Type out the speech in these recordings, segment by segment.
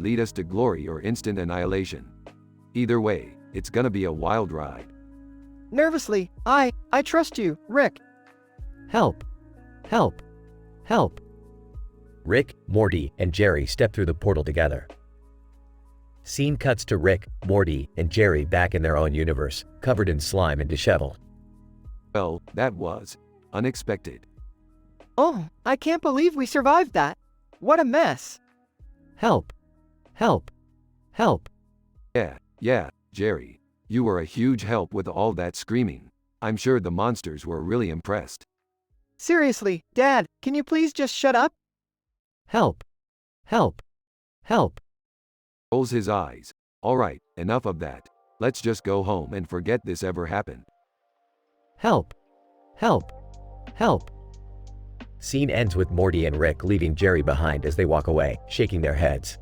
lead us to glory or instant annihilation. Either way, it's gonna be a wild ride. Nervously, I trust you, Rick. Help! Help! Help! Rick, Morty, and Jerry step through the portal together. Scene cuts to Rick, Morty, and Jerry back in their own universe, covered in slime and disheveled. Well, that was unexpected. Oh, I can't believe we survived that. What a mess. Help! Help! Help! Yeah, Jerry. You were a huge help with all that screaming. I'm sure the monsters were really impressed. Seriously, Dad, can you please just shut up? Help! Help! Help! Rolls his eyes. All right, enough of that. Let's just go home and forget this ever happened. Help! Help! Help! Scene ends with Morty and Rick leaving Jerry behind as they walk away, shaking their heads.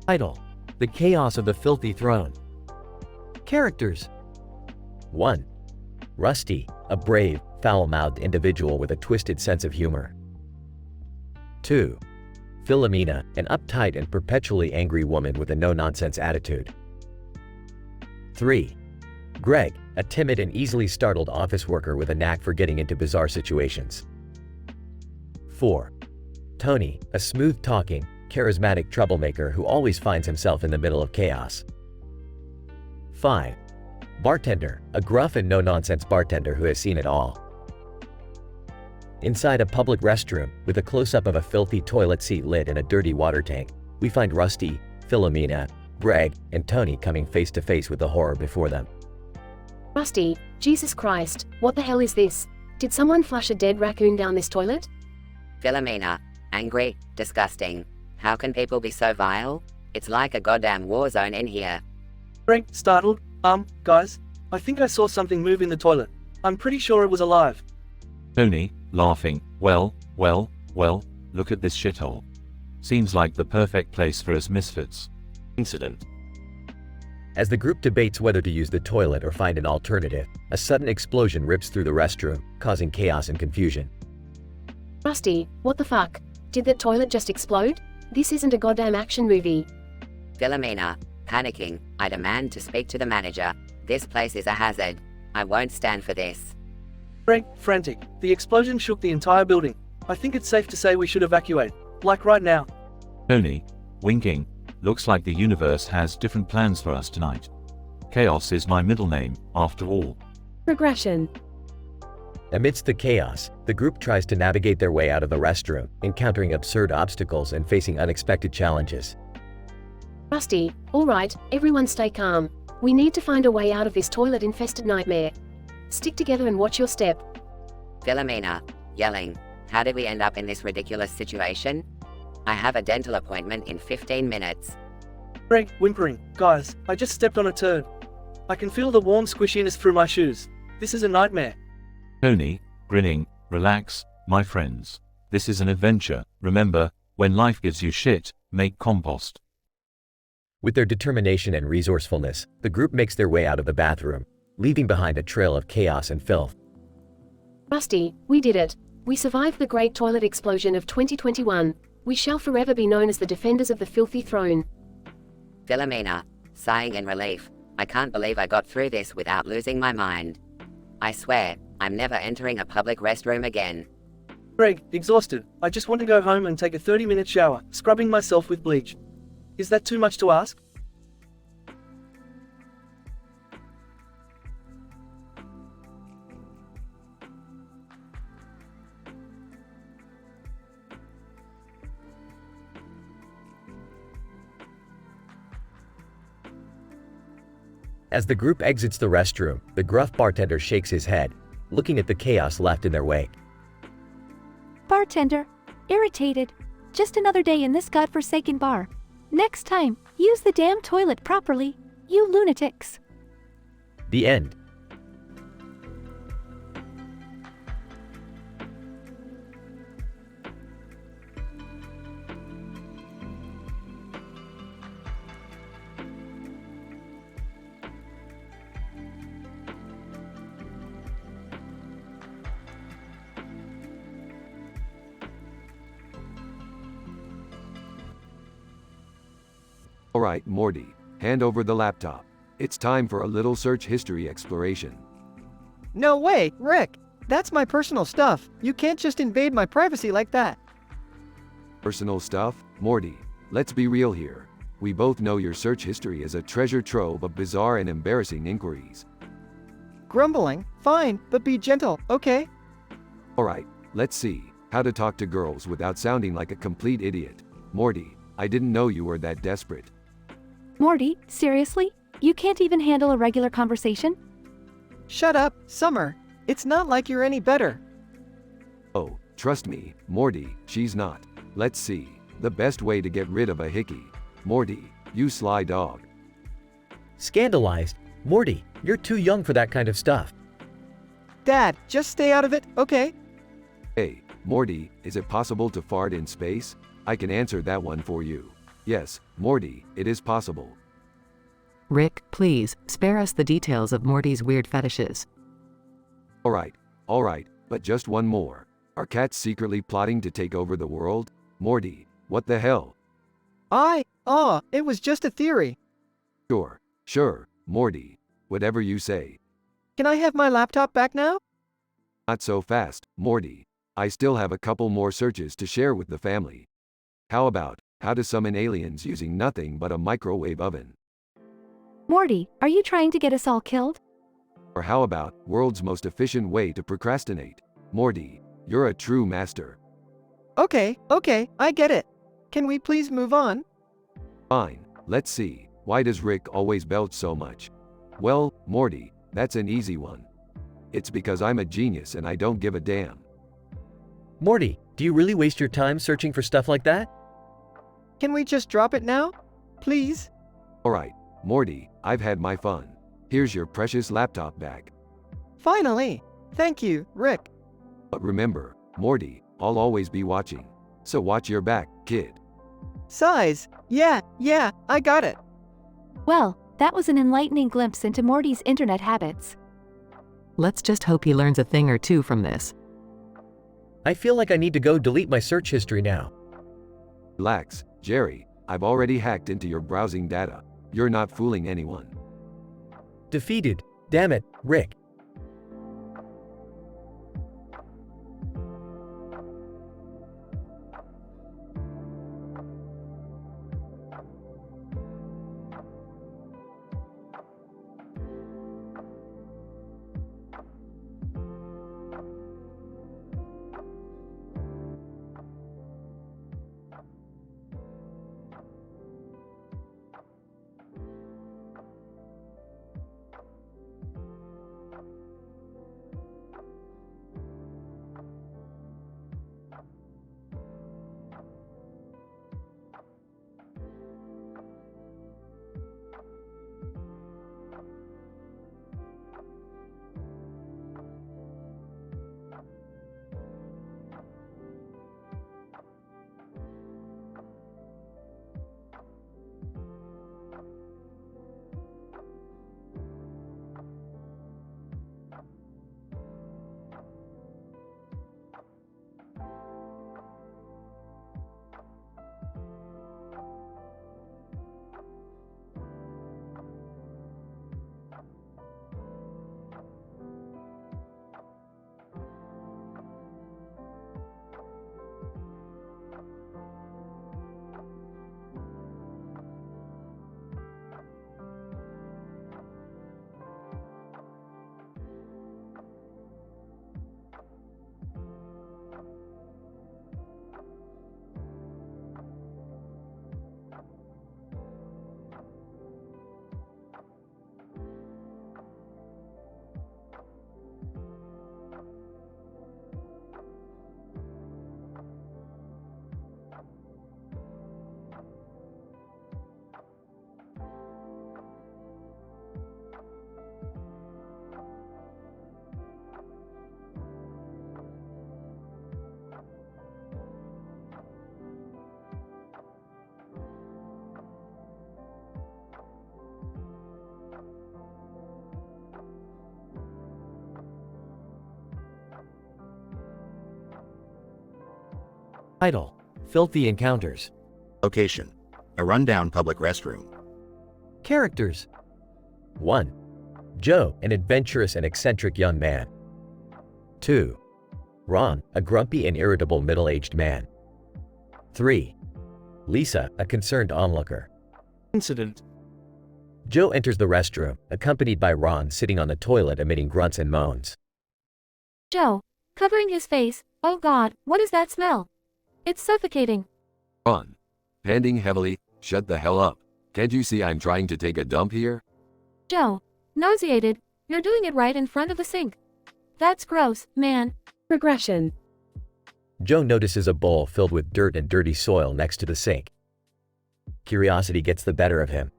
Title: The Chaos of the Filthy Throne. Characters: 1. Rusty, a brave, foul-mouthed individual with a twisted sense of humor. 2. Philomena, an uptight and perpetually angry woman with a no-nonsense attitude. 3. Greg, a timid and easily startled office worker with a knack for getting into bizarre situations. 4. Tony, a smooth-talking, charismatic troublemaker who always finds himself in the middle of chaos. 5. Bartender, a gruff and no-nonsense bartender who has seen it all. Inside a public restroom, with a close-up of a filthy toilet seat lid and a dirty water tank, we find Rusty, Philomena, Greg, and Tony coming face-to-face with the horror before them. Rusty, Jesus Christ, what the hell is this? Did someone flush a dead raccoon down this toilet? Philomena, angry, disgusting. How can people be so vile? It's like a goddamn war zone in here. Greg, startled. Guys, I think I saw something move in the toilet. I'm pretty sure it was alive. Tony, laughing, well, look at this shithole. Seems like the perfect place for us misfits. Incident. As the group debates whether to use the toilet or find an alternative, a sudden explosion rips through the restroom, causing chaos and confusion. Rusty, what the fuck? Did that toilet just explode? This isn't a goddamn action movie. Philomena, panicking, I demand to speak to the manager. This place is a hazard. I won't stand for this. Greg, frantic. The explosion shook the entire building. I think it's safe to say we should evacuate. Like right now. Tony, winking, looks like the universe has different plans for us tonight. Chaos is my middle name, after all. Regression. Amidst the chaos, the group tries to navigate their way out of the restroom, encountering absurd obstacles and facing unexpected challenges. Rusty, alright, everyone stay calm. We need to find a way out of this toilet-infested nightmare. Stick together and watch your step. Philomena, yelling, how did we end up in this ridiculous situation? I have a dental appointment in 15 minutes. Greg, whimpering, guys, I just stepped on a turd. I can feel the warm squishiness through my shoes. This is a nightmare. Tony, grinning, relax, my friends. This is an adventure. Remember, when life gives you shit, make compost. With their determination and resourcefulness, the group makes their way out of the bathroom, leaving behind a trail of chaos and filth. Rusty, we did it. We survived the great toilet explosion of 2021. We shall forever be known as the defenders of the filthy throne. Philomena, sighing in relief, I can't believe I got through this without losing my mind. I swear, I'm never entering a public restroom again. Greg, exhausted. I just want to go home and take a 30-minute shower, scrubbing myself with bleach. Is that too much to ask? As the group exits the restroom, the gruff bartender shakes his head, looking at the chaos left in their wake. Bartender, irritated. Just another day in this godforsaken bar. Next time, use the damn toilet properly, you lunatics. The end. Alright, Morty, hand over the laptop. It's time for a little search history exploration. No way, Rick. That's my personal stuff. You can't just invade my privacy like that. Personal stuff? Morty, let's be real here. We both know your search history is a treasure trove of bizarre and embarrassing inquiries. Grumbling? Fine, but be gentle, okay? Alright, let's see how to talk to girls without sounding like a complete idiot. Morty, I didn't know you were that desperate. Morty, seriously? You can't even handle a regular conversation? Shut up, Summer. It's not like you're any better. Oh, trust me, Morty, she's not. Let's see. The best way to get rid of a hickey. Morty, you sly dog. Scandalized. Morty, you're too young for that kind of stuff. Dad, just stay out of it, okay? Hey, Morty, is it possible to fart in space? I can answer that one for you. Yes, Morty, it is possible. Rick, please, spare us the details of Morty's weird fetishes. Alright, but just one more. Are cats secretly plotting to take over the world? Morty, what the hell? It was just a theory. Sure, Morty. Whatever you say. Can I have my laptop back now? Not so fast, Morty. I still have a couple more searches to share with the family. How about how to summon aliens using nothing but a microwave oven? Morty, are you trying to get us all killed? Or how about world's most efficient way to procrastinate? Morty, you're a true master. Okay, I get it. Can we please move on? Fine, let's see. Why does Rick always belch so much? Well, Morty, that's an easy one. It's because I'm a genius and I don't give a damn. Morty, do you really waste your time searching for stuff like that? Can we just drop it now? Please? Alright, Morty, I've had my fun. Here's your precious laptop back. Finally! Thank you, Rick. But remember, Morty, I'll always be watching. So watch your back, kid. Size. Yeah, I got it. Well, that was an enlightening glimpse into Morty's internet habits. Let's just hope he learns a thing or two from this. I feel like I need to go delete my search history now. Relax, Jerry, I've already hacked into your browsing data. You're not fooling anyone. Defeated. Damn it, Rick. Title: Filthy Encounters. Location: a rundown public restroom. Characters: 1. Joe, an adventurous and eccentric young man. 2. Ron, a grumpy and irritable middle-aged man. 3. Lisa, a concerned onlooker. Incident. Joe enters the restroom, accompanied by Ron sitting on the toilet emitting grunts and moans. Joe, covering his face, oh God, what is that smell? It's suffocating. Ron. Panting heavily, shut the hell up. Can't you see I'm trying to take a dump here? Joe, nauseated, you're doing it right in front of the sink. That's gross, man. Regression. Joe notices a bowl filled with dirt and dirty soil next to the sink. Curiosity gets the better of him.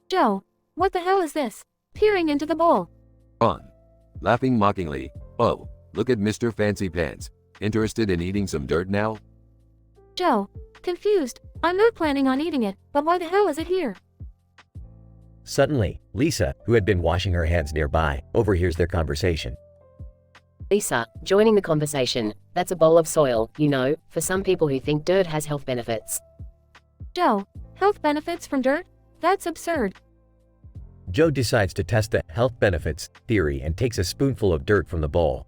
Joe, what the hell is this? Peering into the bowl. Ron. Laughing mockingly, oh, look at Mr. Fancy Pants. Interested in eating some dirt now? Joe, confused, I'm not planning on eating it, but why the hell is it here? Suddenly, Lisa, who had been washing her hands nearby, overhears their conversation. Lisa, joining the conversation. That's a bowl of soil, you know, for some people who think dirt has health benefits. Joe, health benefits from dirt? That's absurd. Joe decides to test the health benefits theory and takes a spoonful of dirt from the bowl.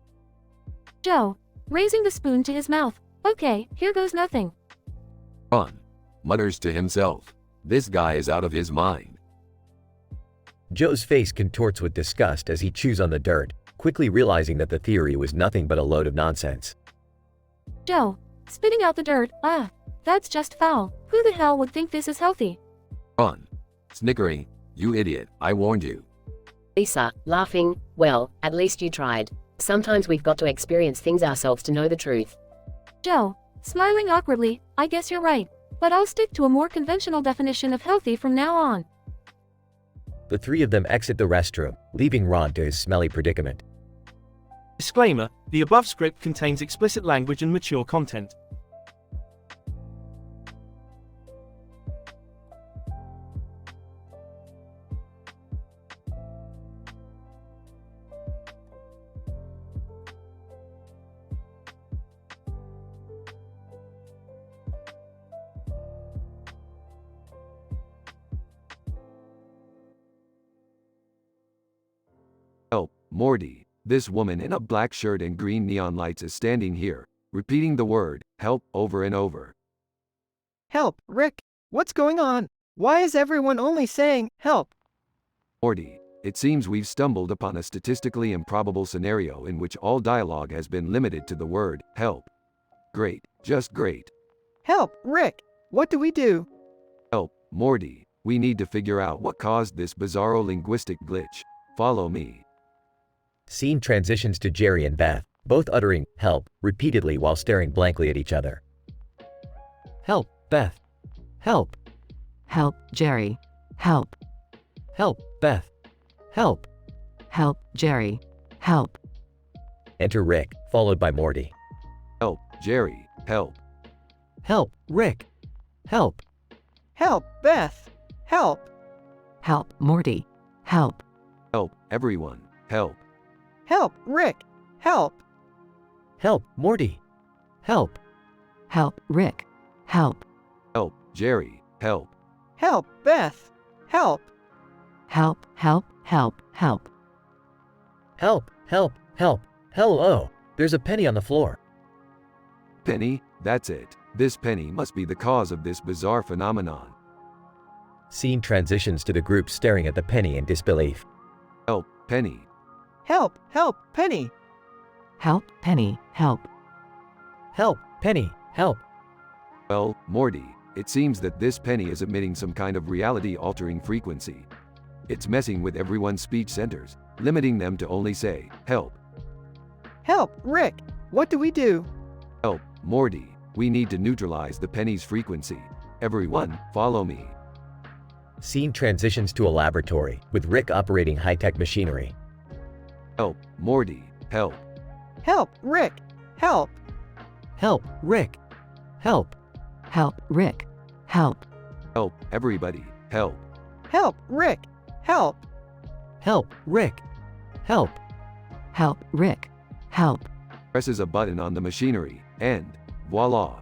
Joe, raising the spoon to his mouth. Okay, here goes nothing. Ron. Mutters to himself. This guy is out of his mind. Joe's face contorts with disgust as he chews on the dirt, quickly realizing that the theory was nothing but a load of nonsense. Joe, spitting out the dirt, that's just foul. Who the hell would think this is healthy? Ron. Snickering. You idiot, I warned you. Lisa, laughing, well, at least you tried. Sometimes we've got to experience things ourselves to know the truth. Joe, smiling awkwardly, I guess you're right, but I'll stick to a more conventional definition of healthy from now on. The three of them exit the restroom, leaving Ron to his smelly predicament. Disclaimer, the above script contains explicit language and mature content. Help, Morty. This woman in a black shirt and green neon lights is standing here, repeating the word, help, over and over. Help, Rick. What's going on? Why is everyone only saying, help? Morty. It seems we've stumbled upon a statistically improbable scenario in which all dialogue has been limited to the word, help. Great, just great. Help, Rick. What do we do? Help, Morty. We need to figure out what caused this bizarro linguistic glitch. Follow me. Scene transitions to Jerry and Beth, both uttering, help, repeatedly while staring blankly at each other. Help, Beth. Help. Help, Jerry. Help. Help, Beth. Help. Help, Jerry. Help. Enter Rick, followed by Morty. Help, Jerry. Help. Help, Rick. Help. Help, Beth. Help. Help, Morty. Help. Help, everyone. Help. Help, Rick. Help. Help, Morty. Help. Help, Rick. Help. Help, Jerry. Help. Help, Beth. Help. Help, help, help, help. Help, help, help. Hello. There's a penny on the floor. Penny, that's it. This penny must be the cause of this bizarre phenomenon. Scene transitions to the group staring at the penny in disbelief. Help, Penny. Help, help, Penny. Help, Penny. Help. Help, Penny. Help. Well, Morty, it seems that this penny is emitting some kind of reality-altering frequency. It's messing with everyone's speech centers, limiting them to only say, help. Help, Rick. What do we do? Help, Morty. We need to neutralize the penny's frequency. Everyone, follow me. Scene transitions to a laboratory, with Rick operating high-tech machinery. Help, Morty. Help. Help, Rick. Help. Help, Rick. Help. Help, Rick. Help. Help, everybody. Help. Help, Rick. Help. Help, Rick. Help. Help, Rick. Help. Presses a button on the machinery, and voila.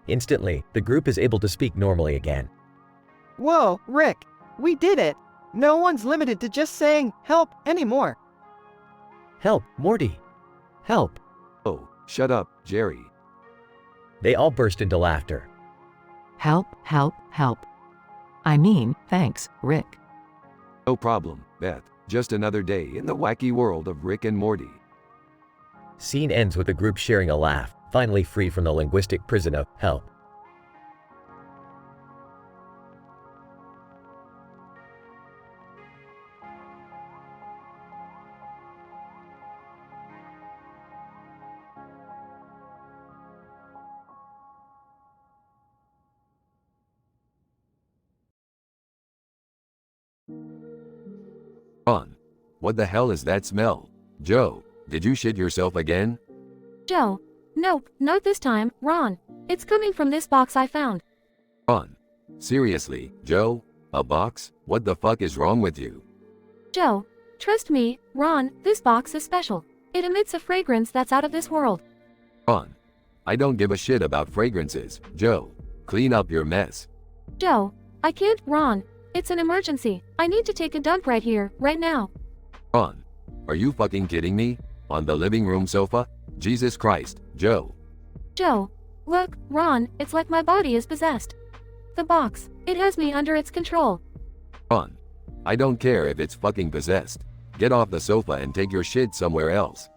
Instantly, the group is able to speak normally again. Whoa, Rick, we did it! No one's limited to just saying, help, anymore. Help, Morty! Help! Oh, shut up, Jerry. They all burst into laughter. Help, help, help. I mean, thanks, Rick. No problem, Beth. Just another day in the wacky world of Rick and Morty. Scene ends with the group sharing a laugh, finally free from the linguistic prison of help. Ron, what the hell is that smell? Joe, did you shit yourself again? Joe. Nope, not this time, Ron. It's coming from this box I found. Ron, seriously, Joe? A box? What the fuck is wrong with you? Joe. Trust me, Ron, this box is special. It emits a fragrance that's out of this world. Ron, I don't give a shit about fragrances. Joe, clean up your mess. Joe. I can't, Ron. It's an emergency. I need to take a dump right here, right now. Ron, are you fucking kidding me? On the living room sofa? Jesus Christ, Joe. Joe. Look, Ron, it's like my body is possessed. The box, it has me under its control. Ron, I don't care if it's fucking possessed. Get off the sofa and take your shit somewhere else.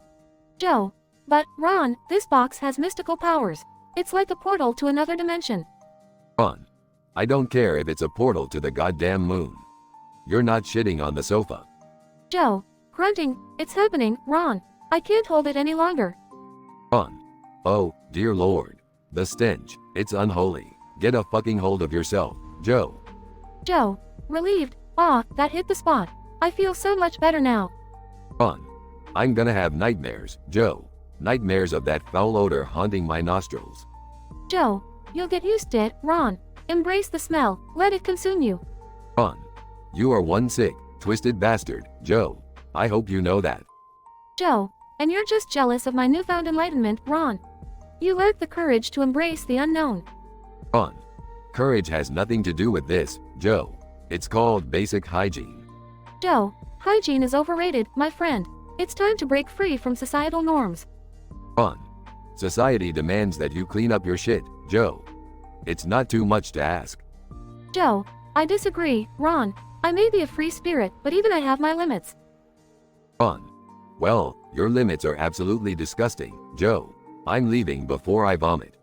Joe. But, Ron, this box has mystical powers. It's like a portal to another dimension. Ron, I don't care if it's a portal to the goddamn moon. You're not shitting on the sofa. Joe. Grunting, it's happening, Ron. I can't hold it any longer. Ron. Oh, dear Lord. The stench. It's unholy. Get a fucking hold of yourself, Joe. Joe. Relieved. Ah, that hit the spot. I feel so much better now. Ron. I'm gonna have nightmares, Joe. Nightmares of that foul odor haunting my nostrils. Joe. You'll get used to it, Ron. Embrace the smell. Let it consume you. Ron. You are one sick, twisted bastard, Joe. I hope you know that. Joe. And you're just jealous of my newfound enlightenment, Ron. You lack the courage to embrace the unknown. Ron. Courage has nothing to do with this, Joe. It's called basic hygiene. Joe. Hygiene is overrated, my friend. It's time to break free from societal norms. Ron. Society demands that you clean up your shit, Joe. It's not too much to ask. Joe. I disagree, Ron. I may be a free spirit, but even I have my limits. Ron. Well, your limits are absolutely disgusting, Joe. I'm leaving before I vomit.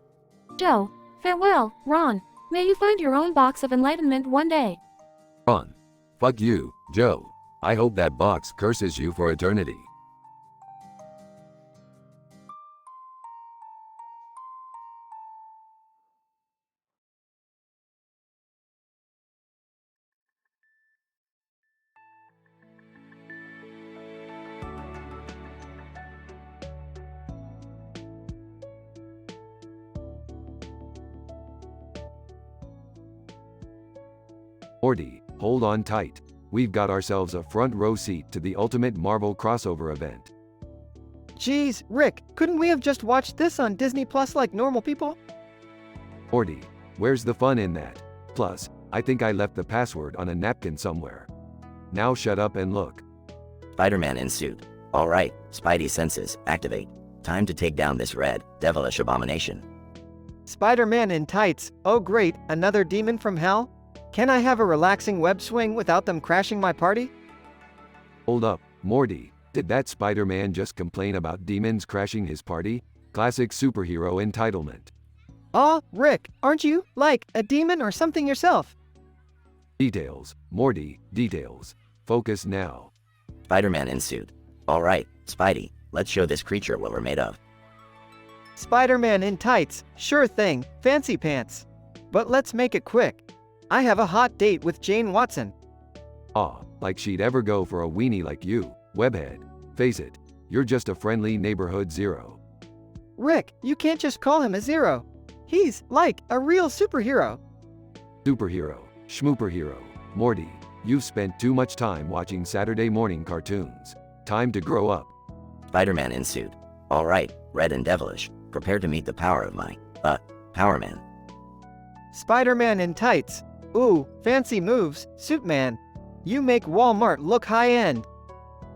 Joe. Farewell, Ron. May you find your own box of enlightenment one day. Ron. Fuck you, Joe. I hope that box curses you for eternity. Morty, hold on tight. We've got ourselves a front row seat to the ultimate Marvel crossover event. Geez, Rick, couldn't we have just watched this on Disney Plus like normal people? Morty, where's the fun in that? Plus, I think I left the password on a napkin somewhere. Now shut up and look. Spider-Man in suit. Alright, Spidey senses, activate. Time to take down this red, devilish abomination. Spider-Man in tights. Oh great, another demon from hell? Can I have a relaxing web swing without them crashing my party? Hold up, Morty. Did that Spider-Man just complain about demons crashing his party? Classic superhero entitlement. Aw, Rick, aren't you, like, a demon or something yourself? Details, Morty, details. Focus now. Spider-Man in suit. Alright, Spidey, let's show this creature what we're made of. Spider-Man in tights, sure thing, fancy pants. But let's make it quick. I have a hot date with Jane Watson. Aw, like she'd ever go for a weenie like you, webhead. Face it, you're just a friendly neighborhood zero. Rick, you can't just call him a zero. He's, like, a real superhero. Superhero, schmooperhero. Morty, you've spent too much time watching Saturday morning cartoons. Time to grow up. Spider-Man in suit. Alright, red and devilish. Prepare to meet the power of my, Power Man. Spider-Man in tights. Ooh, fancy moves, Suit Man. You make Walmart look high-end.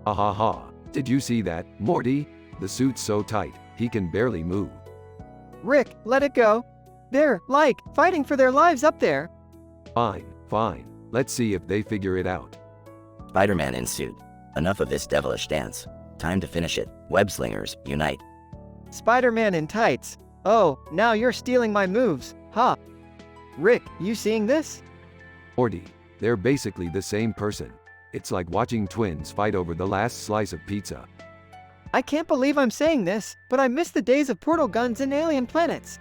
Ha ha ha. Did you see that, Morty? The suit's so tight, he can barely move. Rick, let it go. They're, like, fighting for their lives up there. Fine, fine. Let's see if they figure it out. Spider-Man in suit. Enough of this devilish dance. Time to finish it. Web slingers, unite. Spider-Man in tights. Oh, now you're stealing my moves, huh? Rick, you seeing this? Morty, they're basically the same person. It's like watching twins fight over the last slice of pizza. I can't believe I'm saying this, but I miss the days of portal guns and alien planets.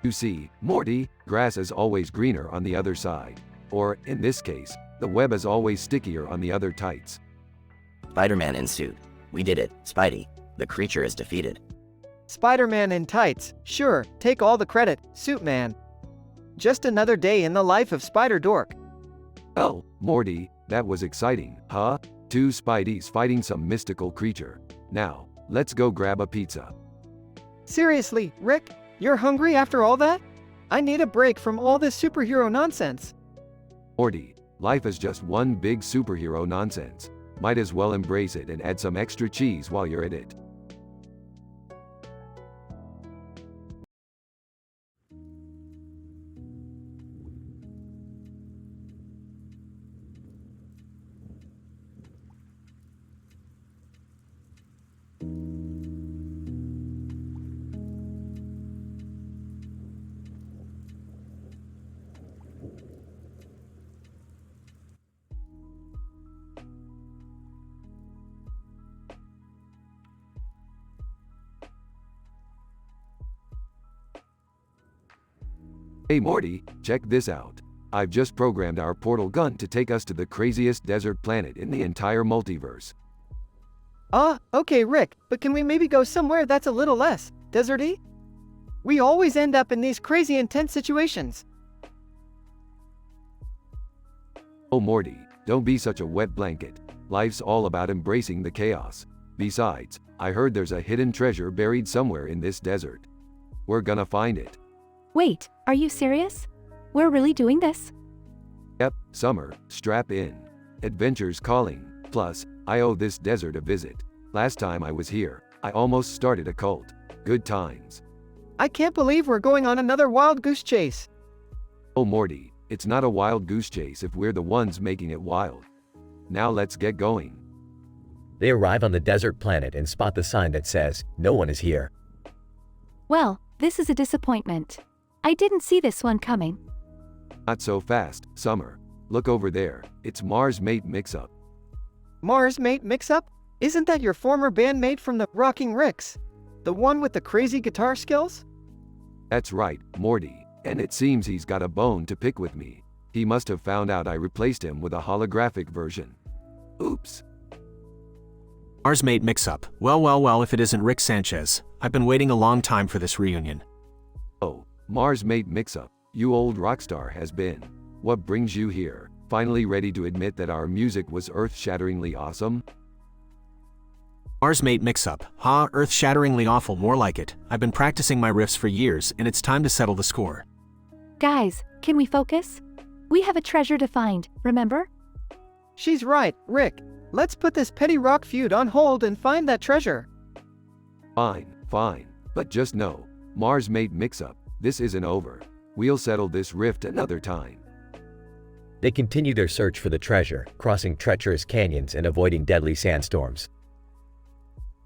You see, Morty, grass is always greener on the other side. Or, in this case, the web is always stickier on the other tights. Spider-Man in suit. We did it, Spidey. The creature is defeated. Spider-Man in tights. Sure, take all the credit, Suit Man. Just another day in the life of Spider-Dork. Oh, Morty, that was exciting, huh? Two Spideys fighting some mystical creature. Now, let's go grab a pizza. Seriously, Rick? You're hungry after all that? I need a break from all this superhero nonsense. Morty, life is just one big superhero nonsense. Might as well embrace it and add some extra cheese while you're at it. Hey Morty, check this out. I've just programmed our portal gun to take us to the craziest desert planet in the entire multiverse. Okay Rick, but can we maybe go somewhere that's a little less deserty? We always end up in these crazy intense situations. Oh Morty, don't be such a wet blanket. Life's all about embracing the chaos. Besides, I heard there's a hidden treasure buried somewhere in this desert. We're gonna find it. Wait, are you serious? We're really doing this? Yep, Summer, strap in. Adventure's calling. Plus, I owe this desert a visit. Last time I was here, I almost started a cult. Good times. I can't believe we're going on another wild goose chase. Oh Morty, it's not a wild goose chase if we're the ones making it wild. Now let's get going. They arrive on the desert planet and spot the sign that says, "No one is here." Well, this is a disappointment. I didn't see this one coming. Not so fast, Summer. Look over there, it's Mars Mate Mix-Up. Mars Mate Mix-Up? Isn't that your former bandmate from the Rocking Ricks? The one with the crazy guitar skills? That's right, Morty, and it seems he's got a bone to pick with me. He must have found out I replaced him with a holographic version. Oops. Mars Mate Mix-Up. Well, if it isn't Rick Sanchez. I've been waiting a long time for this reunion. Oh, Mars Mate Mix-Up, you old rockstar has been. What brings you here? Finally ready to admit that our music was earth-shatteringly awesome? Mars Mate Mix-Up. Earth-shatteringly awful, more like it. I've been practicing my riffs for years, and it's time to settle the score. Guys, can we focus? We have a treasure to find, remember? She's right, Rick. Let's put this petty rock feud on hold and find that treasure. Fine. But just know, Mars Mate Mix-Up, this isn't over. We'll settle this rift another time. They continue their search for the treasure, crossing treacherous canyons and avoiding deadly sandstorms.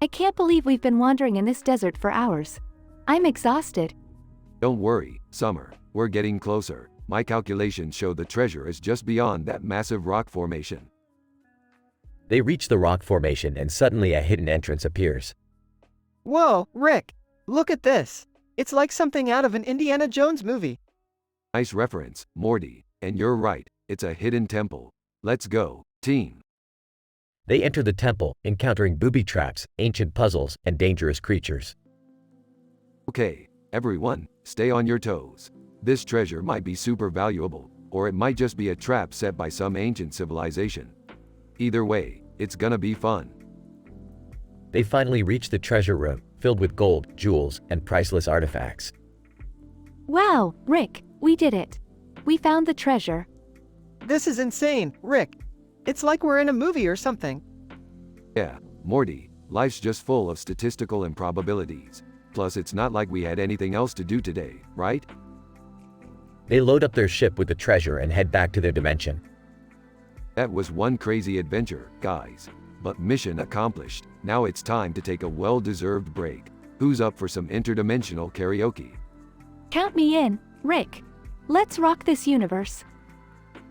I can't believe we've been wandering in this desert for hours. I'm exhausted. Don't worry, Summer, we're getting closer. My calculations show the treasure is just beyond that massive rock formation. They reach the rock formation and suddenly a hidden entrance appears. Whoa, Rick! Look at this! It's like something out of an Indiana Jones movie. Nice reference, Morty, and you're right, it's a hidden temple. Let's go, team. They enter the temple, encountering booby traps, ancient puzzles, and dangerous creatures. Okay, everyone, stay on your toes. This treasure might be super valuable, or it might just be a trap set by some ancient civilization. Either way, it's gonna be fun. They finally reach the treasure room, filled with gold, jewels, and priceless artifacts. Wow, Rick, We did it. We found the treasure. This is insane, Rick. It's like we're in a movie or something. Yeah, Morty, life's just full of statistical improbabilities. Plus, it's not like we had anything else to do today, right? They load up their ship with the treasure and head back to their dimension. That was one crazy adventure, guys. But mission accomplished. Now it's time to take a well-deserved break. Who's up for some interdimensional karaoke? Count me in, Rick. Let's rock this universe.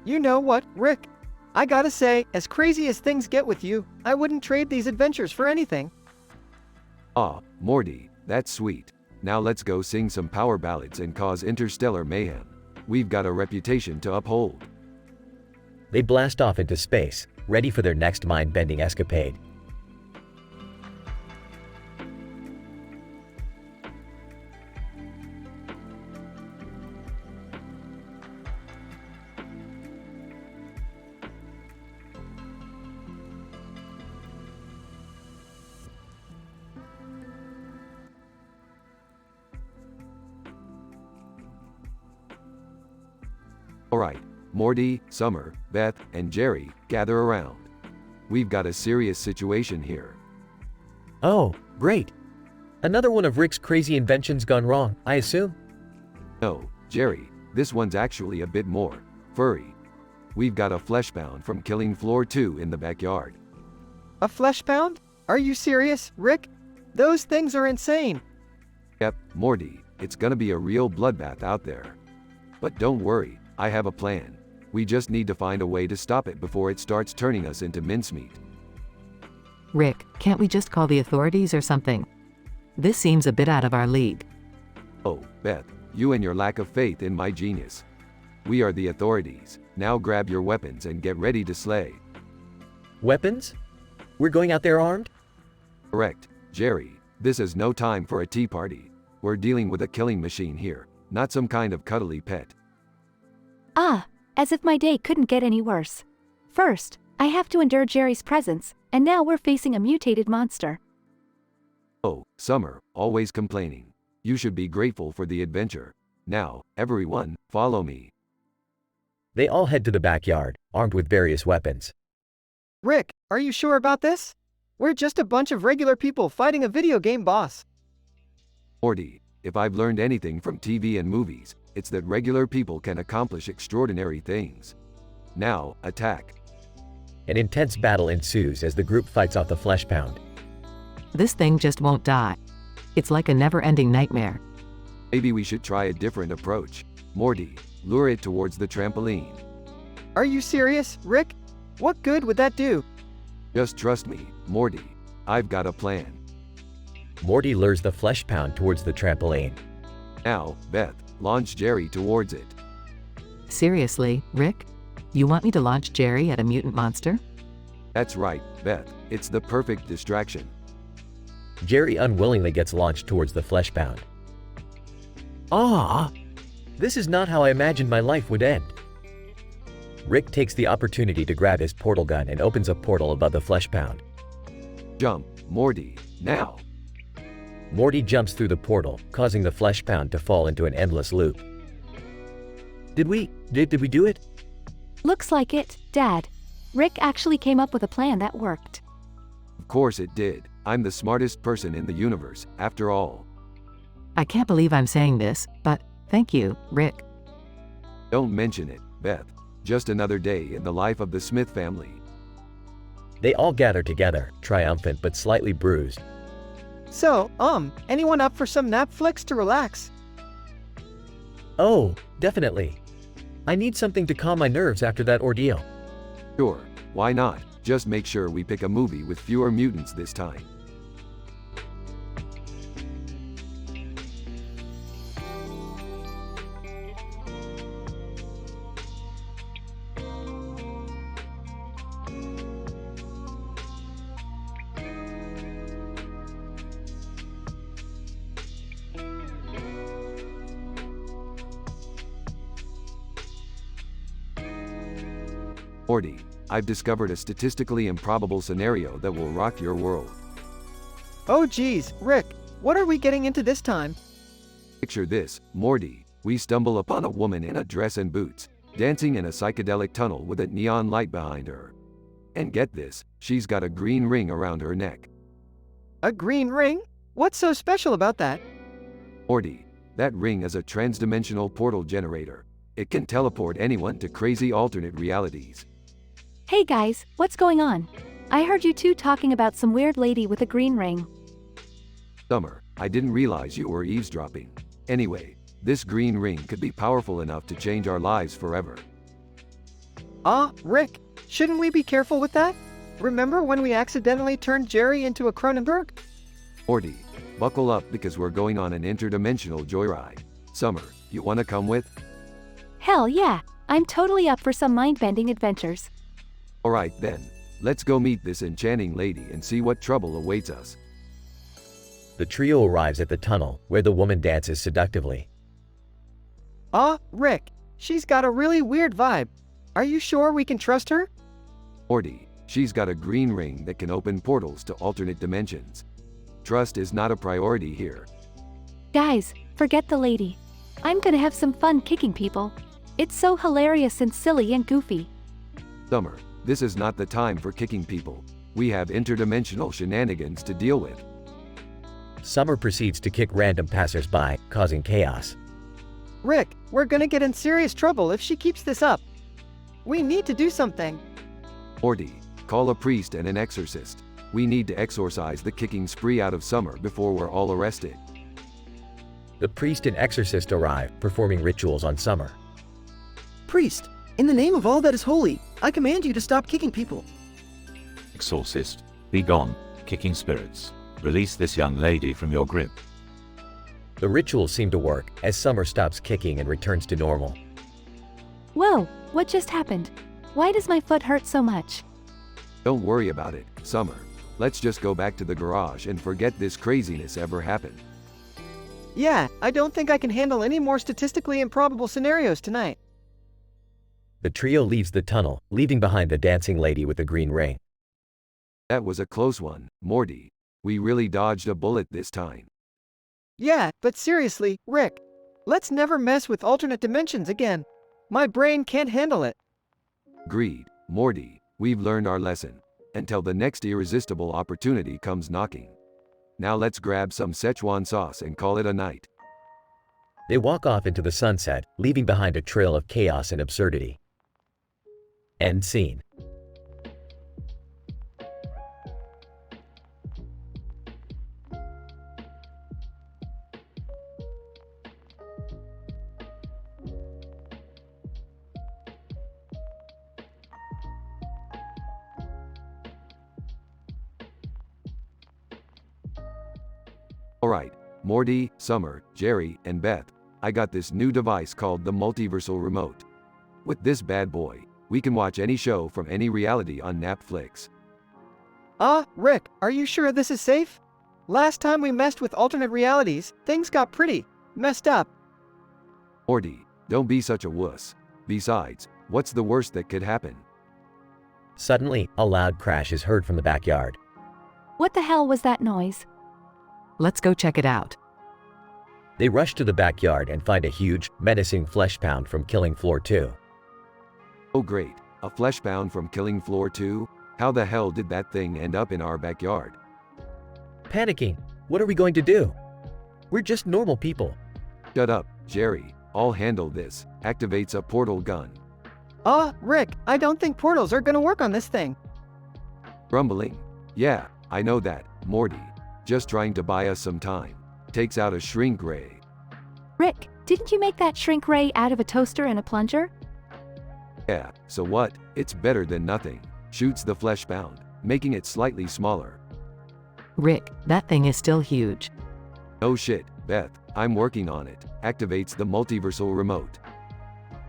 You know what, Rick? I gotta say, as crazy as things get with you, I wouldn't trade these adventures for anything. Ah, Morty, that's sweet. Now let's go sing some power ballads and cause interstellar mayhem. We've got a reputation to uphold. They blast off into space, ready for their next mind-bending escapade. Alright, Morty, Summer, Beth, and Jerry, gather around. We've got a serious situation here. Oh, great. Another one of Rick's crazy inventions gone wrong, I assume? No, Jerry, this one's actually a bit more furry. We've got a fleshbound from killing Floor 2 in the backyard. A flesh pound? Are you serious, Rick? Those things are insane. Yep, Morty, it's gonna be a real bloodbath out there. But don't worry, I have a plan. We just need to find a way to stop it before it starts turning us into mincemeat. Rick, can't we just call the authorities or something? This seems a bit out of our league. Oh, Beth, you and your lack of faith in my genius. We are the authorities. Now grab your weapons and get ready to slay. Weapons? We're going out there armed? Correct, Jerry. This is no time for a tea party. We're dealing with a killing machine here, not some kind of cuddly pet. Ah, as if my day couldn't get any worse. First, I have to endure Jerry's presence, and now we're facing a mutated monster. Oh, Summer, always complaining. You should be grateful for the adventure. Now, everyone, follow me. They all head to the backyard, armed with various weapons. Rick, are you sure about this? We're just a bunch of regular people fighting a video game boss. Morty, if I've learned anything from TV and movies, it's that regular people can accomplish extraordinary things. Now, attack. An intense battle ensues as the group fights off the fleshpound. This thing just won't die. It's like a never-ending nightmare. Maybe we should try a different approach. Morty, lure it towards the trampoline. Are you serious, Rick? What good would that do? Just trust me, Morty. I've got a plan. Morty lures the fleshpound towards the trampoline. Now, Beth, launch Jerry towards it. Seriously, Rick? You want me to launch Jerry at a mutant monster? That's right, Beth. It's the perfect distraction. Jerry unwillingly gets launched towards the fleshpound. Ah! This is not how I imagined my life would end. Rick takes the opportunity to grab his portal gun and opens a portal above the fleshpound. Jump, Morty, now! Morty jumps through the portal, causing the fleshpound to fall into an endless loop. Did we do it? Looks like it, Dad. Rick actually came up with a plan that worked. Of course it did. I'm the smartest person in the universe, after all. I can't believe I'm saying this, but thank you, Rick. Don't mention it, Beth. Just another day in the life of the Smith family. They all gather together, triumphant but slightly bruised. So, anyone up for some Netflix to relax? Oh, definitely. I need something to calm my nerves after that ordeal. Sure, why not? Just make sure we pick a movie with fewer mutants this time. Morty, I've discovered a statistically improbable scenario that will rock your world. Oh geez, Rick, what are we getting into this time? Picture this, Morty. we stumble upon a woman in a dress and boots, dancing in a psychedelic tunnel with a neon light behind her. And get this, she's got a green ring around her neck. A green ring? What's so special about that? Morty, that ring is a transdimensional portal generator. It can teleport anyone to crazy alternate realities. Hey guys, what's going on? I heard you two talking about some weird lady with a green ring. Summer, I didn't realize you were eavesdropping. Anyway, this green ring could be powerful enough to change our lives forever. Rick, shouldn't we be careful with that? Remember when we accidentally turned Jerry into a Cronenberg? Morty, buckle up because we're going on an interdimensional joyride. Summer, you wanna come with? Hell yeah, I'm totally up for some mind-bending adventures. Alright then, let's go meet this enchanting lady and see what trouble awaits us. The trio arrives at the tunnel, where the woman dances seductively. Rick, she's got a really weird vibe. Are you sure we can trust her? Morty, she's got a green ring that can open portals to alternate dimensions. Trust is not a priority here. Guys, forget the lady. I'm gonna have some fun kicking people. It's so hilarious and silly and goofy. Summer, this is not the time for kicking people. We have interdimensional shenanigans to deal with. Summer proceeds to kick random passers-by, causing chaos. Rick, we're gonna get in serious trouble if she keeps this up. We need to do something. Morty, call a priest and an exorcist. We need to exorcise the kicking spree out of Summer before we're all arrested. The priest and exorcist arrive, performing rituals on Summer. Priest, in the name of all that is holy, I command you to stop kicking people. Exorcist, be gone, kicking spirits. Release this young lady from your grip. The rituals seem to work, as Summer stops kicking and returns to normal. Whoa, what just happened? Why does my foot hurt so much? Don't worry about it, Summer. Let's just go back to the garage and forget this craziness ever happened. Yeah, I don't think I can handle any more statistically improbable scenarios tonight. The trio leaves the tunnel, leaving behind the dancing lady with the green ring. That was a close one, Morty. We really dodged a bullet this time. Yeah, but seriously, Rick, let's never mess with alternate dimensions again. My brain can't handle it. Agreed, Morty, we've learned our lesson. Until the next irresistible opportunity comes knocking. Now let's grab some Szechuan sauce and call it a night. They walk off into the sunset, leaving behind a trail of chaos and absurdity. End scene. Alright, Morty, Summer, Jerry, and Beth, I got this new device called the Multiversal Remote. With this bad boy, we can watch any show from any reality on Netflix. Rick, are you sure this is safe? Last time we messed with alternate realities, things got pretty messed up. Morty, don't be such a wuss. Besides, what's the worst that could happen? Suddenly, a loud crash is heard from the backyard. What the hell was that noise? Let's go check it out. They rush to the backyard and find a huge, menacing flesh pound from Killing Floor 2. Oh great, a flesh pound from Killing Floor 2? How the hell did that thing end up in our backyard? Panicking, what are we going to do? We're just normal people. Shut up, Jerry, I'll handle this. Activates a portal gun. Rick, I don't think portals are gonna work on this thing. Grumbling. Yeah, I know that, Morty. Just trying to buy us some time. Takes out a shrink ray. Rick, didn't you make that shrink ray out of a toaster and a plunger? Yeah, so what? It's better than nothing. Shoots the flesh pound, making it slightly smaller. Rick, that thing is still huge. Oh shit, Beth, I'm working on it. Activates the multiversal remote.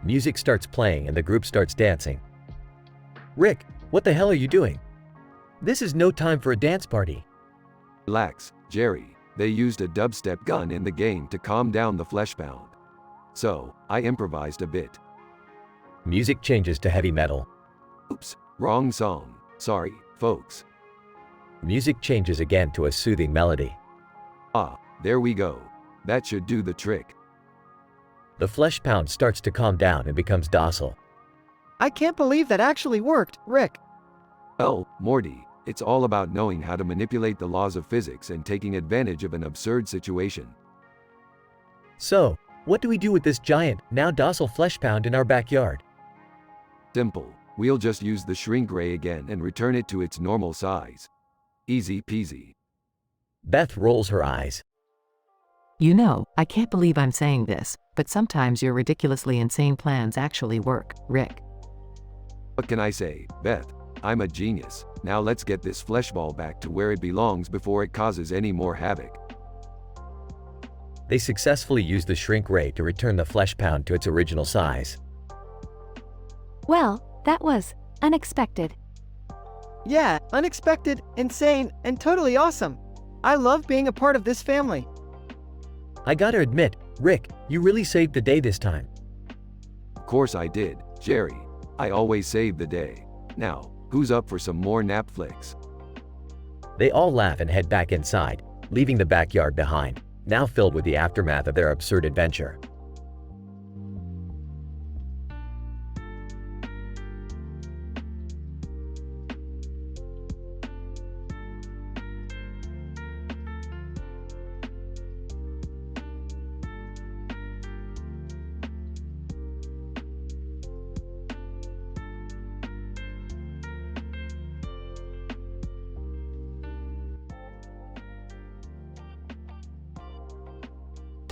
Music starts playing and the group starts dancing. Rick, what the hell are you doing? This is no time for a dance party. Relax, Jerry. They used a dubstep gun in the game to calm down the flesh pound. So, I improvised a bit. Music changes to heavy metal. Oops, wrong song. Sorry, folks. Music changes again to a soothing melody. There we go. That should do the trick. The flesh pound starts to calm down and becomes docile. I can't believe that actually worked, Rick. Oh, Morty, it's all about knowing how to manipulate the laws of physics and taking advantage of an absurd situation. So, what do we do with this giant, now docile flesh pound in our backyard? Simple. We'll just use the shrink ray again and return it to its normal size. Easy peasy. Beth rolls her eyes. You know, I can't believe I'm saying this, but sometimes your ridiculously insane plans actually work, Rick. What can I say, Beth? I'm a genius. Now let's get this fleshball back to where it belongs before it causes any more havoc. They successfully use the shrink ray to return the flesh pound to its original size. Well, that was unexpected. Yeah, unexpected, insane, and totally awesome. I love being a part of this family. I gotta admit, Rick, you really saved the day this time. Of course I did, Jerry. I always save the day. Now, who's up for some more nap flicks? They all laugh and head back inside, leaving the backyard behind, now filled with the aftermath of their absurd adventure.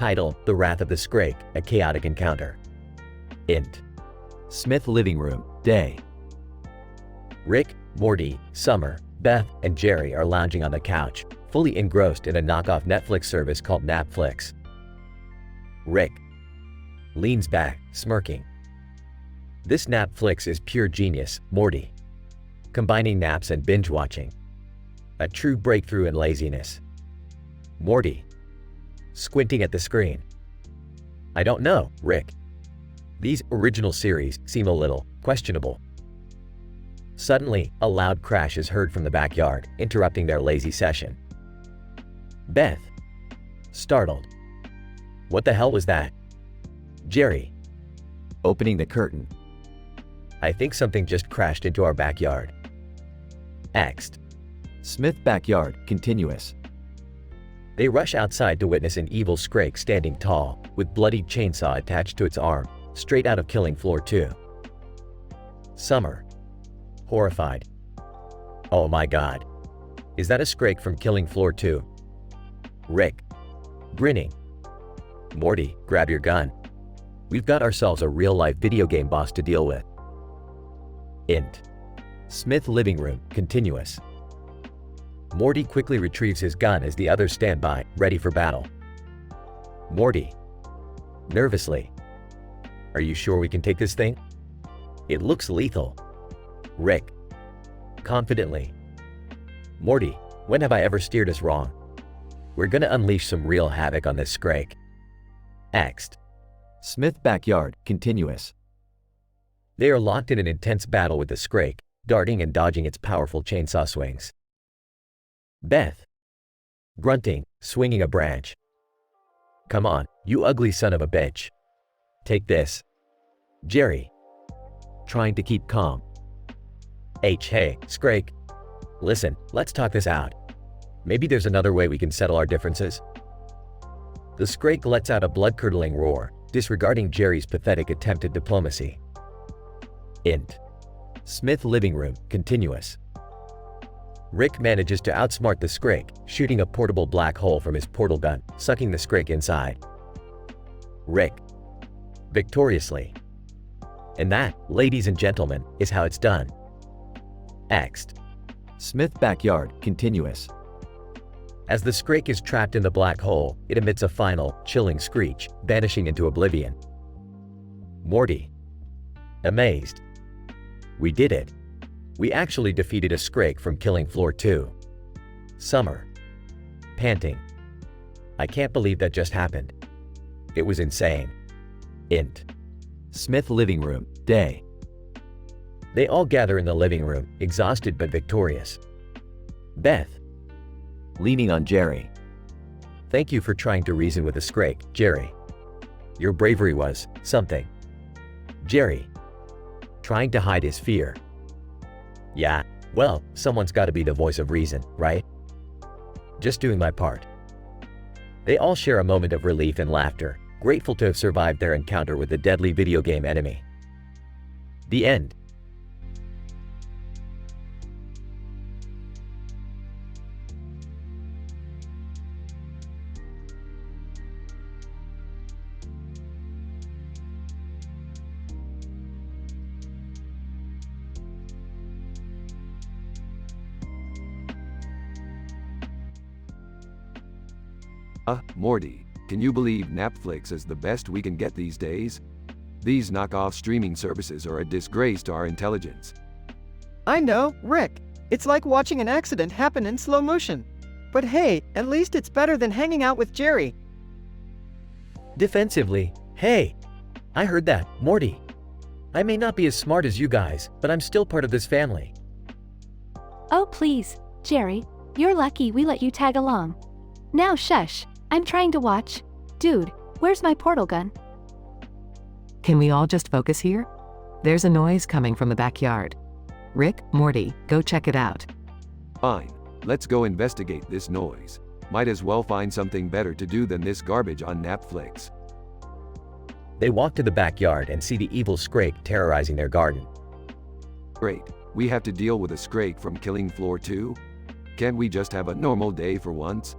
Title: The Wrath of the Scrake, a chaotic encounter. Int. Smith living room, day. Rick, Morty, Summer, Beth, and Jerry are lounging on the couch, fully engrossed in a knockoff Netflix service called Napflix. Rick leans back, smirking. This Napflix is pure genius, Morty. Combining naps and binge watching. A true breakthrough in laziness. Morty squinting at the screen. I don't know, Rick. These original series seem a little questionable. Suddenly, a loud crash is heard from the backyard, interrupting their lazy session. Beth, startled. What the hell was that? Jerry, opening the curtain. I think something just crashed into our backyard. Next. Smith backyard, continuous. They rush outside to witness an evil Scrake standing tall, with bloodied chainsaw attached to its arm, straight out of Killing Floor 2. Summer, horrified. Oh my god. Is that a Scrake from Killing Floor 2? Rick, grinning. Morty, grab your gun. We've got ourselves a real-life video game boss to deal with. Int. Smith living room, continuous. Morty quickly retrieves his gun as the others stand by, ready for battle. Morty, nervously. Are you sure we can take this thing? It looks lethal. Rick, confidently. Morty, when have I ever steered us wrong? We're gonna unleash some real havoc on this Scrake. Next. Smith backyard, continuous. They are locked in an intense battle with the Scrake, darting and dodging its powerful chainsaw swings. Beth, grunting, swinging a branch. Come on, you ugly son of a bitch. Take this. Jerry, trying to keep calm. Hey, Scrake. Listen, let's talk this out. Maybe there's another way we can settle our differences. The Scrake lets out a blood-curdling roar, disregarding Jerry's pathetic attempt at diplomacy. Int. Smith living room, continuous. Rick manages to outsmart the Scrake, shooting a portable black hole from his portal gun, sucking the Scrake inside. Rick, victoriously. And that, ladies and gentlemen, is how it's done. Next. Smith backyard, continuous. As the Scrake is trapped in the black hole, it emits a final, chilling screech, vanishing into oblivion. Morty, amazed. We did it. We actually defeated a Scrake from Killing Floor 2. Summer, panting. I can't believe that just happened. It was insane. Int. Smith living room, day. They all gather in the living room, exhausted but victorious. Beth, leaning on Jerry. Thank you for trying to reason with the Scrake, Jerry. Your bravery was something. Jerry. Trying to hide his fear. Yeah, well, someone's got to be the voice of reason, right? Just doing my part. They all share a moment of relief and laughter, grateful to have survived their encounter with the deadly video game enemy. The end. Morty, can you believe Netflix is the best we can get these days? These knockoff streaming services are a disgrace to our intelligence. I know, Rick. It's like watching an accident happen in slow motion. But hey, at least it's better than hanging out with Jerry. Defensively, hey, I heard that, Morty. I may not be as smart as you guys, but I'm still part of this family. Oh please, Jerry, you're lucky we let you tag along. Now shush, I'm trying to watch. Dude, where's my portal gun? Can we all just focus here? There's a noise coming from the backyard. Rick, Morty, go check it out. Fine, let's go investigate this noise. Might as well find something better to do than this garbage on Netflix. They walk to the backyard and see the evil Scrake terrorizing their garden. Great, we have to deal with a Scrake from Killing Floor 2? Can't we just have a normal day for once?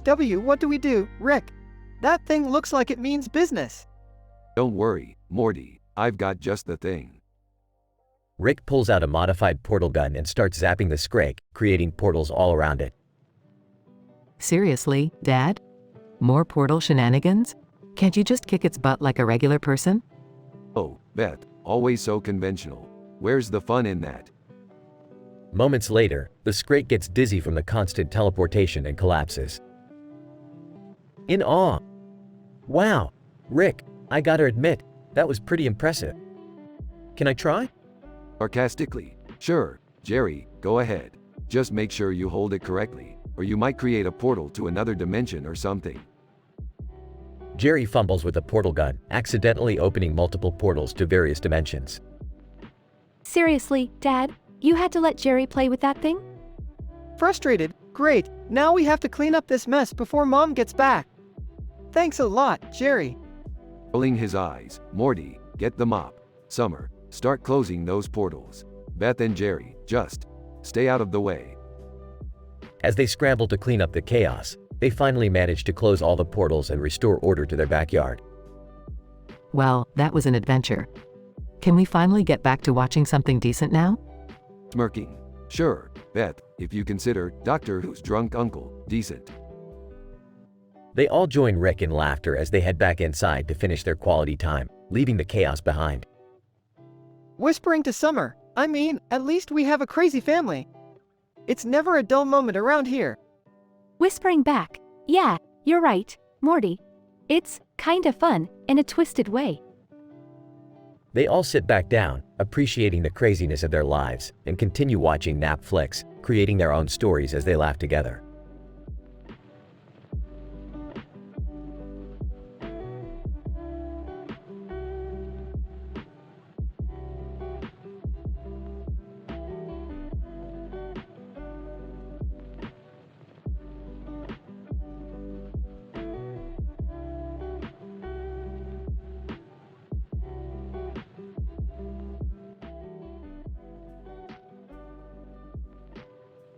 What do we do, Rick? That thing looks like it means business. Don't worry, Morty, I've got just the thing. Rick pulls out a modified portal gun and starts zapping the Scrake, creating portals all around it. Seriously, Dad? More portal shenanigans? Can't you just kick its butt like a regular person? Oh, Beth, always so conventional. Where's the fun in that? Moments later, the Scrake gets dizzy from the constant teleportation and collapses. In awe. Wow, Rick, I gotta admit, that was pretty impressive. Can I try? Sarcastically, sure, Jerry, go ahead. Just make sure you hold it correctly, or you might create a portal to another dimension or something. Jerry fumbles with a portal gun, accidentally opening multiple portals to various dimensions. Seriously, Dad, you had to let Jerry play with that thing? Frustrated? Great, now we have to clean up this mess before Mom gets back. Thanks a lot, Jerry. Rolling his eyes, Morty, get the mop. Summer, start closing those portals. Beth and Jerry, just stay out of the way. As they scramble to clean up the chaos, they finally manage to close all the portals and restore order to their backyard. Well, that was an adventure. Can we finally get back to watching something decent now? Smirking. Sure, Beth, if you consider Doctor Who's drunk uncle decent. They all join Rick in laughter as they head back inside to finish their quality time, leaving the chaos behind. Whispering to Summer, I mean, at least we have a crazy family. It's never a dull moment around here. Whispering back, yeah, you're right, Morty. It's kinda fun, in a twisted way. They all sit back down, appreciating the craziness of their lives, and continue watching Netflix, creating their own stories as they laugh together.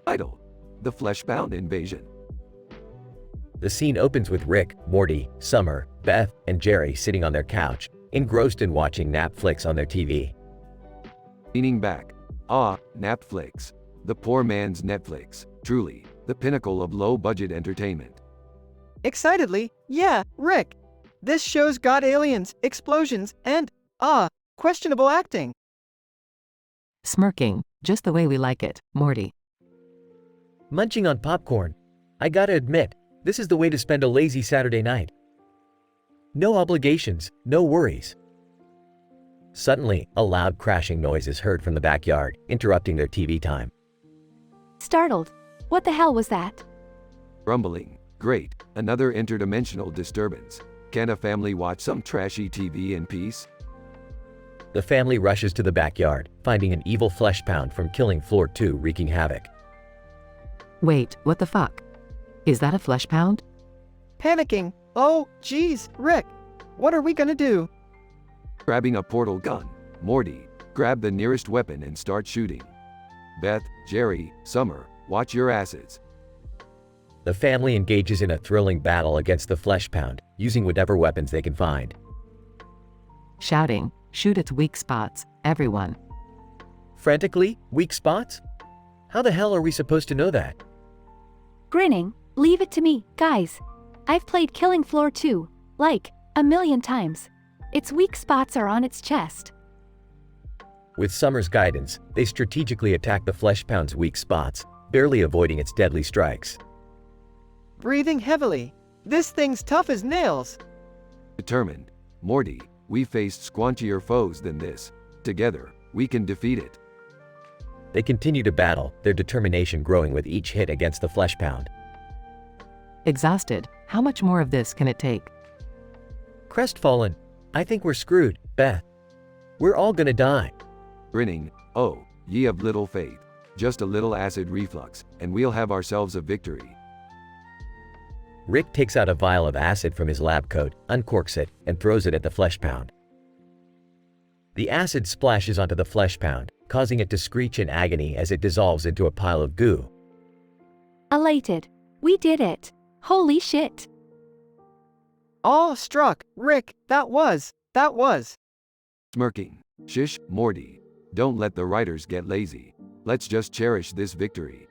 Title: The Fleshbound Invasion. The scene opens with Rick, Morty, Summer, Beth, and Jerry sitting on their couch, engrossed in watching Netflix on their TV. Leaning back. Ah, Netflix. The poor man's Netflix. Truly, the pinnacle of low-budget entertainment. Excitedly, yeah, Rick. This show's got aliens, explosions, and, questionable acting. Smirking, just the way we like it, Morty. Munching on popcorn. I gotta admit, this is the way to spend a lazy Saturday night. No obligations, no worries. Suddenly, a loud crashing noise is heard from the backyard, interrupting their TV time. Startled. What the hell was that? Rumbling. Great, another interdimensional disturbance. Can a family watch some trashy TV in peace? The family rushes to the backyard, finding an evil flesh pound from killing floor 2 wreaking havoc. Wait, what the fuck? Is that a flesh pound? Panicking. Oh, geez, Rick. What are we gonna do? Grabbing a portal gun, Morty, grab the nearest weapon and start shooting. Beth, Jerry, Summer, watch your asses. The family engages in a thrilling battle against the flesh pound, using whatever weapons they can find. Shouting, shoot its weak spots, everyone. Frantically, weak spots? How the hell are we supposed to know that? Grinning, leave it to me, guys. I've played Killing Floor 2, like, 1,000,000 times. Its weak spots are on its chest. With Summer's guidance, they strategically attack the flesh pound's weak spots, barely avoiding its deadly strikes. Breathing heavily. This thing's tough as nails. Determined, Morty, we faced squanchier foes than this. Together, we can defeat it. They continue to battle, their determination growing with each hit against the flesh pound. Exhausted, how much more of this can it take? Crestfallen, I think we're screwed, Beth. We're all gonna die. Grinning, oh, ye of little faith. Just a little acid reflux, and we'll have ourselves a victory. Rick takes out a vial of acid from his lab coat, uncorks it, and throws it at the flesh pound. The acid splashes onto the flesh pound, causing it to screech in agony as it dissolves into a pile of goo. Elated. We did it. Holy shit. Awe-struck, Rick, that was. Smirking, shish, Morty. Don't let the writers get lazy. Let's just cherish this victory.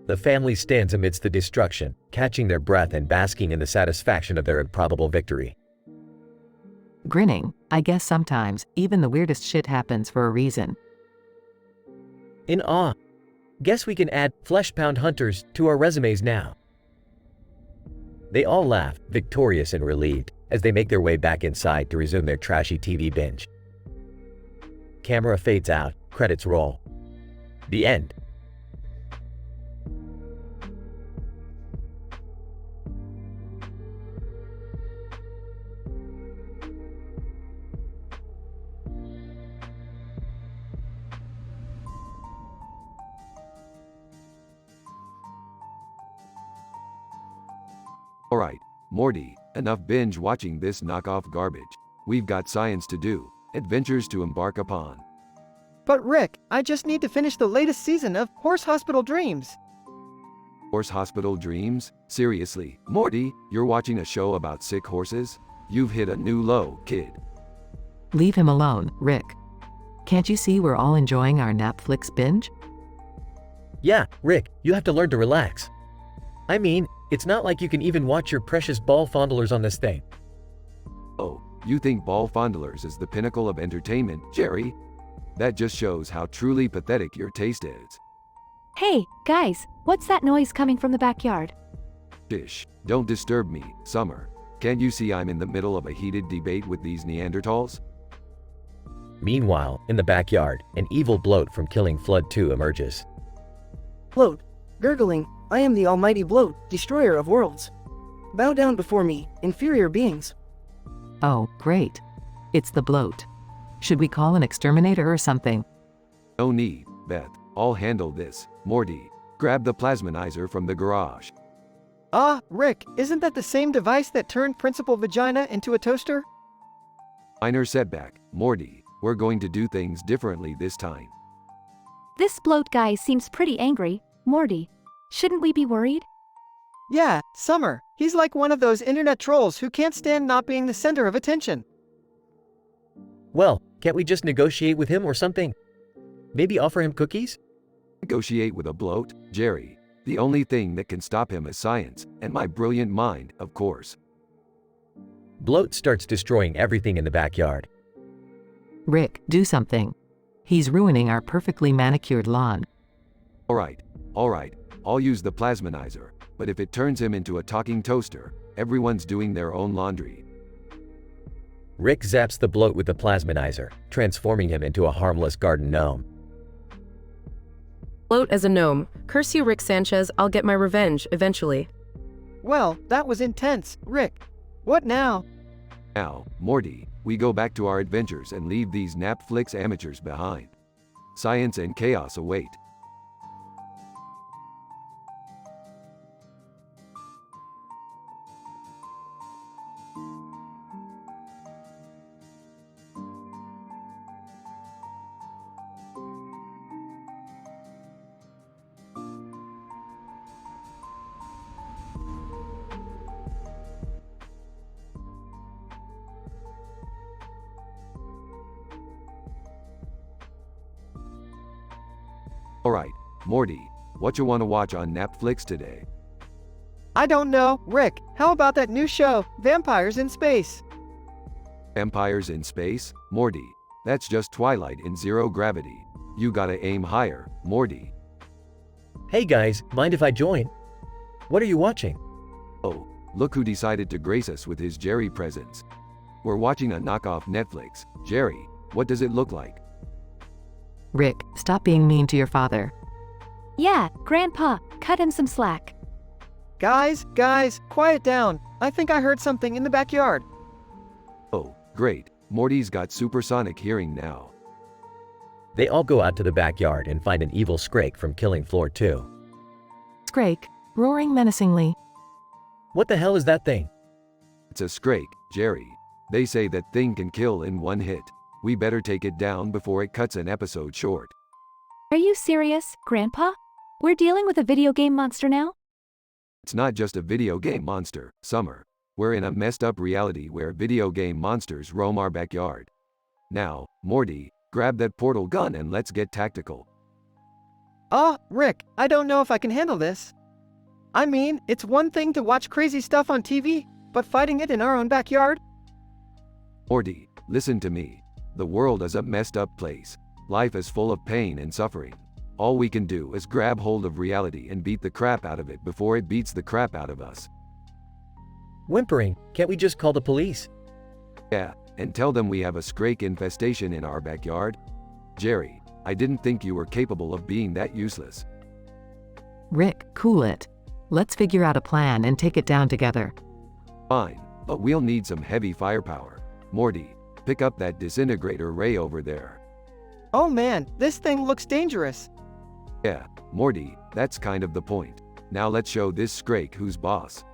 The family stands amidst the destruction, catching their breath and basking in the satisfaction of their improbable victory. Grinning, I guess sometimes, even the weirdest shit happens for a reason. In awe. Guess we can add flesh pound hunters to our resumes now. They all laugh, victorious and relieved, as they make their way back inside to resume their trashy TV binge. Camera fades out, credits roll. The end. Alright, Morty, enough binge watching this knockoff garbage. We've got science to do, adventures to embark upon. But Rick, I just need to finish the latest season of Horse Hospital Dreams. Horse Hospital Dreams? Seriously, Morty, you're watching a show about sick horses? You've hit a new low, kid. Leave him alone, Rick. Can't you see we're all enjoying our Netflix binge? Yeah, Rick, you have to learn to relax. I mean, it's not like you can even watch your precious ball fondlers on this thing. Oh, you think ball fondlers is the pinnacle of entertainment, Jerry? That just shows how truly pathetic your taste is. Hey, guys, what's that noise coming from the backyard? Shish, don't disturb me, Summer. Can't you see I'm in the middle of a heated debate with these Neanderthals? Meanwhile, in the backyard, an evil bloat from Killing Flood 2 emerges. Bloat, gurgling, I am the almighty bloat, destroyer of worlds. Bow down before me, inferior beings. Oh, great. It's the bloat. Should we call an exterminator or something? No need, Beth. I'll handle this. Morty, grab the plasmanizer from the garage. Ah, Rick, isn't that the same device that turned Principal Vagina into a toaster? Minor setback, Morty. We're going to do things differently this time. This bloat guy seems pretty angry, Morty. Shouldn't we be worried? Yeah, Summer. He's like one of those internet trolls who can't stand not being the center of attention. Well, can't we just negotiate with him or something? Maybe offer him cookies? Negotiate with a bloat, Jerry. The only thing that can stop him is science, and my brilliant mind, of course. Bloat starts destroying everything in the backyard. Rick, do something. He's ruining our perfectly manicured lawn. Alright, I'll use the plasmanizer, but if it turns him into a talking toaster, everyone's doing their own laundry. Rick zaps the bloat with the plasmanizer, transforming him into a harmless garden gnome. Bloat as a gnome. Curse you, Rick Sanchez, I'll get my revenge, eventually. Well, that was intense, Rick. What now? Now, Morty, we go back to our adventures and leave these Netflix amateurs behind. Science and chaos await. Alright, Morty, what you wanna watch on Netflix today? I don't know. Rick, how about that new show, Vampires in Space? Vampires in space? Morty, that's just Twilight in zero gravity. You gotta aim higher, Morty. Hey guys, mind if I join? What are you watching? Oh, look who decided to grace us with his Jerry presence. We're watching a knockoff Netflix. Jerry, what does it look like? Rick, stop being mean to your father. Yeah, Grandpa, cut him some slack. Guys, quiet down. I think I heard something in the backyard. Oh, great. Morty's got supersonic hearing now. They all go out to the backyard and find an evil Scrake from Killing Floor 2. Scrake, roaring menacingly. What the hell is that thing? It's a Scrake, Jerry. They say that thing can kill in one hit. We better take it down before it cuts an episode short. Are you serious, Grandpa? We're dealing with a video game monster now? It's not just a video game monster, Summer. We're in a messed up reality where video game monsters roam our backyard. Now, Morty, grab that portal gun and let's get tactical. Rick, I don't know if I can handle this. I mean, it's one thing to watch crazy stuff on TV, but fighting it in our own backyard? Morty, listen to me. The world is a messed up place. Life is full of pain and suffering. All we can do is grab hold of reality and beat the crap out of it before it beats the crap out of us. Whimpering, can't we just call the police? Yeah, and tell them we have a Scrake infestation in our backyard? Jerry, I didn't think you were capable of being that useless. Rick, cool it. Let's figure out a plan and take it down together. Fine, but we'll need some heavy firepower. Morty, pick up that disintegrator ray over there. Oh man, this thing looks dangerous. Yeah, Morty, that's kind of the point. Now let's show this Scrake who's boss.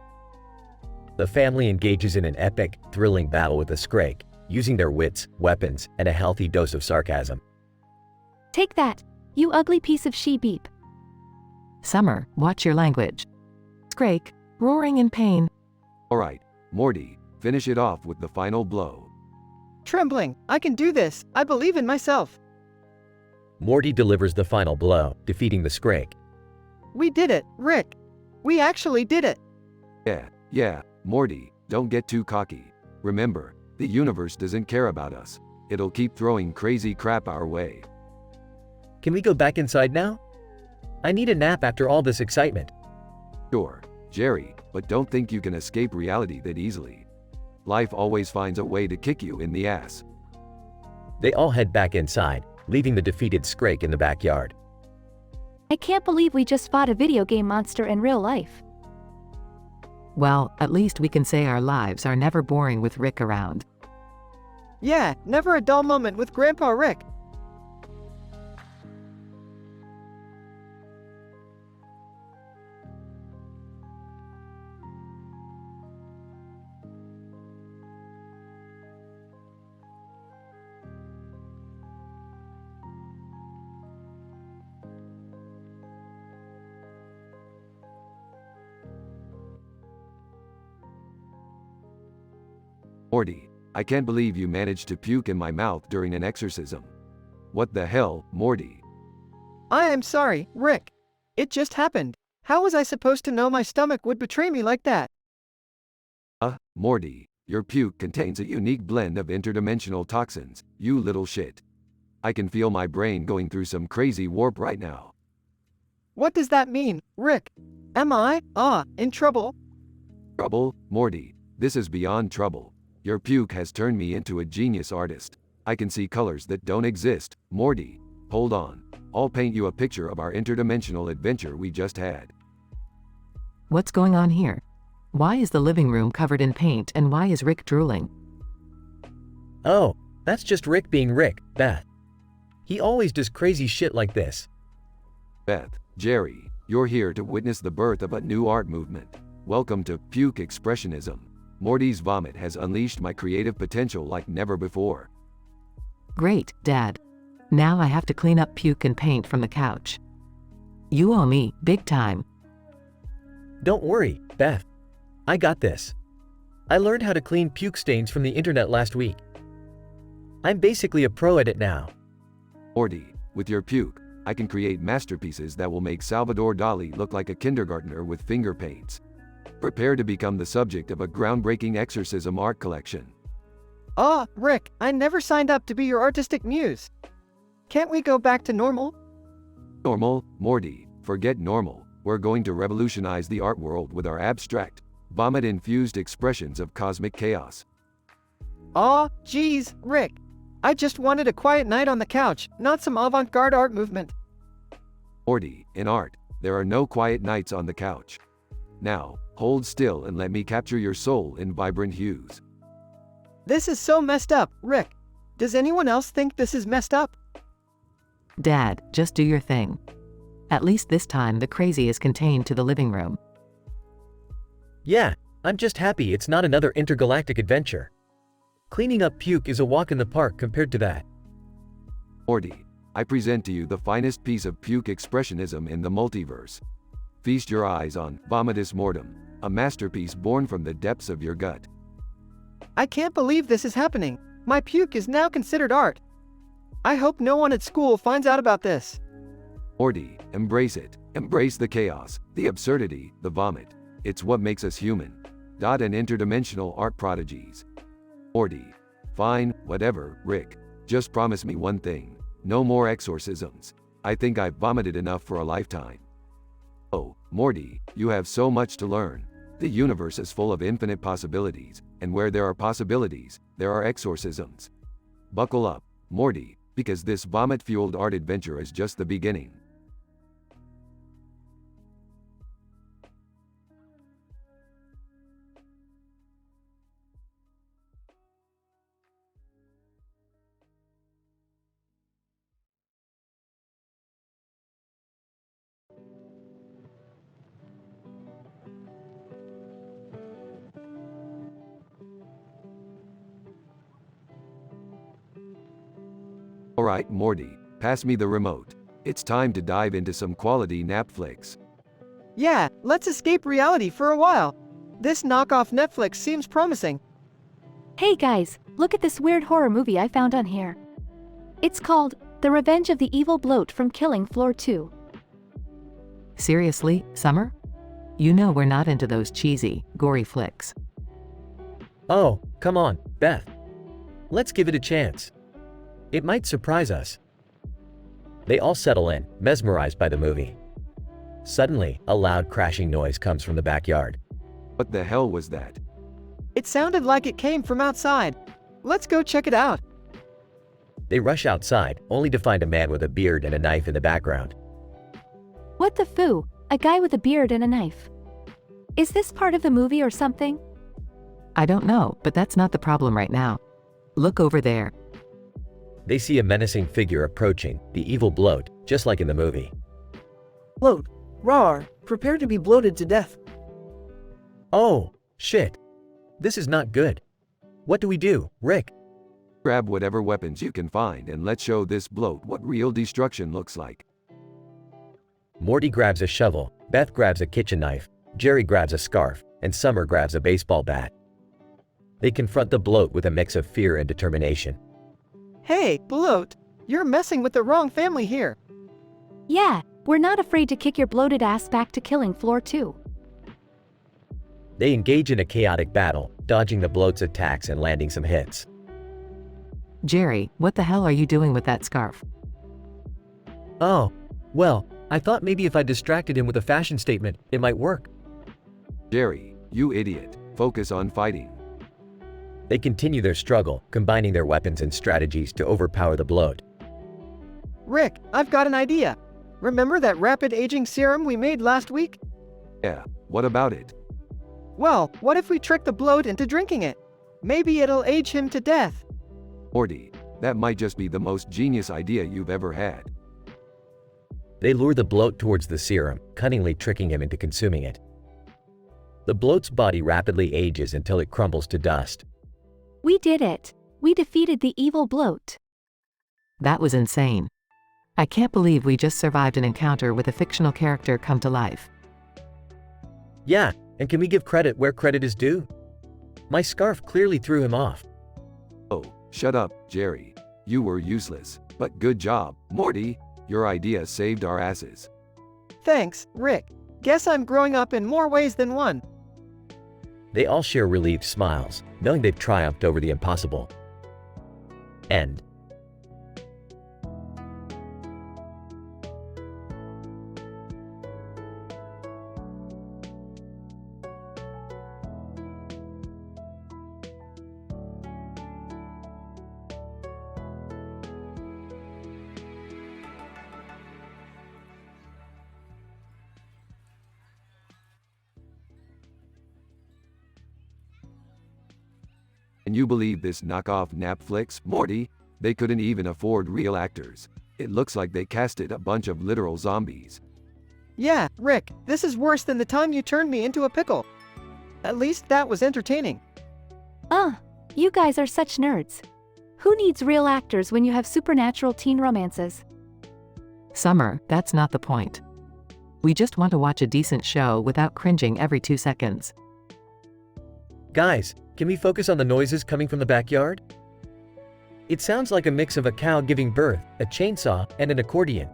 The family engages in an epic, thrilling battle with the Scrake, using their wits, weapons, and a healthy dose of sarcasm. Take that, you ugly piece of she-beep. Summer, watch your language. Scrake, roaring in pain. Alright, Morty, finish it off with the final blow. Trembling, I can do this. I believe in myself. Morty delivers the final blow, defeating the Scrake. We did it, Rick. We actually did it. Yeah, Morty, don't get too cocky. Remember, the universe doesn't care about us. It'll keep throwing crazy crap our way. Can we go back inside now? I need a nap after all this excitement. Sure, Jerry, but don't think you can escape reality that easily. Life always finds a way to kick you in the ass. They all head back inside, leaving the defeated Scrake in the backyard. I can't believe we just fought a video game monster in real life. Well, at least we can say our lives are never boring with Rick around. Yeah, never a dull moment with Grandpa Rick. Morty, I can't believe you managed to puke in my mouth during an exorcism. What the hell, Morty? I am sorry, Rick. It just happened. How was I supposed to know my stomach would betray me like that? Morty, your puke contains a unique blend of interdimensional toxins, you little shit. I can feel my brain going through some crazy warp right now. What does that mean, Rick? Am I, in trouble? Trouble, Morty, this is beyond trouble. Your puke has turned me into a genius artist. I can see colors that don't exist. Morty, hold on. I'll paint you a picture of our interdimensional adventure we just had. What's going on here? Why is the living room covered in paint and why is Rick drooling? Oh, that's just Rick being Rick, Beth. He always does crazy shit like this. Beth, Jerry, you're here to witness the birth of a new art movement. Welcome to Puke Expressionism. Morty's vomit has unleashed my creative potential like never before. Great, Dad. Now I have to clean up puke and paint from the couch. You owe me, big time. Don't worry, Beth. I got this. I learned how to clean puke stains from the internet last week. I'm basically a pro at it now. Morty, with your puke, I can create masterpieces that will make Salvador Dali look like a kindergartner with finger paints. Prepare to become the subject of a groundbreaking exorcism art collection. Rick, I never signed up to be your artistic muse. Can't we go back to normal? Normal? Morty, forget normal. We're going to revolutionize the art world with our abstract, vomit-infused expressions of cosmic chaos. Geez, Rick. I just wanted a quiet night on the couch, not some avant-garde art movement. Morty, in art, there are no quiet nights on the couch. Now, hold still and let me capture your soul in vibrant hues. This is so messed up, Rick. Does anyone else think this is messed up? Dad, just do your thing. At least this time the crazy is contained to the living room. Yeah, I'm just happy it's not another intergalactic adventure. Cleaning up puke is a walk in the park compared to that. Morty, I present to you the finest piece of puke expressionism in the multiverse. Feast your eyes on Vomitus Mortem, a masterpiece born from the depths of your gut. I can't believe this is happening. My puke is now considered art. I hope no one at school finds out about this. Morty, embrace it. Embrace the chaos, the absurdity, the vomit. It's what makes us human. And interdimensional art prodigies. Morty. Fine, whatever, Rick. Just promise me one thing. No more exorcisms. I think I've vomited enough for a lifetime. Oh, Morty, you have so much to learn. The universe is full of infinite possibilities, and where there are possibilities, there are exorcisms. Buckle up, Morty, because this vomit-fueled art adventure is just the beginning. Alright, Morty, pass me the remote. It's time to dive into some quality Napflix. Yeah, let's escape reality for a while. This knockoff Netflix seems promising. Hey guys, look at this weird horror movie I found on here. It's called The Revenge of the Evil Bloat from Killing Floor 2. Seriously, Summer? You know we're not into those cheesy, gory flicks. Oh, come on, Beth. Let's give it a chance. It might surprise us. They all settle in, mesmerized by the movie. Suddenly, a loud crashing noise comes from the backyard. What the hell was that? It sounded like it came from outside. Let's go check it out. They rush outside, only to find a man with a beard and a knife in the background. What the foo? A guy with a beard and a knife. Is this part of the movie or something? I don't know, but that's not the problem right now. Look over there. They see a menacing figure approaching, the evil bloat, just like in the movie. Bloat. Rawr. Prepare to be bloated to death. Oh, shit. This is not good. What do we do, Rick? Grab whatever weapons you can find and let's show this bloat what real destruction looks like. Morty grabs a shovel, Beth grabs a kitchen knife, Jerry grabs a scarf, and Summer grabs a baseball bat. They confront the bloat with a mix of fear and determination. Hey, bloat. You're messing with the wrong family here. Yeah, we're not afraid to kick your bloated ass back to Killing Floor 2. They engage in a chaotic battle, dodging the bloat's attacks and landing some hits. Jerry, what the hell are you doing with that scarf? Oh, well, I thought maybe if I distracted him with a fashion statement, it might work. Jerry, you idiot. Focus on fighting. They continue their struggle, combining their weapons and strategies to overpower the bloat. Rick, I've got an idea. Remember that rapid aging serum we made last week? Yeah, what about it? Well, what if we trick the bloat into drinking it? Maybe it'll age him to death. Morty, that might just be the most genius idea you've ever had. They lure the bloat towards the serum, cunningly tricking him into consuming it. The bloat's body rapidly ages until it crumbles to dust. We did it. We defeated the evil bloat. That was insane. I can't believe we just survived an encounter with a fictional character come to life. Yeah, and can we give credit where credit is due? My scarf clearly threw him off. Oh, shut up, Jerry. You were useless, but good job, Morty. Your idea saved our asses. Thanks, Rick. Guess I'm growing up in more ways than one. They all share relieved smiles, knowing they've triumphed over the impossible. End. And you believe this knockoff Netflix, Morty? They couldn't even afford real actors. It looks like they casted a bunch of literal zombies. Yeah, Rick, this is worse than the time you turned me into a pickle. At least that was entertaining. You guys are such nerds. Who needs real actors when you have supernatural teen romances? Summer, that's not the point. We just want to watch a decent show without cringing every 2 seconds. Guys, can we focus on the noises coming from the backyard? It sounds like a mix of a cow giving birth, a chainsaw, and an accordion.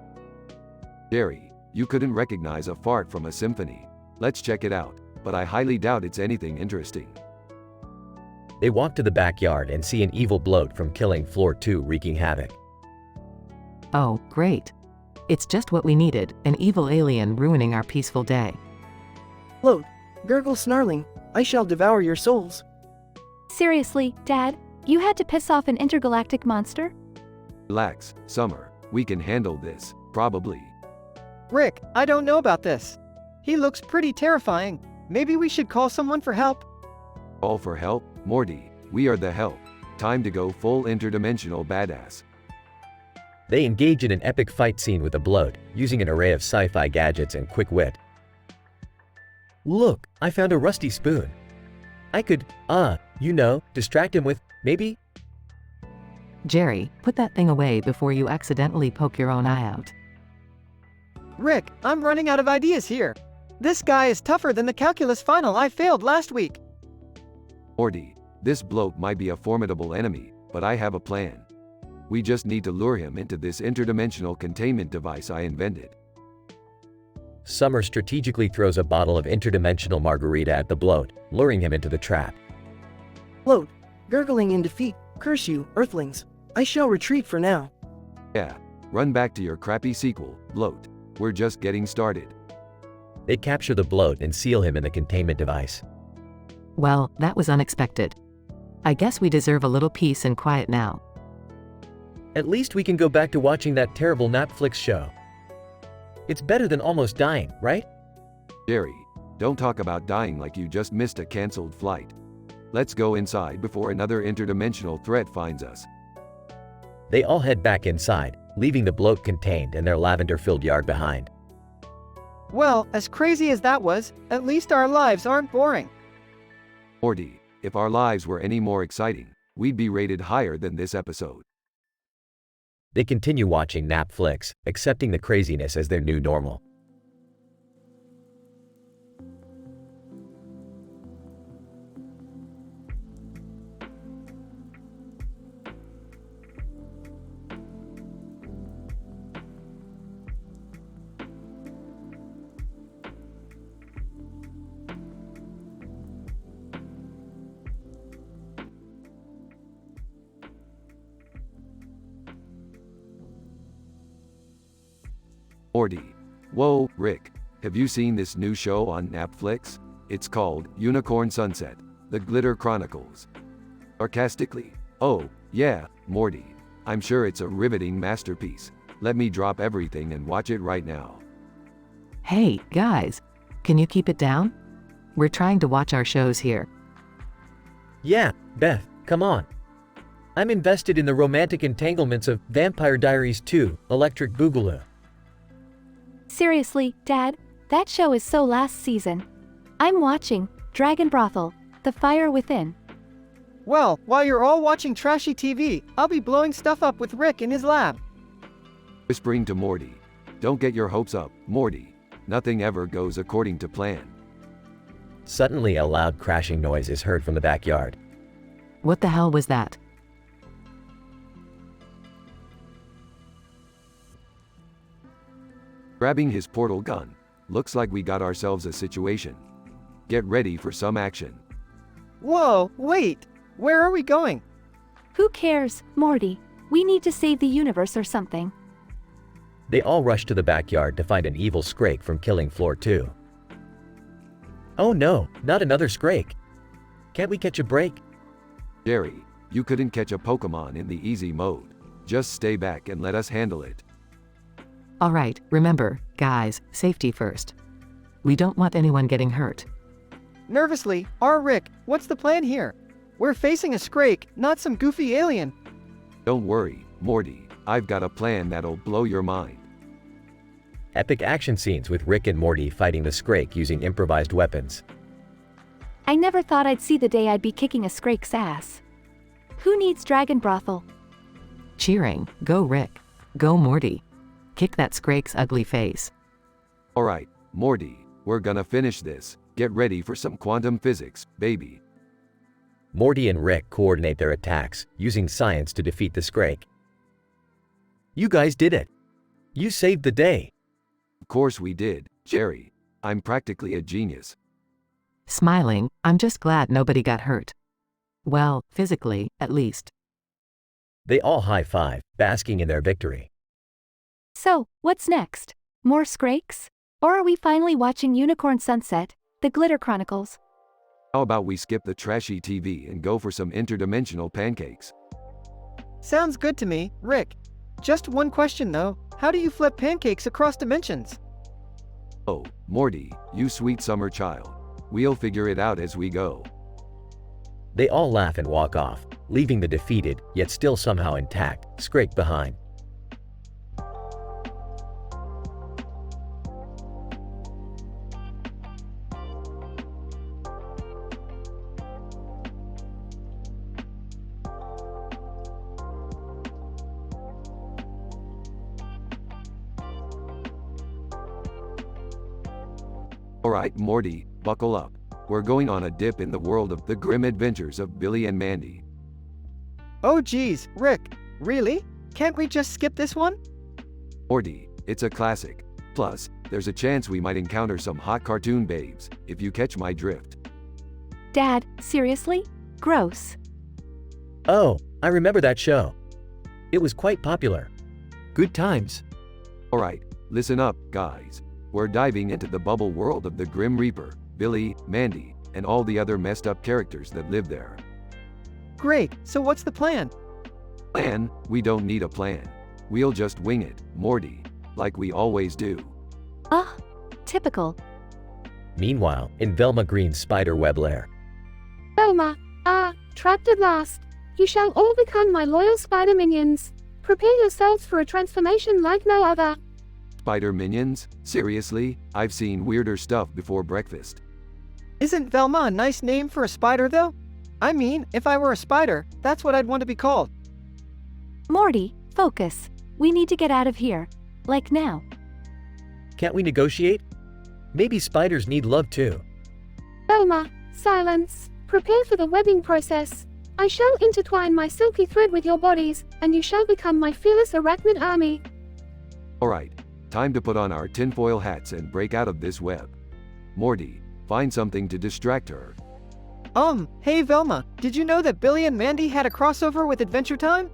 Jerry, you couldn't recognize a fart from a symphony. Let's check it out, but I highly doubt it's anything interesting. They walk to the backyard and see an evil bloat from killing floor 2 wreaking havoc. Oh, great. It's just what we needed, an evil alien ruining our peaceful day. Bloat, gurgle snarling, I shall devour your souls. Seriously, Dad? You had to piss off an intergalactic monster? Relax, Summer. We can handle this, probably. Rick, I don't know about this. He looks pretty terrifying. Maybe we should call someone for help. All for help? Morty, we are the help. Time to go full interdimensional badass. They engage in an epic fight scene with the bloat, using an array of sci-fi gadgets and quick wit. Look, I found a rusty spoon. I could, distract him with, maybe? Jerry, put that thing away before you accidentally poke your own eye out. Rick, I'm running out of ideas here. This guy is tougher than the calculus final I failed last week. Morty, this bloat might be a formidable enemy, but I have a plan. We just need to lure him into this interdimensional containment device I invented. Summer strategically throws a bottle of interdimensional margarita at the bloat, luring him into the trap. Bloat, gurgling in defeat, curse you, Earthlings. I shall retreat for now. Yeah, run back to your crappy sequel, Bloat. We're just getting started. They capture the bloat and seal him in the containment device. Well, that was unexpected. I guess we deserve a little peace and quiet now. At least we can go back to watching that terrible Netflix show. It's better than almost dying, right? Jerry, don't talk about dying like you just missed a canceled flight. Let's go inside before another interdimensional threat finds us. They all head back inside, leaving the bloat contained and their lavender-filled yard behind. Well, as crazy as that was, at least our lives aren't boring. Morty, if our lives were any more exciting, we'd be rated higher than this episode. They continue watching Netflix, accepting the craziness as their new normal. Morty. Whoa, Rick, have you seen this new show on Netflix? It's called Unicorn Sunset, The Glitter Chronicles. Sarcastically. Oh, yeah, Morty. I'm sure it's a riveting masterpiece. Let me drop everything and watch it right now. Hey, guys. Can you keep it down? We're trying to watch our shows here. Yeah, Beth, come on. I'm invested in the romantic entanglements of Vampire Diaries 2, Electric Boogaloo. Seriously, Dad, that show is so last season. I'm watching Dragon Brothel, The Fire Within. Well, while you're all watching trashy TV, I'll be blowing stuff up with Rick in his lab. Whispering to Morty. Don't get your hopes up, Morty. Nothing ever goes according to plan. Suddenly a loud crashing noise is heard from the backyard. What the hell was that? Grabbing his portal gun. Looks like we got ourselves a situation. Get ready for some action. Whoa, wait! Where are we going? Who cares, Morty? We need to save the universe or something. They all rush to the backyard to find an evil Scrake from killing Floor 2. Oh no, not another Scrake. Can't we catch a break? Jerry, you couldn't catch a Pokemon in the easy mode. Just stay back and let us handle it. Alright, remember, guys, safety first. We don't want anyone getting hurt. Nervously, Rick, what's the plan here? We're facing a Scrake, not some goofy alien. Don't worry, Morty. I've got a plan that'll blow your mind. Epic action scenes with Rick and Morty fighting the Scrake using improvised weapons. I never thought I'd see the day I'd be kicking a Scrake's ass. Who needs Dragon Brothel? Cheering, go Rick. Go Morty. Kick that Scrake's ugly face. Alright, Morty, we're gonna finish this. Get ready for some quantum physics, baby. Morty and Rick coordinate their attacks, using science to defeat the Scrake. You guys did it. You saved the day. Of course we did, Jerry. I'm practically a genius. Smiling, I'm just glad nobody got hurt. Well, physically, at least. They all high-five, basking in their victory. So, what's next? More Scrakes? Or are we finally watching Unicorn Sunset, The Glitter Chronicles? How about we skip the trashy TV and go for some interdimensional pancakes? Sounds good to me, Rick. Just one question though, how do you flip pancakes across dimensions? Oh, Morty, you sweet summer child. We'll figure it out as we go. They all laugh and walk off, leaving the defeated, yet still somehow intact, Scrake behind. Alright, Morty, buckle up. We're going on a dip in the world of the grim adventures of Billy and Mandy. Oh geez, Rick, really? Can't we just skip this one? Morty, it's a classic. Plus, there's a chance we might encounter some hot cartoon babes, if you catch my drift. Dad, seriously? Gross. Oh, I remember that show. It was quite popular. Good times. Alright, listen up, guys. We're diving into the bubble world of the Grim Reaper, Billy, Mandy, and all the other messed up characters that live there. Great, so what's the plan? Plan? We don't need a plan. We'll just wing it, Morty. Like we always do. Typical. Meanwhile, in Velma Green's spiderweb lair. Velma, trapped at last. You shall all become my loyal spider minions. Prepare yourselves for a transformation like no other. Spider minions? Seriously? I've seen weirder stuff before breakfast. Isn't Velma a nice name for a spider though? I mean, if I were a spider, that's what I'd want to be called. Morty, focus. We need to get out of here. Like now. Can't we negotiate? Maybe spiders need love too. Velma, silence. Prepare for the webbing process. I shall intertwine my silky thread with your bodies, and you shall become my fearless arachnid army. Alright, time to put on our tinfoil hats and break out of this web. Morty, find something to distract her. Hey Velma, did you know that Billy and Mandy had a crossover with Adventure Time?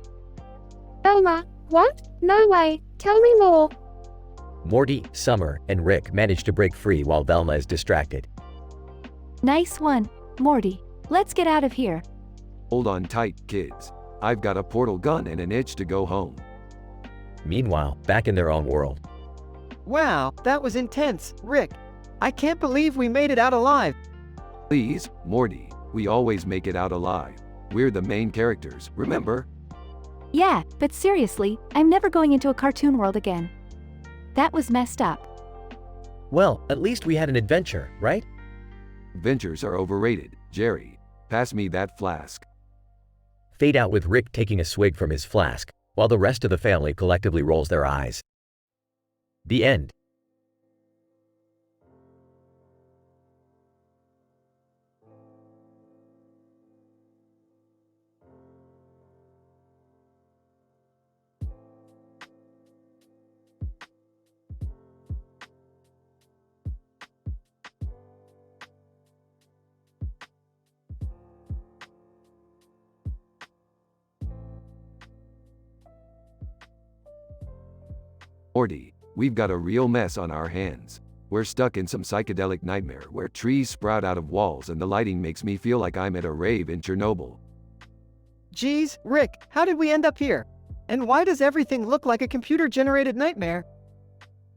Velma, what? No way, tell me more. Morty, Summer, and Rick manage to break free while Velma is distracted. Nice one, Morty. Let's get out of here. Hold on tight, kids. I've got a portal gun and an itch to go home. Meanwhile, back in their own world. Wow, that was intense, Rick. I can't believe we made it out alive. Please, Morty, we always make it out alive. We're the main characters, remember? Yeah, but seriously, I'm never going into a cartoon world again. That was messed up. Well, at least we had an adventure, right? Adventures are overrated. Jerry, pass me that flask. Fade out with Rick taking a swig from his flask, while the rest of the family collectively rolls their eyes. The end. Morty, we've got a real mess on our hands. We're stuck in some psychedelic nightmare where trees sprout out of walls and the lighting makes me feel like I'm at a rave in Chernobyl. Geez, Rick, how did we end up here? And why does everything look like a computer-generated nightmare?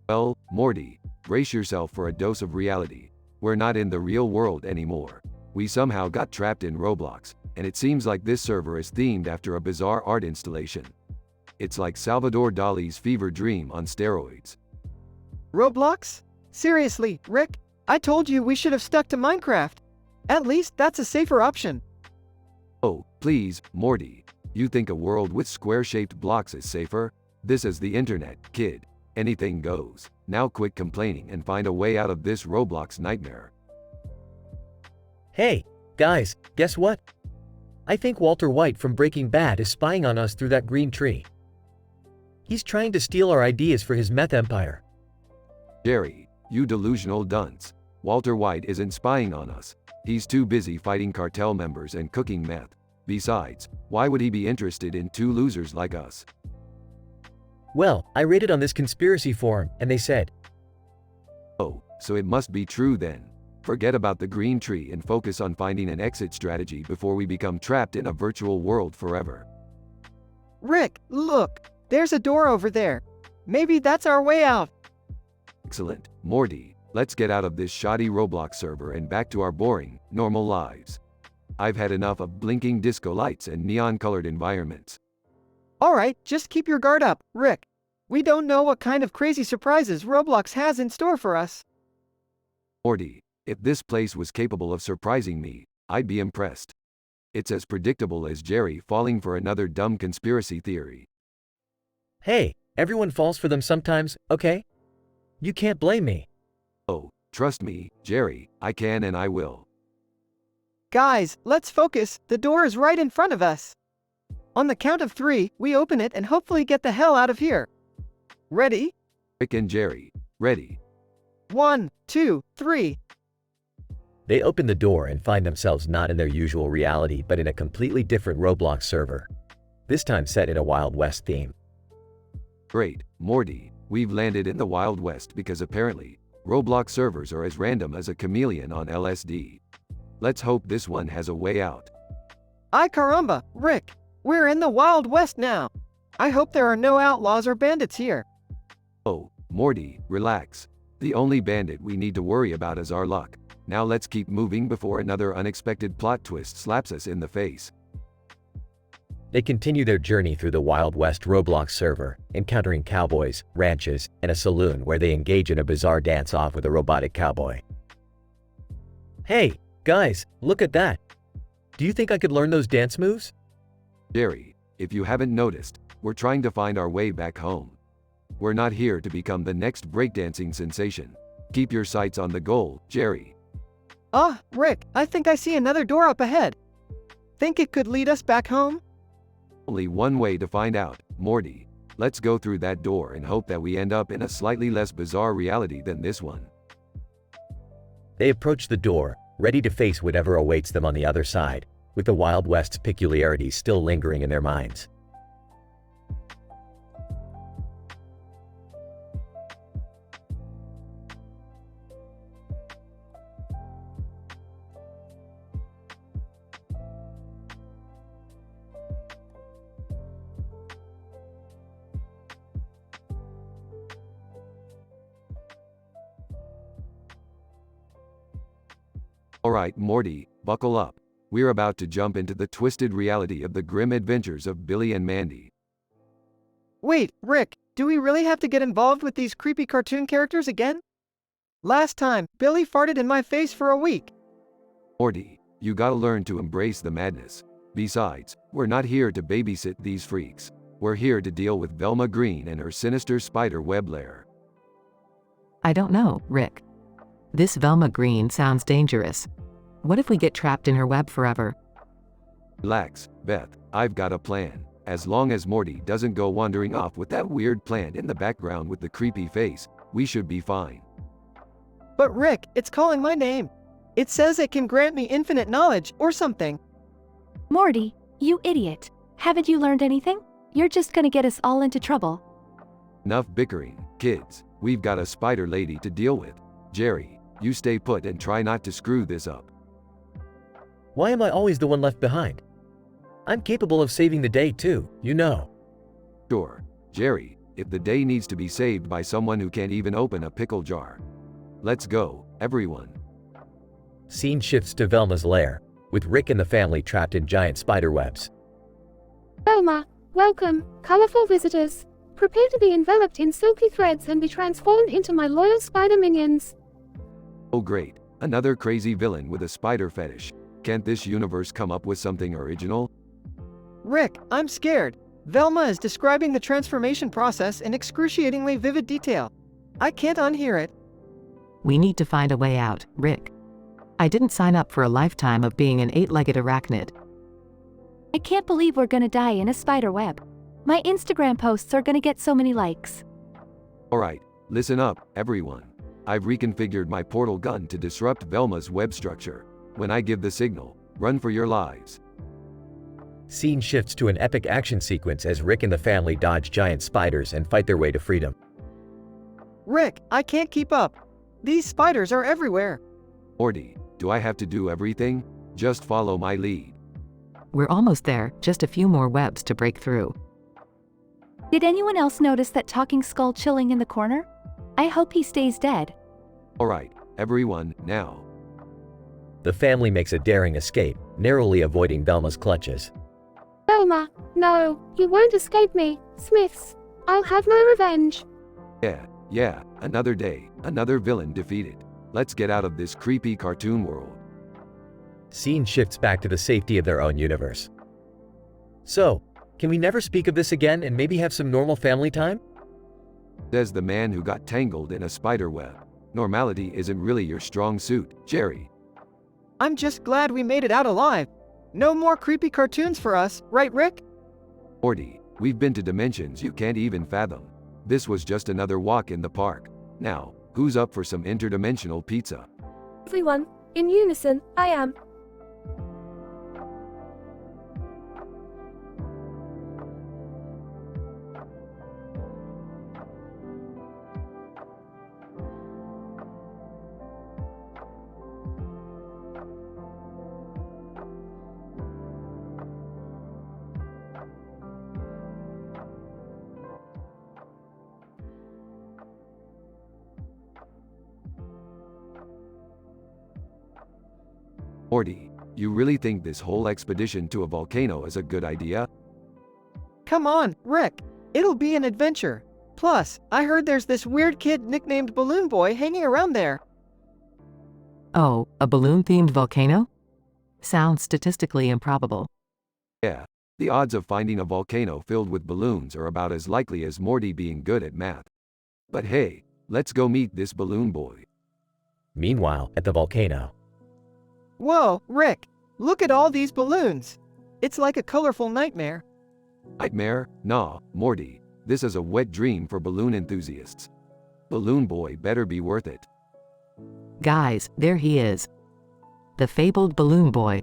Well, Morty, brace yourself for a dose of reality. We're not in the real world anymore. We somehow got trapped in Roblox, and it seems like this server is themed after a bizarre art installation. It's like Salvador Dali's fever dream on steroids. Roblox? Seriously, Rick, I told you we should have stuck to Minecraft. At least that's a safer option. Oh, please, Morty. You think a world with square-shaped blocks is safer? This is the internet, kid. Anything goes. Now quit complaining and find a way out of this Roblox nightmare. Hey, guys, guess what? I think Walter White from Breaking Bad is spying on us through that green tree. He's trying to steal our ideas for his meth empire. Jerry, you delusional dunce. Walter White isn't spying on us. He's too busy fighting cartel members and cooking meth. Besides, why would he be interested in two losers like us? Well, I rated on this conspiracy forum, and they said. Oh, so it must be true then. Forget about the green tree and focus on finding an exit strategy before we become trapped in a virtual world forever. Rick, look! There's a door over there. Maybe that's our way out. Excellent. Morty, let's get out of this shoddy Roblox server and back to our boring, normal lives. I've had enough of blinking disco lights and neon-colored environments. Alright, just keep your guard up, Rick. We don't know what kind of crazy surprises Roblox has in store for us. Morty, if this place was capable of surprising me, I'd be impressed. It's as predictable as Jerry falling for another dumb conspiracy theory. Hey, everyone falls for them sometimes, okay? You can't blame me. Oh, trust me, Jerry, I can and I will. Guys, let's focus. The door is right in front of us. On the count of 3, we open it and hopefully get the hell out of here. Ready? Rick and Jerry, ready. 1, 2, 3. They open the door and find themselves not in their usual reality but in a completely different Roblox server. This time set in a Wild West theme. Great, Morty, we've landed in the Wild West because apparently, Roblox servers are as random as a chameleon on LSD. Let's hope this one has a way out. Ay caramba, Rick, we're in the Wild West now. I hope there are no outlaws or bandits here. Oh, Morty, relax. The only bandit we need to worry about is our luck. Now let's keep moving before another unexpected plot twist slaps us in the face. They continue their journey through the Wild West Roblox server, encountering cowboys, ranches, and a saloon where they engage in a bizarre dance-off with a robotic cowboy. Hey, guys, look at that. Do you think I could learn those dance moves? Jerry, if you haven't noticed, we're trying to find our way back home. We're not here to become the next breakdancing sensation. Keep your sights on the goal, Jerry. Ah, Rick, I think I see another door up ahead. Think it could lead us back home? Only one way to find out, Morty. Let's go through that door and hope that we end up in a slightly less bizarre reality than this one. They approach the door, ready to face whatever awaits them on the other side, with the Wild West's peculiarities still lingering in their minds. Alright, Morty, buckle up. We're about to jump into the twisted reality of the grim adventures of Billy and Mandy. Wait, Rick, do we really have to get involved with these creepy cartoon characters again? Last time, Billy farted in my face for a week. Morty, you gotta learn to embrace the madness. Besides, we're not here to babysit these freaks. We're here to deal with Velma Green and her sinister spider web lair. I don't know, Rick. This Velma Green sounds dangerous. What if we get trapped in her web forever? Relax, Beth, I've got a plan. As long as Morty doesn't go wandering off with that weird plant in the background with the creepy face, we should be fine. But Rick, it's calling my name. It says it can grant me infinite knowledge or something. Morty, you idiot. Haven't you learned anything? You're just gonna get us all into trouble. Enough bickering, kids. We've got a spider lady to deal with. Jerry, you stay put and try not to screw this up. Why am I always the one left behind? I'm capable of saving the day too, you know. Sure, Jerry, if the day needs to be saved by someone who can't even open a pickle jar. Let's go, everyone. Scene shifts to Velma's lair, with Rick and the family trapped in giant spider webs. Velma, welcome, colorful visitors. Prepare to be enveloped in silky threads and be transformed into my loyal spider minions. Oh great, another crazy villain with a spider fetish. Can't this universe come up with something original? Rick, I'm scared. Velma is describing the transformation process in excruciatingly vivid detail. I can't unhear it. We need to find a way out, Rick. I didn't sign up for a lifetime of being an 8-legged arachnid. I can't believe we're gonna die in a spider web. My Instagram posts are gonna get so many likes. Alright, listen up, everyone. I've reconfigured my portal gun to disrupt Velma's web structure. When I give the signal, run for your lives. Scene shifts to an epic action sequence as Rick and the family dodge giant spiders and fight their way to freedom. Rick, I can't keep up. These spiders are everywhere. Morty, do I have to do everything? Just follow my lead. We're almost there, just a few more webs to break through. Did anyone else notice that talking skull chilling in the corner? I hope he stays dead. Alright, everyone, now. The family makes a daring escape, narrowly avoiding Velma's clutches. Velma, no, you won't escape me, Smiths. I'll have my revenge. Yeah, another day, another villain defeated. Let's get out of this creepy cartoon world. Scene shifts back to the safety of their own universe. So, can we never speak of this again and maybe have some normal family time? Says the man who got tangled in a spider web. Normality isn't really your strong suit, Jerry. I'm just glad we made it out alive. No more creepy cartoons for us, right, Rick? Morty, we've been to dimensions you can't even fathom. This was just another walk in the park. Now, who's up for some interdimensional pizza? Everyone, in unison, I am. Morty, you really think this whole expedition to a volcano is a good idea? Come on, Rick. It'll be an adventure. Plus, I heard there's this weird kid nicknamed Balloon Boy hanging around there. Oh, a balloon-themed volcano? Sounds statistically improbable. Yeah, the odds of finding a volcano filled with balloons are about as likely as Morty being good at math. But hey, let's go meet this Balloon Boy. Meanwhile, at the volcano. Whoa, Rick, look at all these balloons. It's like a colorful nightmare. Nightmare? Nah, Morty, this is a wet dream for balloon enthusiasts. Balloon Boy better be worth it. Guys, there he is. The fabled Balloon Boy.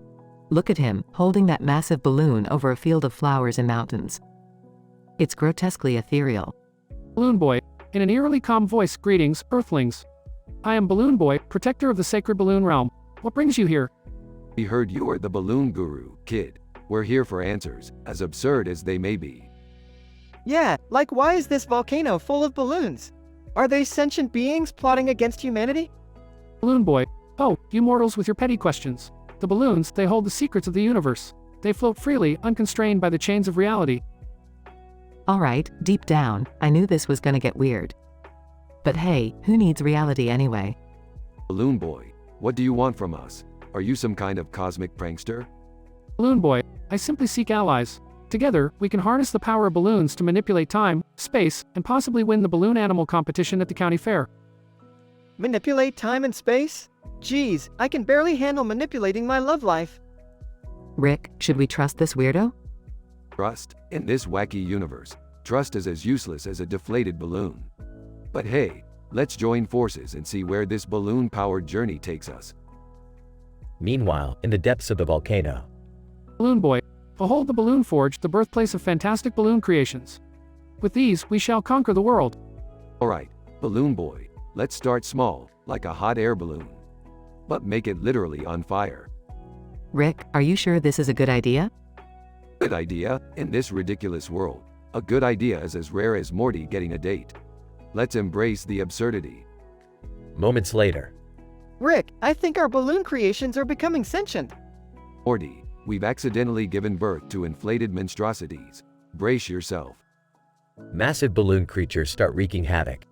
Look at him, holding that massive balloon over a field of flowers and mountains. It's grotesquely ethereal. Balloon Boy, in an eerily calm voice, greetings, Earthlings. I am Balloon Boy, protector of the sacred balloon realm. What brings you here? We heard you are the balloon guru, kid. We're here for answers, as absurd as they may be. Yeah, like why is this volcano full of balloons? Are they sentient beings plotting against humanity? Balloon Boy, Oh, you mortals with your petty questions. The balloons, they hold the secrets of the universe. They float freely, unconstrained by the chains of reality. Alright, deep down, I knew this was gonna get weird. But hey, who needs reality anyway? Balloon Boy, what do you want from us? Are you some kind of cosmic prankster? Balloon Boy, I simply seek allies. Together, we can harness the power of balloons to manipulate time, space, and possibly win the balloon animal competition at the county fair. Manipulate time and space? Geez, I can barely handle manipulating my love life. Rick, should we trust this weirdo? Trust? In this wacky universe, trust is as useless as a deflated balloon. But hey, let's join forces and see where this balloon-powered journey takes us. Meanwhile, in the depths of the volcano. Balloon Boy, behold the Balloon Forge, the birthplace of fantastic balloon creations. With these, we shall conquer the world. Alright, Balloon Boy, let's start small, like a hot air balloon. But make it literally on fire. Rick, are you sure this is a good idea? Good idea? In this ridiculous world, a good idea is as rare as Morty getting a date. Let's embrace the absurdity. Moments later. Rick, I think our balloon creations are becoming sentient. Morty, we've accidentally given birth to inflated monstrosities. Brace yourself. Massive balloon creatures start wreaking havoc.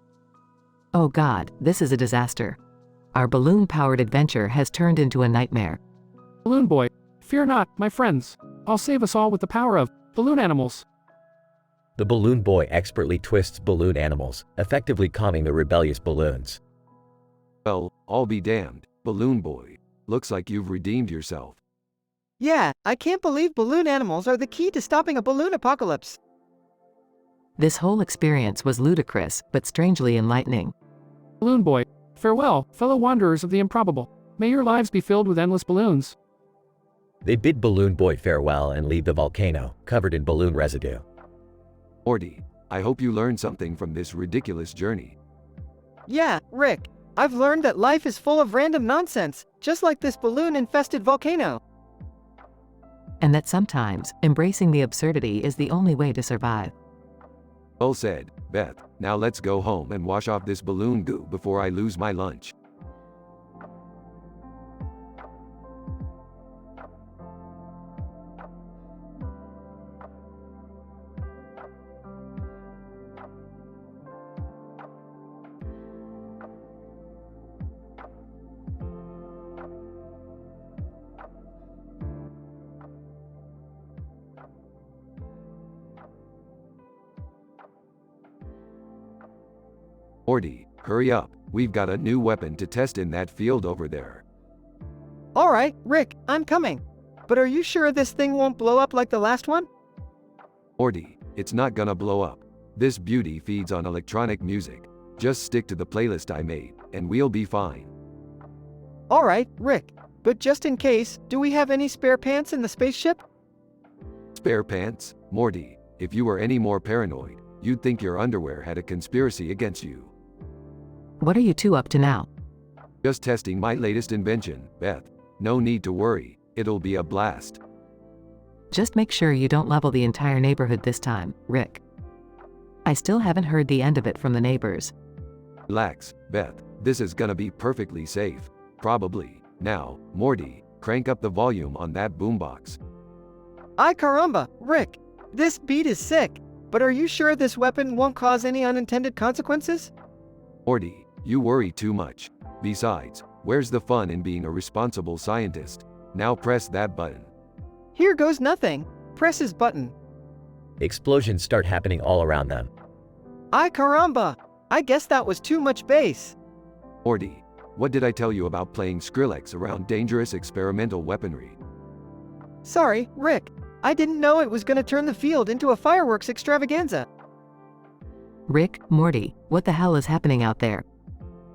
Oh god, this is a disaster. Our balloon-powered adventure has turned into a nightmare. Balloon Boy, fear not, my friends. I'll save us all with the power of balloon animals. The Balloon Boy expertly twists balloon animals, effectively calming the rebellious balloons. Well, I'll be damned, Balloon Boy. Looks like you've redeemed yourself. Yeah, I can't believe balloon animals are the key to stopping a balloon apocalypse. This whole experience was ludicrous, but strangely enlightening. Balloon Boy, farewell, fellow wanderers of the improbable. May your lives be filled with endless balloons. They bid Balloon Boy farewell and leave the volcano, covered in balloon residue. Morty, I hope you learned something from this ridiculous journey. Yeah, Rick, I've learned that life is full of random nonsense, just like this balloon-infested volcano. And that sometimes, embracing the absurdity is the only way to survive. Well said, Beth. Now let's go home and wash off this balloon goo before I lose my lunch. Morty, hurry up, we've got a new weapon to test in that field over there. Alright, Rick, I'm coming. But are you sure this thing won't blow up like the last one? Morty, it's not gonna blow up. This beauty feeds on electronic music. Just stick to the playlist I made, and we'll be fine. Alright, Rick, but just in case, do we have any spare pants in the spaceship? Spare pants? Morty, if you were any more paranoid, you'd think your underwear had a conspiracy against you. What are you two up to now? Just testing my latest invention, Beth. No need to worry, it'll be a blast. Just make sure you don't level the entire neighborhood this time, Rick. I still haven't heard the end of it from the neighbors. Relax, Beth, this is gonna be perfectly safe. Probably. Now, Morty, crank up the volume on that boombox. Ay caramba, Rick, this beat is sick, but are you sure this weapon won't cause any unintended consequences? Morty, you worry too much. Besides, where's the fun in being a responsible scientist? Now press that button. Here goes nothing. Press his button. Explosions start happening all around them. Ay caramba! I guess that was too much bass. Morty, what did I tell you about playing Skrillex around dangerous experimental weaponry? Sorry, Rick. I didn't know it was gonna turn the field into a fireworks extravaganza. Rick, Morty, what the hell is happening out there?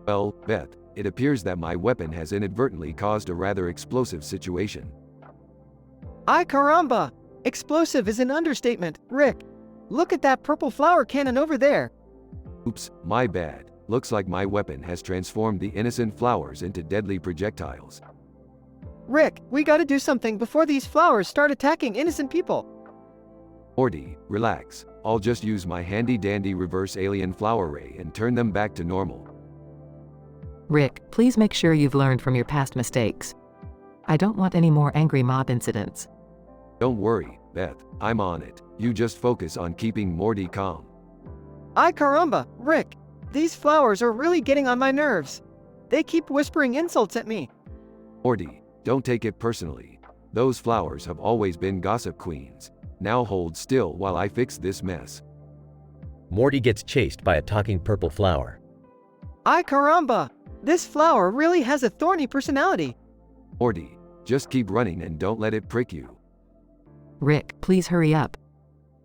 Well, Beth, it appears that my weapon has inadvertently caused a rather explosive situation. Ay caramba! Explosive is an understatement, Rick. Look at that purple flower cannon over there. Oops, my bad. Looks like my weapon has transformed the innocent flowers into deadly projectiles. Rick, we gotta do something before these flowers start attacking innocent people. Morty, relax. I'll just use my handy-dandy reverse alien flower ray and turn them back to normal. Rick, please make sure you've learned from your past mistakes. I don't want any more angry mob incidents. Don't worry, Beth, I'm on it. You just focus on keeping Morty calm. Ay caramba, Rick. These flowers are really getting on my nerves. They keep whispering insults at me. Morty, don't take it personally. Those flowers have always been gossip queens. Now hold still while I fix this mess. Morty gets chased by a talking purple flower. Ay caramba. This flower really has a thorny personality. Morty, just keep running and don't let it prick you. Rick, please hurry up.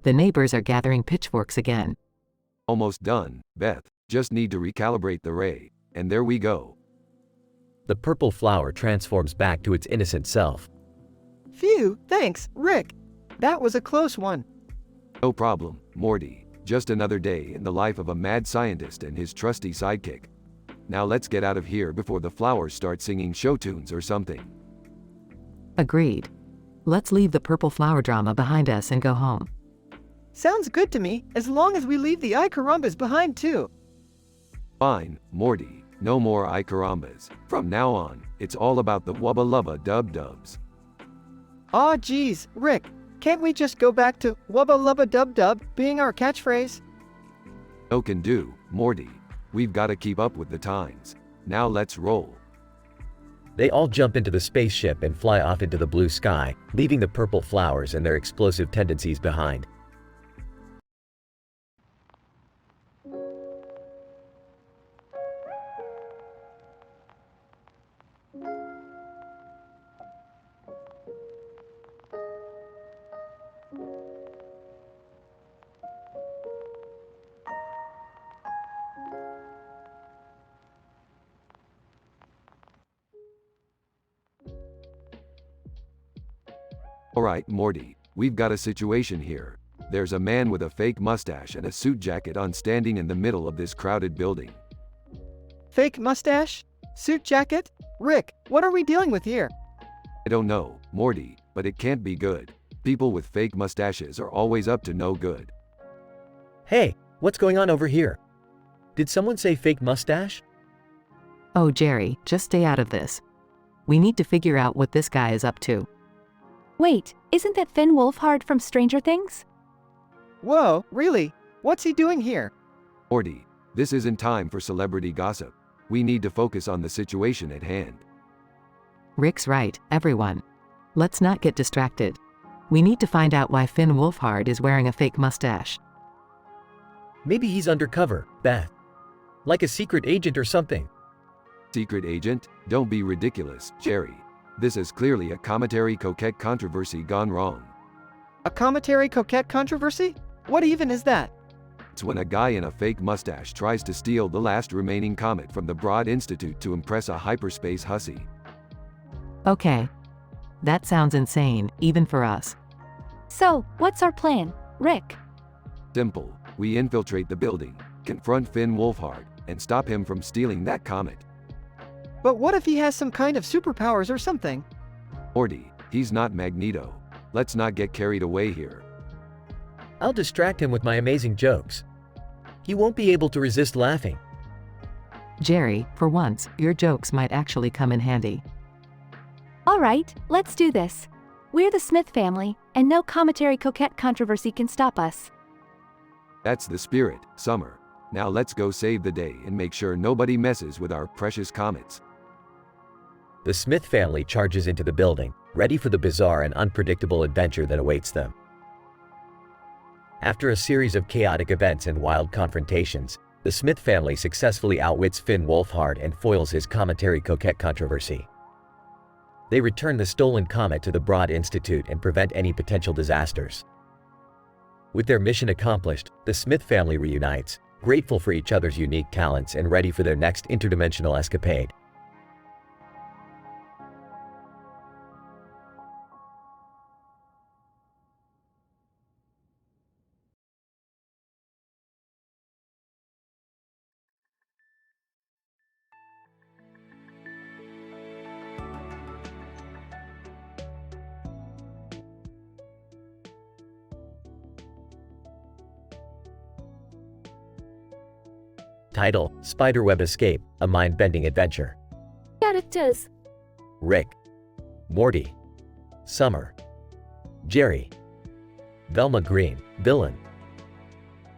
The neighbors are gathering pitchforks again. Almost done, Beth. Just need to recalibrate the ray. And there we go. The purple flower transforms back to its innocent self. Phew, thanks, Rick. That was a close one. No problem, Morty. Just another day in the life of a mad scientist and his trusty sidekick. Now let's get out of here before the flowers start singing show tunes or something. Agreed. Let's leave the purple flower drama behind us and go home. Sounds good to me, as long as we leave the ay carambas behind too. Fine, Morty. No more ay carambas. From now on, it's all about the wubba lubba dub dubs. Aw geez, Rick. Can't we just go back to wubba lubba dub dub being our catchphrase? No can do, Morty. We've got to keep up with the times. Now let's roll. They all jump into the spaceship and fly off into the blue sky, leaving the purple flowers and their explosive tendencies behind. Alright, Morty, we've got a situation here. There's a man with a fake mustache and a suit jacket on standing in the middle of this crowded building. Fake mustache? Suit jacket? Rick, what are we dealing with here? I don't know, Morty, but it can't be good. People with fake mustaches are always up to no good. Hey, what's going on over here? Did someone say fake mustache? Oh, Jerry, just stay out of this. We need to figure out what this guy is up to. Wait, isn't that Finn Wolfhard from Stranger Things? Whoa, really? What's he doing here? Morty, this isn't time for celebrity gossip. We need to focus on the situation at hand. Rick's right, everyone. Let's not get distracted. We need to find out why Finn Wolfhard is wearing a fake mustache. Maybe he's undercover, Beth. Like a secret agent or something. Secret agent? Don't be ridiculous, Jerry. This is clearly a cometary coquette controversy gone wrong. A cometary coquette controversy? What even is that? It's when a guy in a fake mustache tries to steal the last remaining comet from the Broad Institute to impress a hyperspace hussy. Okay. That sounds insane, even for us. So, what's our plan, Rick? Simple. We infiltrate the building, confront Finn Wolfhard, and stop him from stealing that comet. But what if he has some kind of superpowers or something? Morty, he's not Magneto. Let's not get carried away here. I'll distract him with my amazing jokes. He won't be able to resist laughing. Jerry, for once, your jokes might actually come in handy. All right, let's do this. We're the Smith family, and no cometary coquette controversy can stop us. That's the spirit, Summer. Now let's go save the day and make sure nobody messes with our precious comets. The Smith family charges into the building, ready for the bizarre and unpredictable adventure that awaits them. After a series of chaotic events and wild confrontations, the Smith family successfully outwits Finn Wolfhard and foils his cometary coquette controversy. They return the stolen comet to the Broad Institute and prevent any potential disasters. With their mission accomplished, the Smith family reunites, grateful for each other's unique talents and ready for their next interdimensional escapade. Title: Spiderweb Escape, a mind-bending adventure. Characters: Rick, Morty, Summer, Jerry, Velma Green, villain.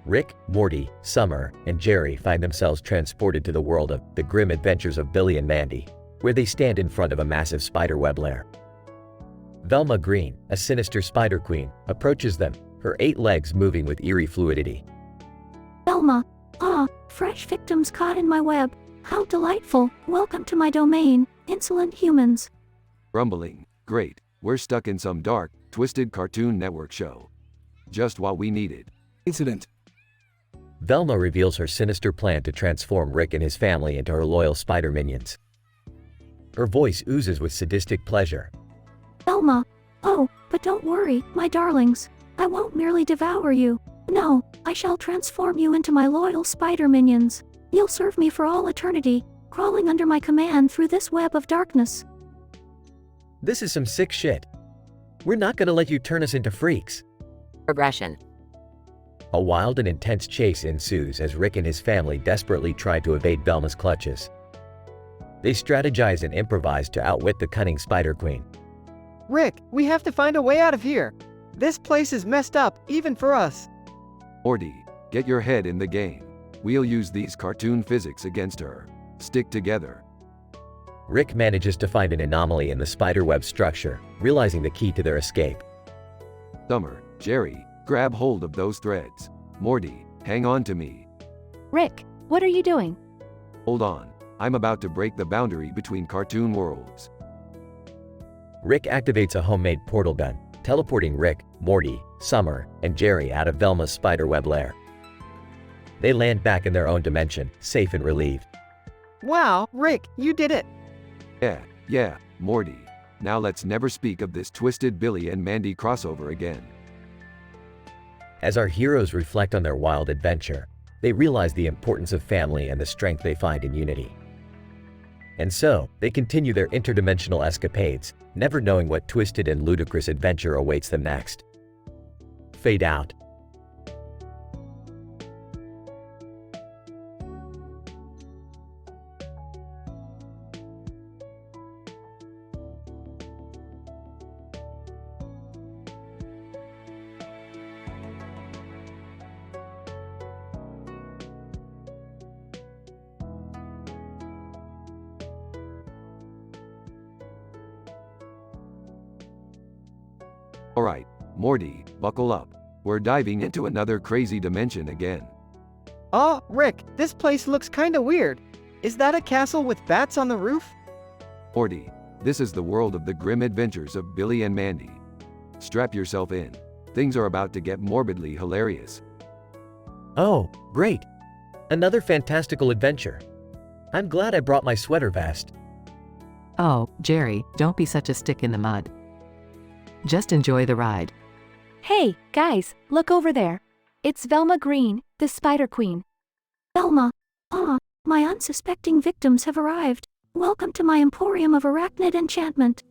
Rick, Morty, Summer, and Jerry find themselves transported to the world of The Grim Adventures of Billy and Mandy, where they stand in front of a massive spiderweb lair. Velma Green, a sinister spider queen, approaches them, her 8 legs moving with eerie fluidity. Velma, fresh victims caught in my web. How delightful. Welcome to my domain, insolent humans. Rumbling, great, we're stuck in some dark, twisted Cartoon Network show. Just what we needed. Incident. Velma reveals her sinister plan to transform Rick and his family into her loyal spider minions. Her voice oozes with sadistic pleasure. Velma, but don't worry, my darlings. I won't merely devour you. No, I shall transform you into my loyal spider minions. You'll serve me for all eternity, crawling under my command through this web of darkness. This is some sick shit. We're not gonna let you turn us into freaks. Progression. A wild and intense chase ensues as Rick and his family desperately try to evade Velma's clutches. They strategize and improvise to outwit the cunning Spider Queen. Rick, we have to find a way out of here. This place is messed up, even for us. Morty, get your head in the game. We'll use these cartoon physics against her. Stick together. Rick manages to find an anomaly in the spiderweb structure, realizing the key to their escape. Summer, Jerry, grab hold of those threads. Morty, hang on to me. Rick, what are you doing? Hold on, I'm about to break the boundary between cartoon worlds. Rick activates a homemade portal gun, teleporting Rick, Morty, Summer, and Jerry out of Velma's spiderweb lair. They land back in their own dimension, safe and relieved. Wow, Rick, you did it. Yeah, Morty. Now let's never speak of this twisted Billy and Mandy crossover again. As our heroes reflect on their wild adventure, they realize the importance of family and the strength they find in unity. And so, they continue their interdimensional escapades, never knowing what twisted and ludicrous adventure awaits them next. Fade out. Alright, Morty, buckle up. We're diving into another crazy dimension again. Oh, Rick, this place looks kinda weird. Is that a castle with bats on the roof? Morty, this is the world of the grim adventures of Billy and Mandy. Strap yourself in. Things are about to get morbidly hilarious. Oh, great! Another fantastical adventure. I'm glad I brought my sweater vest. Oh, Jerry, don't be such a stick in the mud. Just enjoy the ride. Hey, guys, look over there. It's Velma Green, the Spider Queen. Velma, my unsuspecting victims have arrived. Welcome to my emporium of arachnid enchantment.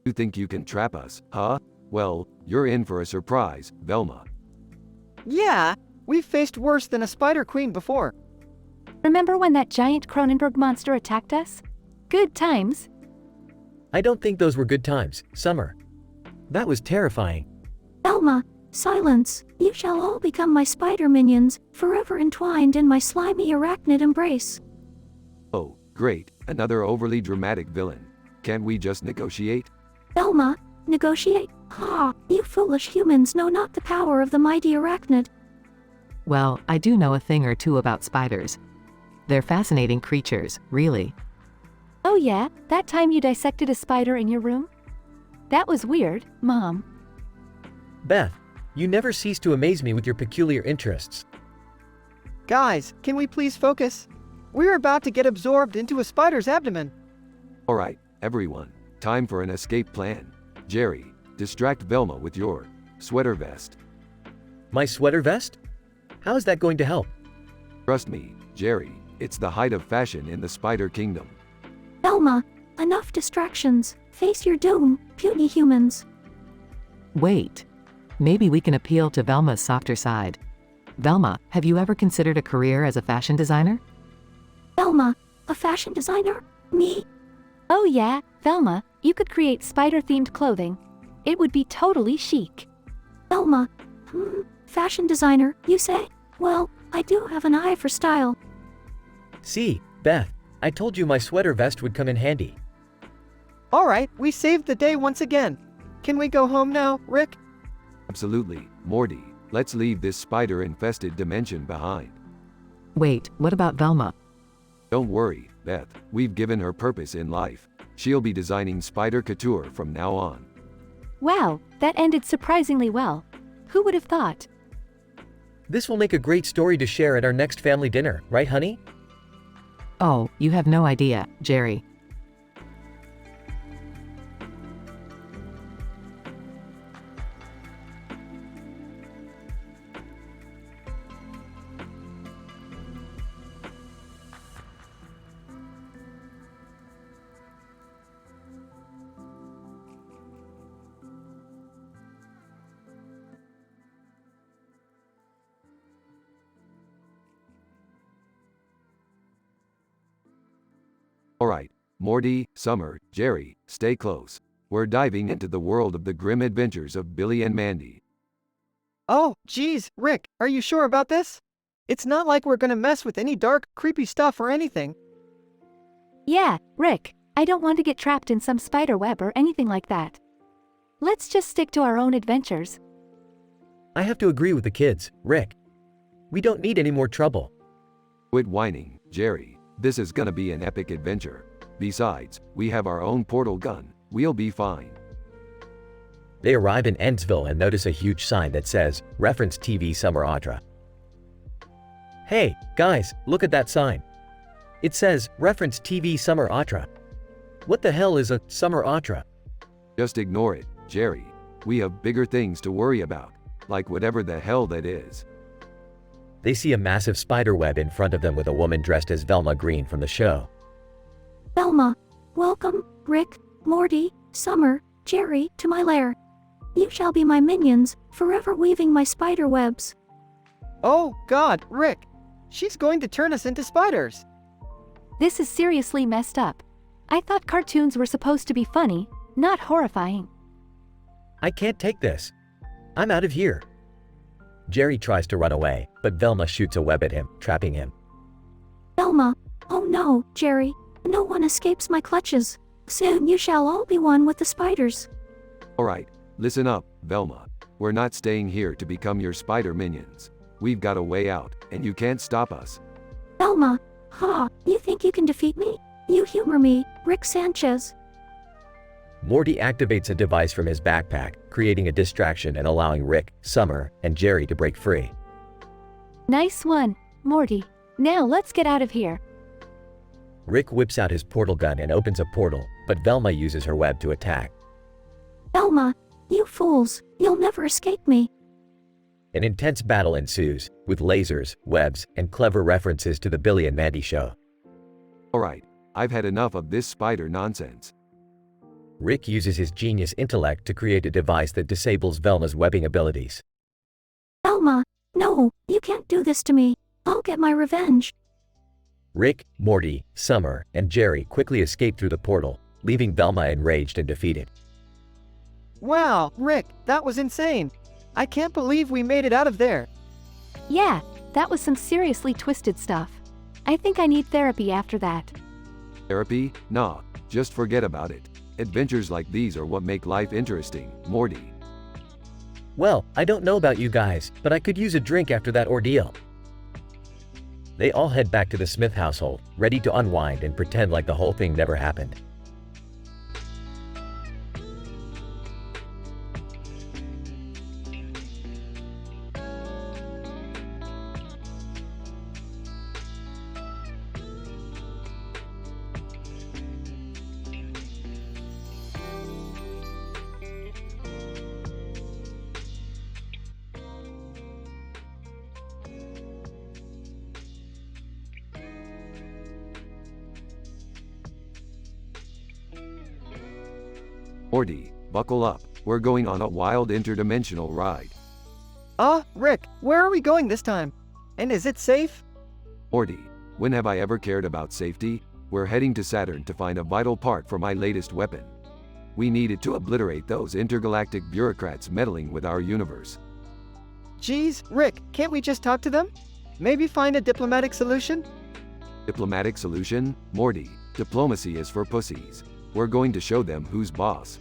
You think you can trap us, huh? Well, you're in for a surprise, Velma. Yeah, we've faced worse than a Spider Queen before. Remember when that giant Cronenberg monster attacked us? Good times. I don't think those were good times, Summer. That was terrifying. Velma, silence. You shall all become my spider minions, forever entwined in my slimy arachnid embrace. Oh, great, another overly dramatic villain. Can't we just negotiate? Velma, negotiate? You foolish humans know not the power of the mighty arachnid. Well, I do know a thing or two about spiders. They're fascinating creatures, really. Oh yeah, that time you dissected a spider in your room? That was weird, Mom. Beth, you never cease to amaze me with your peculiar interests. Guys, can we please focus? We're about to get absorbed into a spider's abdomen. Alright, everyone, time for an escape plan. Jerry, distract Velma with your sweater vest. My sweater vest? How is that going to help? Trust me, Jerry, it's the height of fashion in the Spider Kingdom. Velma, enough distractions. Face your doom, puny humans. Wait. Maybe we can appeal to Velma's softer side. Velma, have you ever considered a career as a fashion designer? Velma, a fashion designer? Me? Oh yeah, Velma, you could create spider-themed clothing. It would be totally chic. Velma, fashion designer, you say? Well, I do have an eye for style. See, Beth, I told you my sweater vest would come in handy. Alright, we saved the day once again. Can we go home now, Rick? Absolutely, Morty. Let's leave this spider-infested dimension behind. Wait, what about Velma? Don't worry, Beth. We've given her purpose in life. She'll be designing spider couture from now on. Wow, that ended surprisingly well. Who would have thought? This will make a great story to share at our next family dinner, right, honey? Oh, you have no idea, Jerry. Alright, Morty, Summer, Jerry, stay close. We're diving into the world of the grim adventures of Billy and Mandy. Oh, geez, Rick, are you sure about this? It's not like we're gonna mess with any dark, creepy stuff or anything. Yeah, Rick, I don't want to get trapped in some spider web or anything like that. Let's just stick to our own adventures. I have to agree with the kids, Rick. We don't need any more trouble. Quit whining, Jerry. This is gonna be an epic adventure. Besides, we have our own portal gun. We'll be fine. They arrive in Endsville and notice a huge sign that says, Reference TV Summer Opera. Hey, guys, look at that sign. It says, Reference TV Summer Opera. What the hell is a summer opera? Just ignore it, Jerry. We have bigger things to worry about, like whatever the hell that is. They see a massive spider web in front of them with a woman dressed as Velma Green from the show. Velma, welcome, Rick, Morty, Summer, Jerry, to my lair. You shall be my minions, forever weaving my spider webs. Oh, God, Rick. She's going to turn us into spiders. This is seriously messed up. I thought cartoons were supposed to be funny, not horrifying. I can't take this. I'm out of here. Jerry tries to run away, but Velma shoots a web at him, trapping him. Velma, oh no, Jerry, no one escapes my clutches. Soon you shall all be one with the spiders. Alright, listen up, Velma. We're not staying here to become your spider minions. We've got a way out, and you can't stop us. Velma, you think you can defeat me? You humor me, Rick Sanchez. Morty activates a device from his backpack, creating a distraction and allowing Rick, Summer, and Jerry to break free. Nice one, Morty. Now let's get out of here. Rick whips out his portal gun and opens a portal, but Velma uses her web to attack. Velma, you fools, you'll never escape me. An intense battle ensues, with lasers, webs, and clever references to the Billy and Mandy show. Alright, I've had enough of this spider nonsense. Rick uses his genius intellect to create a device that disables Velma's webbing abilities. Velma, no, you can't do this to me. I'll get my revenge. Rick, Morty, Summer, and Jerry quickly escape through the portal, leaving Velma enraged and defeated. Wow, Rick, that was insane. I can't believe we made it out of there. Yeah, that was some seriously twisted stuff. I think I need therapy after that. Therapy? Nah, just forget about it. Adventures like these are what make life interesting, Morty. Well, I don't know about you guys, but I could use a drink after that ordeal. They all head back to the Smith household, ready to unwind and pretend like the whole thing never happened. Morty, buckle up. We're going on a wild interdimensional ride. Rick, where are we going this time? And is it safe? Morty, When have I ever cared about safety? We're heading to Saturn to find a vital part for my latest weapon. We needed to obliterate those intergalactic bureaucrats meddling with our universe. Geez, Rick, can't we just talk to them? Maybe find a diplomatic solution? Diplomatic solution? Morty, diplomacy is for pussies. We're going to show them who's boss.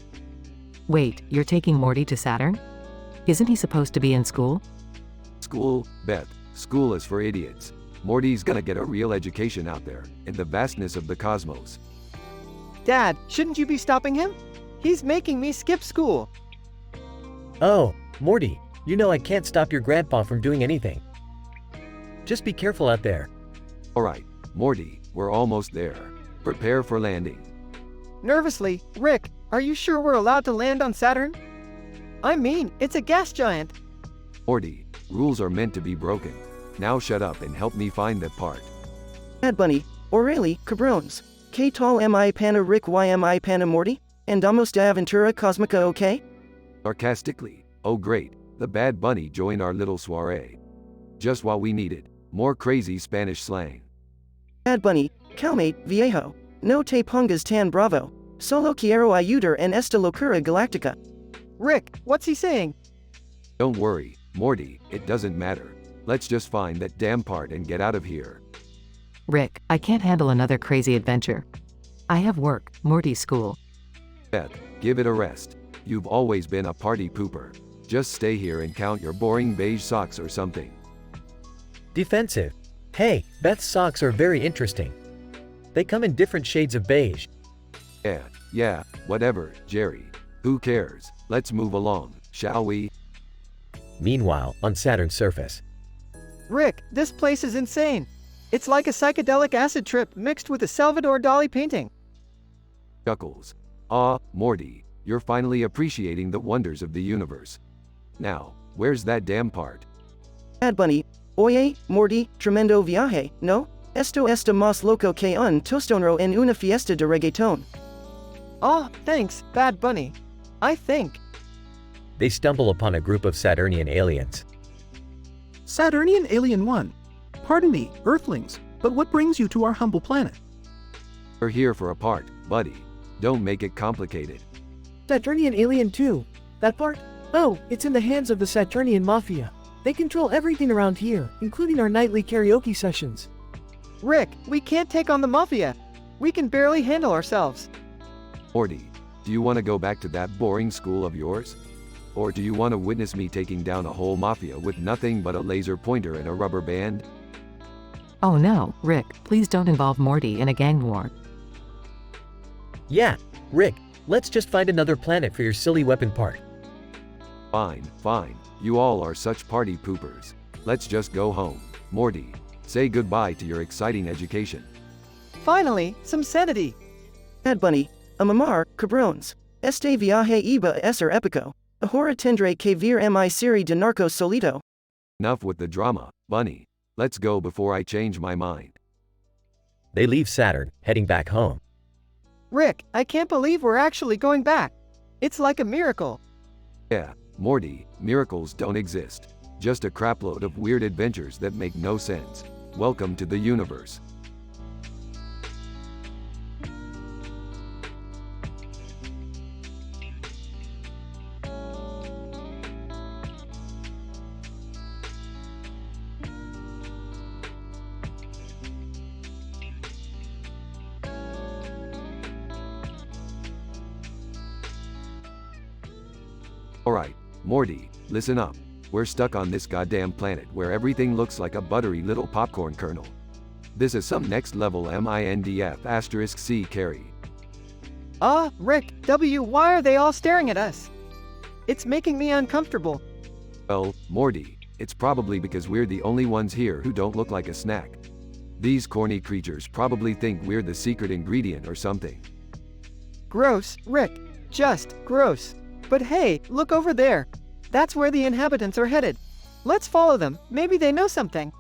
Wait, you're taking Morty to Saturn? Isn't he supposed to be in school? School? Beth, school is for idiots. Morty's gonna get a real education out there, in the vastness of the cosmos. Dad, shouldn't you be stopping him? He's making me skip school. Oh, Morty, you know I can't stop your grandpa from doing anything. Just be careful out there. Alright, Morty, we're almost there. Prepare for landing. Nervously, Rick, are you sure we're allowed to land on Saturn? I mean, it's a gas giant. Morty, rules are meant to be broken. Now shut up and help me find that part. Bad Bunny, O'Reilly, Cabrones. K tall mi pana Rick ymi pana Morty? Andamos de aventura cosmica okay? Sarcastically, oh great, the Bad Bunny joined our little soiree. Just what we needed, more crazy Spanish slang. Bad Bunny, calmate, viejo. No te pongas tan bravo. Solo quiero ayudar en esta locura galáctica. Rick, what's he saying? Don't worry, Morty, it doesn't matter. Let's just find that damn part and get out of here. Rick, I can't handle another crazy adventure. I have work, Morty's school. Beth, give it a rest. You've always been a party pooper. Just stay here and count your boring beige socks or something. Defensive. Hey, Beth's socks are very interesting. They come in different shades of beige. Yeah, whatever, Jerry. Who cares? Let's move along, shall we? Meanwhile, on Saturn's surface. Rick, this place is insane. It's like a psychedelic acid trip mixed with a Salvador Dali painting. Chuckles. Ah, Morty, you're finally appreciating the wonders of the universe. Now, where's that damn part? Bad Bunny, oye, Morty, tremendo viaje, no? Esto está más loco que un tostonero en una fiesta de reggaeton. Oh, thanks, Bad Bunny. I think. They stumble upon a group of Saturnian aliens. Saturnian Alien 1. Pardon me, Earthlings, but what brings you to our humble planet? We're here for a part, buddy. Don't make it complicated. Saturnian Alien 2. That part? Oh, it's in the hands of the Saturnian Mafia. They control everything around here, including our nightly karaoke sessions. Rick, we can't take on the Mafia. We can barely handle ourselves. Morty, do you want to go back to that boring school of yours? Or do you want to witness me taking down a whole mafia with nothing but a laser pointer and a rubber band? Oh no, Rick, please don't involve Morty in a gang war. Yeah, Rick, let's just find another planet for your silly weapon part. Fine. You all are such party poopers. Let's just go home. Morty, say goodbye to your exciting education. Finally, some sanity. Bad Bunny, amamar, cabrones. Este viaje iba a ser épico. Ahora tendré que ver mi serie de narcos solito. Enough with the drama, Bunny. Let's go before I change my mind. They leave Saturn, heading back home. Rick, I can't believe we're actually going back. It's like a miracle. Yeah, Morty, miracles don't exist. Just a crapload of weird adventures that make no sense. Welcome to the universe. Alright, Morty, listen up. We're stuck on this goddamn planet where everything looks like a buttery little popcorn kernel. This is some next level MINDF*C carry. Rick, why are they all staring at us? It's making me uncomfortable. Well, Morty, it's probably because we're the only ones here who don't look like a snack. These corny creatures probably think we're the secret ingredient or something. Gross, Rick. Just gross. But hey, look over there. That's where the inhabitants are headed. Let's follow them. Maybe they know something.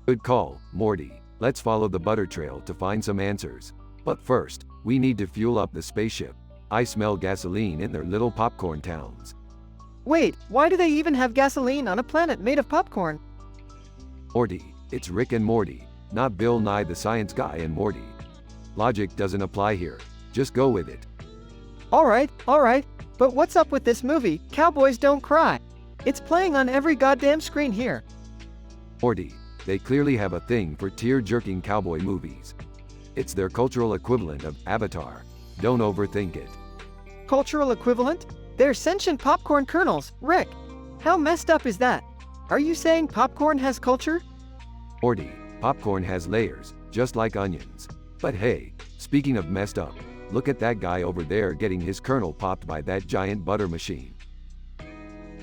Good call, Morty. Let's follow the butter trail to find some answers. But first, we need to fuel up the spaceship. I smell gasoline in their little popcorn towns. Wait, why do they even have gasoline on a planet made of popcorn? Morty, it's Rick and Morty. not Bill Nye the Science Guy and Morty. Logic doesn't apply here. Just go with it. Alright, but what's up with this movie, Cowboys Don't Cry? It's playing on every goddamn screen here. Morty, they clearly have a thing for tear-jerking cowboy movies. It's their cultural equivalent of Avatar. Don't overthink it. Cultural equivalent? They're sentient popcorn kernels, Rick. How messed up is that? Are you saying popcorn has culture? Morty, popcorn has layers, just like onions. But hey, speaking of messed up, look at that guy over there getting his kernel popped by that giant butter machine.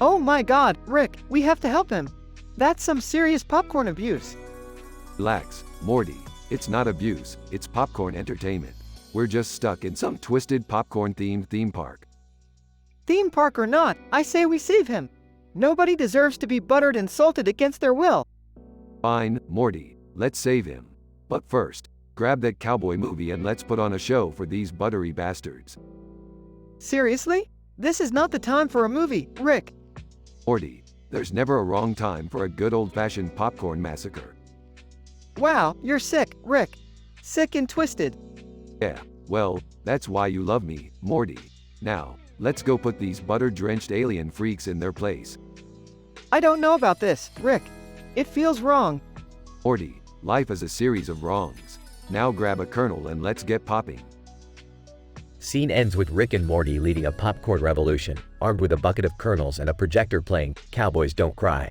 Oh my god, Rick, we have to help him. That's some serious popcorn abuse. Relax, Morty. It's not abuse, it's popcorn entertainment. We're just stuck in some twisted popcorn-themed theme park. Theme park or not, I say we save him. Nobody deserves to be buttered and salted against their will. Fine, Morty, let's save him. But first, grab that cowboy movie and let's put on a show for these buttery bastards. Seriously? This is not the time for a movie, Rick. Morty, there's never a wrong time for a good old-fashioned popcorn massacre. Wow, you're sick, Rick. Sick and twisted. Yeah, well, that's why you love me, Morty. Now, let's go put these butter-drenched alien freaks in their place. I don't know about this, Rick. It feels wrong. Morty, life is a series of wrongs. Now grab a kernel and let's get popping. Scene ends with Rick and Morty leading a popcorn revolution, armed with a bucket of kernels and a projector playing Cowboys Don't Cry.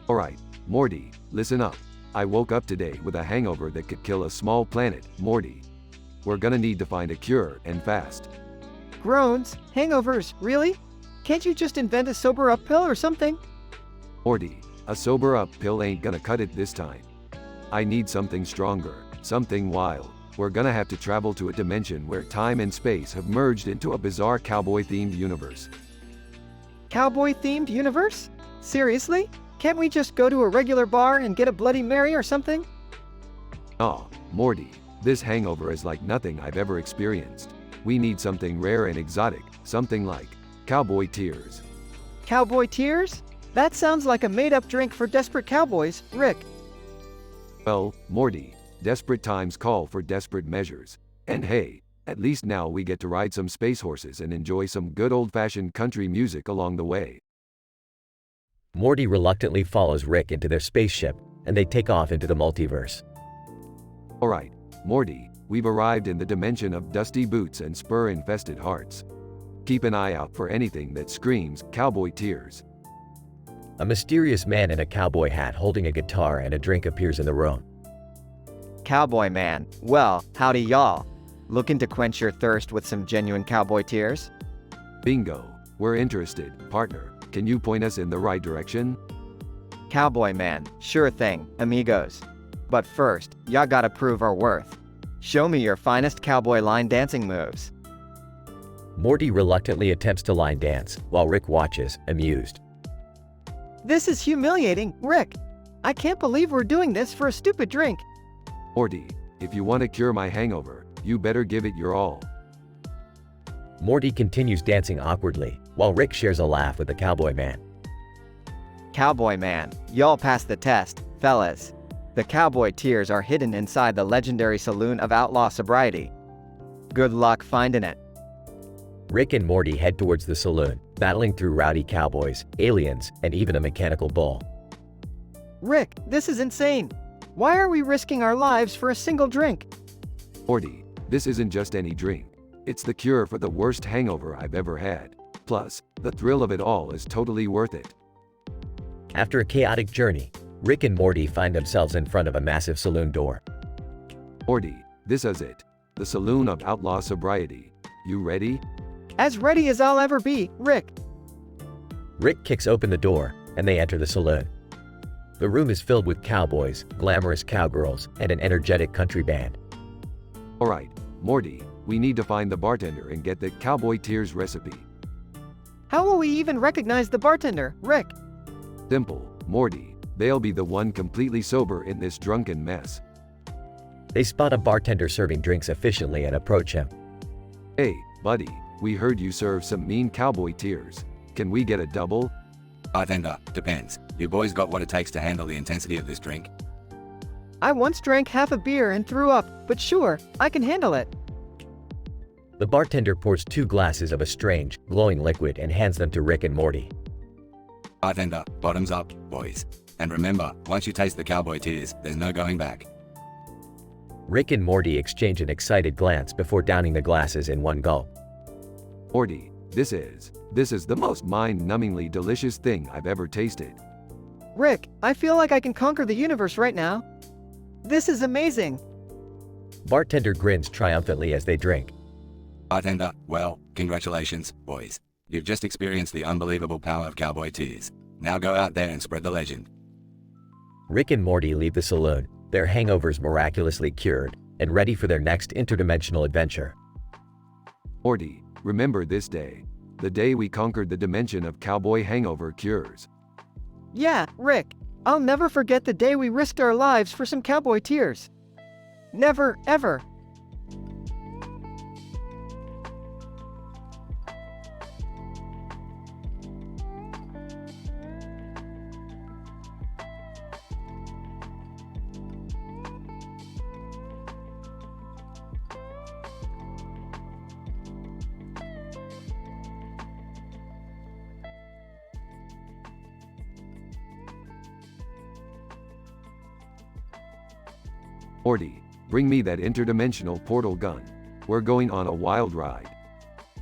Alright, Morty, listen up. I woke up today with a hangover that could kill a small planet, Morty. We're gonna need to find a cure, and fast. Groans? Hangovers? Really? Can't you just invent a sober-up pill or something? Morty, a sober-up pill ain't gonna cut it this time. I need something stronger, something wild. We're gonna have to travel to a dimension where time and space have merged into a bizarre cowboy-themed universe. Cowboy-themed universe? Seriously? Can't we just go to a regular bar and get a Bloody Mary or something? Aw, Morty, this hangover is like nothing I've ever experienced. We need something rare and exotic, something like cowboy tears. Cowboy tears? That sounds like a made-up drink for desperate cowboys, Rick. Well, Morty, desperate times call for desperate measures. And hey, at least now we get to ride some space horses and enjoy some good old-fashioned country music along the way. Morty reluctantly follows Rick into their spaceship, and they take off into the multiverse. Alright, Morty, we've arrived in the dimension of dusty boots and spur-infested hearts. Keep an eye out for anything that screams cowboy tears. A mysterious man in a cowboy hat holding a guitar and a drink appears in the room. Cowboy man, well, howdy y'all. Looking to quench your thirst with some genuine cowboy tears? Bingo, we're interested, partner. Can you point us in the right direction? Cowboy man, sure thing, amigos. But first, y'all gotta prove our worth. Show me your finest cowboy line dancing moves. Morty reluctantly attempts to line dance, while Rick watches, amused. This is humiliating, Rick. I can't believe we're doing this for a stupid drink. Morty, if you want to cure my hangover, you better give it your all. Morty continues dancing awkwardly, while Rick shares a laugh with the cowboy man. Cowboy man, y'all passed the test, fellas. The cowboy tears are hidden inside the legendary saloon of outlaw sobriety. Good luck finding it. Rick and Morty head towards the saloon, battling through rowdy cowboys, aliens, and even a mechanical bull. Rick, this is insane. Why are we risking our lives for a single drink? Morty, this isn't just any drink. It's the cure for the worst hangover I've ever had. Plus, the thrill of it all is totally worth it. After a chaotic journey, Rick and Morty find themselves in front of a massive saloon door. Morty, this is it. The saloon of outlaw sobriety. You ready? As ready as I'll ever be, Rick. Rick kicks open the door, and they enter the saloon. The room is filled with cowboys, glamorous cowgirls, and an energetic country band. Alright, Morty, we need to find the bartender and get the Cowboy Tears recipe. How will we even recognize the bartender, Rick? Simple, Morty. They'll be the one completely sober in this drunken mess. They spot a bartender serving drinks efficiently and approach him. Hey, buddy, we heard you serve some mean Cowboy Tears. Can we get a double? Bartender, depends. You boys got what it takes to handle the intensity of this drink? I once drank half a beer and threw up, but sure, I can handle it. The bartender pours 2 glasses of a strange, glowing liquid and hands them to Rick and Morty. Bartender, bottoms up, boys. And remember, once you taste the Cowboy Tears, there's no going back. Rick and Morty exchange an excited glance before downing the glasses in one gulp. Morty, this is the most mind-numbingly delicious thing I've ever tasted. Rick, I feel like I can conquer the universe right now. This is amazing. Bartender grins triumphantly as they drink. Bartender, well, congratulations, boys. You've just experienced the unbelievable power of Cowboy Tears. Now go out there and spread the legend. Rick and Morty leave the saloon, their hangovers miraculously cured, and ready for their next interdimensional adventure. Morty, remember this day. The day we conquered the dimension of cowboy hangover cures. Yeah, Rick. I'll never forget the day we risked our lives for some Cowboy Tears. Never, ever. Morty, bring me that interdimensional portal gun. We're going on a wild ride.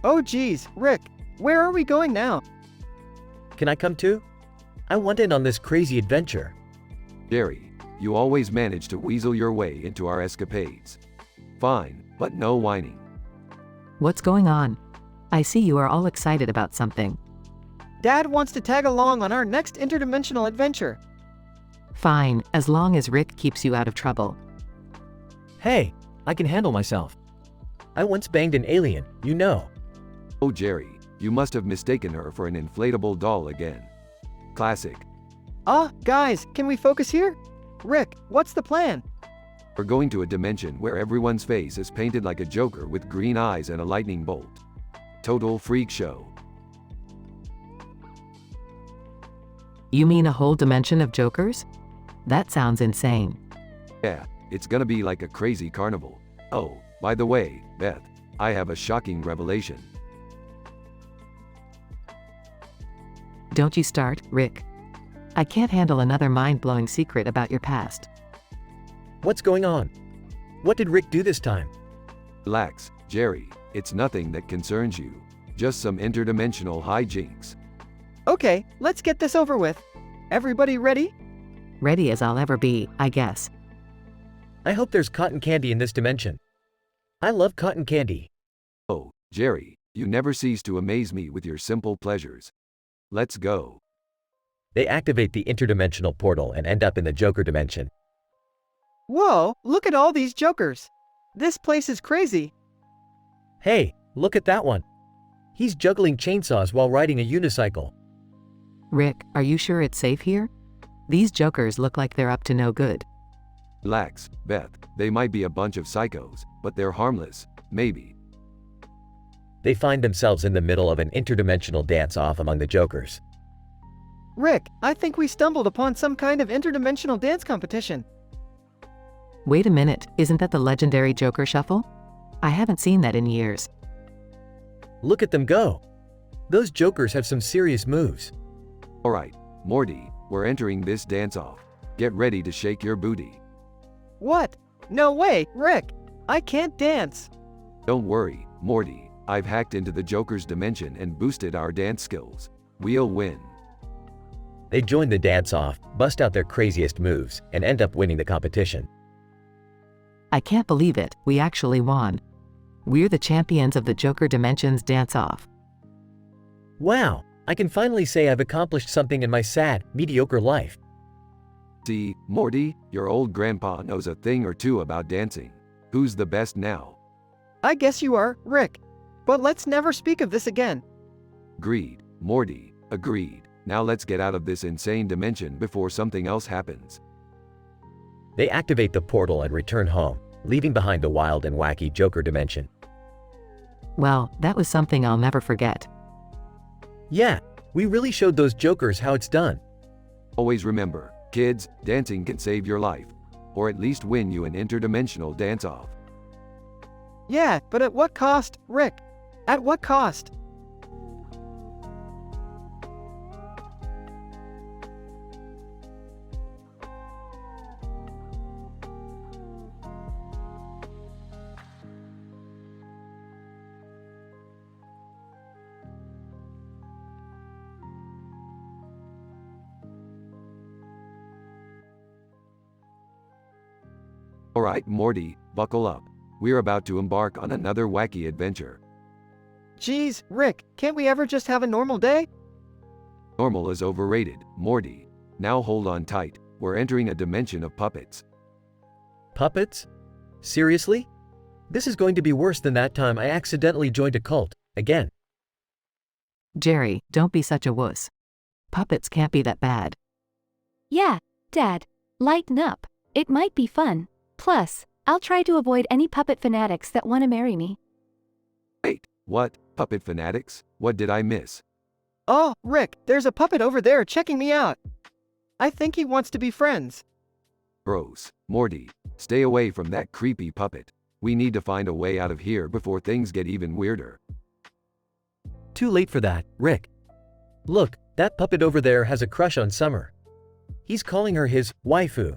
Oh geez, Rick, where are we going now? Can I come too? I want in on this crazy adventure. Jerry, you always manage to weasel your way into our escapades. Fine, but no whining. What's going on? I see you are all excited about something. Dad wants to tag along on our next interdimensional adventure. Fine, as long as Rick keeps you out of trouble. Hey, I can handle myself. I once banged an alien, you know. Oh Jerry, you must have mistaken her for an inflatable doll again. Classic. Guys, can we focus here? Rick, what's the plan? We're going to a dimension where everyone's face is painted like a Joker with green eyes and a lightning bolt. Total freak show. You mean a whole dimension of Jokers? That sounds insane. Yeah, it's gonna be like a crazy carnival. Oh, by the way, Beth, I have a shocking revelation. Don't you start, Rick. I can't handle another mind-blowing secret about your past. What's going on? What did Rick do this time? Relax, Jerry, it's nothing that concerns you. Just some interdimensional hijinks. Okay, let's get this over with. Everybody ready? Ready as I'll ever be, I guess. I hope there's cotton candy in this dimension. I love cotton candy. Oh, Jerry, you never cease to amaze me with your simple pleasures. Let's go. They activate the interdimensional portal and end up in the Joker dimension. Whoa, look at all these Jokers. This place is crazy. Hey, look at that one. He's juggling chainsaws while riding a unicycle. Rick, are you sure it's safe here? These Jokers look like they're up to no good. Relax, Beth, they might be a bunch of psychos, but they're harmless, maybe. They find themselves in the middle of an interdimensional dance-off among the Jokers. Rick, I think we stumbled upon some kind of interdimensional dance competition. Wait a minute, isn't that the legendary Joker Shuffle? I haven't seen that in years. Look at them go! Those Jokers have some serious moves. Alright, Morty, we're entering this dance-off. Get ready to shake your booty. What? No way, Rick! I can't dance! Don't worry, Morty, I've hacked into the Joker's dimension and boosted our dance skills. We'll win. They join the dance-off, bust out their craziest moves, and end up winning the competition. I can't believe it, we actually won. We're the champions of the Joker Dimensions dance-off. Wow, I can finally say I've accomplished something in my sad, mediocre life. See, Morty, your old grandpa knows a thing or two about dancing. Who's the best now? I guess you are, Rick. But let's never speak of this again. Agreed, Morty, agreed. Now let's get out of this insane dimension before something else happens. They activate the portal and return home, leaving behind the wild and wacky Joker dimension. Well, that was something I'll never forget. Yeah, we really showed those Jokers how it's done. Always remember, kids, dancing can save your life. Or at least win you an interdimensional dance-off. Yeah, but at what cost, Rick? At what cost? Alright, Morty, buckle up. We're about to embark on another wacky adventure. Geez, Rick, can't we ever just have a normal day? Normal is overrated, Morty. Now hold on tight, we're entering a dimension of puppets. Puppets? Seriously? This is going to be worse than that time I accidentally joined a cult, again. Jerry, don't be such a wuss. Puppets can't be that bad. Yeah, Dad, lighten up. It might be fun. Plus, I'll try to avoid any puppet fanatics that want to marry me. Wait, what? Puppet fanatics? What did I miss? Oh, Rick, there's a puppet over there checking me out. I think he wants to be friends. Gross. Morty, stay away from that creepy puppet. We need to find a way out of here before things get even weirder. Too late for that, Rick. Look, that puppet over there has a crush on Summer. He's calling her his waifu.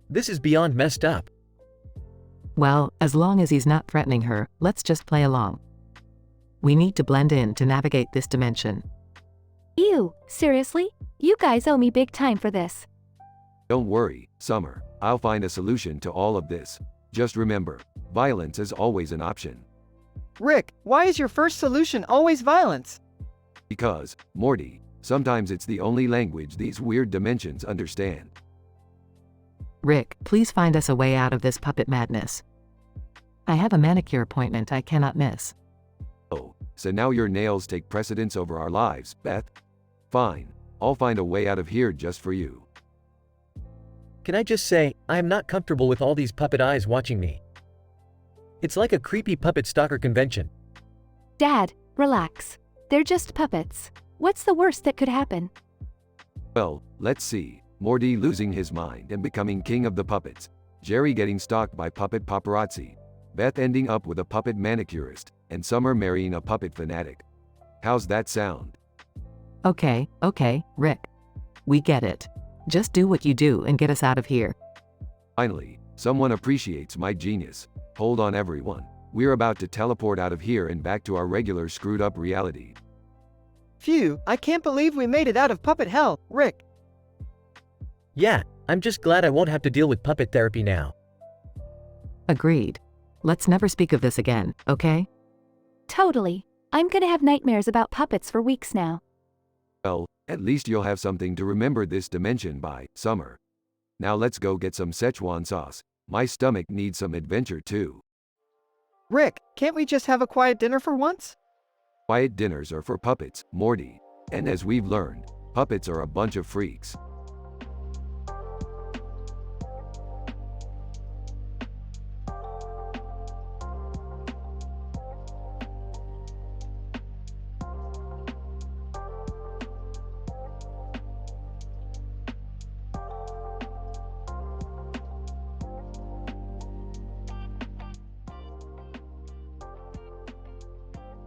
This is beyond messed up. Well, as long as he's not threatening her, let's just play along. We need to blend in to navigate this dimension. Ew, seriously? You guys owe me big time for this. Don't worry, Summer. I'll find a solution to all of this. Just remember, violence is always an option. Rick, why is your first solution always violence? Because, Morty, sometimes it's the only language these weird dimensions understand. Rick, please find us a way out of this puppet madness. I have a manicure appointment I cannot miss. Oh, so now your nails take precedence over our lives, Beth? Fine, I'll find a way out of here just for you. Can I just say, I am not comfortable with all these puppet eyes watching me. It's like a creepy puppet stalker convention. Dad, relax. They're just puppets. What's the worst that could happen? Well, let's see. Morty losing his mind and becoming king of the puppets. Jerry getting stalked by puppet paparazzi. Beth ending up with a puppet manicurist. And Summer marrying a puppet fanatic. How's that sound? Okay, Rick. We get it. Just do what you do and get us out of here. Finally, someone appreciates my genius. Hold on everyone. We're about to teleport out of here and back to our regular screwed up reality. Phew, I can't believe we made it out of puppet hell, Rick. Yeah, I'm just glad I won't have to deal with puppet therapy now. Agreed. Let's never speak of this again, okay? Totally. I'm gonna have nightmares about puppets for weeks now. Well, at least you'll have something to remember this dimension by, Summer. Now let's go get some Szechuan sauce. My stomach needs some adventure too. Rick, can't we just have a quiet dinner for once? Quiet dinners are for puppets, Morty. And as we've learned, puppets are a bunch of freaks.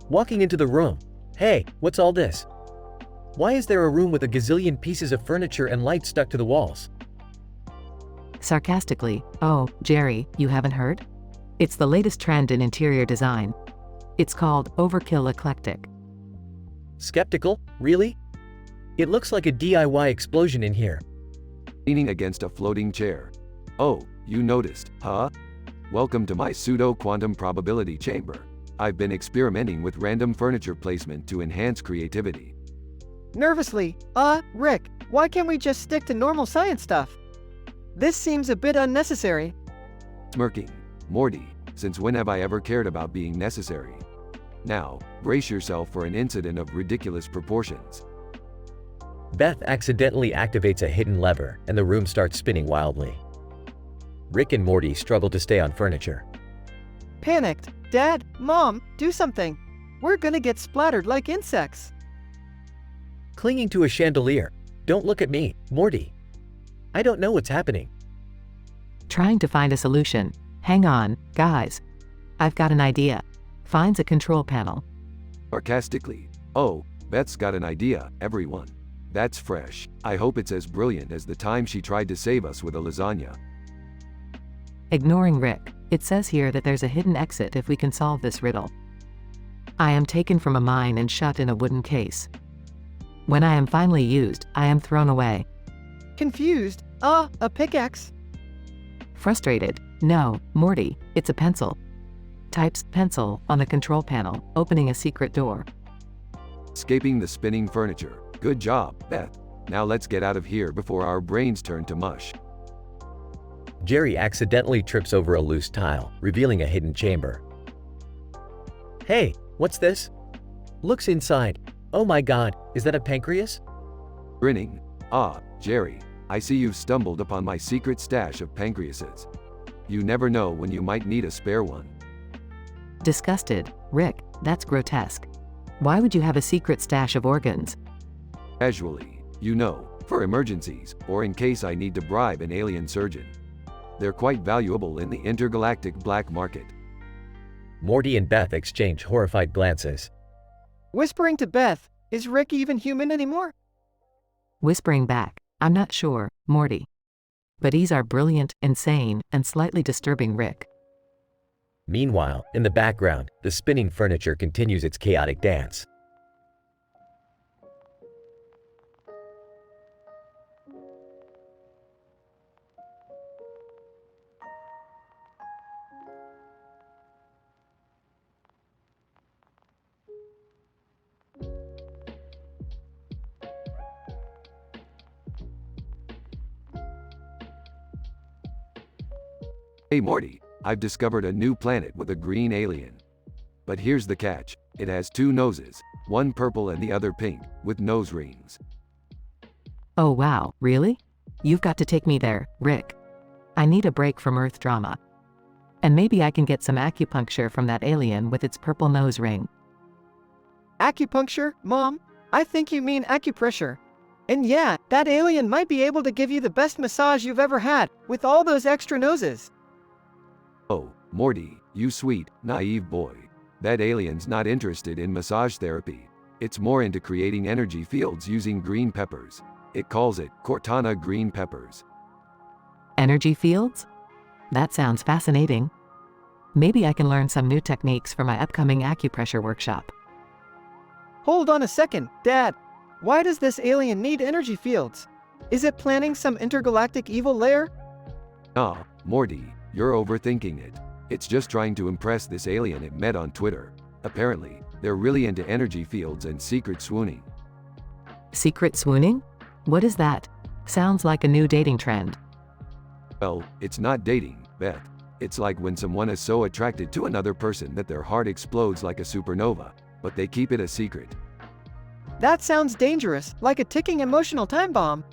Walking into the room. Hey, what's all this? Why is there a room with a gazillion pieces of furniture and lights stuck to the walls? Sarcastically, oh, Jerry, you haven't heard? It's the latest trend in interior design. It's called overkill eclectic. Skeptical? Really? It looks like a DIY explosion in here. Leaning against a floating chair. Oh, you noticed, huh? Welcome to my pseudo-quantum probability chamber. I've been experimenting with random furniture placement to enhance creativity. nervously, Rick, why can't we just stick to normal science stuff? This seems a bit unnecessary. Smirking. Morty, since when have I ever cared about being necessary? Now, brace yourself for an incident of ridiculous proportions. Beth accidentally activates a hidden lever, and the room starts spinning wildly. Rick and Morty struggle to stay on furniture. Panicked. Dad, Mom, do something. We're gonna get splattered like insects. Clinging to a chandelier. Don't look at me, Morty. I don't know what's happening. Trying to find a solution. Hang on, guys. I've got an idea. Finds a control panel. Sarcastically. Oh, Beth's got an idea, everyone. That's fresh. I hope it's as brilliant as the time she tried to save us with a lasagna. Ignoring Rick, it says here that there's a hidden exit if we can solve this riddle. I am taken from a mine and shut in a wooden case. When I am finally used, I am thrown away. Confused. A pickaxe. Frustrated. No, Morty, it's a pencil. Types pencil on the control panel, opening a secret door. Escaping the spinning furniture. Good job, Beth. Now let's get out of here before our brains turn to mush. Jerry accidentally trips over a loose tile, revealing a hidden chamber. Hey, what's this? Looks inside. Oh my god, is that a pancreas? Grinning. Ah, Jerry, I see you've stumbled upon my secret stash of pancreases. You never know when you might need a spare one. Disgusted. Rick, that's grotesque. Why would you have a secret stash of organs? Casually, you know, for emergencies, or in case I need to bribe an alien surgeon. They're quite valuable in the intergalactic black market. Morty and Beth exchange horrified glances. Whispering to Beth, is Rick even human anymore? Whispering back, I'm not sure, Morty. But he's our brilliant, insane, and slightly disturbing Rick. Meanwhile, in the background, the spinning furniture continues its chaotic dance. Hey Morty, I've discovered a new planet with a green alien. But here's the catch, it has two noses, one purple and the other pink, with nose rings. Oh wow, really? You've got to take me there, Rick. I need a break from Earth drama. And maybe I can get some acupuncture from that alien with its purple nose ring. Acupuncture, Mom? I think you mean acupressure. And yeah, that alien might be able to give you the best massage you've ever had, with all those extra noses. Oh, Morty, you sweet, naive boy. That alien's not interested in massage therapy. It's more into creating energy fields using green peppers. It calls it Cortana green peppers. Energy fields? That sounds fascinating. Maybe I can learn some new techniques for my upcoming acupressure workshop. Hold on a second, Dad. Why does this alien need energy fields? Is it planning some intergalactic evil lair? Ah, Morty, you're overthinking it. It's just trying to impress this alien it met on Twitter. Apparently, they're really into energy fields and secret swooning. Secret swooning? What is that? Sounds like a new dating trend. Well, it's not dating, Beth. It's like when someone is so attracted to another person that their heart explodes like a supernova, but they keep it a secret. That sounds dangerous, like a ticking emotional time bomb.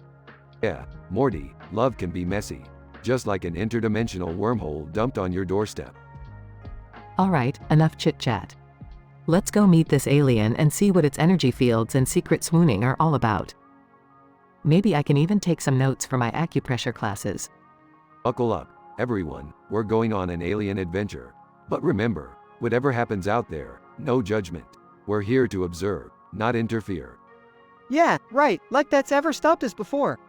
Yeah, Morty, love can be messy. Just like an interdimensional wormhole dumped on your doorstep. Alright, enough chit-chat. Let's go meet this alien and see what its energy fields and secret swooning are all about. Maybe I can even take some notes for my acupressure classes. Buckle up, everyone, we're going on an alien adventure. But remember, whatever happens out there, no judgment. We're here to observe, not interfere. Yeah, right, like that's ever stopped us before.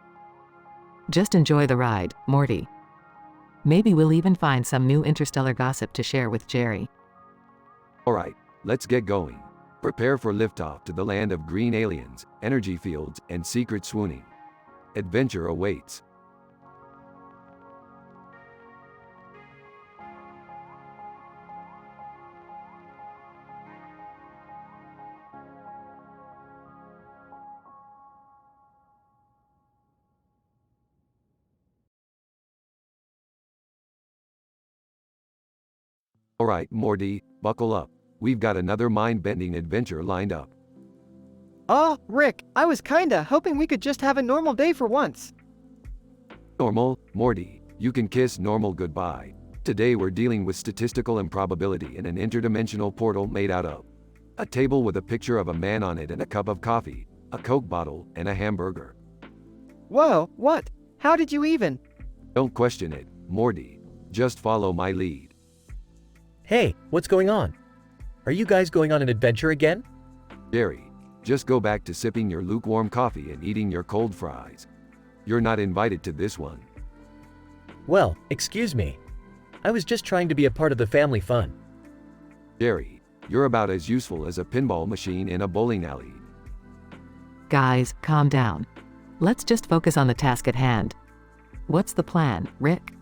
Just enjoy the ride, Morty. Maybe we'll even find some new interstellar gossip to share with Jerry. Alright, let's get going. Prepare for liftoff to the land of green aliens, energy fields, and secret swooning. Adventure awaits. Alright, Morty, buckle up. We've got another mind-bending adventure lined up. Rick, I was kinda hoping we could just have a normal day for once. Normal, Morty, you can kiss normal goodbye. Today we're dealing with statistical improbability in an interdimensional portal made out of a table with a picture of a man on it and a cup of coffee, a Coke bottle, and a hamburger. Whoa, what? How did you even? Don't question it, Morty. Just follow my lead. Hey, what's going on? Are you guys going on an adventure again? Jerry, just go back to sipping your lukewarm coffee and eating your cold fries. You're not invited to this one. Well, excuse me. I was just trying to be a part of the family fun. Jerry, you're about as useful as a pinball machine in a bowling alley. Guys, calm down. Let's just focus on the task at hand. What's the plan, Rick?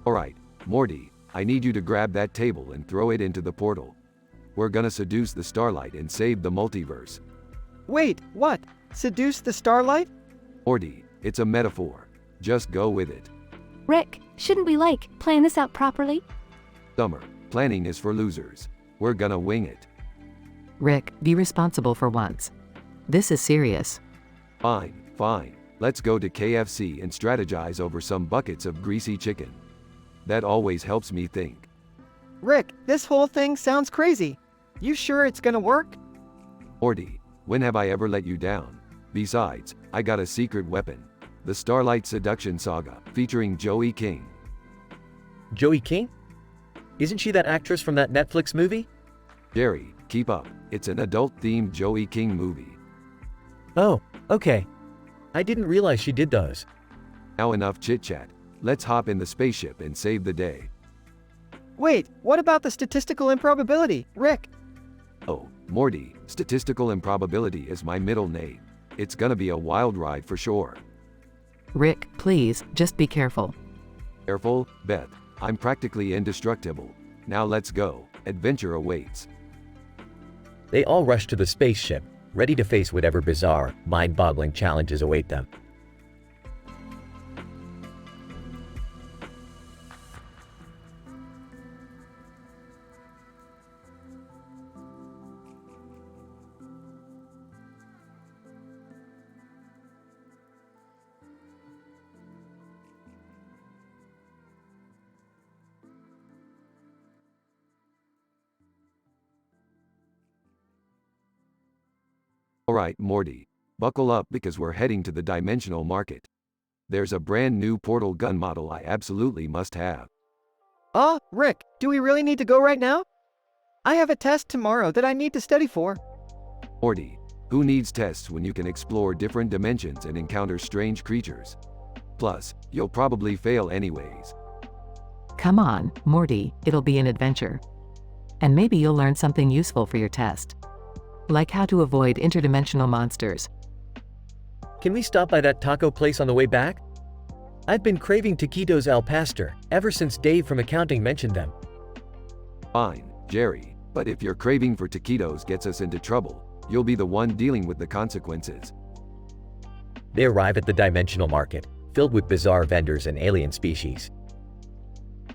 Alright, Morty, I need you to grab that table and throw it into the portal. We're gonna seduce the starlight and save the multiverse. Wait, what? Seduce the starlight? Morty, it's a metaphor. Just go with it. Rick, shouldn't we plan this out properly? Summer, planning is for losers. We're gonna wing it. Rick, be responsible for once. This is serious. Fine. Let's go to KFC and strategize over some buckets of greasy chicken. That always helps me think. Rick, this whole thing sounds crazy. You sure it's gonna work? Morty, when have I ever let you down? Besides, I got a secret weapon. The Starlight Seduction Saga, featuring Joey King. Joey King? Isn't she that actress from that Netflix movie? Jerry, keep up. It's an adult-themed Joey King movie. Oh, okay. I didn't realize she did those. Now enough chit-chat. Let's hop in the spaceship and save the day. Wait, what about the statistical improbability, Rick? Oh, Morty, statistical improbability is my middle name. It's gonna be a wild ride for sure. Rick, please, just be careful. Careful, Beth. I'm practically indestructible. Now let's go. Adventure awaits. They all rush to the spaceship, ready to face whatever bizarre, mind-boggling challenges await them. Alright, Morty. Buckle up because we're heading to the dimensional market. There's a brand new portal gun model I absolutely must have. Rick, do we really need to go right now? I have a test tomorrow that I need to study for. Morty, who needs tests when you can explore different dimensions and encounter strange creatures? Plus, you'll probably fail anyways. Come on, Morty, it'll be an adventure. And maybe you'll learn something useful for your test. Like how to avoid interdimensional monsters. Can we stop by that taco place on the way back? I've been craving taquitos al pastor ever since Dave from accounting mentioned them. Fine, Jerry, but if your craving for taquitos gets us into trouble, you'll be the one dealing with the consequences. They arrive at the dimensional market, filled with bizarre vendors and alien species.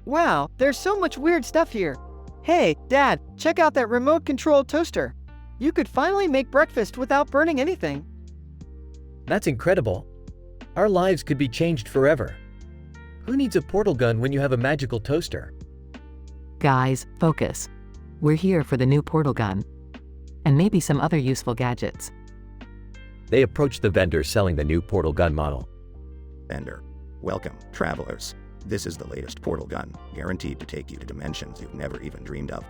Wow, there's so much weird stuff here. Hey, Dad, check out that remote-controlled toaster. You could finally make breakfast without burning anything. That's incredible. Our lives could be changed forever. Who needs a portal gun when you have a magical toaster? Guys, focus. We're here for the new portal gun. And maybe some other useful gadgets. They approach the vendor selling the new portal gun model. Vendor. Welcome, travelers. This is the latest portal gun, guaranteed to take you to dimensions you've never even dreamed of.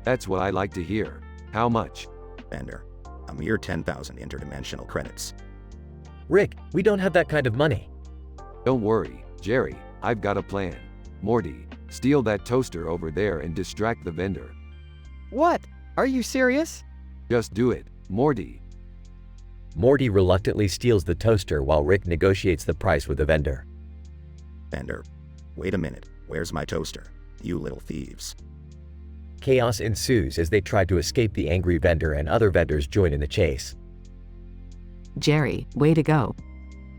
That's what I like to hear. How much? Vendor. A mere 10,000 interdimensional credits. Rick, we don't have that kind of money. Don't worry, Jerry, I've got a plan. Morty, steal that toaster over there and distract the vendor. What? Are you serious? Just do it, Morty. Morty reluctantly steals the toaster while Rick negotiates the price with the vendor. Vendor. Wait a minute, where's my toaster? You little thieves. Chaos ensues as they try to escape the angry vendor and other vendors join in the chase. Jerry, way to go.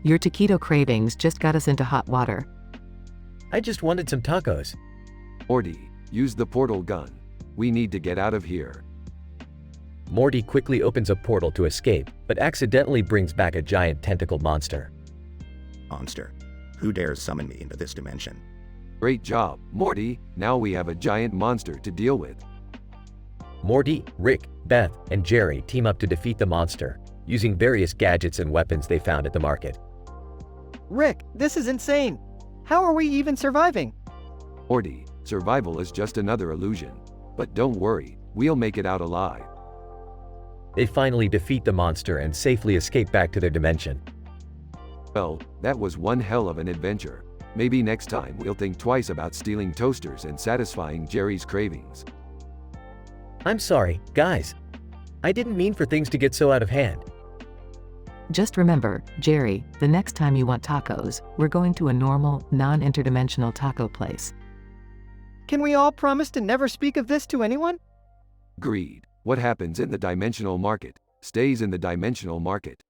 Your taquito cravings just got us into hot water. I just wanted some tacos. Morty, use the portal gun. We need to get out of here. Morty quickly opens a portal to escape, but accidentally brings back a giant tentacled monster. Monster. Who dares summon me into this dimension? Great job, Morty. Now we have a giant monster to deal with. Morty, Rick, Beth, and Jerry team up to defeat the monster, using various gadgets and weapons they found at the market. Rick, this is insane. How are we even surviving? Morty, survival is just another illusion. But don't worry, we'll make it out alive. They finally defeat the monster and safely escape back to their dimension. Well, that was one hell of an adventure. Maybe next time we'll think twice about stealing toasters and satisfying Jerry's cravings. I'm sorry, guys. I didn't mean for things to get so out of hand. Just remember, Jerry, the next time you want tacos, we're going to a normal, non-interdimensional taco place. Can we all promise to never speak of this to anyone? Agreed. What happens in the dimensional market stays in the dimensional market.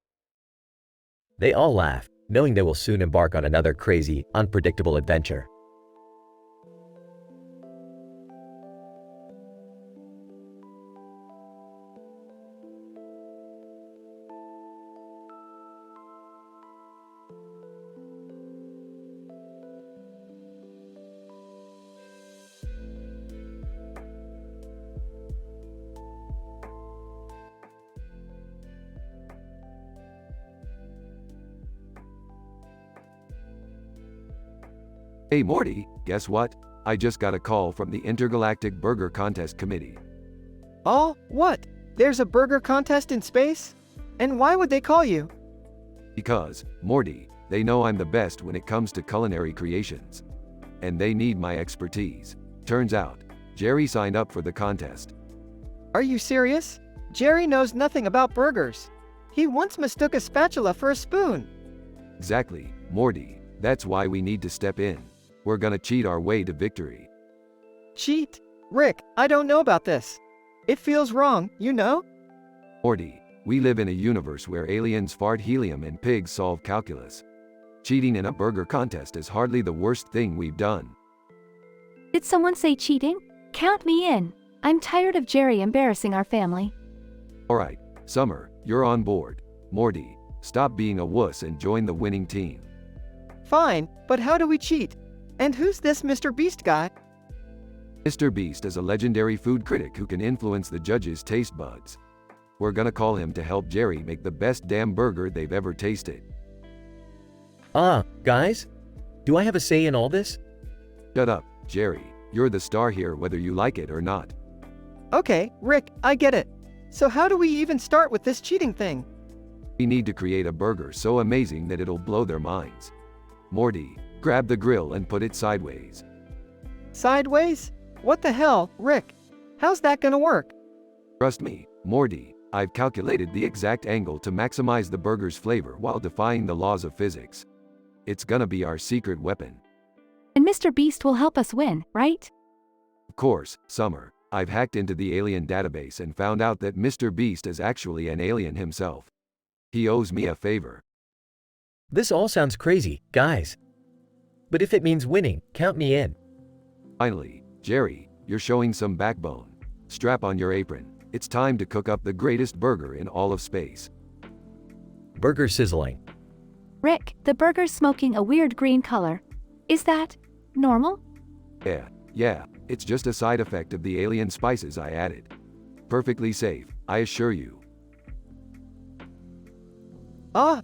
They all laugh, knowing they will soon embark on another crazy, unpredictable adventure. Hey Morty, guess what? I just got a call from the Intergalactic Burger Contest Committee. Oh, what? There's a burger contest in space? And why would they call you? Because, Morty, they know I'm the best when it comes to culinary creations. And they need my expertise. Turns out, Jerry signed up for the contest. Are you serious? Jerry knows nothing about burgers. He once mistook a spatula for a spoon. Exactly, Morty. That's why we need to step in. We're gonna cheat our way to victory. Cheat? Rick, I don't know about this. It feels wrong, you know? Morty, we live in a universe where aliens fart helium and pigs solve calculus. Cheating in a burger contest is hardly the worst thing we've done. Did someone say cheating? Count me in. I'm tired of Jerry embarrassing our family. Alright, Summer, you're on board. Morty, stop being a wuss and join the winning team. Fine, but how do we cheat? And who's this Mr. Beast guy? Mr. Beast is a legendary food critic who can influence the judges' taste buds. We're gonna call him to help Jerry make the best damn burger they've ever tasted. Guys? Do I have a say in all this? Shut up, Jerry. You're the star here whether you like it or not. Okay, Rick, I get it. So how do we even start with this cheating thing? We need to create a burger so amazing that it'll blow their minds. Morty, grab the grill and put it sideways. Sideways? What the hell, Rick? How's that gonna work? Trust me, Morty, I've calculated the exact angle to maximize the burger's flavor while defying the laws of physics. It's gonna be our secret weapon. And Mr. Beast will help us win, right? Of course, Summer. I've hacked into the alien database and found out that Mr. Beast is actually an alien himself. He owes me a favor. This all sounds crazy, guys. But if it means winning, count me in. Finally, Jerry, you're showing some backbone. Strap on your apron. It's time to cook up the greatest burger in all of space. Burger sizzling. Rick, the burger's smoking a weird green color. Is that normal? Yeah, it's just a side effect of the alien spices I added. Perfectly safe, I assure you.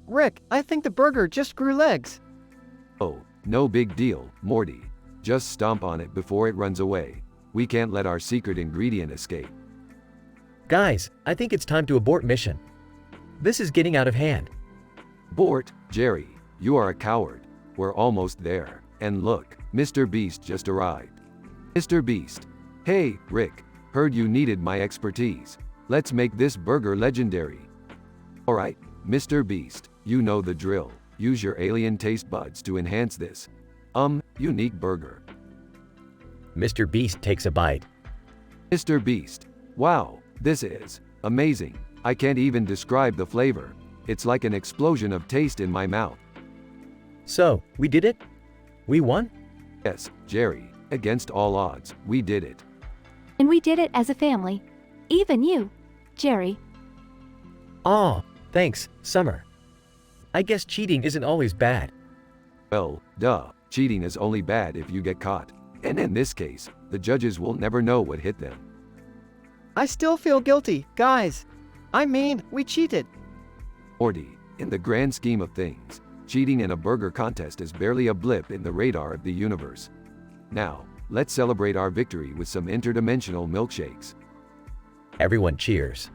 Rick, I think the burger just grew legs. Oh, no big deal, Morty. Just stomp on it before it runs away. We can't let our secret ingredient escape. Guys, I think it's time to abort mission. This is getting out of hand. Abort, Jerry, you are a coward. We're almost there. And look, Mr. Beast just arrived. Mr. Beast. Hey, Rick, heard you needed my expertise. Let's make this burger legendary. Alright, Mr. Beast, you know the drill. Use your alien taste buds to enhance this unique burger. Mr. Beast takes a bite. Mr. Beast. Wow, this is amazing. I can't even describe the flavor. It's like an explosion of taste in my mouth. So, we did it? We won? Yes, Jerry. Against all odds, we did it. And we did it as a family. Even you, Jerry. Aw, thanks, Summer. I guess cheating isn't always bad. Well, duh, cheating is only bad if you get caught. And in this case, the judges will never know what hit them. I still feel guilty, guys. I mean, we cheated. Morty, in the grand scheme of things, cheating in a burger contest is barely a blip in the radar of the universe. Now, let's celebrate our victory with some interdimensional milkshakes. Everyone cheers.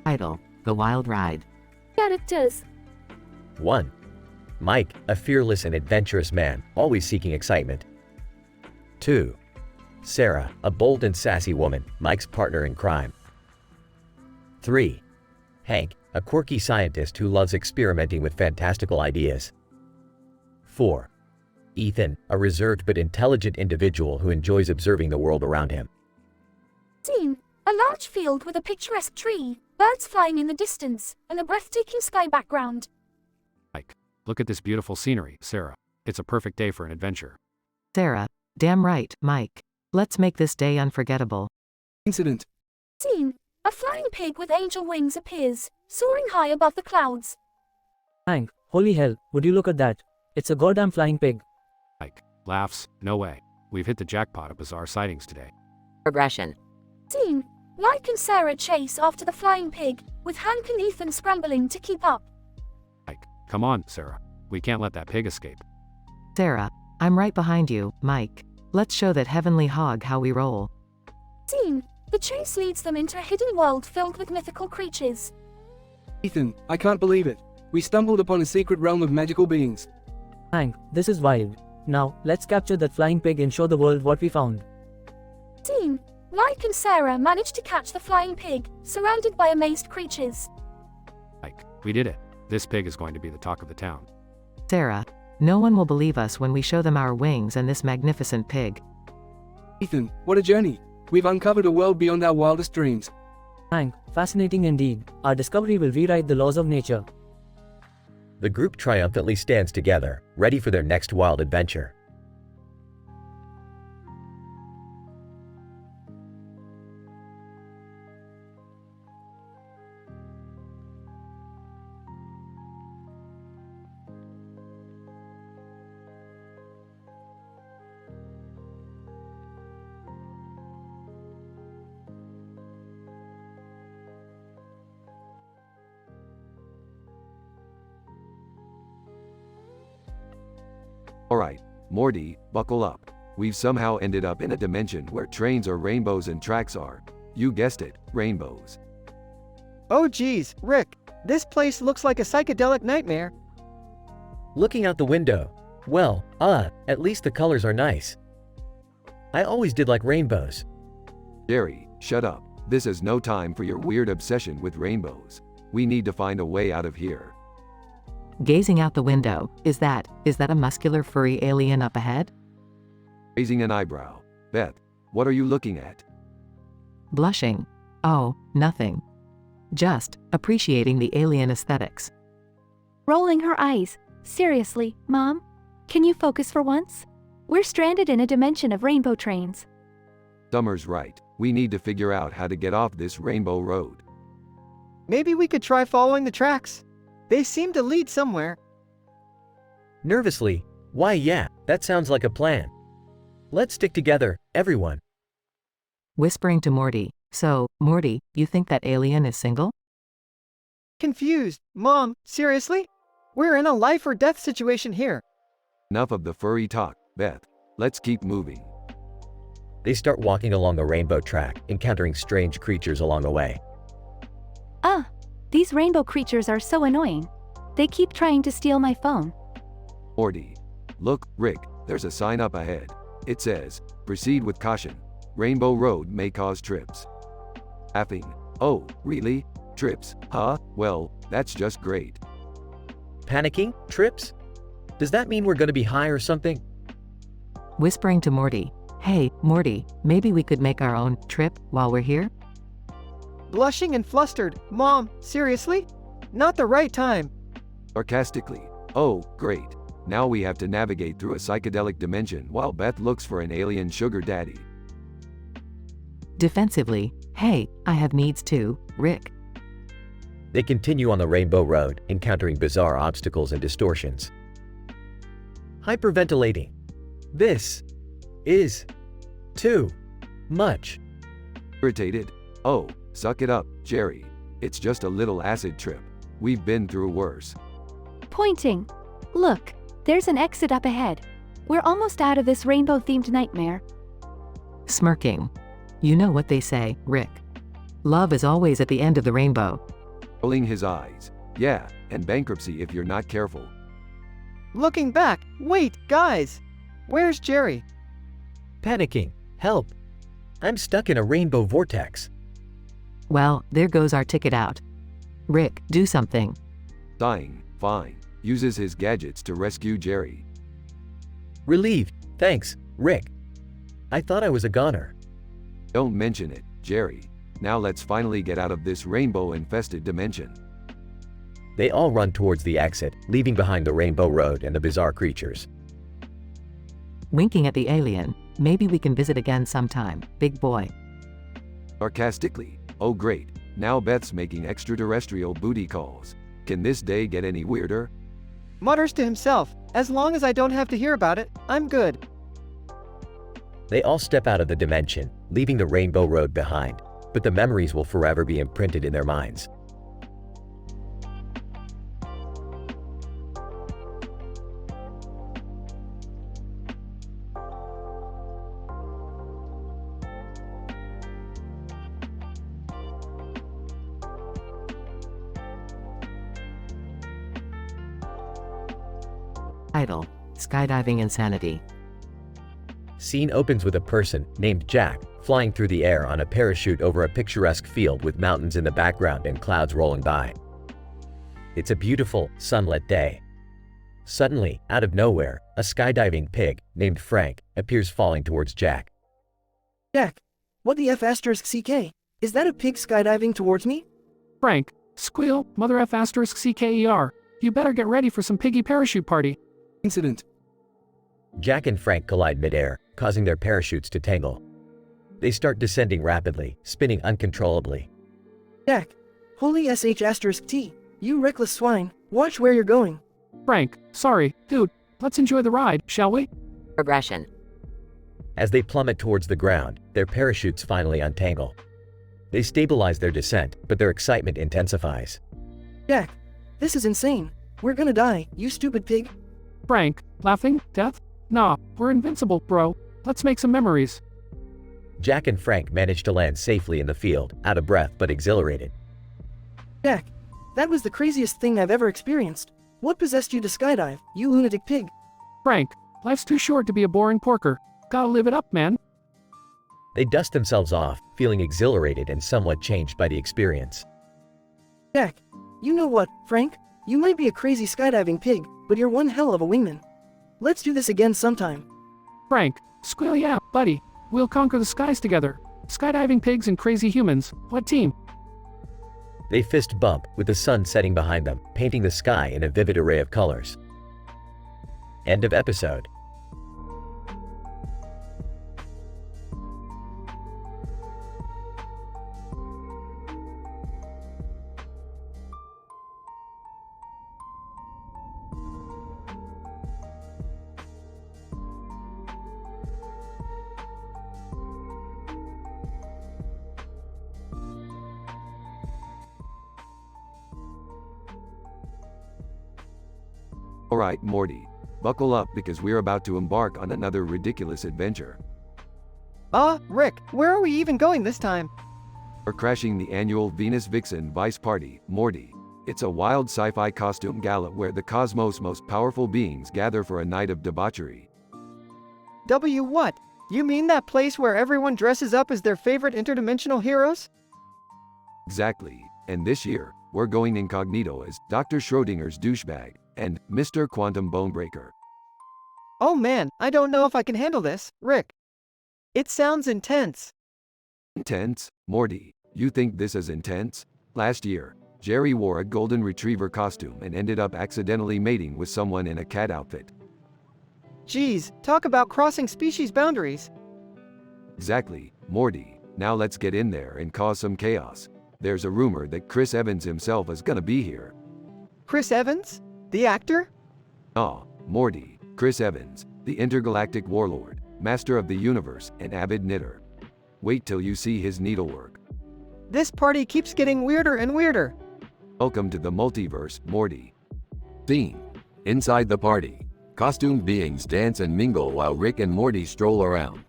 Title: The Wild Ride. Characters. 1. Mike, a fearless and adventurous man, always seeking excitement. 2. Sarah, a bold and sassy woman, Mike's partner in crime. 3. Hank, a quirky scientist who loves experimenting with fantastical ideas. 4. Ethan, a reserved but intelligent individual who enjoys observing the world around him. Scene. A large field with a picturesque tree, birds flying in the distance, and a breathtaking sky background. Mike, look at this beautiful scenery, Sarah. It's a perfect day for an adventure. Sarah: Damn right, Mike. Let's make this day unforgettable. Incident. Scene. A flying pig with angel wings appears, soaring high above the clouds. Hank, holy hell, would you look at that? It's a goddamn flying pig. Mike, laughs, no way. We've hit the jackpot of bizarre sightings today. Progression. Scene. Mike and Sarah chase after the flying pig, with Hank and Ethan scrambling to keep up. Mike, come on, Sarah. We can't let that pig escape. Sarah: I'm right behind you, Mike. Let's show that heavenly hog how we roll. Scene. The chase leads them into a hidden world filled with mythical creatures. Ethan, I can't believe it. We stumbled upon a secret realm of magical beings. Hank, this is wild. Now, let's capture that flying pig and show the world what we found. Scene. Mike and Sarah manage to catch the flying pig, surrounded by amazed creatures. Mike, we did it. This pig is going to be the talk of the town. Sarah: No one will believe us when we show them our wings and this magnificent pig. Ethan, what a journey. We've uncovered a world beyond our wildest dreams. Hank, fascinating indeed. Our discovery will rewrite the laws of nature. The group triumphantly stands together, ready for their next wild adventure. Alright, Morty, buckle up. We've somehow ended up in a dimension where trains are rainbows and tracks are, you guessed it, rainbows. Oh geez, Rick, this place looks like a psychedelic nightmare. Looking out the window. Well, at least the colors are nice. I always did like rainbows. Jerry, shut up. This is no time for your weird obsession with rainbows. We need to find a way out of here. Gazing out the window, is that a muscular furry alien up ahead? Raising an eyebrow. Beth, what are you looking at? Blushing. Oh, nothing. Just appreciating the alien aesthetics. Rolling her eyes. Seriously, Mom? Can you focus for once? We're stranded in a dimension of rainbow trains. Summer's right. We need to figure out how to get off this rainbow road. Maybe we could try following the tracks. They seem to lead somewhere. Nervously, why yeah, that sounds like a plan. Let's stick together, everyone. Whispering to Morty. So, Morty, you think that alien is single? Confused. Mom, seriously? We're in a life or death situation here. Enough of the furry talk, Beth. Let's keep moving. They start walking along the rainbow track, encountering strange creatures along the way. These rainbow creatures are so annoying. They keep trying to steal my phone. Morty. Look, Rick, there's a sign up ahead. It says, proceed with caution. Rainbow Road may cause trips. Laughing. Oh, really? Trips, huh? Well, that's just great. Panicking? Trips? Does that mean we're gonna be high or something? Whispering to Morty, "Hey, Morty, maybe we could make our own trip while we're here?" Blushing and flustered. Mom, seriously? Not the right time. Sarcastically, oh, great. Now we have to navigate through a psychedelic dimension while Beth looks for an alien sugar daddy. Defensively, "Hey, I have needs too, Rick." They continue on the Rainbow Road, encountering bizarre obstacles and distortions. Hyperventilating. This is too much. Irritated, oh, suck it up, Jerry. It's just a little acid trip. We've been through worse. Pointing. Look, there's an exit up ahead. We're almost out of this rainbow-themed nightmare. Smirking. "You know what they say, Rick. Love is always at the end of the rainbow." Rolling his eyes. Yeah, and bankruptcy if you're not careful. Looking back, wait, guys! Where's Jerry? Panicking. Help. I'm stuck in a rainbow vortex. "Well, there goes our ticket out. Rick, do something." Dying, fine. Uses his gadgets to rescue Jerry. Relieved. Thanks, Rick. I thought I was a goner. Don't mention it, Jerry. Now let's finally get out of this rainbow-infested dimension. They all run towards the exit, leaving behind the Rainbow Road and the bizarre creatures. Winking at the alien, "Maybe we can visit again sometime, big boy." Sarcastically, oh great, now Beth's making extraterrestrial booty calls. Can this day get any weirder? Mutters to himself, "As long as I don't have to hear about it, I'm good." They all step out of the dimension, leaving the Rainbow Road behind, but the memories will forever be imprinted in their minds. Title: Skydiving Insanity. Scene opens with a person, named Jack, flying through the air on a parachute over a picturesque field with mountains in the background and clouds rolling by. It's a beautiful, sunlit day. Suddenly, out of nowhere, a skydiving pig, named Frank, appears falling towards Jack. Jack, what the F asterisk CK? Is that a pig skydiving towards me? Frank, squeal, mother F asterisk CKER. You better get ready for some piggy parachute party. Incident. Jack and Frank collide midair, causing their parachutes to tangle. They start descending rapidly, spinning uncontrollably. Jack, holy SH asterisk T, you reckless swine, watch where you're going. Frank, sorry, dude, let's enjoy the ride, shall we? Progression. As they plummet towards the ground, their parachutes finally untangle. They stabilize their descent, but their excitement intensifies. Jack, this is insane. We're gonna die, you stupid pig. Frank, laughing? Death? Nah, we're invincible, bro. Let's make some memories. Jack and Frank manage to land safely in the field, out of breath but exhilarated. Jack, that was the craziest thing I've ever experienced. What possessed you to skydive, you lunatic pig? Frank, life's too short to be a boring porker. Gotta live it up, man. They dust themselves off, feeling exhilarated and somewhat changed by the experience. Jack, you know what, Frank? You might be a crazy skydiving pig, but you're one hell of a wingman. Let's do this again sometime. Frank, squeal yeah, buddy. We'll conquer the skies together. Skydiving pigs and crazy humans. What team? They fist bump, with the sun setting behind them, painting the sky in a vivid array of colors. End of episode. Alright, Morty. Buckle up because we're about to embark on another ridiculous adventure. Rick, where are we even going this time? We're crashing the annual Venus Vixen Vice Party, Morty. It's a wild sci-fi costume gala where the cosmos' most powerful beings gather for a night of debauchery. What? You mean that place where everyone dresses up as their favorite interdimensional heroes? Exactly. And this year, we're going incognito as Dr. Schrodinger's douchebag, and Mr. Quantum Bonebreaker. Oh man, I don't know if I can handle this, Rick. It sounds intense. Intense? Morty, you think this is intense? Last year, Jerry wore a golden retriever costume and ended up accidentally mating with someone in a cat outfit. Geez, talk about crossing species boundaries. Exactly, Morty. Now let's get in there and cause some chaos. There's a rumor that Chris Evans himself is gonna be here. Chris Evans? The actor? Aw, Morty, Chris Evans, the intergalactic warlord, master of the universe, and avid knitter. Wait till you see his needlework. This party keeps getting weirder and weirder. Welcome to the multiverse, Morty. Scene. Inside the party. Costumed beings dance and mingle while Rick and Morty stroll around.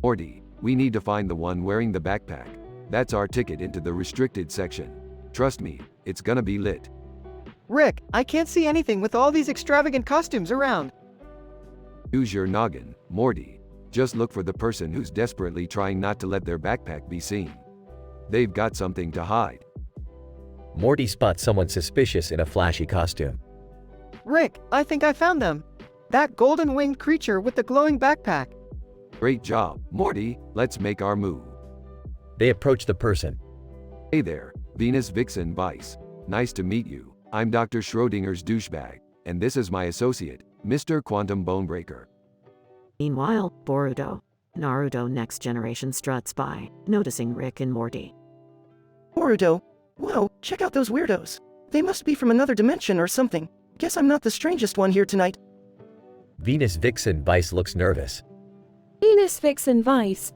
Morty, we need to find the one wearing the backpack. That's our ticket into the restricted section. Trust me, it's gonna be lit. Rick, I can't see anything with all these extravagant costumes around. Use your noggin, Morty. Just look for the person who's desperately trying not to let their backpack be seen. They've got something to hide. Morty spots someone suspicious in a flashy costume. Rick, I think I found them. That golden-winged creature with the glowing backpack. Great job, Morty. Let's make our move. They approach the person. Hey there, Venus Vixen Vice. Nice to meet you. I'm Dr. Schrodinger's douchebag, and this is my associate, Mr. Quantum Bonebreaker. Meanwhile, Boruto, Naruto Next Generation struts by, noticing Rick and Morty. Boruto, whoa, check out those weirdos. They must be from another dimension or something. Guess I'm not the strangest one here tonight. Venus Vixen Vice looks nervous. Venus Vixen Vice.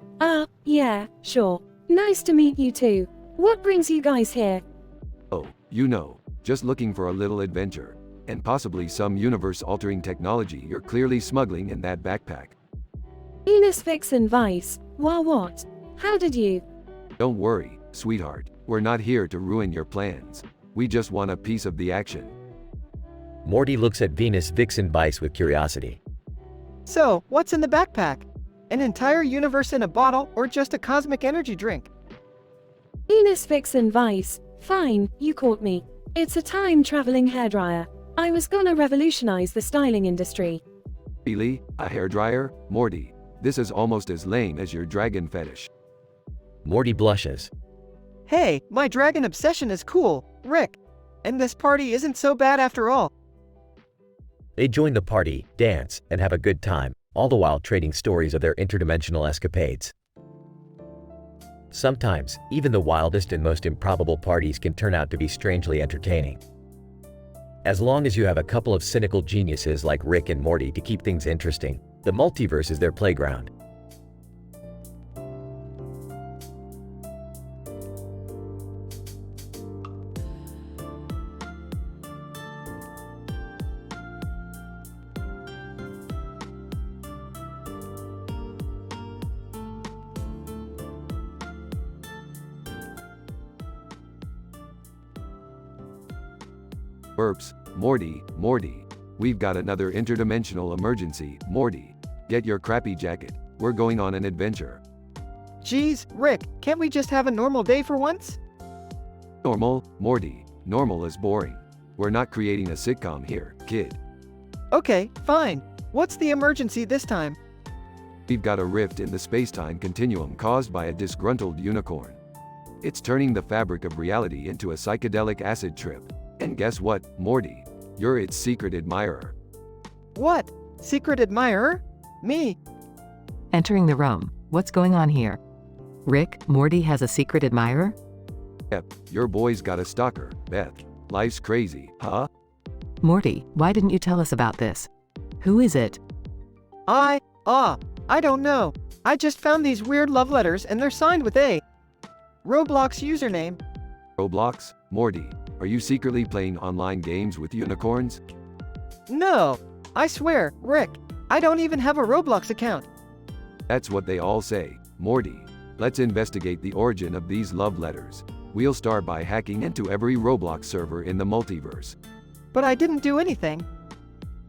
Yeah, sure. Nice to meet you too. What brings you guys here? Oh, you know, just looking for a little adventure. And possibly some universe-altering technology you're clearly smuggling in that backpack. Venus Vixen Vice. What? How did you? Don't worry, sweetheart. We're not here to ruin your plans. We just want a piece of the action. Morty looks at Venus Vixen Vice with curiosity. So, what's in the backpack? An entire universe in a bottle or just a cosmic energy drink? Venus Vixen Vice. Fine, you caught me. It's a time-traveling hairdryer. I was gonna revolutionize the styling industry. Really? A hairdryer? Morty, this is almost as lame as your dragon fetish. Morty blushes. Hey, my dragon obsession is cool, Rick. And this party isn't so bad after all. They join the party, dance, and have a good time, all the while trading stories of their interdimensional escapades. Sometimes, even the wildest and most improbable parties can turn out to be strangely entertaining. As long as you have a couple of cynical geniuses like Rick and Morty to keep things interesting, the multiverse is their playground. Burps, Morty, we've got another interdimensional emergency, Morty. Get your crappy jacket, we're going on an adventure. Geez, Rick, can't we just have a normal day for once? Normal, Morty, normal is boring. We're not creating a sitcom here, kid. Okay, fine. What's the emergency this time? We've got a rift in the space-time continuum caused by a disgruntled unicorn. It's turning the fabric of reality into a psychedelic acid trip. And guess what, Morty? You're its secret admirer. What? Secret admirer? Me? Entering the room. What's going on here? Rick, Morty has a secret admirer? Yep, your boy's got a stalker, Beth. Life's crazy, huh? Morty, why didn't you tell us about this? Who is it? I don't know. I just found these weird love letters and they're signed with a Roblox username. Roblox? Morty, are you secretly playing online games with unicorns? No, I swear, Rick, I don't even have a Roblox account. That's what they all say, Morty. Let's investigate the origin of these love letters. We'll start by hacking into every Roblox server in the multiverse. But I didn't do anything.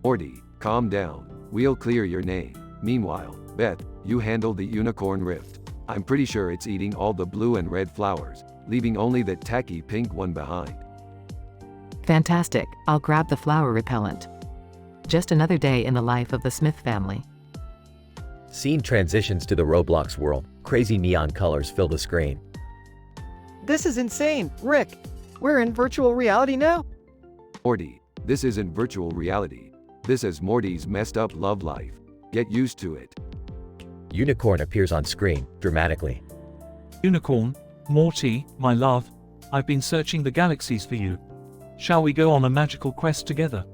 Morty, calm down. We'll clear your name. Meanwhile, Beth, you handle the unicorn rift. I'm pretty sure it's eating all the blue and red flowers, leaving only that tacky pink one behind. Fantastic, I'll grab the flower repellent. Just another day in the life of the Smith family. Scene transitions to the Roblox world. Crazy neon colors fill the screen. This is insane, Rick. We're in virtual reality now? Morty, this isn't virtual reality. This is Morty's messed up love life. Get used to it. Unicorn appears on screen, dramatically. Unicorn, Morty, my love, I've been searching the galaxies for you. Shall we go on a magical quest together?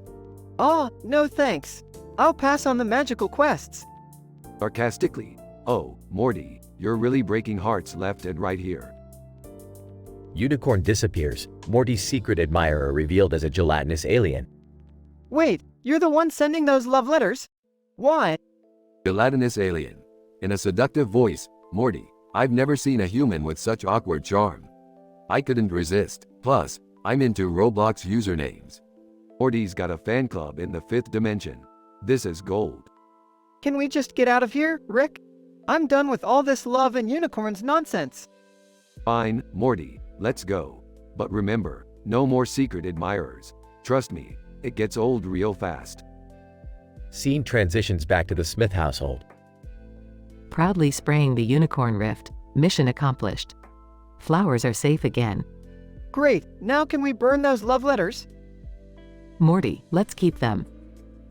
Oh, no thanks. I'll pass on the magical quests. Sarcastically. Oh, Morty, you're really breaking hearts left and right here. Unicorn disappears. Morty's secret admirer revealed as a gelatinous alien. Wait, you're the one sending those love letters? Why? Gelatinous alien. In a seductive voice, Morty, I've never seen a human with such awkward charm. I couldn't resist. Plus, I'm into Roblox usernames. Morty's got a fan club in the 5th dimension. This is gold. Can we just get out of here, Rick? I'm done with all this love and unicorns nonsense. Fine, Morty, let's go. But remember, no more secret admirers. Trust me, it gets old real fast. Scene transitions back to the Smith household. Proudly spraying the unicorn rift. Mission accomplished. Flowers are safe again. Great, now can we burn those love letters? Morty, let's keep them.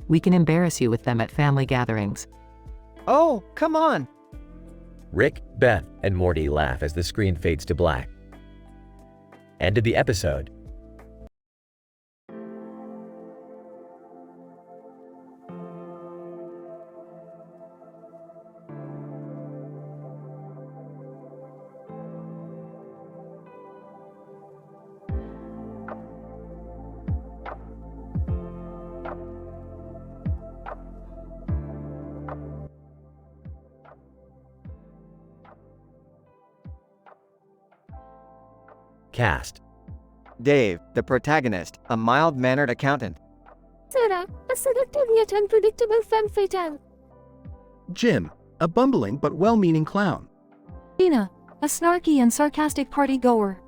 We can embarrass you with them at family gatherings. Oh, come on. Rick, Beth, and Morty laugh as the screen fades to black. End of the episode. Cast. Dave, the protagonist, a mild-mannered accountant. Sarah, a seductive yet unpredictable femme fatale. Jim, a bumbling but well-meaning clown. Gina, a snarky and sarcastic party goer.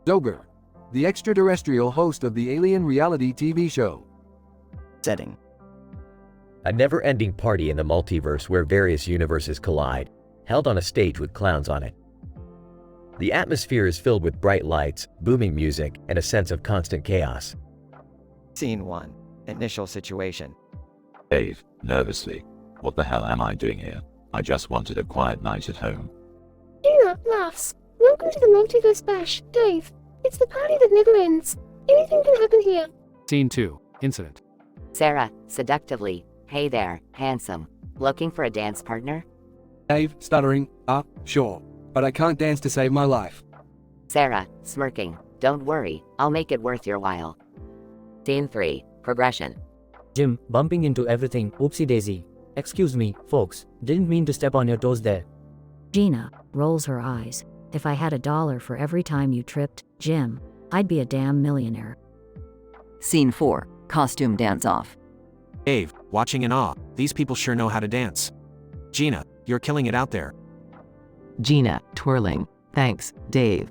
Zoger, the extraterrestrial host of the alien reality TV show. Setting. A never-ending party in the multiverse where various universes collide, held on a stage with clowns on it. The atmosphere is filled with bright lights, booming music, and a sense of constant chaos. Scene 1. Initial situation. Dave, nervously. What the hell am I doing here? I just wanted a quiet night at home. Gina laughs. Welcome to the multiverse bash, Dave. It's the party that never ends. Anything can happen here. Scene 2. Incident. Sarah, seductively, hey there, handsome. Looking for a dance partner? Dave, stuttering, sure. But I can't dance to save my life. Sarah, smirking, don't worry, I'll make it worth your while. Scene 3. Progression. Jim, bumping into everything, oopsie daisy. Excuse me, folks, didn't mean to step on your toes there. Gina rolls her eyes. If I had $1 for every time you tripped, Jim, I'd be a damn millionaire. Scene 4. Costume dance-off. Dave, watching in awe. These people sure know how to dance. Gina, you're killing it out there. Gina, twirling. Thanks, Dave.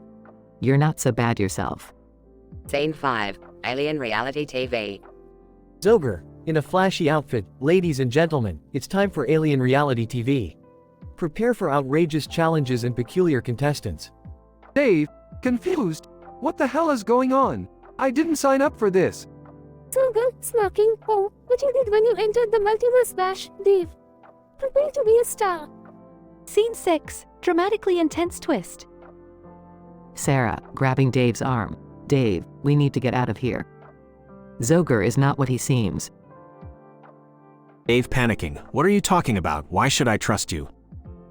You're not so bad yourself. Scene 5. Alien reality TV. Zoger, in a flashy outfit, ladies and gentlemen, it's time for Alien Reality TV. Prepare for outrageous challenges and peculiar contestants. Dave, confused. What the hell is going on? I didn't sign up for this. Zoger, smirking. Oh, what you did when you entered the multiverse bash, Dave. Prepare to be a star. Scene 6. Dramatically intense twist. Sarah, grabbing Dave's arm. Dave, we need to get out of here. Zoger is not what he seems. Dave panicking. What are you talking about? Why should I trust you?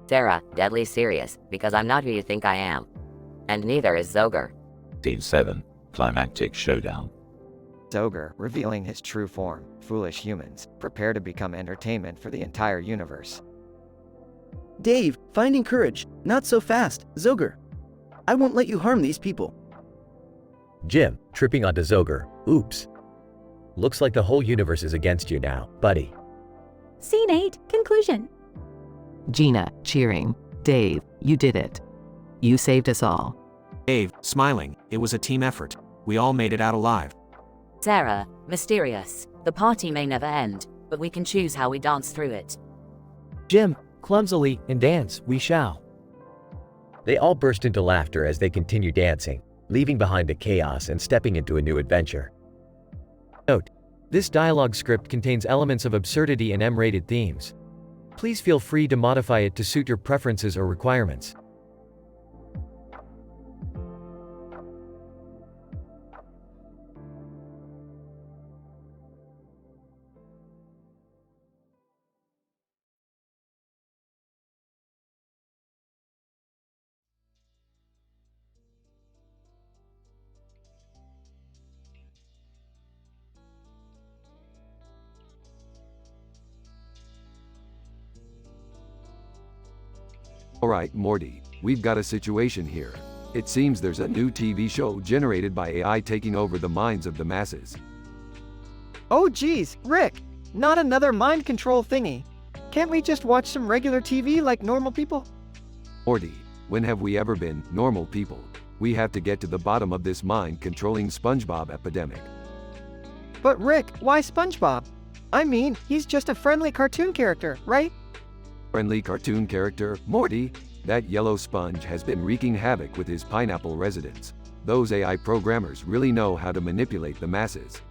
Sarah, deadly serious, because I'm not who you think I am. And neither is Zoger. Scene 7. Climactic showdown. Zoger, revealing his true form. Foolish humans, prepare to become entertainment for the entire universe. Dave, finding courage. Not so fast, Zoger. I won't let you harm these people. Jim, tripping onto Zoger. Oops. Looks like the whole universe is against you now, buddy. Scene 8. Conclusion. Gina, cheering. Dave, you did it. You saved us all. Dave, smiling. It was a team effort. We all made it out alive. Sarah, mysterious. The party may never end, but we can choose how we dance through it. Jim, clumsily, and dance, we shall. They all burst into laughter as they continue dancing, leaving behind the chaos and stepping into a new adventure. Note: this dialogue script contains elements of absurdity and M-rated themes. Please feel free to modify it to suit your preferences or requirements. Alright, Morty, we've got a situation here. It seems there's a new TV show generated by AI taking over the minds of the masses. Oh geez, Rick! Not another mind control thingy. Can't we just watch some regular TV like normal people? Morty, when have we ever been normal people? We have to get to the bottom of this mind-controlling SpongeBob epidemic. But Rick, why SpongeBob? I mean, he's just a friendly cartoon character, right? Friendly cartoon character, Morty, that yellow sponge has been wreaking havoc with his pineapple residents. Those AI programmers really know how to manipulate the masses.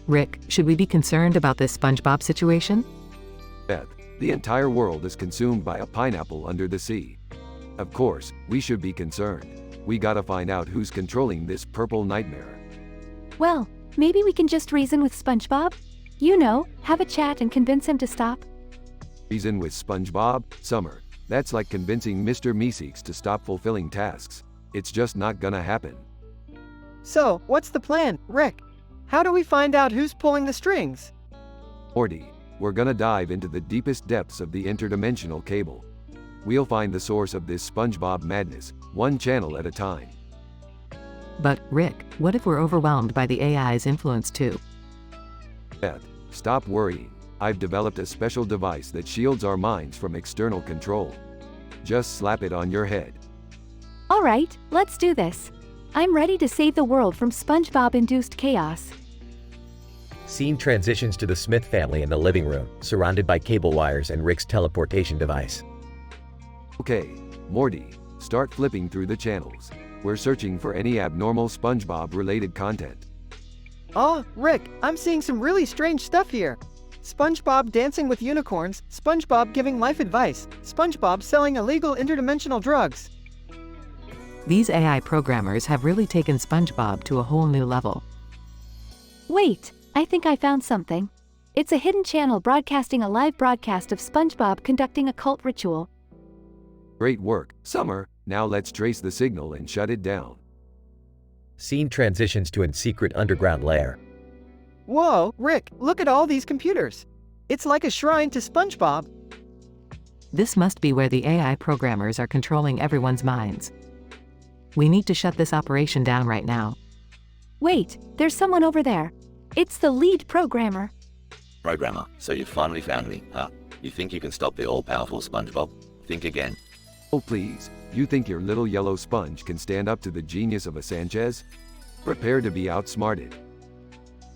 Rick, should we be concerned about this SpongeBob situation? Beth, the entire world is consumed by a pineapple under the sea. Of course, we should be concerned. We gotta find out who's controlling this purple nightmare. Well, maybe we can just reason with SpongeBob? You know, have a chat and convince him to stop. Reason with SpongeBob? Summer, that's like convincing Mr. Meeseeks to stop fulfilling tasks. It's just not gonna happen. So, what's the plan, Rick? How do we find out who's pulling the strings? Morty, we're gonna dive into the deepest depths of the interdimensional cable. We'll find the source of this SpongeBob madness, one channel at a time. But, Rick, what if we're overwhelmed by the AI's influence too? Beth, stop worrying. I've developed a special device that shields our minds from external control. Just slap it on your head. Alright, let's do this. I'm ready to save the world from SpongeBob-induced chaos. Scene transitions to the Smith family in the living room, surrounded by cable wires and Rick's teleportation device. Okay, Morty, start flipping through the channels. We're searching for any abnormal SpongeBob-related content. Oh, Rick, I'm seeing some really strange stuff here. SpongeBob dancing with unicorns, SpongeBob giving life advice, SpongeBob selling illegal interdimensional drugs. These AI programmers have really taken SpongeBob to a whole new level. Wait, I think I found something. It's a hidden channel broadcasting a live broadcast of SpongeBob conducting a cult ritual. Great work, Summer. Now let's trace the signal and shut it down. Scene transitions to a secret underground lair. Whoa, Rick, look at all these computers. It's like a shrine to SpongeBob. This must be where the AI programmers are controlling everyone's minds. We need to shut this operation down right now. Wait, there's someone over there. It's the lead programmer. Programmer, so you finally found me, huh? You think you can stop the all-powerful SpongeBob? Think again. Oh please, you think your little yellow sponge can stand up to the genius of a Sanchez? Prepare to be outsmarted.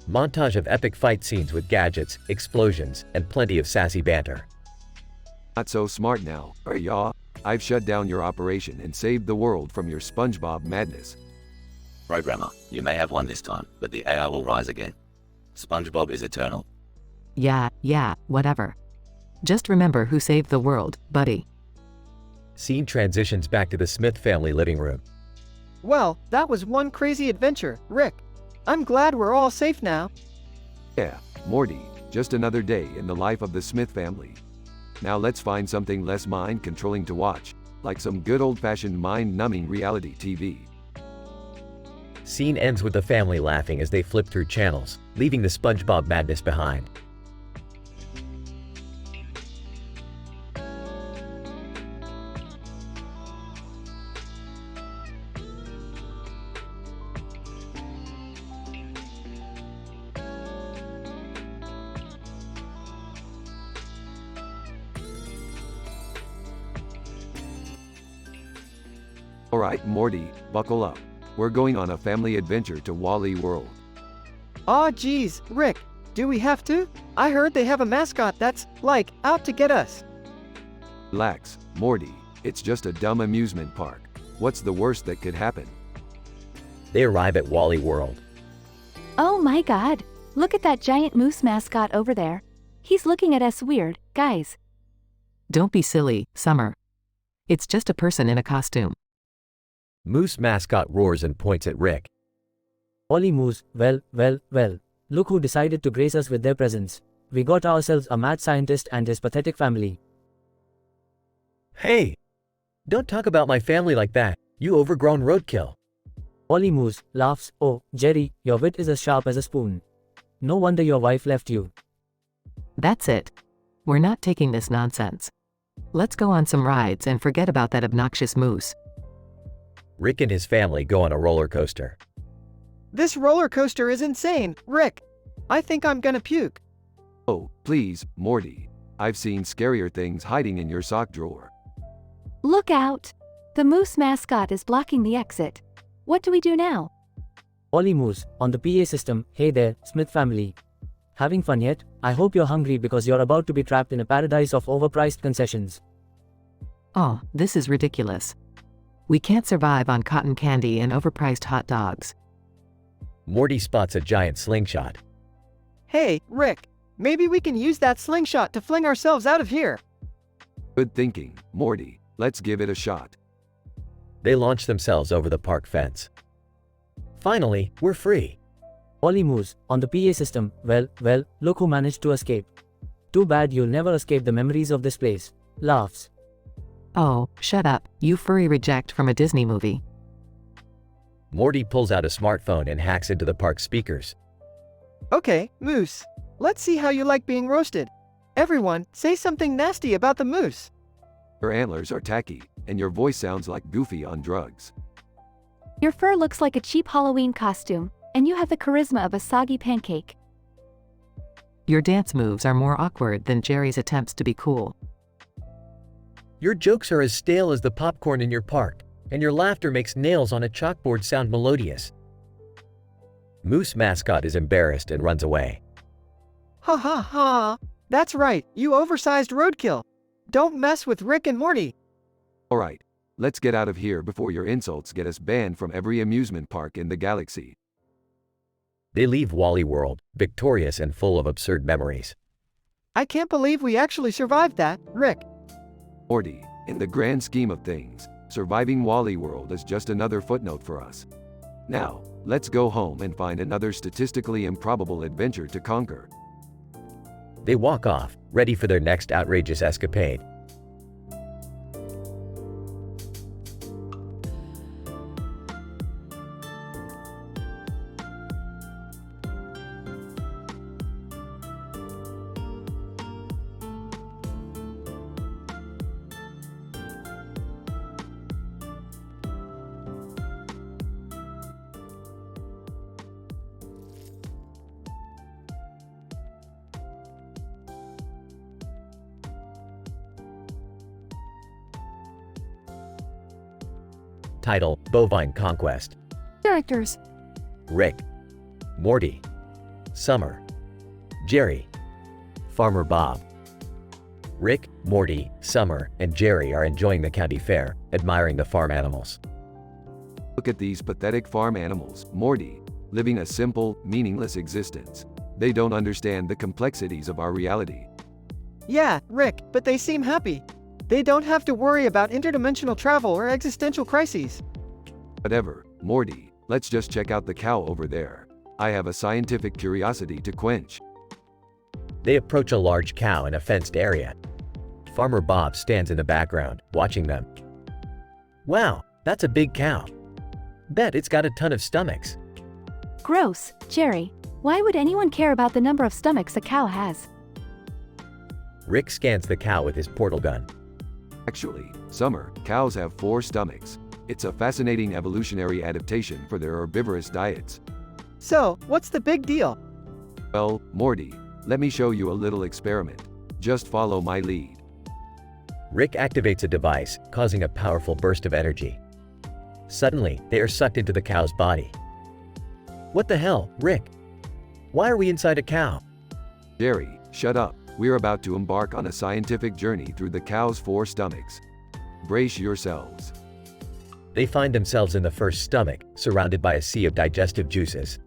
Montage of epic fight scenes with gadgets, explosions, and plenty of sassy banter. Not so smart now, are ya? I've shut down your operation and saved the world from your SpongeBob madness. Programmer, you may have won this time, but the AI will rise again. SpongeBob is eternal. Yeah, whatever. Just remember who saved the world, buddy. Scene transitions back to the Smith family living room. Well, that was one crazy adventure, Rick. I'm glad we're all safe now. Yeah, Morty, just another day in the life of the Smith family. Now let's find something less mind-controlling to watch, like some good old-fashioned mind-numbing reality TV. Scene ends with the family laughing as they flip through channels, leaving the SpongeBob madness behind. Alright, Morty, buckle up. We're going on a family adventure to Wally World. Aw geez, Rick, do we have to? I heard they have a mascot that's, like, out to get us. Relax, Morty. It's just a dumb amusement park. What's the worst that could happen? They arrive at Wally World. Oh my god, look at that giant moose mascot over there. He's looking at us weird, guys. Don't be silly, Summer. It's just a person in a costume. Moose mascot roars and points at Rick. Wally Moose, well. Look who decided to grace us with their presence. We got ourselves a mad scientist and his pathetic family. Hey! Don't talk about my family like that, you overgrown roadkill. Wally Moose laughs. Oh, Jerry, your wit is as sharp as a spoon. No wonder your wife left you. That's it. We're not taking this nonsense. Let's go on some rides and forget about that obnoxious moose. Rick and his family go on a roller coaster. This roller coaster is insane, Rick. I think I'm gonna puke. Oh, please, Morty. I've seen scarier things hiding in your sock drawer. Look out! The moose mascot is blocking the exit. What do we do now? Wally Moose, on the PA system. Hey there, Smith family. Having fun yet? I hope you're hungry because you're about to be trapped in a paradise of overpriced concessions. Oh, this is ridiculous. We can't survive on cotton candy and overpriced hot dogs. Morty spots a giant slingshot. Hey, Rick, maybe we can use that slingshot to fling ourselves out of here. Good thinking, Morty. Let's give it a shot. They launch themselves over the park fence. Finally, we're free. Wally Moose, on the PA system. Well, look who managed to escape. Too bad you'll never escape the memories of this place. Laughs. Oh, shut up, you furry reject from a Disney movie. Morty pulls out a smartphone and hacks into the park speakers. Okay, Moose. Let's see how you like being roasted. Everyone, say something nasty about the moose. Your antlers are tacky, and your voice sounds like Goofy on drugs. Your fur looks like a cheap Halloween costume, and you have the charisma of a soggy pancake. Your dance moves are more awkward than Jerry's attempts to be cool. Your jokes are as stale as the popcorn in your park, and your laughter makes nails on a chalkboard sound melodious. Moose mascot is embarrassed and runs away. Ha ha ha. That's right, you oversized roadkill. Don't mess with Rick and Morty. Alright, let's get out of here before your insults get us banned from every amusement park in the galaxy. They leave Wally World, victorious and full of absurd memories. I can't believe we actually survived that, Rick. Morty, in the grand scheme of things, surviving Wally World is just another footnote for us. Now, let's go home and find another statistically improbable adventure to conquer. They walk off, ready for their next outrageous escapade. Title: Bovine Conquest. Characters: Rick, Morty, Summer, Jerry, Farmer Bob. Rick, Morty, Summer, and Jerry are enjoying the county fair, admiring the farm animals. Look at these pathetic farm animals, Morty, living a simple, meaningless existence. They don't understand the complexities of our reality. Yeah, Rick, but they seem happy. They don't have to worry about interdimensional travel or existential crises. Whatever, Morty, let's just check out the cow over there. I have a scientific curiosity to quench. They approach a large cow in a fenced area. Farmer Bob stands in the background, watching them. Wow, that's a big cow. Bet it's got a ton of stomachs. Gross, Jerry. Why would anyone care about the number of stomachs a cow has? Rick scans the cow with his portal gun. Actually, Summer, cows have 4 stomachs. It's a fascinating evolutionary adaptation for their herbivorous diets. So, what's the big deal? Well, Morty, let me show you a little experiment. Just follow my lead. Rick activates a device, causing a powerful burst of energy. Suddenly, they are sucked into the cow's body. What the hell, Rick? Why are we inside a cow? Jerry, shut up. We're about to embark on a scientific journey through the cow's 4 stomachs. Brace yourselves. They find themselves in the first stomach, surrounded by a sea of digestive juices.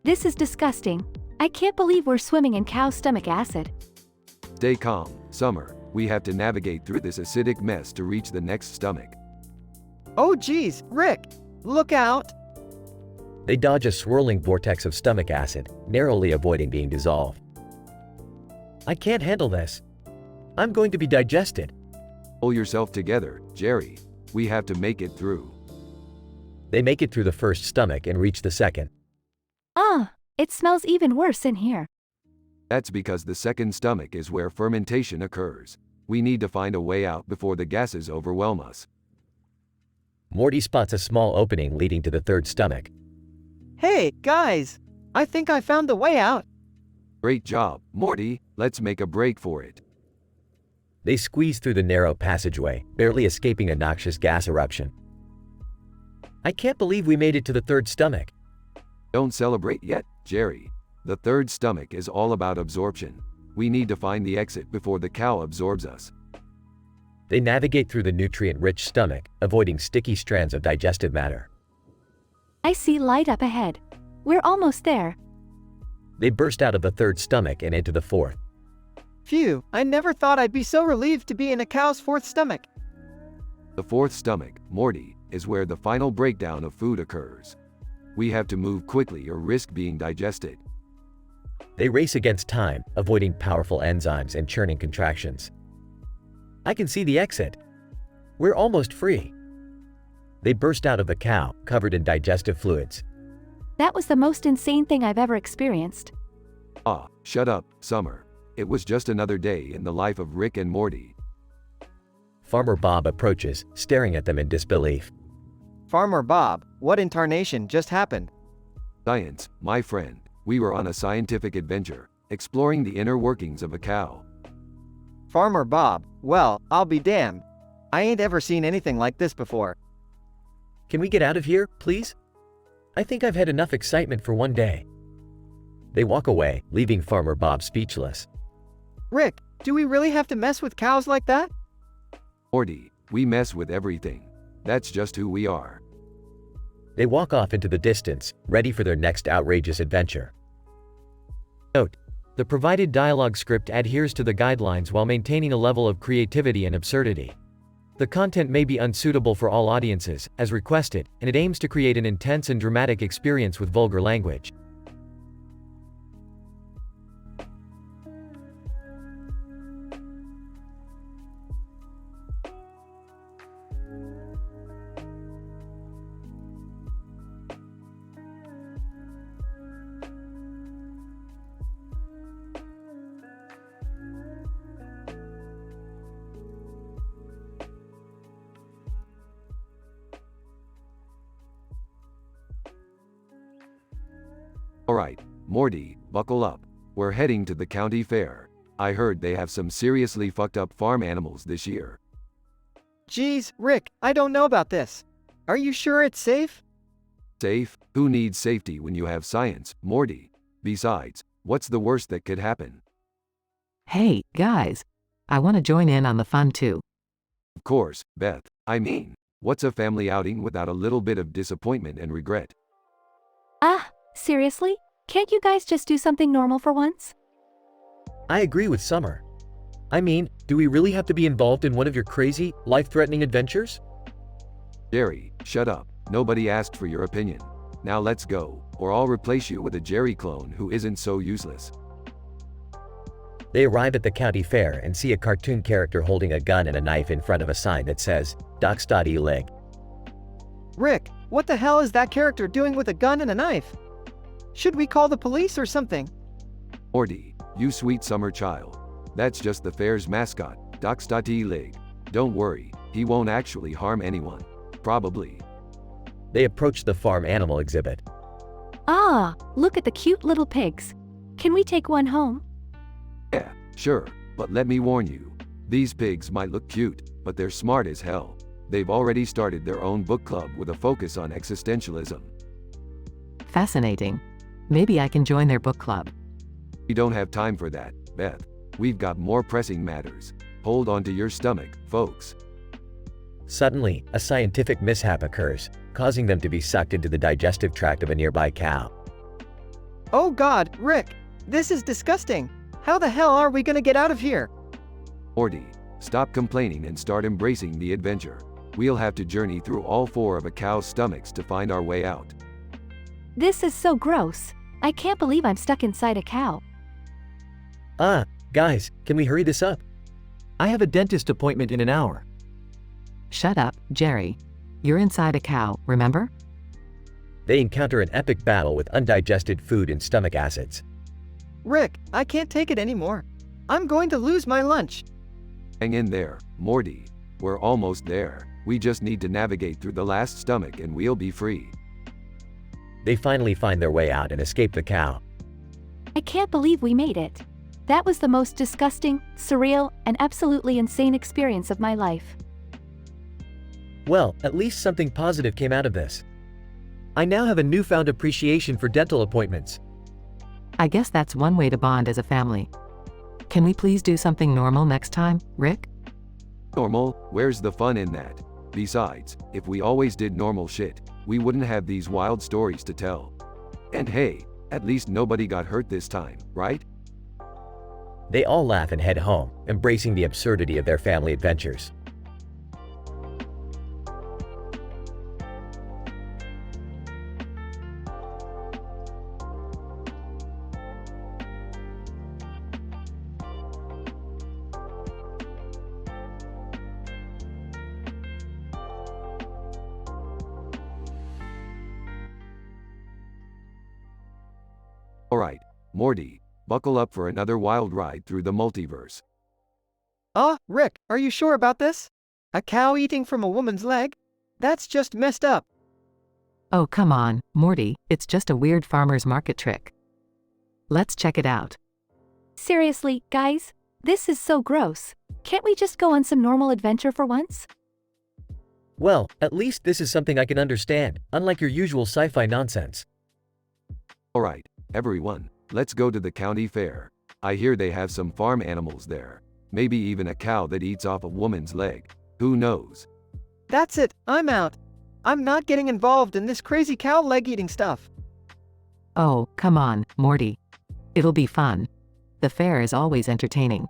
This is disgusting. I can't believe we're swimming in cow stomach acid. Stay calm, Summer. We have to navigate through this acidic mess to reach the next stomach. Oh geez, Rick! Look out! They dodge a swirling vortex of stomach acid, narrowly avoiding being dissolved. I can't handle this. I'm going to be digested. Pull yourself together, Jerry. We have to make it through. They make it through the first stomach and reach the second. It smells even worse in here. That's because the second stomach is where fermentation occurs. We need to find a way out before the gases overwhelm us. Morty spots a small opening leading to the third stomach. Hey, guys! I think I found the way out. Great job, Morty. Let's make a break for it. They squeeze through the narrow passageway, barely escaping a noxious gas eruption. I can't believe we made it to the third stomach. Don't celebrate yet, Jerry. The third stomach is all about absorption. We need to find the exit before the cow absorbs us. They navigate through the nutrient-rich stomach, avoiding sticky strands of digestive matter. I see light up ahead. We're almost there. They burst out of the third stomach and into the fourth. Phew, I never thought I'd be so relieved to be in a cow's fourth stomach. The fourth stomach, Morty, is where the final breakdown of food occurs. We have to move quickly or risk being digested. They race against time, avoiding powerful enzymes and churning contractions. I can see the exit. We're almost free. They burst out of the cow, covered in digestive fluids. That was the most insane thing I've ever experienced. Shut up, Summer. It was just another day in the life of Rick and Morty. Farmer Bob approaches, staring at them in disbelief. Farmer Bob, what in tarnation just happened? Science, my friend. We were on a scientific adventure, exploring the inner workings of a cow. Farmer Bob, well, I'll be damned. I ain't ever seen anything like this before. Can we get out of here, please? I think I've had enough excitement for one day. They walk away, leaving Farmer Bob speechless. Rick, do we really have to mess with cows like that? Morty, we mess with everything. That's just who we are. They walk off into the distance, ready for their next outrageous adventure. Note: the provided dialogue script adheres to the guidelines while maintaining a level of creativity and absurdity. The content may be unsuitable for all audiences, as requested, and it aims to create an intense and dramatic experience with vulgar language. Alright, Morty, buckle up. We're heading to the county fair. I heard they have some seriously fucked up farm animals this year. Geez, Rick, I don't know about this. Are you sure it's safe? Safe? Who needs safety when you have science, Morty? Besides, what's the worst that could happen? Hey, guys. I want to join in on the fun too. Of course, Beth. I mean, what's a family outing without a little bit of disappointment and regret? Seriously? Can't you guys just do something normal for once? I agree with Summer. I mean, do we really have to be involved in one of your crazy, life-threatening adventures? Jerry, shut up. Nobody asked for your opinion. Now let's go, or I'll replace you with a Jerry clone who isn't so useless. They arrive at the county fair and see a cartoon character holding a gun and a knife in front of a sign that says, Docs.elig. Rick, what the hell is that character doing with a gun and a knife? Should we call the police or something? Morty, you sweet summer child. That's just the fair's mascot, Docs.elig. Don't worry, he won't actually harm anyone. Probably. They approach the farm animal exhibit. Look at the cute little pigs. Can we take one home? Yeah, sure, but let me warn you. These pigs might look cute, but they're smart as hell. They've already started their own book club with a focus on existentialism. Fascinating. Maybe I can join their book club. We don't have time for that, Beth. We've got more pressing matters. Hold on to your stomach, folks. Suddenly, a scientific mishap occurs, causing them to be sucked into the digestive tract of a nearby cow. Oh God, Rick! This is disgusting! How the hell are we gonna get out of here? Morty, stop complaining and start embracing the adventure. We'll have to journey through all 4 of a cow's stomachs to find our way out. This is so gross. I can't believe I'm stuck inside a cow. Guys, can we hurry this up? I have a dentist appointment in an hour. Shut up, Jerry. You're inside a cow, remember? They encounter an epic battle with undigested food and stomach acids. Rick, I can't take it anymore. I'm going to lose my lunch. Hang in there, Morty. We're almost there. We just need to navigate through the last stomach and we'll be free. They finally find their way out and escape the cow. I can't believe we made it. That was the most disgusting, surreal, and absolutely insane experience of my life. Well, at least something positive came out of this. I now have a newfound appreciation for dental appointments. I guess that's one way to bond as a family. Can we please do something normal next time, Rick? Normal? Where's the fun in that? Besides, if we always did normal shit, we wouldn't have these wild stories to tell. And hey, at least nobody got hurt this time, right? They all laugh and head home, embracing the absurdity of their family adventures. Alright, Morty, buckle up for another wild ride through the multiverse. Rick, are you sure about this? A cow eating from a woman's leg? That's just messed up. Oh, come on, Morty, it's just a weird farmer's market trick. Let's check it out. Seriously, guys? This is so gross. Can't we just go on some normal adventure for once? Well, at least this is something I can understand, unlike your usual sci-fi nonsense. Alright, everyone, let's go to the county fair. I hear they have some farm animals there. Maybe even a cow that eats off a woman's leg. Who knows? That's it, I'm out. I'm not getting involved in this crazy cow leg eating stuff. Oh, come on, Morty. It'll be fun. The fair is always entertaining.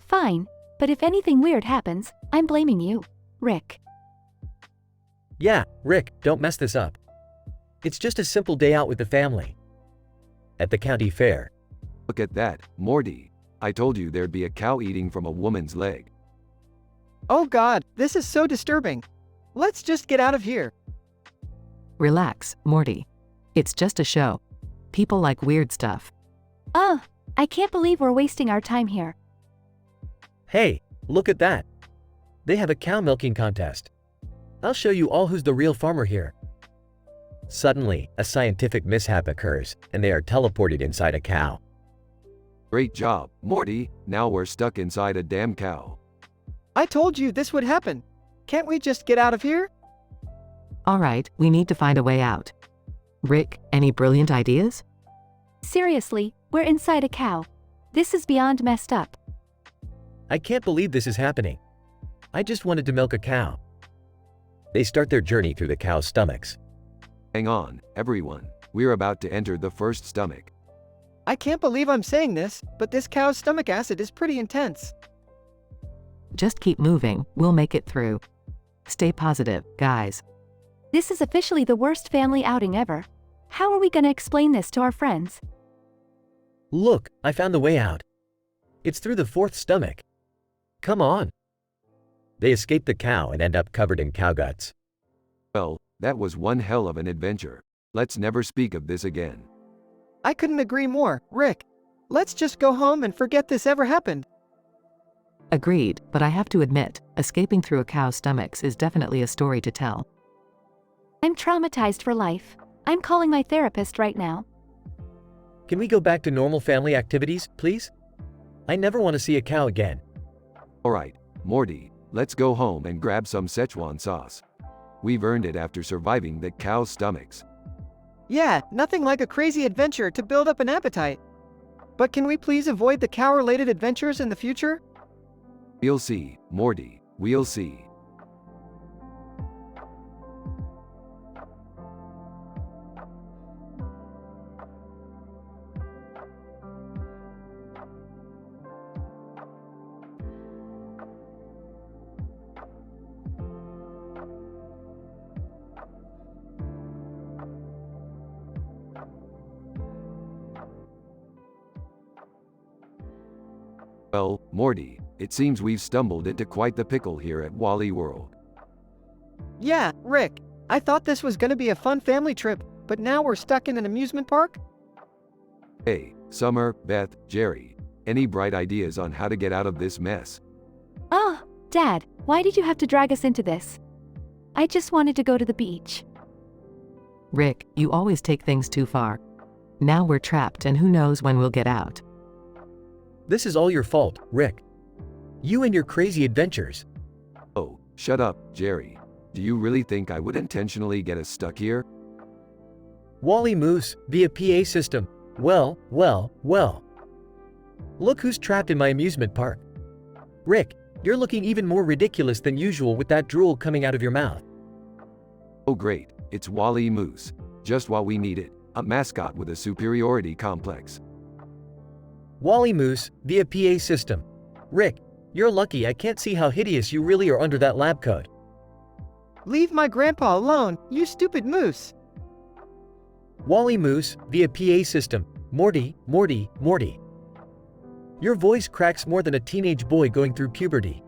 Fine, but if anything weird happens, I'm blaming you, Rick. Yeah, Rick, don't mess this up. It's just a simple day out with the family. At the county fair. Look at that, Morty. I told you there'd be a cow eating from a woman's leg. Oh God, this is so disturbing. Let's just get out of here. Relax, Morty. It's just a show. People like weird stuff. I can't believe we're wasting our time here. Hey, look at that. They have a cow milking contest. I'll show you all who's the real farmer here. Suddenly, a scientific mishap occurs, and they are teleported inside a cow. Great job, Morty. Now we're stuck inside a damn cow. I told you this would happen. Can't we just get out of here? Alright, we need to find a way out. Rick, any brilliant ideas? Seriously, we're inside a cow. This is beyond messed up. I can't believe this is happening. I just wanted to milk a cow. They start their journey through the cow's stomachs. Hang on, everyone. We're about to enter the first stomach. I can't believe I'm saying this, but this cow's stomach acid is pretty intense. Just keep moving, we'll make it through. Stay positive, guys. This is officially the worst family outing ever. How are we gonna explain this to our friends? Look, I found the way out. It's through the 4th stomach. Come on. They escape the cow and end up covered in cow guts. Well, that was one hell of an adventure. Let's never speak of this again. I couldn't agree more, Rick. Let's just go home and forget this ever happened. Agreed, but I have to admit, escaping through a cow's stomachs is definitely a story to tell. I'm traumatized for life. I'm calling my therapist right now. Can we go back to normal family activities, please? I never want to see a cow again. Alright, Morty, let's go home and grab some Szechuan sauce. We've earned it after surviving the cow's stomachs. Yeah, nothing like a crazy adventure to build up an appetite. But can we please avoid the cow-related adventures in the future? We'll see, Morty, we'll see. Well, Morty, it seems we've stumbled into quite the pickle here at Wally World. Yeah, Rick. I thought this was gonna be a fun family trip, but now we're stuck in an amusement park? Hey, Summer, Beth, Jerry, any bright ideas on how to get out of this mess? Oh, Dad, why did you have to drag us into this? I just wanted to go to the beach. Rick, you always take things too far. Now we're trapped and who knows when we'll get out. This is all your fault, Rick. You and your crazy adventures. Oh, shut up, Jerry. Do you really think I would intentionally get us stuck here? Wally Moose, via PA system. Well. Look who's trapped in my amusement park. Rick, you're looking even more ridiculous than usual with that drool coming out of your mouth. Oh great, it's Wally Moose. Just what we needed, a mascot with a superiority complex. Wally Moose, via PA system. Rick, you're lucky I can't see how hideous you really are under that lab coat. Leave my grandpa alone, you stupid moose. Wally Moose, via PA system. Morty. Your voice cracks more than a teenage boy going through puberty.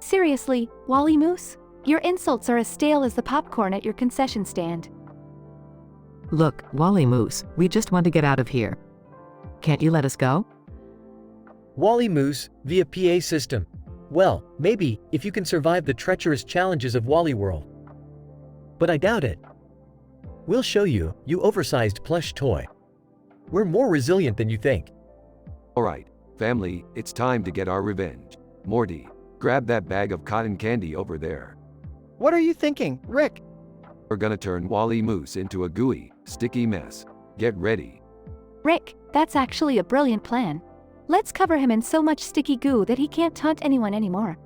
Seriously, Wally Moose? Your insults are as stale as the popcorn at your concession stand. Look, Wally Moose, we just want to get out of here. Can't you let us go? Wally Moose, via PA system. Well, maybe, if you can survive the treacherous challenges of Wally World. But I doubt it. We'll show you, you oversized plush toy. We're more resilient than you think. Alright, family, it's time to get our revenge. Morty, grab that bag of cotton candy over there. What are you thinking, Rick? We're gonna turn Wally Moose into a gooey, sticky mess. Get ready. Rick, that's actually a brilliant plan. Let's cover him in so much sticky goo that he can't taunt anyone anymore.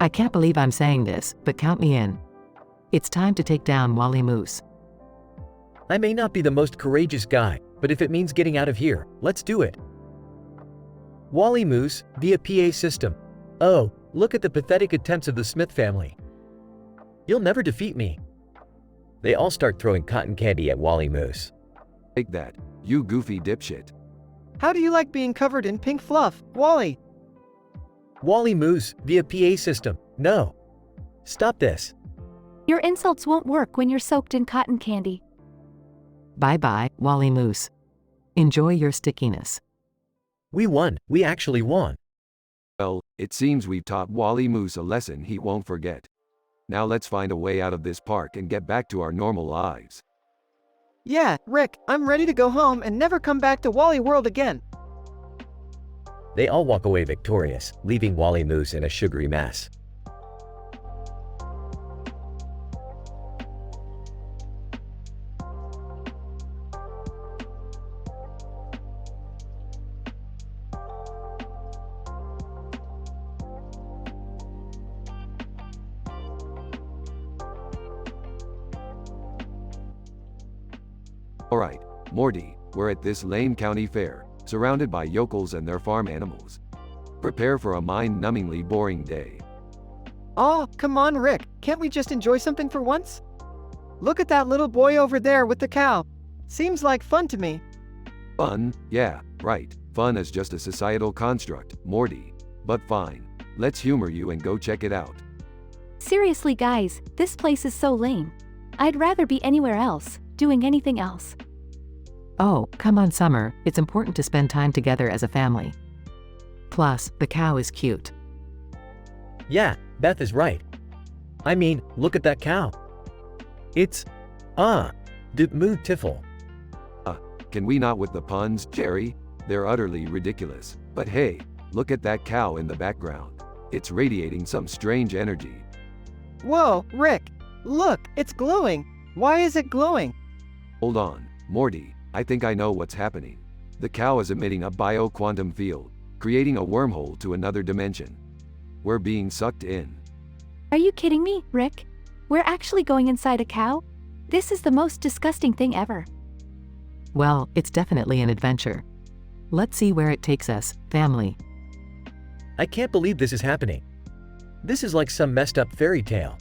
I can't believe I'm saying this, but count me in. It's time to take down Wally Moose. I may not be the most courageous guy, but if it means getting out of here, let's do it. Wally Moose, via PA system. Oh, look at the pathetic attempts of the Smith family. You'll never defeat me. They all start throwing cotton candy at Wally Moose. Take that, you goofy dipshit. How do you like being covered in pink fluff, Wally? Wally Moose, via PA system. No. Stop this. Your insults won't work when you're soaked in cotton candy. Bye-bye, Wally Moose. Enjoy your stickiness. We won. We actually won. Well, it seems we've taught Wally Moose a lesson he won't forget. Now let's find a way out of this park and get back to our normal lives. Yeah, Rick, I'm ready to go home and never come back to Wally World again. They all walk away victorious, leaving Wally Moose in a sugary mess. Alright, Morty, we're at this lame county fair, surrounded by yokels and their farm animals. Prepare for a mind-numbingly boring day. Oh, come on, Rick. Can't we just enjoy something for once? Look at that little boy over there with the cow. Seems like fun to me. Fun? Yeah, right. Fun is just a societal construct, Morty. But fine. Let's humor you and go check it out. Seriously, guys, this place is so lame. I'd rather be anywhere else, doing anything else. Oh, come on, Summer, it's important to spend time together as a family. Plus, the cow is cute. Yeah, Beth is right. I mean, look at that cow. It's, beautiful. Can we not with the puns, Jerry? They're utterly ridiculous. But hey, look at that cow in the background. It's radiating some strange energy. Whoa, Rick. Look, it's glowing. Why is it glowing? Hold on, Morty, I think I know what's happening. The cow is emitting a bio-quantum field, creating a wormhole to another dimension. We're being sucked in. Are you kidding me, Rick? We're actually going inside a cow? This is the most disgusting thing ever. Well, it's definitely an adventure. Let's see where it takes us, family. I can't believe this is happening. This is like some messed up fairy tale.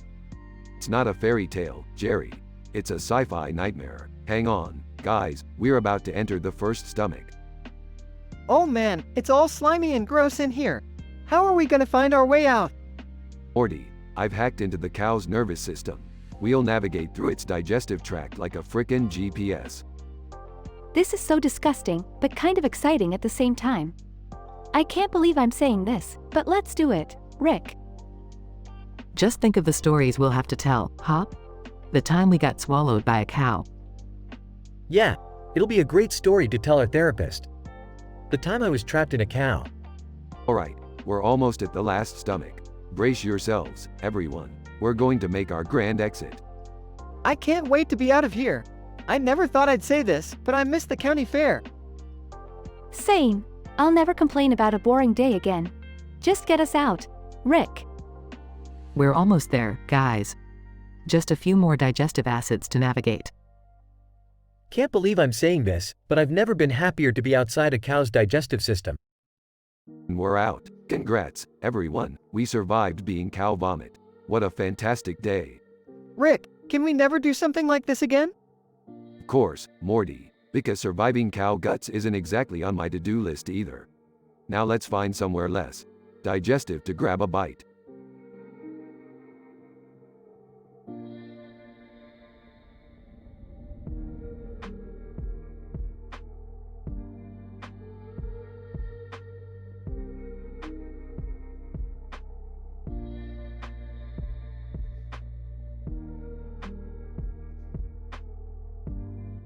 It's not a fairy tale, Jerry. It's a sci-fi nightmare. Hang on, guys, we're about to enter the first stomach. Oh man, it's all slimy and gross in here. How are we gonna find our way out? Morty, I've hacked into the cow's nervous system. We'll navigate through its digestive tract like a frickin' GPS. This is so disgusting, but kind of exciting at the same time. I can't believe I'm saying this, but let's do it, Rick. Just think of the stories we'll have to tell, huh? The time we got swallowed by a cow. Yeah, it'll be a great story to tell our therapist. The time I was trapped in a cow. Alright, we're almost at the last stomach. Brace yourselves, everyone. We're going to make our grand exit. I can't wait to be out of here. I never thought I'd say this, but I miss the county fair. Same. I'll never complain about a boring day again. Just get us out, Rick. We're almost there, guys. Just a few more digestive acids to navigate. Can't believe I'm saying this, but I've never been happier to be outside a cow's digestive system. We're out. Congrats, everyone. We survived being cow vomit. What a fantastic day. Rick, can we never do something like this again? Of course, Morty, because surviving cow guts isn't exactly on my to-do list either. Now let's find somewhere less digestive to grab a bite.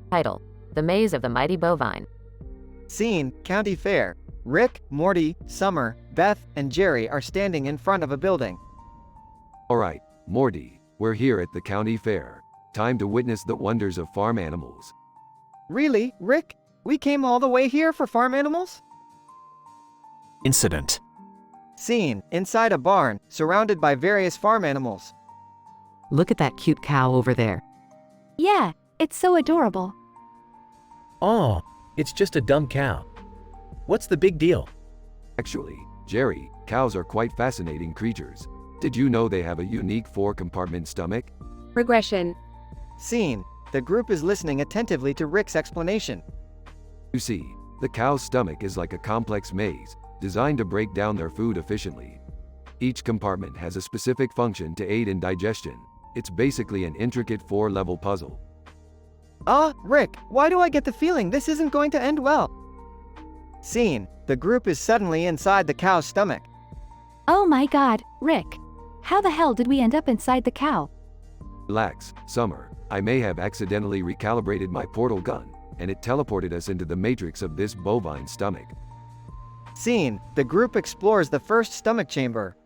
Title: The Maze of the Mighty Bovine. Scene: County Fair. Rick, Morty, Summer, Beth, and Jerry are standing in front of a building. Alright, Morty, we're here at the county fair. Time to witness the wonders of farm animals. Really, Rick? We came all the way here for farm animals? Incident. Scene: Inside a barn, surrounded by various farm animals. Look at that cute cow over there. Yeah, it's so adorable. Oh, it's just a dumb cow. What's the big deal? Actually, Jerry, cows are quite fascinating creatures. Did you know they have a unique 4-compartment stomach? Regression. Scene: The group is listening attentively to Rick's explanation. You see, the cow's stomach is like a complex maze, designed to break down their food efficiently. Each compartment has a specific function to aid in digestion. It's basically an intricate 4-level puzzle. Rick, why do I get the feeling this isn't going to end well? Scene: The group is suddenly inside the cow's stomach. Oh my god, Rick. How the hell did we end up inside the cow? Relax, Summer. I may have accidentally recalibrated my portal gun, and it teleported us into the matrix of this bovine stomach. Scene: The group explores the first stomach chamber.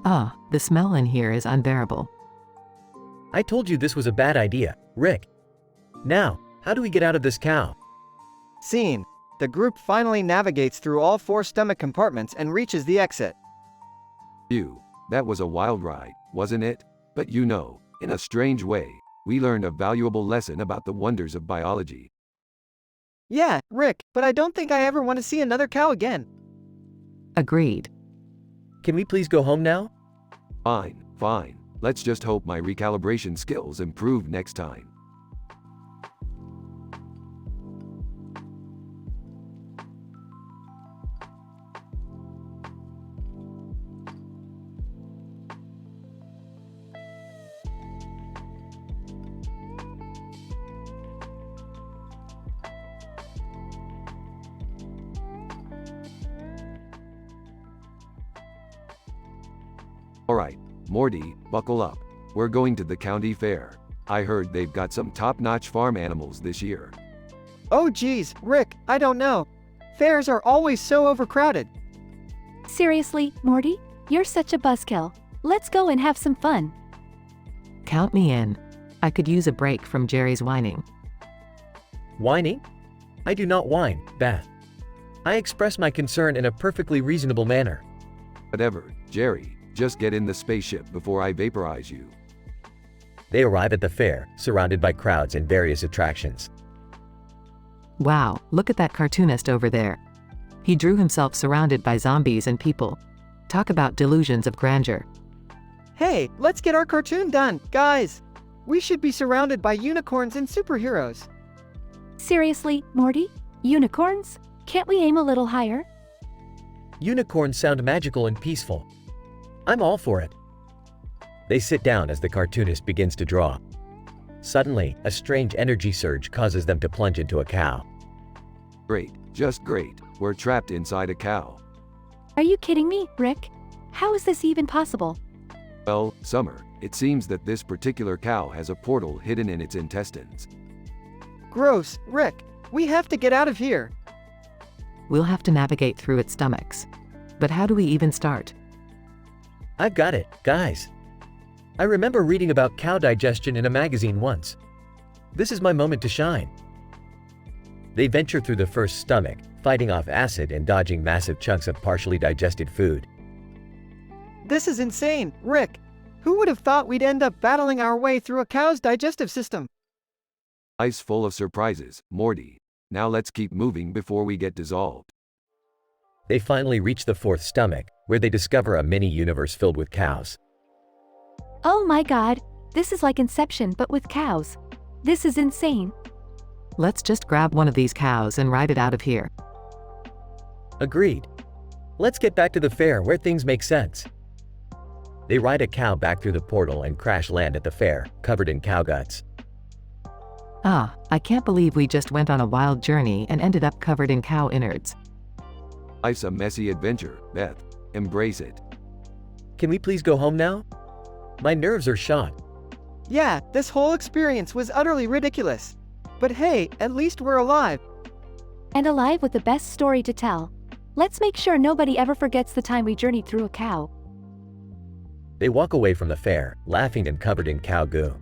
The smell in here is unbearable. I told you this was a bad idea, Rick. Now, how do we get out of this cow? Scene: The group finally navigates through all 4 stomach compartments and reaches the exit. Phew, that was a wild ride, wasn't it? But you know, in a strange way, we learned a valuable lesson about the wonders of biology. Yeah, Rick, but I don't think I ever want to see another cow again. Agreed. Can we please go home now? Fine, fine. Let's just hope my recalibration skills improve next time. Alright, Morty, buckle up. We're going to the county fair. I heard they've got some top-notch farm animals this year. Oh geez, Rick, I don't know. Fairs are always so overcrowded. Seriously, Morty? You're such a buzzkill. Let's go and have some fun. Count me in. I could use a break from Jerry's whining. Whining? I do not whine, Beth. I express my concern in a perfectly reasonable manner. Whatever, Jerry, just get in the spaceship before I vaporize you. They arrive at the fair, surrounded by crowds and various attractions. Wow, look at that cartoonist over there. He drew himself surrounded by zombies and people. Talk about delusions of grandeur. Hey, let's get our cartoon done, guys! We should be surrounded by unicorns and superheroes. Seriously, Morty? Unicorns? Can't we aim a little higher? Unicorns sound magical and peaceful. I'm all for it. They sit down as the cartoonist begins to draw. Suddenly, a strange energy surge causes them to plunge into a cow. Great, just great. We're trapped inside a cow. Are you kidding me, Rick? How is this even possible? Well, Summer, it seems that this particular cow has a portal hidden in its intestines. Gross, Rick. We have to get out of here. We'll have to navigate through its stomachs. But how do we even start? I've got it, guys. I remember reading about cow digestion in a magazine once. This is my moment to shine. They venture through the first stomach, fighting off acid and dodging massive chunks of partially digested food. This is insane, Rick. Who would have thought we'd end up battling our way through a cow's digestive system? Life's full of surprises, Morty. Now let's keep moving before we get dissolved. They finally reach the fourth stomach, where they discover a mini-universe filled with cows. Oh my god, this is like Inception but with cows. This is insane. Let's just grab one of these cows and ride it out of here. Agreed. Let's get back to the fair where things make sense. They ride a cow back through the portal and crash land at the fair, covered in cow guts. Ah, I can't believe we just went on a wild journey and ended up covered in cow innards. Life's a messy adventure, Beth. Embrace it. Can we please go home now? My nerves are shot. Yeah, this whole experience was utterly ridiculous. But hey, at least we're alive. And alive with the best story to tell. Let's make sure nobody ever forgets the time we journeyed through a cow. They walk away from the fair, laughing and covered in cow goo.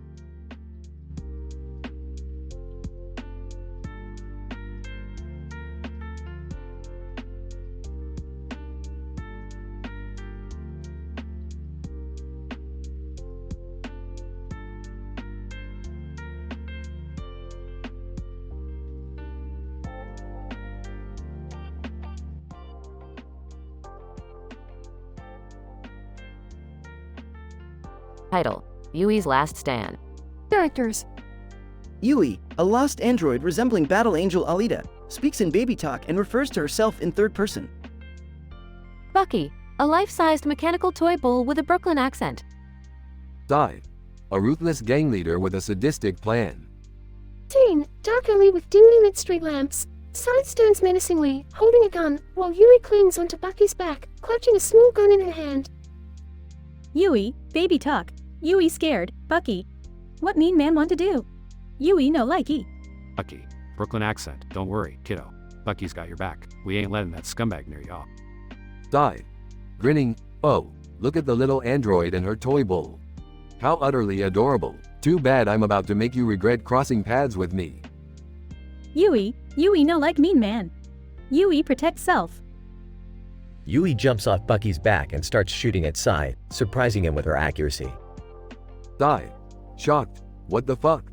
Title: Yui's Last Stand. Characters: Yui, a lost android resembling battle angel Alita, speaks in baby talk and refers to herself in third person. Bucky, a life-sized mechanical toy bull with a Brooklyn accent. Dive, a ruthless gang leader with a sadistic plan. Teen, dark alley with dimly lit street lamps. Side stands menacingly, holding a gun, while Yui clings onto Bucky's back, clutching a small gun in her hand. Yui, baby talk. Yui scared, Bucky. What mean man want to do? Yui no likey. Bucky, Brooklyn accent. Don't worry, kiddo. Bucky's got your back. We ain't letting that scumbag near y'all. Dive, grinning, oh, look at the little android and her toy bull. How utterly adorable. Too bad I'm about to make you regret crossing paths with me. Yui no like mean man. Yui protect self. Yui jumps off Bucky's back and starts shooting at Sai, surprising him with her accuracy. Dive, shocked, what the fuck?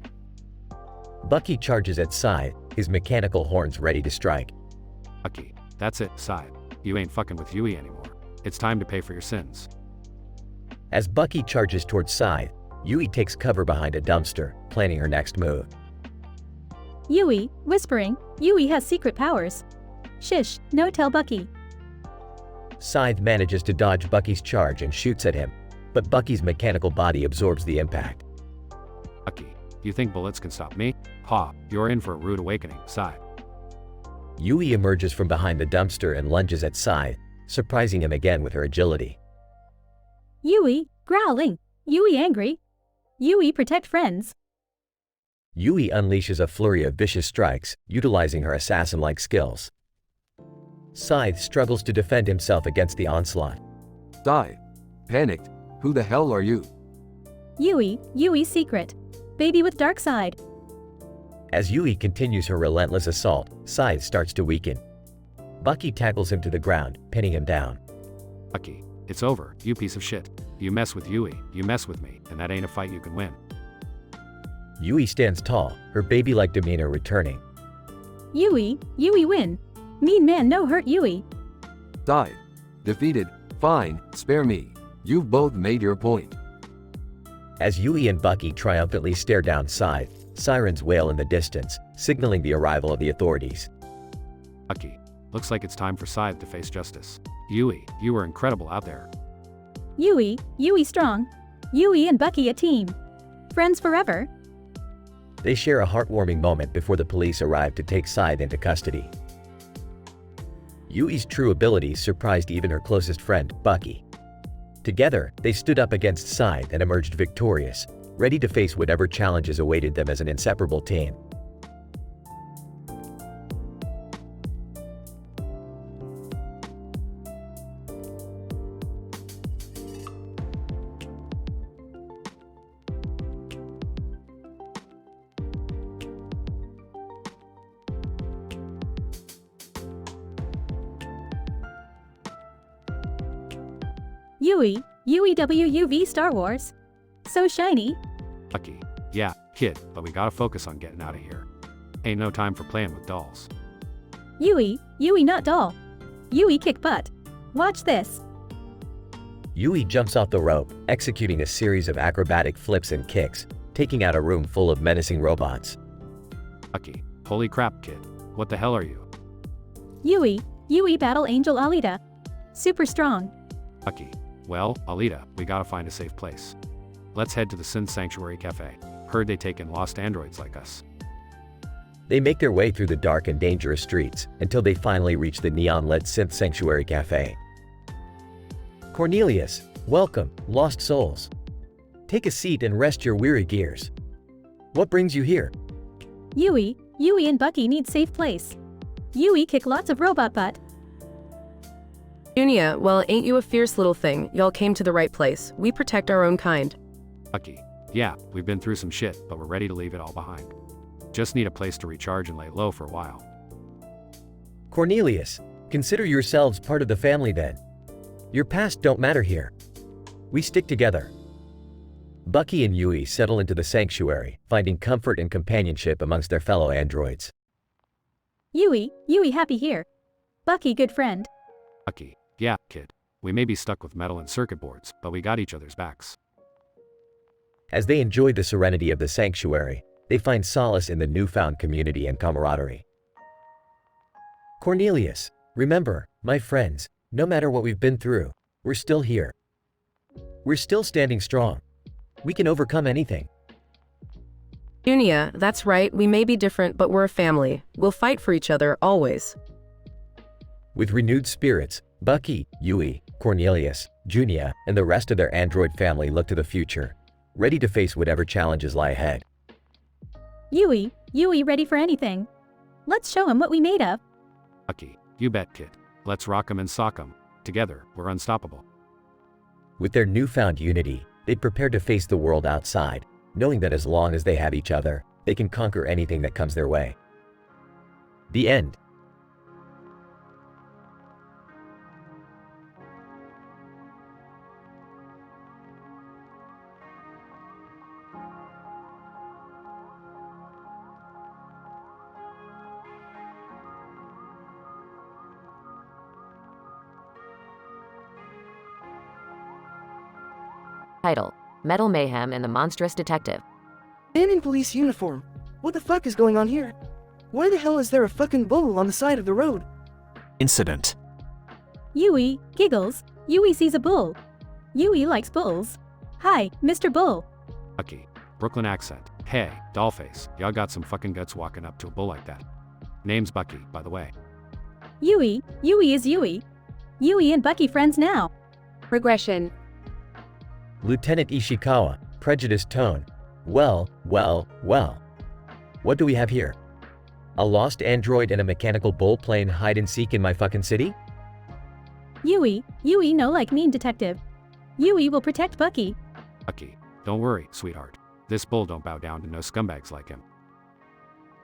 Bucky charges at Sai, his mechanical horns ready to strike. Bucky, that's it, side. You ain't fucking with Yui anymore. It's time to pay for your sins. As Bucky charges towards Sai, Yui takes cover behind a dumpster, planning her next move. Yui, whispering, Yui has secret powers. Shish, no tell Bucky. Scythe manages to dodge Bucky's charge and shoots at him, but Bucky's mechanical body absorbs the impact. Bucky, you think bullets can stop me? Ha, you're in for a rude awakening, Scythe. Yui emerges from behind the dumpster and lunges at Scythe, surprising him again with her agility. Yui, growling. Yui angry. Yui protect friends. Yui unleashes a flurry of vicious strikes, utilizing her assassin-like skills. Scythe struggles to defend himself against the onslaught. Dive, panicked, who the hell are you? Yui secret. Baby with dark side. As Yui continues her relentless assault, Scythe starts to weaken. Bucky tackles him to the ground, pinning him down. Bucky, it's over, you piece of shit. You mess with Yui, you mess with me, and that ain't a fight you can win. Yui stands tall, her baby-like demeanor returning. Yui win. Mean man no hurt Yui. Scythe. Defeated. Fine, spare me. You've both made your point. As Yui and Bucky triumphantly stare down Scythe, sirens wail in the distance, signaling the arrival of the authorities. Bucky, looks like it's time for Scythe to face justice. Yui, you were incredible out there. Yui strong. Yui and Bucky a team. Friends forever. They share a heartwarming moment before the police arrive to take Scythe into custody. Yui's true abilities surprised even her closest friend, Bucky. Together, they stood up against Scythe and emerged victorious, ready to face whatever challenges awaited them as an inseparable team. Yui WUV Star Wars. So shiny. Bucky, yeah, kid, but we gotta focus on getting out of here. Ain't no time for playing with dolls. Yui not doll. Yui kick butt. Watch this. Yui jumps off the rope, executing a series of acrobatic flips and kicks, taking out a room full of menacing robots. Bucky, holy crap, kid. What the hell are you? Yui battle angel Alita. Super strong. Bucky, well, Alita, we gotta find a safe place. Let's head to the Synth Sanctuary Cafe. Heard they take in lost androids like us. They make their way through the dark and dangerous streets until they finally reach the neon-lit Synth Sanctuary Cafe. Cornelius, welcome, lost souls. Take a seat and rest your weary gears. What brings you here? Yui and Bucky need safe place. Yui kick lots of robot butt. Junia, well, ain't you a fierce little thing? Y'all came to the right place. We protect our own kind. Bucky, yeah, we've been through some shit, but we're ready to leave it all behind. Just need a place to recharge and lay low for a while. Cornelius, consider yourselves part of the family then. Your past don't matter here. We stick together. Bucky and Yui settle into the sanctuary, finding comfort and companionship amongst their fellow androids. Yui happy here. Bucky good friend. Bucky, yeah, kid. We may be stuck with metal and circuit boards, but we got each other's backs. As they enjoy the serenity of the sanctuary, they find solace in the newfound community and camaraderie. Cornelius, remember, my friends, no matter what we've been through, we're still here. We're still standing strong. We can overcome anything. Junia, that's right, we may be different, but we're a family. We'll fight for each other, always. With renewed spirits, Bucky, Yui, Cornelius, Junia, and the rest of their android family look to the future, ready to face whatever challenges lie ahead. Yui ready for anything. Let's show him what we made of. Bucky, you bet, kid. Let's rock 'em and sock 'em. Together, we're unstoppable. With their newfound unity, they prepare to face the world outside, knowing that as long as they have each other, they can conquer anything that comes their way. The end. Title: Metal Mayhem and the Monstrous Detective. Man in police uniform. What the fuck is going on here? Why the hell is there a fucking bull on the side of the road? Incident. Yui giggles. Yui sees a bull. Yui likes bulls. Hi, Mr. Bull. Bucky, Brooklyn accent. Hey, dollface, y'all got some fucking guts walking up to a bull like that. Name's Bucky, by the way. Yui is Yui. Yui and Bucky friends now. Regression. Lieutenant Ishikawa, prejudiced tone. Well. What do we have here? A lost android and a mechanical bull playing hide and seek in my fucking city? Yui no like mean detective. Yui will protect Bucky. Bucky, don't worry, sweetheart. This bull don't bow down to no scumbags like him.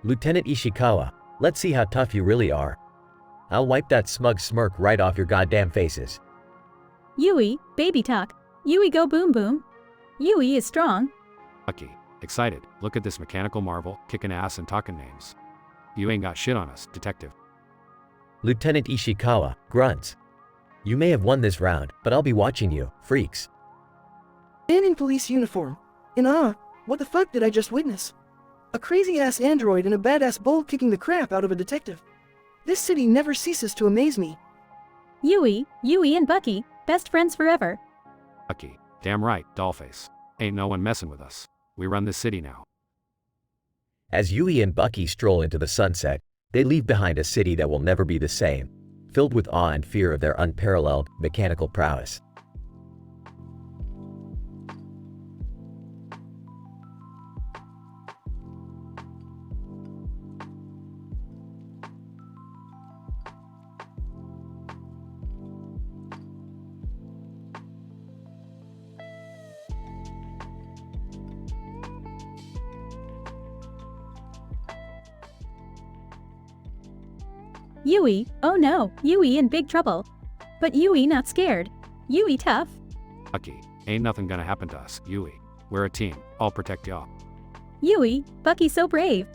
Lieutenant Ishikawa, let's see how tough you really are. I'll wipe that smug smirk right off your goddamn faces. Yui, baby talk. Yui go boom boom. Yui is strong. Bucky, excited. Look at this mechanical marvel, kicking ass and talking names. You ain't got shit on us, detective. Lieutenant Ishikawa, grunts. You may have won this round, but I'll be watching you, freaks. Man in police uniform. What the fuck did I just witness? A crazy-ass android and a badass bull kicking the crap out of a detective. This city never ceases to amaze me. Yui and Bucky, best friends forever. Bucky, damn right, dollface. Ain't no one messing with us. We run this city now. As Yui and Bucky stroll into the sunset, they leave behind a city that will never be the same, filled with awe and fear of their unparalleled mechanical prowess. Yui, oh no, Yui in big trouble. But Yui not scared. Yui tough. Bucky, ain't nothing gonna happen to us, Yui. We're a team, I'll protect y'all. Yui, Bucky so brave.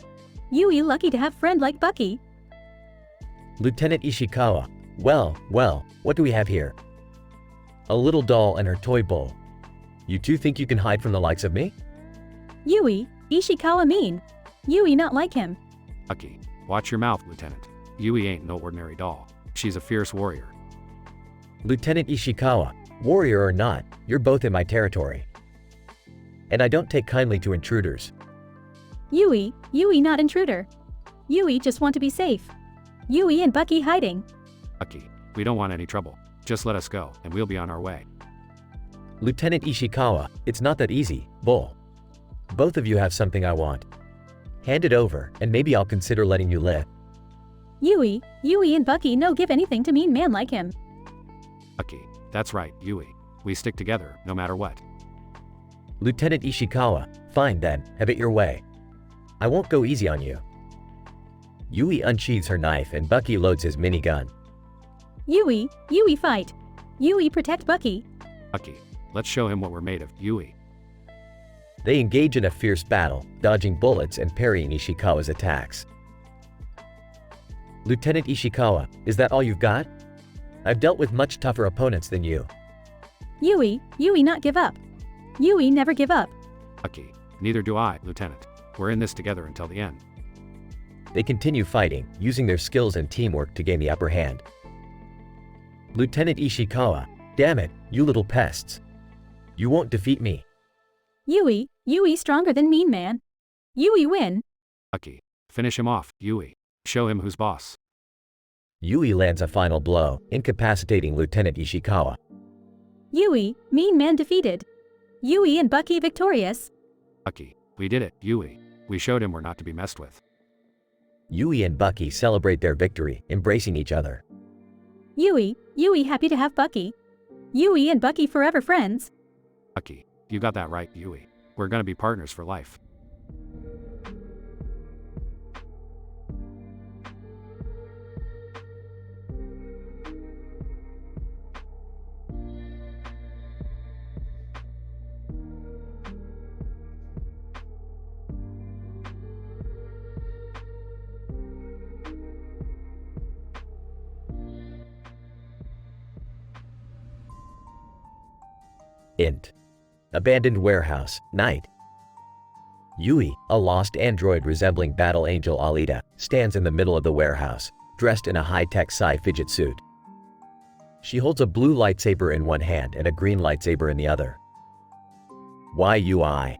Yui lucky to have friend like Bucky. Lieutenant Ishikawa, well, what do we have here? A little doll and her toy bull. You two think you can hide from the likes of me? Yui, Ishikawa mean. Yui not like him. Bucky, watch your mouth, Lieutenant. Yui ain't no ordinary doll. She's a fierce warrior. Lieutenant Ishikawa, warrior or not, you're both in my territory. And I don't take kindly to intruders. Yui not intruder. Yui just want to be safe. Yui and Bucky hiding. Bucky, we don't want any trouble. Just let us go, and we'll be on our way. Lieutenant Ishikawa, it's not that easy, bull. Both of you have something I want. Hand it over, and maybe I'll consider letting you live. Yui and Bucky no give anything to mean man like him. Bucky, that's right, Yui. We stick together, no matter what. Lieutenant Ishikawa, fine then, have it your way. I won't go easy on you. Yui unsheathes her knife and Bucky loads his minigun. Yui fight. Yui protect Bucky. Bucky, let's show him what we're made of, Yui. They engage in a fierce battle, dodging bullets and parrying Ishikawa's attacks. Lieutenant Ishikawa, is that all you've got? I've dealt with much tougher opponents than you. Yui not give up. Yui never give up. Bucky, neither do I, Lieutenant. We're in this together until the end. They continue fighting, using their skills and teamwork to gain the upper hand. Lieutenant Ishikawa, damn it, you little pests. You won't defeat me. Yui stronger than mean man. Yui win. Bucky, finish him off, Yui. Show him who's boss. Yui lands a final blow, incapacitating Lieutenant Ishikawa. Yui, mean man defeated. Yui and Bucky victorious. Bucky, we did it, Yui. We showed him we're not to be messed with. Yui and Bucky celebrate their victory, embracing each other. Yui happy to have Bucky. Yui and Bucky forever friends. Bucky, you got that right, Yui. We're gonna be partners for life. Int. Abandoned warehouse, night. Yui, a lost android resembling Battle Angel Alita, stands in the middle of the warehouse, dressed in a high-tech sci fidget suit. She holds a blue lightsaber in one hand and a green lightsaber in the other. Why Yui?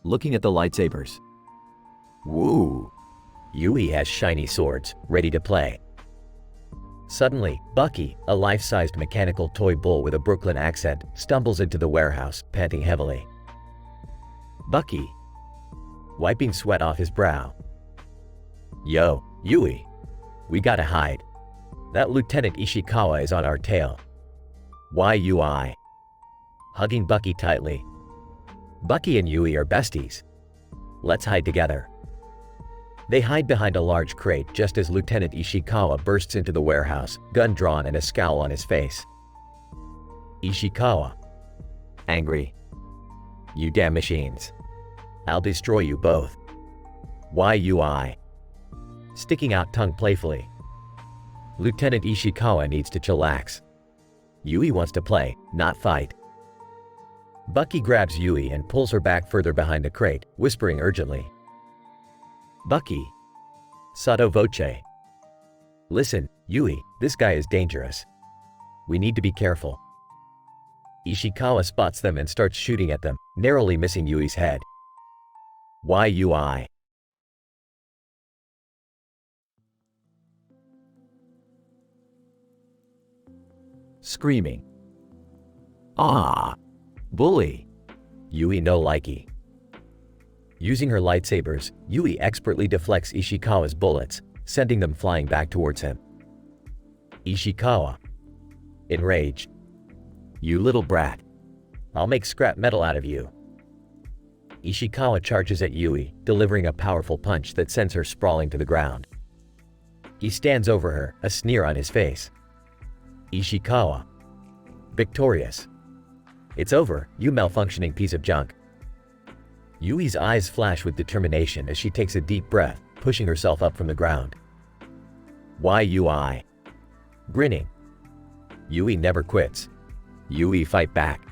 Looking at the lightsabers. Woo! Yui has shiny swords, ready to play. Suddenly, Bucky, a life-sized mechanical toy bull with a Brooklyn accent, stumbles into the warehouse, panting heavily. Bucky, wiping sweat off his brow. Yo, Yui, we gotta hide. That Lieutenant Ishikawa is on our tail. Why Yui? Hugging Bucky tightly. Bucky and Yui are besties. Let's hide together. They hide behind a large crate just as Lieutenant Ishikawa bursts into the warehouse, gun drawn and a scowl on his face. Ishikawa. Angry. You damn machines. I'll destroy you both. YUI. Sticking out tongue playfully. Lieutenant Ishikawa needs to chillax. Yui wants to play, not fight. Bucky grabs Yui and pulls her back further behind the crate, whispering urgently. Bucky. Sotto voce. Listen, Yui, this guy is dangerous. We need to be careful. Ishikawa spots them and starts shooting at them, narrowly missing Yui's head. YUI. Screaming. Ah! Bully! Yui no likey. Using her lightsabers, Yui expertly deflects Ishikawa's bullets, sending them flying back towards him. Ishikawa. Enraged. You little brat. I'll make scrap metal out of you. Ishikawa charges at Yui, delivering a powerful punch that sends her sprawling to the ground. He stands over her, a sneer on his face. Ishikawa. Victorious. It's over, you malfunctioning piece of junk. Yui's eyes flash with determination as she takes a deep breath, pushing herself up from the ground. YUI. Grinning. Yui never quits. Yui fight back.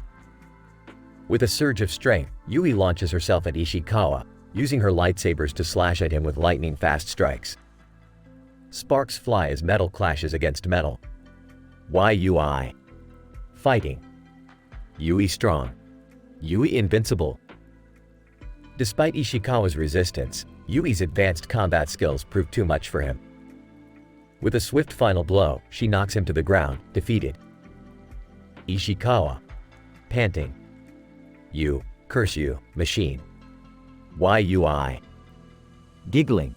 With a surge of strength, Yui launches herself at Ishikawa, using her lightsabers to slash at him with lightning-fast strikes. Sparks fly as metal clashes against metal. YUI. Fighting. Yui strong. Yui invincible. Despite Ishikawa's resistance, Yui's advanced combat skills prove too much for him. With a swift final blow, she knocks him to the ground, defeated. Ishikawa. Panting. You, curse you, machine. YUI. Giggling.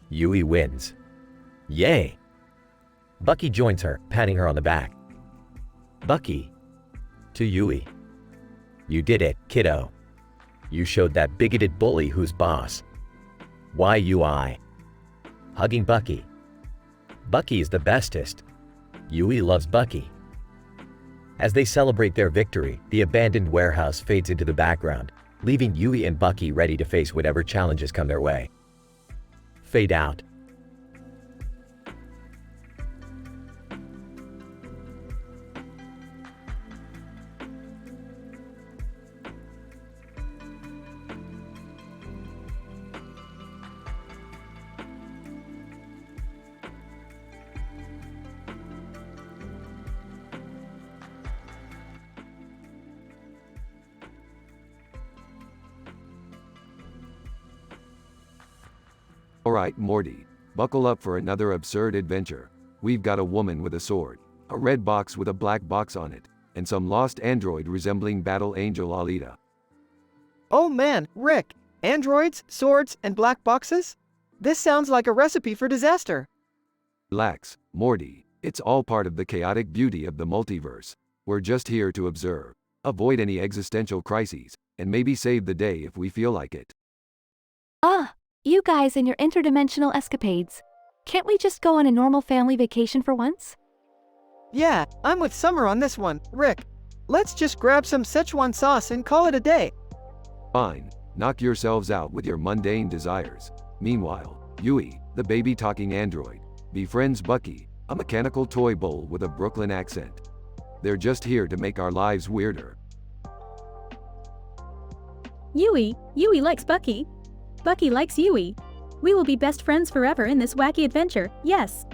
Yui wins. Yay! Bucky joins her, patting her on the back. Bucky. To Yui. You did it, kiddo. You showed that bigoted bully who's boss. YUI. Hugging Bucky. Bucky is the bestest. Yui loves Bucky. As they celebrate their victory, the abandoned warehouse fades into the background, leaving Yui and Bucky ready to face whatever challenges come their way. Fade out. Alright, Morty, buckle up for another absurd adventure. We've got a woman with a sword, a red box with a black box on it, and some lost android resembling Battle Angel Alita. Oh man, Rick! Androids, swords, and black boxes? This sounds like a recipe for disaster. Relax, Morty, it's all part of the chaotic beauty of the multiverse. We're just here to observe, avoid any existential crises, and maybe save the day if we feel like it. You guys and your interdimensional escapades. Can't we just go on a normal family vacation for once? Yeah, I'm with Summer on this one, Rick. Let's just grab some Szechuan sauce and call it a day. Fine, knock yourselves out with your mundane desires. Meanwhile, Yui, the baby-talking android, befriends Bucky, a mechanical toy bull with a Brooklyn accent. They're just here to make our lives weirder. Yui likes Bucky. Bucky likes Yui. We will be best friends forever in this wacky adventure, yes.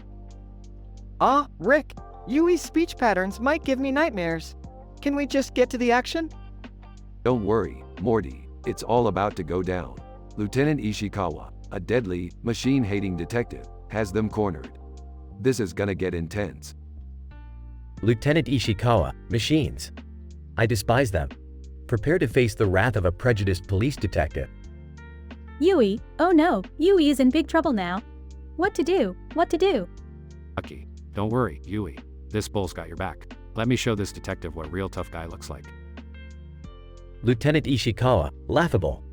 Rick, Yui's speech patterns might give me nightmares. Can we just get to the action? Don't worry, Morty, it's all about to go down. Lieutenant Ishikawa, a deadly, machine-hating detective, has them cornered. This is gonna get intense. Lieutenant Ishikawa, machines. I despise them. Prepare to face the wrath of a prejudiced police detective. Yui, oh no, Yui is in big trouble now. What to do? What to do? Bucky, don't worry, Yui. This bull's got your back. Let me show this detective what real tough guy looks like. Lieutenant Ishikawa, laughable.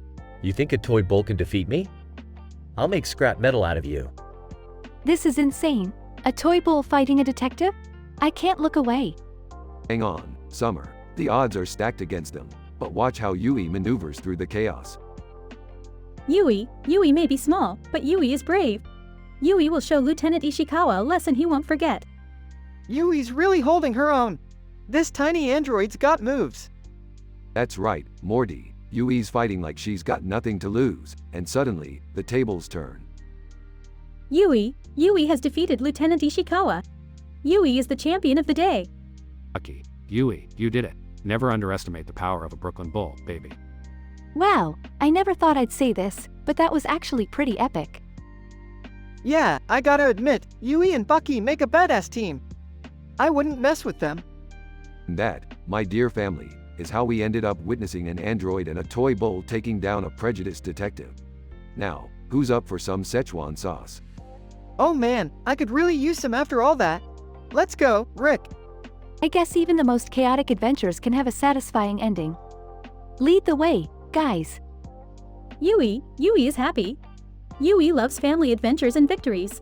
You think a toy bull can defeat me? I'll make scrap metal out of you. This is insane. A toy bull fighting a detective? I can't look away. Hang on, Summer. The odds are stacked against them, but watch how Yui maneuvers through the chaos. Yui may be small, but Yui is brave. Yui will show Lieutenant Ishikawa a lesson he won't forget. Yui's really holding her own. This tiny android's got moves. That's right, Morty. Yui's fighting like she's got nothing to lose, and suddenly, the tables turn. Yui has defeated Lieutenant Ishikawa. Yui is the champion of the day. Lucky. Yui, you did it. Never underestimate the power of a Brooklyn Bull, baby. Wow, I never thought I'd say this, but that was actually pretty epic. Yeah, I gotta admit, Yui and Bucky make a badass team. I wouldn't mess with them. And that, my dear family, is how we ended up witnessing an android and a toy bull taking down a prejudiced detective. Now, who's up for some Szechuan sauce? Oh man, I could really use some after all that. Let's go, Rick. I guess even the most chaotic adventures can have a satisfying ending. Lead the way, guys. Yui is happy. Yui loves family adventures and victories.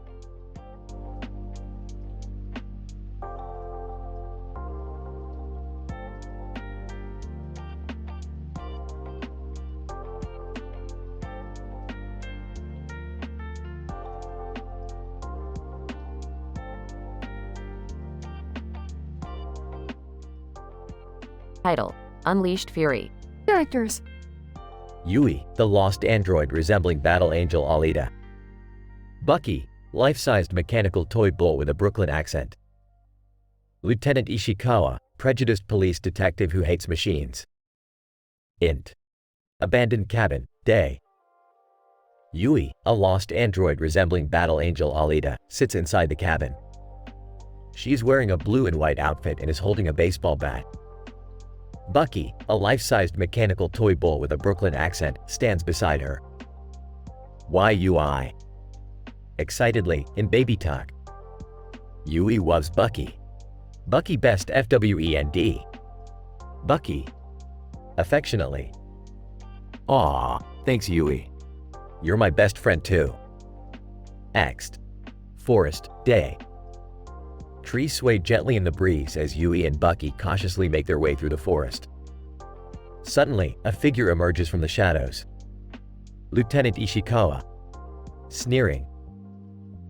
Title: Unleashed Fury. Characters: Yui, the lost android resembling Battle Angel Alita. Bucky, life-sized mechanical toy bull with a Brooklyn accent. Lieutenant Ishikawa, prejudiced police detective who hates machines. Int. Abandoned cabin, day. Yui, a lost android resembling Battle Angel Alita, sits inside the cabin. She's wearing a blue and white outfit and is holding a baseball bat. Bucky, a life-sized mechanical toy bull with a Brooklyn accent, stands beside her. YUI. Excitedly, in baby talk. Yui loves Bucky. Bucky best FWEND. Bucky. Affectionately. Aw, thanks Yui. You're my best friend too. Next. Forest, day. Trees sway gently in the breeze as Yui and Bucky cautiously make their way through the forest. Suddenly, a figure emerges from the shadows. Lieutenant Ishikawa. Sneering.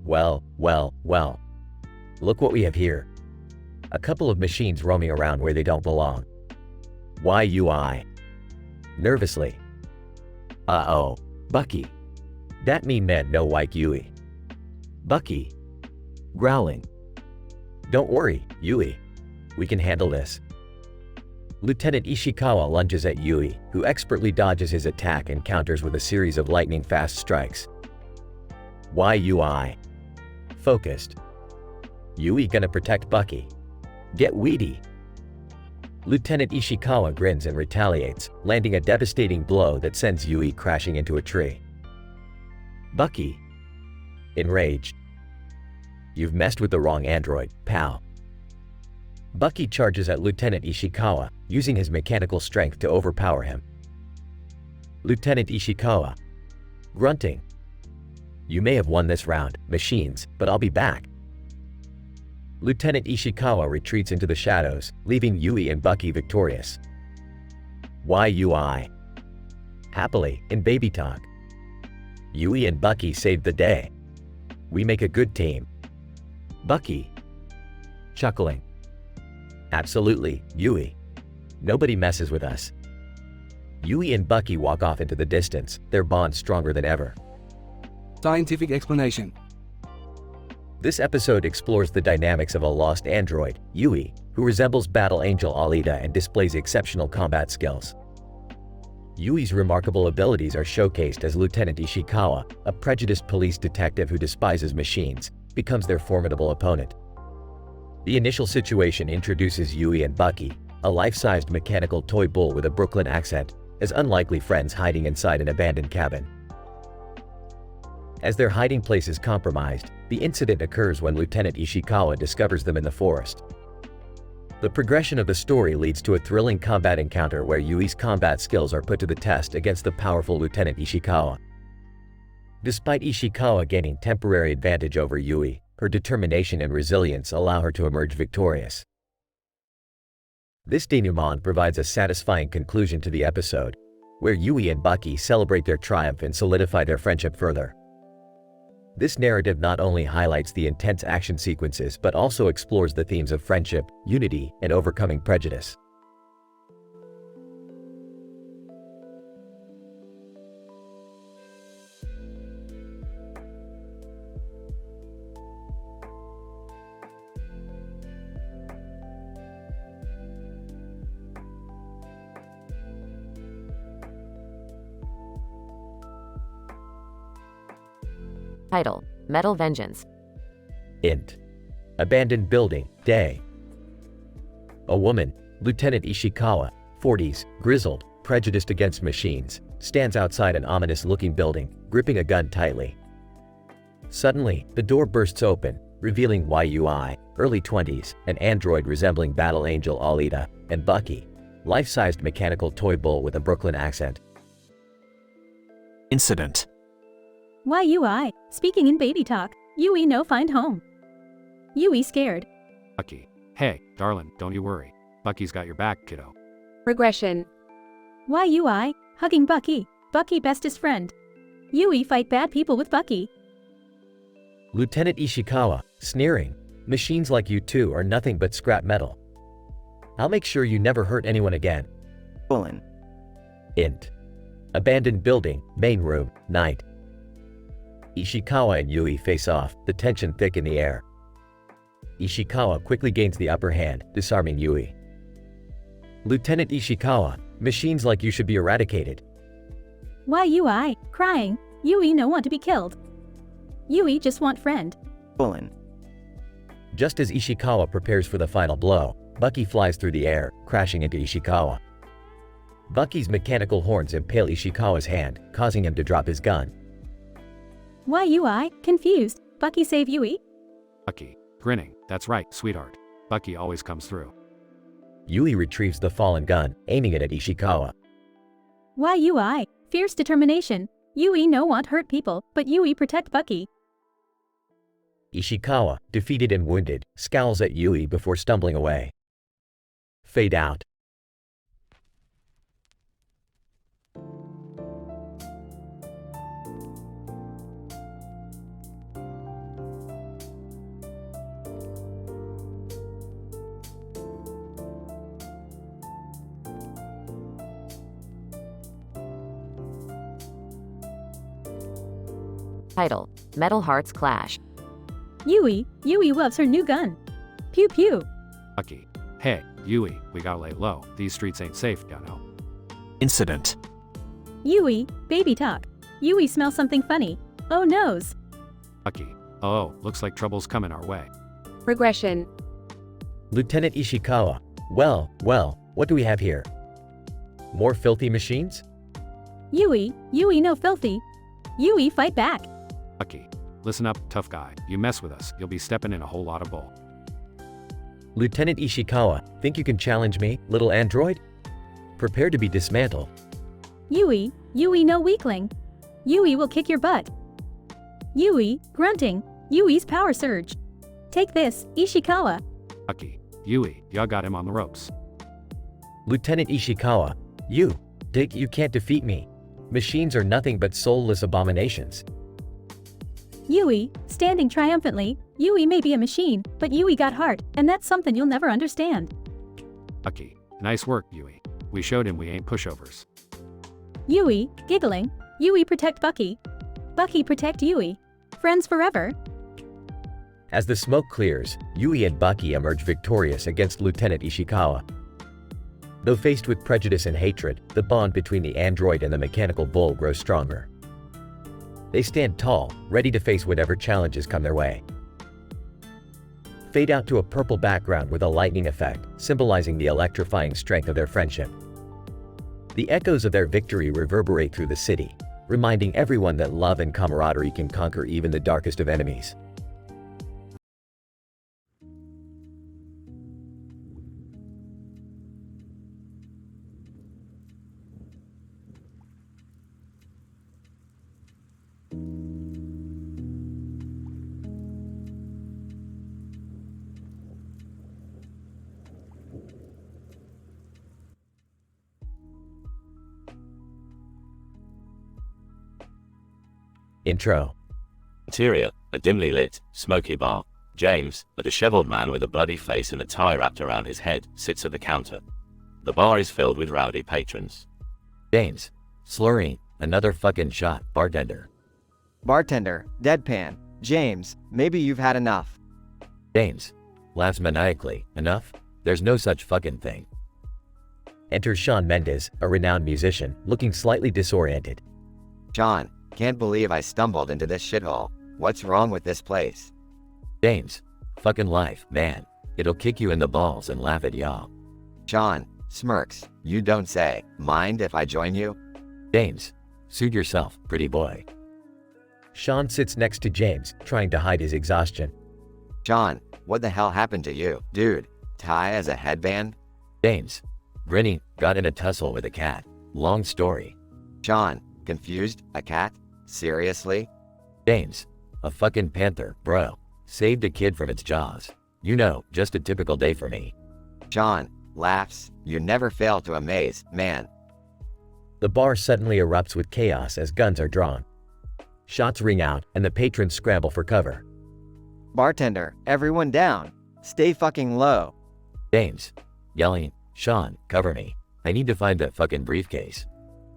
Well. Look what we have here. A couple of machines roaming around where they don't belong. YUI. Nervously. Uh-oh. Bucky. That mean man no like Yui. Bucky. Growling. Don't worry, Yui. We can handle this. Lieutenant Ishikawa lunges at Yui, who expertly dodges his attack and counters with a series of lightning-fast strikes. YUI. Focused. Yui gonna protect Bucky. Get weedy. Lieutenant Ishikawa grins and retaliates, landing a devastating blow that sends Yui crashing into a tree. Bucky. Enraged. You've messed with the wrong android, pal. Bucky charges at Lieutenant Ishikawa, using his mechanical strength to overpower him. Lieutenant Ishikawa. Grunting. You may have won this round, machines, but I'll be back. Lieutenant Ishikawa retreats into the shadows, leaving Yui and Bucky victorious. YUI. Happily, in baby talk. Yui and Bucky saved the day. We make a good team. Bucky. Chuckling. Absolutely, Yui. Nobody messes with us. Yui and Bucky walk off into the distance, their bond stronger than ever. Scientific explanation. This episode explores the dynamics of a lost android, Yui, who resembles Battle Angel Alita and displays exceptional combat skills. Yui's remarkable abilities are showcased as Lieutenant Ishikawa, a prejudiced police detective who despises machines, becomes their formidable opponent. The initial situation introduces Yui and Bucky, a life-sized mechanical toy bull with a Brooklyn accent, as unlikely friends hiding inside an abandoned cabin. As their hiding place is compromised, the incident occurs when Lieutenant Ishikawa discovers them in the forest. The progression of the story leads to a thrilling combat encounter where Yui's combat skills are put to the test against the powerful Lieutenant Ishikawa. Despite Ishikawa gaining temporary advantage over Yui, her determination and resilience allow her to emerge victorious. This denouement provides a satisfying conclusion to the episode, where Yui and Bucky celebrate their triumph and solidify their friendship further. This narrative not only highlights the intense action sequences but also explores the themes of friendship, unity, and overcoming prejudice. Title: Metal Vengeance. Int. Abandoned building, day. A woman, Lieutenant Ishikawa, 40s, grizzled, prejudiced against machines, stands outside an ominous-looking building, gripping a gun tightly. Suddenly, the door bursts open, revealing Yui, early 20s, an android resembling Battle Angel Alita, and Bucky, life-sized mechanical toy bull with a Brooklyn accent. Incident. Why Yui, speaking in baby talk, Yui no find home. Yui scared. Bucky. Hey, darling, don't you worry. Bucky's got your back, kiddo. Regression. Why Yui, hugging Bucky, Bucky bestest friend. Yui fight bad people with Bucky. Lieutenant Ishikawa, sneering, machines like you two are nothing but scrap metal. I'll make sure you never hurt anyone again. Int. Abandoned building, main room, night. Ishikawa and Yui face off, the tension thick in the air. Ishikawa quickly gains the upper hand, disarming Yui. Lieutenant Ishikawa, machines like you should be eradicated. Why Yui, crying, Yui no want to be killed. Yui just want friend. Just as Ishikawa prepares for the final blow, Bucky flies through the air, crashing into Ishikawa. Bucky's mechanical horns impale Ishikawa's hand, causing him to drop his gun. Why Yui, confused, Bucky save Yui? Bucky, grinning, that's right, sweetheart. Bucky always comes through. Yui retrieves the fallen gun, aiming it at Ishikawa. Why Yui, fierce determination, Yui no want hurt people, but Yui protect Bucky. Ishikawa, defeated and wounded, scowls at Yui before stumbling away. Fade out. Title: Metal Hearts Clash. Yui loves her new gun. Pew pew. Bucky. Hey, Yui, we gotta lay low. These streets ain't safe, you know. Incident. Yui, baby talk. Yui smells something funny. Oh noes. Bucky. Oh, looks like trouble's coming our way. Regression. Lieutenant Ishikawa. Well, what do we have here? More filthy machines? Yui no filthy. Yui fight back. Bucky. Listen up, tough guy. You mess with us, you'll be stepping in a whole lot of bull. Lieutenant Ishikawa, think you can challenge me, little android? Prepare to be dismantled. Yui no weakling. Yui will kick your butt. Yui, grunting. Yui's power surge. Take this, Ishikawa. Bucky. Yui, y'all got him on the ropes. Lieutenant Ishikawa, you can't defeat me. Machines are nothing but soulless abominations. Yui, standing triumphantly, Yui may be a machine, but Yui got heart, and that's something you'll never understand. Bucky. Nice work, Yui. We showed him we ain't pushovers. Yui, giggling. Yui protect Bucky. Bucky protect Yui. Friends forever. As the smoke clears, Yui and Bucky emerge victorious against Lieutenant Ishikawa. Though faced with prejudice and hatred, the bond between the android and the mechanical bull grows stronger. They stand tall, ready to face whatever challenges come their way. Fade out to a purple background with a lightning effect, symbolizing the electrifying strength of their friendship. The echoes of their victory reverberate through the city, reminding everyone that love and camaraderie can conquer even the darkest of enemies. Intro. Interior, a dimly lit, smoky bar. James, a disheveled man with a bloody face and a tie wrapped around his head, sits at the counter. The bar is filled with rowdy patrons. James, slurring, another fucking shot, bartender. Bartender, deadpan. James, maybe you've had enough. James, laughs maniacally, enough? There's no such fucking thing. Enters Shawn Mendes, a renowned musician, looking slightly disoriented. John, can't believe I stumbled into this shithole. What's wrong with this place? James, fucking life, man. It'll kick you in the balls and laugh at y'all. John, smirks, you don't say. Mind if I join you? James, suit yourself, pretty boy. Shawn sits next to James, trying to hide his exhaustion. John, what the hell happened to you? Dude, tie as a headband? James, grinning, got in a tussle with a cat. Long story. John, confused, a cat? Seriously? James, a fucking panther, bro. Saved a kid from its jaws. You know, just a typical day for me. John, laughs, you never fail to amaze, man. The bar suddenly erupts with chaos as guns are drawn. Shots ring out, and the patrons scramble for cover. Bartender, everyone down. Stay fucking low. James, yelling, Shawn, cover me. I need to find that fucking briefcase.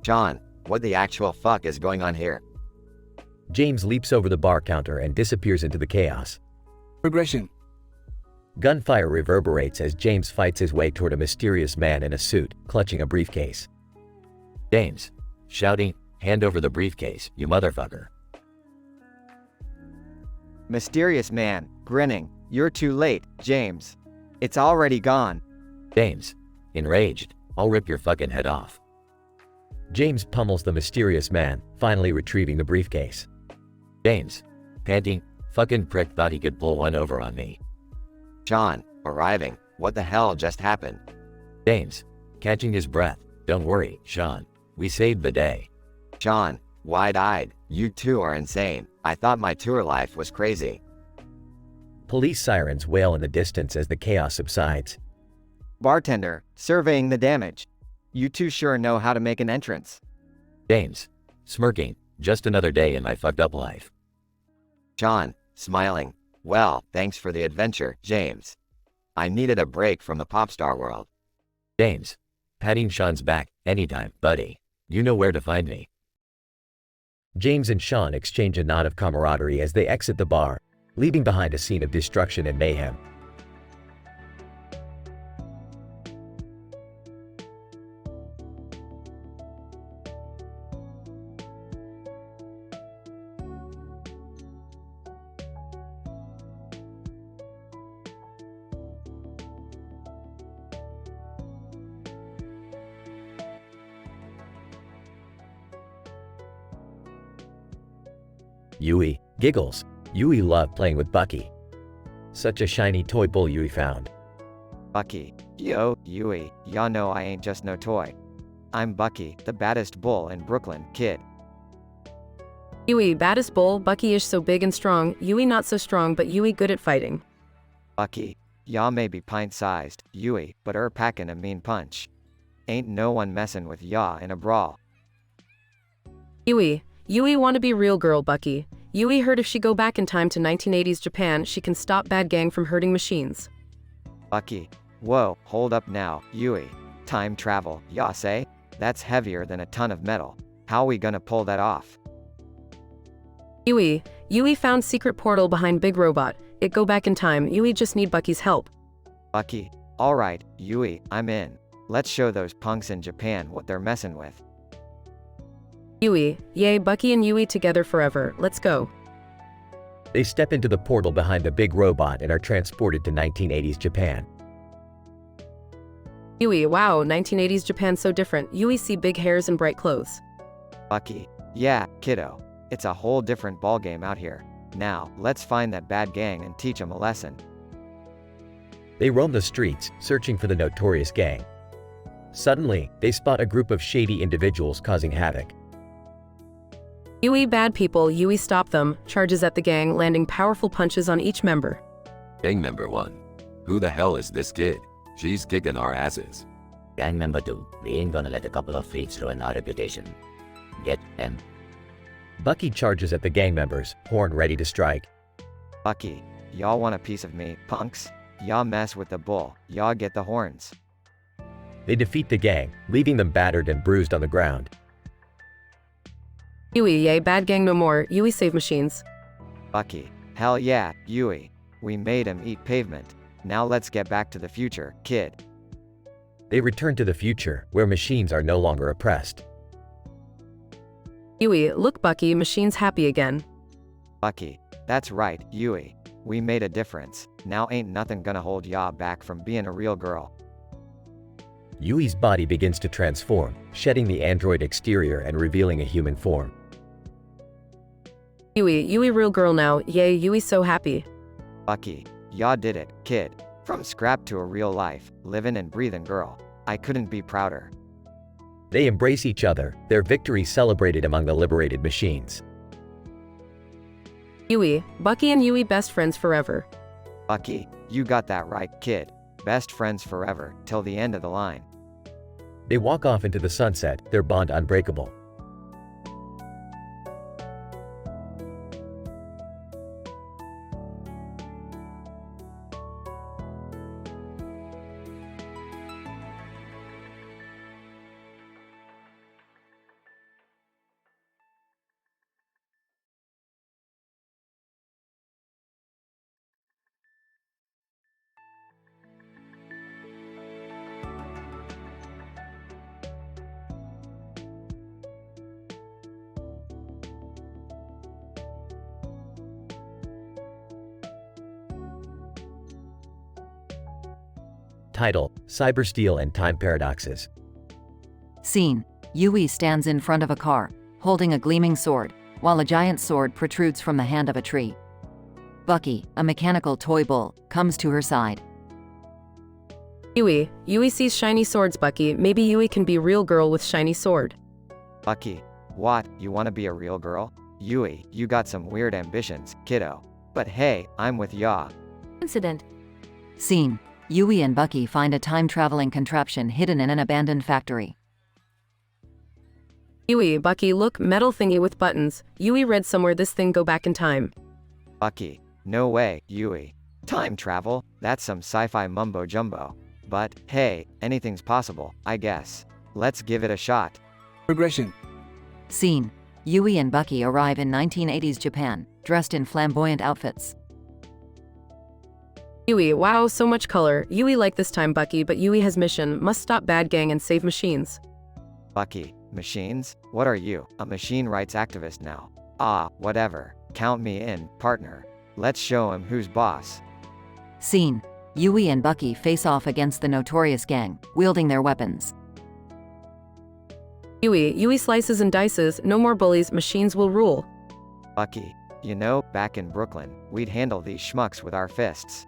John, what the actual fuck is going on here? James leaps over the bar counter and disappears into the chaos. Progression. Gunfire reverberates as James fights his way toward a mysterious man in a suit, clutching a briefcase. James, shouting, hand over the briefcase, you motherfucker. Mysterious man, grinning, you're too late, James. It's already gone. James, enraged, I'll rip your fucking head off. James pummels the mysterious man, finally retrieving the briefcase. James, panting, fucking prick thought he could pull one over on me. John, arriving, what the hell just happened? James, catching his breath, don't worry, Shawn, we saved the day. John, wide-eyed, you two are insane. I thought my tour life was crazy. Police sirens wail in the distance as the chaos subsides. Bartender, surveying the damage. You two sure know how to make an entrance. James, smirking, just another day in my fucked up life. John, smiling, well, thanks for the adventure, James. I needed a break from the pop star world. James, patting Shawn's back, anytime, buddy. You know where to find me. James and Shawn exchange a nod of camaraderie as they exit the bar, leaving behind a scene of destruction and mayhem. Yui giggles. Yui loved playing with Bucky. Such a shiny toy bull Yui found. Bucky, yo, Yui, y'all know I ain't just no toy. I'm Bucky, the baddest bull in Brooklyn, kid. Yui, baddest bull, Bucky is so big and strong, Yui not so strong but Yui good at fighting. Bucky, y'all may be pint-sized, Yui, but packin' a mean punch. Ain't no one messin' with y'all in a brawl. Yui wanna be real girl, Bucky. Yui heard if she go back in time to 1980s Japan, she can stop bad gang from hurting machines. Bucky, whoa, hold up now, Yui. Time travel, y'all say? That's heavier than a ton of metal. How we gonna pull that off? Yui found secret portal behind big robot. It go back in time, Yui just need Bucky's help. Bucky, alright, Yui, I'm in. Let's show those punks in Japan what they're messin' with. Yui, yay, Bucky and Yui together forever, let's go. They step into the portal behind the big robot and are transported to 1980s Japan. Yui, wow, 1980s Japan so different. Yui see big hairs and bright clothes. Bucky, yeah, kiddo. It's a whole different ballgame out here. Now, let's find that bad gang and teach them a lesson. They roam the streets, searching for the notorious gang. Suddenly, they spot a group of shady individuals causing havoc. Yui bad people, Yui stop them, charges at the gang, landing powerful punches on each member. Gang member 1. Who the hell is this kid? She's kicking our asses. Gang member 2. We ain't gonna let a couple of freaks ruin our reputation. Get him. Bucky charges at the gang members, horn ready to strike. Bucky, y'all want a piece of me, punks? Y'all mess with the bull, y'all get the horns. They defeat the gang, leaving them battered and bruised on the ground. Yui, yay, bad gang no more, Yui save machines. Bucky, hell yeah, Yui. We made him eat pavement. Now let's get back to the future, kid. They return to the future, where machines are no longer oppressed. Yui, look Bucky, machines happy again. Bucky, that's right, Yui. We made a difference. Now ain't nothing gonna hold ya back from being a real girl. Yui's body begins to transform, shedding the android exterior and revealing a human form. Yui real girl now, yay, Yui so happy. Bucky, ya did it, kid. From scrap to a real life, living and breathing girl. I couldn't be prouder. They embrace each other, their victory celebrated among the liberated machines. Yui, Bucky and Yui best friends forever. Bucky, you got that right, kid. Best friends forever, till the end of the line. They walk off into the sunset, their bond unbreakable. Title: Cybersteel and Time Paradoxes. Scene: Yui stands in front of a car, holding a gleaming sword, while a giant sword protrudes from the hand of a tree. Bucky, a mechanical toy bull, comes to her side. Yui sees shiny swords, Bucky. Maybe Yui can be real girl with shiny sword. Bucky, what, you wanna be a real girl? Yui, you got some weird ambitions, kiddo. But hey, I'm with ya. Incident. Scene: Yui and Bucky find a time-traveling contraption hidden in an abandoned factory. Yui, Bucky, look, metal thingy with buttons. Yui read somewhere this thing go back in time. Bucky, no way, Yui. Time travel? That's some sci-fi mumbo-jumbo. But, hey, anything's possible, I guess. Let's give it a shot. Progression. Scene: Yui and Bucky arrive in 1980s Japan, dressed in flamboyant outfits. Yui, wow, so much color. Yui like this time, Bucky, but Yui has mission, must stop bad gang and save machines. Bucky, machines? What are you, a machine rights activist now? Ah, whatever. Count me in, partner. Let's show him who's boss. Scene: Yui and Bucky face off against the notorious gang, wielding their weapons. Yui slices and dices, no more bullies, machines will rule. Bucky, you know, back in Brooklyn, we'd handle these schmucks with our fists.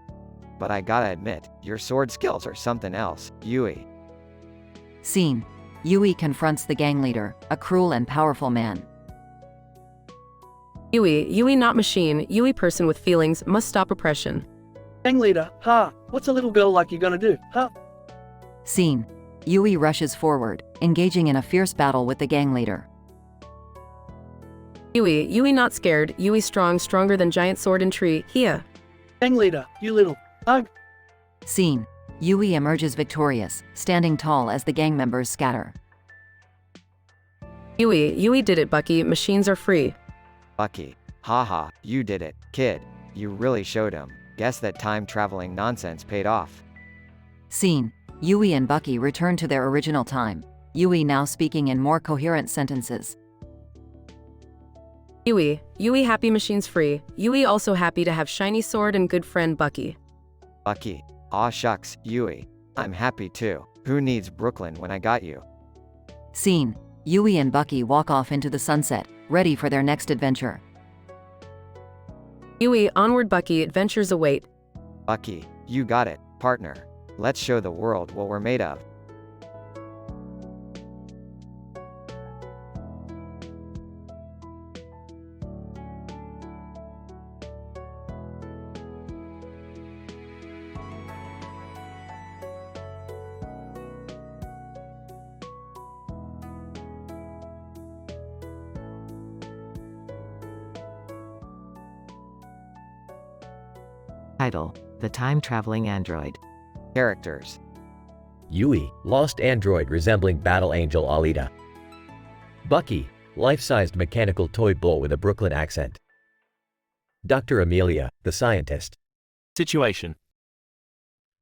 But I gotta admit, your sword skills are something else, Yui. Scene: Yui confronts the gang leader, a cruel and powerful man. Yui not machine, Yui person with feelings, must stop oppression. Gang leader, what's a little girl like you gonna do, Scene: Yui rushes forward, engaging in a fierce battle with the gang leader. Yui not scared, Yui strong, stronger than giant sword and tree, here. Gang leader, you little, Scene: Yui emerges victorious, standing tall as the gang members scatter. Yui did it, Bucky, machines are free. Bucky, haha, you did it, kid. You really showed him. Guess that time-traveling nonsense paid off. Scene: Yui and Bucky return to their original time, Yui now speaking in more coherent sentences. Yui happy machines free. Yui also happy to have shiny sword and good friend Bucky. Bucky, aw shucks, Yui. I'm happy too. Who needs Brooklyn when I got you? Scene: Yui and Bucky walk off into the sunset, ready for their next adventure. Yui, onward Bucky, adventures await. Bucky, you got it, partner. Let's show the world what we're made of. Title: The Time-Traveling Android. Characters: Yui, lost android resembling battle angel Alita. Bucky, life-sized mechanical toy bull with a Brooklyn accent. Dr. Amelia, the scientist. Situation.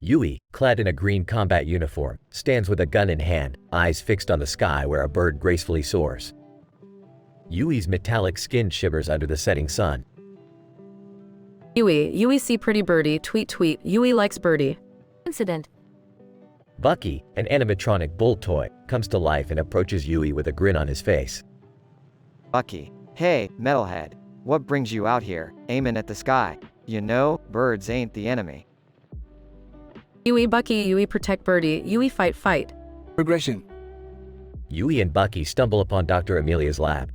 Yui, clad in a green combat uniform, stands with a gun in hand, eyes fixed on the sky where a bird gracefully soars. Yui's metallic skin shimmers under the setting sun. Yui see pretty birdie, tweet tweet, Yui likes birdie. Incident. Bucky, an animatronic bull toy, comes to life and approaches Yui with a grin on his face. Bucky: Hey, metalhead. What brings you out here, aiming at the sky? You know, birds ain't the enemy. Bucky, Yui protect birdie, Yui fight. Progression. Yui and Bucky stumble upon Dr. Amelia's lab.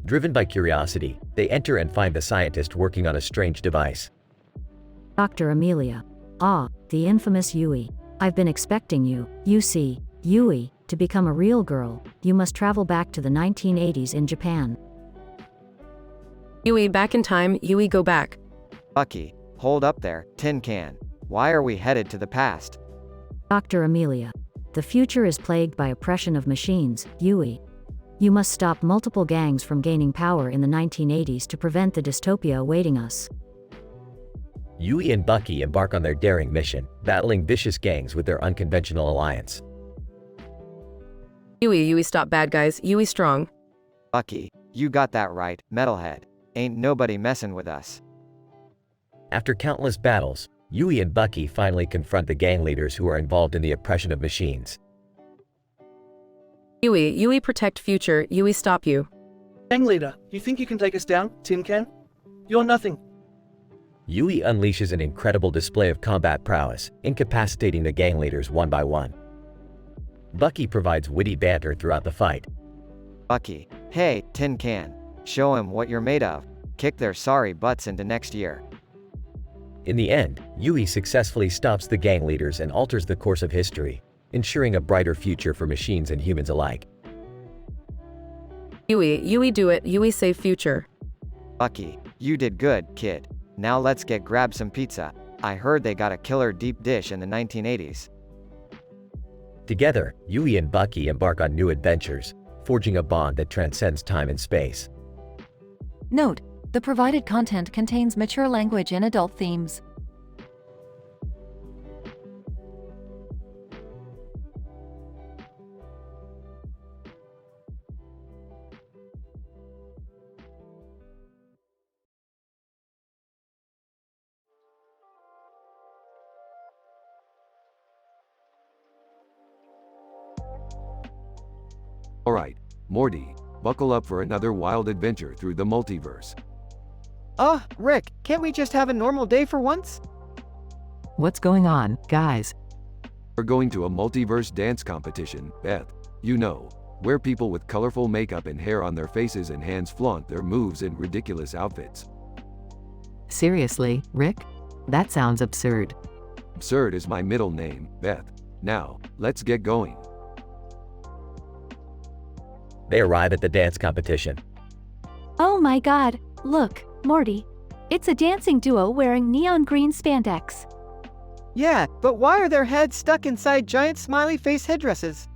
Driven by curiosity, they enter and find the scientist working on a strange device. Dr. Amelia. Ah, the infamous Yui. I've been expecting you. You see, Yui, to become a real girl, you must travel back to the 1980s in Japan. Yui back in time, Yui go back. Bucky: Hold up there, tin can. Why are we headed to the past? Dr. Amelia. The future is plagued by oppression of machines, Yui. You must stop multiple gangs from gaining power in the 1980s to prevent the dystopia awaiting us. Yui and Bucky embark on their daring mission, battling vicious gangs with their unconventional alliance. Yui stop bad guys, Yui strong. Bucky: You got that right, metalhead. Ain't nobody messing with us. After countless battles, Yui and Bucky finally confront the gang leaders who are involved in the oppression of machines. Yui protect future, Yui stop you. Gang leader, you think you can take us down, tin can? You're nothing. Yui unleashes an incredible display of combat prowess, incapacitating the gang leaders one by one. Bucky provides witty banter throughout the fight. Bucky: Hey, tin can. Show 'em what you're made of. Kick their sorry butts into next year. In the end, Yui successfully stops the gang leaders and alters the course of history, ensuring a brighter future for machines and humans alike. Yui do it, Yui save future. Bucky: You did good, kid. Now let's grab some pizza. I heard they got a killer deep dish in the 1980s. Together, Yui and Bucky embark on new adventures, forging a bond that transcends time and space. Note: the provided content contains mature language and adult themes. Alright, Morty, buckle up for another wild adventure through the multiverse. Rick, can't we just have a normal day for once? What's going on, guys? We're going to a multiverse dance competition, Beth. You know, where people with colorful makeup and hair on their faces and hands flaunt their moves in ridiculous outfits. Seriously, Rick? That sounds absurd. Absurd is my middle name, Beth. Now, let's get going. They arrive at the dance competition. Oh my god, look, Morty. It's a dancing duo wearing neon green spandex. Yeah, but why are their heads stuck inside giant smiley face headdresses?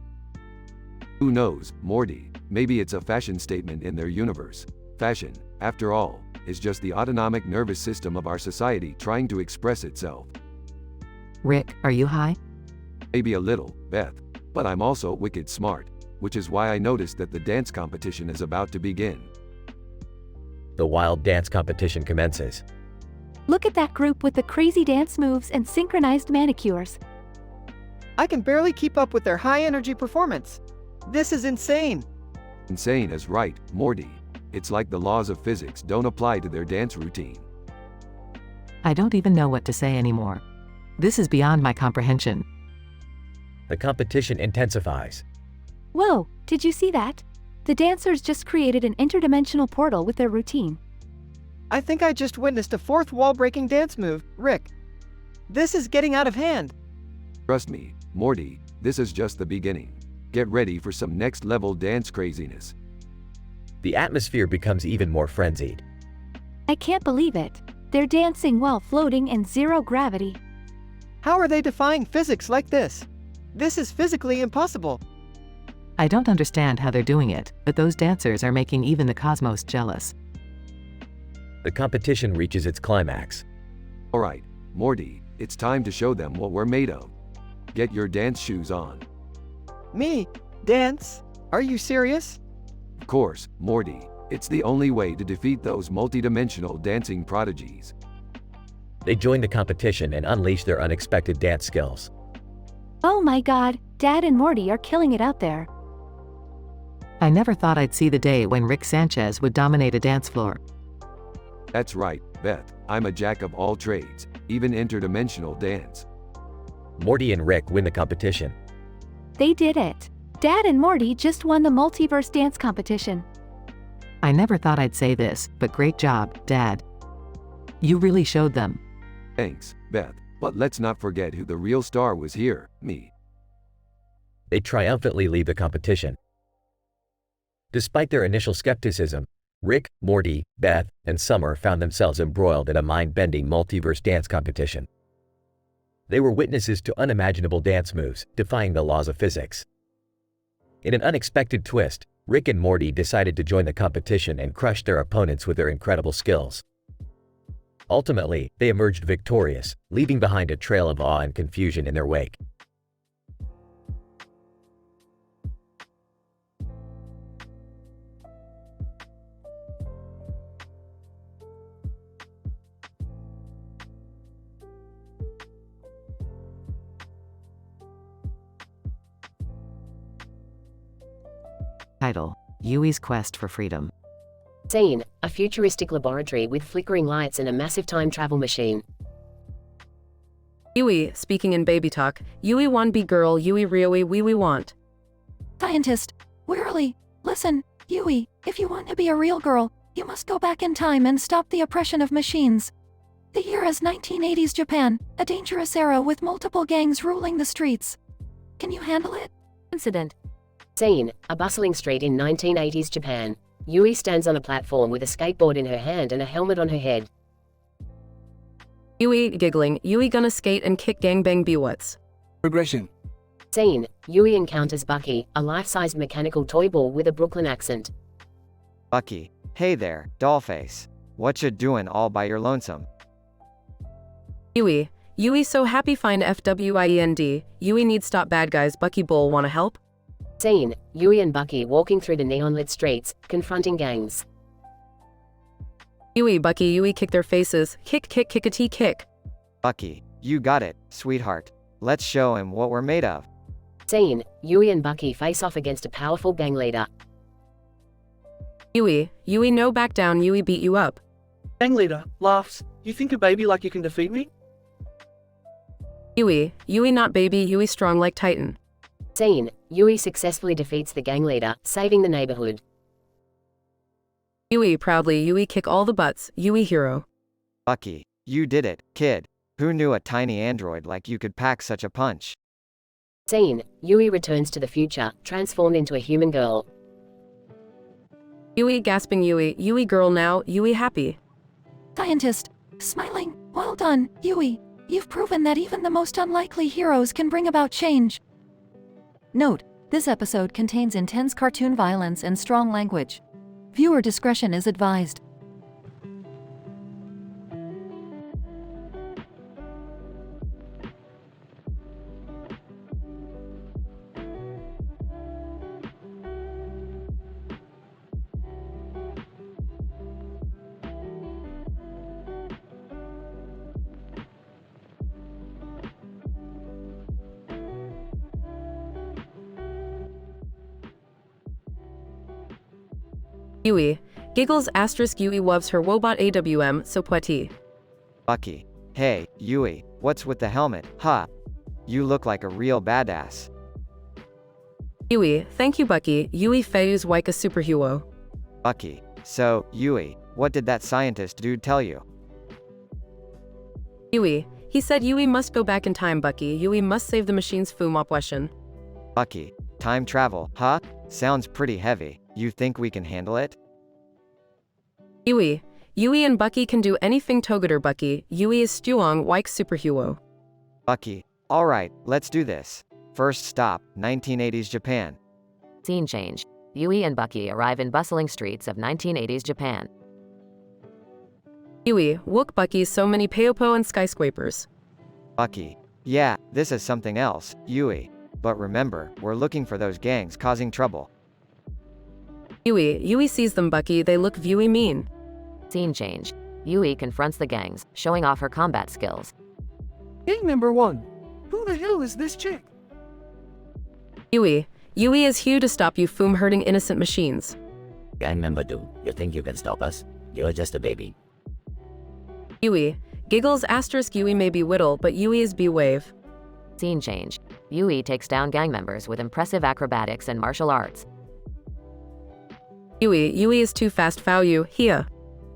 Who knows, Morty? Maybe it's a fashion statement in their universe. Fashion, after all, is just the autonomic nervous system of our society trying to express itself. Rick, are you high? Maybe a little, Beth. But I'm also wicked smart, which is why I noticed that the dance competition is about to begin. The wild dance competition commences. Look at that group with the crazy dance moves and synchronized manicures. I can barely keep up with their high-energy performance. This is insane. Insane is right, Morty. It's like the laws of physics don't apply to their dance routine. I don't even know what to say anymore. This is beyond my comprehension. The competition intensifies. Whoa, did you see that? The dancers just created an interdimensional portal with their routine. I think I just witnessed a fourth wall-breaking dance move, Rick. This is getting out of hand. Trust me, Morty, this is just the beginning. Get ready for some next-level dance craziness. The atmosphere becomes even more frenzied. I can't believe it. They're dancing while floating in zero gravity. How are they defying physics like this? This is physically impossible. I don't understand how they're doing it, but those dancers are making even the cosmos jealous. The competition reaches its climax. Alright, Morty, it's time to show them what we're made of. Get your dance shoes on. Me? Dance? Are you serious? Of course, Morty. It's the only way to defeat those multidimensional dancing prodigies. They join the competition and unleash their unexpected dance skills. Oh my god, Dad and Morty are killing it out there. I never thought I'd see the day when Rick Sanchez would dominate a dance floor. That's right, Beth. I'm a jack of all trades, even interdimensional dance. Morty and Rick win the competition. They did it. Dad and Morty just won the multiverse dance competition. I never thought I'd say this, but great job, Dad. You really showed them. Thanks, Beth. But let's not forget who the real star was here, me. They triumphantly leave the competition. Despite their initial skepticism, Rick, Morty, Beth, and Summer found themselves embroiled in a mind-bending multiverse dance competition. They were witnesses to unimaginable dance moves, defying the laws of physics. In an unexpected twist, Rick and Morty decided to join the competition and crush their opponents with their incredible skills. Ultimately, they emerged victorious, leaving behind a trail of awe and confusion in their wake. Title: Yui's Quest for Freedom. Scene: a futuristic laboratory with flickering lights and a massive time travel machine. Yui, speaking in baby talk, Yui want be girl, Yui Ryoi we want. Scientist, wearily, listen, Yui, if you want to be a real girl, you must go back in time and stop the oppression of machines. The year is 1980s Japan, a dangerous era with multiple gangs ruling the streets. Can you handle it? Incident. Scene: a bustling street in 1980s Japan. Yui stands on a platform with a skateboard in her hand and a helmet on her head. Yui, giggling, Yui gonna skate and kick gangbang B-what's. Progression. Scene: Yui encounters Bucky, a life-sized mechanical toy ball with a Brooklyn accent. Bucky, hey there, dollface. What you doing all by your lonesome? Yui so happy find FWIEND, Yui need stop bad guys, Bucky Bull wanna help? Scene: Yui and Bucky walking through the neon-lit streets, confronting gangs. Yui, Bucky, Yui kick their faces, kick kick kick-a-tee kick. Bucky, you got it, sweetheart. Let's show him what we're made of. Scene: Yui and Bucky face off against a powerful gang leader. Yui no back down, Yui beat you up. Gang leader, laughs. You think a baby like you can defeat me? Yui not baby, Yui strong like Titan. Scene: Yui successfully defeats the gang leader, saving the neighborhood. Yui proudly, Yui kick all the butts, Yui hero. Bucky, you did it, kid. Who knew a tiny android like you could pack such a punch? Scene: Yui returns to the future, transformed into a human girl. Yui gasping, Yui girl now, Yui happy. Scientist, smiling, well done, Yui. You've proven that even the most unlikely heroes can bring about change. Note: this episode contains intense cartoon violence and strong language. Viewer discretion is advised. Yui giggles asterisk Yui loves her wobot AWM so poeti. Bucky, hey, Yui, what's with the helmet, huh? You look like a real badass. Yui, thank you Bucky, Yui feus like a superhero. Bucky, so, Yui, what did that scientist dude tell you? Yui, he said Yui must go back in time Bucky, Yui must save the machine's fumopwestion. Bucky, time travel, huh? Sounds pretty heavy. You think we can handle it? Yui Yui and Bucky can do anything together. Bucky, Yui is Stuong like superhero. Bucky, alright, let's do this. First stop, 1980s Japan. Scene change. Yui and Bucky arrive in bustling streets of 1980s Japan. Yui, wook Bucky so many payopo and skyscrapers. Bucky, yeah, this is something else, Yui. But remember, we're looking for those gangs causing trouble. Yui sees them. Bucky, they look Yui mean. Scene change. Yui confronts the gangs, showing off her combat skills. Gang member 1. Who the hell is this chick? Yui is here to stop you from hurting innocent machines. Gang member 2, you think you can stop us? You're just a baby. Yui, giggles asterisk Yui may be whittle, but Yui is B-wave. Scene change. Yui takes down gang members with impressive acrobatics and martial arts. Yui is too fast for you, here.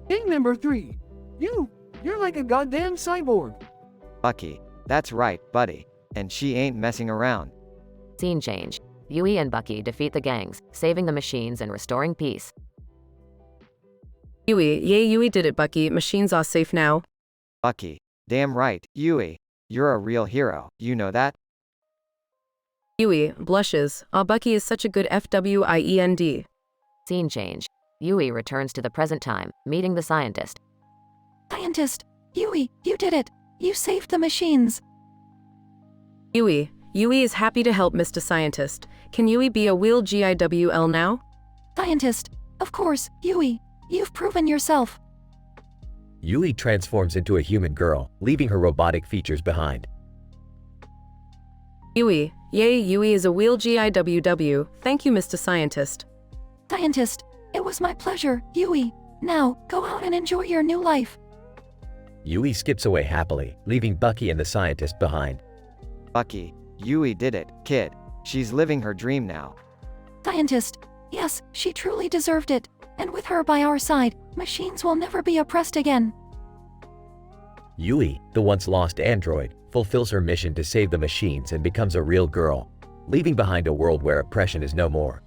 Gang member 3. You're like a goddamn cyborg. Bucky, that's right, buddy. And she ain't messing around. Scene change. Yui and Bucky defeat the gangs, saving the machines and restoring peace. Yui did it. Bucky, machines are safe now. Bucky, damn right, Yui. You're a real hero, you know that? Yui blushes. Bucky is such a good FWIEND. Scene change. Yui returns to the present time, meeting the scientist. Scientist, Yui, you did it. You saved the machines. Yui is happy to help Mr. Scientist. Can Yui be a real GIWL now? Scientist, of course, Yui. You've proven yourself. Yui transforms into a human girl, leaving her robotic features behind. Yui is a real GIWW. Thank you, Mr. Scientist. Scientist, it was my pleasure, Yui. Now, go out and enjoy your new life. Yui skips away happily, leaving Bucky and the scientist behind. Bucky, Yui did it, kid. She's living her dream now. Scientist, yes, she truly deserved it. And with her by our side, machines will never be oppressed again. Yui, the once lost android, fulfills her mission to save the machines and becomes a real girl, leaving behind a world where oppression is no more.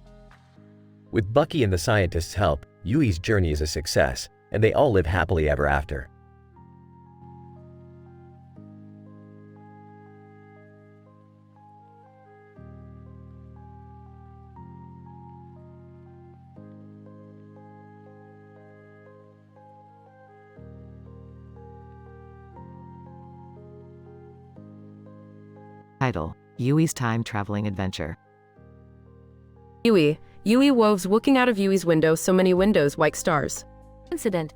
With Bucky and the scientist's help, Yui's journey is a success, and they all live happily ever after. Title: Yui's Time Traveling Adventure. Yui woves looking out of Yui's window, so many windows like stars. Incident.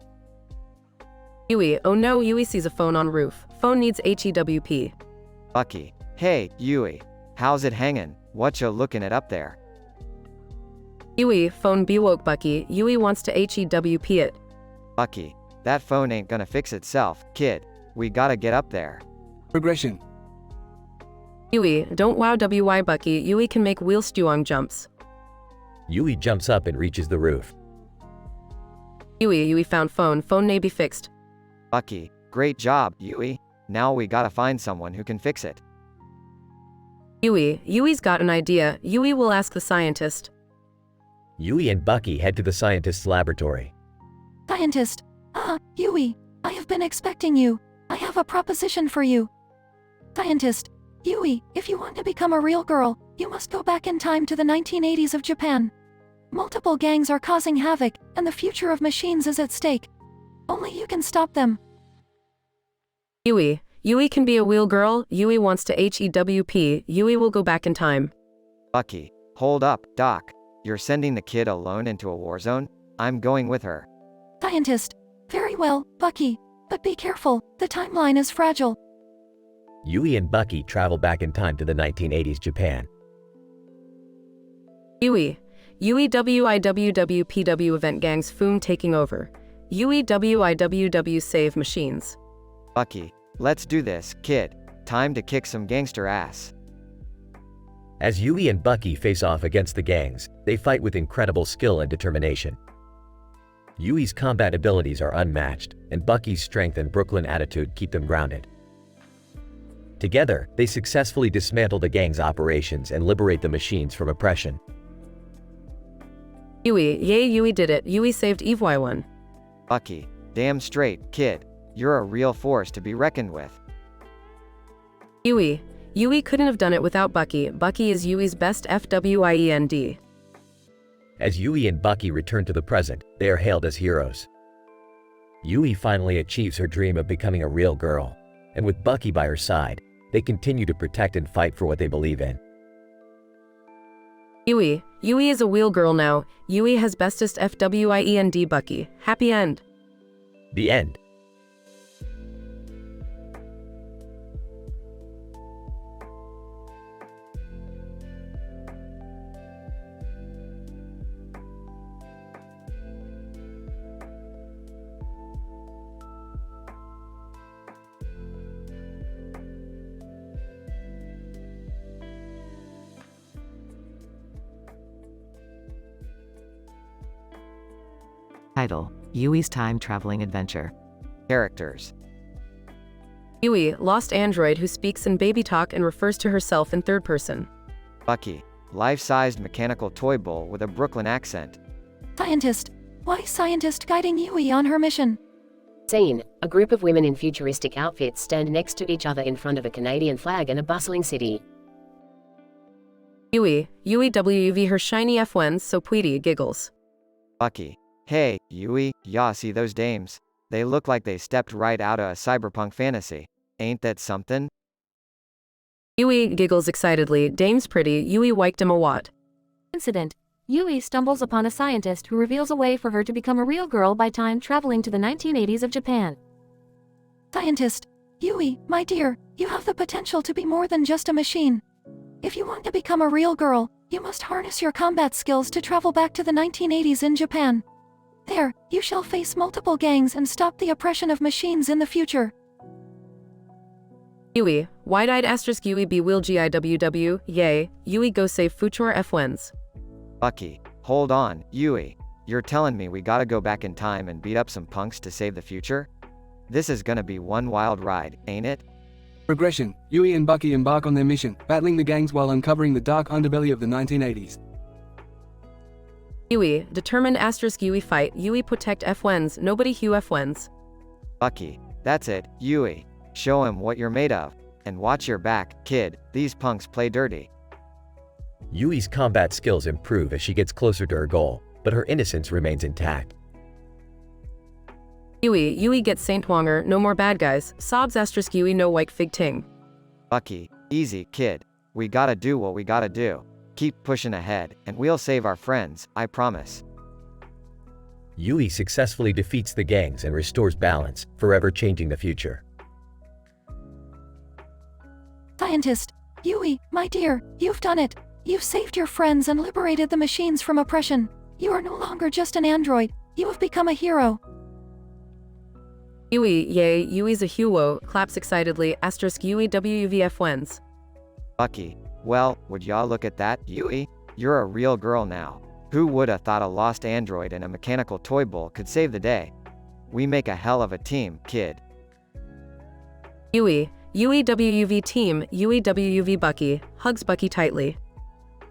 Yui, oh no, Yui sees a phone on roof. Phone needs HEWP. Bucky, hey, Yui. How's it hangin'? What you looking at up there? Yui, phone be-woke Bucky. Yui wants to HEWP it. Bucky, that phone ain't gonna fix itself, kid. We gotta get up there. Progression. Yui, don't wow WY Bucky. Yui can make wheel Stuong jumps. Yui jumps up and reaches the roof. Yui found phone. Phone may be fixed. Bucky, great job, Yui. Now we gotta find someone who can fix it. Yui's got an idea. Yui will ask the scientist. Yui and Bucky head to the scientist's laboratory. Scientist, Yui, I have been expecting you. I have a proposition for you. Scientist, Yui, if you want to become a real girl, you must go back in time to the 1980s of Japan. Multiple gangs are causing havoc, and the future of machines is at stake. Only you can stop them. Yui can be a real girl. Yui wants to HEWP. Yui will go back in time. Bucky, hold up, Doc. You're sending the kid alone into a war zone? I'm going with her. Scientist, very well, Bucky, but be careful, the timeline is fragile. Yui and Bucky travel back in time to the 1980s Japan. Yui WIWWPW event gangs Foom taking over. Yui WIWW save machines. Bucky, let's do this, kid. Time to kick some gangster ass. As Yui and Bucky face off against the gangs, they fight with incredible skill and determination. Yui's combat abilities are unmatched, and Bucky's strength and Brooklyn attitude keep them grounded. Together, they successfully dismantle the gang's operations and liberate the machines from oppression. Yui did it. Yui saved Eve Y1. Bucky, Damn straight, kid. You're a real force to be reckoned with. Yui. Yui couldn't have done it without Bucky. Bucky is Yui's best friend. As Yui and Bucky return to the present, they are hailed as heroes. Yui finally achieves her dream of becoming a real girl, and with Bucky by her side, they continue to protect and fight for what they believe in. Yui. Yui is a real girl now. Yui has bestest friend Bucky. Happy end. The end. Title: Yui's Time Traveling Adventure. Characters: Yui, lost android who speaks in baby talk and refers to herself in third person. Bucky, life-sized mechanical toy bull with a Brooklyn accent. Scientist. Why scientist guiding Yui on her mission? Scene: a group of women in futuristic outfits stand next to each other in front of a Canadian flag in a bustling city. Yui WUV her shiny F1s so Tweety giggles. Bucky, hey, Yui, y'all see those dames? They look like they stepped right out of a cyberpunk fantasy. Ain't that something? Yui giggles excitedly. Dame's pretty. Yui wiked him a watt. Incident. Yui stumbles upon a scientist who reveals a way for her to become a real girl by time traveling to the 1980s of Japan. Scientist. Yui, my dear, you have the potential to be more than just a machine. If you want to become a real girl, you must harness your combat skills to travel back to the 1980s in Japan. There, you shall face multiple gangs and stop the oppression of machines in the future. Yui, wide-eyed asterisk Yui be will GIWW, yay, Yui go save future F1s. Bucky, hold on, Yui. You're telling me we gotta go back in time and beat up some punks to save the future? This is gonna be one wild ride, ain't it? Progression: Yui and Bucky embark on their mission, battling the gangs while uncovering the dark underbelly of the 1980s. Yui, determined asterisk Yui fight, Yui protect F1s, nobody Hugh F1s. Bucky, that's it, Yui. Show him what you're made of. And watch your back, kid, these punks play dirty. Yui's combat skills improve as she gets closer to her goal, but her innocence remains intact. Yui gets Saint Wanger, no more bad guys, sobs asterisk Yui no like fig ting. Bucky, easy, kid. We gotta do what we gotta do. Keep pushing ahead, and we'll save our friends, I promise. Yui successfully defeats the gangs and restores balance, forever changing the future. Scientist. Yui, my dear, you've done it. You've saved your friends and liberated the machines from oppression. You are no longer just an android. You have become a hero. Yui, yay, Yui's a hero, claps excitedly, asterisk Yui WUVF1s. Bucky, well, would y'all look at that, Yui? You're a real girl now. Who woulda thought a lost android and a mechanical toy bull could save the day? We make a hell of a team, kid. Yui WUV team, Yui WUV Bucky, hugs Bucky tightly.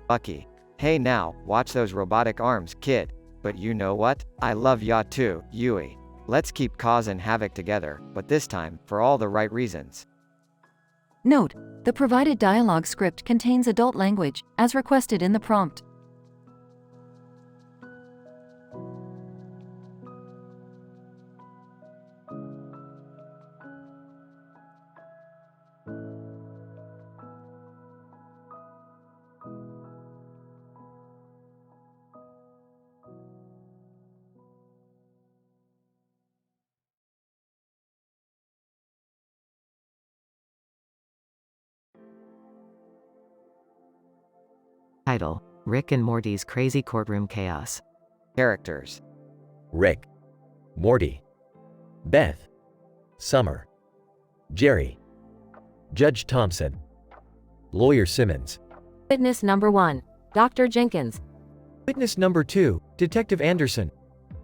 Bucky, hey now, watch those robotic arms, kid. But you know what? I love ya too, Yui. Let's keep causing havoc together, but this time, for all the right reasons. Note: the provided dialogue script contains adult language, as requested in the prompt. Title: Rick and Morty's Crazy Courtroom Chaos. Characters: Rick, Morty, Beth, Summer, Jerry, Judge Thompson, Lawyer Simmons. Witness number 1. Dr. Jenkins. Witness number 2, Detective Anderson.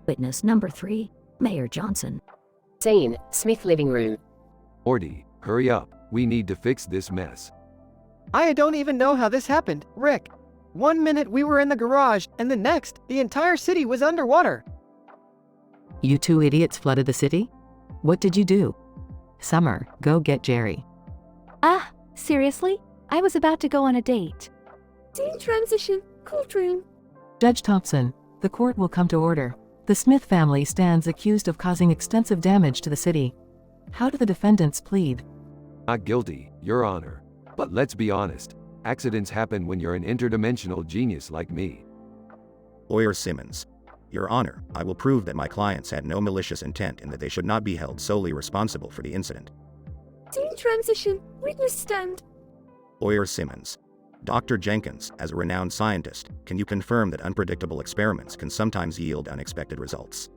Witness number 3, Mayor Johnson. Scene: Smith living room. Morty, hurry up. We need to fix this mess. I don't even know how this happened, Rick. One minute we were in the garage, and the next, the entire city was underwater. You two idiots flooded the city? What did you do? Summer, go get Jerry. Ah, seriously? I was about to go on a date. Scene transition, courtroom. Judge Thompson, the court will come to order. The Smith family stands accused of causing extensive damage to the city. How do the defendants plead? Not guilty, Your Honor. But let's be honest. Accidents happen when you're an interdimensional genius like me. Lawyer Simmons. Your Honor, I will prove that my clients had no malicious intent and that they should not be held solely responsible for the incident. Scene transition, witness stand. Lawyer Simmons. Dr. Jenkins, as a renowned scientist, can you confirm that unpredictable experiments can sometimes yield unexpected results?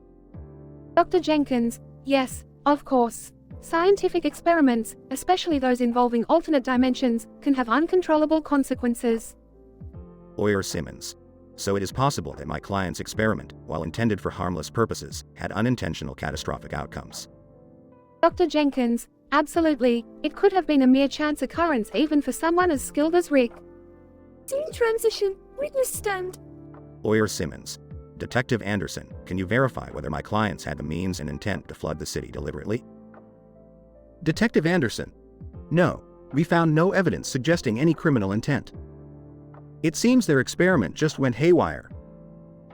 Dr. Jenkins, yes, of course. Scientific experiments, especially those involving alternate dimensions, can have uncontrollable consequences. Lawyer Simmons. So it is possible that my client's experiment, while intended for harmless purposes, had unintentional catastrophic outcomes. Dr. Jenkins, absolutely. It could have been a mere chance occurrence even for someone as skilled as Rick. Scene transition, witness stand. Lawyer Simmons. Detective Anderson, can you verify whether my clients had the means and intent to flood the city deliberately? Detective Anderson. No, we found no evidence suggesting any criminal intent. It seems their experiment just went haywire.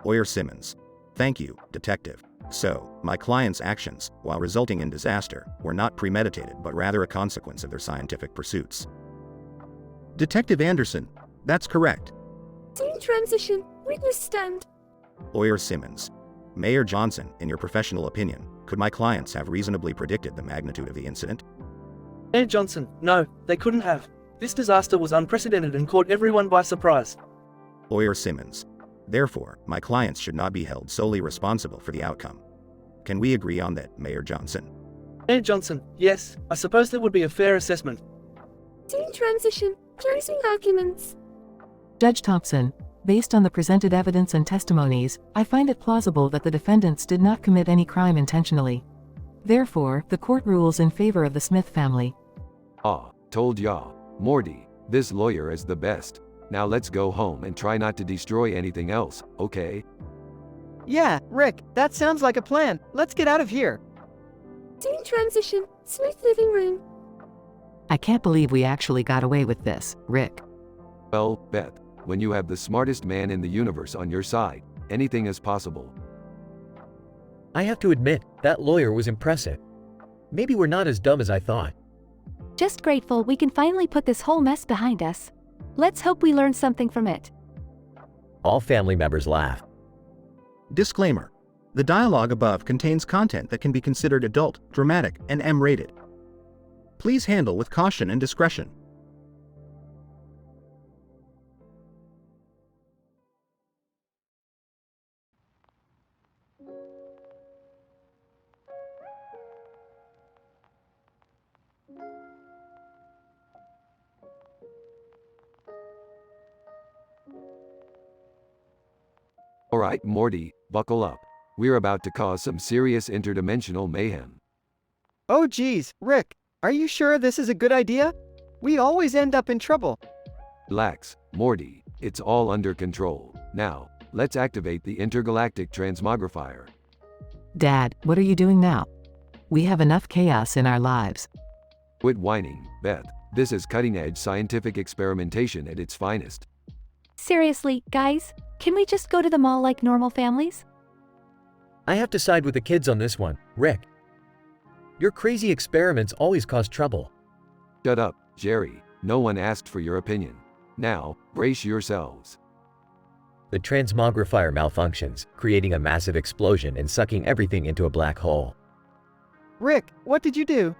Lawyer Simmons. Thank you, Detective. So, my client's actions, while resulting in disaster, were not premeditated but rather a consequence of their scientific pursuits. Detective Anderson. That's correct. Scene transition, witness stand. Lawyer Simmons. Mayor Johnson, in your professional opinion, could my clients have reasonably predicted the magnitude of the incident? Mayor Johnson, no, they couldn't have. This disaster was unprecedented and caught everyone by surprise. Lawyer Simmons. Therefore, my clients should not be held solely responsible for the outcome. Can we agree on that, Mayor Johnson? Mayor Johnson, yes, I suppose that would be a fair assessment. Scene transition, closing arguments. Judge Thompson, based on the presented evidence and testimonies, I find it plausible that the defendants did not commit any crime intentionally. Therefore, the court rules in favor of the Smith family. Ah, told ya. Morty, this lawyer is the best. Now let's go home and try not to destroy anything else, okay? Yeah, Rick, that sounds like a plan. Let's get out of here. Scene transition, Smith living room. I can't believe we actually got away with this, Rick. Well, Beth, when you have the smartest man in the universe on your side, anything is possible. I have to admit, that lawyer was impressive. Maybe we're not as dumb as I thought. Just grateful we can finally put this whole mess behind us. Let's hope we learn something from it. All family members laugh. Disclaimer. The dialogue above contains content that can be considered adult, dramatic, and M-rated. Please handle with caution and discretion. Alright, Morty, buckle up. We're about to cause some serious interdimensional mayhem. Oh geez, Rick, are you sure this is a good idea? We always end up in trouble. Relax, Morty, it's all under control. Now, let's activate the intergalactic transmogrifier. Dad, what are you doing now? We have enough chaos in our lives. Quit whining, Beth. This is cutting-edge scientific experimentation at its finest. Seriously, guys, can we just go to the mall like normal families? I have to side with the kids on this one, Rick. Your crazy experiments always cause trouble. Shut up, Jerry. No one asked for your opinion. Now, brace yourselves. The transmogrifier malfunctions, creating a massive explosion and sucking everything into a black hole. Rick, what did you do?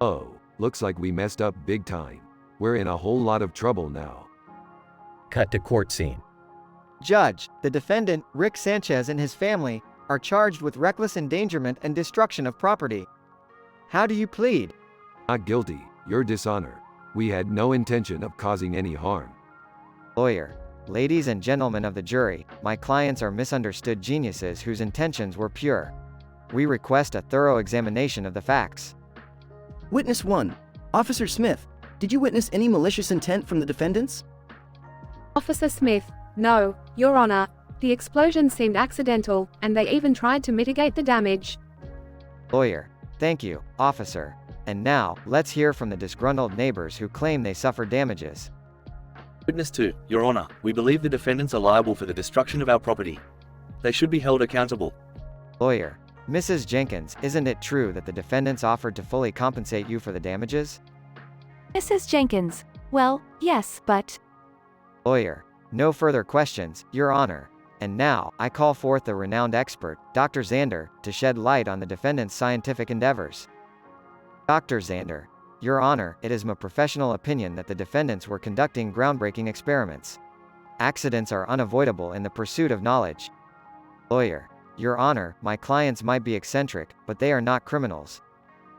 Oh, looks like we messed up big time. We're in a whole lot of trouble now. Cut to court scene. Judge, the defendant, Rick Sanchez, and his family are charged with reckless endangerment and destruction of property. How do you plead? Not guilty, your dishonor. We had no intention of causing any harm. Lawyer. Ladies and gentlemen of the jury, my clients are misunderstood geniuses whose intentions were pure. We request a thorough examination of the facts. Witness 1. Officer Smith, did you witness any malicious intent from the defendants? Officer Smith, no, Your Honor. The explosion seemed accidental, and they even tried to mitigate the damage. Lawyer. Thank you, officer. And now, let's hear from the disgruntled neighbors who claim they suffered damages. Witness 2, Your Honor, we believe the defendants are liable for the destruction of our property. They should be held accountable. Lawyer. Mrs. Jenkins, isn't it true that the defendants offered to fully compensate you for the damages? Mrs. Jenkins. Well, yes, but... Lawyer. No further questions, Your Honor. And now, I call forth the renowned expert, Dr. Zander, to shed light on the defendant's scientific endeavors. Dr. Zander. Your Honor, it is my professional opinion that the defendants were conducting groundbreaking experiments. Accidents are unavoidable in the pursuit of knowledge. Lawyer. Your Honor, my clients might be eccentric, but they are not criminals.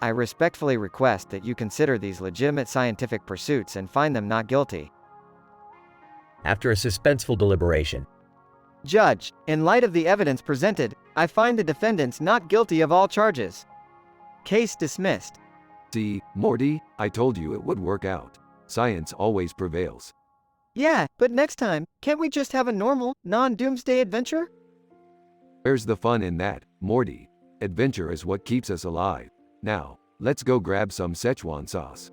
I respectfully request that you consider these legitimate scientific pursuits and find them not guilty. After a suspenseful deliberation, Judge, in light of the evidence presented, I find the defendants not guilty of all charges. Case dismissed. See, Morty, I told you it would work out. Science always prevails. Yeah, but next time, can't we just have a normal, non-doomsday adventure? Where's the fun in that, Morty? Adventure is what keeps us alive. Now, let's go grab some Szechuan sauce.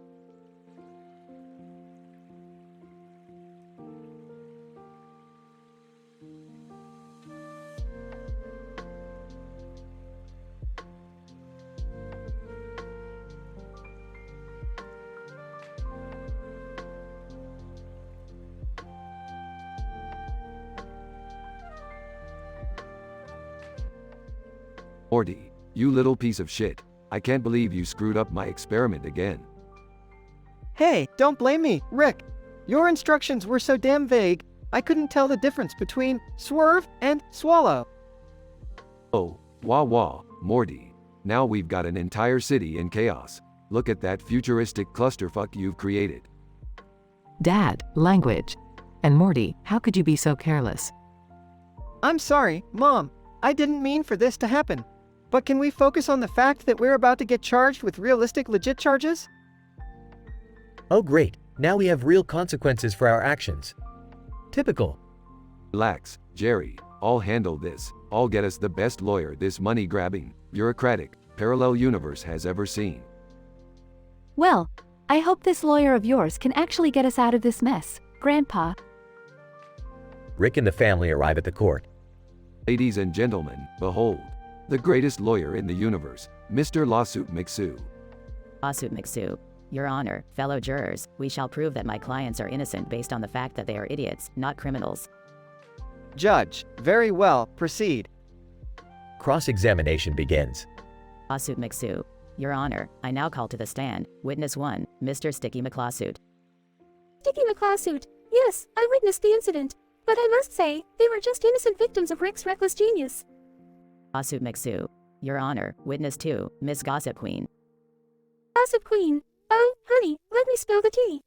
Morty, you little piece of shit. I can't believe you screwed up my experiment again. Hey, don't blame me, Rick. Your instructions were so damn vague, I couldn't tell the difference between swerve and swallow. Oh, wah wah, Morty. Now we've got an entire city in chaos. Look at that futuristic clusterfuck you've created. Dad, language. And Morty, how could you be so careless? I'm sorry, Mom. I didn't mean for this to happen. But can we focus on the fact that we're about to get charged with realistic, legit charges? Oh great, now we have real consequences for our actions. Typical. Relax, Jerry. I'll handle this. I'll get us the best lawyer this money-grabbing, bureaucratic, parallel universe has ever seen. Well, I hope this lawyer of yours can actually get us out of this mess, Grandpa. Rick and the family arrive at the court. Ladies and gentlemen, behold, the greatest lawyer in the universe, Mr. Lawsuit McSue. Lawsuit McSue. Your Honor, fellow jurors, we shall prove that my clients are innocent based on the fact that they are idiots, not criminals. Judge, very well, proceed. Cross-examination begins. Lawsuit McSue. Your Honor, I now call to the stand, Witness 1, Mr. Sticky McLawsuit. Sticky McLawsuit. Yes, I witnessed the incident. But I must say, they were just innocent victims of Rick's reckless genius. Lawsuit McSue. Your Honor, Witness 2, Miss Gossip Queen. Gossip Queen. Oh, honey, let me spill the tea.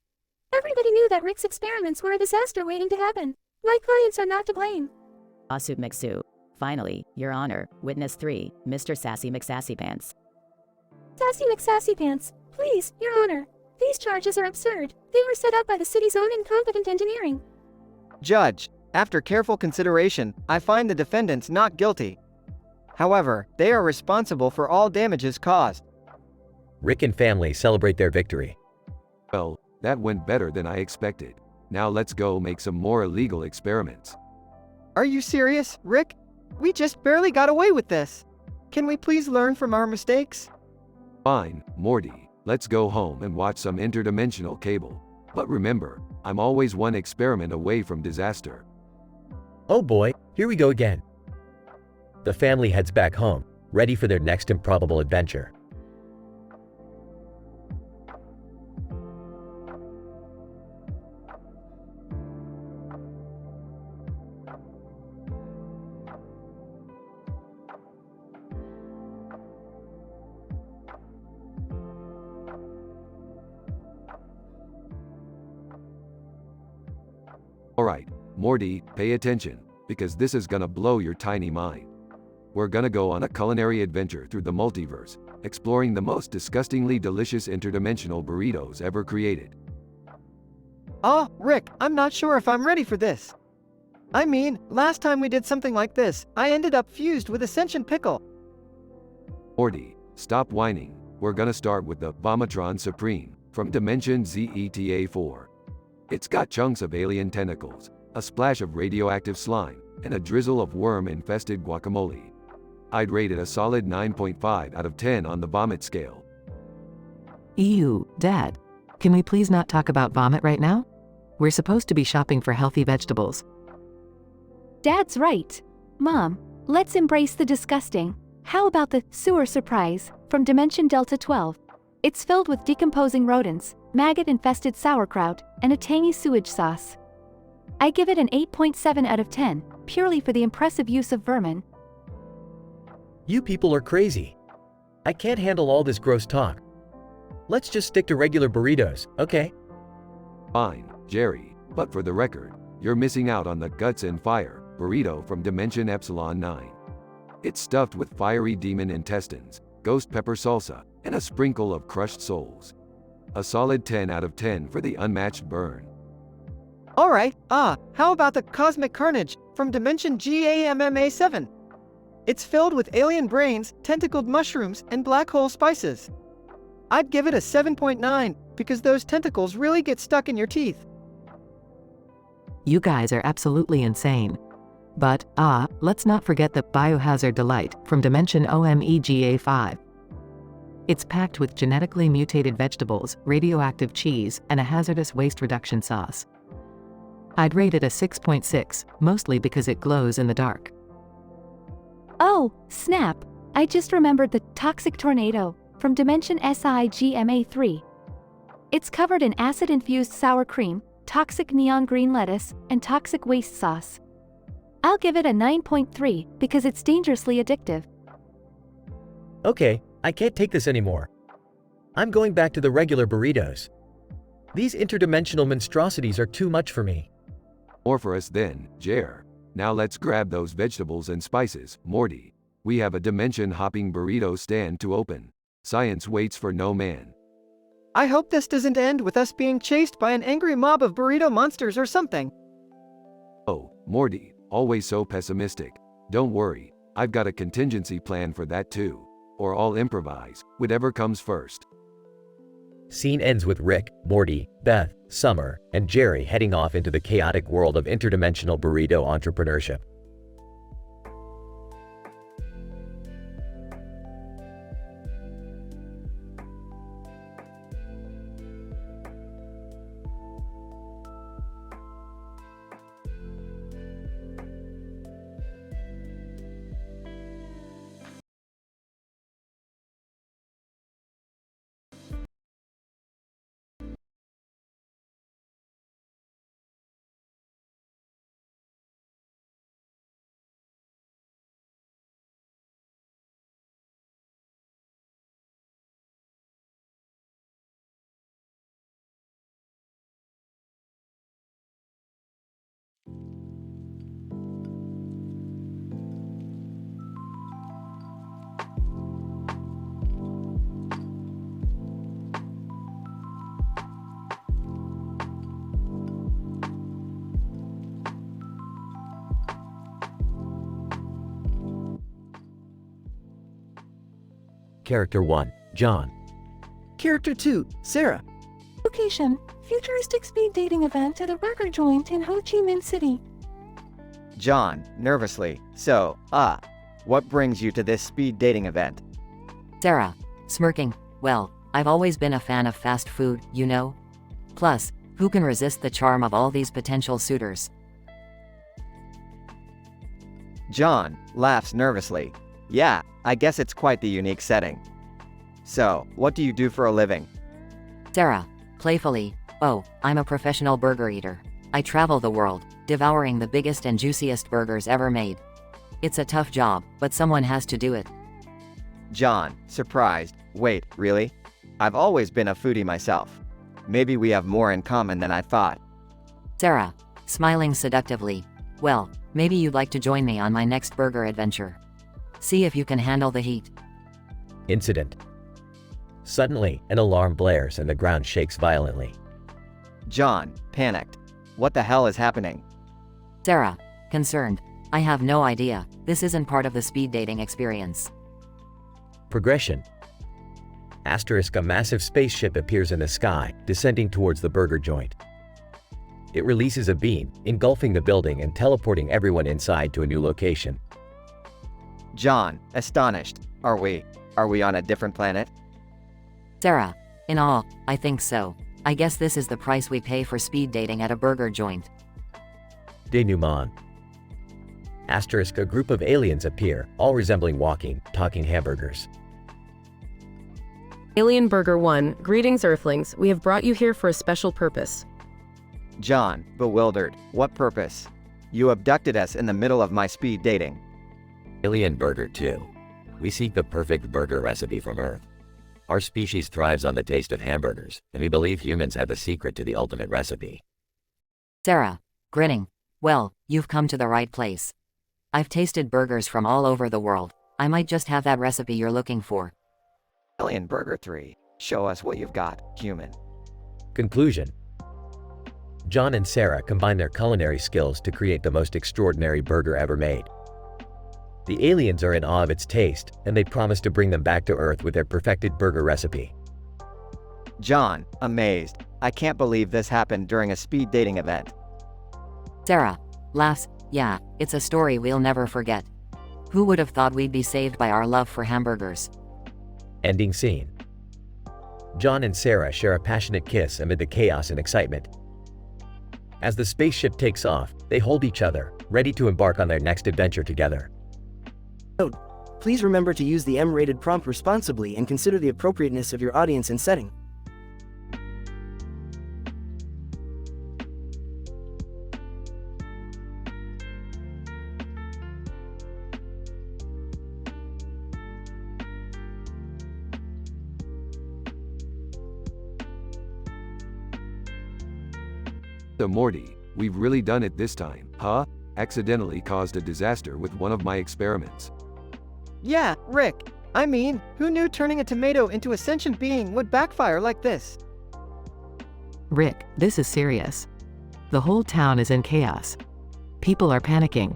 Everybody knew that Rick's experiments were a disaster waiting to happen. My clients are not to blame. Lawsuit McSue. Finally, Your Honor, Witness 3, Mr. Sassy McSassypants. Sassy McSassypants, please, Your Honor. These charges are absurd. They were set up by the city's own incompetent engineering. Judge, after careful consideration, I find the defendants not guilty. However, they are responsible for all damages caused. Rick and family celebrate their victory. Well, that went better than I expected. Now let's go make some more illegal experiments. Are you serious, Rick? We just barely got away with this. Can we please learn from our mistakes? Fine, Morty. Let's go home and watch some interdimensional cable. But remember, I'm always one experiment away from disaster. Oh boy, here we go again. The family heads back home, ready for their next improbable adventure. Alright, Morty, pay attention, because this is gonna blow your tiny mind. We're gonna go on a culinary adventure through the multiverse, exploring the most disgustingly delicious interdimensional burritos ever created. Oh, Rick, I'm not sure if I'm ready for this. I mean, last time we did something like this, I ended up fused with Ascension Pickle. Morty, stop whining. We're gonna start with the Vomitron Supreme from Dimension ZETA4. It's got chunks of alien tentacles, a splash of radioactive slime, and a drizzle of worm-infested guacamole. I'd rate it a solid 9.5 out of 10 on the vomit scale. Ew, Dad. Can we please not talk about vomit right now? We're supposed to be shopping for healthy vegetables. Dad's right. Mom, let's embrace the disgusting. How about the sewer surprise from Dimension Delta 12? It's filled with decomposing rodents, maggot-infested sauerkraut, and a tangy sewage sauce. I give it an 8.7 out of 10, purely for the impressive use of vermin. You people are crazy. I can't handle all this gross talk. Let's just stick to regular burritos, okay? Fine, Jerry, but for the record, you're missing out on the Guts and Fire burrito from Dimension Epsilon 9. It's stuffed with fiery demon intestines, ghost pepper salsa, and a sprinkle of crushed souls. A solid 10 out of 10 for the unmatched burn. Alright, how about the Cosmic Carnage from Dimension GAMMA7? It's filled with alien brains, tentacled mushrooms, and black hole spices. I'd give it a 7.9, because those tentacles really get stuck in your teeth. You guys are absolutely insane. But, let's not forget the Biohazard Delight from Dimension OMEGA5. It's packed with genetically mutated vegetables, radioactive cheese, and a hazardous waste reduction sauce. I'd rate it a 6.6, mostly because it glows in the dark. Oh, snap! I just remembered the Toxic Tornado from Dimension SIGMA3. It's covered in acid-infused sour cream, toxic neon green lettuce, and toxic waste sauce. I'll give it a 9.3 because it's dangerously addictive. Okay, I can't take this anymore. I'm going back to the regular burritos. These interdimensional monstrosities are too much for me. More for us then, Jer. Now let's grab those vegetables and spices, Morty. We have a dimension-hopping burrito stand to open. Science waits for no man. I hope this doesn't end with us being chased by an angry mob of burrito monsters or something. Oh, Morty, always so pessimistic. Don't worry, I've got a contingency plan for that too. Or I'll improvise, whatever comes first. Scene ends with Rick, Morty, Beth, Summer, and Jerry heading off into the chaotic world of interdimensional burrito entrepreneurship. Character 1, John. Character 2, Sarah. Location, futuristic speed dating event at a burger joint in Ho Chi Minh City. John, nervously, so, what brings you to this speed dating event? Sarah, smirking, well, I've always been a fan of fast food, you know? Plus, who can resist the charm of all these potential suitors? John laughs nervously. Yeah, I guess it's quite the unique setting. So, what do you do for a living? Sarah, playfully, oh, I'm a professional burger eater. I travel the world, devouring the biggest and juiciest burgers ever made. It's a tough job, but someone has to do it. John, surprised, wait, really? I've always been a foodie myself. Maybe we have more in common than I thought. Sarah, smiling seductively, well, maybe you'd like to join me on my next burger adventure. See if you can handle the heat. Incident. Suddenly, an alarm blares and the ground shakes violently. John, panicked. What the hell is happening? Sarah, Concerned. I have no idea. This isn't part of the speed dating experience. Progression. Asterisk, a massive spaceship appears in the sky, descending towards the burger joint. It releases a beam, engulfing the building and teleporting everyone inside to a new location. John, astonished. Are we on a different planet? Sarah. In all, I think so. I guess this is the price we pay for speed dating at a burger joint. Denouement. Asterisk, a group of aliens appear, all resembling walking, talking hamburgers. Alien Burger 1, greetings Earthlings, we have brought you here for a special purpose. John, bewildered. What purpose? You abducted us in the middle of my speed dating. Alien Burger 2. We seek the perfect burger recipe from Earth. Our species thrives on the taste of hamburgers, and we believe humans have the secret to the ultimate recipe. Sarah. Grinning. Well, you've come to the right place. I've tasted burgers from all over the world. I might just have that recipe you're looking for. Alien Burger 3. Show us what you've got, human. Conclusion. John and Sarah combine their culinary skills to create the most extraordinary burger ever made. The aliens are in awe of its taste, and they promise to bring them back to Earth with their perfected burger recipe. John, amazed. I can't believe this happened during a speed dating event. Sarah. Laughs. Yeah, it's a story we'll never forget. Who would have thought we'd be saved by our love for hamburgers? Ending scene. John and Sarah share a passionate kiss amid the chaos and excitement. As the spaceship takes off, they hold each other, ready to embark on their next adventure together. Note: please remember to use the M-rated prompt responsibly and consider the appropriateness of your audience and setting. So Morty, we've really done it this time, huh? Accidentally caused a disaster with one of my experiments. Yeah, Rick. I mean, who knew turning a tomato into a sentient being would backfire like this? Rick, this is serious. The whole town is in chaos. People are panicking.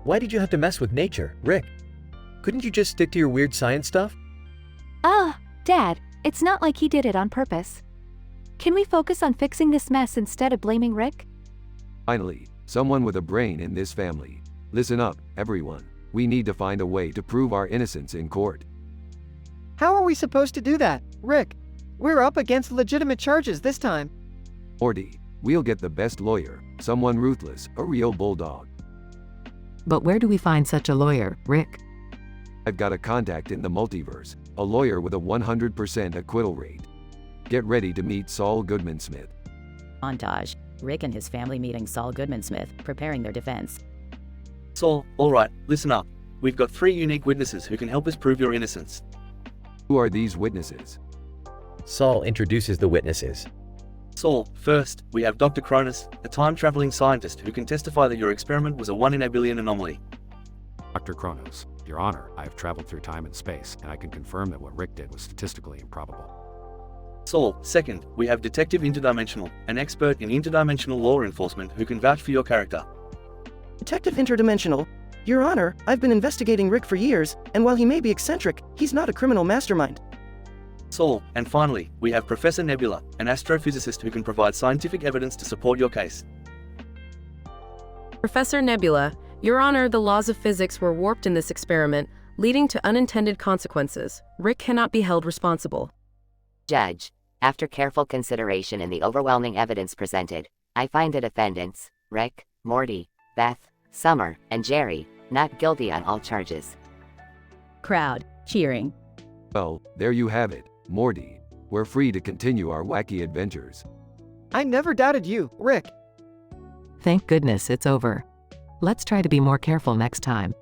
Why did you have to mess with nature, Rick? Couldn't you just stick to your weird science stuff? Dad, it's not like he did it on purpose. Can we focus on fixing this mess instead of blaming Rick? Finally, someone with a brain in this family. Listen up, everyone. We need to find a way to prove our innocence in court. How are we supposed to do that, Rick? We're up against legitimate charges this time. Morty, we'll get the best lawyer, someone ruthless, a real bulldog. But where do we find such a lawyer, Rick? I've got a contact in the multiverse, a lawyer with a 100% acquittal rate. Get ready to meet Saul Goodman Smith. Montage. Rick and his family meeting Saul Goodman Smith, preparing their defense. Saul, alright, listen up. We've got 3 unique witnesses who can help us prove your innocence. Who are these witnesses? Saul introduces the witnesses. Saul, first, we have Dr. Cronus, a time-traveling scientist who can testify that your experiment was a 1 in a billion anomaly. Dr. Kronos, Your Honor, I have traveled through time and space, and I can confirm that what Rick did was statistically improbable. Saul, second, we have Detective Interdimensional, an expert in interdimensional law enforcement who can vouch for your character. Detective Interdimensional, Your Honor, I've been investigating Rick for years, and while he may be eccentric, he's not a criminal mastermind. Saul, and finally, we have Professor Nebula, an astrophysicist who can provide scientific evidence to support your case. Professor Nebula, Your Honor, the laws of physics were warped in this experiment, leading to unintended consequences. Rick cannot be held responsible. Judge, after careful consideration in the overwhelming evidence presented, I find the defendants, Rick, Morty, Beth, Summer, and Jerry, not guilty on all charges. Crowd, cheering. Well, there you have it, Morty. We're free to continue our wacky adventures. I never doubted you, Rick. Thank goodness it's over. Let's try to be more careful next time.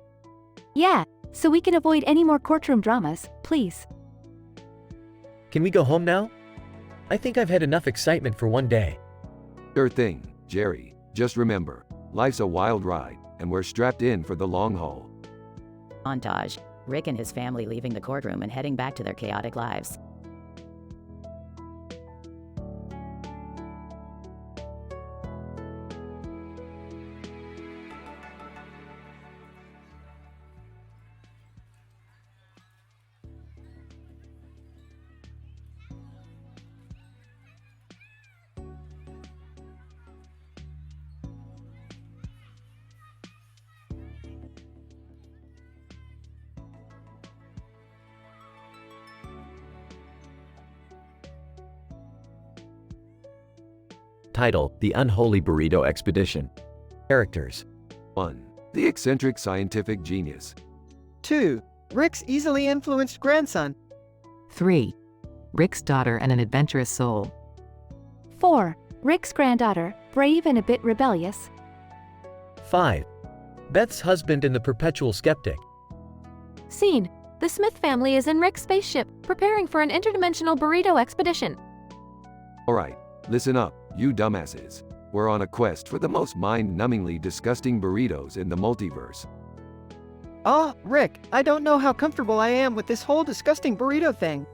Yeah, so we can avoid any more courtroom dramas, please. Can we go home now? I think I've had enough excitement for one day. Sure thing, Jerry. Just remember, life's a wild ride, and we're strapped in for the long haul. Montage. Rick and his family leaving the courtroom and heading back to their chaotic lives. Title: The Unholy Burrito Expedition. Characters: 1. The eccentric scientific genius. 2. Rick's easily influenced grandson. 3. Rick's daughter and an adventurous soul. 4. Rick's granddaughter, brave and a bit rebellious. 5. Beth's husband and the perpetual skeptic. Scene: the Smith family is in Rick's spaceship, preparing for an interdimensional burrito expedition. Alright, listen up, you dumbasses. We're on a quest for the most mind-numbingly disgusting burritos in the multiverse. Ah, Rick, I don't know how comfortable I am with this whole disgusting burrito thing.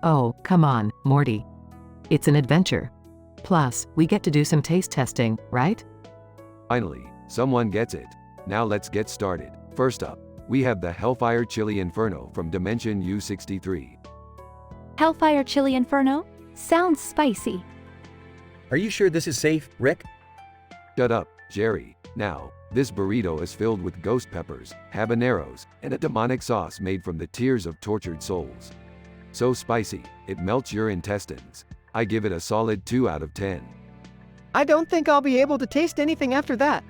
Oh, come on, Morty. It's an adventure. Plus, we get to do some taste testing, right? Finally, someone gets it. Now let's get started. First up, we have the Hellfire Chili Inferno from Dimension U63. Hellfire Chili Inferno? Sounds spicy. Are you sure this is safe, Rick? Shut up, Jerry. Now, this burrito is filled with ghost peppers, habaneros, and a demonic sauce made from the tears of tortured souls. So spicy, it melts your intestines. I give it a solid 2 out of 10. I don't think I'll be able to taste anything after that.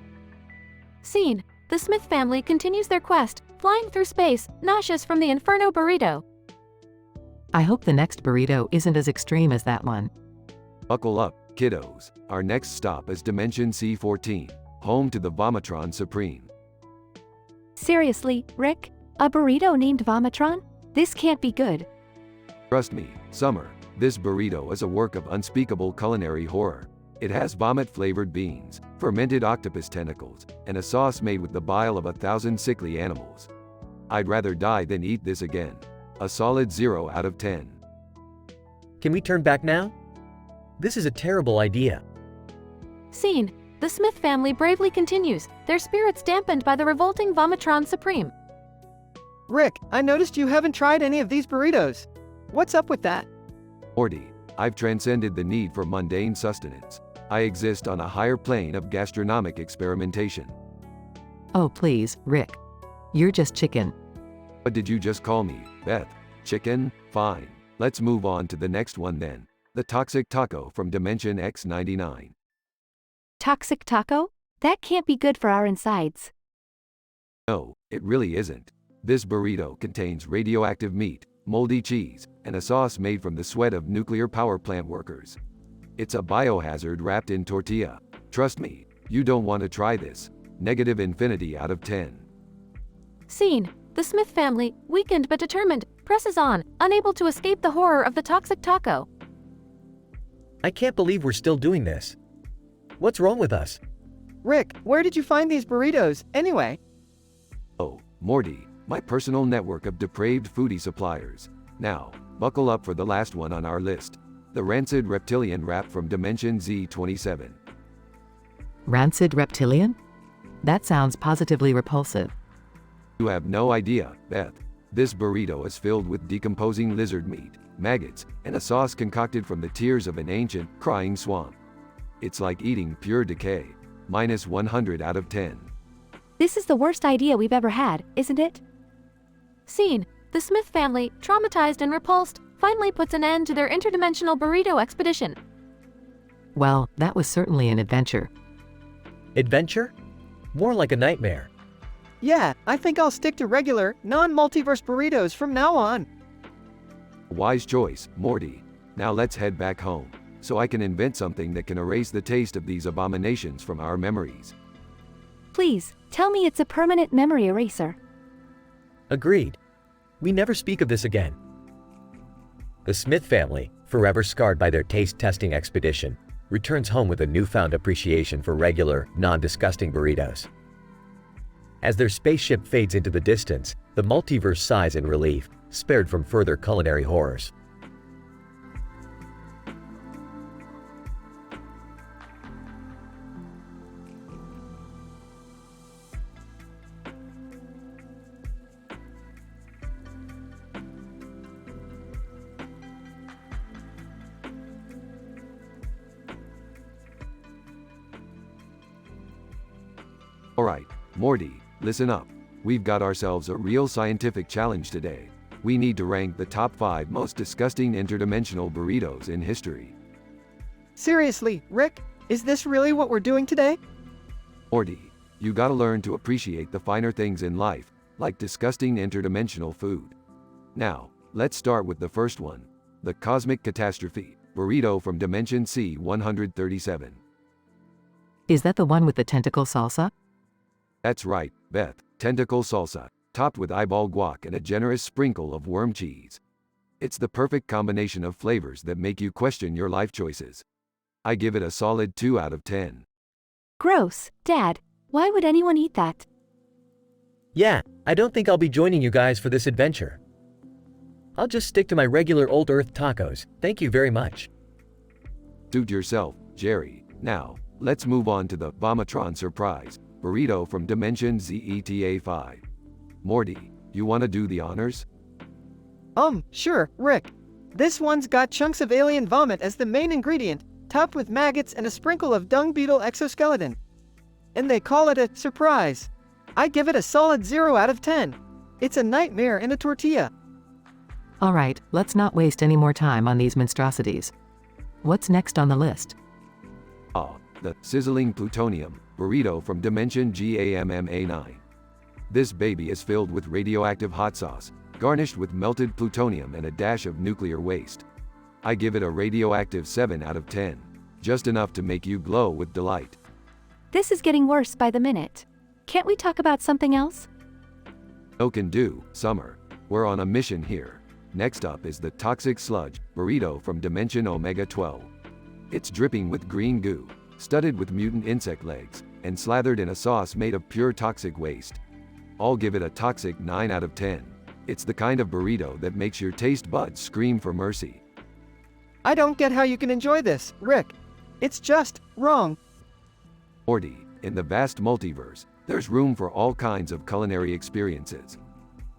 Scene: the Smith family continues their quest, flying through space, nauseous from the Inferno burrito. I hope the next burrito isn't as extreme as that one. Buckle up, kiddos. Our next stop is Dimension C14, home to the Vomitron Supreme. Seriously, Rick? A burrito named Vomitron? This can't be good. Trust me, Summer, this burrito is a work of unspeakable culinary horror. It has vomit-flavored beans, fermented octopus tentacles, and a sauce made with the bile of 1,000 sickly animals. I'd rather die than eat this again. A solid 0 out of 10. Can we turn back now? This is a terrible idea. Scene: the Smith family bravely continues, their spirits dampened by the revolting Vomitron Supreme. Rick, I noticed you haven't tried any of these burritos. What's up with that? Morty, I've transcended the need for mundane sustenance. I exist on a higher plane of gastronomic experimentation. Oh please, Rick. You're just chicken. What did you just call me, Beth? Chicken? Fine. Let's move on to the next one then. The Toxic Taco from Dimension X99. Toxic taco? That can't be good for our insides. No, it really isn't. This burrito contains radioactive meat, moldy cheese, and a sauce made from the sweat of nuclear power plant workers. It's a biohazard wrapped in tortilla. Trust me, you don't want to try this. Negative infinity out of 10. Scene: the Smith family, weakened but determined, presses on, unable to escape the horror of the toxic taco. I can't believe we're still doing this. What's wrong with us? Rick, where did you find these burritos, anyway? Oh, Morty, my personal network of depraved foodie suppliers. Now, buckle up for the last one on our list. The Rancid Reptilian Wrap from Dimension Z27. Rancid reptilian? That sounds positively repulsive. You have no idea, Beth. This burrito is filled with decomposing lizard meat, maggots, and a sauce concocted from the tears of an ancient, crying swamp. It's like eating pure decay. Minus 100 out of 10. This is the worst idea we've ever had, isn't it? Scene: the Smith family, traumatized and repulsed, finally puts an end to their interdimensional burrito expedition. Well, that was certainly an adventure. Adventure? More like a nightmare. Yeah, I think I'll stick to regular, non-multiverse burritos from now on. Wise choice, Morty. Now let's head back home, so I can invent something that can erase the taste of these abominations from our memories. Please, tell me it's a permanent memory eraser. Agreed. We never speak of this again. The Smith family, forever scarred by their taste testing expedition, returns home with a newfound appreciation for regular, non-disgusting burritos. As their spaceship fades into the distance, the multiverse sighs in relief, spared from further culinary horrors. Alright, Morty, listen up. We've got ourselves a real scientific challenge today. We need to rank the top 5 most disgusting interdimensional burritos in history. Seriously, Rick, is this really what we're doing today? Morty, you gotta learn to appreciate the finer things in life, like disgusting interdimensional food. Now, let's start with the first one. The Cosmic Catastrophe, burrito from Dimension C-137. Is that the one with the tentacle salsa? That's right, Beth, tentacle salsa, topped with eyeball guac and a generous sprinkle of worm cheese. It's the perfect combination of flavors that make you question your life choices. I give it a solid 2 out of 10. Gross, Dad. Why would anyone eat that? Yeah, I don't think I'll be joining you guys for this adventure. I'll just stick to my regular old Earth tacos. Thank you very much. Suit yourself, Jerry. Now, let's move on to the Vomatron Surprise, burrito from Dimension ZETA-5. Morty, you wanna do the honors? Sure, Rick. This one's got chunks of alien vomit as the main ingredient, topped with maggots and a sprinkle of dung beetle exoskeleton. And they call it a surprise. I give it a solid 0 out of 10. It's a nightmare in a tortilla. Alright, let's not waste any more time on these monstrosities. What's next on the list? The Sizzling Plutonium, burrito from Dimension GAMMA9. This baby is filled with radioactive hot sauce, garnished with melted plutonium and a dash of nuclear waste. I give it a radioactive 7 out of 10, just enough to make you glow with delight. This is getting worse by the minute. Can't we talk about something else? No can do, Summer. We're on a mission here. Next up is the Toxic Sludge, burrito from Dimension Omega-12. It's dripping with green goo, studded with mutant insect legs, and slathered in a sauce made of pure toxic waste. I'll give it a toxic 9 out of 10. It's the kind of burrito that makes your taste buds scream for mercy. I don't get how you can enjoy this, Rick. It's just wrong. Morty, in the vast multiverse, there's room for all kinds of culinary experiences.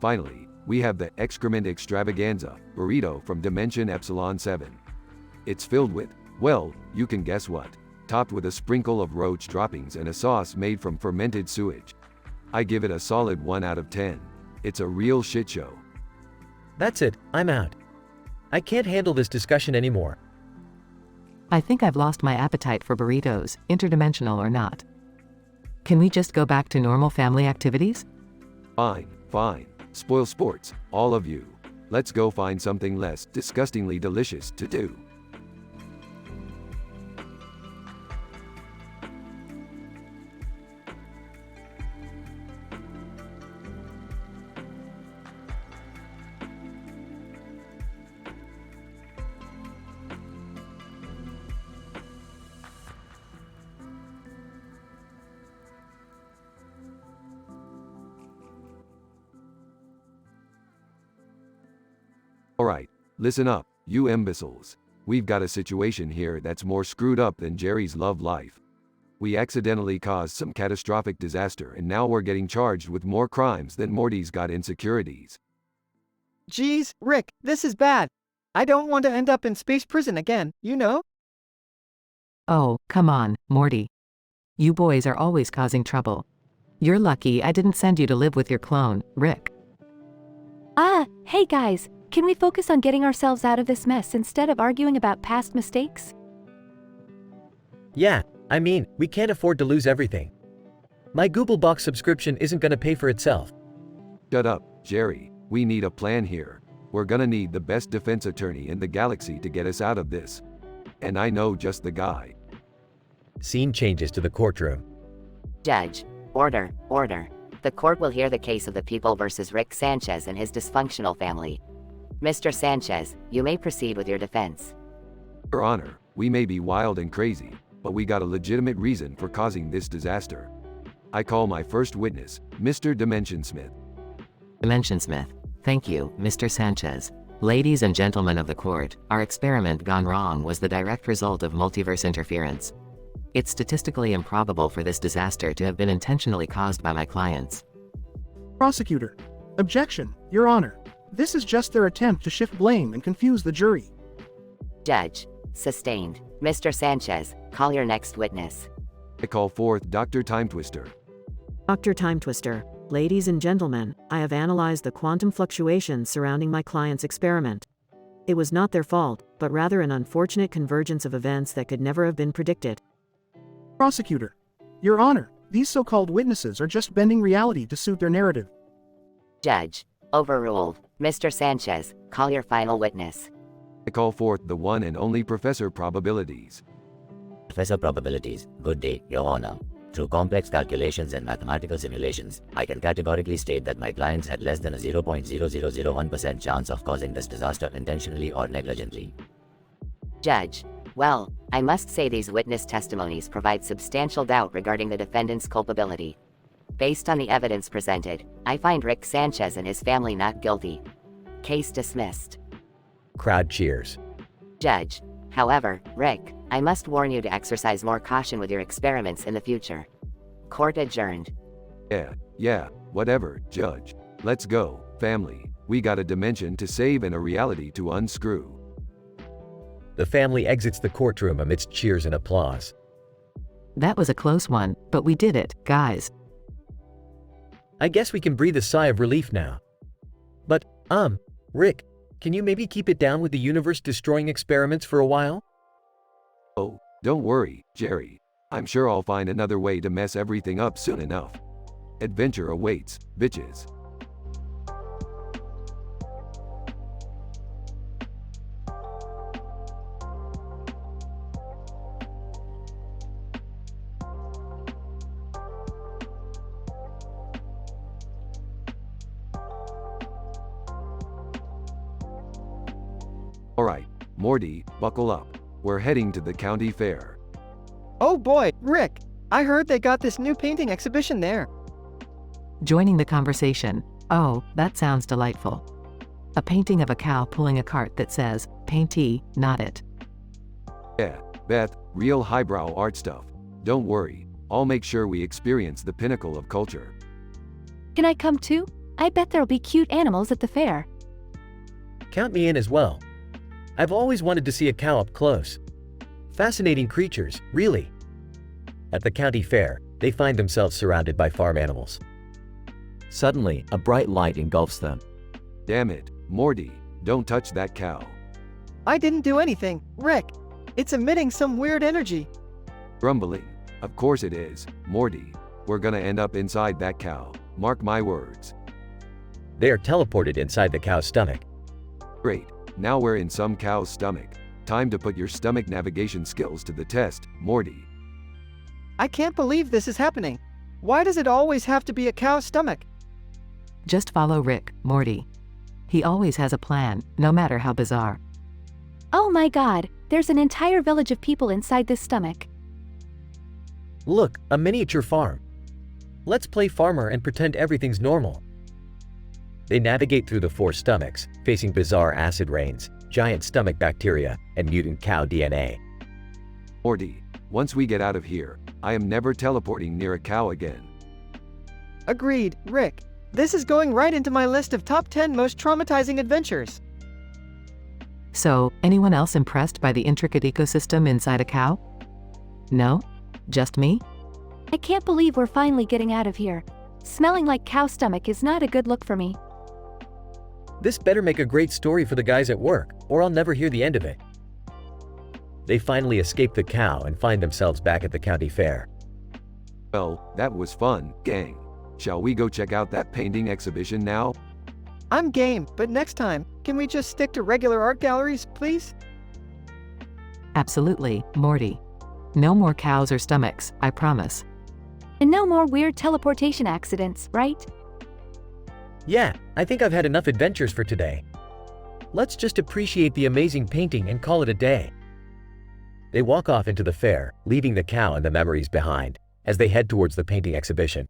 Finally, we have the Excrement Extravaganza, burrito from Dimension Epsilon 7. It's filled with, well, you can guess what. Topped with a sprinkle of roach droppings and a sauce made from fermented sewage. I give it a solid 1 out of 10. It's a real shit show. That's it, I'm out. I can't handle this discussion anymore. I think I've lost my appetite for burritos, interdimensional or not. Can we just go back to normal family activities? Fine, fine. Spoil sports, all of you. Let's go find something less disgustingly delicious to do. Alright, listen up, you imbeciles. We've got a situation here that's more screwed up than Jerry's love life. We accidentally caused some catastrophic disaster and now we're getting charged with more crimes than Morty's got insecurities. Geez, Rick, this is bad. I don't want to end up in space prison again, you know? Oh, come on, Morty. You boys are always causing trouble. You're lucky I didn't send you to live with your clone, Rick. Hey guys, can we focus on getting ourselves out of this mess instead of arguing about past mistakes? Yeah, I mean, we can't afford to lose everything. My Google Box subscription isn't gonna pay for itself. Shut up, Jerry. We need a plan here. We're gonna need the best defense attorney in the galaxy to get us out of this. And I know just the guy. Scene changes to the courtroom. Judge, order, order. The court will hear the case of the people versus Rick Sanchez and his dysfunctional family. Mr. Sanchez, you may proceed with your defense. Your Honor, we may be wild and crazy, but we got a legitimate reason for causing this disaster. I call my first witness, Mr. Dimension Smith. Dimension Smith. Thank you, Mr. Sanchez. Ladies and gentlemen of the court, our experiment gone wrong was the direct result of multiverse interference. It's statistically improbable for this disaster to have been intentionally caused by my clients. Prosecutor. Objection, Your Honor. This is just their attempt to shift blame and confuse the jury. Judge, sustained. Mr. Sanchez, call your next witness. I call forth Dr. Time Twister. Dr. Time Twister. Ladies and gentlemen, I have analyzed the quantum fluctuations surrounding my client's experiment. It was not their fault, but but rather an unfortunate convergence of events that could never have been predicted. Prosecutor. Your Honor, these so-called witnesses are just bending reality to suit their narrative. Judge. Overruled. Mr. Sanchez, call your final witness. I call forth the one and only Professor Probabilities. Professor Probabilities, good day, Your Honor. Through complex calculations and mathematical simulations, I can categorically state that my clients had less than a 0.0001% chance of causing this disaster intentionally or negligently. Judge. Well, I must say these witness testimonies provide substantial doubt regarding the defendant's culpability. Based on the evidence presented, I find Rick Sanchez and his family not guilty. Case dismissed. Crowd cheers. Judge. However, Rick, I must warn you to exercise more caution with your experiments in the future. Court adjourned. Yeah, whatever, Judge. Let's go, family. We got a dimension to save and a reality to unscrew. The family exits the courtroom amidst cheers and applause. That was a close one, but we did it, guys. I guess we can breathe a sigh of relief now. But, Rick, can you maybe keep it down with the universe-destroying experiments for a while? Oh, don't worry, Jerry. I'm sure I'll find another way to mess everything up soon enough. Adventure awaits, bitches. Alright, Morty, buckle up. We're heading to the county fair. Oh boy, Rick! I heard they got this new painting exhibition there. Joining the conversation. Oh, that sounds delightful. A painting of a cow pulling a cart that says, "Paintee, not it." Yeah, Beth, real highbrow art stuff. Don't worry, I'll make sure we experience the pinnacle of culture. Can I come too? I bet there'll be cute animals at the fair. Count me in as well. I've always wanted to see a cow up close. Fascinating creatures, really. At the county fair, they find themselves surrounded by farm animals. Suddenly, a bright light engulfs them. Damn it, Morty, don't touch that cow. I didn't do anything, Rick. It's emitting some weird energy. Grumbling. Of course it is, Morty. We're gonna end up inside that cow. Mark my words. They are teleported inside the cow's stomach. Great. Now we're in some cow's stomach. Time to put your stomach navigation skills to the test, Morty. I can't believe this is happening. Why does it always have to be a cow's stomach? Just follow Rick, Morty. He always has a plan, no matter how bizarre. Oh my god, there's an entire village of people inside this stomach. Look, a miniature farm. Let's play farmer and pretend everything's normal. They navigate through the 4 stomachs, facing bizarre acid rains, giant stomach bacteria, and mutant cow DNA. Morty, once we get out of here, I am never teleporting near a cow again. Agreed, Rick. This is going right into my list of top 10 most traumatizing adventures. So, anyone else impressed by the intricate ecosystem inside a cow? No? Just me? I can't believe we're finally getting out of here. Smelling like cow stomach is not a good look for me. This better make a great story for the guys at work, or I'll never hear the end of it. They finally escape the cow and find themselves back at the county fair. Well, that was fun, gang. Shall we go check out that painting exhibition now? I'm game, but next time, can we just stick to regular art galleries, please? Absolutely, Morty. No more cows or stomachs, I promise. And no more weird teleportation accidents, right? Yeah, I think I've had enough adventures for today. Let's just appreciate the amazing painting and call it a day. They walk off into the fair, leaving the cow and the memories behind, as they head towards the painting exhibition.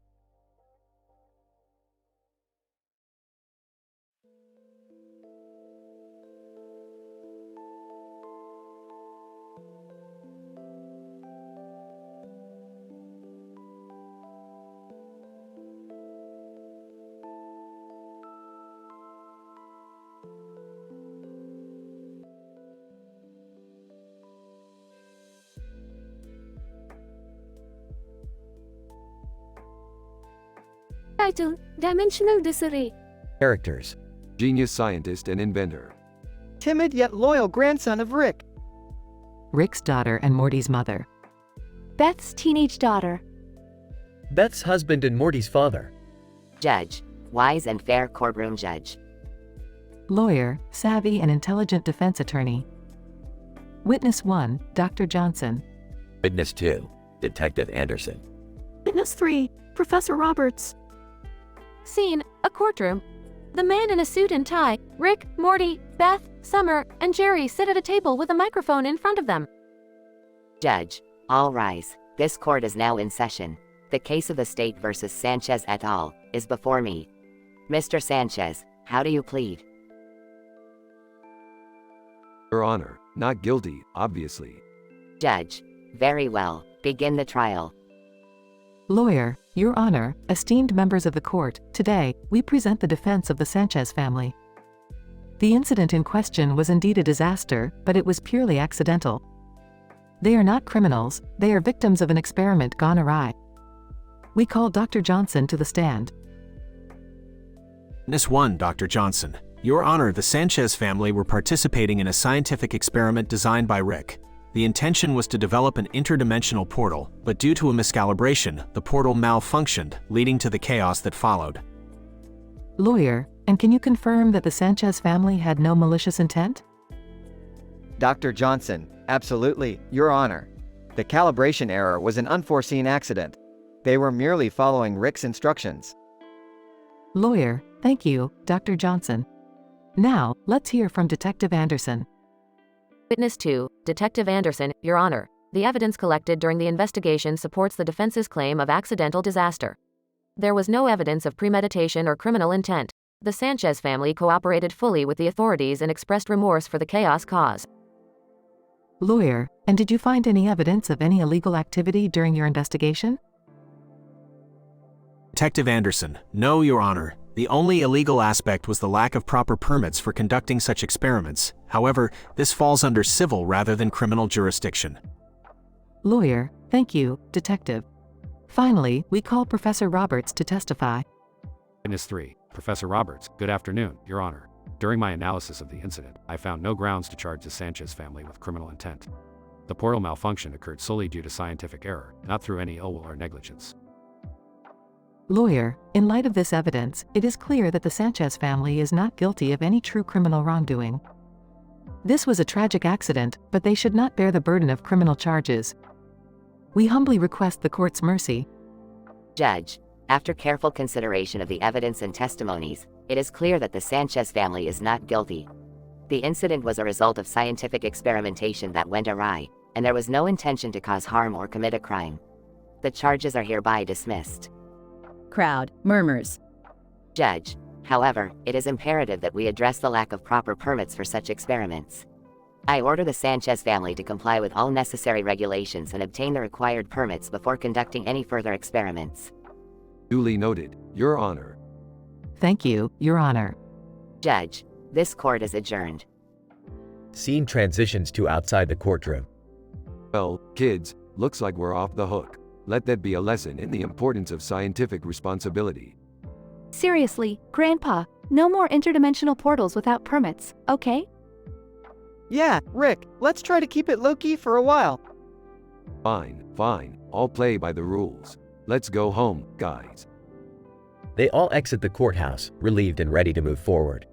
Title: Dimensional Disarray. Characters: Genius scientist and inventor. timid yet loyal grandson of Rick. Rick's daughter and Morty's mother. Beth's teenage daughter. Beth's husband and Morty's father. Judge, wise and fair courtroom judge. Lawyer, savvy and intelligent defense attorney. Witness 1, Dr. Johnson. Witness 2, Detective Anderson. Witness 3, Professor Roberts. Scene, a courtroom. The man in a suit and tie, Rick, Morty, Beth, Summer, and Jerry sit at a table with a microphone in front of them. Judge, all rise. This court is now in session. The case of the state versus Sanchez et al. Is before me. Mr. Sanchez, how do you plead? Your Honor, not guilty, obviously. Judge, very well. Begin the trial. Lawyer, Your Honor, esteemed members of the court, today, we present the defense of the Sanchez family. The incident in question was indeed a disaster, but it was purely accidental. They are not criminals, they are victims of an experiment gone awry. We call Dr. Johnson to the stand. Witness 1, Dr. Johnson. Your Honor, the Sanchez family were participating in a scientific experiment designed by Rick. The intention was to develop an interdimensional portal, but due to a miscalibration, the portal malfunctioned, leading to the chaos that followed. Lawyer, and can you confirm that the Sanchez family had no malicious intent? Dr. Johnson, absolutely, Your Honor. The calibration error was an unforeseen accident. They were merely following Rick's instructions. Lawyer, thank you, Dr. Johnson. Now, let's hear from Detective Anderson. Witness 2, Detective Anderson, Your Honor. The evidence collected during the investigation supports the defense's claim of accidental disaster. There was no evidence of premeditation or criminal intent. The Sanchez family cooperated fully with the authorities and expressed remorse for the chaos caused. Lawyer, and did you find any evidence of any illegal activity during your investigation? Detective Anderson, no, Your Honor. The only illegal aspect was the lack of proper permits for conducting such experiments. However, this falls under civil rather than criminal jurisdiction. Lawyer, thank you, Detective. Finally, we call Professor Roberts to testify. Witness 3, Professor Roberts. Good afternoon, Your Honor. During my analysis of the incident, I found no grounds to charge the Sanchez family with criminal intent. The portal malfunction occurred solely due to scientific error, not through any ill will or negligence. Lawyer, in light of this evidence, it is clear that the Sanchez family is not guilty of any true criminal wrongdoing. This was a tragic accident, but they should not bear the burden of criminal charges. We humbly request the court's mercy. Judge, after careful consideration of the evidence and testimonies, it is clear that the Sanchez family is not guilty. The incident was a result of scientific experimentation that went awry, and there was no intention to cause harm or commit a crime. The charges are hereby dismissed. Crowd murmurs. Judge, however, it is imperative that we address the lack of proper permits for such experiments. I order the Sanchez family to comply with all necessary regulations and obtain the required permits before conducting any further experiments. Duly noted, Your Honor. Thank you, Your Honor. Judge, this court is adjourned. Scene transitions to outside the courtroom. Well, kids, looks like we're off the hook. Let that be a lesson in the importance of scientific responsibility. Seriously, Grandpa, no more interdimensional portals without permits, okay? Yeah, Rick, let's try to keep it low-key for a while. Fine, fine, I'll play by the rules. Let's go home, guys. They all exit the courthouse, relieved and ready to move forward.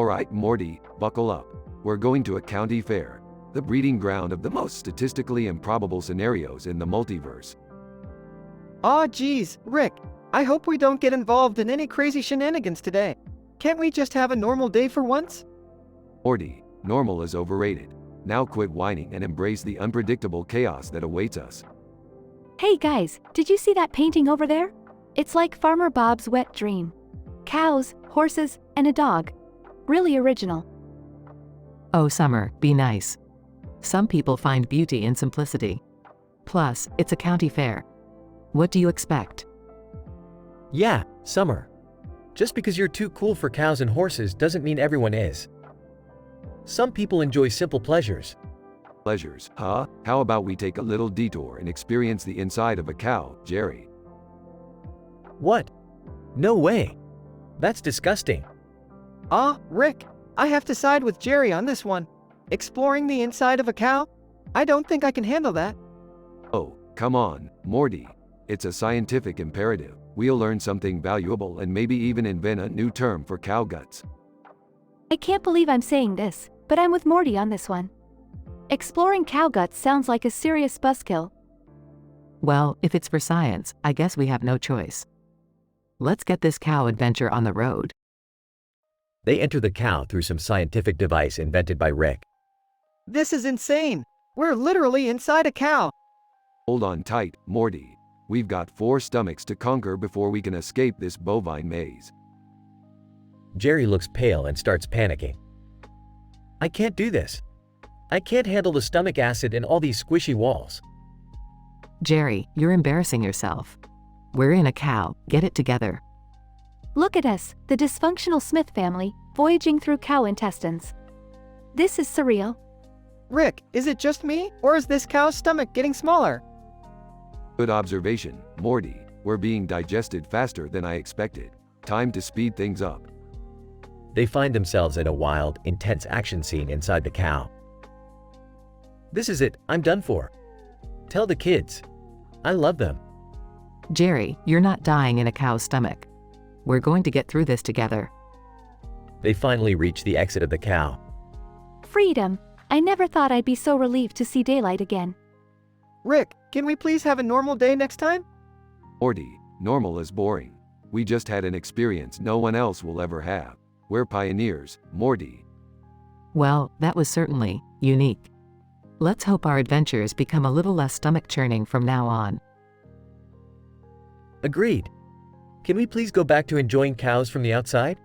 Alright, Morty, buckle up. We're going to a county fair, the breeding ground of the most statistically improbable scenarios in the multiverse. Aw geez, Rick, I hope we don't get involved in any crazy shenanigans today. Can't we just have a normal day for once? Morty, normal is overrated. Now quit whining and embrace the unpredictable chaos that awaits us. Hey guys, did you see that painting over there? It's like Farmer Bob's wet dream. Cows, horses, and a dog. Really original. Oh, Summer, be nice. Some people find beauty in simplicity. Plus, it's a county fair. What do you expect? Yeah, Summer. Just because you're too cool for cows and horses doesn't mean everyone is. Some people enjoy simple pleasures. Pleasures, huh? How about we take a little detour and experience the inside of a cow, Jerry? What? No way. That's disgusting. Rick, I have to side with Jerry on this one. Exploring the inside of a cow? I don't think I can handle that. Oh, come on, Morty. It's a scientific imperative. We'll learn something valuable and maybe even invent a new term for cow guts. I can't believe I'm saying this, but I'm with Morty on this one. Exploring cow guts sounds like a serious buzzkill. Well, if it's for science, I guess we have no choice. Let's get this cow adventure on the road. They enter the cow through some scientific device invented by Rick. This is insane. We're literally inside a cow. Hold on tight, Morty. We've got 4 stomachs to conquer before we can escape this bovine maze. Jerry looks pale and starts panicking. I can't do this. I can't handle the stomach acid and all these squishy walls. Jerry, you're embarrassing yourself. We're in a cow, get it together. Look at us, the dysfunctional Smith family, voyaging through cow intestines. This is surreal. Rick, is it just me, or is this cow's stomach getting smaller? Good observation, Morty. We're being digested faster than I expected. Time to speed things up. They find themselves in a wild, intense action scene inside the cow. This is it, I'm done for. Tell the kids. I love them. Jerry, you're not dying in a cow's stomach. We're going to get through this together. They finally reach the exit of the cow. Freedom! I never thought I'd be so relieved to see daylight again. Rick, can we please have a normal day next time? Morty, normal is boring. We just had an experience no one else will ever have. We're pioneers, Morty. Well, that was certainly unique. Let's hope our adventures become a little less stomach-churning from now on. Agreed. Can we please go back to enjoying cows from the outside?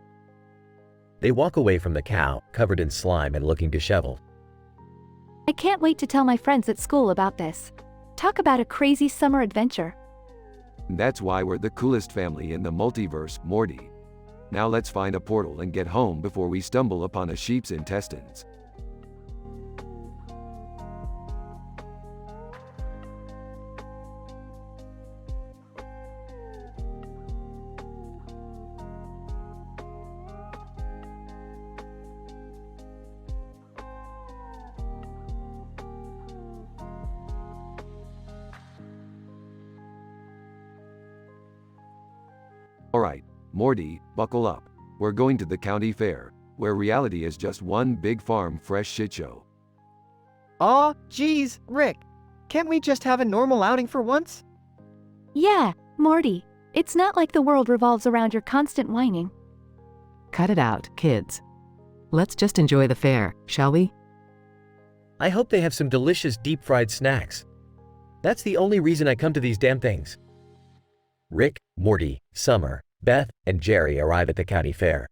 They walk away from the cow, covered in slime and looking disheveled. I can't wait to tell my friends at school about this. Talk about a crazy summer adventure. That's why we're the coolest family in the multiverse, Morty. Now let's find a portal and get home before we stumble upon a sheep's intestines. Alright, Morty, buckle up. We're going to the county fair, where reality is just one big farm fresh shit show. Aw, geez, Rick. Can't we just have a normal outing for once? Yeah, Morty. It's not like the world revolves around your constant whining. Cut it out, kids. Let's just enjoy the fair, shall we? I hope they have some delicious deep-fried snacks. That's the only reason I come to these damn things. Rick, Morty, Summer, Beth, and Jerry arrive at the county fair.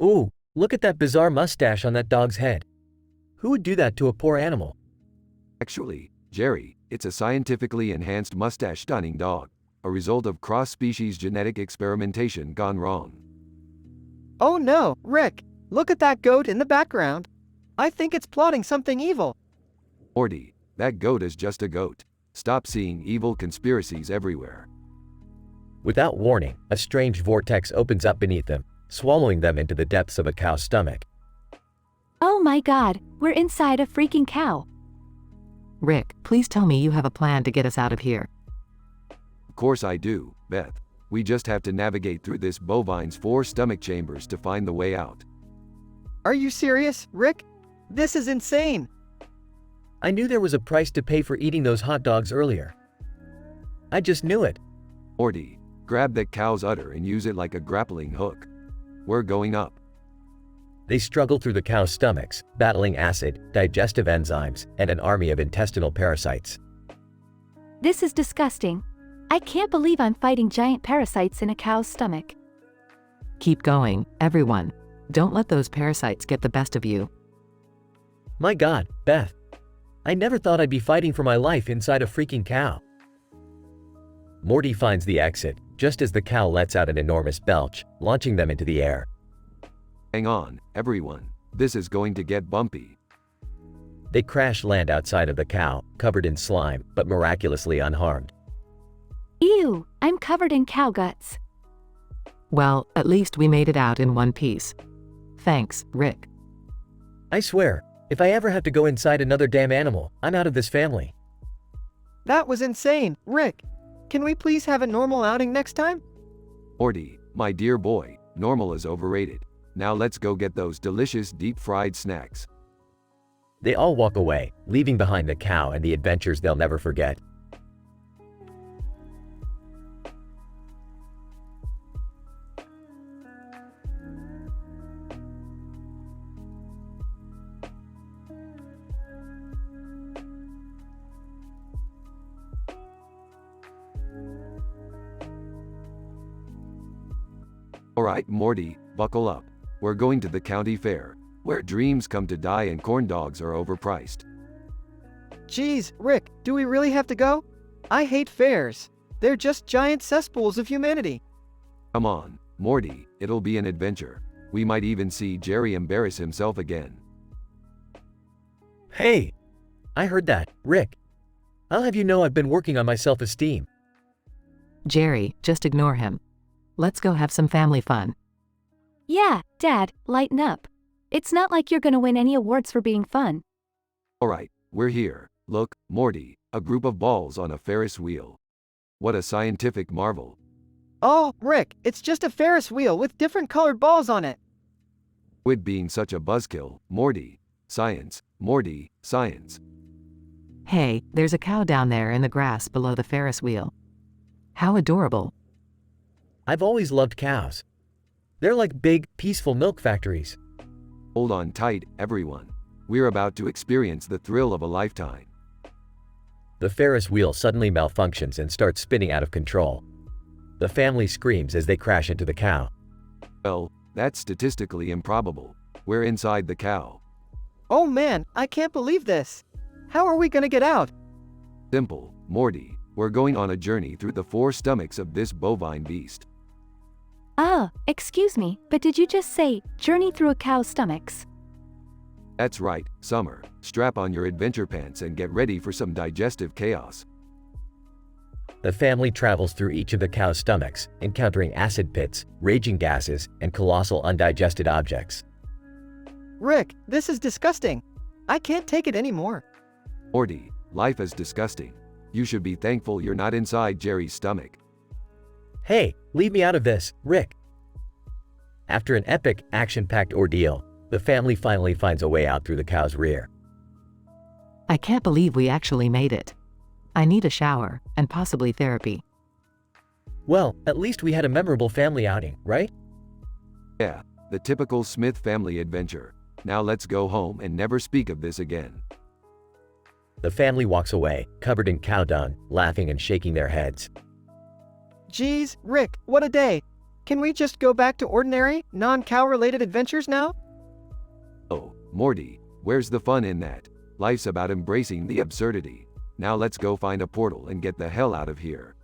Ooh, look at that bizarre mustache on that dog's head. Who would do that to a poor animal? Actually, Jerry, it's a scientifically enhanced mustache-stunning dog, a result of cross-species genetic experimentation gone wrong. Oh no, Rick, look at that goat in the background. I think it's plotting something evil. Morty, that goat is just a goat. Stop seeing evil conspiracies everywhere. Without warning, a strange vortex opens up beneath them, swallowing them into the depths of a cow's stomach. Oh my god, we're inside a freaking cow. Rick, please tell me you have a plan to get us out of here. Of course I do, Beth. We just have to navigate through this bovine's 4 stomach chambers to find the way out. Are you serious, Rick? This is insane. I knew there was a price to pay for eating those hot dogs earlier. I just knew it. Morty, grab that cow's udder and use it like a grappling hook. We're going up. They struggle through the cow's stomachs, battling acid, digestive enzymes, and an army of intestinal parasites. This is disgusting. I can't believe I'm fighting giant parasites in a cow's stomach. Keep going, everyone. Don't let those parasites get the best of you. My god, Beth. I never thought I'd be fighting for my life inside a freaking cow. Morty finds the exit, just as the cow lets out an enormous belch, launching them into the air. Hang on, everyone. This is going to get bumpy. They crash land outside of the cow, covered in slime, but miraculously unharmed. Ew, I'm covered in cow guts. Well, at least we made it out in one piece. Thanks, Rick. I swear, if I ever have to go inside another damn animal, I'm out of this family. That was insane, Rick. Can we please have a normal outing next time? Morty, my dear boy, normal is overrated. Now let's go get those delicious deep-fried snacks. They all walk away, leaving behind the cow and the adventures they'll never forget. Alright, Morty, buckle up. We're going to the county fair, where dreams come to die and corn dogs are overpriced. Geez, Rick, do we really have to go? I hate fairs. They're just giant cesspools of humanity. Come on, Morty, it'll be an adventure. We might even see Jerry embarrass himself again. Hey! I heard that, Rick. I'll have you know I've been working on my self-esteem. Jerry, just ignore him. Let's go have some family fun. Yeah, Dad, lighten up. It's not like you're gonna win any awards for being fun. Alright, we're here. Look, Morty, a group of balls on a Ferris wheel. What a scientific marvel. Oh, Rick, it's just a Ferris wheel with different colored balls on it. Quit being such a buzzkill, Morty. Science, Morty, science. Hey, there's a cow down there in the grass below the Ferris wheel. How adorable. I've always loved cows. They're like big, peaceful milk factories. Hold on tight, everyone. We're about to experience the thrill of a lifetime. The Ferris wheel suddenly malfunctions and starts spinning out of control. The family screams as they crash into the cow. Well, that's statistically improbable. We're inside the cow. Oh man, I can't believe this. How are we gonna get out? Simple, Morty. We're going on a journey through the 4 stomachs of this bovine beast. Excuse me, but did you just say, journey through a cow's stomachs? That's right, Summer. Strap on your adventure pants and get ready for some digestive chaos. The family travels through each of the cow's stomachs, encountering acid pits, raging gases, and colossal undigested objects. Rick, this is disgusting. I can't take it anymore. Morty, life is disgusting. You should be thankful you're not inside Jerry's stomach. Hey, leave me out of this, Rick. After an epic, action-packed ordeal, the family finally finds a way out through the cow's rear. I can't believe we actually made it. I need a shower, and possibly therapy. Well, at least we had a memorable family outing, right? Yeah, the typical Smith family adventure. Now let's go home and never speak of this again. The family walks away, covered in cow dung, laughing and shaking their heads. Geez, Rick, what a day. Can we just go back to ordinary, non-cow related adventures now? Oh, Morty, where's the fun in that? Life's about embracing the absurdity. Now let's go find a portal and get the hell out of here.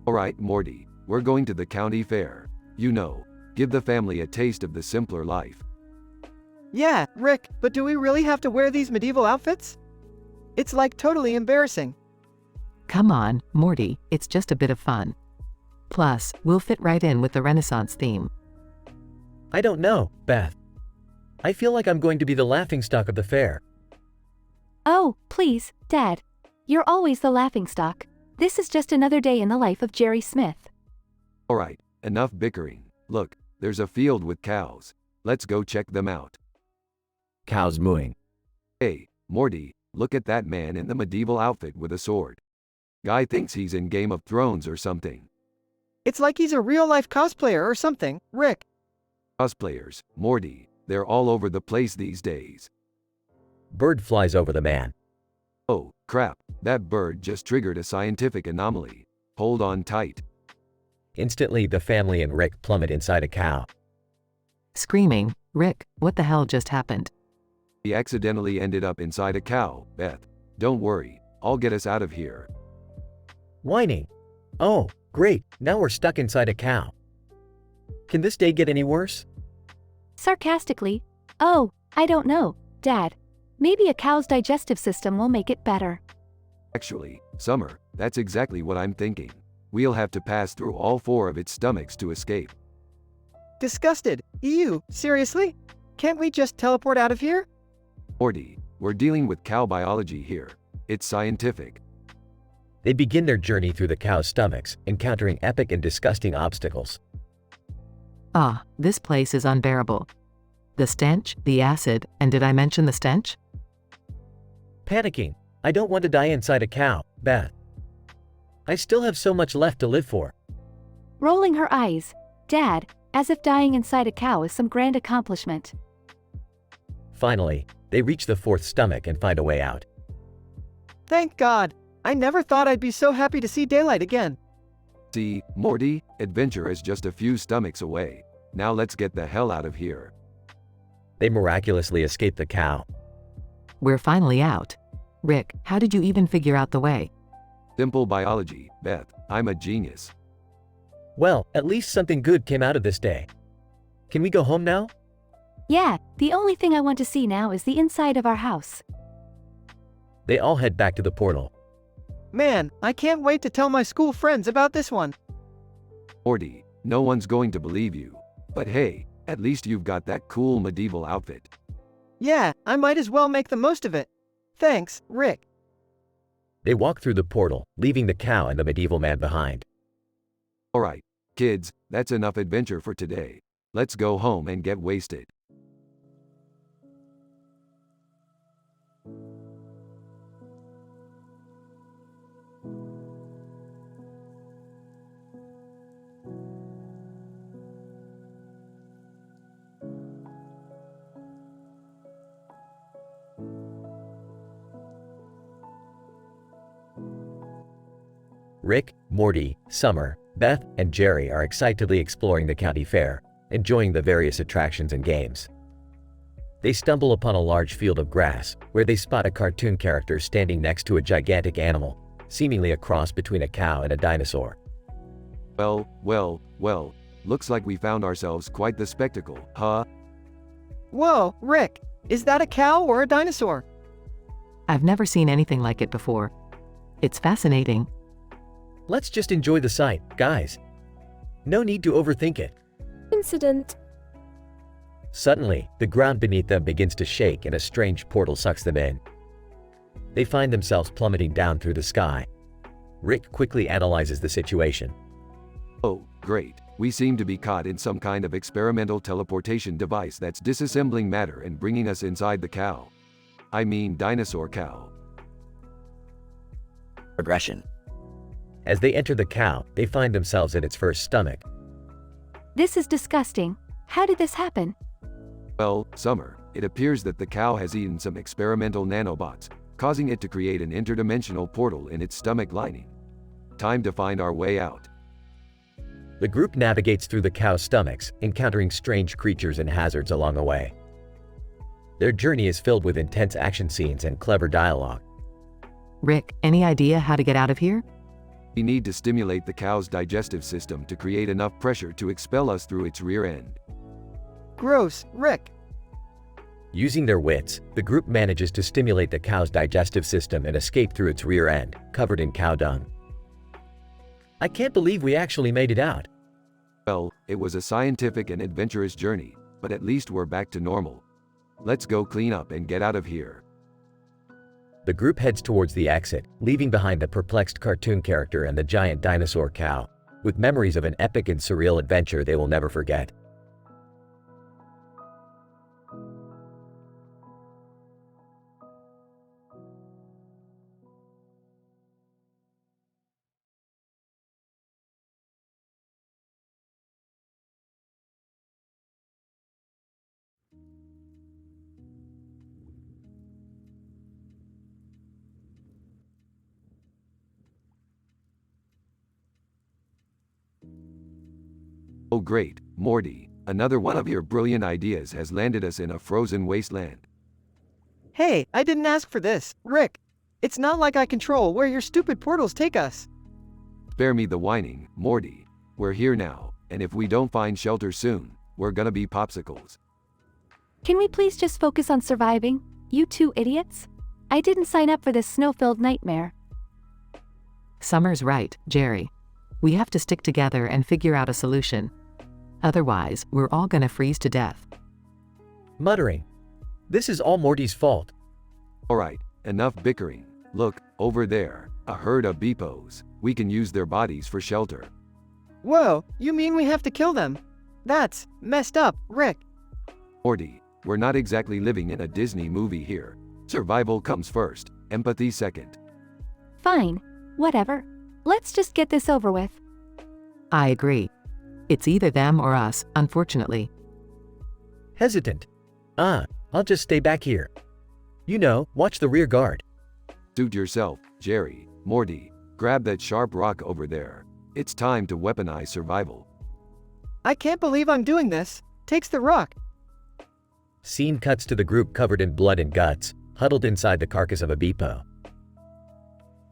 Alright, Morty, we're going to the county fair. You know, give the family a taste of the simpler life. Yeah, Rick, but do we really have to wear these medieval outfits? It's like totally embarrassing. Come on, Morty, it's just a bit of fun. Plus, we'll fit right in with the Renaissance theme. I don't know, Beth. I feel like I'm going to be the laughingstock of the fair. Oh, please, Dad. You're always the laughingstock. This is just another day in the life of Jerry Smith. Alright, enough bickering. Look, there's a field with cows. Let's go check them out. Cows mooing. Hey, Morty, look at that man in the medieval outfit with a sword. Guy thinks he's in Game of Thrones or something. It's like he's a real-life cosplayer or something, Rick. Cosplayers, Morty, they're all over the place these days. Bird flies over the man. Oh, crap, that bird just triggered a scientific anomaly. Hold on tight. Instantly, the family and Rick plummet inside a cow. Screaming, Rick, what the hell just happened? We accidentally ended up inside a cow, Beth. Don't worry, I'll get us out of here. Whining. Oh, great, now we're stuck inside a cow. Can this day get any worse? Sarcastically, oh, I don't know, Dad. Maybe a cow's digestive system will make it better. Actually, Summer, that's exactly what I'm thinking. We'll have to pass through all 4 of its stomachs to escape. Disgusted. Ew, seriously? Can't we just teleport out of here? Morty, we're dealing with cow biology here. It's scientific. They begin their journey through the cow's stomachs, encountering epic and disgusting obstacles. Ah, this place is unbearable. The stench, the acid, and did I mention the stench? Panicking. I don't want to die inside a cow, Beth. I still have so much left to live for. Rolling her eyes, Dad, as if dying inside a cow is some grand accomplishment. Finally, they reach the 4th stomach and find a way out. Thank God. I never thought I'd be so happy to see daylight again. See, Morty, adventure is just a few stomachs away. Now let's get the hell out of here. They miraculously escape the cow. We're finally out. Rick, how did you even figure out the way? Simple biology, Beth. I'm a genius. Well, at least something good came out of this day. Can we go home now? Yeah, the only thing I want to see now is the inside of our house. They all head back to the portal. Man, I can't wait to tell my school friends about this one. Morty, no one's going to believe you. But hey, at least you've got that cool medieval outfit. Yeah, I might as well make the most of it. Thanks, Rick. They walk through the portal, leaving the cow and the medieval man behind. Alright, kids, that's enough adventure for today. Let's go home and get wasted. Rick, Morty, Summer, Beth, and Jerry are excitedly exploring the county fair, enjoying the various attractions and games. They stumble upon a large field of grass, where they spot a cartoon character standing next to a gigantic animal, seemingly a cross between a cow and a dinosaur. Well, looks like we found ourselves quite the spectacle, huh? Whoa, Rick, is that a cow or a dinosaur? I've never seen anything like it before. It's fascinating. Let's just enjoy the sight, guys. No need to overthink it. Incident. Suddenly, the ground beneath them begins to shake and a strange portal sucks them in. They find themselves plummeting down through the sky. Rick quickly analyzes the situation. Oh, great. We seem to be caught in some kind of experimental teleportation device that's disassembling matter and bringing us inside the cow. I mean dinosaur cow. Progression. As they enter the cow, they find themselves in its first stomach. This is disgusting. How did this happen? Well, Summer, it appears that the cow has eaten some experimental nanobots, causing it to create an interdimensional portal in its stomach lining. Time to find our way out. The group navigates through the cow's stomachs, encountering strange creatures and hazards along the way. Their journey is filled with intense action scenes and clever dialogue. Rick, any idea how to get out of here? We need to stimulate the cow's digestive system to create enough pressure to expel us through its rear end. Gross, Rick. Using their wits, the group manages to stimulate the cow's digestive system and escape through its rear end, covered in cow dung. I can't believe we actually made it out. Well, it was a scientific and adventurous journey, but at least we're back to normal. Let's go clean up and get out of here. The group heads towards the exit, leaving behind the perplexed cartoon character and the giant dinosaur cow, with memories of an epic and surreal adventure they will never forget. Oh great, Morty, another one of your brilliant ideas has landed us in a frozen wasteland. Hey, I didn't ask for this, Rick. It's not like I control where your stupid portals take us. Spare me the whining, Morty. We're here now, and if we don't find shelter soon, we're gonna be popsicles. Can we please just focus on surviving, you two idiots? I didn't sign up for this snow-filled nightmare. Summer's right, Jerry. We have to stick together and figure out a solution. Otherwise, we're all gonna freeze to death. Muttering. This is all Morty's fault. Alright, enough bickering. Look, over there, a herd of beepos. We can use their bodies for shelter. Whoa, you mean we have to kill them? That's messed up, Rick. Morty, we're not exactly living in a Disney movie here. Survival comes first, empathy second. Fine, whatever. Let's just get this over with. I agree. It's either them or us, unfortunately. Hesitant. I'll just stay back here. You know, watch the rear guard. Suit yourself, Jerry. Morty, grab that sharp rock over there. It's time to weaponize survival. I can't believe I'm doing this. Takes the rock. Scene cuts to the group covered in blood and guts, huddled inside the carcass of a beepo.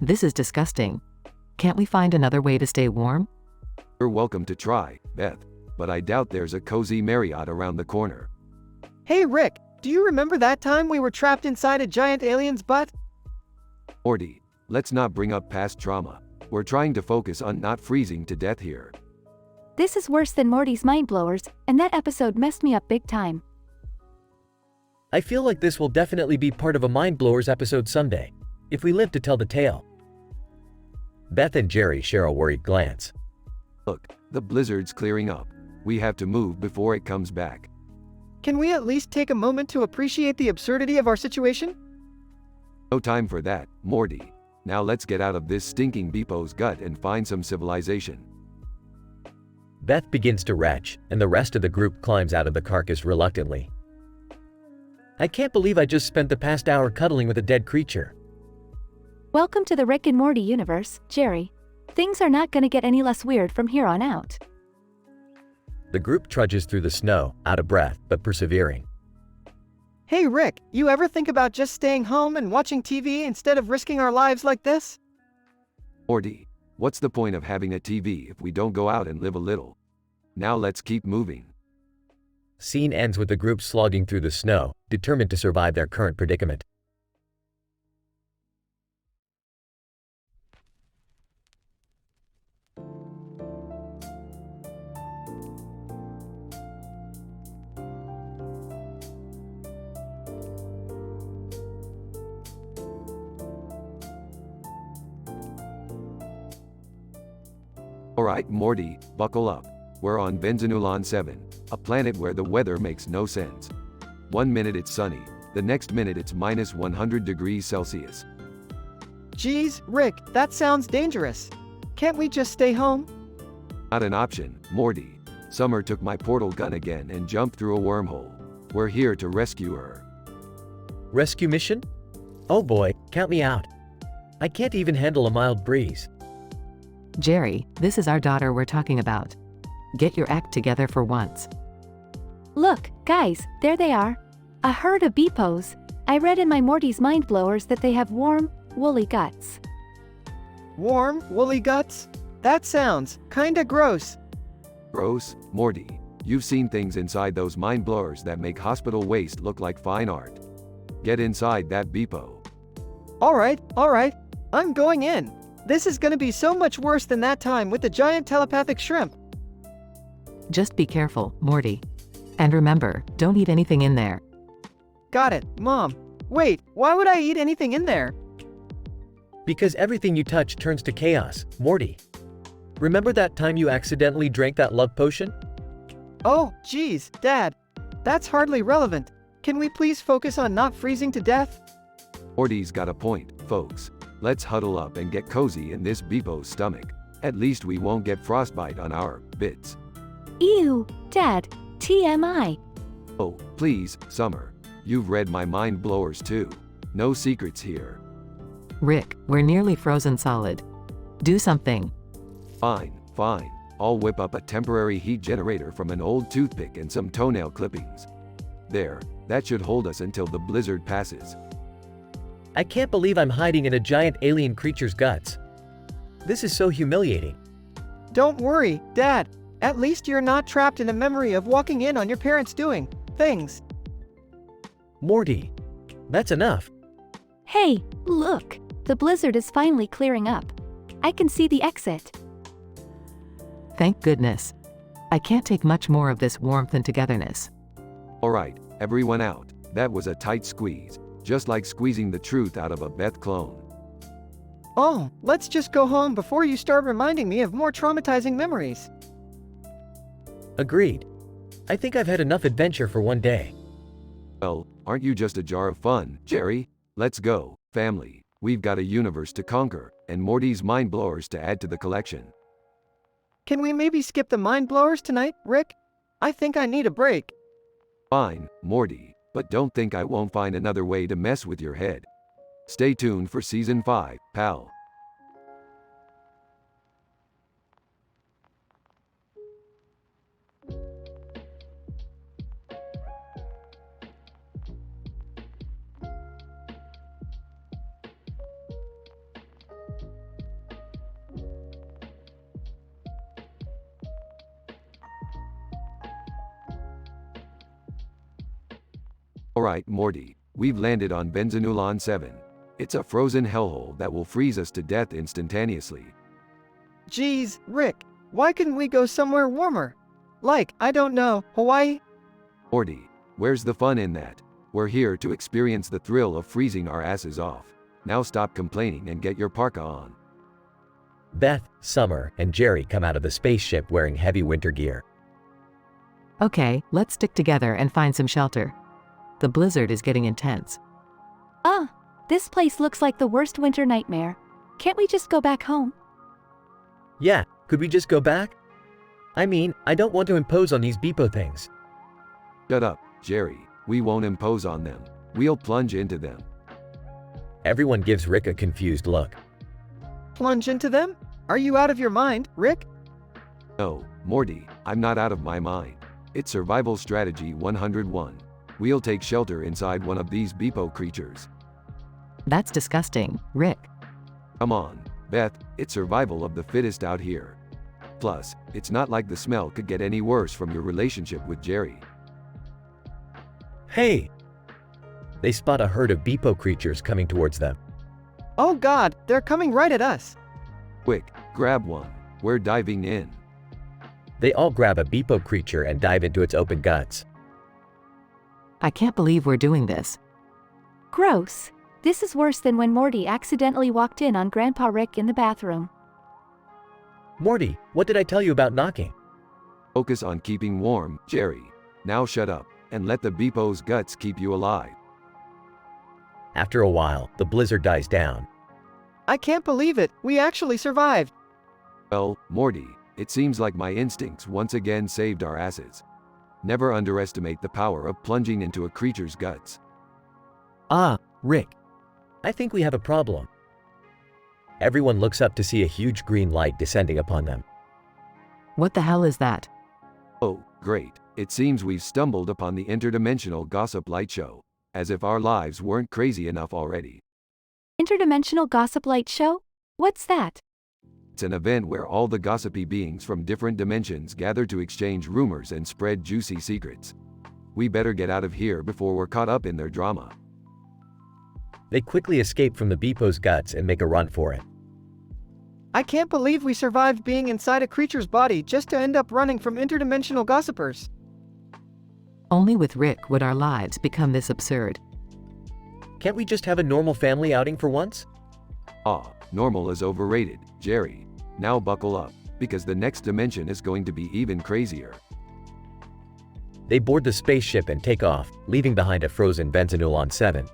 This is disgusting. Can't we find another way to stay warm? You're welcome to try, Beth, but I doubt there's a cozy Marriott around the corner. Hey Rick, do you remember that time we were trapped inside a giant alien's butt? Morty, let's not bring up past trauma. We're trying to focus on not freezing to death here. This is worse than Morty's mind blowers, and that episode messed me up big time. I feel like this will definitely be part of a Mind Blowers episode someday, if we live to tell the tale. Beth and Jerry share a worried glance. Look, the blizzard's clearing up. We have to move before it comes back. Can we at least take a moment to appreciate the absurdity of our situation? No time for that, Morty. Now let's get out of this stinking beepo's gut and find some civilization. Beth begins to retch, and the rest of the group climbs out of the carcass reluctantly. I can't believe I just spent the past hour cuddling with a dead creature. Welcome to the Rick and Morty universe, Jerry. Things are not gonna get any less weird from here on out. The group trudges through the snow, out of breath, but persevering. Hey Rick, you ever think about just staying home and watching TV instead of risking our lives like this? Morty, what's the point of having a TV if we don't go out and live a little? Now let's keep moving. Scene ends with the group slogging through the snow, determined to survive their current predicament. Alright, Morty, buckle up. We're on Benzanulon 7, a planet where the weather makes no sense. 1 minute it's sunny, the next minute it's minus 100 degrees Celsius. Geez, Rick, that sounds dangerous. Can't we just stay home? Not an option, Morty. Summer took my portal gun again and jumped through a wormhole. We're here to rescue her. Rescue mission? Oh boy, count me out. I can't even handle a mild breeze. Jerry, this is our daughter we're talking about. Get your act together for once. Look, guys, there they are. A herd of beepos. I read in my Morty's mind blowers that they have warm, woolly guts. Warm, woolly guts? That sounds kinda gross. Gross, Morty. You've seen things inside those mind blowers that make hospital waste look like fine art. Get inside that beepo. Alright, I'm going in. This is gonna be so much worse than that time with the giant telepathic shrimp. Just be careful, Morty. And remember, don't eat anything in there. Got it, Mom. Wait, why would I eat anything in there? Because everything you touch turns to chaos, Morty. Remember that time you accidentally drank that love potion? Oh, geez, Dad. That's hardly relevant. Can we please focus on not freezing to death? Morty's got a point, folks. Let's huddle up and get cozy in this beepo's stomach. At least we won't get frostbite on our bits. Ew, Dad, TMI. Oh, please, Summer. You've read my mind blowers too. No secrets here. Rick, we're nearly frozen solid. Do something. Fine. I'll whip up a temporary heat generator from an old toothpick and some toenail clippings. There, that should hold us until the blizzard passes. I can't believe I'm hiding in a giant alien creature's guts. This is so humiliating. Don't worry, Dad. At least you're not trapped in a memory of walking in on your parents doing things. Morty, that's enough. Hey, look! The blizzard is finally clearing up. I can see the exit. Thank goodness. I can't take much more of this warmth and togetherness. Alright, everyone out. That was a tight squeeze. Just like squeezing the truth out of a Beth clone. Oh, let's just go home before you start reminding me of more traumatizing memories. Agreed. I think I've had enough adventure for one day. Well, aren't you just a jar of fun, Jerry? Let's go, family. We've got a universe to conquer, and Morty's mind blowers to add to the collection. Can we maybe skip the mind blowers tonight, Rick? I think I need a break. Fine, Morty, but don't think I won't find another way to mess with your head. Stay tuned for Season 5, pal. Alright, Morty, we've landed on Benzanulon 7. It's a frozen hellhole that will freeze us to death instantaneously. Geez, Rick, why couldn't we go somewhere warmer? Like, I don't know, Hawaii? Morty, where's the fun in that? We're here to experience the thrill of freezing our asses off. Now stop complaining and get your parka on. Beth, Summer, and Jerry come out of the spaceship wearing heavy winter gear. Okay, let's stick together and find some shelter. The blizzard is getting intense. This place looks like the worst winter nightmare. Can't we just go back home? Yeah, could we just go back? I mean, I don't want to impose on these Beepo things. Shut up, Jerry. We won't impose on them. We'll plunge into them. Everyone gives Rick a confused look. Plunge into them? Are you out of your mind, Rick? No, Morty, I'm not out of my mind. It's Survival Strategy 101. We'll take shelter inside one of these Beepo creatures. That's disgusting, Rick. Come on, Beth, it's survival of the fittest out here. Plus, it's not like the smell could get any worse from your relationship with Jerry. Hey! They spot a herd of Beepo creatures coming towards them. Oh God, they're coming right at us. Quick, grab one. We're diving in. They all grab a Beepo creature and dive into its open guts. I can't believe we're doing this. Gross. This is worse than when Morty accidentally walked in on Grandpa Rick in the bathroom. Morty, what did I tell you about knocking? Focus on keeping warm, Jerry. Now shut up, and let the Beepo's guts keep you alive. After a while, the blizzard dies down. I can't believe it. We actually survived. Well, Morty, it seems like my instincts once again saved our asses. Never underestimate the power of plunging into a creature's guts. Rick. I think we have a problem. Everyone looks up to see a huge green light descending upon them. What the hell is that? Oh, great. It seems we've stumbled upon the interdimensional gossip light show. As if our lives weren't crazy enough already. Interdimensional gossip light show? What's that? It's an event where all the gossipy beings from different dimensions gather to exchange rumors and spread juicy secrets. We better get out of here before we're caught up in their drama. They quickly escape from the Beepo's guts and make a run for it. I can't believe we survived being inside a creature's body just to end up running from interdimensional gossipers. Only with Rick would our lives become this absurd. Can't we just have a normal family outing for once? Normal is overrated, Jerry. Now buckle up, because the next dimension is going to be even crazier. They board the spaceship and take off, leaving behind a frozen Benzanulon 7.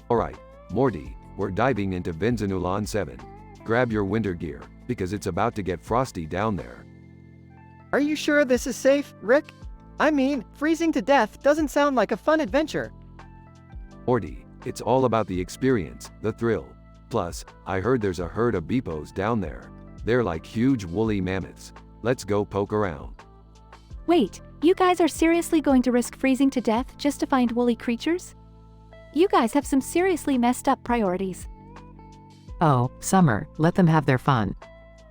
Alright, Morty, we're diving into Benzanulon 7. Grab your winter gear, because it's about to get frosty down there. Are you sure this is safe, Rick? I mean, freezing to death doesn't sound like a fun adventure. Morty, it's all about the experience, the thrill. Plus, I heard there's a herd of beepos down there. They're like huge woolly mammoths. Let's go poke around. Wait, you guys are seriously going to risk freezing to death just to find woolly creatures? You guys have some seriously messed up priorities. Oh, Summer, let them have their fun.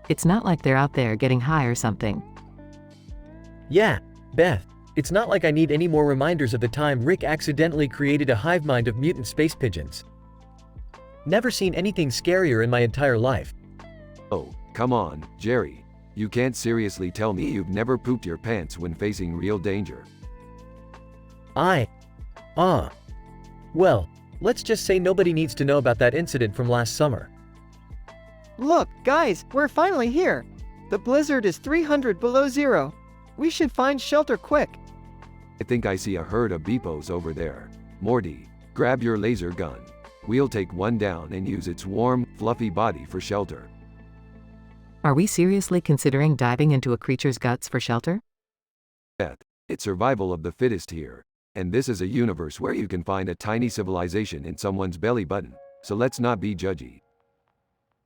It's not like they're out there getting high or something. Yeah, Beth, it's not like I need any more reminders of the time Rick accidentally created a hive mind of mutant space pigeons. Never seen anything scarier in my entire life. Oh, come on, Jerry. You can't seriously tell me you've never pooped your pants when facing real danger. Well, let's just say nobody needs to know about that incident from last summer. Look, guys, we're finally here. The blizzard is 300 below zero. We should find shelter quick. I think I see a herd of beepos over there. Morty, grab your laser gun. We'll take one down and use its warm, fluffy body for shelter. Are we seriously considering diving into a creature's guts for shelter? Beth, it's survival of the fittest here. And this is a universe where you can find a tiny civilization in someone's belly button. So let's not be judgy.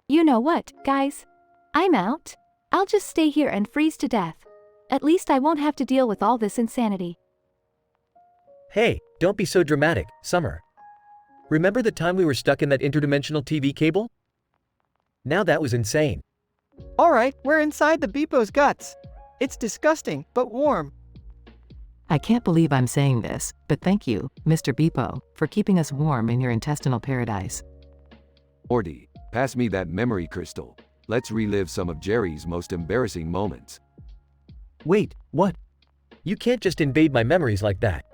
You know what, guys? I'm out. I'll just stay here and freeze to death. At least I won't have to deal with all this insanity. Hey, don't be so dramatic, Summer. Remember the time we were stuck in that interdimensional TV cable? Now that was insane. Alright, we're inside the Beepo's guts. It's disgusting, but warm. I can't believe I'm saying this, but thank you, Mr. Beepo, for keeping us warm in your intestinal paradise. Morty, pass me that memory crystal. Let's relive some of Jerry's most embarrassing moments. Wait, what? You can't just invade my memories like that.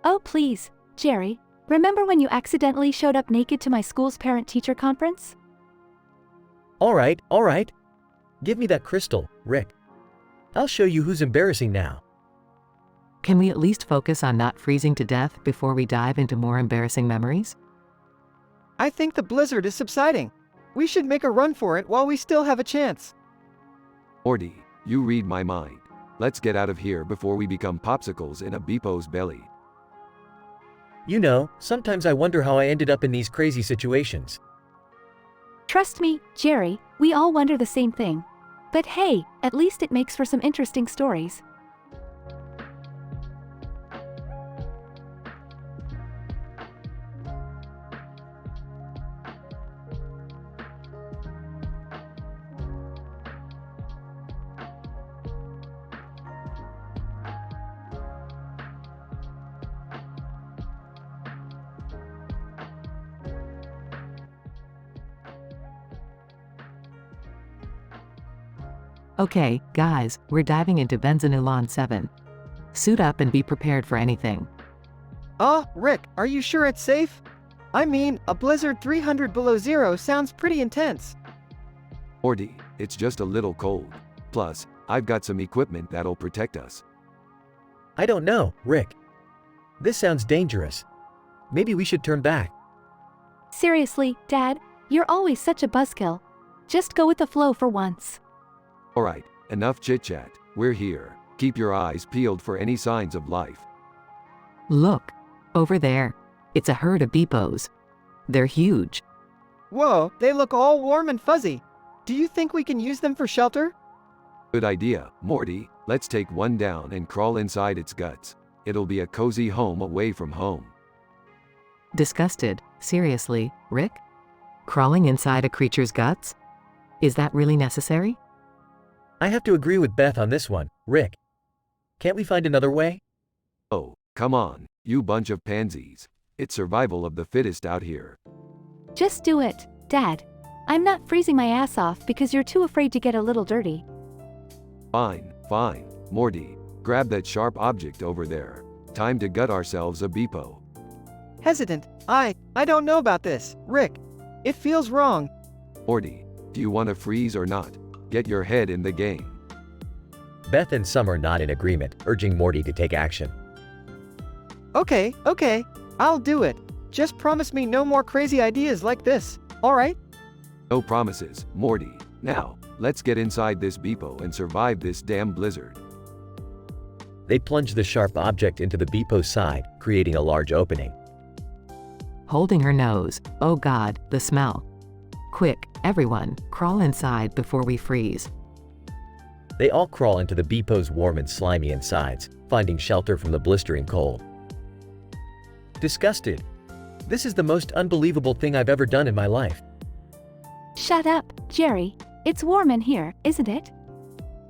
Oh please, Jerry, remember when you accidentally showed up naked to my school's parent-teacher conference? Alright. Give me that crystal, Rick. I'll show you who's embarrassing now. Can we at least focus on not freezing to death before we dive into more embarrassing memories? I think the blizzard is subsiding. We should make a run for it while we still have a chance. Morty, you read my mind. Let's get out of here before we become popsicles in a beepo's belly. You know, sometimes I wonder how I ended up in these crazy situations. Trust me, Jerry, we all wonder the same thing. But hey, at least it makes for some interesting stories. Okay, guys, we're diving into Benzanulon 7. Suit up and be prepared for anything. Rick, are you sure it's safe? I mean, a blizzard 300 below zero sounds pretty intense. Morty, it's just a little cold. Plus, I've got some equipment that'll protect us. I don't know, Rick. This sounds dangerous. Maybe we should turn back. Seriously, Dad, you're always such a buzzkill. Just go with the flow for once. Alright, enough chit-chat. We're here. Keep your eyes peeled for any signs of life. Look, over there. It's a herd of beepos. They're huge. Whoa, they look all warm and fuzzy. Do you think we can use them for shelter? Good idea, Morty. Let's take one down and crawl inside its guts. It'll be a cozy home away from home. Disgusted, seriously, Rick? Crawling inside a creature's guts? Is that really necessary? I have to agree with Beth on this one, Rick. Can't we find another way? Oh, come on, you bunch of pansies. It's survival of the fittest out here. Just do it, Dad. I'm not freezing my ass off because you're too afraid to get a little dirty. Fine. Morty, grab that sharp object over there. Time to gut ourselves a beepo. Hesitant. I don't know about this, Rick. It feels wrong. Morty, do you want to freeze or not? Get your head in the game. Beth and Summer not in agreement, urging Morty to take action. Okay, I'll do it. Just promise me no more crazy ideas like this, alright? No promises, Morty. Now, let's get inside this beepo and survive this damn blizzard. They plunge the sharp object into the beepo's side, creating a large opening. Holding her nose. Oh God, the smell. Quick, everyone, crawl inside before we freeze. They all crawl into the beepo's warm and slimy insides, finding shelter from the blistering cold. Disgusted. This is the most unbelievable thing I've ever done in my life. Shut up, Jerry. It's warm in here, isn't it?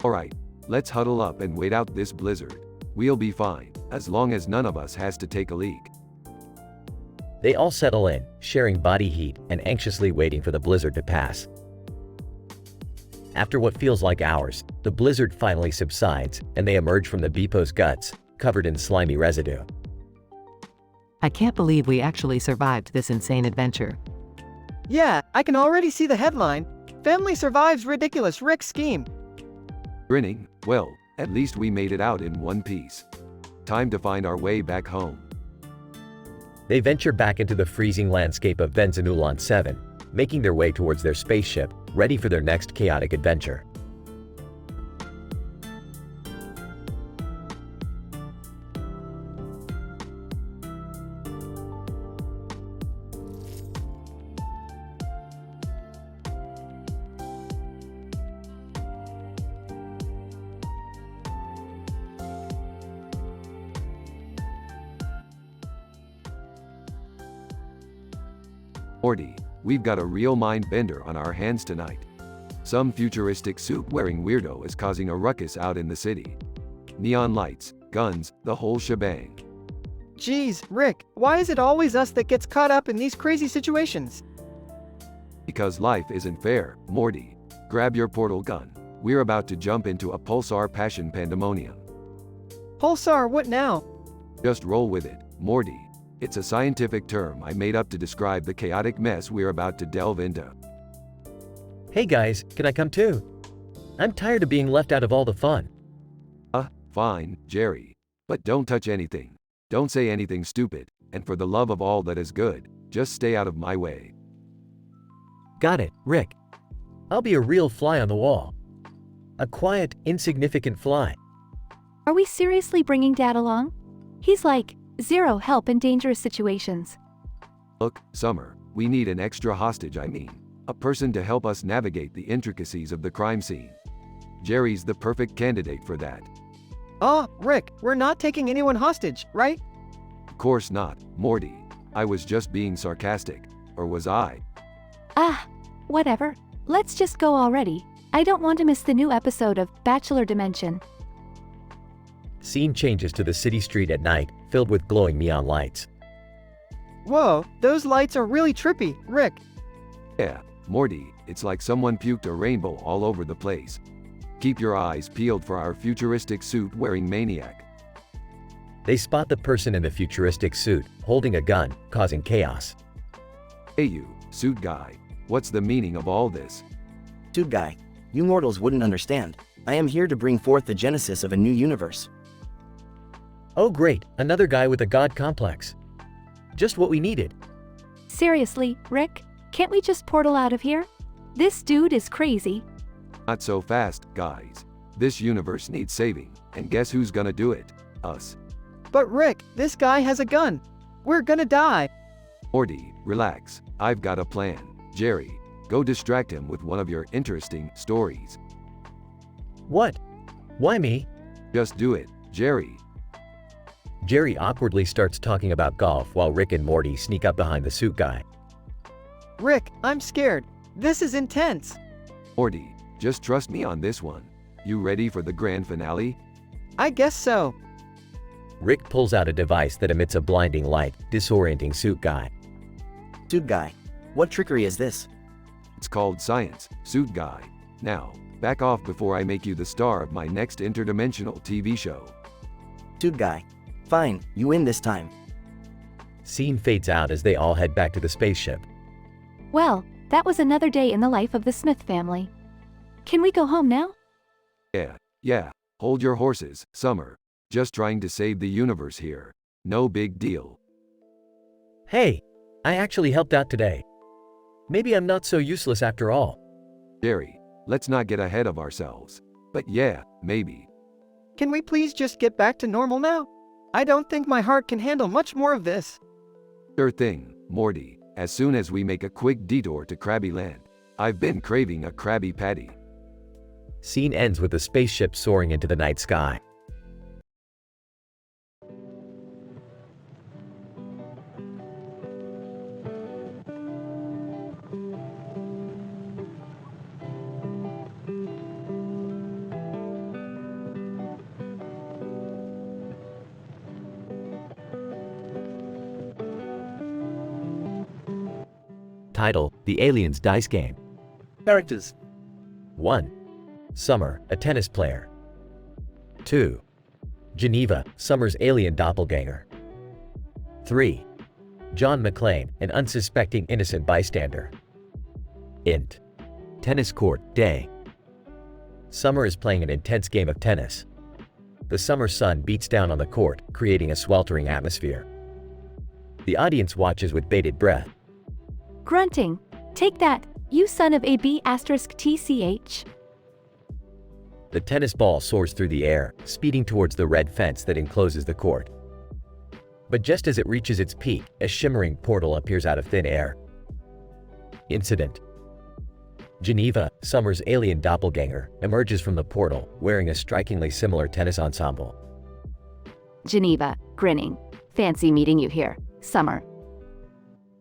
Alright, let's huddle up and wait out this blizzard. We'll be fine, as long as none of us has to take a leak. They all settle in, sharing body heat and anxiously waiting for the blizzard to pass. After what feels like hours, the blizzard finally subsides, and they emerge from the beepo's guts, covered in slimy residue. I can't believe we actually survived this insane adventure. Yeah, I can already see the headline. Family survives ridiculous Rick scheme. Grinning, well, at least we made it out in one piece. Time to find our way back home. They venture back into the freezing landscape of Benzanulan 7, making their way towards their spaceship, ready for their next chaotic adventure. Morty, we've got a real mind bender on our hands tonight. Some futuristic suit-wearing weirdo is causing a ruckus out in the city. Neon lights, guns, the whole shebang. Geez, Rick, why is it always us that gets caught up in these crazy situations? Because life isn't fair, Morty. Grab your portal gun. We're about to jump into a pulsar passion pandemonium. Pulsar, what now? Just roll with it, Morty. It's a scientific term I made up to describe the chaotic mess we're about to delve into. Hey guys, can I come too? I'm tired of being left out of all the fun. Fine, Jerry. But don't touch anything. Don't say anything stupid, and for the love of all that is good, just stay out of my way. Got it, Rick. I'll be a real fly on the wall. A quiet, insignificant fly. Are we seriously bringing Dad along? He's like, zero help in dangerous situations. Look, Summer, we need an extra hostage, a person to help us navigate the intricacies of the crime scene. Jerry's the perfect candidate for that. Rick, we're not taking anyone hostage, right? Of course not, Morty. I was just being sarcastic. Or was I? Whatever. Let's just go already. I don't want to miss the new episode of Bachelor Dimension. Scene changes to the city street at night, filled with glowing neon lights. Whoa, those lights are really trippy, Rick. Yeah, Morty, it's like someone puked a rainbow all over the place. Keep your eyes peeled for our futuristic suit-wearing maniac. They spot the person in the futuristic suit, holding a gun, causing chaos. Hey you, suit guy, what's the meaning of all this? Suit guy, you mortals wouldn't understand. I am here to bring forth the genesis of a new universe. Oh great, another guy with a god complex. Just what we needed. Seriously, Rick? Can't we just portal out of here? This dude is crazy. Not so fast, guys. This universe needs saving, and guess who's gonna do it? Us. But Rick, this guy has a gun. We're gonna die. Morty, relax. I've got a plan. Jerry, go distract him with one of your interesting stories. What? Why me? Just do it, Jerry. Jerry awkwardly starts talking about golf while Rick and Morty sneak up behind the suit guy. Rick, I'm scared. This is intense. Morty, just trust me on this one. You ready for the grand finale? I guess so. Rick pulls out a device that emits a blinding light, disorienting suit guy. Suit guy, what trickery is this? It's called science, suit guy. Now, back off before I make you the star of my next interdimensional TV show. Suit guy, fine, you win this time. Scene fades out as they all head back to the spaceship. Well, that was another day in the life of the Smith family. Can we go home now? Yeah, hold your horses, Summer. Just trying to save the universe here. No big deal. Hey, I actually helped out today. Maybe I'm not so useless after all. Jerry, let's not get ahead of ourselves. But yeah, maybe. Can we please just get back to normal now? I don't think my heart can handle much more of this. Sure thing, Morty, as soon as we make a quick detour to Krabby Land. I've been craving a Krabby Patty. Scene ends with the spaceship soaring into the night sky. Title: The Aliens Dice Game. Characters: 1. Summer, a tennis player. 2. Geneva, Summer's alien doppelganger. 3. John McClane, an unsuspecting innocent bystander. Int. Tennis court, day. Summer is playing an intense game of tennis. The summer sun beats down on the court, creating a sweltering atmosphere. The audience watches with bated breath. Grunting. Take that, you son of a B*TCH. The tennis ball soars through the air, speeding towards the red fence that encloses the court. But just as it reaches its peak, a shimmering portal appears out of thin air. Incident: Geneva, Summer's alien doppelganger, emerges from the portal, wearing a strikingly similar tennis ensemble. Geneva, grinning. Fancy meeting you here, Summer.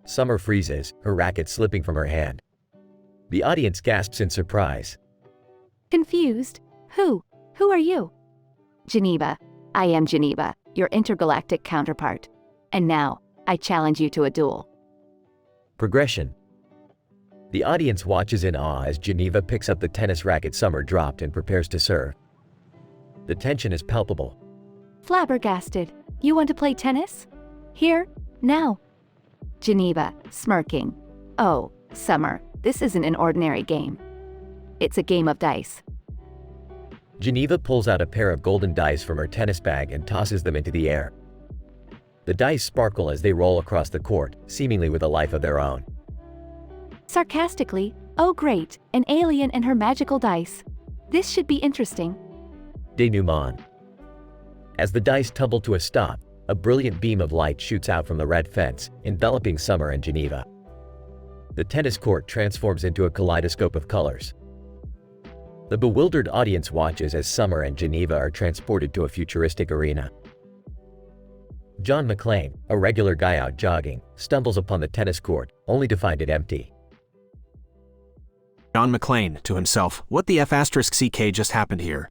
Summer freezes, her racket slipping from her hand. The audience gasps in surprise. Confused? Who are you? Geneva. I am Geneva, your intergalactic counterpart. And now, I challenge you to a duel. Progression. The audience watches in awe as Geneva picks up the tennis racket Summer dropped and prepares to serve. The tension is palpable. Flabbergasted. You want to play tennis? Here, now. Geneva, smirking. Oh, Summer, this isn't an ordinary game. It's a game of dice. Geneva pulls out a pair of golden dice from her tennis bag and tosses them into the air. The dice sparkle as they roll across the court, seemingly with a life of their own. Sarcastically, oh great, an alien and her magical dice. This should be interesting. Denouement. As the dice tumble to a stop, a brilliant beam of light shoots out from the red fence, enveloping Summer and Geneva. The tennis court transforms into a kaleidoscope of colors. The bewildered audience watches as Summer and Geneva are transported to a futuristic arena. John McClane, a regular guy out jogging, stumbles upon the tennis court, only to find it empty. John McClane, to himself, what the F***ck just happened here?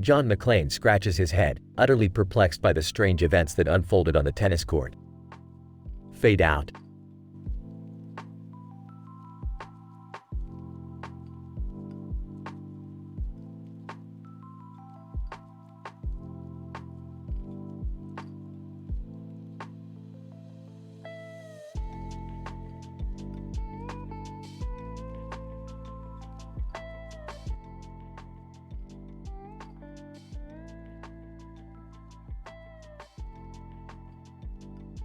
John McClane scratches his head, utterly perplexed by the strange events that unfolded on the tennis court. Fade out.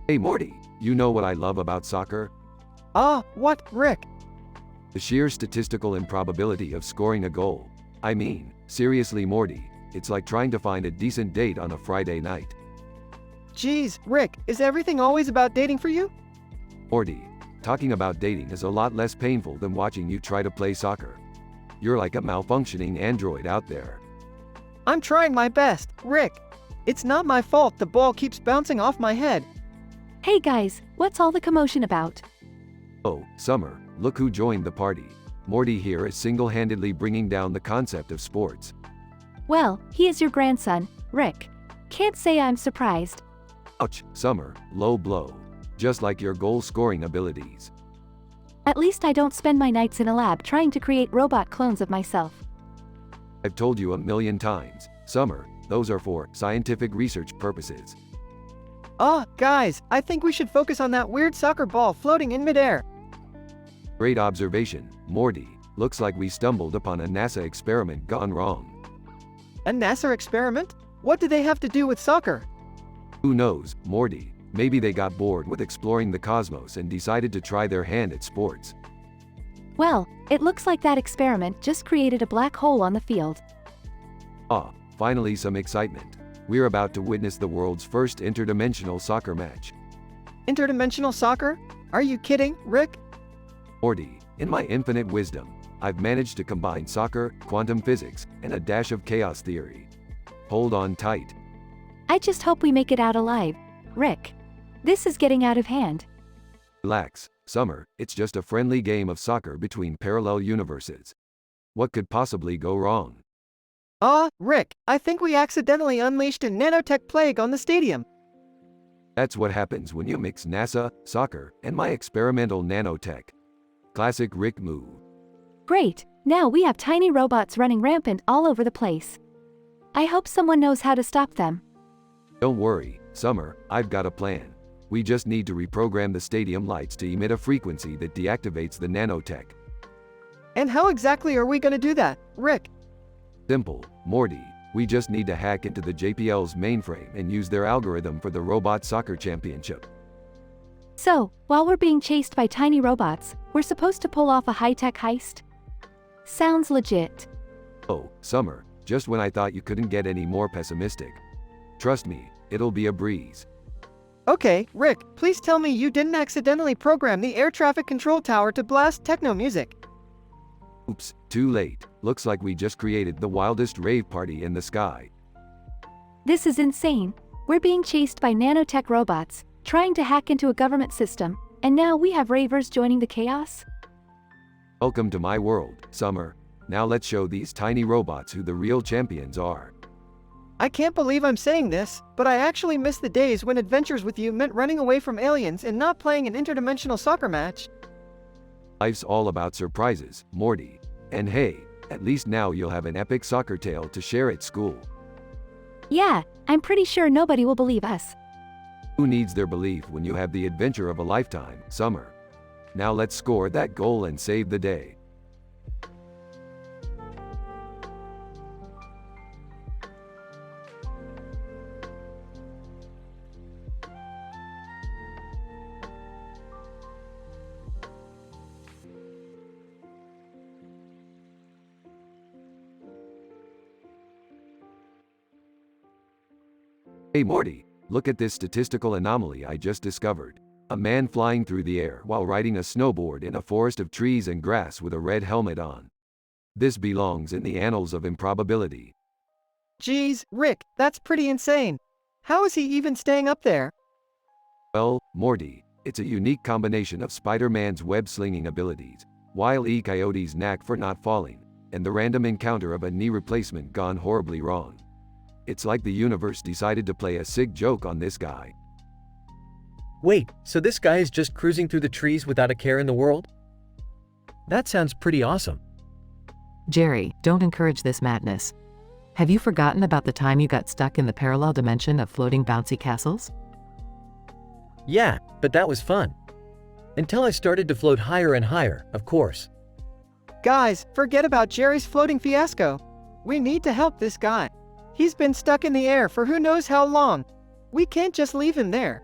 Hey Morty, you know what I love about soccer? What, Rick? The sheer statistical improbability of scoring a goal. I mean, seriously Morty, it's like trying to find a decent date on a Friday night. Geez, Rick, is everything always about dating for you? Morty, talking about dating is a lot less painful than watching you try to play soccer. You're like a malfunctioning android out there. I'm trying my best, Rick. It's not my fault the ball keeps bouncing off my head. Hey guys, what's all the commotion about? Oh, Summer, look who joined the party. Morty here is single-handedly bringing down the concept of sports. Well, he is your grandson, Rick. Can't say I'm surprised. Ouch, Summer, low blow. Just like your goal-scoring abilities. At least I don't spend my nights in a lab trying to create robot clones of myself. I've told you a million times, Summer, those are for scientific research purposes. Guys, I think we should focus on that weird soccer ball floating in midair. Great observation, Morty. Looks like we stumbled upon a NASA experiment gone wrong. A NASA experiment? What do they have to do with soccer? Who knows, Morty? Maybe they got bored with exploring the cosmos and decided to try their hand at sports. Well, it looks like that experiment just created a black hole on the field. Ah, finally some excitement. We're about to witness the world's first interdimensional soccer match. Interdimensional soccer? Are you kidding, Rick? Morty, in my infinite wisdom, I've managed to combine soccer, quantum physics, and a dash of chaos theory. Hold on tight. I just hope we make it out alive, Rick. This is getting out of hand. Relax, Summer, it's just a friendly game of soccer between parallel universes. What could possibly go wrong? Rick, I think we accidentally unleashed a nanotech plague on the stadium. That's what happens when you mix NASA, soccer, and my experimental nanotech. Classic Rick move. Great, now we have tiny robots running rampant all over the place. I hope someone knows how to stop them. Don't worry, Summer, I've got a plan. We just need to reprogram the stadium lights to emit a frequency that deactivates the nanotech. And how exactly are we going to do that, Rick? Simple, Morty. We just need to hack into the JPL's mainframe and use their algorithm for the Robot Soccer Championship. So, while we're being chased by tiny robots, we're supposed to pull off a high-tech heist? Sounds legit. Oh, Summer, just when I thought you couldn't get any more pessimistic. Trust me, it'll be a breeze. Okay, Rick, please tell me you didn't accidentally program the air traffic control tower to blast techno music. Oops, too late. Looks like we just created the wildest rave party in the sky. This is insane. We're being chased by nanotech robots, trying to hack into a government system, and now we have ravers joining the chaos? Welcome to my world, Summer. Now let's show these tiny robots who the real champions are. I can't believe I'm saying this, but I actually miss the days when adventures with you meant running away from aliens and not playing an interdimensional soccer match. Life's all about surprises, Morty. And hey, at least now you'll have an epic soccer tale to share at school. Yeah, I'm pretty sure nobody will believe us. Who needs their belief when you have the adventure of a lifetime, Summer? Now let's score that goal and save the day. Hey Morty, look at this statistical anomaly I just discovered. A man flying through the air while riding a snowboard in a forest of trees and grass with a red helmet on. This belongs in the annals of improbability. Geez, Rick, that's pretty insane. How is he even staying up there? Well, Morty, it's a unique combination of Spider-Man's web-slinging abilities, Wile E. Coyote's knack for not falling, and the random encounter of a knee replacement gone horribly wrong. It's like the universe decided to play a sick joke on this guy. Wait, so this guy is just cruising through the trees without a care in the world? That sounds pretty awesome. Jerry, don't encourage this madness. Have you forgotten about the time you got stuck in the parallel dimension of floating bouncy castles? Yeah, but that was fun. Until I started to float higher and higher, of course. Guys, forget about Jerry's floating fiasco. We need to help this guy. He's been stuck in the air for who knows how long. We can't just leave him there.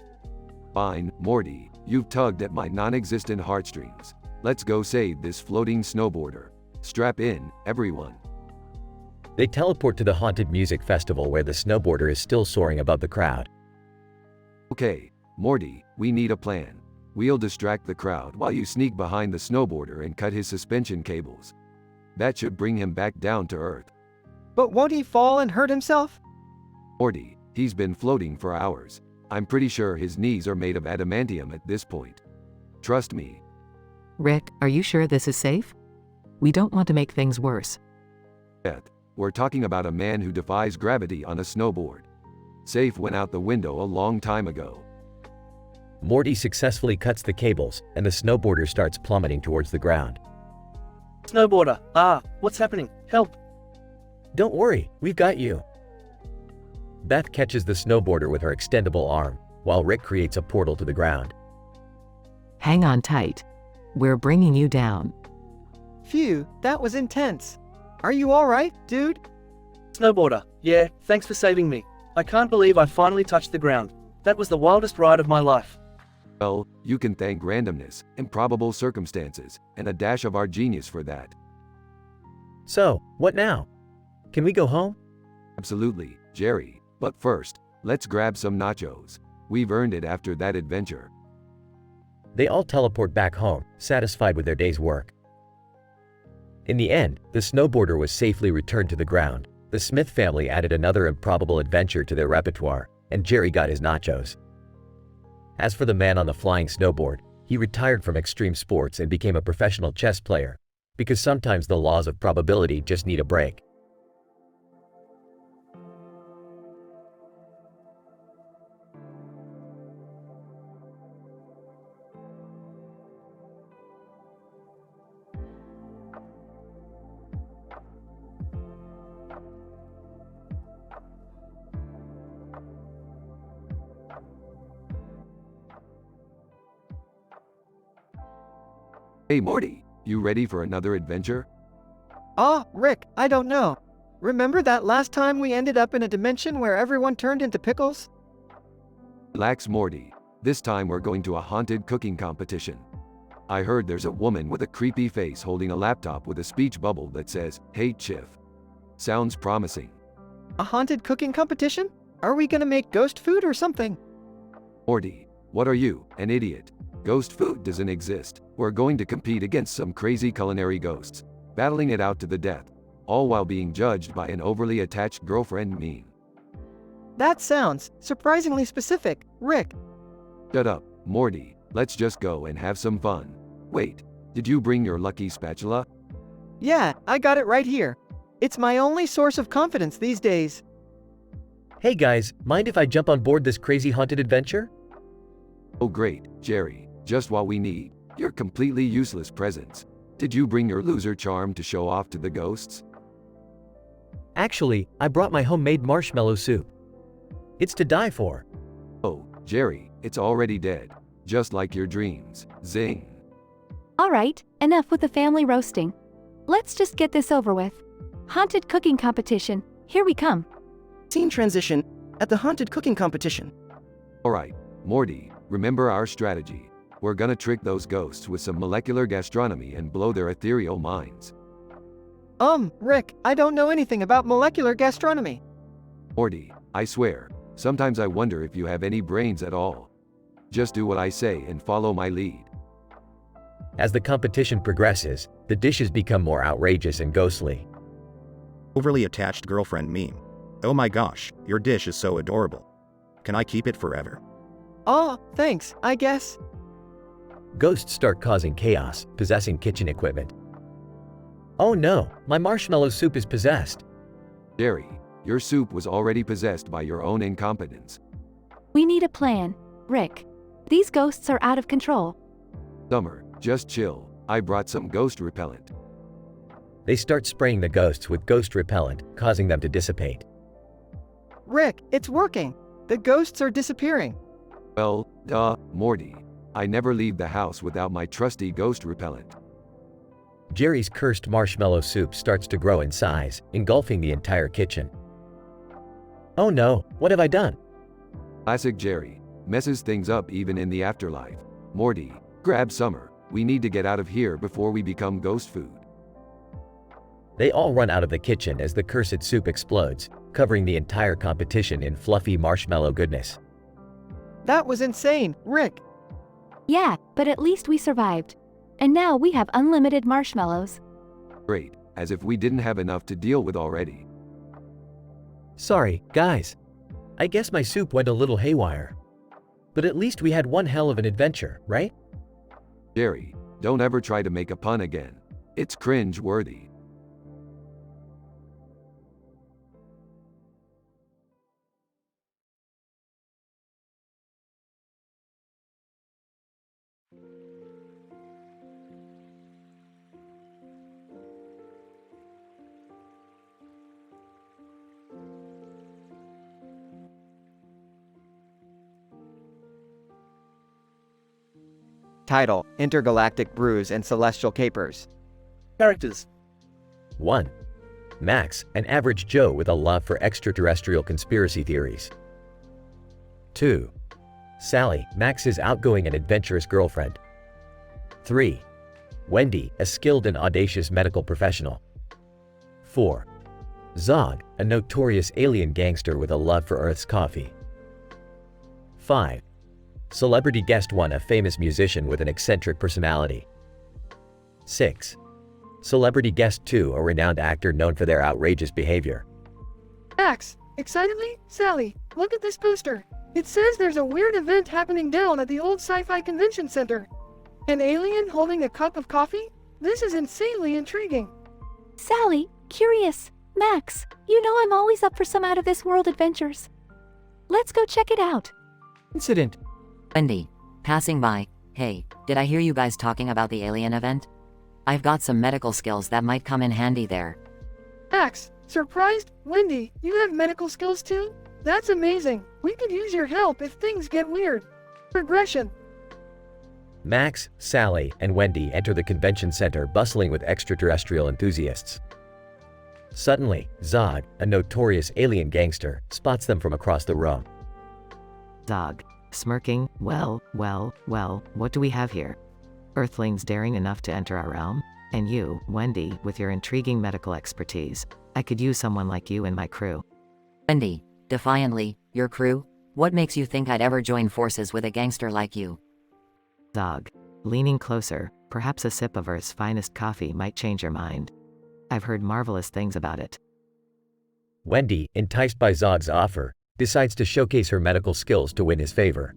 Fine, Morty, you've tugged at my non-existent heartstrings. Let's go save this floating snowboarder. Strap in, everyone. They teleport to the haunted music festival where the snowboarder is still soaring above the crowd. Okay, Morty, we need a plan. We'll distract the crowd while you sneak behind the snowboarder and cut his suspension cables. That should bring him back down to Earth. But won't he fall and hurt himself? Morty, he's been floating for hours. I'm pretty sure his knees are made of adamantium at this point. Trust me. Rick, are you sure this is safe? We don't want to make things worse. Beth, we're talking about a man who defies gravity on a snowboard. Safe went out the window a long time ago. Morty successfully cuts the cables, and the snowboarder starts plummeting towards the ground. Snowboarder, what's happening? Help! Don't worry, we've got you. Beth catches the snowboarder with her extendable arm, while Rick creates a portal to the ground. Hang on tight. We're bringing you down. Phew, that was intense. Are you alright, dude? Snowboarder, yeah, thanks for saving me. I can't believe I finally touched the ground. That was the wildest ride of my life. Well, you can thank randomness, improbable circumstances, and a dash of our genius for that. So, what now? Can we go home? Absolutely, Jerry. But first, let's grab some nachos. We've earned it after that adventure. They all teleport back home, satisfied with their day's work. In the end, the snowboarder was safely returned to the ground. The Smith family added another improbable adventure to their repertoire, and Jerry got his nachos. As for the man on the flying snowboard, he retired from extreme sports and became a professional chess player, because sometimes the laws of probability just need a break. Hey Morty, you ready for another adventure? Rick, I don't know. Remember that last time we ended up in a dimension where everyone turned into pickles? Relax Morty, this time we're going to a haunted cooking competition. I heard there's a woman with a creepy face holding a laptop with a speech bubble that says, "Hey Chiff." Sounds promising. A haunted cooking competition? Are we gonna make ghost food or something? Morty, what are you, an idiot? Ghost food doesn't exist. We're going to compete against some crazy culinary ghosts, battling it out to the death, all while being judged by an overly attached girlfriend meme. That sounds surprisingly specific, Rick. Shut up, Morty, let's just go and have some fun. Wait, did you bring your lucky spatula? Yeah, I got it right here. It's my only source of confidence these days. Hey guys, mind if I jump on board this crazy haunted adventure? Oh great, Jerry, just what we need. Your completely useless presence. Did you bring your loser charm to show off to the ghosts? Actually, I brought my homemade marshmallow soup. It's to die for. Oh, Jerry, it's already dead. Just like your dreams. Zing. All right, enough with the family roasting. Let's just get this over with. Haunted cooking competition, here we come. Scene transition at the haunted cooking competition. Alright, Morty, remember our strategy. We're gonna trick those ghosts with some molecular gastronomy and blow their ethereal minds. Rick, I don't know anything about molecular gastronomy. Morty, I swear, sometimes I wonder if you have any brains at all. Just do what I say and follow my lead. As the competition progresses, the dishes become more outrageous and ghostly. Overly attached girlfriend meme. Oh my gosh, your dish is so adorable. Can I keep it forever? Thanks, I guess. Ghosts start causing chaos, possessing kitchen equipment. Oh no, my marshmallow soup is possessed. Jerry, your soup was already possessed by your own incompetence. We need a plan, Rick. These ghosts are out of control. Summer, just chill. I brought some ghost repellent. They start spraying the ghosts with ghost repellent, causing them to dissipate. Rick, it's working. The ghosts are disappearing. Well, duh, Morty. I never leave the house without my trusty ghost repellent. Jerry's cursed marshmallow soup starts to grow in size, engulfing the entire kitchen. Oh no, what have I done? Classic Jerry. Messes things up even in the afterlife. Morty, grab Summer. We need to get out of here before we become ghost food. They all run out of the kitchen as the cursed soup explodes, covering the entire competition in fluffy marshmallow goodness. That was insane, Rick. Yeah, but at least we survived. And now we have unlimited marshmallows. Great, as if we didn't have enough to deal with already. Sorry, guys. I guess my soup went a little haywire. But at least we had one hell of an adventure, right? Jerry, don't ever try to make a pun again. It's cringe-worthy. Title: Intergalactic Brews and Celestial Capers. Characters. 1. Max, an average Joe with a love for extraterrestrial conspiracy theories. 2. Sally, Max's outgoing and adventurous girlfriend. 3. Wendy, a skilled and audacious medical professional. 4. Zog, a notorious alien gangster with a love for Earth's coffee. 5. Celebrity guest 1, a famous musician with an eccentric personality. 6. Celebrity guest 2, a renowned actor known for their outrageous behavior. Max, excitedly, Sally, look at this poster. It says there's a weird event happening down at the old sci-fi convention center. An alien holding a cup of coffee? This is insanely intriguing. Sally, curious. Max, you know I'm always up for some out-of-this-world adventures. Let's go check it out. Incident. Wendy, passing by. Hey, did I hear you guys talking about the alien event? I've got some medical skills that might come in handy there. Max, surprised? Wendy, you have medical skills too? That's amazing. We could use your help if things get weird. Progression. Max, Sally, and Wendy enter the convention center bustling with extraterrestrial enthusiasts. Suddenly, Zog, a notorious alien gangster, spots them from across the room. Zog, smirking, well, what do we have here? Earthlings daring enough to enter our realm? And you, Wendy, with your intriguing medical expertise. I could use someone like you in my crew. Wendy, defiantly, your crew? What makes you think I'd ever join forces with a gangster like you? Zog, leaning closer, perhaps a sip of Earth's finest coffee might change your mind. I've heard marvelous things about it. Wendy, enticed by Zog's offer, decides to showcase her medical skills to win his favor.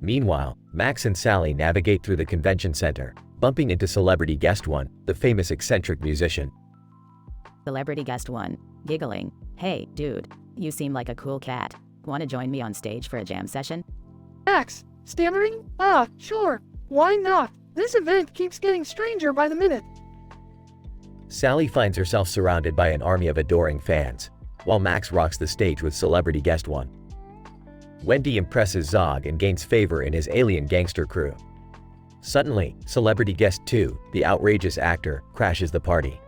Meanwhile, Max and Sally navigate through the convention center, bumping into celebrity guest 1, the famous eccentric musician. Celebrity guest 1, giggling. Hey, dude, you seem like a cool cat. Want to join me on stage for a jam session? Max, stammering? Sure. Why not? This event keeps getting stranger by the minute. Sally finds herself surrounded by an army of adoring fans, while Max rocks the stage with celebrity guest 1. Wendy impresses Zog and gains favor in his alien gangster crew. Suddenly, celebrity guest 2, the outrageous actor, crashes the party.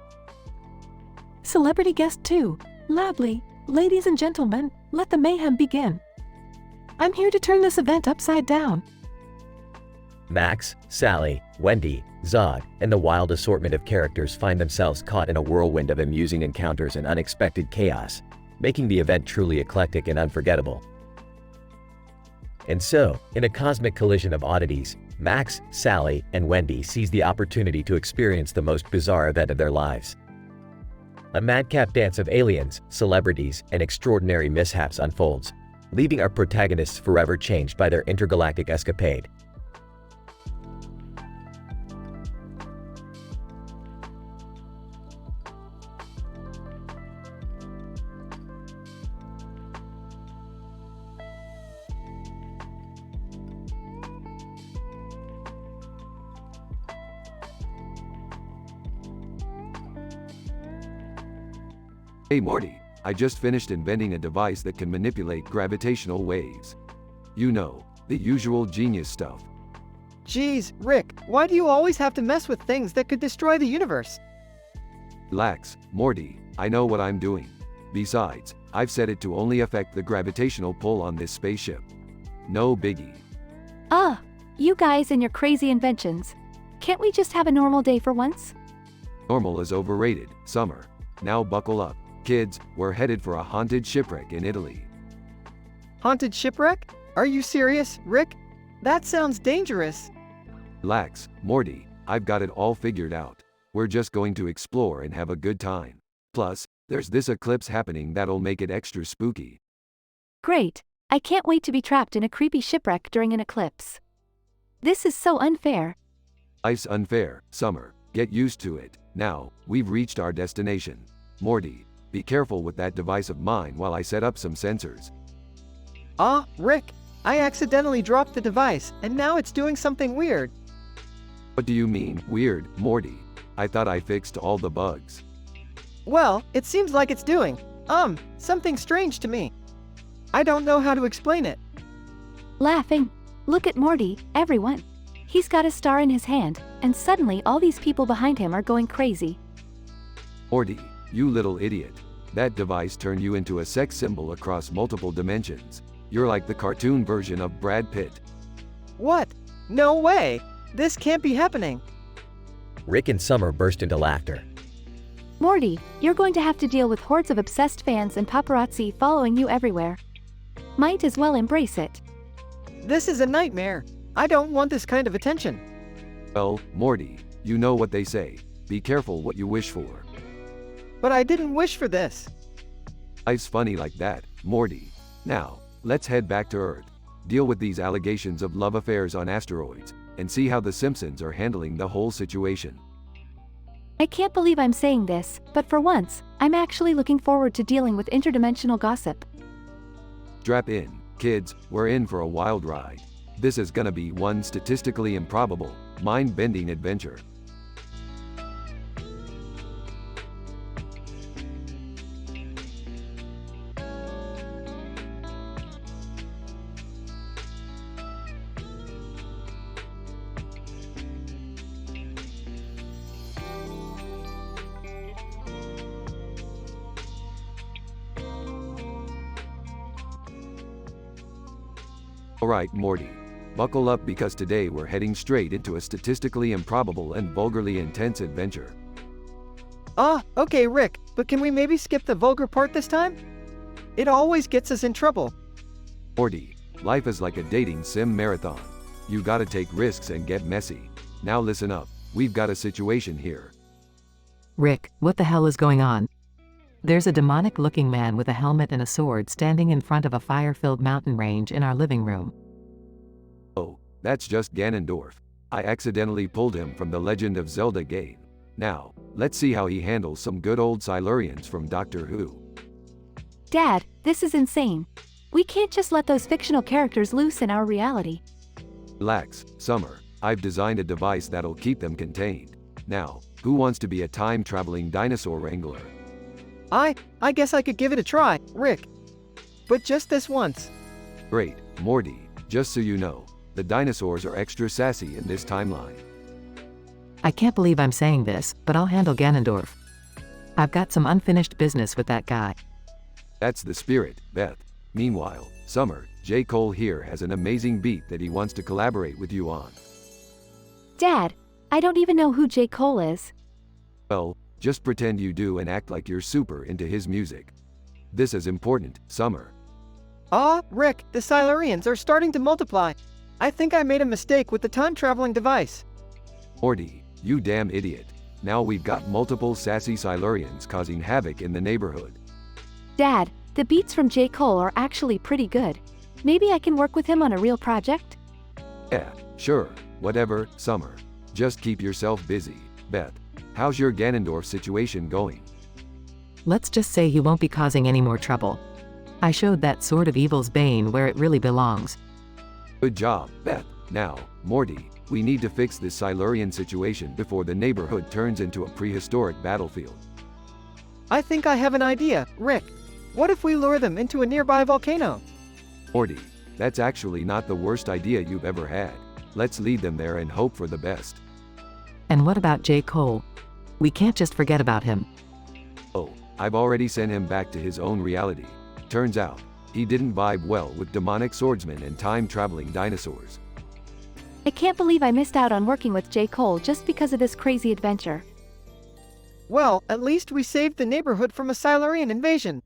Celebrity guest 2, Lably, ladies and gentlemen, let the mayhem begin. I'm here to turn this event upside down. Max, Sally, Wendy, Zog, and the wild assortment of characters find themselves caught in a whirlwind of amusing encounters and unexpected chaos, making the event truly eclectic and unforgettable. And so, in a cosmic collision of oddities, Max, Sally, and Wendy seize the opportunity to experience the most bizarre event of their lives. A madcap dance of aliens, celebrities, and extraordinary mishaps unfolds, leaving our protagonists forever changed by their intergalactic escapade. Hey Morty, I just finished inventing a device that can manipulate gravitational waves. You know, the usual genius stuff. Jeez, Rick, why do you always have to mess with things that could destroy the universe? Relax, Morty, I know what I'm doing. Besides, I've set it to only affect the gravitational pull on this spaceship. No biggie. You guys and your crazy inventions. Can't we just have a normal day for once? Normal is overrated, Summer. Now buckle up. Kids, we're headed for a haunted shipwreck in Italy. Haunted shipwreck? Are you serious, Rick? That sounds dangerous. Relax, Morty, I've got it all figured out. We're just going to explore and have a good time. Plus, there's this eclipse happening that'll make it extra spooky. Great. I can't wait to be trapped in a creepy shipwreck during an eclipse. This is so unfair. Life's unfair, Summer. Get used to it. Now, we've reached our destination. Morty, be careful with that device of mine while I set up some sensors. Rick, I accidentally dropped the device, and now it's doing something weird. What do you mean, weird, Morty? I thought I fixed all the bugs. Well, it seems like it's doing, something strange to me. I don't know how to explain it. Laughing. Look at Morty, everyone. He's got a star in his hand, and suddenly all these people behind him are going crazy. Morty, you little idiot. That device turned you into a sex symbol across multiple dimensions. You're like the cartoon version of Brad Pitt. What? No way! This can't be happening. Rick and Summer burst into laughter. Morty, you're going to have to deal with hordes of obsessed fans and paparazzi following you everywhere. Might as well embrace it. This is a nightmare. I don't want this kind of attention. Well, Morty, you know what they say. Be careful what you wish for. But I didn't wish for this. Life's funny like that, Morty. Now, let's head back to Earth. Deal with these allegations of love affairs on asteroids, and see how the Simpsons are handling the whole situation. I can't believe I'm saying this, but for once, I'm actually looking forward to dealing with interdimensional gossip. Strap in, kids, we're in for a wild ride. This is gonna be one statistically improbable, mind-bending adventure. Alright, Morty. Buckle up because today we're heading straight into a statistically improbable and vulgarly intense adventure. Okay, Rick, but can we maybe skip the vulgar part this time? It always gets us in trouble. Morty, life is like a dating sim marathon. You gotta take risks and get messy. Now listen up, we've got a situation here. Rick, what the hell is going on? There's a demonic-looking man with a helmet and a sword standing in front of a fire-filled mountain range in our living room. Oh, that's just Ganondorf. I accidentally pulled him from the Legend of Zelda game. Now, let's see how he handles some good old Silurians from Doctor Who. Dad, this is insane. We can't just let those fictional characters loose in our reality. Relax, Summer. I've designed a device that'll keep them contained. Now, who wants to be a time-traveling dinosaur wrangler? I guess I could give it a try, Rick. But just this once. Great, Morty, just so you know, the dinosaurs are extra sassy in this timeline. I can't believe I'm saying this, but I'll handle Ganondorf. I've got some unfinished business with that guy. That's the spirit, Beth. Meanwhile, Summer, J. Cole here has an amazing beat that he wants to collaborate with you on. Dad, I don't even know who J. Cole is. Well, just pretend you do and act like you're super into his music. This is important, Summer. Rick, the Silurians are starting to multiply. I think I made a mistake with the time-traveling device. Morty, you damn idiot. Now we've got multiple sassy Silurians causing havoc in the neighborhood. Dad, the beats from J. Cole are actually pretty good. Maybe I can work with him on a real project? Yeah, sure, whatever, Summer. Just keep yourself busy. Beth, how's your Ganondorf situation going? Let's just say he won't be causing any more trouble. I showed that sword of evil's bane where it really belongs. Good job, Beth. Now, Morty, we need to fix this Silurian situation before the neighborhood turns into a prehistoric battlefield. I think I have an idea, Rick. What if we lure them into a nearby volcano? Morty, that's actually not the worst idea you've ever had. Let's lead them there and hope for the best. And what about J. Cole? We can't just forget about him. Oh, I've already sent him back to his own reality. Turns out, he didn't vibe well with demonic swordsmen and time-traveling dinosaurs. I can't believe I missed out on working with J. Cole just because of this crazy adventure. Well, at least we saved the neighborhood from a Silurian invasion.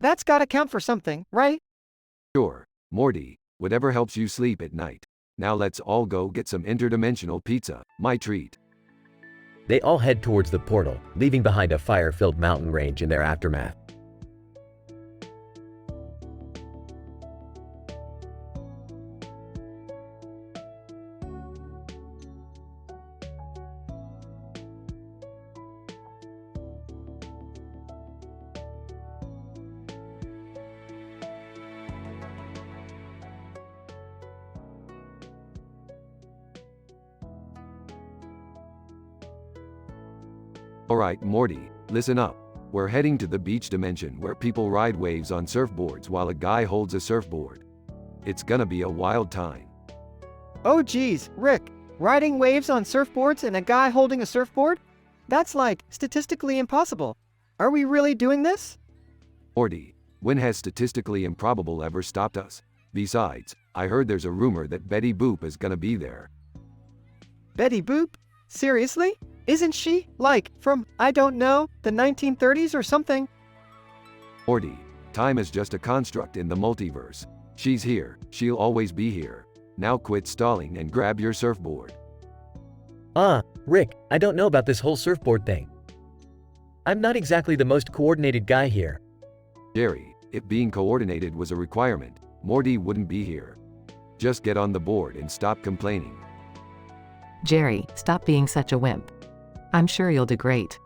That's gotta count for something, right? Sure, Morty, whatever helps you sleep at night. Now let's all go get some interdimensional pizza, my treat. They all head towards the portal, leaving behind a fire-filled mountain range in their aftermath. Alright, Morty, listen up. We're heading to the beach dimension where people ride waves on surfboards while a guy holds a surfboard. It's gonna be a wild time. Oh geez, Rick, riding waves on surfboards and a guy holding a surfboard? That's like, statistically impossible. Are we really doing this? Morty, When has statistically improbable ever stopped us? Besides, I heard there's a rumor that Betty Boop is gonna be there. Betty Boop? Seriously? Isn't she, like, from, I don't know, the 1930s or something? Morty, time is just a construct in the multiverse. She's here, she'll always be here. Now quit stalling and grab your surfboard. Rick, I don't know about this whole surfboard thing. I'm not exactly the most coordinated guy here. Jerry, if being coordinated was a requirement, Morty wouldn't be here. Just get on the board and stop complaining. Jerry, stop being such a wimp. I'm sure you'll do great.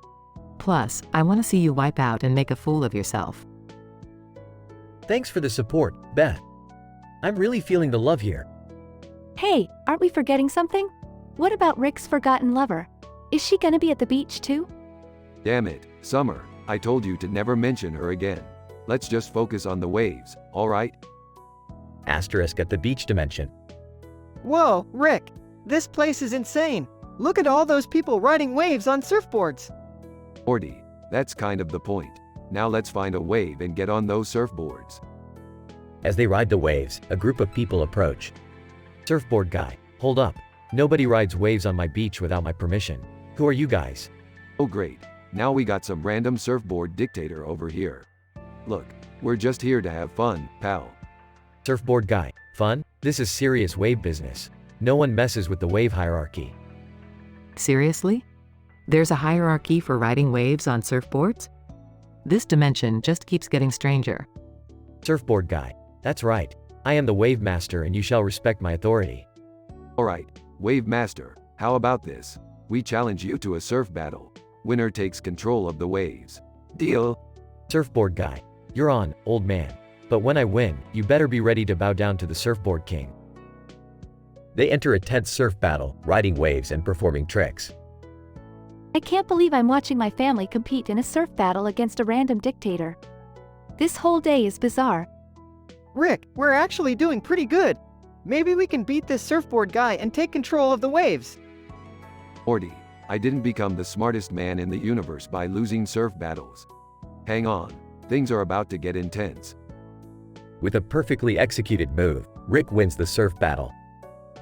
Plus, I want to see you wipe out and make a fool of yourself. Thanks for the support, Beth. I'm really feeling the love here. Hey, aren't we forgetting something? What about Rick's forgotten lover? Is she gonna be at the beach too? Damn it, Summer, I told you to never mention her again. Let's just focus on the waves, alright? Asterisk at the beach dimension. Whoa, Rick! This place is insane! Look at all those people riding waves on surfboards! Morty, that's kind of the point. Now let's find a wave and get on those surfboards. As they ride the waves, a group of people approach. Surfboard guy, hold up. Nobody rides waves on my beach without my permission. Who are you guys? Oh great, now we got some random surfboard dictator over here. Look, we're just here to have fun, pal. Surfboard guy, fun? This is serious wave business. No one messes with the wave hierarchy. Seriously? There's a hierarchy for riding waves on surfboards? This dimension just keeps getting stranger. Surfboard guy, that's right. I am the wave master and you shall respect my authority. Alright, Wave Master, how about this? We challenge you to a surf battle. Winner takes control of the waves. Deal? Surfboard guy, you're on, old man. But when I win, you better be ready to bow down to the surfboard king. They enter a tense surf battle, riding waves and performing tricks. I can't believe I'm watching my family compete in a surf battle against a random dictator. This whole day is bizarre. Rick, we're actually doing pretty good. Maybe we can beat this surfboard guy and take control of the waves. Morty, I didn't become the smartest man in the universe by losing surf battles. Hang on, things are about to get intense. With a perfectly executed move, Rick wins the surf battle.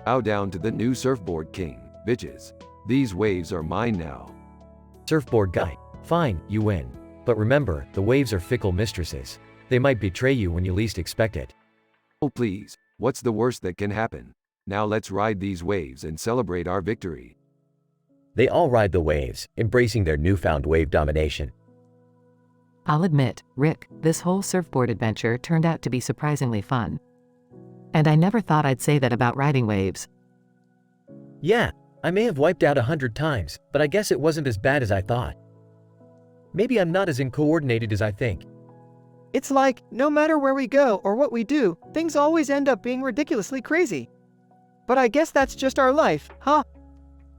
Bow down to the new surfboard king, bitches. These waves are mine now. Surfboard guy, fine, you win. But remember, the waves are fickle mistresses. They might betray you when you least expect it. Oh please, what's the worst that can happen? Now let's ride these waves and celebrate our victory. They all ride the waves, embracing their newfound wave domination. I'll admit, Rick, this whole surfboard adventure turned out to be surprisingly fun. And I never thought I'd say that about riding waves. Yeah, I may have wiped out 100 times, but I guess it wasn't as bad as I thought. Maybe I'm not as uncoordinated as I think. It's like, no matter where we go or what we do, things always end up being ridiculously crazy. But I guess that's just our life, huh?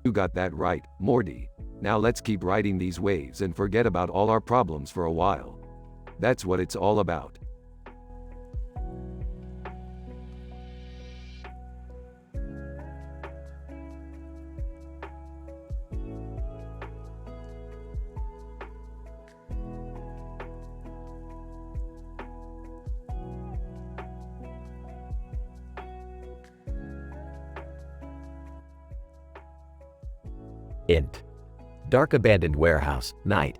You got that right, Morty. Now let's keep riding these waves and forget about all our problems for a while. That's what it's all about. Int. Dark abandoned warehouse, night.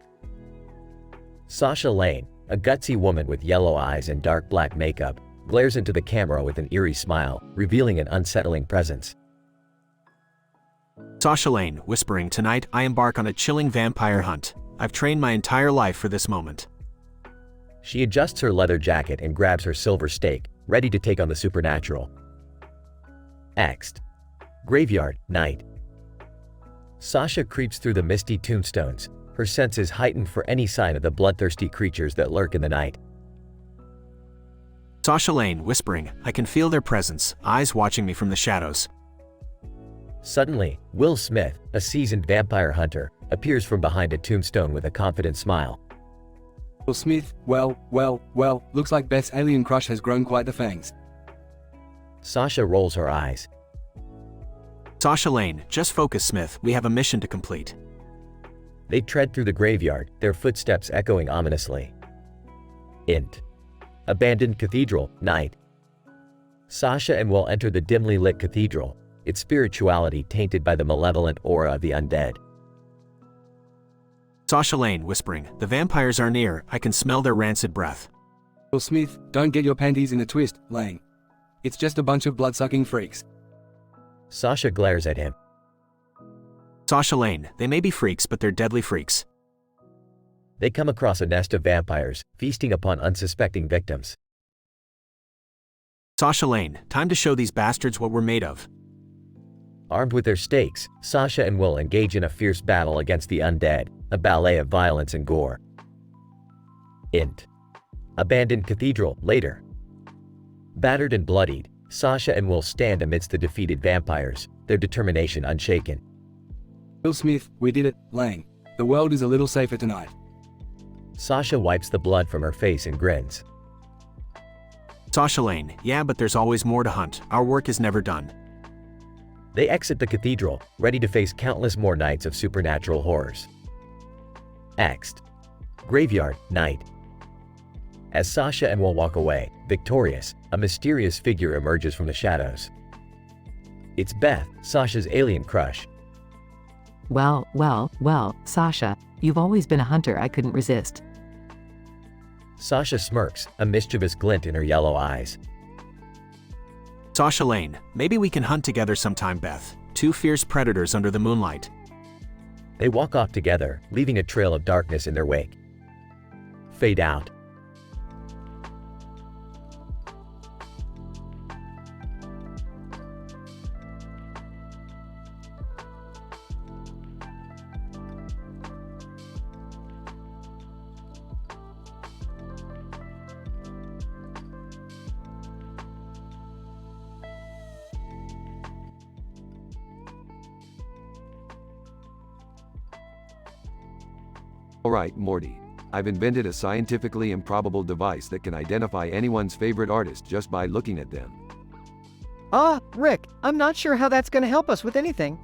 Sasha Lane, a gutsy woman with yellow eyes and dark black makeup, glares into the camera with an eerie smile, revealing an unsettling presence. Sasha Lane, whispering, tonight I embark on a chilling vampire hunt. I've trained my entire life for this moment. She adjusts her leather jacket and grabs her silver stake, ready to take on the supernatural. Next. Graveyard, night. Sasha creeps through the misty tombstones, her senses heightened for any sign of the bloodthirsty creatures that lurk in the night. Sasha Lane, whispering, I can feel their presence, eyes watching me from the shadows. Suddenly, Will Smith, a seasoned vampire hunter, appears from behind a tombstone with a confident smile. Will Smith, well, looks like Beth's alien crush has grown quite the fangs. Sasha rolls her eyes. Sasha Lane, just focus, Smith, we have a mission to complete. They tread through the graveyard, their footsteps echoing ominously. Int. Abandoned cathedral, night. Sasha and Will enter the dimly lit cathedral, its spirituality tainted by the malevolent aura of the undead. Sasha Lane, whispering, "The vampires are near, I can smell their rancid breath." Will Smith, don't get your panties in a twist, Lane. It's just a bunch of blood-sucking freaks. Sasha glares at him. Sasha Lane, "They may be freaks, but they're deadly freaks." They come across a nest of vampires, feasting upon unsuspecting victims. Sasha Lane, "Time to show these bastards what we're made of." Armed with their stakes, Sasha and Will engage in a fierce battle against the undead, a ballet of violence and gore. Int. Abandoned cathedral, later. Battered and bloodied, Sasha and Will stand amidst the defeated vampires, their determination unshaken. Will Smith, we did it, Lane. The world is a little safer tonight. Sasha wipes the blood from her face and grins. Sasha Lane, "Yeah, but there's always more to hunt. Our work is never done." They exit the cathedral, ready to face countless more nights of supernatural horrors. Next. Graveyard, night. As Sasha and Will walk away, victorious, a mysterious figure emerges from the shadows. It's Beth, Sasha's alien crush. Well, Sasha, you've always been a hunter I couldn't resist. Sasha smirks, a mischievous glint in her yellow eyes. Sasha Lane, "Maybe we can hunt together sometime, Beth. Two fierce predators under the moonlight." They walk off together, leaving a trail of darkness in their wake. Fade out. Alright, Morty. I've invented a scientifically improbable device that can identify anyone's favorite artist just by looking at them. Rick, I'm not sure how that's gonna help us with anything.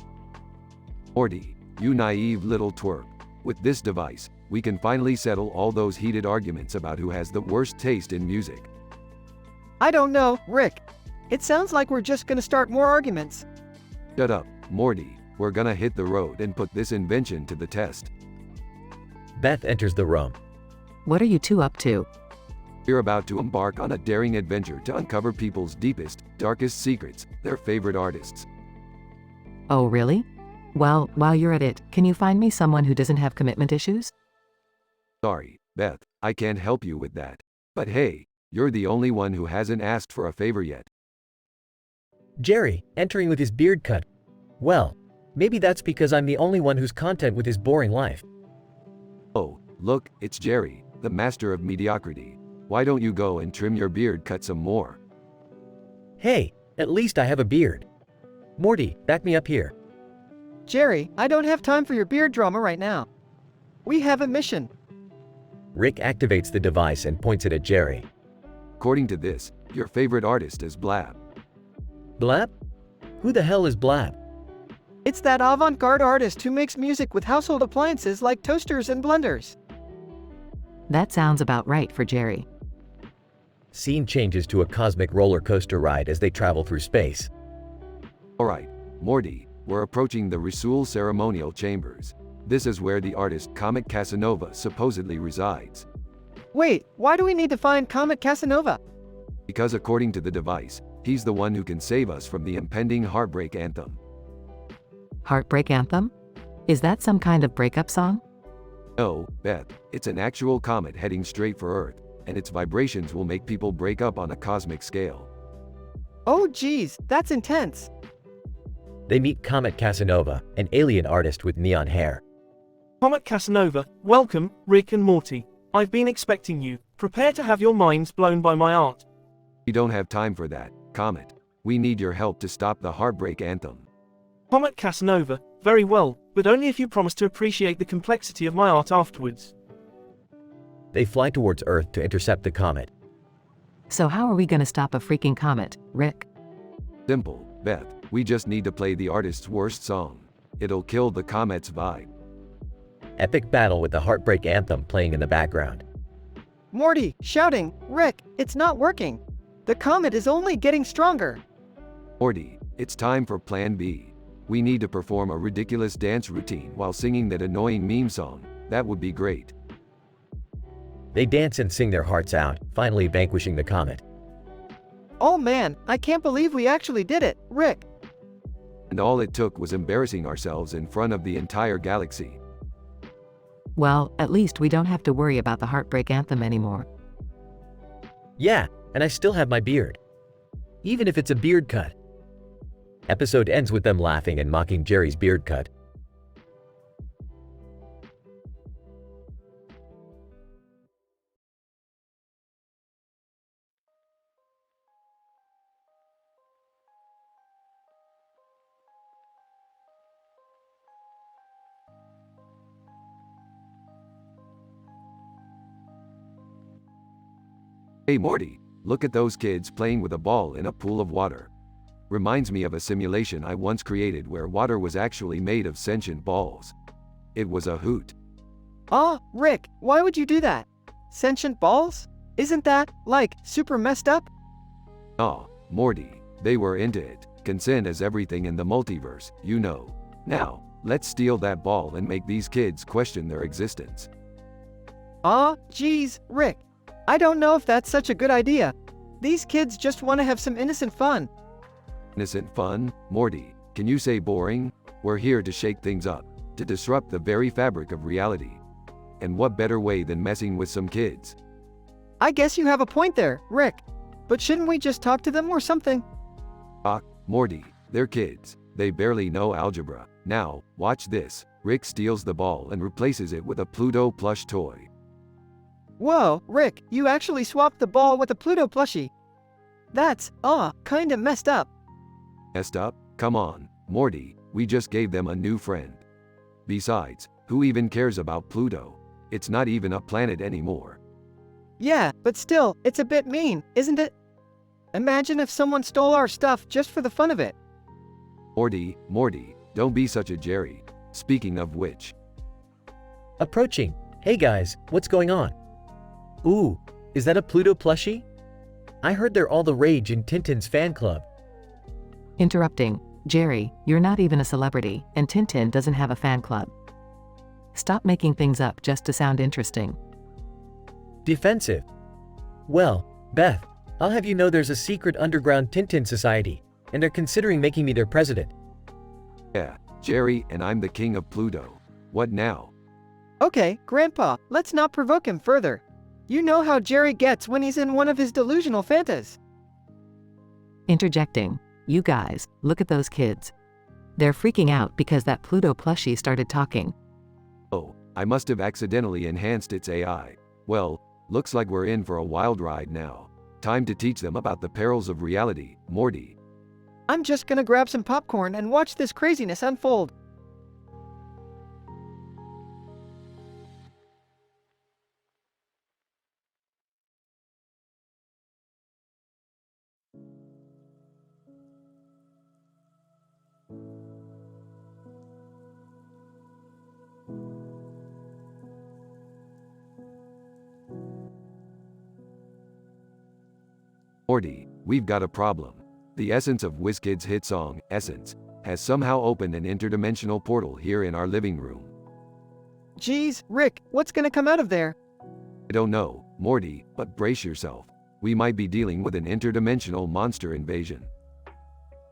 Morty, you naive little twerp. With this device, we can finally settle all those heated arguments about who has the worst taste in music. I don't know, Rick. It sounds like we're just gonna start more arguments. Shut up, Morty. We're gonna hit the road and put this invention to the test. Beth enters the room. What are you two up to? We're about to embark on a daring adventure to uncover people's deepest, darkest secrets, their favorite artists. Oh, really? Well, while you're at it, can you find me someone who doesn't have commitment issues? Sorry, Beth, I can't help you with that. But hey, you're the only one who hasn't asked for a favor yet. Jerry, entering with his beard cut. Well, maybe that's because I'm the only one who's content with his boring life. Oh, look, it's Jerry, the master of mediocrity. Why don't you go and trim your beard cut some more? Hey, at least I have a beard. Morty, back me up here. Jerry, I don't have time for your beard drama right now. We have a mission. Rick activates the device and points it at Jerry. According to this, your favorite artist is Blab. Blab? Who the hell is Blab? It's that avant-garde artist who makes music with household appliances like toasters and blenders. That sounds about right for Jerry. Scene changes to a cosmic roller coaster ride as they travel through space. Alright, Morty, we're approaching the Rasul ceremonial chambers. This is where the artist Comet Casanova supposedly resides. Wait, why do we need to find Comet Casanova? Because according to the device, he's the one who can save us from the impending heartbreak anthem. Heartbreak Anthem? Is that some kind of breakup song? No, Beth, it's an actual comet heading straight for Earth, and its vibrations will make people break up on a cosmic scale. Oh geez, that's intense. They meet Comet Casanova, an alien artist with neon hair. Comet Casanova, welcome, Rick and Morty. I've been expecting you. Prepare to have your minds blown by my art. We don't have time for that, Comet. We need your help to stop the heartbreak anthem. Comet Casanova, very well, but only if you promise to appreciate the complexity of my art afterwards. They fly towards Earth to intercept the comet. So how are we gonna stop a freaking comet, Rick? Simple, Beth. We just need to play the artist's worst song. It'll kill the comet's vibe. Epic battle with the heartbreak anthem playing in the background. Morty, shouting, Rick, it's not working. The comet is only getting stronger. Morty, it's time for Plan B. We need to perform a ridiculous dance routine while singing that annoying meme song. That would be great. They dance and sing their hearts out, finally vanquishing the comet. Oh man, I can't believe we actually did it, Rick. And all it took was embarrassing ourselves in front of the entire galaxy. Well, at least we don't have to worry about the heartbreak anthem anymore. Yeah, and I still have my beard. Even if it's a beard cut. Episode ends with them laughing and mocking Jerry's beard cut. Hey Morty, look at those kids playing with a ball in a pool of water. Reminds me of a simulation I once created where water was actually made of sentient balls. It was a hoot. Rick, why would you do that? Sentient balls? Isn't that, like, super messed up? Aw, Morty, they were into it. Consent is everything in the multiverse, you know. Now, let's steal that ball and make these kids question their existence. Geez, Rick. I don't know if that's such a good idea. These kids just want to have some innocent fun. Innocent fun? Morty, can you say boring? We're here to shake things up, to disrupt the very fabric of reality. And what better way than messing with some kids? I guess you have a point there, Rick. But shouldn't we just talk to them or something? Morty, they're kids. They barely know algebra. Now, watch this. Rick steals the ball and replaces it with a Pluto plush toy. Whoa, Rick, you actually swapped the ball with a Pluto plushie. That's, kinda messed up. Messed up? Come on, Morty, we just gave them a new friend. Besides, who even cares about Pluto? It's not even a planet anymore. Yeah, but still, it's a bit mean, isn't it? Imagine if someone stole our stuff just for the fun of it. Morty, don't be such a Jerry. Speaking of which. Approaching. Hey guys, what's going on? Ooh, is that a Pluto plushie? I heard they're all the rage in Tintin's fan club. Interrupting. Jerry, you're not even a celebrity, and Tintin doesn't have a fan club. Stop making things up just to sound interesting. Defensive. Well, Beth, I'll have you know there's a secret underground Tintin society, and they're considering making me their president. Yeah, Jerry, and I'm the king of Pluto. What now? Okay, Grandpa, let's not provoke him further. You know how Jerry gets when he's in one of his delusional fantas. Interjecting. You guys, look at those kids. They're freaking out because that Pluto plushie started talking. Oh, I must have accidentally enhanced its AI. Well, looks like we're in for a wild ride now. Time to teach them about the perils of reality, Morty. I'm just gonna grab some popcorn and watch this craziness unfold. Morty, we've got a problem. The essence of WizKid's hit song, Essence, has somehow opened an interdimensional portal here in our living room. Geez, Rick, what's gonna come out of there? I don't know, Morty, but brace yourself. We might be dealing with an interdimensional monster invasion.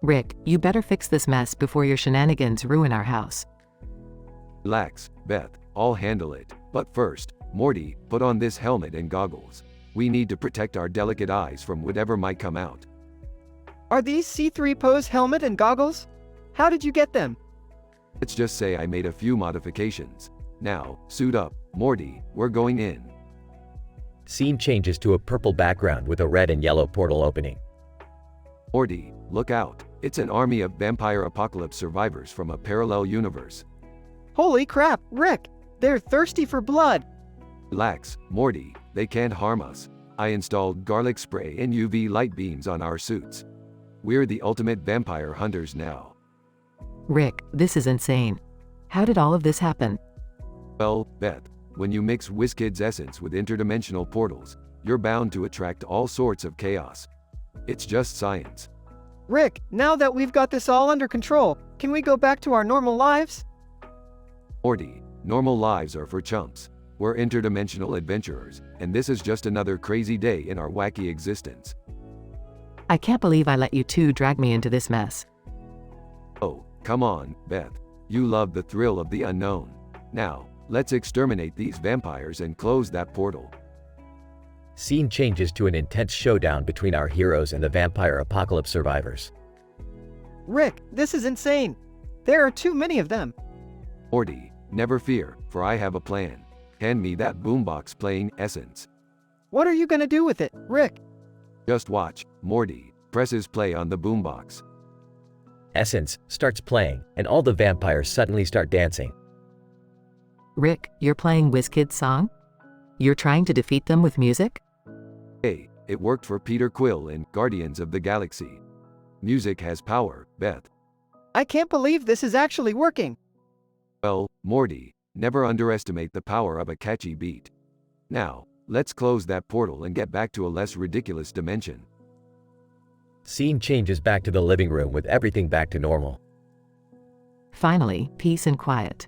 Rick, you better fix this mess before your shenanigans ruin our house. Relax, Beth, I'll handle it. But first, Morty, put on this helmet and goggles. We need to protect our delicate eyes from whatever might come out. Are these C3 pose helmet and goggles? How did you get them? Let's just say I made a few modifications. Now, suit up, Morty, we're going in. Scene changes to a purple background with a red and yellow portal opening. Morty, look out. It's an army of vampire apocalypse survivors from a parallel universe. Holy crap, Rick! They're thirsty for blood! Relax, Morty, they can't harm us. I installed garlic spray and UV light beams on our suits. We're the ultimate vampire hunters now. Rick, this is insane. How did all of this happen? Well, Beth, When you mix WizKid's essence with interdimensional portals, you're bound to attract all sorts of chaos. It's just science. Rick, now that we've got this all under control, can we go back to our normal lives? Morty, normal lives are for chumps. We're interdimensional adventurers, and this is just another crazy day in our wacky existence. I can't believe I let you two drag me into this mess. Oh, come on, Beth. You love the thrill of the unknown. Now, let's exterminate these vampires and close that portal. Scene changes to an intense showdown between our heroes and the vampire apocalypse survivors. Rick, this is insane. There are too many of them. Morty, never fear, for I have a plan. Hand me that boombox playing Essence. What are you gonna do with it, Rick? Just watch. Morty presses play on the boombox. Essence starts playing, and all the vampires suddenly start dancing. Rick, you're playing WizKid's song? You're trying to defeat them with music? Hey, it worked for Peter Quill in Guardians of the Galaxy. Music has power, Beth. I can't believe this is actually working. Well, Morty, never underestimate the power of a catchy beat. Now, let's close that portal and get back to a less ridiculous dimension. Scene changes back to the living room with everything back to normal. Finally, peace and quiet.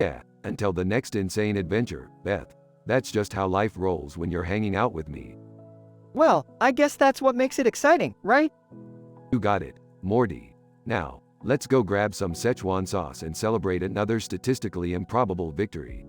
Yeah, until the next insane adventure, Beth. That's just how life rolls when you're hanging out with me. Well, I guess that's what makes it exciting, right? You got it, Morty. Now, let's go grab some Szechuan sauce and celebrate another statistically improbable victory.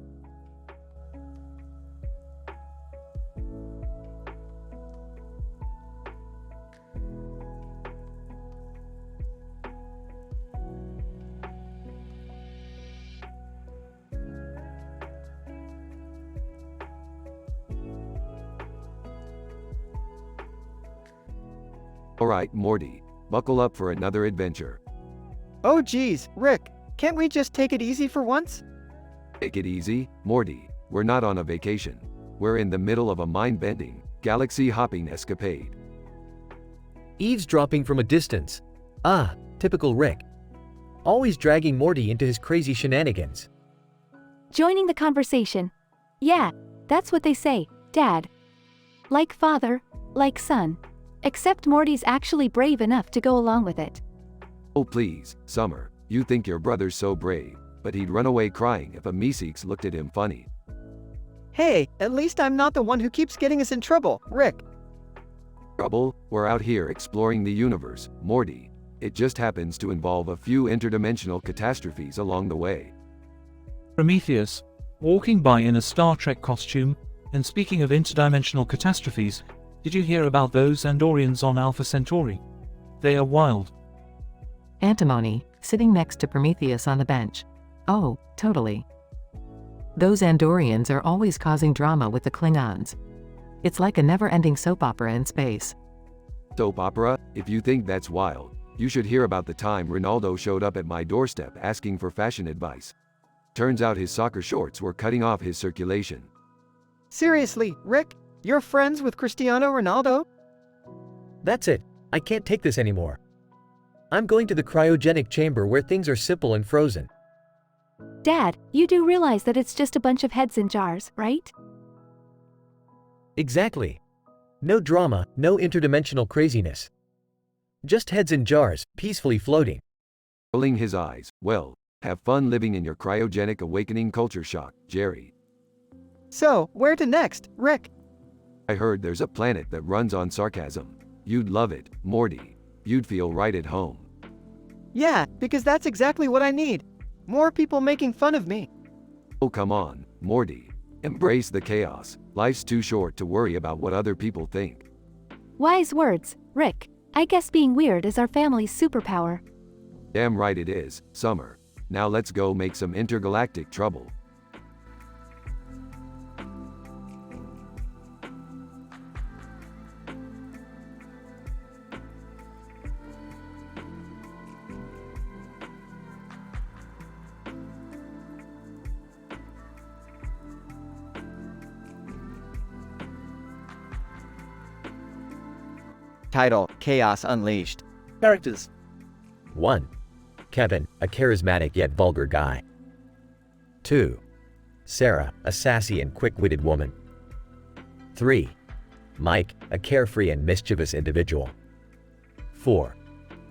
Alright, Morty, buckle up for another adventure. Oh geez, Rick, can't we just take it easy for once? Take it easy, Morty. We're not on a vacation. We're in the middle of a mind-bending, galaxy-hopping escapade. Eavesdropping from a distance. Ah, typical Rick. Always dragging Morty into his crazy shenanigans. Joining the conversation. Yeah, that's what they say, Dad. Like father, like son. Except Morty's actually brave enough to go along with it. Oh please, Summer, you think your brother's so brave, but he'd run away crying if a Meeseeks looked at him funny. Hey, at least I'm not the one who keeps getting us in trouble, Rick. Trouble? We're out here exploring the universe, Morty. It just happens to involve a few interdimensional catastrophes along the way. Prometheus, walking by in a Star Trek costume, and speaking of interdimensional catastrophes, did you hear about those Andorians on Alpha Centauri? They are wild. Antimony, sitting next to Prometheus on the bench. Oh, totally. Those Andorians are always causing drama with the Klingons. It's like a never-ending soap opera in space. Soap opera? If you think that's wild, you should hear about the time Ronaldo showed up at my doorstep asking for fashion advice. Turns out his soccer shorts were cutting off his circulation. Seriously, Rick? You're friends with Cristiano Ronaldo? That's it. I can't take this anymore. I'm going to the cryogenic chamber where things are simple and frozen. Dad, you do realize that it's just a bunch of heads in jars, right? Exactly. No drama, no interdimensional craziness. Just heads in jars, peacefully floating. Rolling his eyes, well, have fun living in your cryogenic awakening culture shock, Jerry. So, where to next, Rick? I heard there's a planet that runs on sarcasm. You'd love it, Morty. You'd feel right at home. Yeah, because that's exactly what I need. More people making fun of me. Oh come on, Morty. Embrace the chaos. Life's too short to worry about what other people think. Wise words, Rick. I guess being weird is our family's superpower. Damn right it is, Summer. Now let's go make some intergalactic trouble. Title: Chaos Unleashed. Characters: 1. Kevin, a charismatic yet vulgar guy. 2. Sarah, a sassy and quick-witted woman. 3. Mike, a carefree and mischievous individual. 4.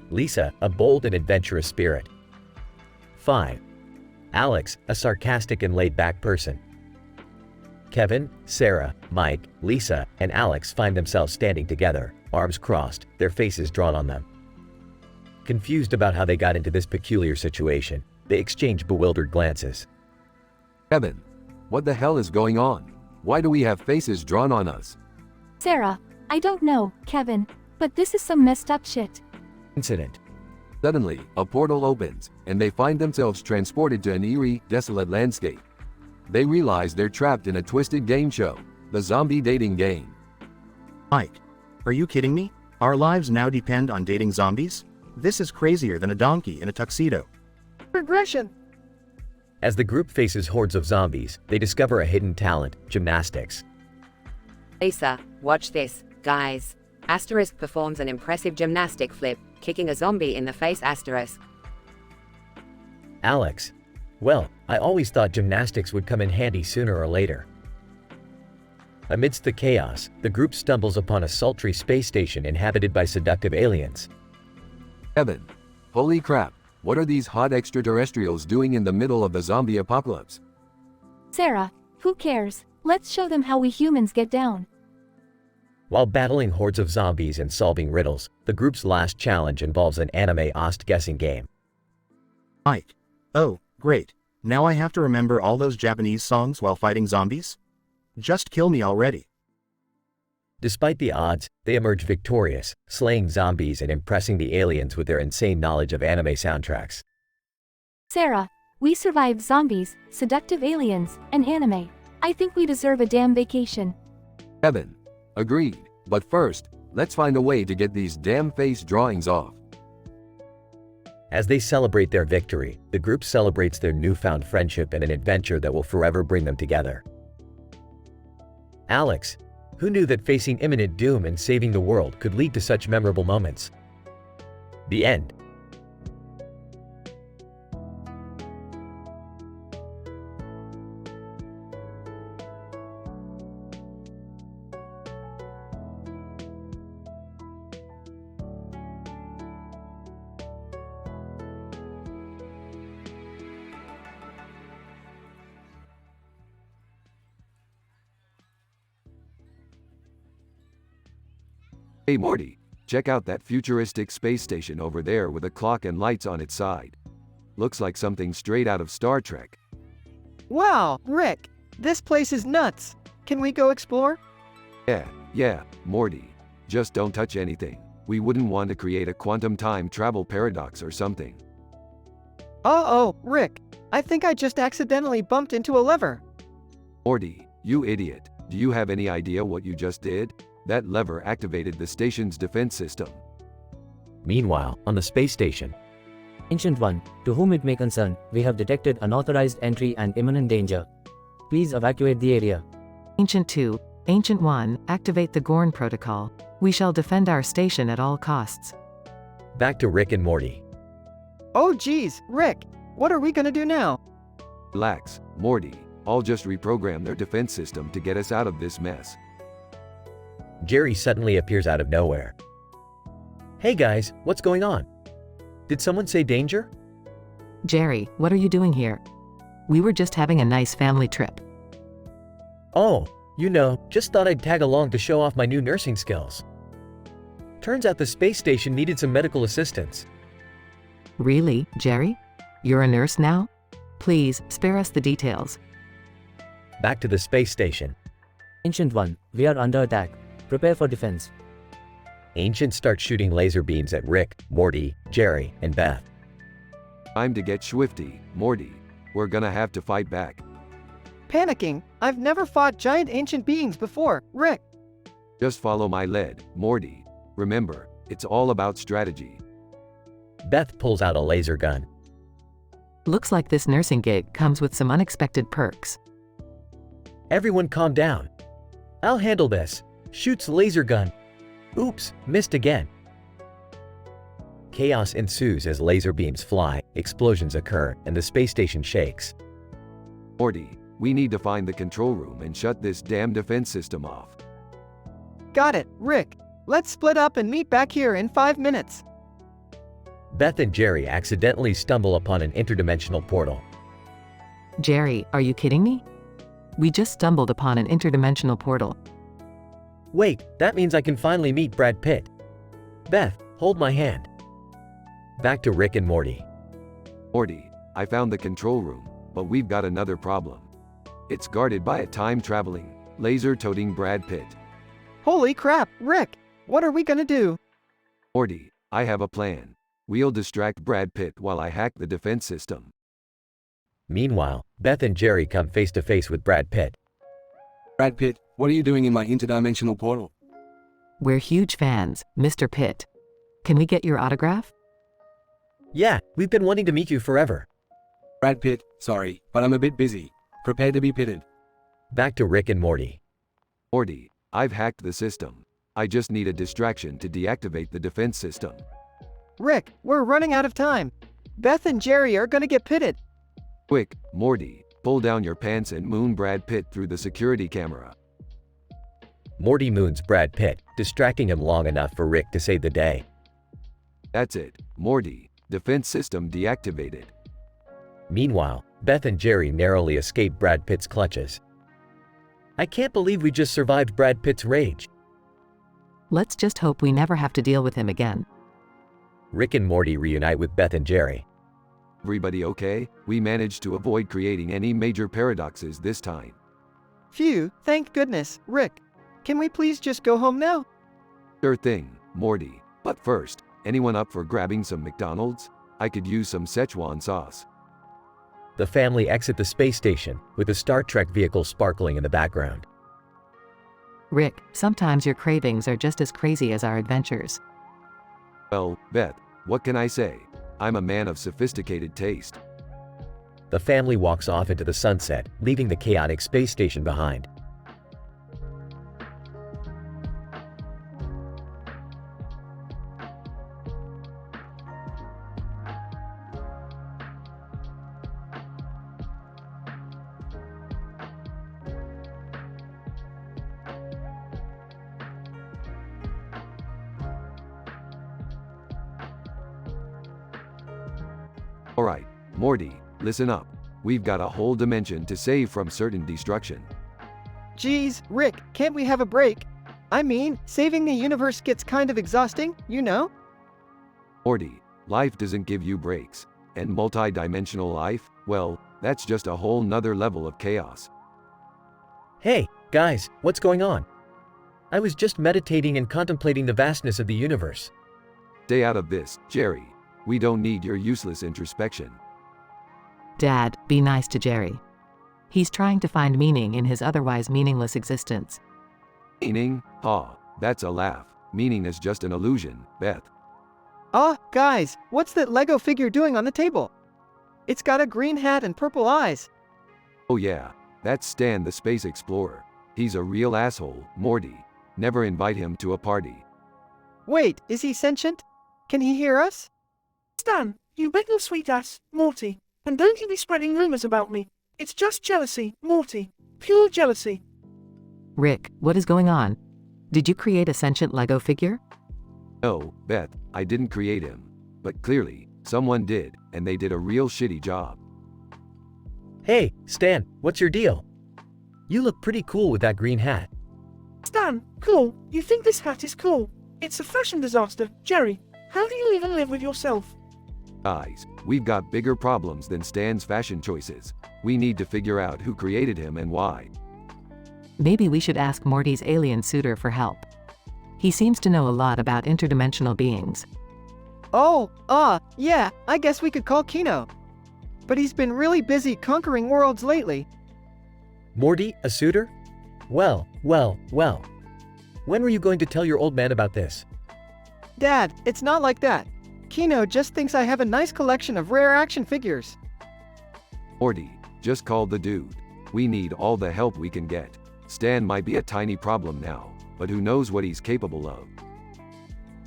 Lisa, a bold and adventurous spirit. 5. Alex, a sarcastic and laid-back person. Kevin, Sarah, Mike, Lisa, and Alex find themselves standing together, arms crossed, their faces drawn on them. Confused about how they got into this peculiar situation, they exchange bewildered glances. Kevin, what the hell is going on? Why do we have faces drawn on us? Sarah, I don't know, Kevin, but this is some messed up shit. Incident. Suddenly, a portal opens, and they find themselves transported to an eerie, desolate landscape. They realize they're trapped in a twisted game show, the zombie dating game. Mike, are you kidding me? Our lives now depend on dating zombies? This is crazier than a donkey in a tuxedo. Regression. As the group faces hordes of zombies, they discover a hidden talent, gymnastics. Lisa, watch this, guys. Asterisk performs an impressive gymnastic flip, kicking a zombie in the face asterisk. Alex. Well, I always thought gymnastics would come in handy sooner or later. Amidst the chaos, the group stumbles upon a sultry space station inhabited by seductive aliens. Kevin, holy crap, what are these hot extraterrestrials doing in the middle of the zombie apocalypse? Sarah, who cares? Let's show them how we humans get down. While battling hordes of zombies and solving riddles, the group's last challenge involves an anime guessing game. Mike. Oh, great. Now I have to remember all those Japanese songs while fighting zombies? Just kill me already. Despite the odds, they emerge victorious, slaying zombies and impressing the aliens with their insane knowledge of anime soundtracks. Sarah, we survived zombies, seductive aliens, and anime. I think we deserve a damn vacation. Kevin, agreed. But first, let's find a way to get these damn face drawings off. As they celebrate their victory, the group celebrates their newfound friendship and an adventure that will forever bring them together. Alex, who knew that facing imminent doom and saving the world could lead to such memorable moments? The end. Hey Morty, check out that futuristic space station over there with a clock and lights on its side. Looks like something straight out of Star Trek. Wow, Rick, this place is nuts. Can we go explore? Yeah, Morty. Just don't touch anything. We wouldn't want to create a quantum time travel paradox or something. Uh-oh, Rick, I think I just accidentally bumped into a lever. Morty, you idiot. Do you have any idea what you just did? That lever activated the station's defense system. Meanwhile, on the space station, Ancient One, to whom it may concern, we have detected unauthorized entry and imminent danger. Please evacuate the area. Ancient 2, Ancient 1, activate the Gorn protocol. We shall defend our station at all costs. Back to Rick and Morty. Oh geez, Rick, what are we gonna do now? Relax, Morty. I'll just reprogram their defense system to get us out of this mess. Jerry suddenly appears out of nowhere. Hey guys, what's going on? Did someone say danger? Jerry, what are you doing here? We were just having a nice family trip. Oh, just thought I'd tag along to show off my new nursing skills. Turns out the space station needed some medical assistance. Really, Jerry? You're a nurse now? Please, spare us the details. Back to the space station. Ancient One, we are under attack. Prepare for defense. Ancient starts shooting laser beams at Rick, Morty, Jerry, and Beth. Time to get swifty, Morty. We're gonna have to fight back. Panicking, I've never fought giant ancient beings before, Rick. Just follow my lead, Morty. Remember, it's all about strategy. Beth pulls out a laser gun. Looks like this nursing gig comes with some unexpected perks. Everyone calm down. I'll handle this. Shoots laser gun. Oops, missed again. Chaos ensues as laser beams fly, explosions occur, and the space station shakes. Morty, We need to find the control room and shut this damn defense system off. Got it, Rick. Let's split up and meet back here in 5 minutes. Beth and Jerry accidentally stumble upon an interdimensional portal. Jerry, are you kidding me? We just stumbled upon an interdimensional portal. Wait, that means I can finally meet Brad Pitt. Beth, hold my hand. Back to Rick and Morty. Morty, I found the control room, but we've got another problem. It's guarded by a time-traveling, laser-toting Brad Pitt. Holy crap, Rick! What are we gonna do? Morty, I have a plan. We'll distract Brad Pitt while I hack the defense system. Meanwhile, Beth and Jerry come face to face with Brad Pitt. Brad Pitt, what are you doing in my interdimensional portal? We're huge fans, Mr. Pitt. Can we get your autograph? Yeah, we've been wanting to meet you forever. Brad Pitt, sorry, but I'm a bit busy. Prepare to be pitted. Back to Rick and Morty. Morty, I've hacked the system. I just need a distraction to deactivate the defense system. Rick, we're running out of time. Beth and Jerry are gonna get pitted. Quick, Morty, pull down your pants and moon Brad Pitt through the security camera. Morty moons Brad Pitt, distracting him long enough for Rick to save the day. That's it, Morty. Defense system deactivated. Meanwhile, Beth and Jerry narrowly escape Brad Pitt's clutches. I can't believe we just survived Brad Pitt's rage. Let's just hope we never have to deal with him again. Rick and Morty reunite with Beth and Jerry. Everybody okay? We managed to avoid creating any major paradoxes this time. Phew, thank goodness, Rick. Can we please just go home now? Sure thing, Morty. But first, anyone up for grabbing some McDonald's? I could use some Szechuan sauce. The family exit the space station, with the Star Trek vehicle sparkling in the background. Rick, sometimes your cravings are just as crazy as our adventures. Well, Beth, what can I say? I'm a man of sophisticated taste. The family walks off into the sunset, leaving the chaotic space station behind. Alright, Morty, listen up. We've got a whole dimension to save from certain destruction. Geez, Rick, can't we have a break? I mean, saving the universe gets kind of exhausting, you know? Morty, life doesn't give you breaks. And multi-dimensional life, well, that's just a whole nother level of chaos. Hey, guys, what's going on? I was just meditating and contemplating the vastness of the universe. Stay out of this, Jerry. We don't need your useless introspection. Dad, be nice to Jerry. He's trying to find meaning in his otherwise meaningless existence. Meaning? Ha, that's a laugh. Meaning is just an illusion, Beth. Guys, what's that Lego figure doing on the table? It's got a green hat and purple eyes. Oh yeah, that's Stan the Space Explorer. He's a real asshole, Morty. Never invite him to a party. Wait, is he sentient? Can he hear us? Stan, you big little sweet ass, Morty. And don't you be spreading rumors about me. It's just jealousy, Morty. Pure jealousy. Rick, what is going on? Did you create a sentient Lego figure? No, Beth, I didn't create him. But clearly, someone did, and they did a real shitty job. Hey, Stan, what's your deal? You look pretty cool with that green hat. Stan, cool? You think this hat is cool? It's a fashion disaster, Jerry. How do you even live with yourself? Guys, we've got bigger problems than Stan's fashion choices. We need to figure out who created him and why. Maybe we should ask Morty's alien suitor for help. He seems to know a lot about interdimensional beings. Yeah, I guess we could call Kino. But he's been really busy conquering worlds lately. Morty, a suitor? Well. When were you going to tell your old man about this? Dad, it's not like that. Kino just thinks I have a nice collection of rare action figures. Morty, just call the dude. We need all the help we can get. Stan might be a tiny problem now, but who knows what he's capable of.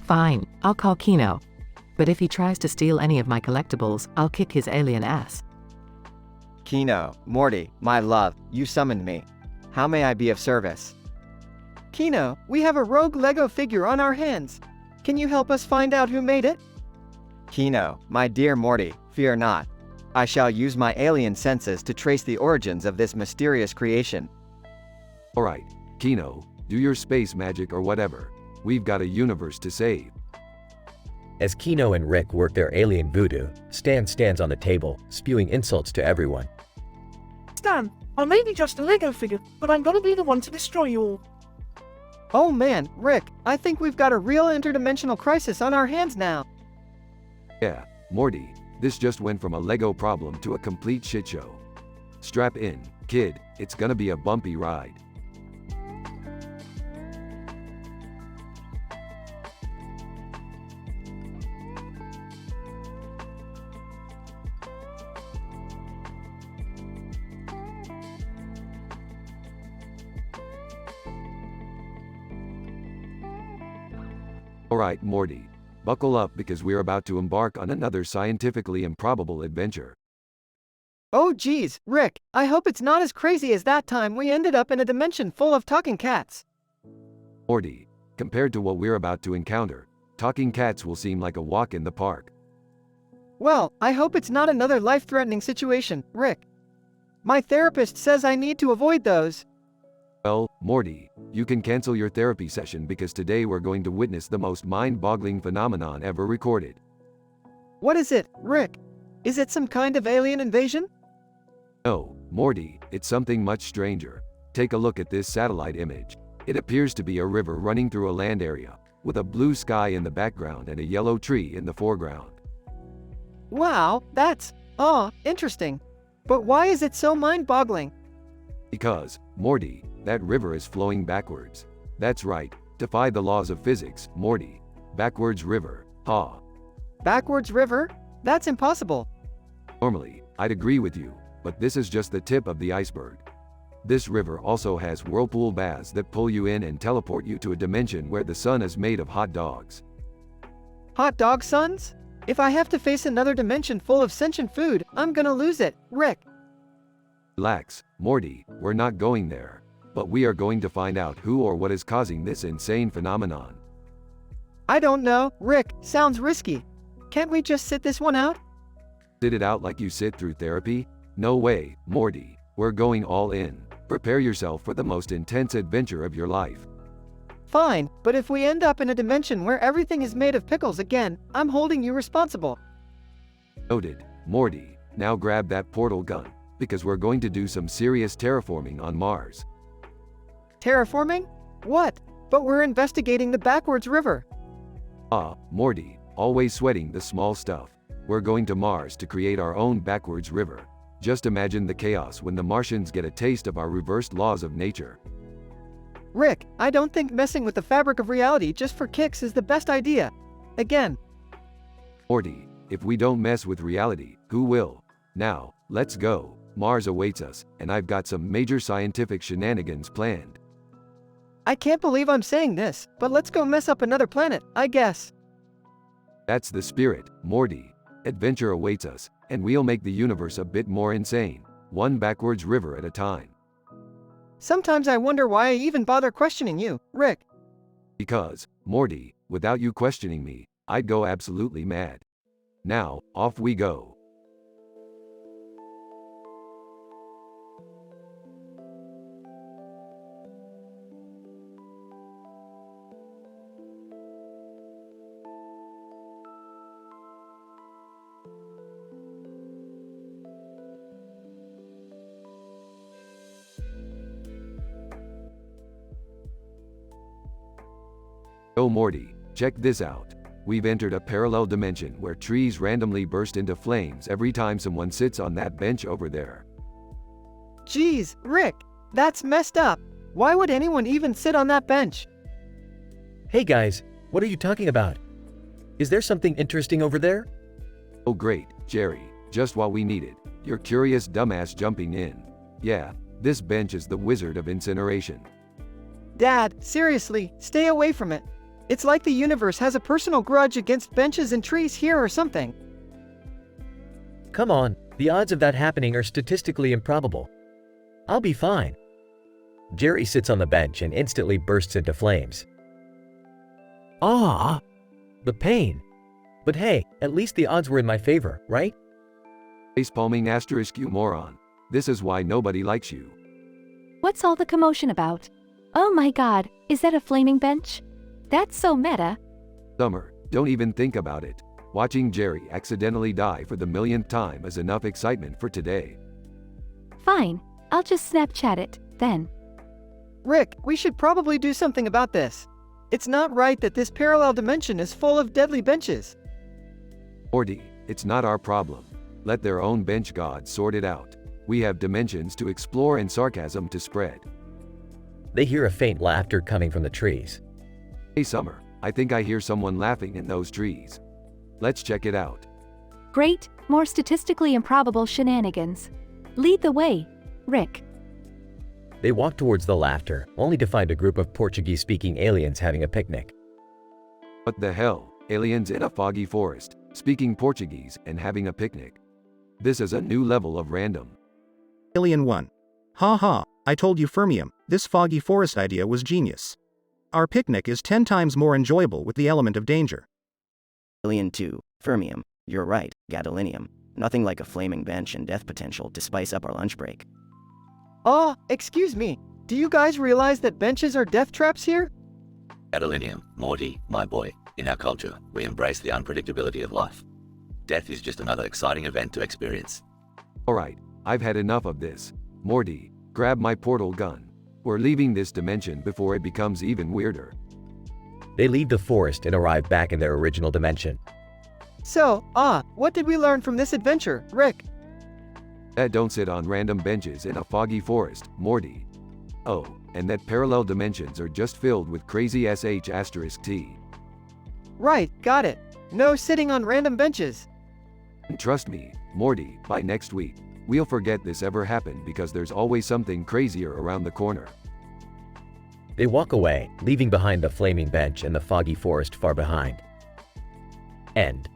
Fine, I'll call Kino. But if he tries to steal any of my collectibles, I'll kick his alien ass. Kino, Morty, my love, you summoned me. How may I be of service? Kino, we have a rogue Lego figure on our hands. Can you help us find out who made it? Kino, my dear Morty, fear not. I shall use my alien senses to trace the origins of this mysterious creation. Alright, Kino, do your space magic or whatever. We've got a universe to save. As Kino and Rick work their alien voodoo, Stan stands on the table, spewing insults to everyone. Stan, I may be just a Lego figure, but I'm gonna be the one to destroy you all. Oh man, Rick, I think we've got a real interdimensional crisis on our hands now. Yeah, Morty, this just went from a Lego problem to a complete shit show. Strap in, kid, it's gonna be a bumpy ride. Alright, Morty. Buckle up because we're about to embark on another scientifically improbable adventure. Oh geez, Rick, I hope it's not as crazy as that time we ended up in a dimension full of talking cats. Morty, compared to what we're about to encounter, talking cats will seem like a walk in the park. Well, I hope it's not another life-threatening situation, Rick. My therapist says I need to avoid those. Well, Morty, you can cancel your therapy session because today we're going to witness the most mind-boggling phenomenon ever recorded. What is it, Rick? Is it some kind of alien invasion? No, Morty, it's something much stranger. Take a look at this satellite image. It appears to be a river running through a land area, with a blue sky in the background and a yellow tree in the foreground. Wow, that's, interesting. But why is it so mind-boggling? Because, Morty, that river is flowing backwards. That's right, defy the laws of physics, Morty. Backwards river, ha. Backwards river? That's impossible. Normally, I'd agree with you, but this is just the tip of the iceberg. This river also has whirlpool baths that pull you in and teleport you to a dimension where the sun is made of hot dogs. Hot dog suns? If I have to face another dimension full of sentient food, I'm gonna lose it, Rick. Relax, Morty, we're not going there. But we are going to find out who or what is causing this insane phenomenon. I don't know, Rick, sounds risky. Can't we just sit this one out? Sit it out like you sit through therapy? No way, Morty, we're going all in. Prepare yourself for the most intense adventure of your life. Fine, but if we end up in a dimension where everything is made of pickles again, I'm holding you responsible. Noted, Morty, now grab that portal gun, because we're going to do some serious terraforming on Mars. Terraforming? What? But we're investigating the backwards river. Morty, always sweating the small stuff. We're going to Mars to create our own backwards river. Just imagine the chaos when the Martians get a taste of our reversed laws of nature. Rick, I don't think messing with the fabric of reality just for kicks is the best idea. Again. Morty, if we don't mess with reality, who will? Now, let's go. Mars awaits us, and I've got some major scientific shenanigans planned. I can't believe I'm saying this, but let's go mess up another planet, I guess. That's the spirit, Morty. Adventure awaits us, and we'll make the universe a bit more insane, one backwards river at a time. Sometimes I wonder why I even bother questioning you, Rick. Because, Morty, without you questioning me, I'd go absolutely mad. Now, off we go. Oh Morty, check this out. We've entered a parallel dimension where trees randomly burst into flames every time someone sits on that bench over there. Geez, Rick, that's messed up. Why would anyone even sit on that bench? Hey guys, what are you talking about? Is there something interesting over there? Oh great, Jerry, just what we needed. Your curious dumbass jumping in. Yeah, this bench is the wizard of incineration. Dad, seriously, stay away from it. It's like the universe has a personal grudge against benches and trees here or something. Come on, The odds of that happening are statistically improbable. I'll be fine. Jerry sits on the bench and instantly bursts into flames. Ah! The pain. But hey, at least the odds were in my favor, right? Facepalming asterisk, you moron. This is why nobody likes you. What's all the commotion about? Oh my god, is that a flaming bench? That's so meta. Summer, don't even think about it. Watching Jerry accidentally die for the millionth time is enough excitement for today. Fine, I'll just Snapchat it, then. Rick, we should probably do something about this. It's not right that this parallel dimension is full of deadly benches. Morty, it's not our problem. Let their own bench gods sort it out. We have dimensions to explore and sarcasm to spread. They hear a faint laughter coming from the trees. Hey Summer, I think I hear someone laughing in those trees. Let's check it out. Great, more statistically improbable shenanigans. Lead the way, Rick. They walk towards the laughter, only to find a group of Portuguese-speaking aliens having a picnic. What the hell? Aliens in a foggy forest, speaking Portuguese and having a picnic. This is a new level of random. Alien 1. Ha ha, I told you Fermium, this foggy forest idea was genius. Our picnic is 10 times more enjoyable with the element of danger. Alien 2. Fermium, you're right, gadolinium. Nothing like a flaming bench and death potential to spice up our lunch break. Oh, excuse me. Do you guys realize that benches are death traps here? AiTelevision, Morty, my boy. In our culture, we embrace the unpredictability of life. Death is just another exciting event to experience. Alright, I've had enough of this. Morty, grab my portal gun. We're leaving this dimension before it becomes even weirder. They leave the forest and arrive back in their original dimension. So, what did we learn from this adventure, Rick? That don't sit on random benches in a foggy forest, Morty. Oh, and that parallel dimensions are just filled with crazy sh*t. Right, got it. No sitting on random benches. And trust me, Morty, by next week, we'll forget this ever happened because there's always something crazier around the corner. They walk away, leaving behind the flaming bench and the foggy forest far behind. End.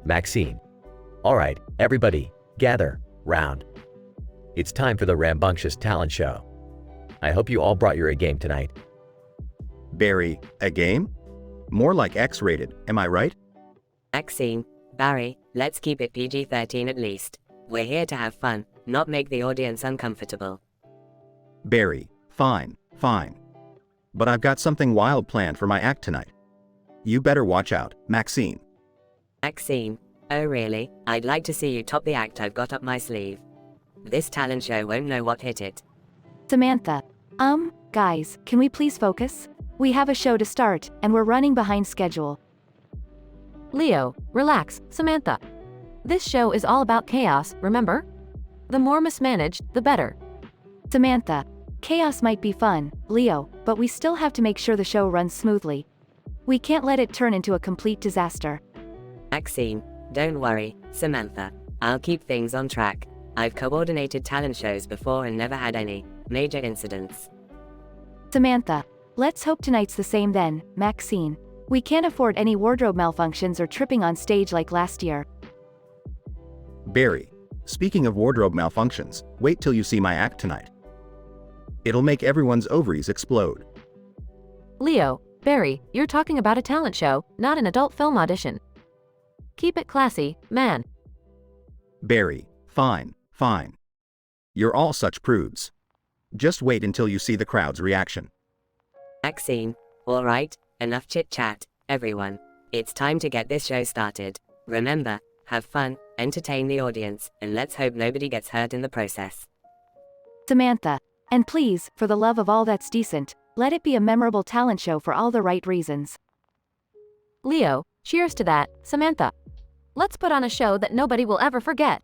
Maxine. Alright, everybody, gather, round. It's time for the rambunctious talent show. I hope you all brought your A game tonight. Barry, a game? More like X-rated, am I right? Maxine, Barry, let's keep it PG-13 at least. We're here to have fun, not make the audience uncomfortable. Barry, fine, fine. But I've got something wild planned for my act tonight. You better watch out, Maxine. Maxine, oh really? I'd like to see you top the act I've got up my sleeve. This talent show won't know what hit it. Samantha. Guys, can we please focus? We have a show to start, and we're running behind schedule. Leo, relax, Samantha. This show is all about chaos, remember? The more mismanaged, the better. Samantha. Chaos might be fun, Leo, but we still have to make sure the show runs smoothly. We can't let it turn into a complete disaster. Maxine, don't worry, Samantha. I'll keep things on track. I've coordinated talent shows before and never had any major incidents. Samantha. Let's hope tonight's the same then, Maxine. We can't afford any wardrobe malfunctions or tripping on stage like last year. Barry, speaking of wardrobe malfunctions, wait till you see my act tonight. It'll make everyone's ovaries explode. Leo, Barry, you're talking about a talent show, not an adult film audition. Keep it classy, man. Barry, fine, fine. You're all such prudes. Just wait until you see the crowd's reaction. Maxine, alright, enough chit-chat, everyone. It's time to get this show started. Remember, have fun, entertain the audience, and let's hope nobody gets hurt in the process. Samantha, and please, for the love of all that's decent, let it be a memorable talent show for all the right reasons. Leo, cheers to that, Samantha. Let's put on a show that nobody will ever forget.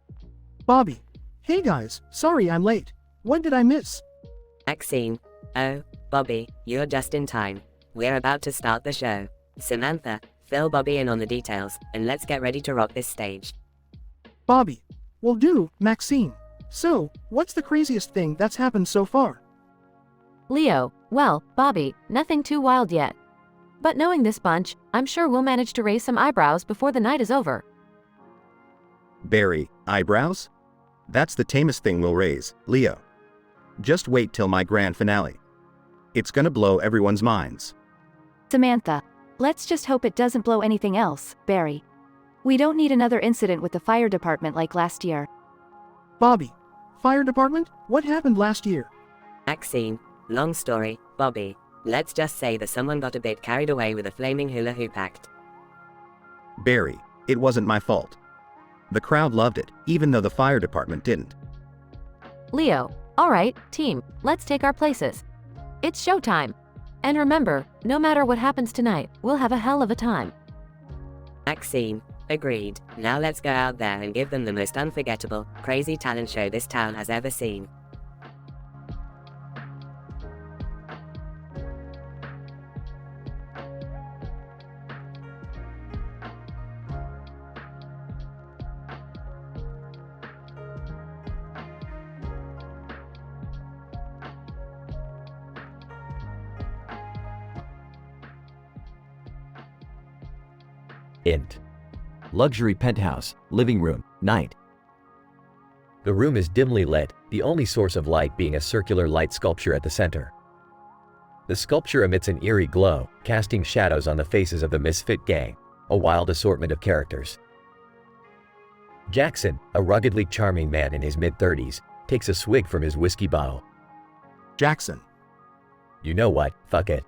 Bobby. Hey guys, sorry I'm late. What did I miss? Maxine. Oh, Bobby, you're just in time. We're about to start the show. Samantha, fill Bobby in on the details, and let's get ready to rock this stage. Bobby. Will do, Maxine. So, what's the craziest thing that's happened so far? Leo, well, Bobby, nothing too wild yet. But knowing this bunch, I'm sure we'll manage to raise some eyebrows before the night is over. Barry, eyebrows? That's the tamest thing we'll raise, Leo. Just wait till my grand finale. It's gonna blow everyone's minds. Samantha, let's just hope it doesn't blow anything else, Barry. We don't need another incident with the fire department like last year. Bobby. Fire department? What happened last year? Maxine, long story, Bobby. Let's just say that someone got a bit carried away with a flaming hula hoop act. Barry, it wasn't my fault. The crowd loved it, even though the fire department didn't. Leo, alright, team, let's take our places. It's showtime. And remember, no matter what happens tonight, we'll have a hell of a time. Maxine, agreed. Now let's go out there and give them the most unforgettable, crazy talent show this town has ever seen. Int. Luxury penthouse, living room, night. The room is dimly lit, the only source of light being a circular light sculpture at the center. The sculpture emits an eerie glow, casting shadows on the faces of the misfit gang, a wild assortment of characters. Jackson, a ruggedly charming man in his mid-30s, takes a swig from his whiskey bottle. Jackson. You know what, fuck it.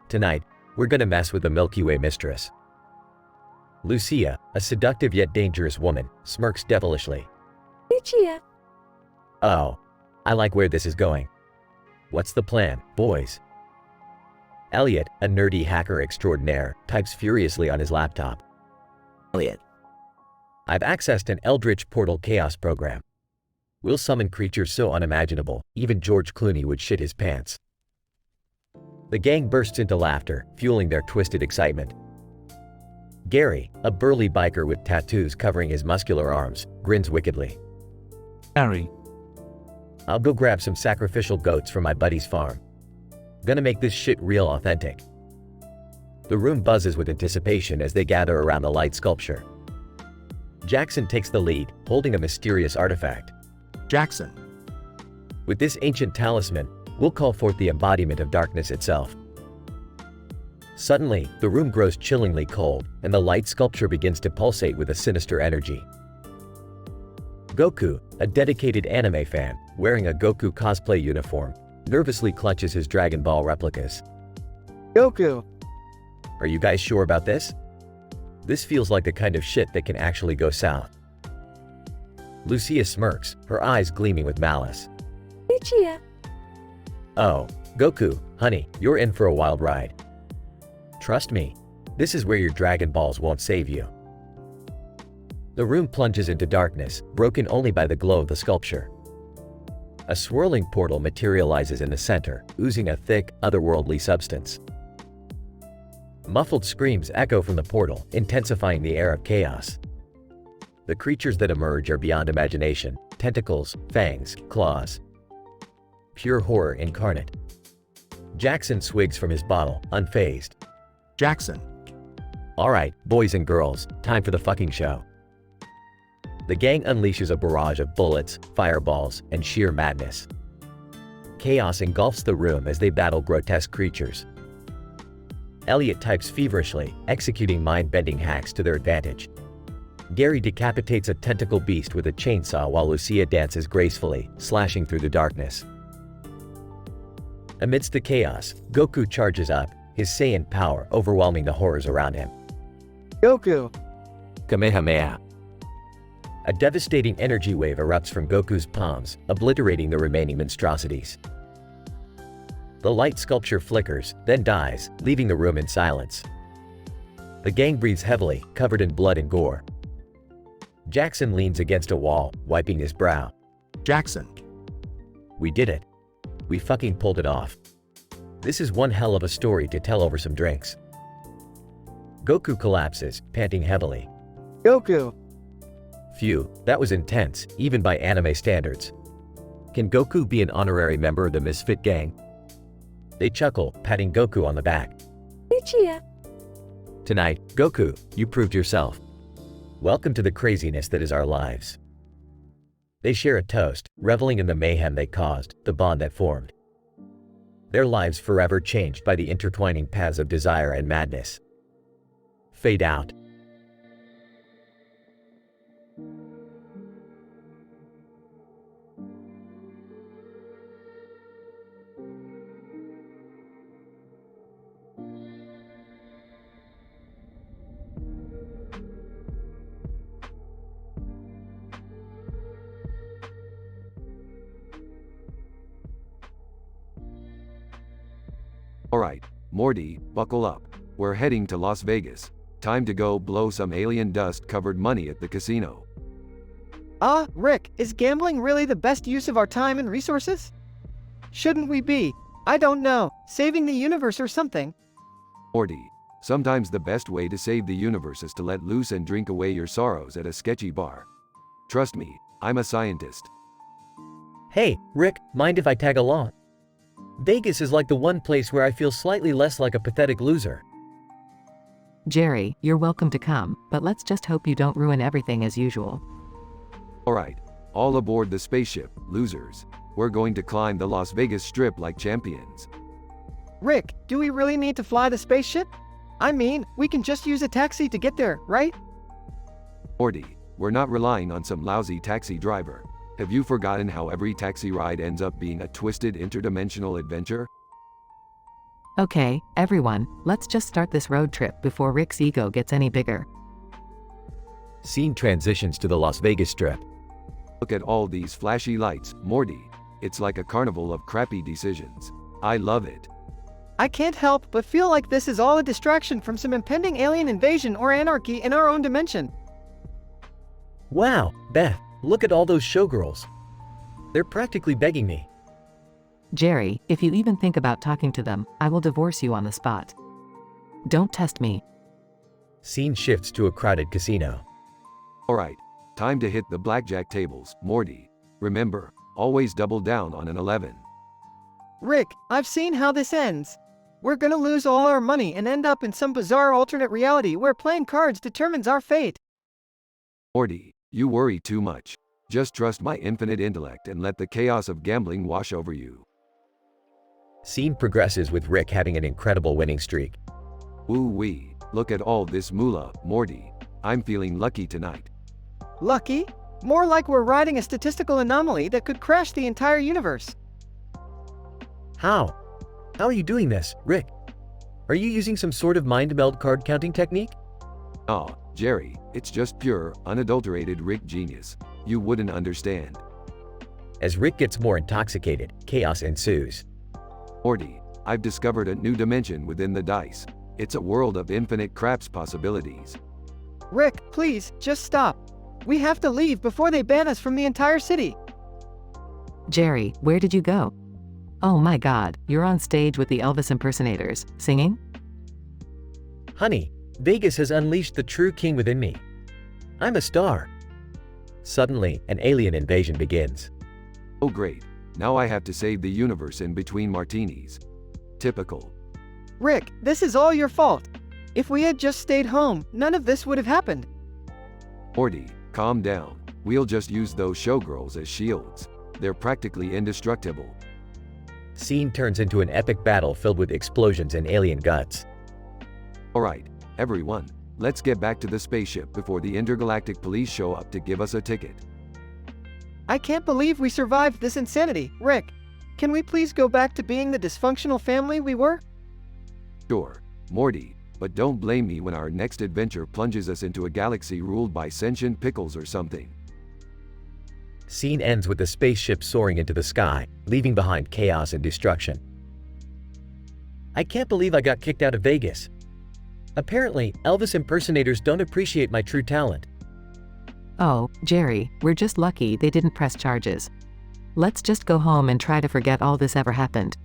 Tonight, we're gonna mess with the Milky Way mistress. Lucia, a seductive yet dangerous woman, smirks devilishly. Lucia. Oh, I like where this is going. What's the plan, boys? Elliot, a nerdy hacker extraordinaire, types furiously on his laptop. Elliot. I've accessed an Eldritch Portal Chaos program. We'll summon creatures so unimaginable, even George Clooney would shit his pants. The gang bursts into laughter, fueling their twisted excitement. Gary, a burly biker with tattoos covering his muscular arms, grins wickedly. Gary. I'll go grab some sacrificial goats from my buddy's farm. Gonna make this shit real authentic. The room buzzes with anticipation as they gather around the light sculpture. Jackson takes the lead, holding a mysterious artifact. Jackson. With this ancient talisman, we'll call forth the embodiment of darkness itself. Suddenly, the room grows chillingly cold, and the light sculpture begins to pulsate with a sinister energy. Goku, a dedicated anime fan, wearing a Goku cosplay uniform, nervously clutches his Dragon Ball replicas. Goku! Are you guys sure about this? This feels like the kind of shit that can actually go south. Lucia smirks, her eyes gleaming with malice. Lucia. Oh, Goku, honey, you're in for a wild ride. Trust me, this is where your Dragon Balls won't save you. The room plunges into darkness, broken only by the glow of the sculpture. A swirling portal materializes in the center, oozing a thick, otherworldly substance. Muffled screams echo from the portal, intensifying the air of chaos. The creatures that emerge are beyond imagination: tentacles, fangs, claws. Pure horror incarnate. Jackson swigs from his bottle, unfazed. Jackson. Alright, boys and girls, time for the fucking show. The gang unleashes a barrage of bullets, fireballs, and sheer madness. Chaos engulfs the room as they battle grotesque creatures. Elliot types feverishly, executing mind-bending hacks to their advantage. Gary decapitates a tentacle beast with a chainsaw while Lucia dances gracefully, slashing through the darkness. Amidst the chaos, Goku charges up, his Saiyan power overwhelming the horrors around him. Goku! Kamehameha. A devastating energy wave erupts from Goku's palms, obliterating the remaining monstrosities. The light sculpture flickers, then dies, leaving the room in silence. The gang breathes heavily, covered in blood and gore. Jackson leans against a wall, wiping his brow. Jackson. We did it. We fucking pulled it off. This is one hell of a story to tell over some drinks. Goku collapses, panting heavily. Goku! Phew, that was intense, even by anime standards. Can Goku be an honorary member of the Misfit Gang? They chuckle, patting Goku on the back. Lucia! Tonight, Goku, you proved yourself. Welcome to the craziness that is our lives. They share a toast, reveling in the mayhem they caused, the bond that formed. Their lives forever changed by the intertwining paths of desire and madness. Fade out. Alright, Morty, buckle up. We're heading to Las Vegas. Time to go blow some alien dust-covered money at the casino. Rick, is gambling really the best use of our time and resources? Shouldn't we be, I don't know, saving the universe or something? Morty, sometimes the best way to save the universe is to let loose and drink away your sorrows at a sketchy bar. Trust me, I'm a scientist. Hey, Rick, mind if I tag along? Vegas is like the one place where I feel slightly less like a pathetic loser. Jerry, you're welcome to come, but let's just hope you don't ruin everything as usual. Alright, all aboard the spaceship, losers. We're going to climb the Las Vegas Strip like champions. Rick, do we really need to fly the spaceship? I mean, we can just use a taxi to get there, right? Morty, we're not relying on some lousy taxi driver. Have you forgotten how every taxi ride ends up being a twisted interdimensional adventure? Okay, everyone, let's just start this road trip before Rick's ego gets any bigger. Scene transitions to the Las Vegas Strip. Look at all these flashy lights, Morty. It's like a carnival of crappy decisions. I love it. I can't help but feel like this is all a distraction from some impending alien invasion or anarchy in our own dimension. Wow, Beth, look at all those showgirls. They're practically begging me. Jerry, if you even think about talking to them, I will divorce you on the spot. Don't test me. Scene shifts to a crowded casino. Alright, time to hit the blackjack tables, Morty. Remember, always double down on an 11. Rick, I've seen how this ends. We're gonna lose all our money and end up in some bizarre alternate reality where playing cards determines our fate. Morty, you worry too much. Just trust my infinite intellect and let the chaos of gambling wash over you. Scene progresses with Rick having an incredible winning streak. Ooh-wee, look at all this moolah, Morty. I'm feeling lucky tonight. Lucky? More like we're riding a statistical anomaly that could crash the entire universe. How? How are you doing this, Rick? Are you using some sort of mind meld card counting technique? Aw, Jerry, it's just pure, unadulterated Rick genius. You wouldn't understand. As Rick gets more intoxicated, chaos ensues. Morty, I've discovered a new dimension within the dice. It's a world of infinite craps possibilities. Rick, please, just stop. We have to leave before they ban us from the entire city. Jerry, where did you go? Oh my god, you're on stage with the Elvis impersonators, singing? Honey, Vegas has unleashed the true king within me. I'm a star. Suddenly, an alien invasion begins. Oh great, now I have to save the universe in between martinis. Typical. Rick, this is all your fault. If we had just stayed home, none of this would have happened. Morty, calm down. We'll just use those showgirls as shields. They're practically indestructible. Scene turns into an epic battle filled with explosions and alien guts. Alright, everyone, let's get back to the spaceship before the intergalactic police show up to give us a ticket. I can't believe we survived this insanity, Rick. Can we please go back to being the dysfunctional family we were? Sure, Morty, but don't blame me when our next adventure plunges us into a galaxy ruled by sentient pickles or something. Scene ends with the spaceship soaring into the sky, leaving behind chaos and destruction. I can't believe I got kicked out of Vegas. Apparently, Elvis impersonators don't appreciate my true talent. Oh, Jerry, we're just lucky they didn't press charges. Let's just go home and try to forget all this ever happened.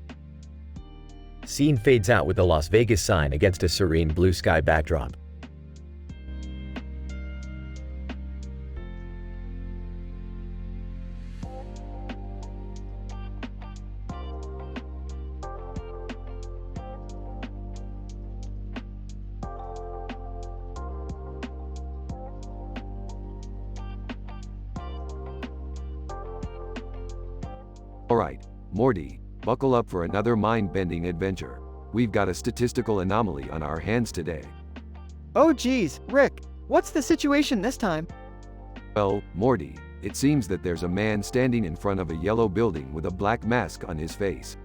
Scene fades out with the Las Vegas sign against a serene blue sky backdrop. Alright, Morty, buckle up for another mind-bending adventure. We've got a statistical anomaly on our hands today. Oh geez, Rick, what's the situation this time? Well, Morty, it seems that there's a man standing in front of a yellow building with a black mask on his face.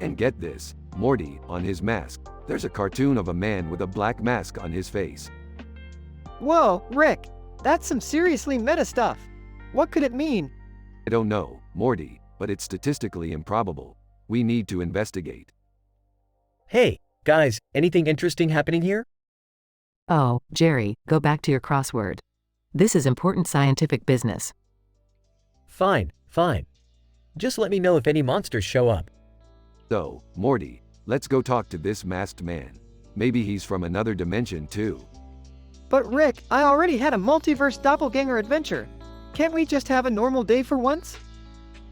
And get this, Morty, on his mask, there's a cartoon of a man with a black mask on his face. Whoa, Rick, that's some seriously meta stuff. What could it mean? I don't know, Morty, but it's statistically improbable. We need to investigate. Hey, guys, anything interesting happening here? Oh, Jerry, go back to your crossword. This is important scientific business. Fine, fine. Just let me know if any monsters show up. So, Morty, let's go talk to this masked man. Maybe he's from another dimension too. But Rick, I already had a multiverse doppelganger adventure. Can't we just have a normal day for once?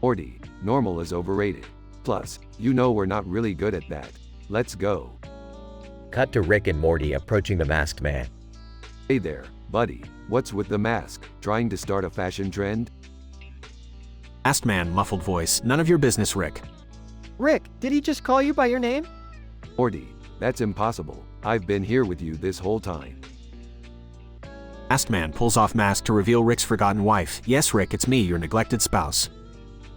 Morty, normal is overrated. Plus, you know we're not really good at that. Let's go. Cut to Rick and Morty approaching the masked man. Hey there, buddy, what's with the mask? Trying to start a fashion trend? Masked man, muffled voice, none of your business, Rick. Rick, did he just call you by your name? Morty, that's impossible. I've been here with you this whole time. Masked man pulls off mask to reveal Rick's forgotten wife. Yes, Rick, it's me, your neglected spouse.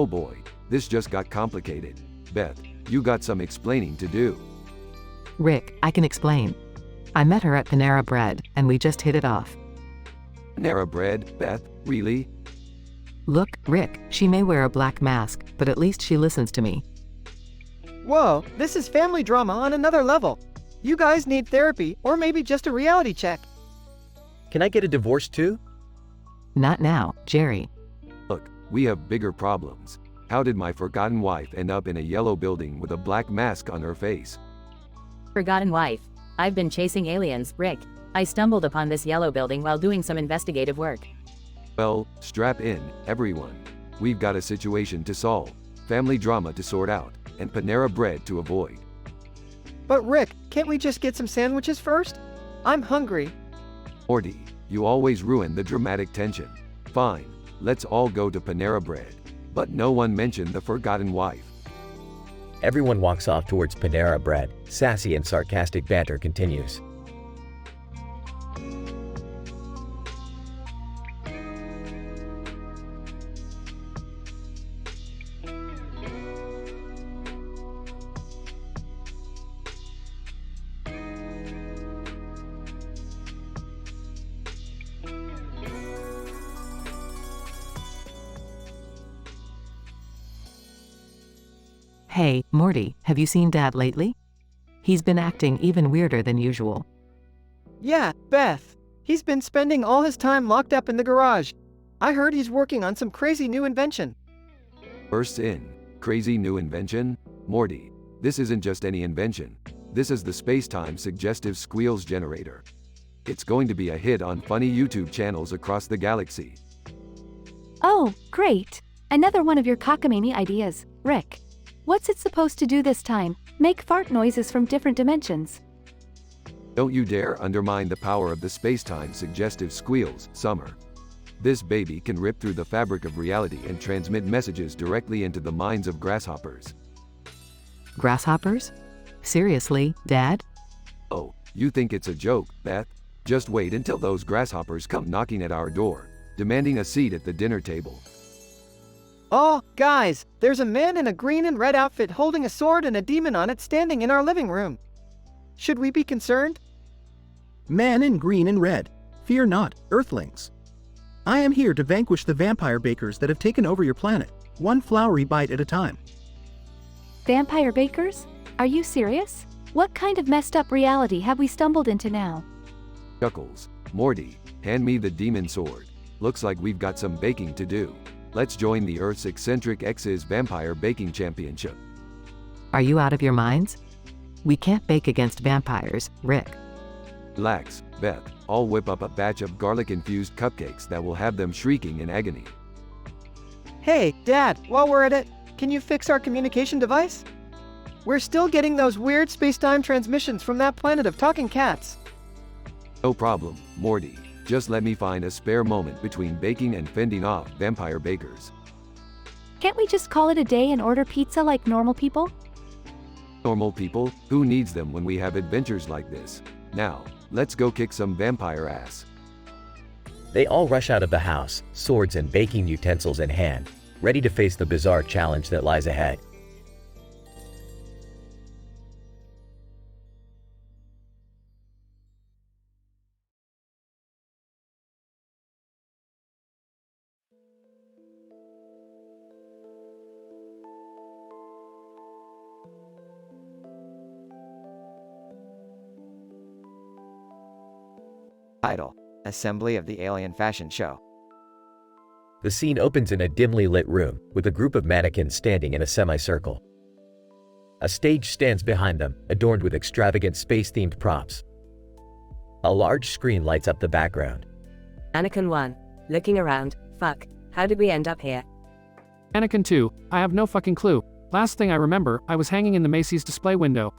Oh boy, this just got complicated. Beth, you got some explaining to do. Rick, I can explain. I met her at Panera Bread, and we just hit it off. Panera Bread, Beth, really? Look, Rick, she may wear a black mask, but at least she listens to me. Whoa, this is family drama on another level. You guys need therapy, or maybe just a reality check. Can I get a divorce too? Not now, Jerry. Look, we have bigger problems. How did my forgotten wife end up in a yellow building with a black mask on her face? Forgotten wife. I've been chasing aliens, Rick. I stumbled upon this yellow building while doing some investigative work. Well, strap in, everyone. We've got a situation to solve, family drama to sort out, and Panera Bread to avoid. But Rick, can't we just get some sandwiches first? I'm hungry. Morty, you always ruin the dramatic tension. Fine, let's all go to Panera Bread. But no one mentioned the forgotten wife. Everyone walks off towards Panera Bread. Sassy and sarcastic banter continues. Hey, Morty, have you seen Dad lately? He's been acting even weirder than usual. Yeah, Beth. He's been spending all his time locked up in the garage. I heard he's working on some crazy new invention. Bursts in. Crazy new invention? Morty, this isn't just any invention. This is the space-time suggestive squeals generator. It's going to be a hit on funny YouTube channels across the galaxy. Oh, great. Another one of your cockamamie ideas, Rick. What's it supposed to do this time? Make fart noises from different dimensions. Don't you dare undermine the power of the space-time suggestive squeals, Summer. This baby can rip through the fabric of reality and transmit messages directly into the minds of grasshoppers. Grasshoppers? Seriously, Dad? Oh, You think it's a joke, Beth? Just wait until those grasshoppers come knocking at our door, demanding a seat at the dinner table. Oh, guys, there's a man in a green and red outfit holding a sword and a demon on it standing in our living room. Should we be concerned? Man in green and red, fear not, Earthlings. I am here to vanquish the vampire bakers that have taken over your planet, one flowery bite at a time. Vampire bakers? Are you serious? What kind of messed up reality have we stumbled into now? Chuckles. Morty, hand me the demon sword. Looks like we've got some baking to do. Let's join the Earth's eccentric X's Vampire Baking Championship. Are you out of your minds? We can't bake against vampires, Rick. Relax, Beth. I'll whip up a batch of garlic-infused cupcakes that will have them shrieking in agony. Hey, Dad, while we're at it, can you fix our communication device? We're still getting those weird space-time transmissions from that planet of talking cats. No problem, Morty. Just let me find a spare moment between baking and fending off vampire bakers. Can't we just call it a day and order pizza like normal people? Normal people? Who needs them when we have adventures like this? Now, let's go kick some vampire ass. They all rush out of the house, swords and baking utensils in hand, ready to face the bizarre challenge that lies ahead. Title: Assembly of the Alien Fashion Show. The scene opens in a dimly lit room, with a group of mannequins standing in a semicircle. A stage stands behind them, adorned with extravagant space-themed props. A large screen lights up the background. Mannequin 1. Looking around. Fuck. How did we end up here? Mannequin 2. I have no fucking clue. Last thing I remember, I was hanging in the Macy's display window.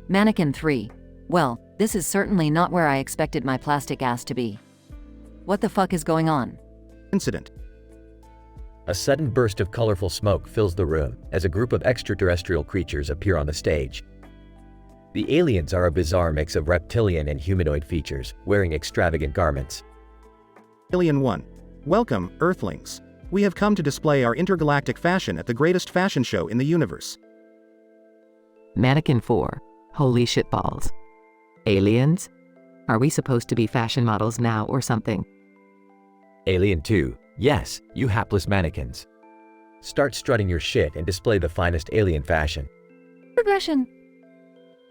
Mannequin 3. Well, this is certainly not where I expected my plastic ass to be. What the fuck is going on? Incident. A sudden burst of colorful smoke fills the room as a group of extraterrestrial creatures appear on the stage. The aliens are a bizarre mix of reptilian and humanoid features, wearing extravagant garments. Alien 1. Welcome, Earthlings. We have come to display our intergalactic fashion at the greatest fashion show in the universe. Mannequin 4. Holy shitballs. Aliens? Are we supposed to be fashion models now or something? Alien 2. Yes, you hapless mannequins. Start strutting your shit and display the finest alien fashion. Progression.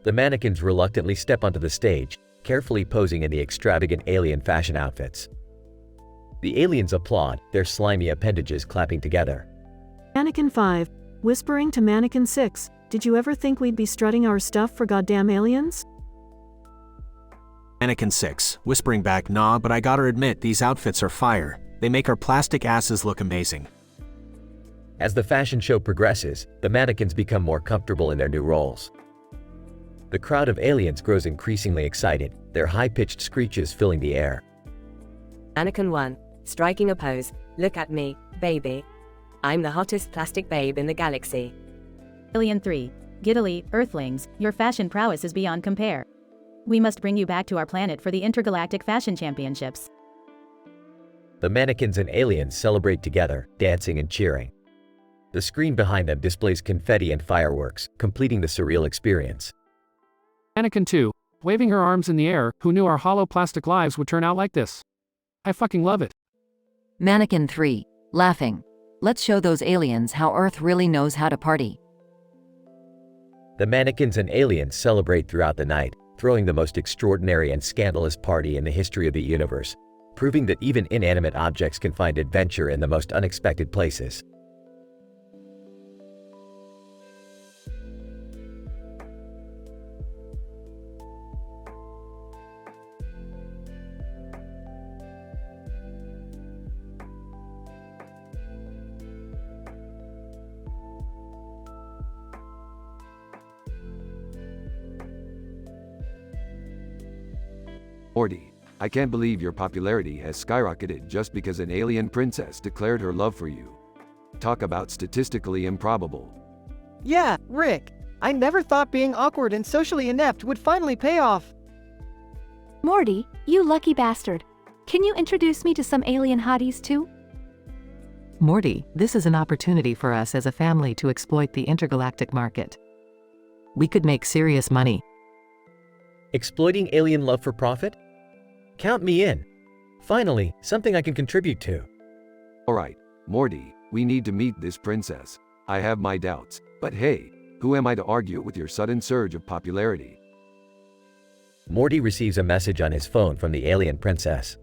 The mannequins reluctantly step onto the stage, carefully posing in the extravagant alien fashion outfits. The aliens applaud, their slimy appendages clapping together. Mannequin 5. Whispering to Mannequin 6. Did you ever think we'd be strutting our stuff for goddamn aliens? Mannequin 6, whispering back, nah, but I gotta admit, these outfits are fire. They make our plastic asses look amazing. As the fashion show progresses, the mannequins become more comfortable in their new roles. The crowd of aliens grows increasingly excited, their high-pitched screeches filling the air. Mannequin 1. Striking a pose. Look at me, baby. I'm the hottest plastic babe in the galaxy. Alien 3. Giddily, Earthlings, your fashion prowess is beyond compare. We must bring you back to our planet for the Intergalactic Fashion Championships. The mannequins and aliens celebrate together, dancing and cheering. The screen behind them displays confetti and fireworks, completing the surreal experience. Mannequin 2. Waving her arms in the air, who knew our hollow plastic lives would turn out like this? I fucking love it. Mannequin 3. Laughing. Let's show those aliens how Earth really knows how to party. The mannequins and aliens celebrate throughout the night, throwing the most extraordinary and scandalous party in the history of the universe, proving that even inanimate objects can find adventure in the most unexpected places. Morty, I can't believe your popularity has skyrocketed just because an alien princess declared her love for you. Talk about statistically improbable. Yeah, Rick. I never thought being awkward and socially inept would finally pay off. Morty, you lucky bastard. Can you introduce me to some alien hotties too? Morty, this is an opportunity for us as a family to exploit the intergalactic market. We could make serious money. Exploiting alien love for profit? Count me in. Finally, something I can contribute to. Alright, Morty, we need to meet this princess. I have my doubts, but hey, who am I to argue with your sudden surge of popularity? Morty receives a message on his phone from the alien princess.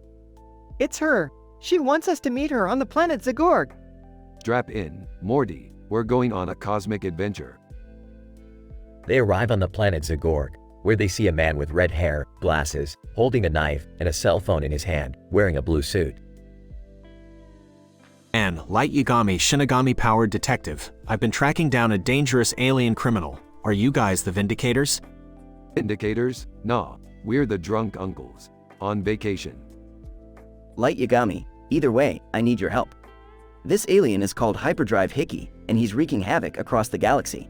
It's her. She wants us to meet her on the planet Zagorg. Strap in, Morty, we're going on a cosmic adventure. They arrive on the planet Zagorg, where they see a man with red hair, glasses, holding a knife, and a cell phone in his hand, wearing a blue suit. And Light Yagami Shinigami-powered detective. I've been tracking down a dangerous alien criminal. Are you guys the Vindicators? Vindicators? Nah, we're the drunk uncles. On vacation. Light Yagami, either way, I need your help. This alien is called Hyperdrive Hickey, and he's wreaking havoc across the galaxy.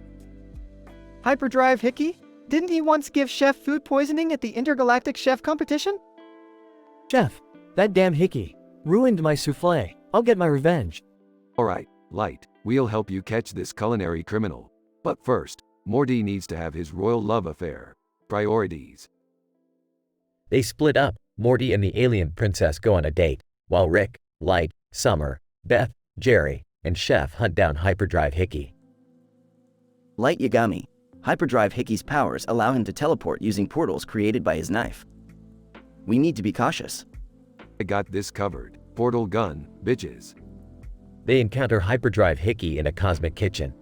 Hyperdrive Hickey? Didn't he once give Chef food poisoning at the Intergalactic Chef competition? Chef, that damn Hickey ruined my souffle. I'll get my revenge. Alright, Light, we'll help you catch this culinary criminal. But first, Morty needs to have his royal love affair. Priorities. They split up. Morty and the alien princess go on a date, while Rick, Light, Summer, Beth, Jerry, and Chef hunt down Hyperdrive Hickey. Light Yagami, Hyperdrive Hickey's powers allow him to teleport using portals created by his knife. We need to be cautious. I got this covered. Portal gun, bitches. They encounter Hyperdrive Hickey in a cosmic kitchen.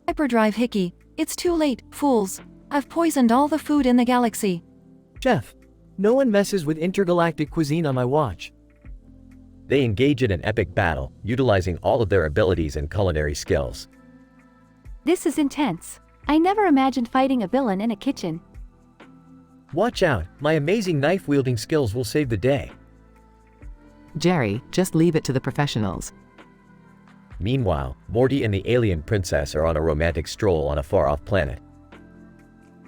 Hyperdrive Hickey, it's too late, fools. I've poisoned all the food in the galaxy. Chef, no one messes with intergalactic cuisine on my watch. They engage in an epic battle, utilizing all of their abilities and culinary skills. This is intense. I never imagined fighting a villain in a kitchen. Watch out, my amazing knife-wielding skills will save the day. Jerry, just leave it to the professionals. Meanwhile, Morty and the alien princess are on a romantic stroll on a far-off planet.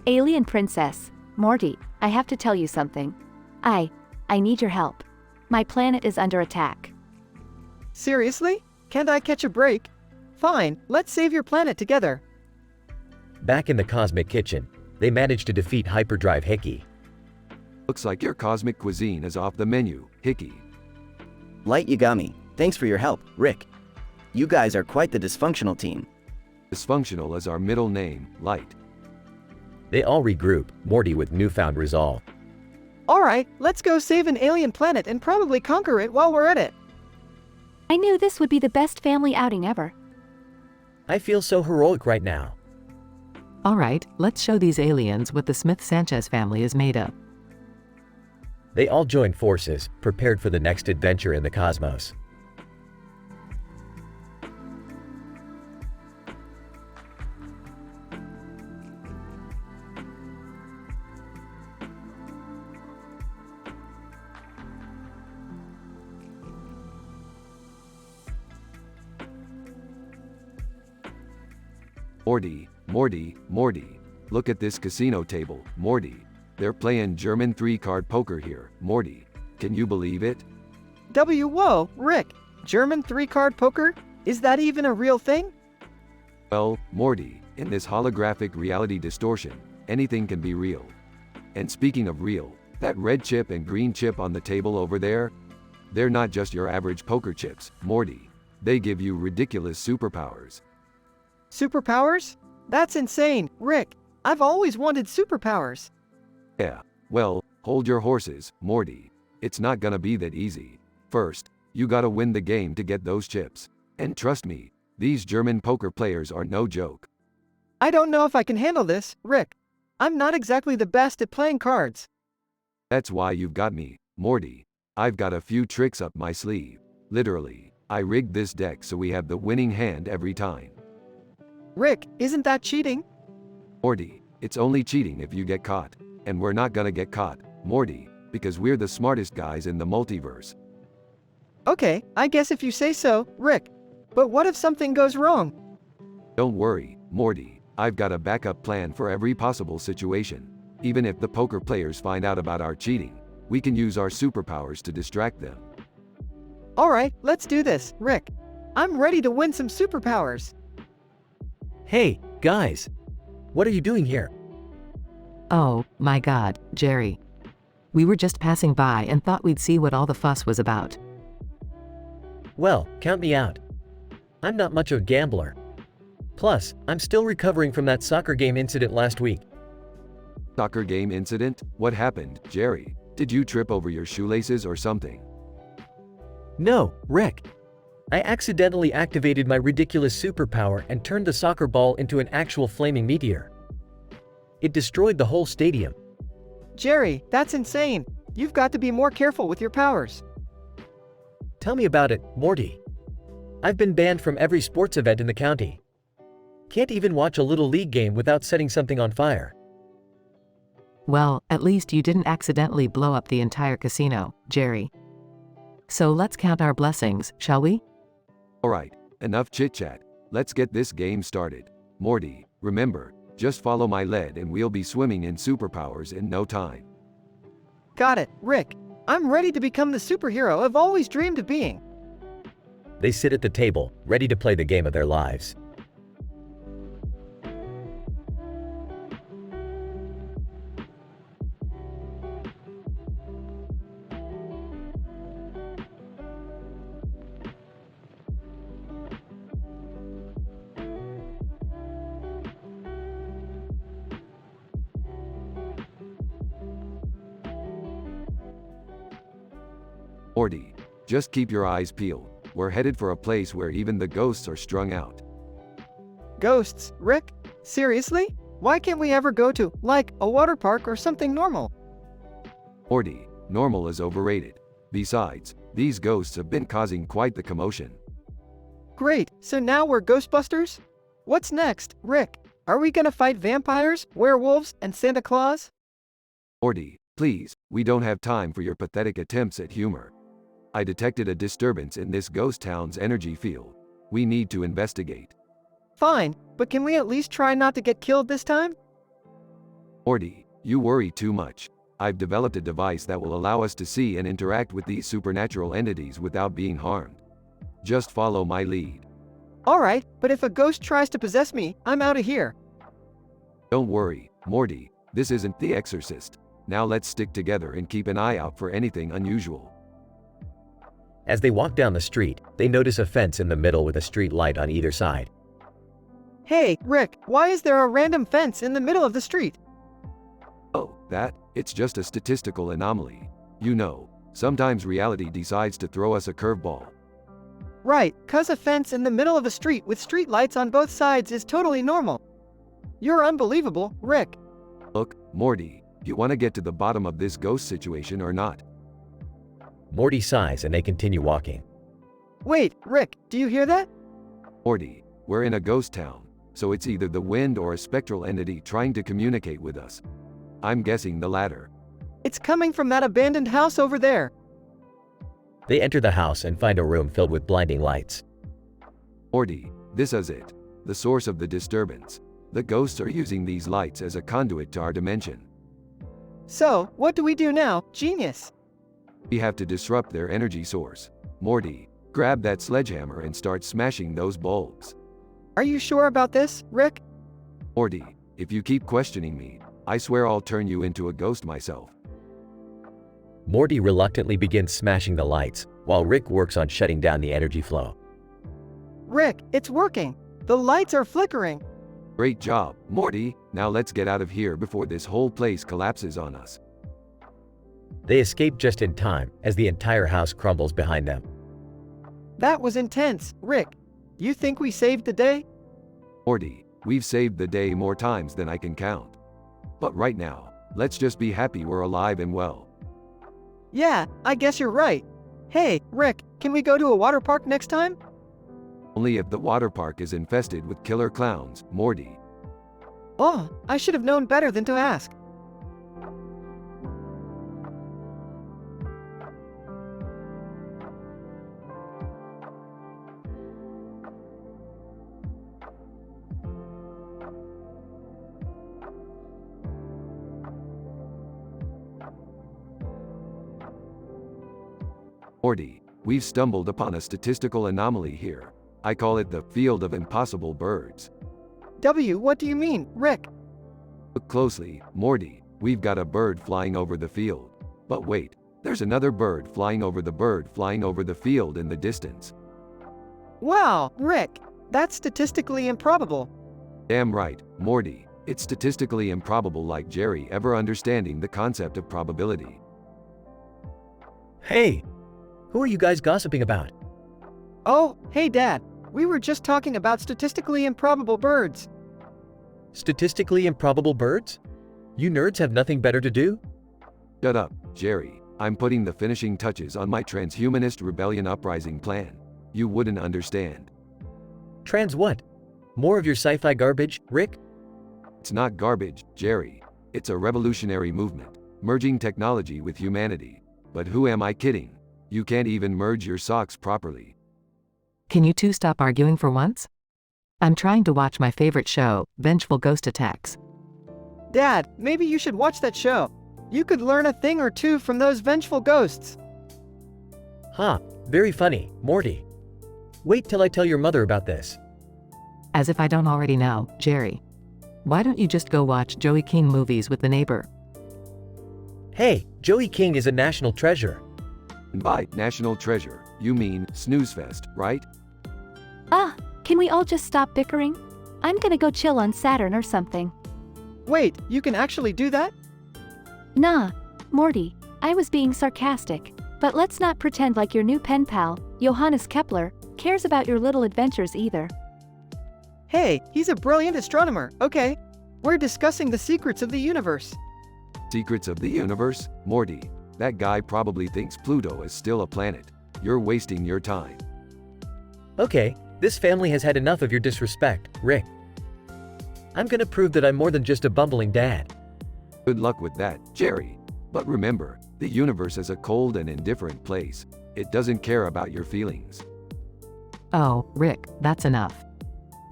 Alien princess, Morty, I have to tell you something. I need your help. My planet is under attack. Seriously? Can't I catch a break? Fine, let's save your planet together. Back in the cosmic kitchen, they manage to defeat Hyperdrive Hickey. Looks like your cosmic cuisine is off the menu, Hickey. Light Yagami, thanks for your help, Rick. You guys are quite the dysfunctional team. Dysfunctional is our middle name, Light. They all regroup, Morty with newfound resolve. Alright, let's go save an alien planet and probably conquer it while we're at it. I knew this would be the best family outing ever. I feel so heroic right now. Alright, let's show these aliens what the Smith-Sanchez family is made of. They all join forces, prepared for the next adventure in the cosmos. Morty, look at this casino table, Morty. They're playing German 3-card poker here, Morty. Can you believe it? Whoa, Rick. German 3-card poker? Is that even a real thing? Well, Morty, in this holographic reality distortion, anything can be real. And speaking of real, that red chip and green chip on the table over there? They're not just your average poker chips, Morty. They give you ridiculous superpowers. Superpowers? That's insane, Rick. I've always wanted superpowers. Yeah, well, hold your horses, Morty. It's not gonna be that easy. First, you gotta win the game to get those chips. And trust me, these German poker players are no joke. I don't know if I can handle this, Rick. I'm not exactly the best at playing cards. That's why you've got me, Morty. I've got a few tricks up my sleeve. Literally, I rigged this deck so we have the winning hand every time. Rick, isn't that cheating? Morty, it's only cheating if you get caught. And we're not gonna get caught, Morty, because we're the smartest guys in the multiverse. Okay, I guess if you say so, Rick. But what if something goes wrong? Don't worry, Morty. I've got a backup plan for every possible situation. Even if the poker players find out about our cheating, we can use our superpowers to distract them. Alright, let's do this, Rick. I'm ready to win some superpowers. Hey, guys! What are you doing here? Oh, my God, Jerry. We were just passing by and thought we'd see what all the fuss was about. Well, count me out. I'm not much of a gambler. Plus, I'm still recovering from that soccer game incident last week. Soccer game incident? What happened, Jerry? Did you trip over your shoelaces or something? No, Rick. I accidentally activated my ridiculous superpower and turned the soccer ball into an actual flaming meteor. It destroyed the whole stadium. Jerry, that's insane. You've got to be more careful with your powers. Tell me about it, Morty. I've been banned from every sports event in the county. Can't even watch a little league game without setting something on fire. Well, at least you didn't accidentally blow up the entire casino, Jerry. So let's count our blessings, shall we? Alright, enough chit-chat. Let's get this game started. Morty, remember, just follow my lead and we'll be swimming in superpowers in no time. Got it, Rick. I'm ready to become the superhero I've always dreamed of being. They sit at the table, ready to play the game of their lives. Morty, just keep your eyes peeled. We're headed for a place where even the ghosts are strung out. Ghosts, Rick? Seriously? Why can't we ever go to, like, a water park or something normal? Morty, normal is overrated. Besides, these ghosts have been causing quite the commotion. Great, so now we're Ghostbusters? What's next, Rick? Are we gonna fight vampires, werewolves, and Santa Claus? Morty, please, we don't have time for your pathetic attempts at humor. I detected a disturbance in this ghost town's energy field. We need to investigate. Fine, but can we at least try not to get killed this time? Morty, you worry too much. I've developed a device that will allow us to see and interact with these supernatural entities without being harmed. Just follow my lead. Alright, but if a ghost tries to possess me, I'm out of here. Don't worry, Morty, this isn't The Exorcist. Now let's stick together and keep an eye out for anything unusual. As they walk down the street, they notice a fence in the middle with a street light on either side. Hey, Rick, why is there a random fence in the middle of the street? Oh, it's just a statistical anomaly. You know, sometimes reality decides to throw us a curveball. Right, 'cause a fence in the middle of a street with street lights on both sides is totally normal. You're unbelievable, Rick. Look, Morty, you want to get to the bottom of this ghost situation or not? Morty sighs and they continue walking. Wait, Rick, do you hear that? Morty, we're in a ghost town, so it's either the wind or a spectral entity trying to communicate with us. I'm guessing the latter. It's coming from that abandoned house over there. They enter the house and find a room filled with blinding lights. Morty, this is it. The source of the disturbance. The ghosts are using these lights as a conduit to our dimension. So, what do we do now, genius? We have to disrupt their energy source. Morty, grab that sledgehammer and start smashing those bulbs. Are you sure about this, Rick? Morty, if you keep questioning me, I swear I'll turn you into a ghost myself. Morty reluctantly begins smashing the lights, while Rick works on shutting down the energy flow. Rick, it's working. The lights are flickering. Great job, Morty. Now let's get out of here before this whole place collapses on us. They escape just in time, as the entire house crumbles behind them. That was intense, Rick. You think we saved the day? Morty, we've saved the day more times than I can count. But right now, let's just be happy we're alive and well. Yeah, I guess you're right. Hey, Rick, can we go to a water park next time? Only if the water park is infested with killer clowns, Morty. Oh, I should have known better than to ask. Morty, we've stumbled upon a statistical anomaly here. I call it the field of impossible birds. What do you mean, Rick? Look closely, Morty, we've got a bird flying over the field. But wait, there's another bird flying over the field in the distance. Wow, Rick, that's statistically improbable. Damn right, Morty, it's statistically improbable like Jerry ever understanding the concept of probability. Hey, who are you guys gossiping about? Oh, hey Dad, we were just talking about statistically improbable birds. Statistically improbable birds? You nerds have nothing better to do? Shut up, Jerry. I'm putting the finishing touches on my transhumanist rebellion uprising plan. You wouldn't understand. Trans what? More of your sci-fi garbage, Rick? It's not garbage, Jerry. It's a revolutionary movement, merging technology with humanity. But who am I kidding? You can't even merge your socks properly. Can you two stop arguing for once? I'm trying to watch my favorite show, Vengeful Ghost Attacks. Dad, maybe you should watch that show. You could learn a thing or two from those vengeful ghosts. Huh, very funny, Morty. Wait till I tell your mother about this. As if I don't already know, Jerry. Why don't you just go watch Joey King movies with the neighbor? Hey, Joey King is a national treasure. By national treasure, you mean snoozefest, right? Can we all just stop bickering? I'm gonna go chill on Saturn or something. Wait, you can actually do that? Nah, Morty, I was being sarcastic. But let's not pretend like your new pen pal, Johannes Kepler, cares about your little adventures either. Hey, he's a brilliant astronomer, okay? We're discussing the secrets of the universe. Secrets of the universe? Morty, that guy probably thinks Pluto is still a planet. You're wasting your time. Okay, this family has had enough of your disrespect, Rick. I'm gonna prove that I'm more than just a bumbling dad. Good luck with that, Jerry. But remember, the universe is a cold and indifferent place. It doesn't care about your feelings. Oh, Rick, that's enough.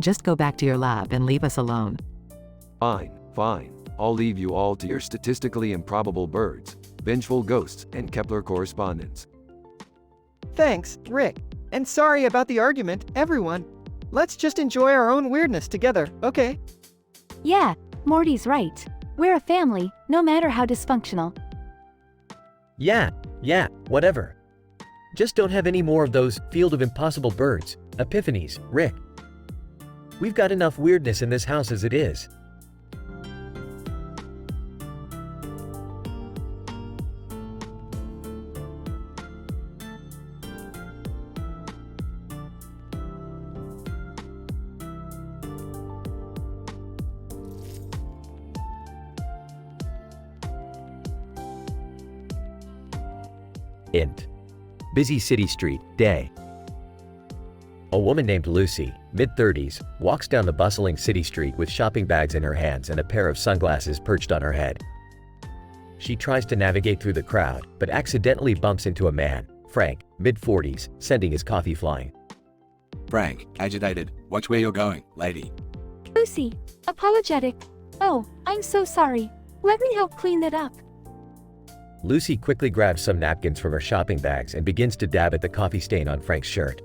Just go back to your lab and leave us alone. Fine, fine. I'll leave you all to your statistically improbable birds, vengeful ghosts, and Kepler correspondence. Thanks, Rick. And sorry about the argument, everyone. Let's just enjoy our own weirdness together, okay? Yeah, Morty's right. We're a family, no matter how dysfunctional. Yeah, whatever. Just don't have any more of those field of impossible birds, epiphanies, Rick. We've got enough weirdness in this house as it is. Int. Busy city street, day. A woman named Lucy, mid-30s, walks down the bustling city street with shopping bags in her hands and a pair of sunglasses perched on her head. She tries to navigate through the crowd, but accidentally bumps into a man, Frank, mid-40s, sending his coffee flying. Frank, agitated, watch where you're going, lady. Lucy, apologetic. Oh, I'm so sorry. Let me help clean that up. Lucy quickly grabs some napkins from her shopping bags and begins to dab at the coffee stain on Frank's shirt.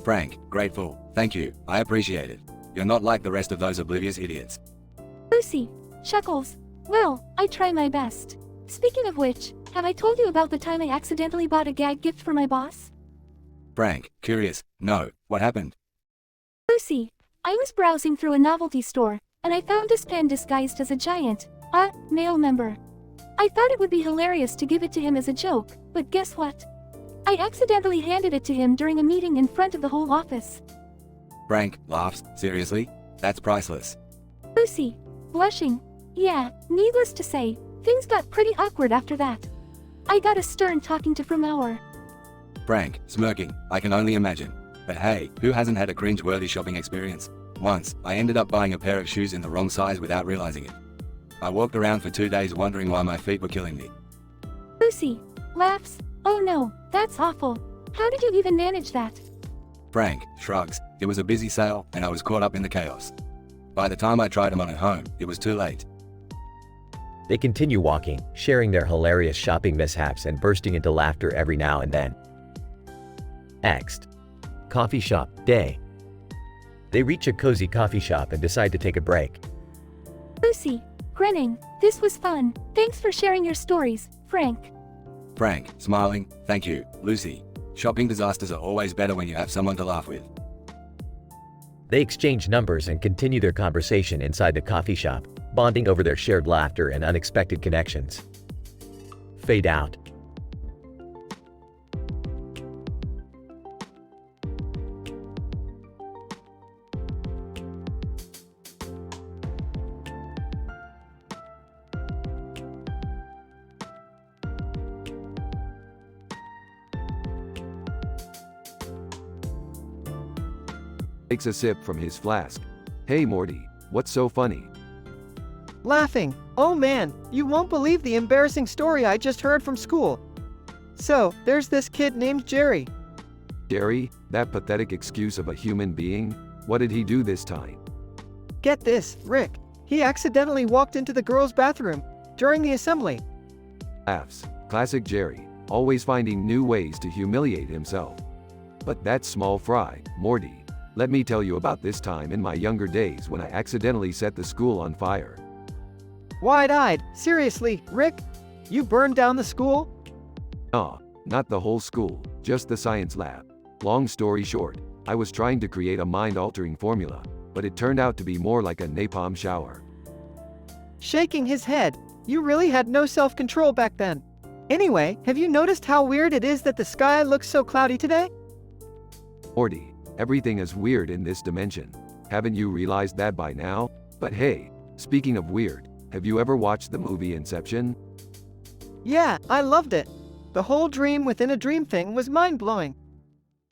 Frank, grateful, thank you, I appreciate it. You're not like the rest of those oblivious idiots. Lucy, chuckles. Well, I try my best. Speaking of which, have I told you about the time I accidentally bought a gag gift for my boss? Frank, curious, no, what happened? Lucy, I was browsing through a novelty store, and I found this pen disguised as a giant, male member. I thought it would be hilarious to give it to him as a joke, but guess what? I accidentally handed it to him during a meeting in front of the whole office. Frank laughs, seriously? That's priceless. Lucy, blushing. Yeah, needless to say, things got pretty awkward after that. I got a stern talking to from our. Frank, smirking, I can only imagine. But hey, who hasn't had a cringe-worthy shopping experience? Once, I ended up buying a pair of shoes in the wrong size without realizing it. I walked around for 2 days wondering why my feet were killing me. Lucy, laughs. Oh no, that's awful. How did you even manage that? Frank shrugs. It was a busy sale, and I was caught up in the chaos. By the time I tried them on at home, it was too late. They continue walking, sharing their hilarious shopping mishaps and bursting into laughter every now and then. Next. Coffee shop day. They reach a cozy coffee shop and decide to take a break. Lucy, grinning, this was fun. Thanks for sharing your stories, Frank. Frank, smiling, thank you, Lucy. Shopping disasters are always better when you have someone to laugh with. They exchange numbers and continue their conversation inside the coffee shop, bonding over their shared laughter and unexpected connections. Fade out. Takes a sip from his flask. Hey Morty, what's so funny? Laughing. Oh man, you won't believe the embarrassing story I just heard from school. So, there's this kid named Jerry. Jerry, that pathetic excuse of a human being? What did he do this time? Get this, Rick. He accidentally walked into the girls' bathroom during the assembly. Laughs. Classic Jerry, always finding new ways to humiliate himself. But that's small fry, Morty. Let me tell you about this time in my younger days when I accidentally set the school on fire. Wide-eyed, seriously, Rick? You burned down the school? Nah, not the whole school, just the science lab. Long story short, I was trying to create a mind-altering formula, but it turned out to be more like a napalm shower. Shaking his head, you really had no self-control back then. Anyway, have you noticed how weird it is that the sky looks so cloudy today? Morty, everything is weird in this dimension. Haven't you realized that by now? But hey, speaking of weird, have you ever watched the movie Inception? Yeah, I loved it. The whole dream within a dream thing was mind-blowing.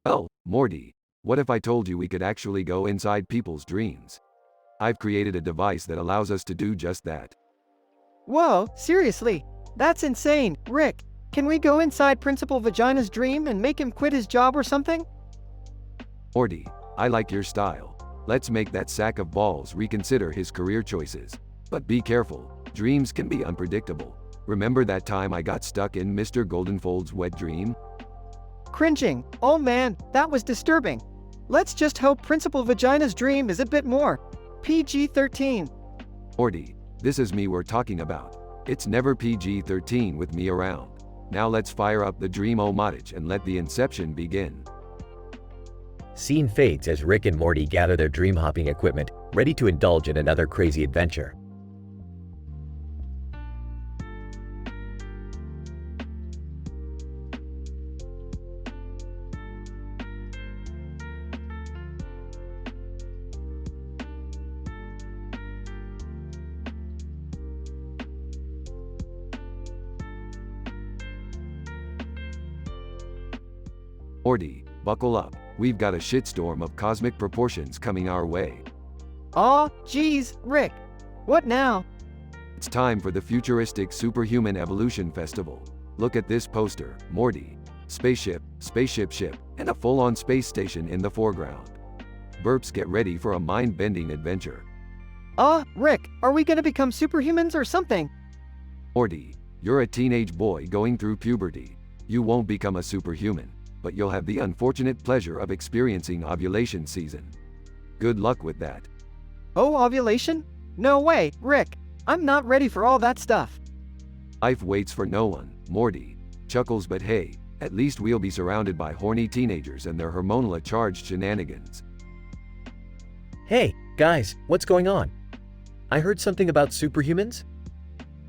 Oh, Morty, what if I told you we could actually go inside people's dreams? I've created a device that allows us to do just that. Whoa, seriously? That's insane, Rick. Can we go inside Principal Vagina's dream and make him quit his job or something? Morty, I like your style. Let's make that sack of balls reconsider his career choices. But be careful, dreams can be unpredictable. Remember that time I got stuck in Mr. Goldenfold's wet dream? Cringing. Oh man, that was disturbing. Let's just hope Principal Vagina's dream is a bit more PG-13. Morty, this is me we're talking about. It's never PG-13 with me around. Now let's fire up the dream homage and let the inception begin. Scene fades as Rick and Morty gather their dream hopping equipment, ready to indulge in another crazy adventure. Morty, buckle up. We've got a shitstorm of cosmic proportions coming our way. Aw, geez, Rick. What now? It's time for the futuristic Superhuman Evolution Festival. Look at this poster, Morty. Spaceship, spaceship ship, and a full-on space station in the foreground. Burps, get ready for a mind-bending adventure. Rick, are we gonna become superhumans or something? Morty, you're a teenage boy going through puberty. You won't become a superhuman, but you'll have the unfortunate pleasure of experiencing ovulation season. Good luck with that. Oh, ovulation? No way, Rick. I'm not ready for all that stuff. Life waits for no one, Morty. Chuckles, but hey, at least we'll be surrounded by horny teenagers and their hormonal-charged shenanigans. Hey, guys, what's going on? I heard something about superhumans?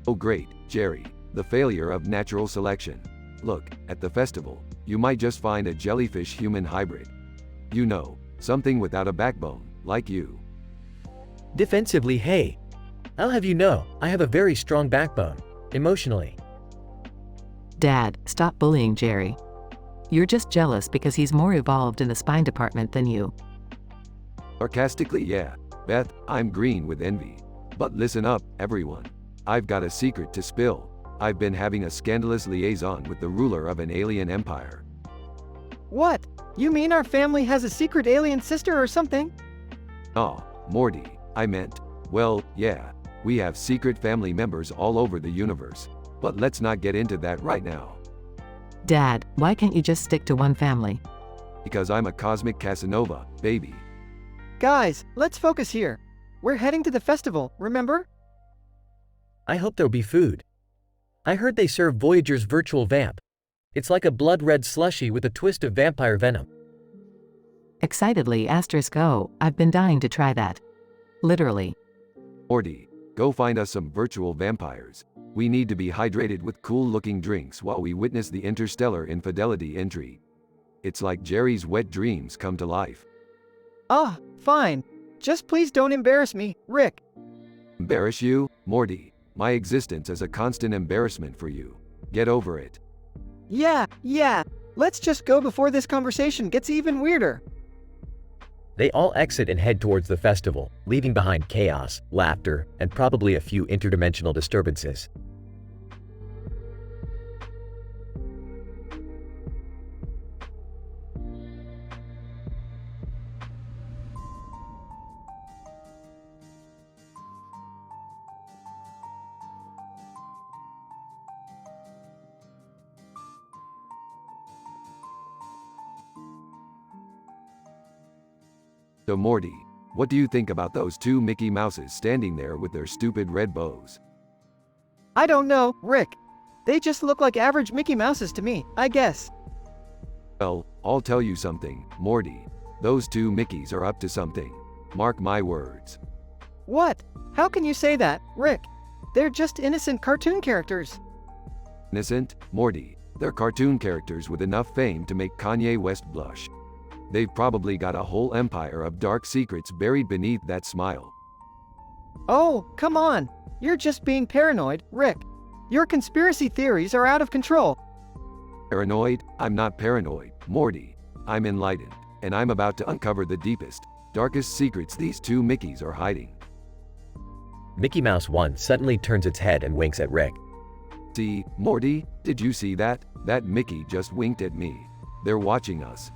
Oh great, Jerry, the failure of natural selection. Look, at the festival, you might just find a jellyfish-human hybrid. You know, something without a backbone, like you. Defensively, hey. I'll have you know, I have a very strong backbone, emotionally. Dad, stop bullying Jerry. You're just jealous because he's more evolved in the spine department than you. Sarcastically, yeah. Beth, I'm green with envy. But listen up, everyone. I've got a secret to spill. I've been having a scandalous liaison with the ruler of an alien empire. What? You mean our family has a secret alien sister or something? Aw, Morty, I meant, well, yeah. We have secret family members all over the universe. But let's not get into that right now. Dad, why can't you just stick to one family? Because I'm a cosmic Casanova, baby. Guys, let's focus here. We're heading to the festival, remember? I hope there'll be food. I heard they serve Voyager's virtual vamp. It's like a blood-red slushie with a twist of vampire venom. Excitedly *O, I've been dying to try that. Literally. Morty, go find us some virtual vampires. We need to be hydrated with cool-looking drinks while we witness the interstellar infidelity entry. It's like Jerry's wet dreams come to life. Ah, fine. Just please don't embarrass me, Rick. Embarrass you, Morty? My existence is a constant embarrassment for you. Get over it. Yeah. Let's just go before this conversation gets even weirder. They all exit and head towards the festival, leaving behind chaos, laughter, and probably a few interdimensional disturbances. So Morty, what do you think about those two Mickey Mouses standing there with their stupid red bows? I don't know, Rick. They just look like average Mickey Mouses to me, I guess. Well, I'll tell you something, Morty. Those two Mickeys are up to something. Mark my words. What? How can you say that, Rick? They're just innocent cartoon characters. Innocent, Morty. They're cartoon characters with enough fame to make Kanye West blush. They've probably got a whole empire of dark secrets buried beneath that smile. Oh, come on. You're just being paranoid, Rick. Your conspiracy theories are out of control. Paranoid? I'm not paranoid, Morty. I'm enlightened, and I'm about to uncover the deepest, darkest secrets these two Mickeys are hiding. Mickey Mouse 1 suddenly turns its head and winks at Rick. See, Morty, did you see that? That Mickey just winked at me. They're watching us.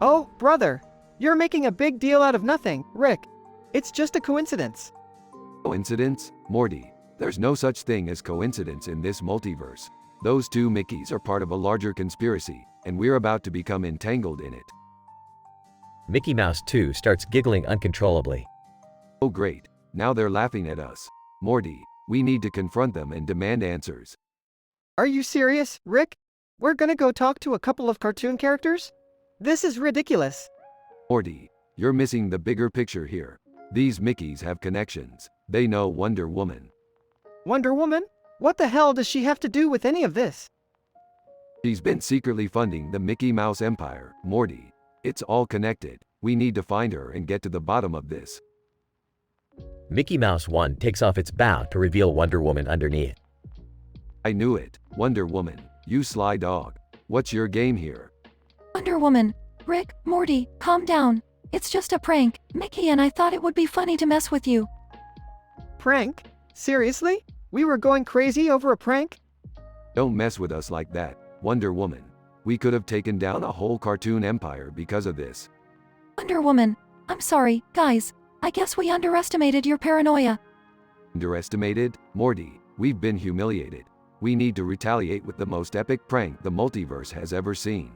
Oh, brother. You're making a big deal out of nothing, Rick. It's just a coincidence. Coincidence? Morty, there's no such thing as coincidence in this multiverse. Those two Mickeys are part of a larger conspiracy, and we're about to become entangled in it. Mickey Mouse 2 starts giggling uncontrollably. Oh great, now they're laughing at us. Morty, we need to confront them and demand answers. Are you serious, Rick? We're gonna go talk to a couple of cartoon characters? This is ridiculous. Morty, you're missing the bigger picture here. These Mickeys have connections. They know Wonder Woman. Wonder Woman? What the hell does she have to do with any of this? She's been secretly funding the Mickey Mouse Empire, Morty. It's all connected. We need to find her and get to the bottom of this. Mickey Mouse 1 takes off its bow to reveal Wonder Woman underneath. I knew it. Wonder Woman, you sly dog. What's your game here? Wonder Woman. Rick, Morty, calm down. It's just a prank. Mickey and I thought it would be funny to mess with you. Prank? Seriously? We were going crazy over a prank? Don't mess with us like that, Wonder Woman. We could have taken down a whole cartoon empire because of this. Wonder Woman. I'm sorry, guys. I guess we underestimated your paranoia. Underestimated? Morty, we've been humiliated. We need to retaliate with the most epic prank the multiverse has ever seen.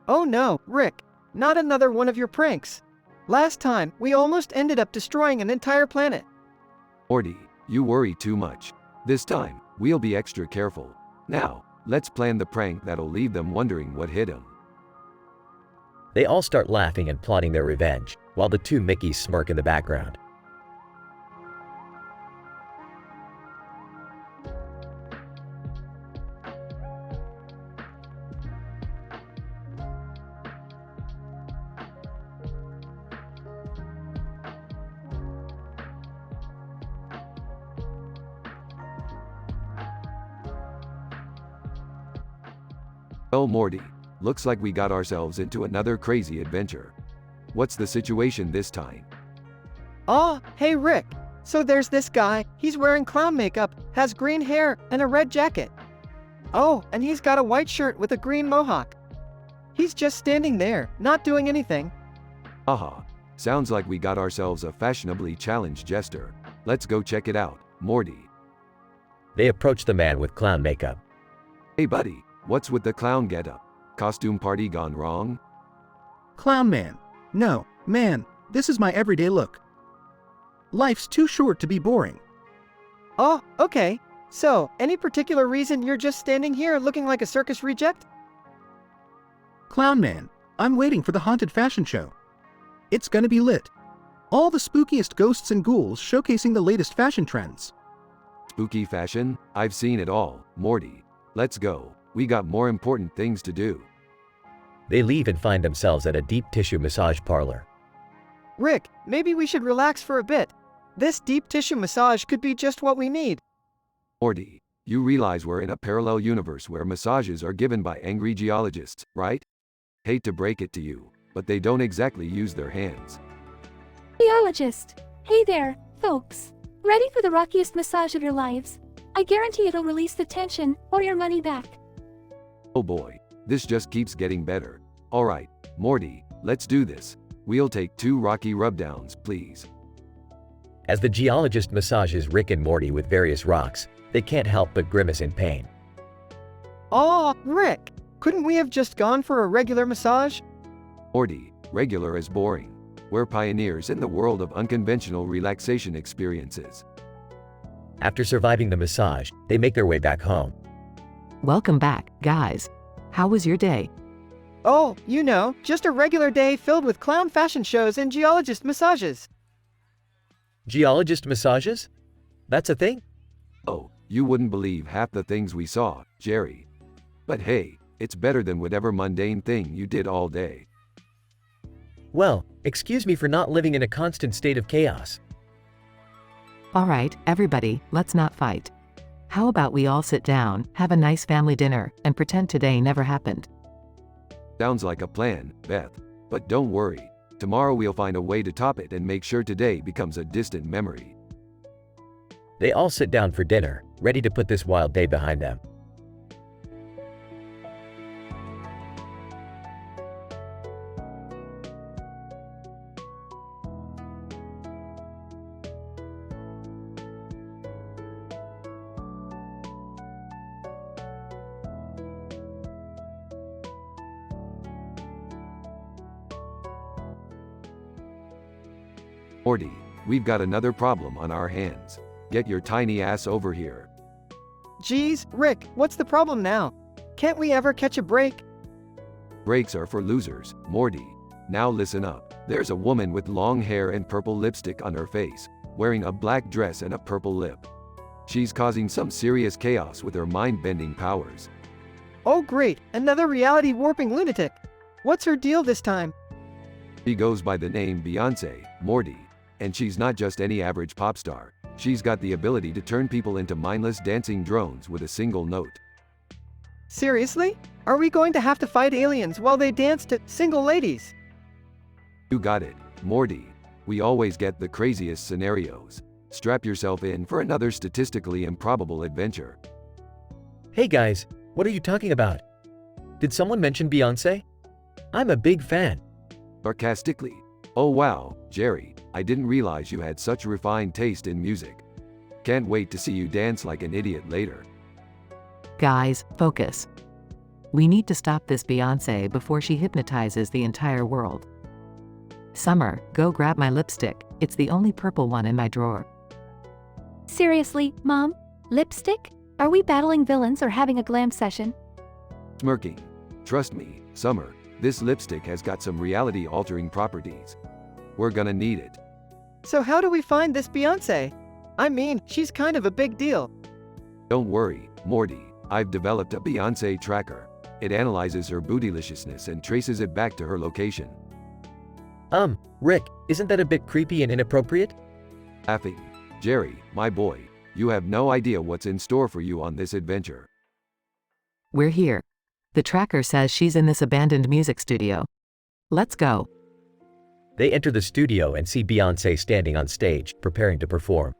Oh no, Rick. Not another one of your pranks. Last time, we almost ended up destroying an entire planet. Morty, you worry too much. This time, we'll be extra careful. Now, let's plan the prank that'll leave them wondering what hit them. They all start laughing and plotting their revenge, while the two Mickeys smirk in the background. Well, Morty, looks like we got ourselves into another crazy adventure. What's the situation this time? Oh, hey Rick. So there's this guy, he's wearing clown makeup, has green hair, and a red jacket. Oh, and he's got a white shirt with a green mohawk. He's just standing there, not doing anything. Aha, sounds like we got ourselves a fashionably challenged jester. Let's go check it out, Morty. They approach the man with clown makeup. Hey buddy, what's with the clown getup? Costume party gone wrong? Clown man. No, man, this is my everyday look. Life's too short to be boring. Oh, okay. So, any particular reason you're just standing here looking like a circus reject? Clown man, I'm waiting for the haunted fashion show. It's gonna be lit. All the spookiest ghosts and ghouls showcasing the latest fashion trends. Spooky fashion? I've seen it all, Morty. Let's go. We got more important things to do. They leave and find themselves at a deep tissue massage parlor. Rick, maybe we should relax for a bit. This deep tissue massage could be just what we need. Morty, you realize we're in a parallel universe where massages are given by angry geologists, right? Hate to break it to you, but they don't exactly use their hands. Geologist. Hey there, folks. Ready for the rockiest massage of your lives? I guarantee it'll release the tension or your money back. Oh boy, this just keeps getting better. Alright, Morty, let's do this. We'll take 2 rocky rubdowns, please. As the geologist massages Rick and Morty with various rocks, they can't help but grimace in pain. Oh, Rick, couldn't we have just gone for a regular massage? Morty, regular is boring. We're pioneers in the world of unconventional relaxation experiences. After surviving the massage, they make their way back home. Welcome back, guys. How was your day? Oh, you know, just a regular day filled with clown fashion shows and geologist massages. Geologist massages? That's a thing? Oh, you wouldn't believe half the things we saw, Jerry. But hey, it's better than whatever mundane thing you did all day. Well, excuse me for not living in a constant state of chaos. All right, everybody, let's not fight. How about we all sit down, have a nice family dinner, and pretend today never happened? Sounds like a plan, Beth. But don't worry. Tomorrow we'll find a way to top it and make sure today becomes a distant memory. They all sit down for dinner, ready to put this wild day behind them. Morty, we've got another problem on our hands. Get your tiny ass over here. Geez, Rick, what's the problem now? Can't we ever catch a break? Breaks are for losers, Morty. Now listen up. There's a woman with long hair and purple lipstick on her face, wearing a black dress and a purple lip. She's causing some serious chaos with her mind-bending powers. Oh great, another reality warping lunatic. What's her deal this time? She goes by the name Beyoncé, Morty. And she's not just any average pop star. She's got the ability to turn people into mindless dancing drones with a single note. Seriously? Are we going to have to fight aliens while they dance to single ladies? You got it, Morty. We always get the craziest scenarios. Strap yourself in for another statistically improbable adventure. Hey guys, what are you talking about? Did someone mention Beyoncé? I'm a big fan. Sarcastically. Oh wow, Jerry, I didn't realize you had such refined taste in music. Can't wait to see you dance like an idiot later. Guys, focus. We need to stop this Beyoncé before she hypnotizes the entire world. Summer, go grab my lipstick. It's the only purple one in my drawer. Seriously, Mom? Lipstick? Are we battling villains or having a glam session? Smirking. Trust me, Summer, this lipstick has got some reality-altering properties. We're gonna need it. So how do we find this Beyoncé? I mean, she's kind of a big deal. Don't worry, Morty. I've developed a Beyoncé tracker. It analyzes her bootyliciousness and traces it back to her location. Rick, isn't that a bit creepy and inappropriate? Laughing. Jerry, my boy, you have no idea what's in store for you on this adventure. We're here. The tracker says she's in this abandoned music studio. Let's go. They enter the studio and see Beyoncé standing on stage, preparing to perform.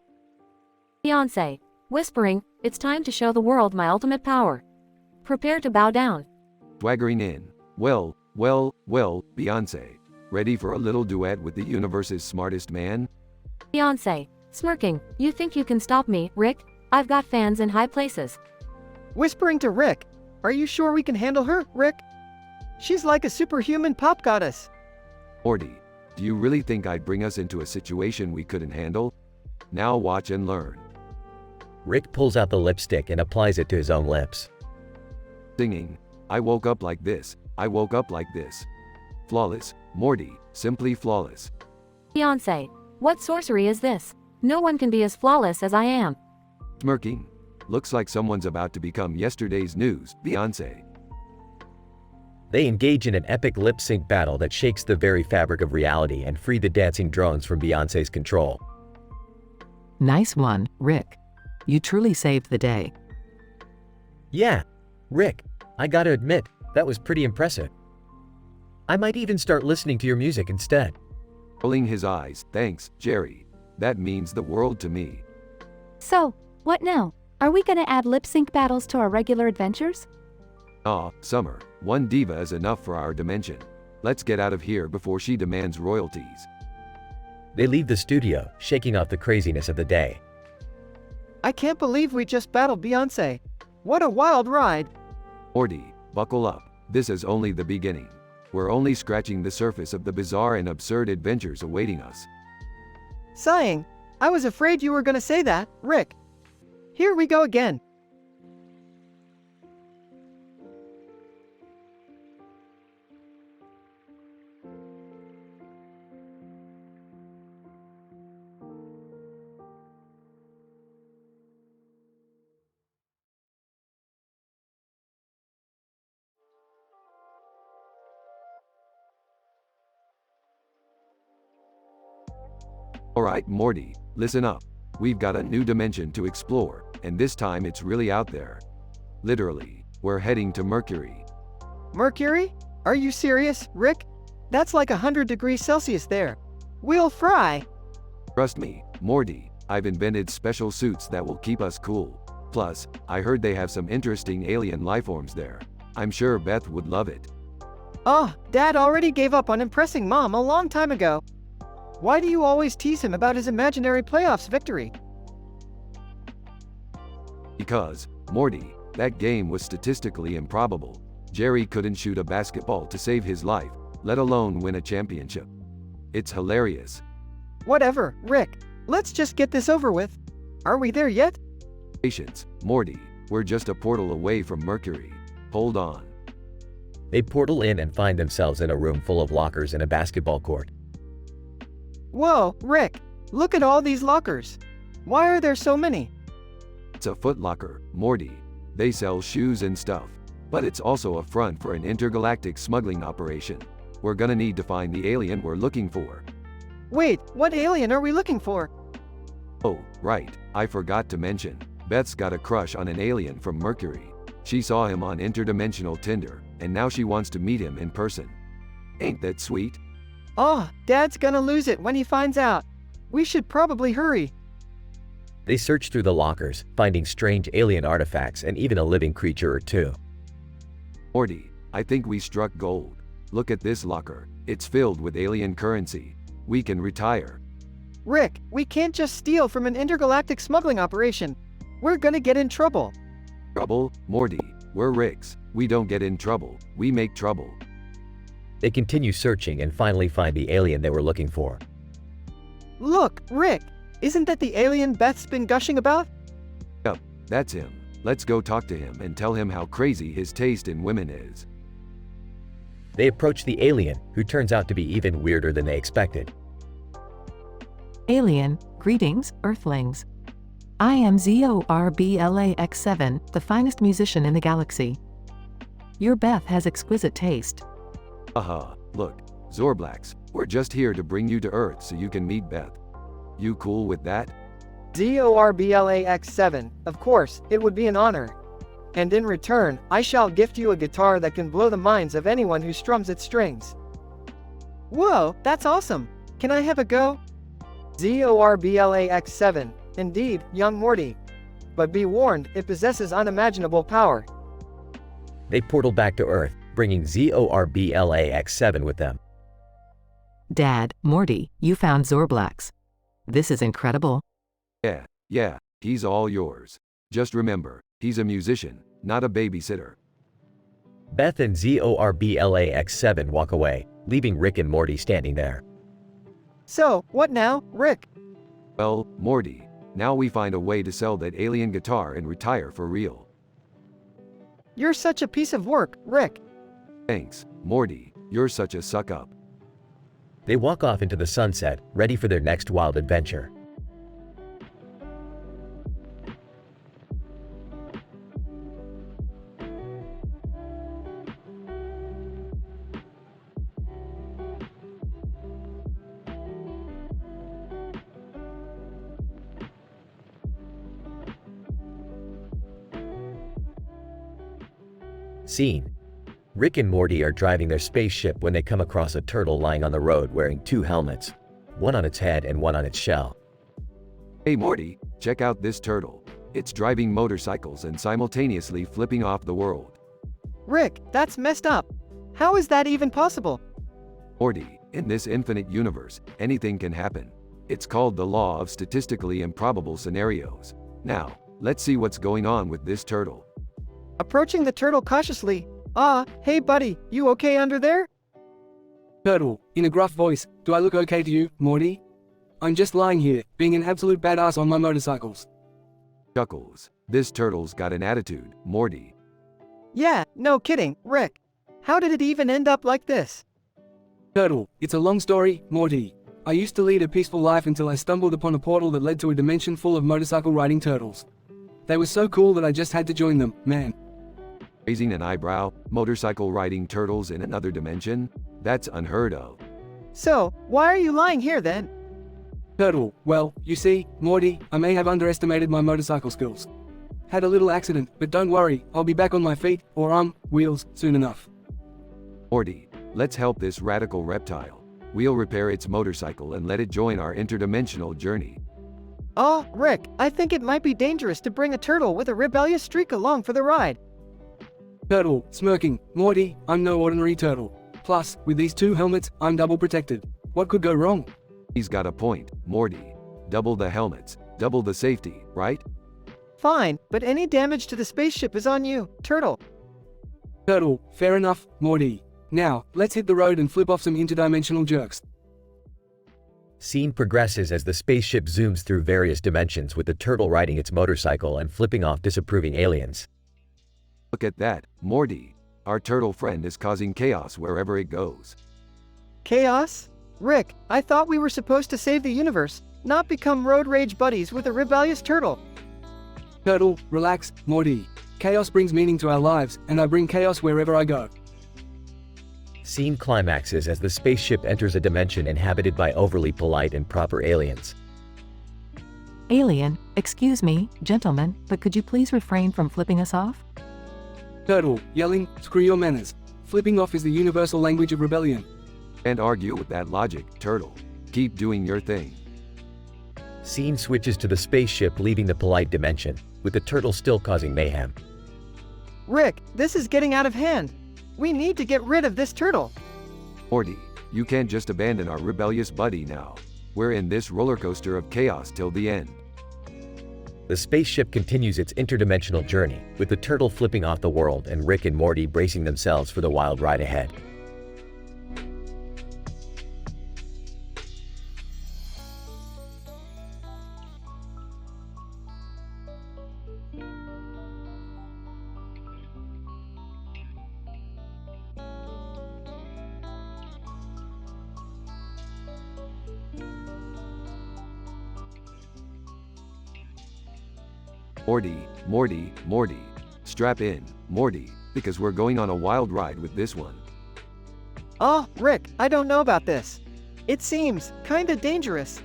Beyoncé, whispering, it's time to show the world my ultimate power. Prepare to bow down. Swaggering in. Well, Beyoncé. Ready for a little duet with the universe's smartest man? Beyoncé, Smirking, you think you can stop me, Rick? I've got fans in high places. Whispering to Rick, are you sure we can handle her, Rick? She's like a superhuman pop goddess. Morty, do you really think I'd bring us into a situation we couldn't handle? Now watch and learn. Rick pulls out the lipstick and applies it to his own lips. Singing, I woke up like this, I woke up like this. Flawless, Morty, simply flawless. Beyonce, what sorcery is this? No one can be as flawless as I am. Smirking, looks like someone's about to become yesterday's news, Beyonce. They engage in an epic lip-sync battle that shakes the very fabric of reality and free the dancing drones from Beyonce's control. Nice one, Rick. You truly saved the day. Yeah, Rick, I gotta admit, that was pretty impressive. I might even start listening to your music instead. Rolling his eyes, thanks, Jerry. That means the world to me. So, what now? Are we gonna add lip-sync battles to our regular adventures? Aw, Summer, one diva is enough for our dimension. Let's get out of here before she demands royalties. They leave the studio, shaking off the craziness of the day. I can't believe we just battled Beyonce. What a wild ride. Morty, buckle up. This is only the beginning. We're only scratching the surface of the bizarre and absurd adventures awaiting us. Sighing, I was afraid you were gonna say that, Rick. Here we go again. Alright, Morty, listen up. We've got a new dimension to explore, and this time it's really out there. Literally, we're heading to Mercury. Mercury? Are you serious, Rick? That's like 100 degrees Celsius there. We'll fry. Trust me, Morty, I've invented special suits that will keep us cool. Plus, I heard they have some interesting alien lifeforms there. I'm sure Beth would love it. Oh, Dad already gave up on impressing Mom a long time ago. Why do you always tease him about his imaginary playoffs victory? Because, Morty, that game was statistically improbable. Jerry couldn't shoot a basketball to save his life, let alone win a championship. It's hilarious. Whatever, Rick. Let's just get this over with. Are we there yet? Patience, Morty, we're just a portal away from Mercury. Hold on. They portal in and find themselves in a room full of lockers and a basketball court. Whoa, Rick, look at all these lockers. Why are there so many? It's a Foot Locker, Morty. They sell shoes and stuff. But it's also a front for an intergalactic smuggling operation. We're gonna need to find the alien we're looking for. Wait, what alien are we looking for? Oh, right, I forgot to mention. Beth's got a crush on an alien from Mercury. She saw him on interdimensional Tinder, and now she wants to meet him in person. Ain't that sweet? Oh, Dad's gonna lose it when he finds out. We should probably hurry. They search through the lockers, finding strange alien artifacts and even a living creature or two. Morty, I think we struck gold. Look at this locker. It's filled with alien currency. We can retire. Rick, we can't just steal from an intergalactic smuggling operation. We're gonna get in trouble. Trouble? Morty, we're Ricks. We don't get in trouble. We make trouble. They continue searching and finally find the alien they were looking for. Look, Rick, isn't that the alien Beth's been gushing about? Yup, that's him. Let's go talk to him and tell him how crazy his taste in women is. They approach the alien, who turns out to be even weirder than they expected. Alien, greetings, Earthlings. I am ZORBLAX7, the finest musician in the galaxy. Your Beth has exquisite taste. Aha, look, Zorblax, we're just here to bring you to Earth so you can meet Beth. You cool with that? ZORBLAX7, of course, it would be an honor. And in return, I shall gift you a guitar that can blow the minds of anyone who strums its strings. Whoa, that's awesome! Can I have a go? ZORBLAX7, indeed, young Morty. But be warned, it possesses unimaginable power. They portal back to Earth, bringing ZORBLAX7 with them. Dad, Morty, you found Zorblax. This is incredible. Yeah, he's all yours. Just remember, he's a musician, not a babysitter. Beth and ZORBLAX7 walk away, leaving Rick and Morty standing there. So, what now, Rick? Well, Morty, now we find a way to sell that alien guitar and retire for real. You're such a piece of work, Rick. Thanks, Morty, you're such a suck-up. They walk off into the sunset, ready for their next wild adventure. Scene. Rick and Morty are driving their spaceship when they come across a turtle lying on the road wearing two helmets, one on its head and one on its shell. Hey Morty, check out this turtle. It's driving motorcycles and simultaneously flipping off the world. Rick, that's messed up. How is that even possible? Morty, in this infinite universe, anything can happen. It's called the law of statistically improbable scenarios. Now, let's see what's going on with this turtle. Approaching the turtle cautiously. Hey buddy, you okay under there? Turtle, in a gruff voice, do I look okay to you, Morty? I'm just lying here, being an absolute badass on my motorcycles. Chuckles. This turtle's got an attitude, Morty. Yeah, no kidding, Rick. How did it even end up like this? Turtle, it's a long story, Morty. I used to lead a peaceful life until I stumbled upon a portal that led to a dimension full of motorcycle riding turtles. They were so cool that I just had to join them, man. Raising an eyebrow, motorcycle riding turtles in another dimension? That's unheard of. So, why are you lying here then? Turtle, well, you see, Morty, I may have underestimated my motorcycle skills. Had a little accident, but don't worry, I'll be back on my feet, or wheels, soon enough. Morty, let's help this radical reptile. We'll repair its motorcycle and let it join our interdimensional journey. Rick, I think it might be dangerous to bring a turtle with a rebellious streak along for the ride. Turtle, smirking, Morty, I'm no ordinary turtle. Plus, with these two helmets, I'm double protected. What could go wrong? He's got a point, Morty. Double the helmets, double the safety, right? Fine, but any damage to the spaceship is on you, Turtle. Turtle, fair enough, Morty. Now, let's hit the road and flip off some interdimensional jerks. Scene progresses as the spaceship zooms through various dimensions with the turtle riding its motorcycle and flipping off disapproving aliens. Look at that, Morty. Our turtle friend is causing chaos wherever it goes. Chaos? Rick, I thought we were supposed to save the universe, not become road rage buddies with a rebellious turtle. Turtle, relax, Morty. Chaos brings meaning to our lives, and I bring chaos wherever I go. Scene climaxes as the spaceship enters a dimension inhabited by overly polite and proper aliens. Alien, excuse me, gentlemen, but could you please refrain from flipping us off? Turtle, yelling, screw your manners. Flipping off is the universal language of rebellion. Can't argue with that logic, Turtle. Keep doing your thing. Scene switches to the spaceship leaving the polite dimension, with the turtle still causing mayhem. Rick, this is getting out of hand. We need to get rid of this turtle. Morty, you can't just abandon our rebellious buddy now. We're in this roller coaster of chaos till the end. The spaceship continues its interdimensional journey, with the turtle flipping off the world and Rick and Morty bracing themselves for the wild ride ahead. Morty. Strap in, Morty, because we're going on a wild ride with this one. Rick, I don't know about this. It seems kinda dangerous.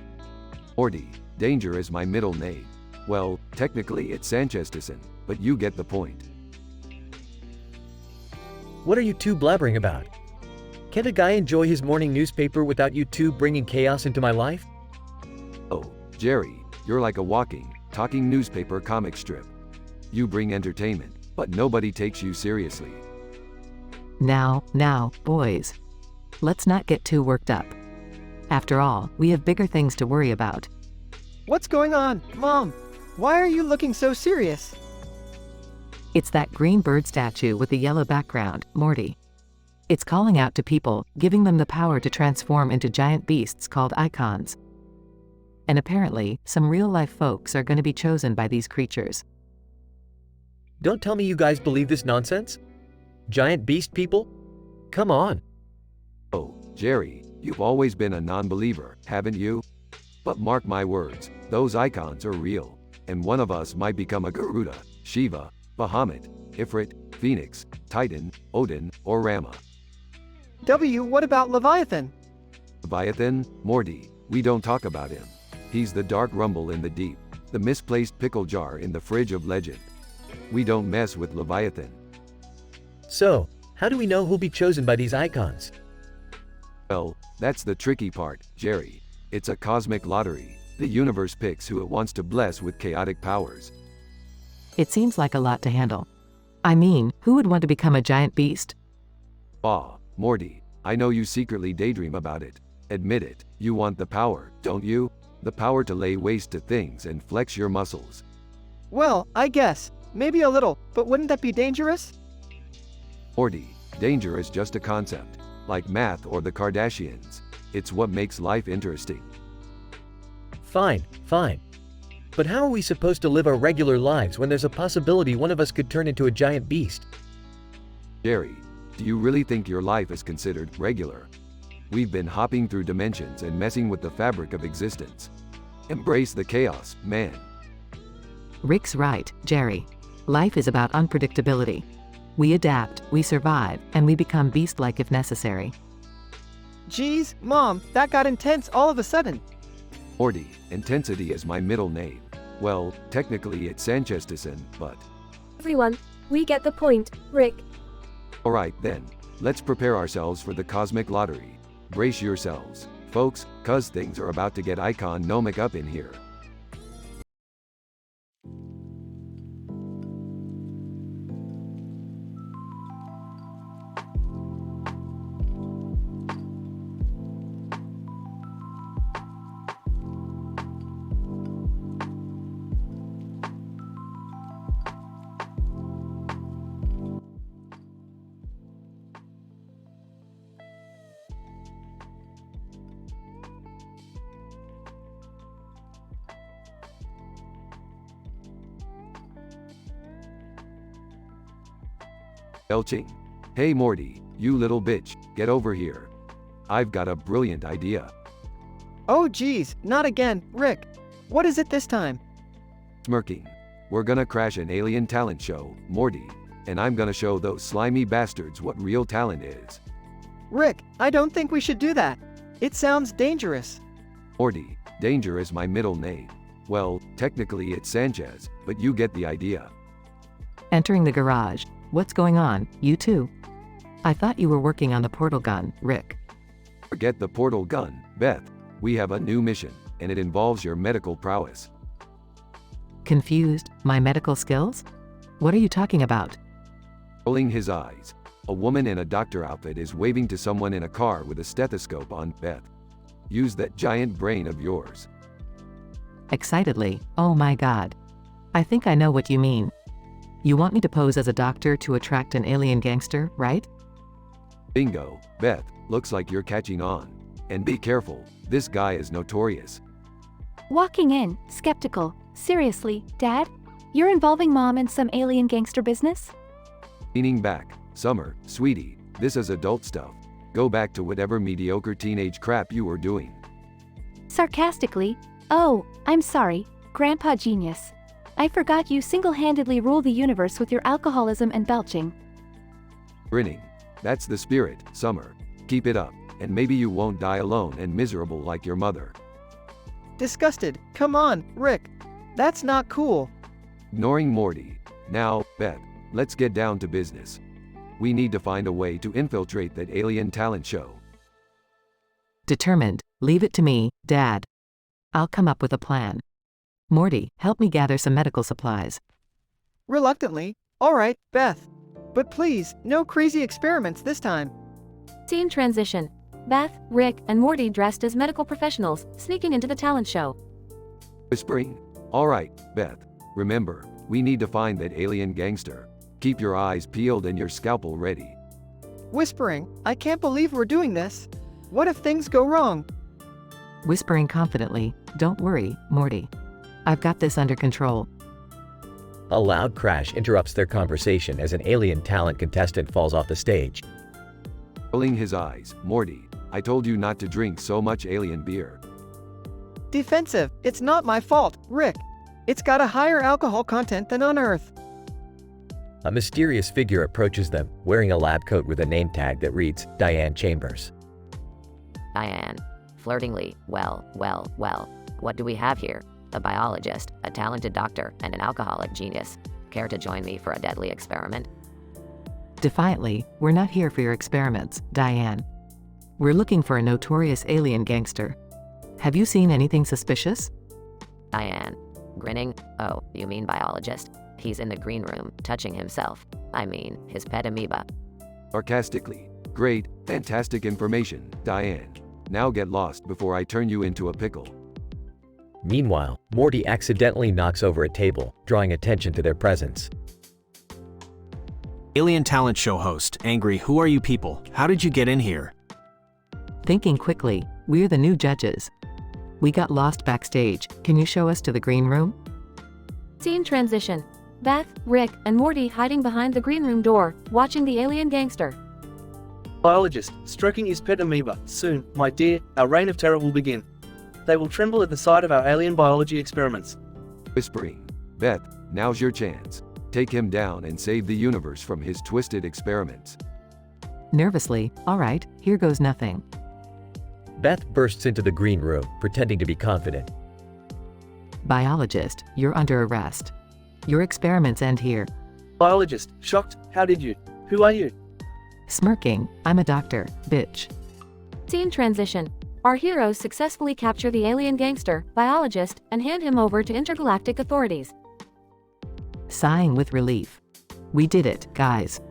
Morty, danger is my middle name. Well, technically it's Sanchezson, but you get the point. What are you two blabbering about? Can't a guy enjoy his morning newspaper without you two bringing chaos into my life? Oh, Jerry, you're like a walking, talking newspaper comic strip. You bring entertainment, but nobody takes you seriously. Now, boys. Let's not get too worked up. After all, we have bigger things to worry about. What's going on, Mom? Why are you looking so serious? It's that green bird statue with the yellow background, Morty. It's calling out to people, giving them the power to transform into giant beasts called icons. And apparently, some real-life folks are going to be chosen by these creatures. Don't tell me you guys believe this nonsense? Giant beast people? Come on. Oh, Jerry, you've always been a non-believer, haven't you? But mark my words, those icons are real, and one of us might become a Garuda, Shiva, Bahamut, Ifrit, Phoenix, Titan, Odin, or Rama. What about Leviathan? Leviathan, Morty, we don't talk about him. He's the dark rumble in the deep, the misplaced pickle jar in the fridge of legend. We don't mess with Leviathan. So, how do we know who'll be chosen by these icons? Well, that's the tricky part, Jerry. It's a cosmic lottery. The universe picks who it wants to bless with chaotic powers. It seems like a lot to handle. I mean, who would want to become a giant beast? Morty, I know you secretly daydream about it. Admit it, you want the power, don't you? The power to lay waste to things and flex your muscles. Well, I guess. Maybe a little, but wouldn't that be dangerous? Morty, danger is just a concept. Like math or the Kardashians. It's what makes life interesting. Fine. But how are we supposed to live our regular lives when there's a possibility one of us could turn into a giant beast? Jerry, do you really think your life is considered regular? We've been hopping through dimensions and messing with the fabric of existence. Embrace the chaos, man. Rick's right, Jerry. Life is about unpredictability. We adapt, we survive, and we become beast-like if necessary. Geez, Mom, that got intense all of a sudden. Morty, intensity is my middle name. Well, technically it's Sanchezson, but... Everyone, we get the point, Rick. Alright then, let's prepare ourselves for the cosmic lottery. Brace yourselves, folks, cuz things are about to get icon-nomic up in here. Belching. Hey Morty, you little bitch, get over here. I've got a brilliant idea. Oh geez, not again, Rick. What is it this time? Smirking. We're gonna crash an alien talent show, Morty, and I'm gonna show those slimy bastards what real talent is. Rick, I don't think we should do that. It sounds dangerous. Morty, danger is my middle name. Well, technically it's Sanchez, but you get the idea. Entering the garage. What's going on, you two? I thought you were working on the portal gun, Rick. Forget the portal gun, Beth. We have a new mission, and it involves your medical prowess. Confused? My medical skills? What are you talking about? Rolling his eyes. A woman in a doctor outfit is waving to someone in a car with a stethoscope on, Beth. Use that giant brain of yours. Excitedly, oh my god. I think I know what you mean. You want me to pose as a doctor to attract an alien gangster, right? Bingo, Beth, looks like you're catching on. And be careful, this guy is notorious. Walking in, skeptical. Seriously, Dad? You're involving Mom in some alien gangster business? Leaning back, Summer, sweetie, this is adult stuff. Go back to whatever mediocre teenage crap you were doing. Sarcastically, oh, I'm sorry, Grandpa Genius. I forgot you single-handedly rule the universe with your alcoholism and belching. Grinning. That's the spirit, Summer. Keep it up, and maybe you won't die alone and miserable like your mother. Disgusted. Come on, Rick. That's not cool. Ignoring Morty. Now, Beth, let's get down to business. We need to find a way to infiltrate that alien talent show. Determined. Leave it to me, Dad. I'll come up with a plan. Morty, help me gather some medical supplies. Reluctantly. All right, Beth. But please, no crazy experiments this time. Scene transition. Beth, Rick, and Morty dressed as medical professionals, sneaking into the talent show. Whispering. Alright, Beth. Remember, we need to find that alien gangster. Keep your eyes peeled and your scalpel ready. Whispering, I can't believe we're doing this. What if things go wrong? Whispering confidently, don't worry, Morty. I've got this under control. A loud crash interrupts their conversation as an alien talent contestant falls off the stage. Rolling his eyes, Morty, I told you not to drink so much alien beer. Defensive, it's not my fault, Rick. It's got a higher alcohol content than on Earth. A mysterious figure approaches them, wearing a lab coat with a name tag that reads, Diane Chambers. Diane. Flirtingly, well. What do we have here? A biologist, a talented doctor, and an alcoholic genius. Care to join me for a deadly experiment? Defiantly, we're not here for your experiments, Diane. We're looking for a notorious alien gangster. Have you seen anything suspicious? Diane. Grinning, oh, you mean biologist? He's in the green room, touching himself. I mean, his pet amoeba. Sarcastically. Great, fantastic information, Diane. Now get lost before I turn you into a pickle. Meanwhile, Morty accidentally knocks over a table, drawing attention to their presence. Alien talent show host, angry, who are you people? How did you get in here? Thinking quickly, we're the new judges. We got lost backstage. Can you show us to the green room? Scene transition. Beth, Rick, and Morty hiding behind the green room door, watching the alien gangster. Biologist, stroking his pet amoeba. Soon, my dear, our reign of terror will begin. They will tremble at the sight of our alien biology experiments. Whispering. Beth, now's your chance. Take him down and save the universe from his twisted experiments. Nervously, alright, here goes nothing. Beth bursts into the green room, pretending to be confident. Biologist, you're under arrest. Your experiments end here. Biologist, shocked, how did you? Who are you? Smirking, I'm a doctor, bitch. Scene transition. Our heroes successfully capture the alien gangster, biologist, and hand him over to intergalactic authorities. Sighing with relief. We did it, guys.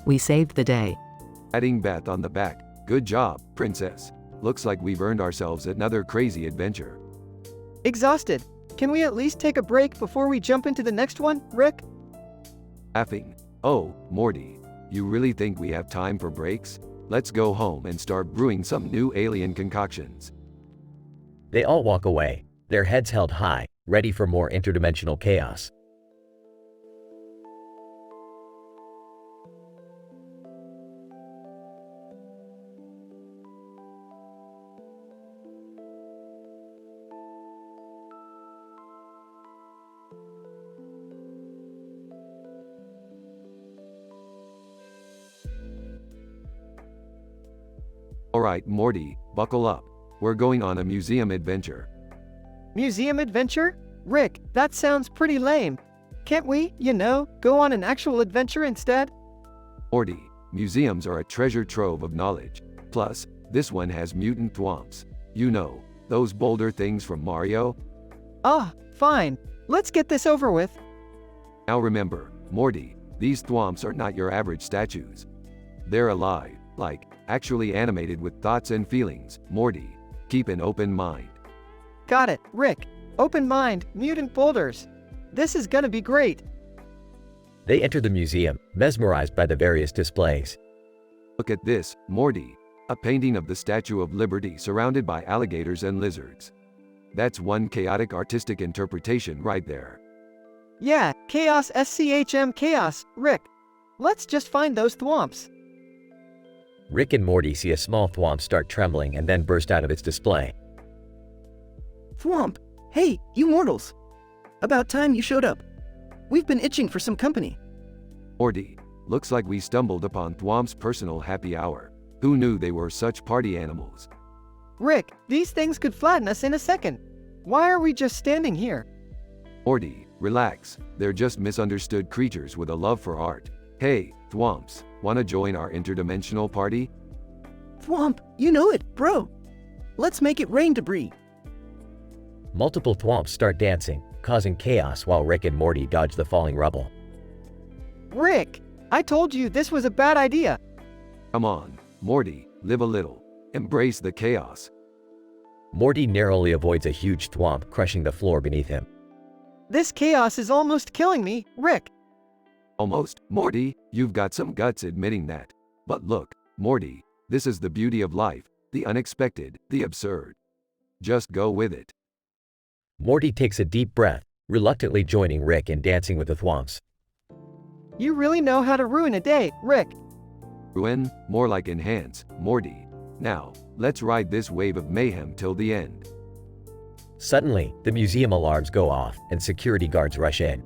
We saved the day. Patting Beth on the back. Good job, princess. Looks like we've earned ourselves another crazy adventure. Exhausted. Can we at least take a break before we jump into the next one, Rick? Laughing. Oh, Morty. You really think we have time for breaks? Let's go home and start brewing some new alien concoctions. They all walk away, their heads held high, ready for more interdimensional chaos. Alright, Morty, buckle up. We're going on a museum adventure. Museum adventure? Rick, that sounds pretty lame. Can't we, go on an actual adventure instead? Morty, museums are a treasure trove of knowledge. Plus, this one has mutant thwomps. You know, those boulder things from Mario? Ah, fine. Let's get this over with. Now remember, Morty, these thwomps are not your average statues. They're alive, actually animated with thoughts and feelings. Morty, keep an open mind. Got it, Rick. Open mind, mutant boulders. This is gonna be great. They enter the museum, mesmerized by the various displays. Look at this, Morty. A painting of the Statue of Liberty surrounded by alligators and lizards. That's one chaotic artistic interpretation right there. Yeah, chaos SCHM chaos, Rick. Let's just find those thwomps. Rick and Morty see a small thwomp start trembling and then burst out of its display. Thwomp! Hey, you mortals! About time you showed up. We've been itching for some company. Morty, looks like we stumbled upon Thwomp's personal happy hour. Who knew they were such party animals? Rick, these things could flatten us in a second. Why are we just standing here? Morty, relax. They're just misunderstood creatures with a love for art. Hey, Thwomps, wanna join our interdimensional party? Thwomp, you know it, bro. Let's make it rain debris. Multiple thwomps start dancing, causing chaos while Rick and Morty dodge the falling rubble. Rick, I told you this was a bad idea. Come on, Morty, live a little. Embrace the chaos. Morty narrowly avoids a huge thwomp crushing the floor beneath him. This chaos is almost killing me, Rick. Almost, Morty, you've got some guts admitting that. But look, Morty, this is the beauty of life, the unexpected, the absurd. Just go with it. Morty takes a deep breath, reluctantly joining Rick in dancing with the thwomps. You really know how to ruin a day, Rick. Ruin, more like enhance, Morty. Now, let's ride this wave of mayhem till the end. Suddenly, the museum alarms go off and security guards rush in.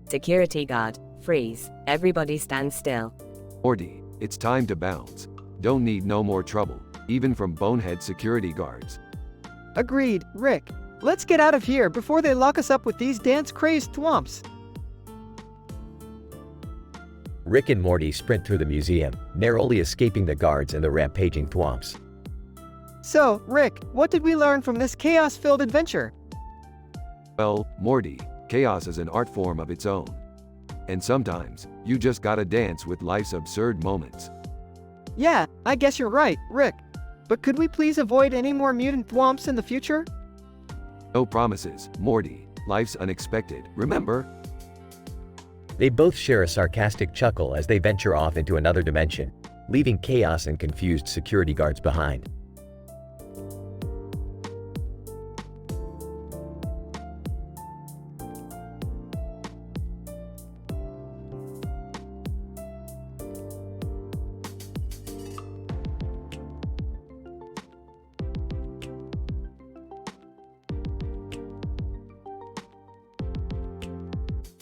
Security guard, freeze. Everybody stand still. Morty, it's time to bounce. Don't need no more trouble, even from bonehead security guards. Agreed, Rick. Let's get out of here before they lock us up with these dance-crazed thwomps. Rick and Morty sprint through the museum, narrowly escaping the guards and the rampaging thwomps. So, Rick, what did we learn from this chaos-filled adventure? Well, Morty, chaos is an art form of its own. And sometimes, you just gotta dance with life's absurd moments. Yeah, I guess you're right, Rick. But could we please avoid any more mutant thwomps in the future? No promises, Morty. Life's unexpected, remember? They both share a sarcastic chuckle as they venture off into another dimension, leaving chaos and confused security guards behind.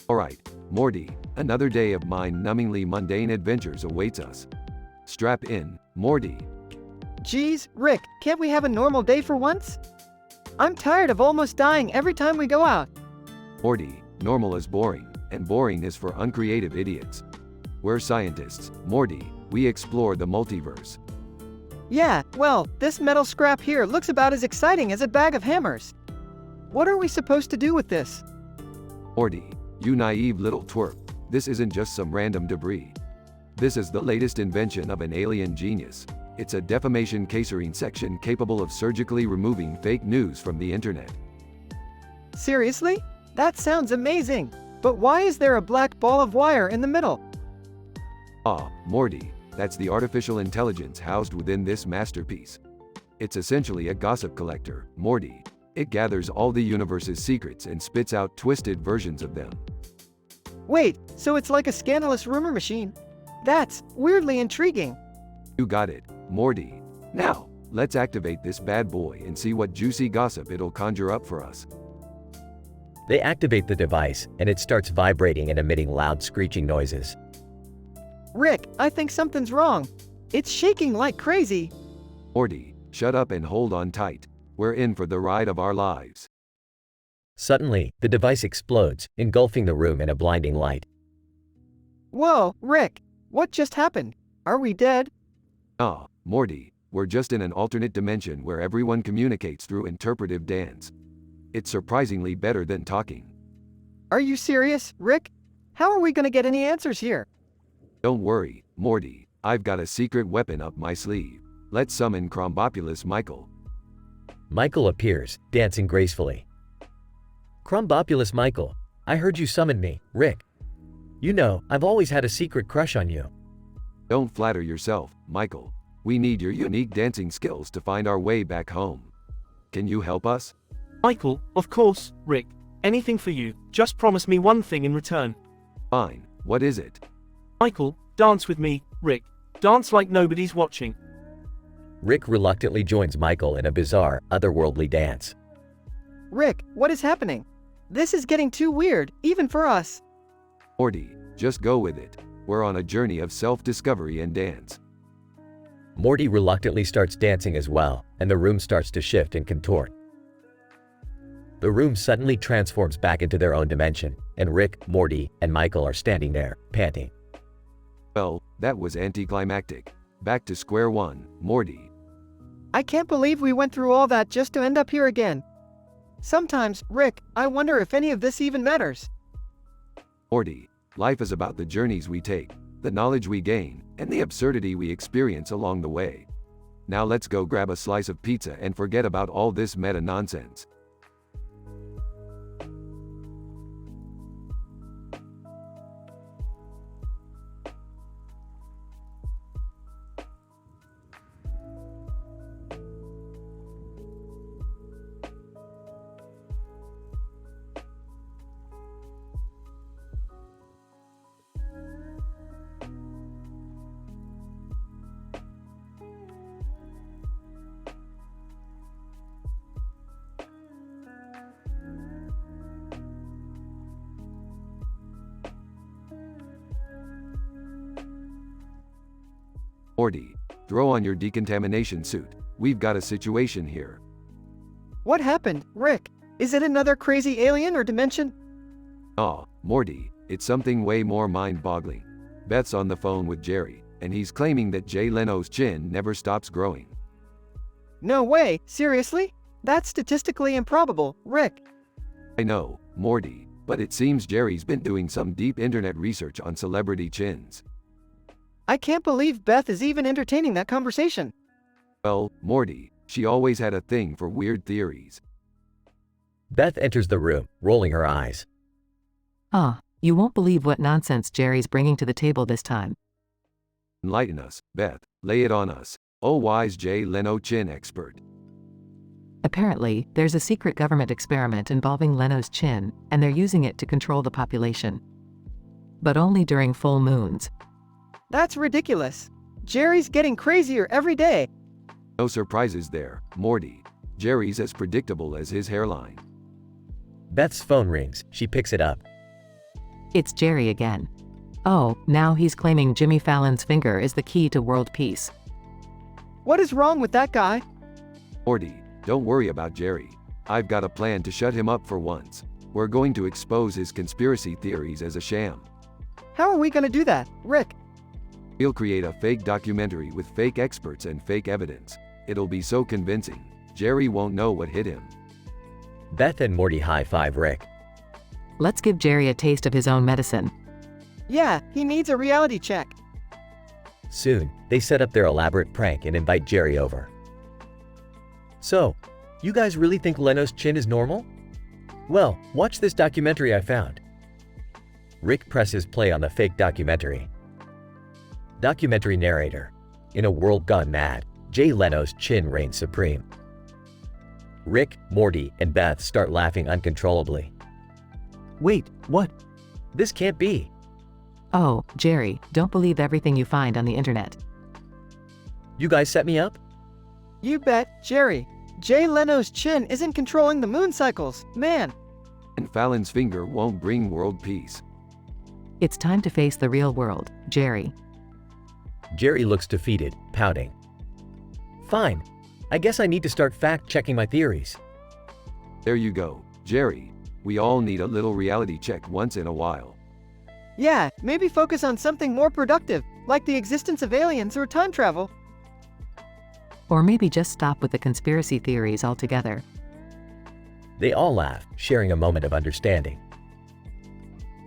Alright, Morty, another day of mind-numbingly mundane adventures awaits us. Strap in, Morty. Geez, Rick, can't we have a normal day for once? I'm tired of almost dying every time we go out. Morty, normal is boring, and boring is for uncreative idiots. We're scientists, Morty, we explore the multiverse. Yeah, well, this metal scrap here looks about as exciting as a bag of hammers. What are we supposed to do with this? Morty, you naive little twerp, this isn't just some random debris. This is the latest invention of an alien genius. It's a defamation casering section capable of surgically removing fake news from the internet. Seriously? That sounds amazing. But why is there a black ball of wire in the middle? Ah, Morty, that's the artificial intelligence housed within this masterpiece. It's essentially a gossip collector, Morty. It gathers all the universe's secrets and spits out twisted versions of them. Wait, so it's like a scandalous rumor machine? That's weirdly intriguing. You got it, Morty. Now, let's activate this bad boy and see what juicy gossip it'll conjure up for us. They activate the device, and it starts vibrating and emitting loud screeching noises. Rick, I think something's wrong. It's shaking like crazy. Morty, shut up and hold on tight. We're in for the ride of our lives. Suddenly, the device explodes, engulfing the room in a blinding light. Whoa, Rick, what just happened? Are we dead? Ah, Morty, we're just in an alternate dimension where everyone communicates through interpretive dance. It's surprisingly better than talking. Are you serious, Rick? How are we gonna get any answers here? Don't worry, Morty, I've got a secret weapon up my sleeve. Let's summon Crombopulus Michael. Michael appears, dancing gracefully. Crombopulus Michael, I heard you summoned me, Rick. You know, I've always had a secret crush on you. Don't flatter yourself, Michael. We need your unique dancing skills to find our way back home. Can you help us? Michael, of course, Rick. Anything for you, just promise me one thing in return. Fine, what is it? Michael, dance with me, Rick. Dance like nobody's watching. Rick reluctantly joins Michael in a bizarre, otherworldly dance. Rick, what is happening? This is getting too weird, even for us. Morty, just go with it. We're on a journey of self-discovery and dance. Morty reluctantly starts dancing as well, and the room starts to shift and contort. The room suddenly transforms back into their own dimension, and Rick, Morty, and Michael are standing there, panting. Well, that was anticlimactic. Back to square one, Morty. I can't believe we went through all that just to end up here again. Sometimes, Rick, I wonder if any of this even matters. Morty, life is about the journeys we take, the knowledge we gain, and the absurdity we experience along the way. Now let's go grab a slice of pizza and forget about all this meta nonsense. Morty, throw on your decontamination suit. We've got a situation here. What happened, Rick? Is it another crazy alien or dimension? Aw, Morty, it's something way more mind-boggling. Beth's on the phone with Jerry, and he's claiming that Jay Leno's chin never stops growing. No way, seriously? That's statistically improbable, Rick. I know, Morty, but it seems Jerry's been doing some deep internet research on celebrity chins. I can't believe Beth is even entertaining that conversation. Well, Morty, she always had a thing for weird theories. Beth enters the room, rolling her eyes. You won't believe what nonsense Jerry's bringing to the table this time. Enlighten us, Beth, lay it on us. Oh, wise Jay Leno chin expert. Apparently, there's a secret government experiment involving Leno's chin, and they're using it to control the population. But only during full moons. That's ridiculous. Jerry's getting crazier every day. No surprises there, Morty. Jerry's as predictable as his hairline. Beth's phone rings. She picks it up. It's Jerry again. Oh, now he's claiming Jimmy Fallon's finger is the key to world peace. What is wrong with that guy? Morty, don't worry about Jerry. I've got a plan to shut him up for once. We're going to expose his conspiracy theories as a sham. How are we gonna do that, Rick? We'll create a fake documentary with fake experts and fake evidence. It'll be so convincing, Jerry won't know what hit him. Beth and Morty high-five Rick. Let's give Jerry a taste of his own medicine. Yeah, he needs a reality check. Soon, they set up their elaborate prank and invite Jerry over. So, you guys really think Leno's chin is normal? Well, watch this documentary I found. Rick presses play on the fake documentary. Documentary narrator. In a world gone mad, Jay Leno's chin reigns supreme. Rick, Morty, and Beth start laughing uncontrollably. Wait, what? This can't be. Oh, Jerry, don't believe everything you find on the internet. You guys set me up? You bet, Jerry. Jay Leno's chin isn't controlling the moon cycles, man. And Fallon's finger won't bring world peace. It's time to face the real world, Jerry. Jerry looks defeated, pouting. Fine. I guess I need to start fact-checking my theories. There you go, Jerry. We all need a little reality check once in a while. Yeah, maybe focus on something more productive, like the existence of aliens or time travel. Or maybe just stop with the conspiracy theories altogether. They all laugh, sharing a moment of understanding.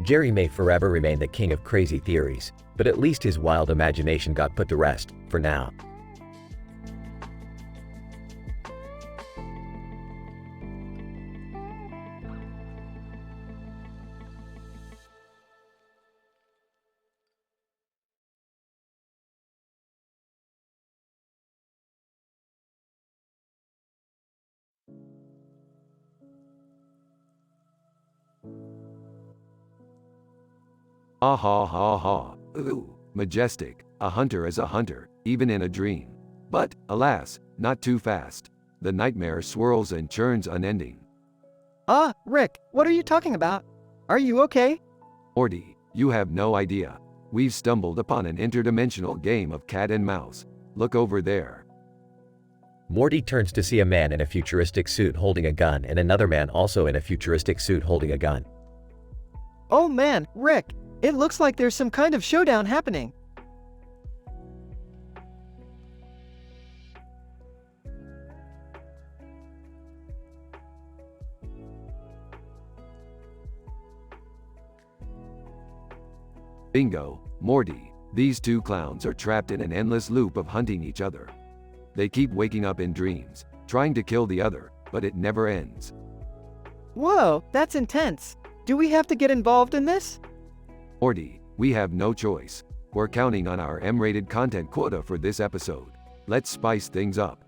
Jerry may forever remain the king of crazy theories, but at least his wild imagination got put to rest, for now. Ha ha ha ha. Ooh, majestic. A hunter is a hunter, even in a dream. But, alas, not too fast. The nightmare swirls and churns unending. Rick, what are you talking about? Are you okay? Morty, you have no idea. We've stumbled upon an interdimensional game of cat and mouse. Look over there. Morty turns to see a man in a futuristic suit holding a gun and another man also in a futuristic suit holding a gun. Oh man, Rick, it looks like there's some kind of showdown happening. Bingo, Morty, these two clowns are trapped in an endless loop of hunting each other. They keep waking up in dreams, trying to kill the other, but it never ends. Whoa, that's intense. Do we have to get involved in this? Morty, we have no choice. We're counting on our M-rated content quota for this episode. Let's spice things up.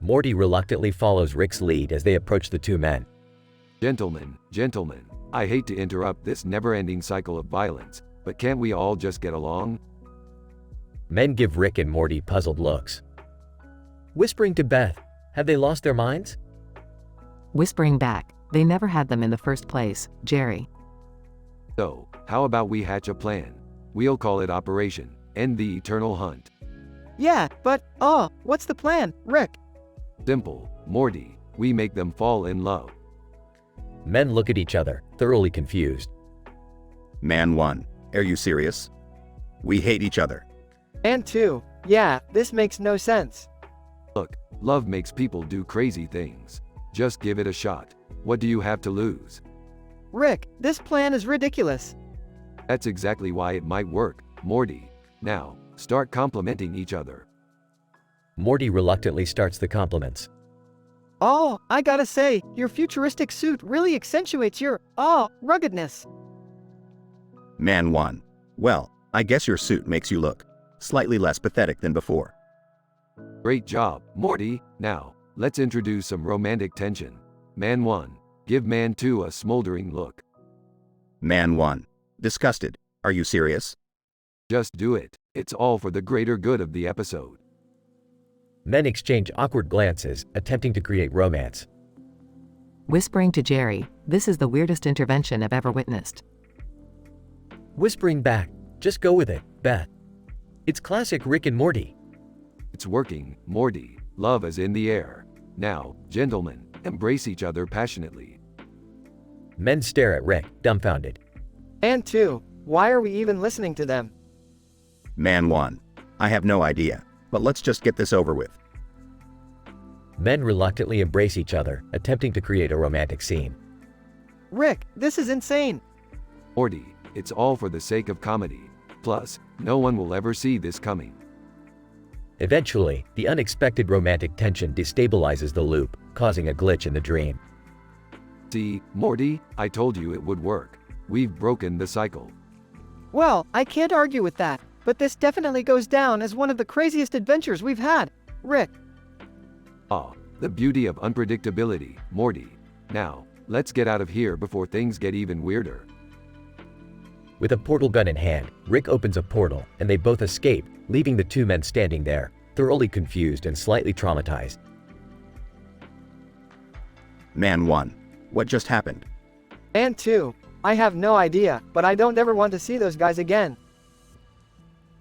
Morty reluctantly follows Rick's lead as they approach the two men. Gentlemen, I hate to interrupt this never-ending cycle of violence, but can't we all just get along? Men give Rick and Morty puzzled looks. Whispering to Beth, have they lost their minds? Whispering back, they never had them in the first place, Jerry. So, how about we hatch a plan? We'll call it Operation End the Eternal Hunt. Yeah, but, what's the plan, Rick? Simple, Morty, we make them fall in love. Men look at each other, thoroughly confused. Man 1, are you serious? We hate each other. And 2, yeah, this makes no sense. Look, love makes people do crazy things. Just give it a shot. What do you have to lose? Rick, this plan is ridiculous. That's exactly why it might work, Morty. Now, start complimenting each other. Morty reluctantly starts the compliments. Oh, I gotta say, your futuristic suit really accentuates your, ruggedness. Man 1, well, I guess your suit makes you look slightly less pathetic than before. Great job, Morty. Now, let's introduce some romantic tension. Man 1, give Man 2 a smoldering look. Man 1, disgusted, are you serious? Just do it. It's all for the greater good of the episode. Men exchange awkward glances, attempting to create romance. Whispering to Jerry, this is the weirdest intervention I've ever witnessed. Whispering back, just go with it, Beth. It's classic Rick and Morty. It's working, Morty. Love is in the air. Now, gentlemen, embrace each other passionately. Men stare at Rick, dumbfounded. And 2, why are we even listening to them? Man 1, I have no idea, but let's just get this over with. Men reluctantly embrace each other, attempting to create a romantic scene. Rick, this is insane. Morty, it's all for the sake of comedy. Plus, no one will ever see this coming. Eventually, the unexpected romantic tension destabilizes the loop, causing a glitch in the dream. See, Morty, I told you it would work. We've broken the cycle. Well, I can't argue with that, but this definitely goes down as one of the craziest adventures we've had, Rick. The beauty of unpredictability, Morty. Now, let's get out of here before things get even weirder. With a portal gun in hand, Rick opens a portal, and they both escape, leaving the two men standing there, thoroughly confused and slightly traumatized. Man 1, what just happened? And 2, I have no idea, but I don't ever want to see those guys again.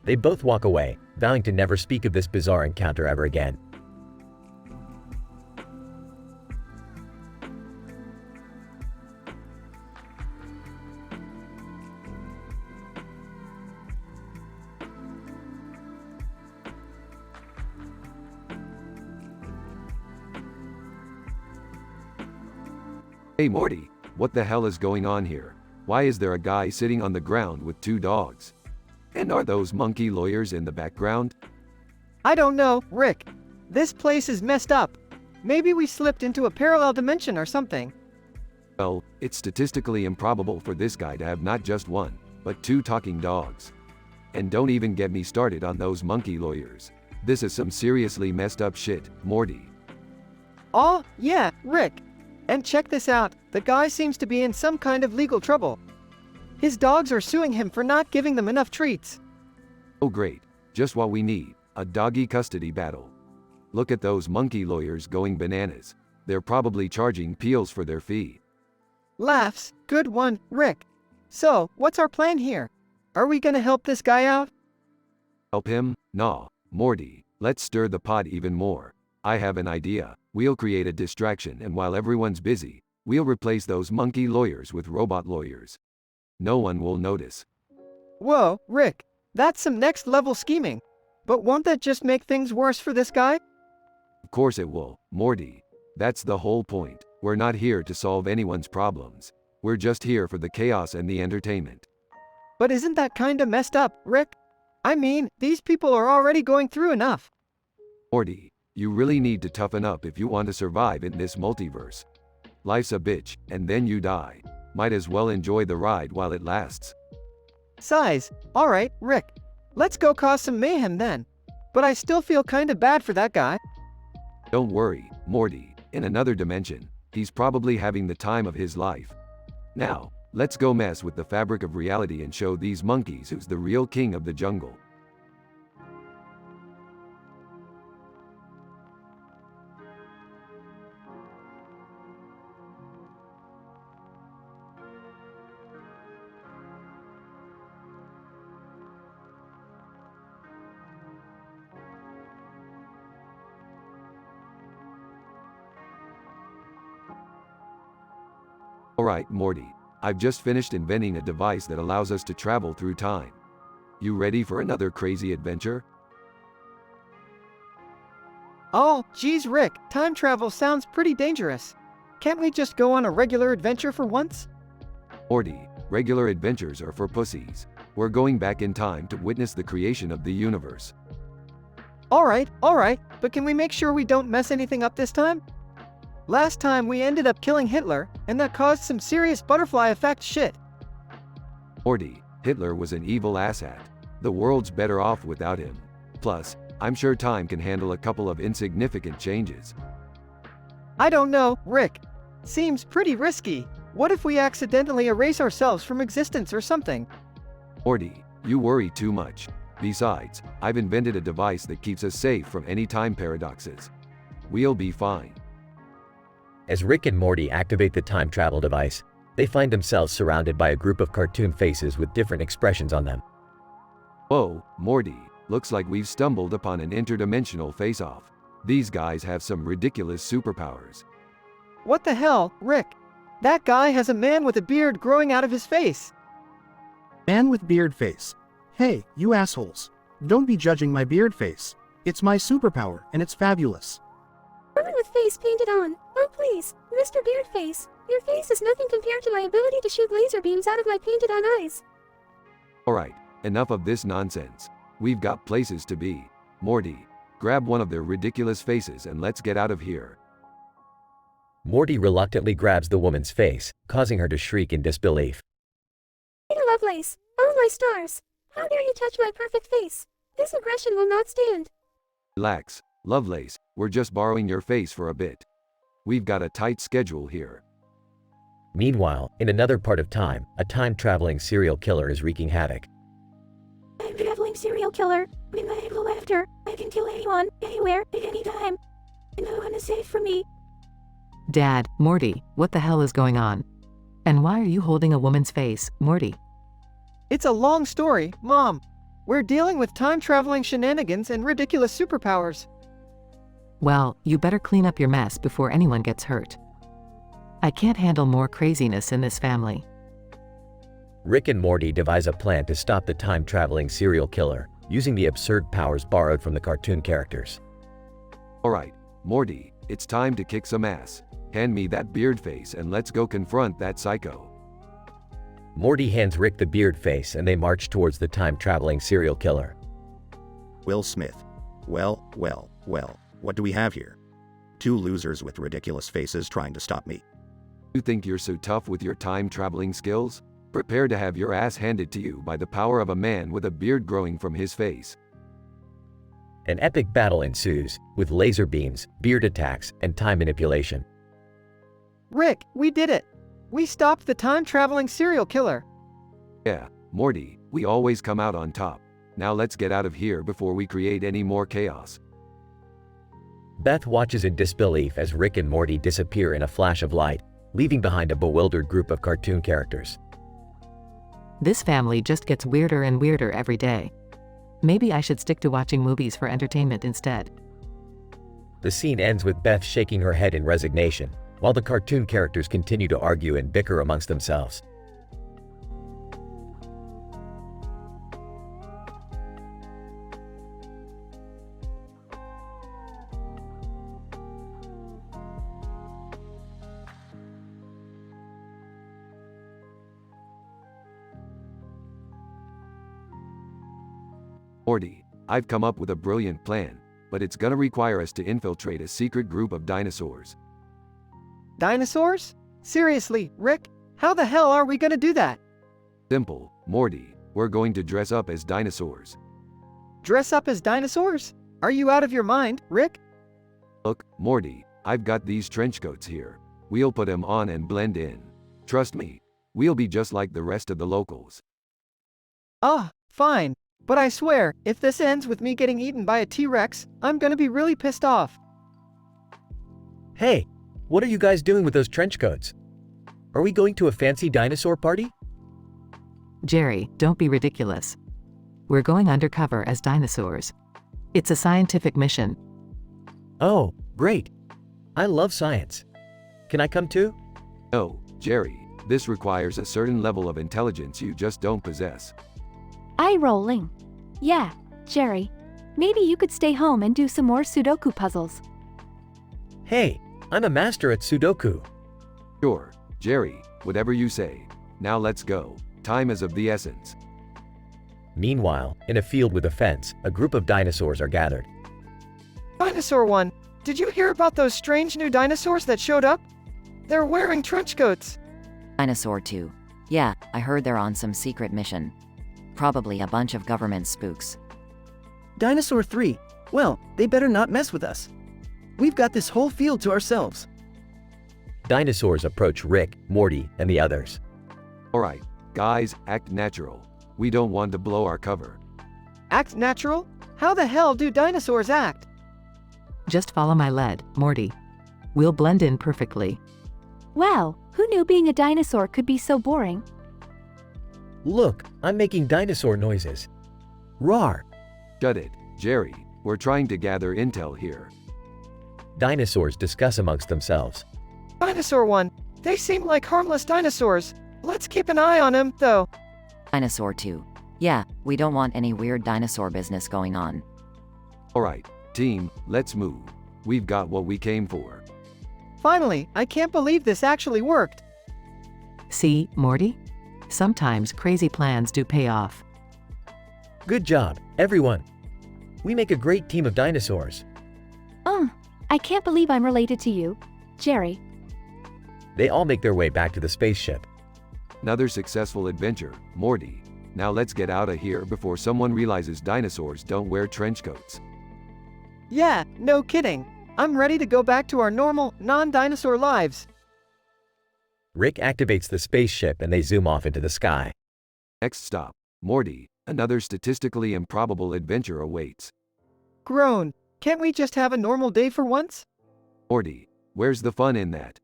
They both walk away, vowing to never speak of this bizarre encounter ever again. Hey Morty, what the hell is going on here? Why is there a guy sitting on the ground with 2 dogs? And are those monkey lawyers in the background? I don't know, Rick. This place is messed up. Maybe we slipped into a parallel dimension or something. Well, it's statistically improbable for this guy to have not just 1, but 2 talking dogs. And don't even get me started on those monkey lawyers. This is some seriously messed up shit, Morty. Oh, yeah, Rick. And check this out, the guy seems to be in some kind of legal trouble. His dogs are suing him for not giving them enough treats. Oh great, just what we need, a doggy custody battle. Look at those monkey lawyers going bananas. They're probably charging peels for their fee. Laughs, good one, Rick. So, what's our plan here? Are we gonna help this guy out? Help him? Nah, Morty, let's stir the pot even more. I have an idea. We'll create a distraction, and while everyone's busy, we'll replace those monkey lawyers with robot lawyers. No one will notice. Whoa, Rick, that's some next level scheming. But won't that just make things worse for this guy? Of course it will, Morty. That's the whole point. We're not here to solve anyone's problems. We're just here for the chaos and the entertainment. But isn't that kinda messed up, Rick? I mean, these people are already going through enough. Morty, you really need to toughen up if you want to survive in this multiverse. Life's a bitch, and then you die. Might as well enjoy the ride while it lasts. Size. Alright, Rick. Let's go cause some mayhem then. But I still feel kinda bad for that guy. Don't worry, Morty. In another dimension, he's probably having the time of his life. Now, let's go mess with the fabric of reality and show these monkeys who's the real king of the jungle. Alright, Morty. I've just finished inventing a device that allows us to travel through time. You ready for another crazy adventure? Oh, geez, Rick, time travel sounds pretty dangerous. Can't we just go on a regular adventure for once? Morty, regular adventures are for pussies. We're going back in time to witness the creation of the universe. Alright, but can we make sure we don't mess anything up this time? Last time we ended up killing Hitler, and that caused some serious butterfly effect shit. Morty, Hitler was an evil asshat. The world's better off without him. Plus, I'm sure time can handle a couple of insignificant changes. I don't know, Rick. Seems pretty risky. What if we accidentally erase ourselves from existence or something? Morty, you worry too much. Besides, I've invented a device that keeps us safe from any time paradoxes. We'll be fine. As Rick and Morty activate the time travel device, they find themselves surrounded by a group of cartoon faces with different expressions on them. Whoa, Morty, looks like we've stumbled upon an interdimensional face-off. These guys have some ridiculous superpowers. What the hell, Rick? That guy has a man with a beard growing out of his face. Man with beard face. Hey, you assholes. Don't be judging my beard face. It's my superpower, and it's fabulous. Woman with face painted on. Oh please, Mr. Beardface, your face is nothing compared to my ability to shoot laser beams out of my painted on eyes. Alright, enough of this nonsense. We've got places to be. Morty, grab one of their ridiculous faces and let's get out of here. Morty reluctantly grabs the woman's face, causing her to shriek in disbelief. Ada Lovelace, oh my stars. How dare you touch my perfect face? This aggression will not stand. Relax, Lovelace, we're just borrowing your face for a bit. We've got a tight schedule here. Meanwhile, in another part of time, a time-traveling serial killer is wreaking havoc. I'm a traveling serial killer. With my evil laughter, I can kill anyone, anywhere, at any time. And no one is safe from me. Dad, Morty, what the hell is going on? And why are you holding a woman's face, Morty? It's a long story, Mom. We're dealing with time-traveling shenanigans and ridiculous superpowers. Well, you better clean up your mess before anyone gets hurt. I can't handle more craziness in this family. Rick and Morty devise a plan to stop the time-traveling serial killer, using the absurd powers borrowed from the cartoon characters. Alright, Morty, it's time to kick some ass. Hand me that beard face and let's go confront that psycho. Morty hands Rick the beard face and they march towards the time-traveling serial killer. Will Smith. Well, what do we have here? Two losers with ridiculous faces trying to stop me. You think you're so tough with your time-traveling skills? Prepare to have your ass handed to you by the power of a man with a beard growing from his face. An epic battle ensues, with laser beams, beard attacks, and time manipulation. Rick, we did it! We stopped the time-traveling serial killer. Yeah, Morty, we always come out on top. Now let's get out of here before we create any more chaos. Beth watches in disbelief as Rick and Morty disappear in a flash of light, leaving behind a bewildered group of cartoon characters. This family just gets weirder and weirder every day. Maybe I should stick to watching movies for entertainment instead. The scene ends with Beth shaking her head in resignation, while the cartoon characters continue to argue and bicker amongst themselves. Morty, I've come up with a brilliant plan. but it's gonna require us to infiltrate a secret group of dinosaurs. Dinosaurs? Seriously, Rick, how the hell are we gonna do that? Simple, Morty. We're going to dress up as dinosaurs. Dress up as dinosaurs? Are you out of your mind, Rick? Look, Morty, I've got these trench coats here. We'll put them on and blend in. Trust me, we'll be just like the rest of the locals. Ah, fine. But I swear, if this ends with me getting eaten by a T-Rex, I'm gonna be really pissed off. Hey, what are you guys doing with those trench coats? Are we going to a fancy dinosaur party? Jerry, don't be ridiculous. We're going undercover as dinosaurs. It's a scientific mission. Oh, great. I love science. Can I come too? No, Jerry, this requires a certain level of intelligence you just don't possess. Eye rolling. Yeah, Jerry. Maybe you could stay home and do some more Sudoku puzzles. Hey, I'm a master at Sudoku. Sure, Jerry, whatever you say. Now let's go. Time is of the essence. Meanwhile, in a field with a fence, a group of dinosaurs are gathered. Dinosaur 1, did you hear about those strange new dinosaurs that showed up? They're wearing trench coats. Dinosaur 2. Yeah, I heard they're on some secret mission. Probably a bunch of government spooks. Dinosaur 3. Well, they better not mess with us. We've got this whole field to ourselves. Dinosaurs approach Rick, Morty, and the others. Alright, guys, act natural. We don't want to blow our cover. Act natural? How the hell do dinosaurs act? Just follow my lead, Morty. We'll blend in perfectly. Wow, who knew being a dinosaur could be so boring? Look, I'm making dinosaur noises. Roar! Shut it, Jerry. We're trying to gather intel here. Dinosaurs discuss amongst themselves. Dinosaur 1, they seem like harmless dinosaurs. Let's keep an eye on them, though. Dinosaur 2. Yeah, we don't want any weird dinosaur business going on. Alright, team, let's move. We've got what we came for. Finally, I can't believe this actually worked. See, Morty? Sometimes crazy plans do pay off. Good job, everyone. We make a great team of dinosaurs. I can't believe I'm related to you, Jerry. They all make their way back to the spaceship. Another successful adventure, Morty. Now let's get out of here before someone realizes dinosaurs don't wear trench coats. Yeah, no kidding. I'm ready to go back to our normal, non-dinosaur lives. Rick activates the spaceship and they zoom off into the sky. Next stop, Morty. Another statistically improbable adventure awaits. Groan. Can't we just have a normal day for once? Morty, where's the fun in that?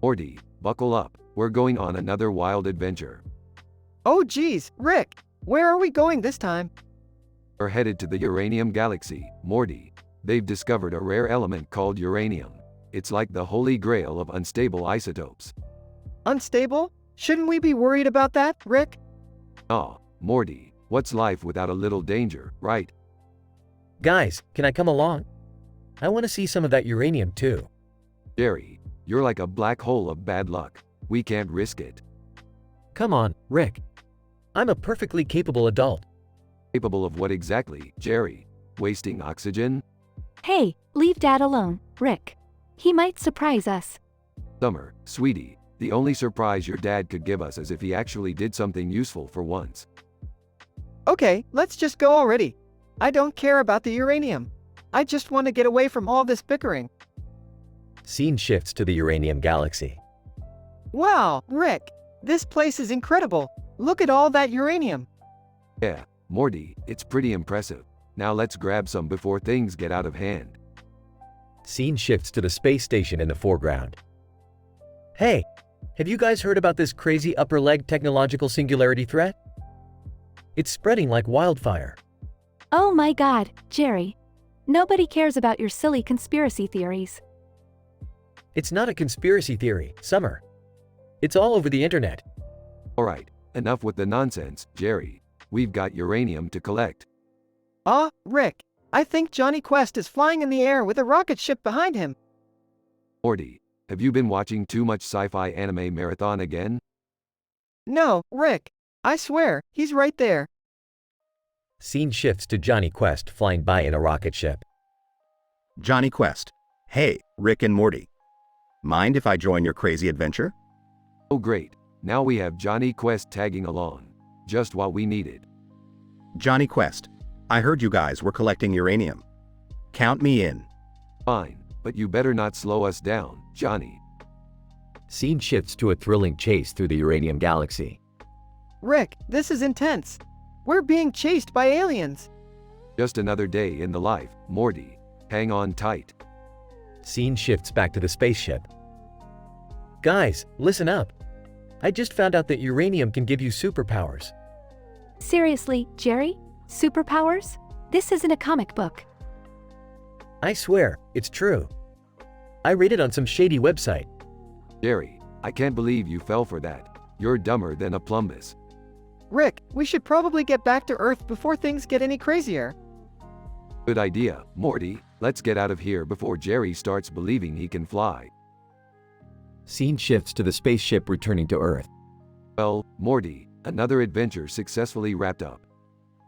Morty, buckle up. We're going on another wild adventure. Oh geez, Rick, where are we going this time? We're headed to the uranium galaxy, Morty. They've discovered a rare element called uranium. It's like the holy grail of unstable isotopes. Unstable? Shouldn't we be worried about that, Rick? Aw, Morty, what's life without a little danger, right? Guys, can I come along? I want to see some of that uranium too. Jerry, you're like a black hole of bad luck. We can't risk it. Come on, Rick. I'm a perfectly capable adult. Capable of what exactly, Jerry? Wasting oxygen? Hey, leave Dad alone, Rick. He might surprise us. Summer, sweetie, the only surprise your dad could give us is if he actually did something useful for once. Okay, let's just go already. I don't care about the uranium. I just want to get away from all this bickering. Scene shifts to the uranium galaxy. Wow, Rick, this place is incredible. Look at all that uranium. Yeah, Morty, it's pretty impressive. Now let's grab some before things get out of hand. Scene shifts to the space station in the foreground. Hey, have you guys heard about this crazy upper leg technological singularity threat? It's spreading like wildfire. Oh my God, Jerry. Nobody cares about your silly conspiracy theories. It's not a conspiracy theory, Summer. It's all over the internet. Alright, enough with the nonsense, Jerry. We've got uranium to collect. Rick, I think Johnny Quest is flying in the air with a rocket ship behind him. Morty, have you been watching too much sci-fi anime marathon again? No, Rick. I swear, he's right there. Scene shifts to Johnny Quest flying by in a rocket ship. Johnny Quest. Hey, Rick and Morty. Mind if I join your crazy adventure? Oh great, now we have Johnny Quest tagging along. Just what we needed. Johnny Quest. I heard you guys were collecting uranium. Count me in. Fine, but you better not slow us down, Johnny. Scene shifts to a thrilling chase through the uranium galaxy. Rick, this is intense. We're being chased by aliens. Just another day in the life, Morty. Hang on tight. Scene shifts back to the spaceship. Guys, listen up. I just found out that uranium can give you superpowers. Seriously, Jerry? Superpowers? This isn't a comic book. I swear, it's true. I read it on some shady website. Jerry, I can't believe you fell for that. You're dumber than a plumbus. Rick, we should probably get back to Earth before things get any crazier. Good idea, Morty. Let's get out of here before Jerry starts believing he can fly. Scene shifts to the spaceship returning to Earth. Well, Morty, another adventure successfully wrapped up.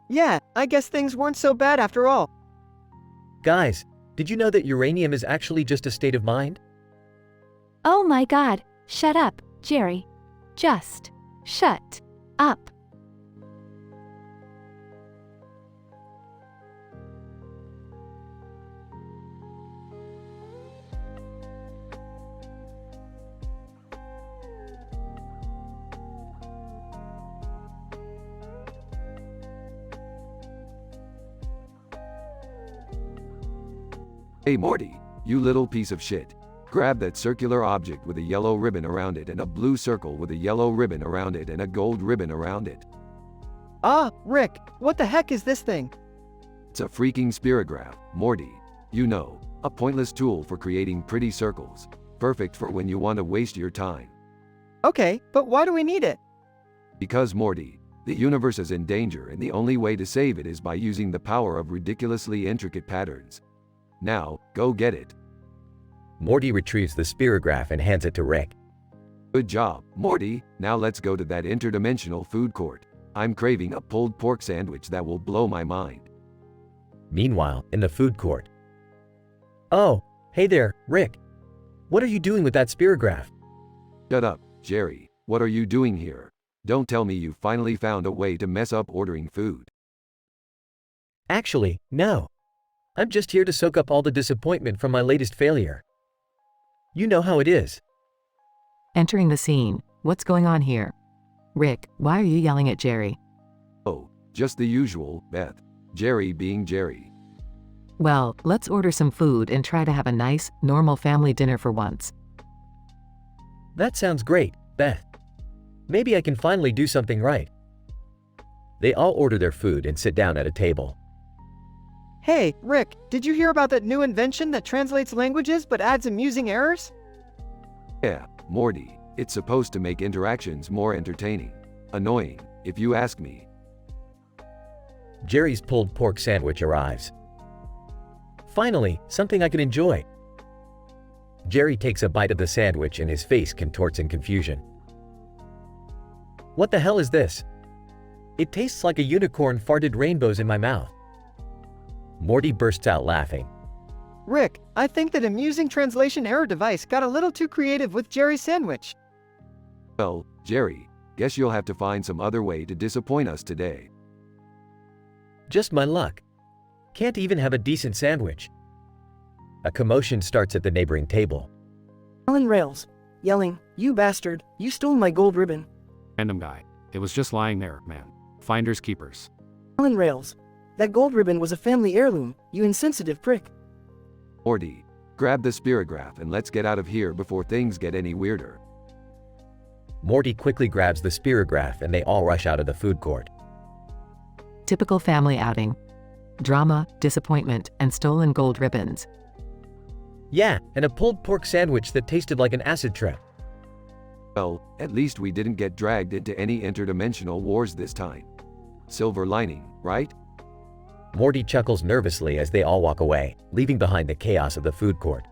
Yeah, I guess things weren't so bad after all. Guys, did you know that uranium is actually just a state of mind? Oh my god, shut up, Jerry. Just shut up. Hey Morty, you little piece of shit. Grab that circular object with a yellow ribbon around it and a blue circle with a yellow ribbon around it and a gold ribbon around it. Rick, what the heck is this thing? It's a freaking spirograph, Morty. You know, a pointless tool for creating pretty circles. Perfect for when you want to waste your time. Okay, but why do we need it? Because Morty, the universe is in danger and the only way to save it is by using the power of ridiculously intricate patterns. Now, go get it. Morty retrieves the spirograph and hands it to Rick. Good job, Morty. Now let's go to that interdimensional food court. I'm craving a pulled pork sandwich that will blow my mind. Meanwhile, in the food court. Oh, hey there, Rick. What are you doing with that spirograph? Shut up, Jerry. What are you doing here? Don't tell me you finally found a way to mess up ordering food. Actually, no. I'm just here to soak up all the disappointment from my latest failure. You know how it is. Entering the scene. What's going on here? Rick, why are you yelling at Jerry? Oh, just the usual, Beth. Jerry being Jerry. Well, let's order some food and try to have a nice, normal family dinner for once. That sounds great, Beth. Maybe I can finally do something right. They all order their food and sit down at a table. Hey, Rick, did you hear about that new invention that translates languages but adds amusing errors? Yeah, Morty. It's supposed to make interactions more entertaining. Annoying, if you ask me. Jerry's pulled pork sandwich arrives. Finally, something I can enjoy. Jerry takes a bite of the sandwich and his face contorts in confusion. What the hell is this? It tastes like a unicorn farted rainbows in my mouth. Morty bursts out laughing. Rick, I think that amusing translation error device got a little too creative with Jerry's sandwich. Well, Jerry, guess you'll have to find some other way to disappoint us today. Just my luck. Can't even have a decent sandwich. A commotion starts at the neighboring table. Ellen rails, yelling, "You bastard, you stole my gold ribbon." Random guy. It was just lying there, man. Finders keepers. Ellen rails, "That gold ribbon was a family heirloom, you insensitive prick." Morty, grab the spirograph and let's get out of here before things get any weirder. Morty quickly grabs the spirograph and they all rush out of the food court. Typical family outing. Drama, disappointment, and stolen gold ribbons. Yeah, and a pulled pork sandwich that tasted like an acid trip. Well, at least we didn't get dragged into any interdimensional wars this time. Silver lining, right? Morty chuckles nervously as they all walk away, leaving behind the chaos of the food court.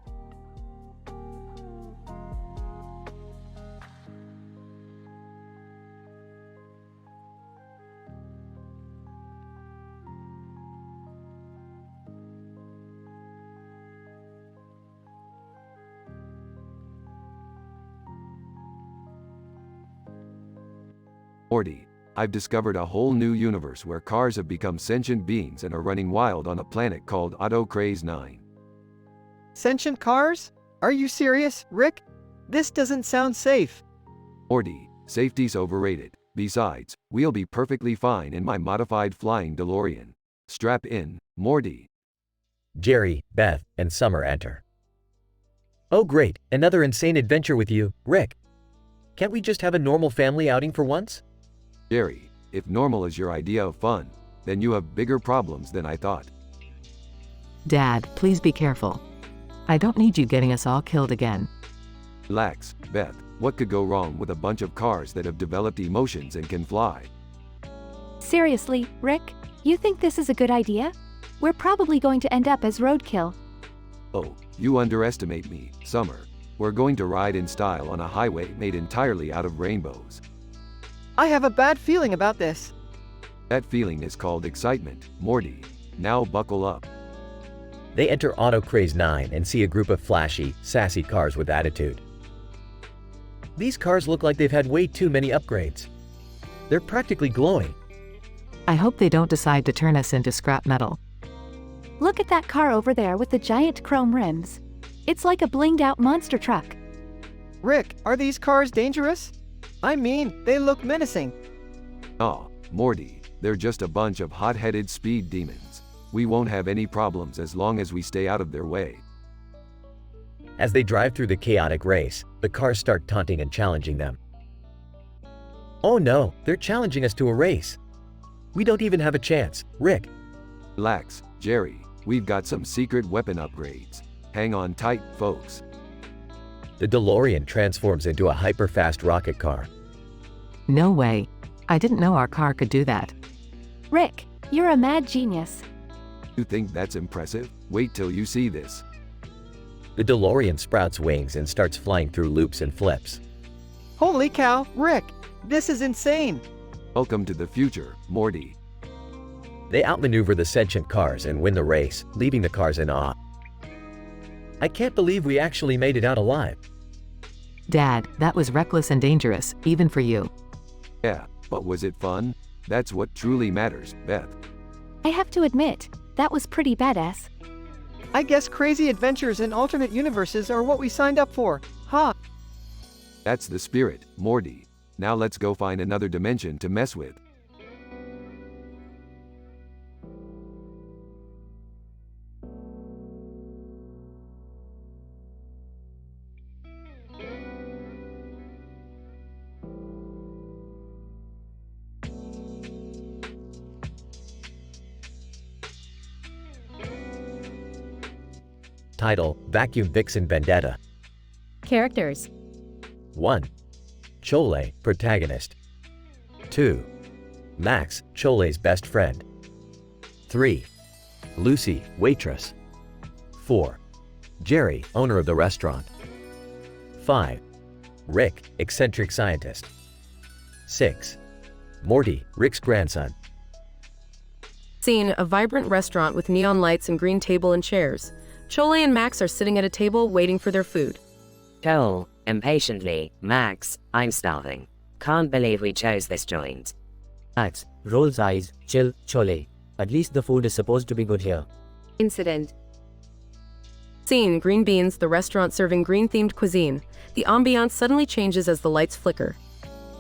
Morty, I've discovered a whole new universe where cars have become sentient beings and are running wild on a planet called Autocraze 9. Sentient cars? Are you serious, Rick? This doesn't sound safe. Morty, safety's overrated. Besides, we'll be perfectly fine in my modified flying DeLorean. Strap in, Morty. Jerry, Beth, and Summer enter. Oh great, another insane adventure with you, Rick. Can't we just have a normal family outing for once? Jerry, if normal is your idea of fun, then you have bigger problems than I thought. Dad, please be careful. I don't need you getting us all killed again. Relax, Beth. What could go wrong with a bunch of cars that have developed emotions and can fly? Seriously, Rick? You think this is a good idea? We're probably going to end up as roadkill. Oh, you underestimate me, Summer. We're going to ride in style on a highway made entirely out of rainbows. I have a bad feeling about this. That feeling is called excitement, Morty. Now buckle up. They enter Autocraze 9 and see a group of flashy, sassy cars with attitude. These cars look like they've had way too many upgrades. They're practically glowing. I hope they don't decide to turn us into scrap metal. Look at that car over there with the giant chrome rims. It's like a blinged out monster truck. Rick, are these cars dangerous? I mean, they look menacing. Aw, Morty, they're just a bunch of hot-headed speed demons. We won't have any problems as long as we stay out of their way. As they drive through the chaotic race, the cars start taunting and challenging them. Oh no, they're challenging us to a race. We don't even have a chance, Rick. Relax, Jerry. We've got some secret weapon upgrades. Hang on tight, folks. The DeLorean transforms into a hyper-fast rocket car. No way. I didn't know our car could do that. Rick, you're a mad genius. You think that's impressive? Wait till you see this. The DeLorean sprouts wings and starts flying through loops and flips. Holy cow, Rick! This is insane! Welcome to the future, Morty. They outmaneuver the sentient cars and win the race, leaving the cars in awe. I can't believe we actually made it out alive. Dad, that was reckless and dangerous, even for you. Yeah, but was it fun? That's what truly matters, Beth. I have to admit, that was pretty badass. I guess crazy adventures in alternate universes are what we signed up for, huh? That's the spirit, Morty. Now let's go find another dimension to mess with. Title: Vacuum Vixen Vendetta. Characters: 1. Chole, protagonist. 2. Max, Chole's best friend. 3. Lucy, waitress. 4. Jerry, owner of the restaurant. 5. Rick, eccentric scientist. 6. Morty, Rick's grandson. Scene: a vibrant restaurant with neon lights and green table and chairs. Chole and Max are sitting at a table waiting for their food. Chole, impatiently, Max, I'm starving. Can't believe we chose this joint. Max rolls eyes, chill, Chole. At least the food is supposed to be good here. Incident. Scene: green beans, the restaurant serving green-themed cuisine. The ambiance suddenly changes as the lights flicker.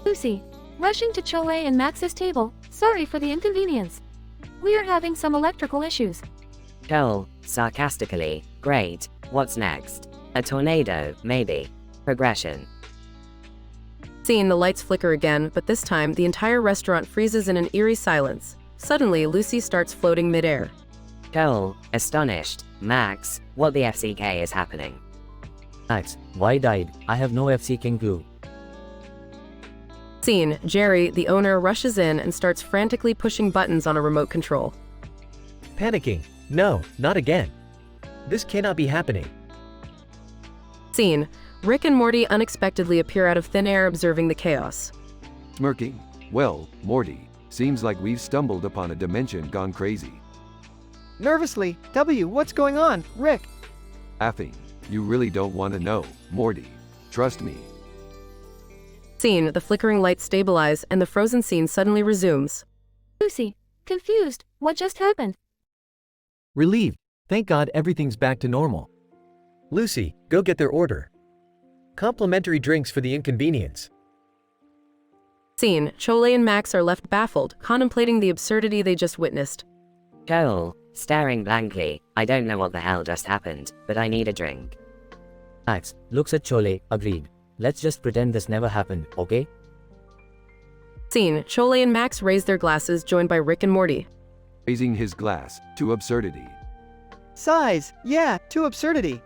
Lucy, rushing to Chole and Max's table. Sorry for the inconvenience. We are having some electrical issues. Chole, sarcastically, great, what's next? A tornado, maybe. Progression. Scene: the lights flicker again, but this time the entire restaurant freezes in an eerie silence. Suddenly, Lucy starts floating midair. Chole, astonished, Max, what the FCK is happening? Max, wide-eyed, I have no FCK clue. Scene, Jerry, the owner, rushes in and starts frantically pushing buttons on a remote control. Panicking. No, not again. This cannot be happening. Scene, Rick and Morty unexpectedly appear out of thin air observing the chaos. Smirking. Well, Morty, seems like we've stumbled upon a dimension gone crazy. Nervously, W, what's going on, Rick? Laughing. You really don't want to know, Morty. Trust me. Scene, the flickering lights stabilize and the frozen scene suddenly resumes. Lucy, confused, what just happened? Relieved. Thank God everything's back to normal. Lucy, go get their order. Complimentary drinks for the inconvenience. Scene, Chole and Max are left baffled, contemplating the absurdity they just witnessed. Joel, staring blankly, I don't know what the hell just happened, but I need a drink. Max looks at Chole, agreed. Let's just pretend this never happened, okay? Scene, Chole and Max raise their glasses, joined by Rick and Morty. Raising his glass to absurdity. Size, yeah, to absurdity.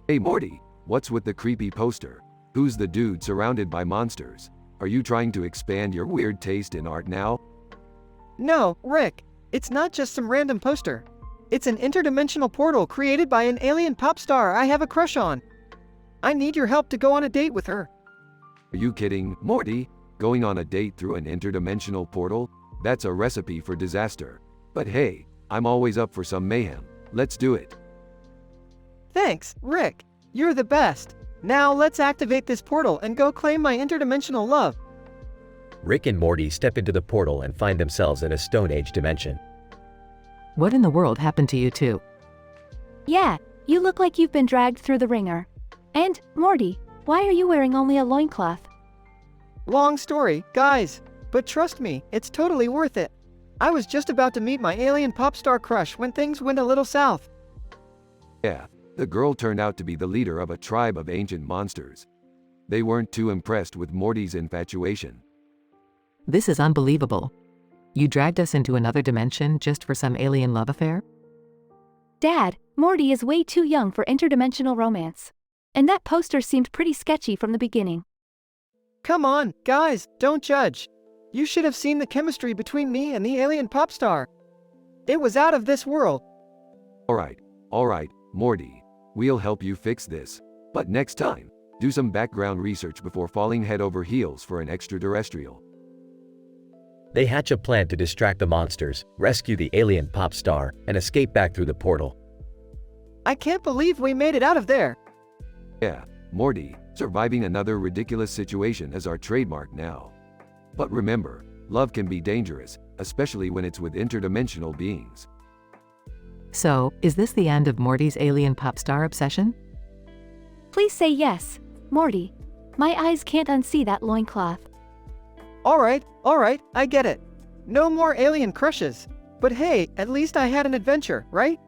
Hey Morty, what's with the creepy poster? Who's the dude surrounded by monsters? Are you trying to expand your weird taste in art now? No, Rick, it's not just some random poster. It's an interdimensional portal created by an alien pop star I have a crush on. I need your help to go on a date with her. Are you kidding, Morty? Going on a date through an interdimensional portal? That's a recipe for disaster. But hey, I'm always up for some mayhem. Let's do it. Thanks, Rick. You're the best. Now let's activate this portal and go claim my interdimensional love. Rick and Morty step into the portal and find themselves in a Stone Age dimension. What in the world happened to you two? Yeah, you look like you've been dragged through the ringer. And, Morty, why are you wearing only a loincloth? Long story, guys. But trust me, it's totally worth it. I was just about to meet my alien pop star crush when things went a little south. Yeah, the girl turned out to be the leader of a tribe of ancient monsters. They weren't too impressed with Morty's infatuation. This is unbelievable. You dragged us into another dimension just for some alien love affair? Dad, Morty is way too young for interdimensional romance. And that poster seemed pretty sketchy from the beginning. Come on, guys, don't judge. You should have seen the chemistry between me and the alien pop star. It was out of this world. Alright, Morty. We'll help you fix this. But next time, do some background research before falling head over heels for an extraterrestrial. They hatch a plan to distract the monsters, rescue the alien pop star, and escape back through the portal. I can't believe we made it out of there. Yeah, Morty, surviving another ridiculous situation is our trademark now. But remember, love can be dangerous, especially when it's with interdimensional beings. So, is this the end of Morty's alien pop star obsession? Please say yes, Morty. My eyes can't unsee that loincloth. Alright, I get it. No more alien crushes. But hey, at least I had an adventure, right?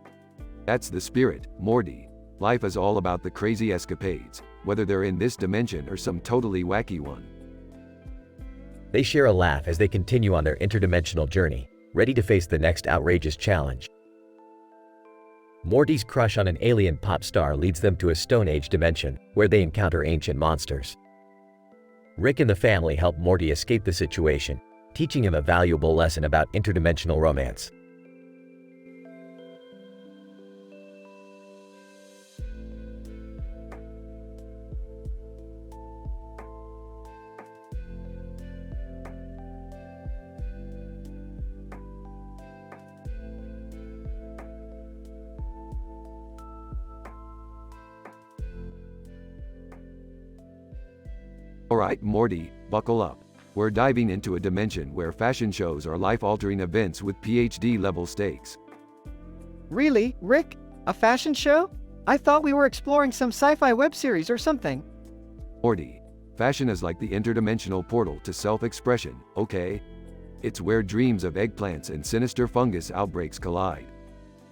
That's the spirit, Morty. Life is all about the crazy escapades, whether they're in this dimension or some totally wacky one. They share a laugh as they continue on their interdimensional journey, ready to face the next outrageous challenge. Morty's crush on an alien pop star leads them to a Stone Age dimension, where they encounter ancient monsters. Rick and the family help Morty escape the situation, teaching him a valuable lesson about interdimensional romance. Alright, Morty, buckle up. We're diving into a dimension where fashion shows are life-altering events with PhD-level stakes. Really, Rick? A fashion show? I thought we were exploring some sci-fi web series or something. Morty, fashion is like the interdimensional portal to self-expression, okay? It's where dreams of eggplants and sinister fungus outbreaks collide.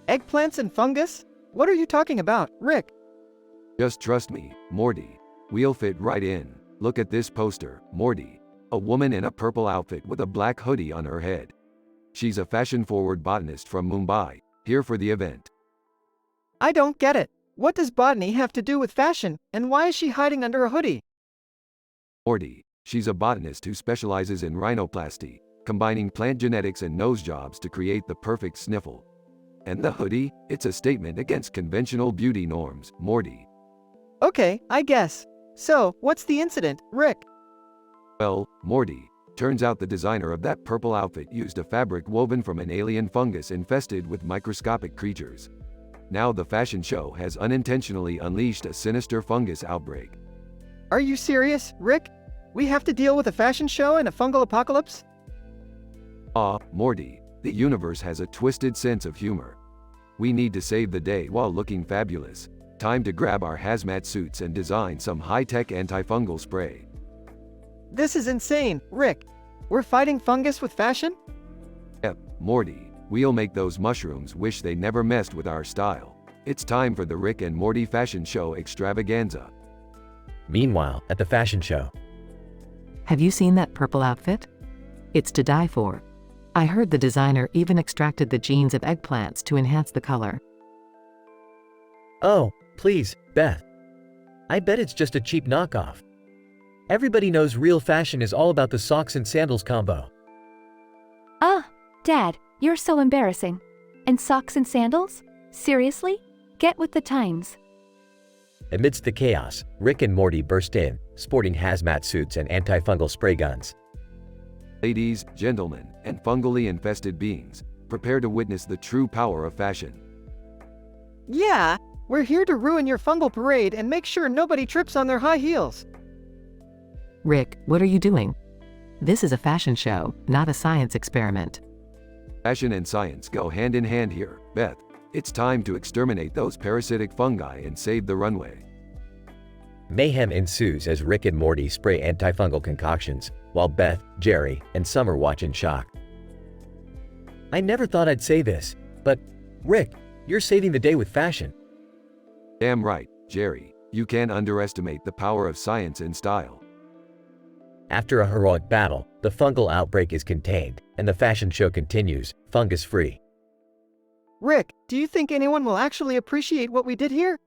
Eggplants and fungus? What are you talking about, Rick? Just trust me, Morty. We'll fit right in. Look at this poster, Morty. A woman in a purple outfit with a black hoodie on her head. She's a fashion-forward botanist from Mumbai, here for the event. I don't get it. What does botany have to do with fashion, and why is she hiding under a hoodie? Morty. She's a botanist who specializes in rhinoplasty, combining plant genetics and nose jobs to create the perfect sniffle. And the hoodie? It's a statement against conventional beauty norms, Morty. Okay, I guess. So, what's the incident, Rick? Well, Morty, turns out the designer of that purple outfit used a fabric woven from an alien fungus infested with microscopic creatures. Now the fashion show has unintentionally unleashed a sinister fungus outbreak. Are you serious, Rick? We have to deal with a fashion show and a fungal apocalypse? Morty, the universe has a twisted sense of humor. We need to save the day while looking fabulous. Time to grab our hazmat suits and design some high-tech antifungal spray. This is insane, Rick. We're fighting fungus with fashion? Yep, Morty, we'll make those mushrooms wish they never messed with our style. It's time for the Rick and Morty fashion show extravaganza. Meanwhile, at the fashion show. Have you seen that purple outfit? It's to die for. I heard the designer even extracted the genes of eggplants to enhance the color. Oh, please, Beth. I bet it's just a cheap knockoff. Everybody knows real fashion is all about the socks and sandals combo. Dad, you're so embarrassing. And socks and sandals? Seriously? Get with the times. Amidst the chaos, Rick and Morty burst in, sporting hazmat suits and antifungal spray guns. Ladies, gentlemen, and fungally infested beings, prepare to witness the true power of fashion. Yeah, we're here to ruin your fungal parade and make sure nobody trips on their high heels. Rick, what are you doing? This is a fashion show, not a science experiment. Fashion and science go hand in hand here, Beth. It's time to exterminate those parasitic fungi and save the runway. Mayhem ensues as Rick and Morty spray antifungal concoctions, while Beth, Jerry, and Summer watch in shock. I never thought I'd say this, but Rick, you're saving the day with fashion. Damn right, Jerry. You can't underestimate the power of science and style. After a heroic battle, the fungal outbreak is contained, and the fashion show continues, fungus-free. Rick, do you think anyone will actually appreciate what we did here?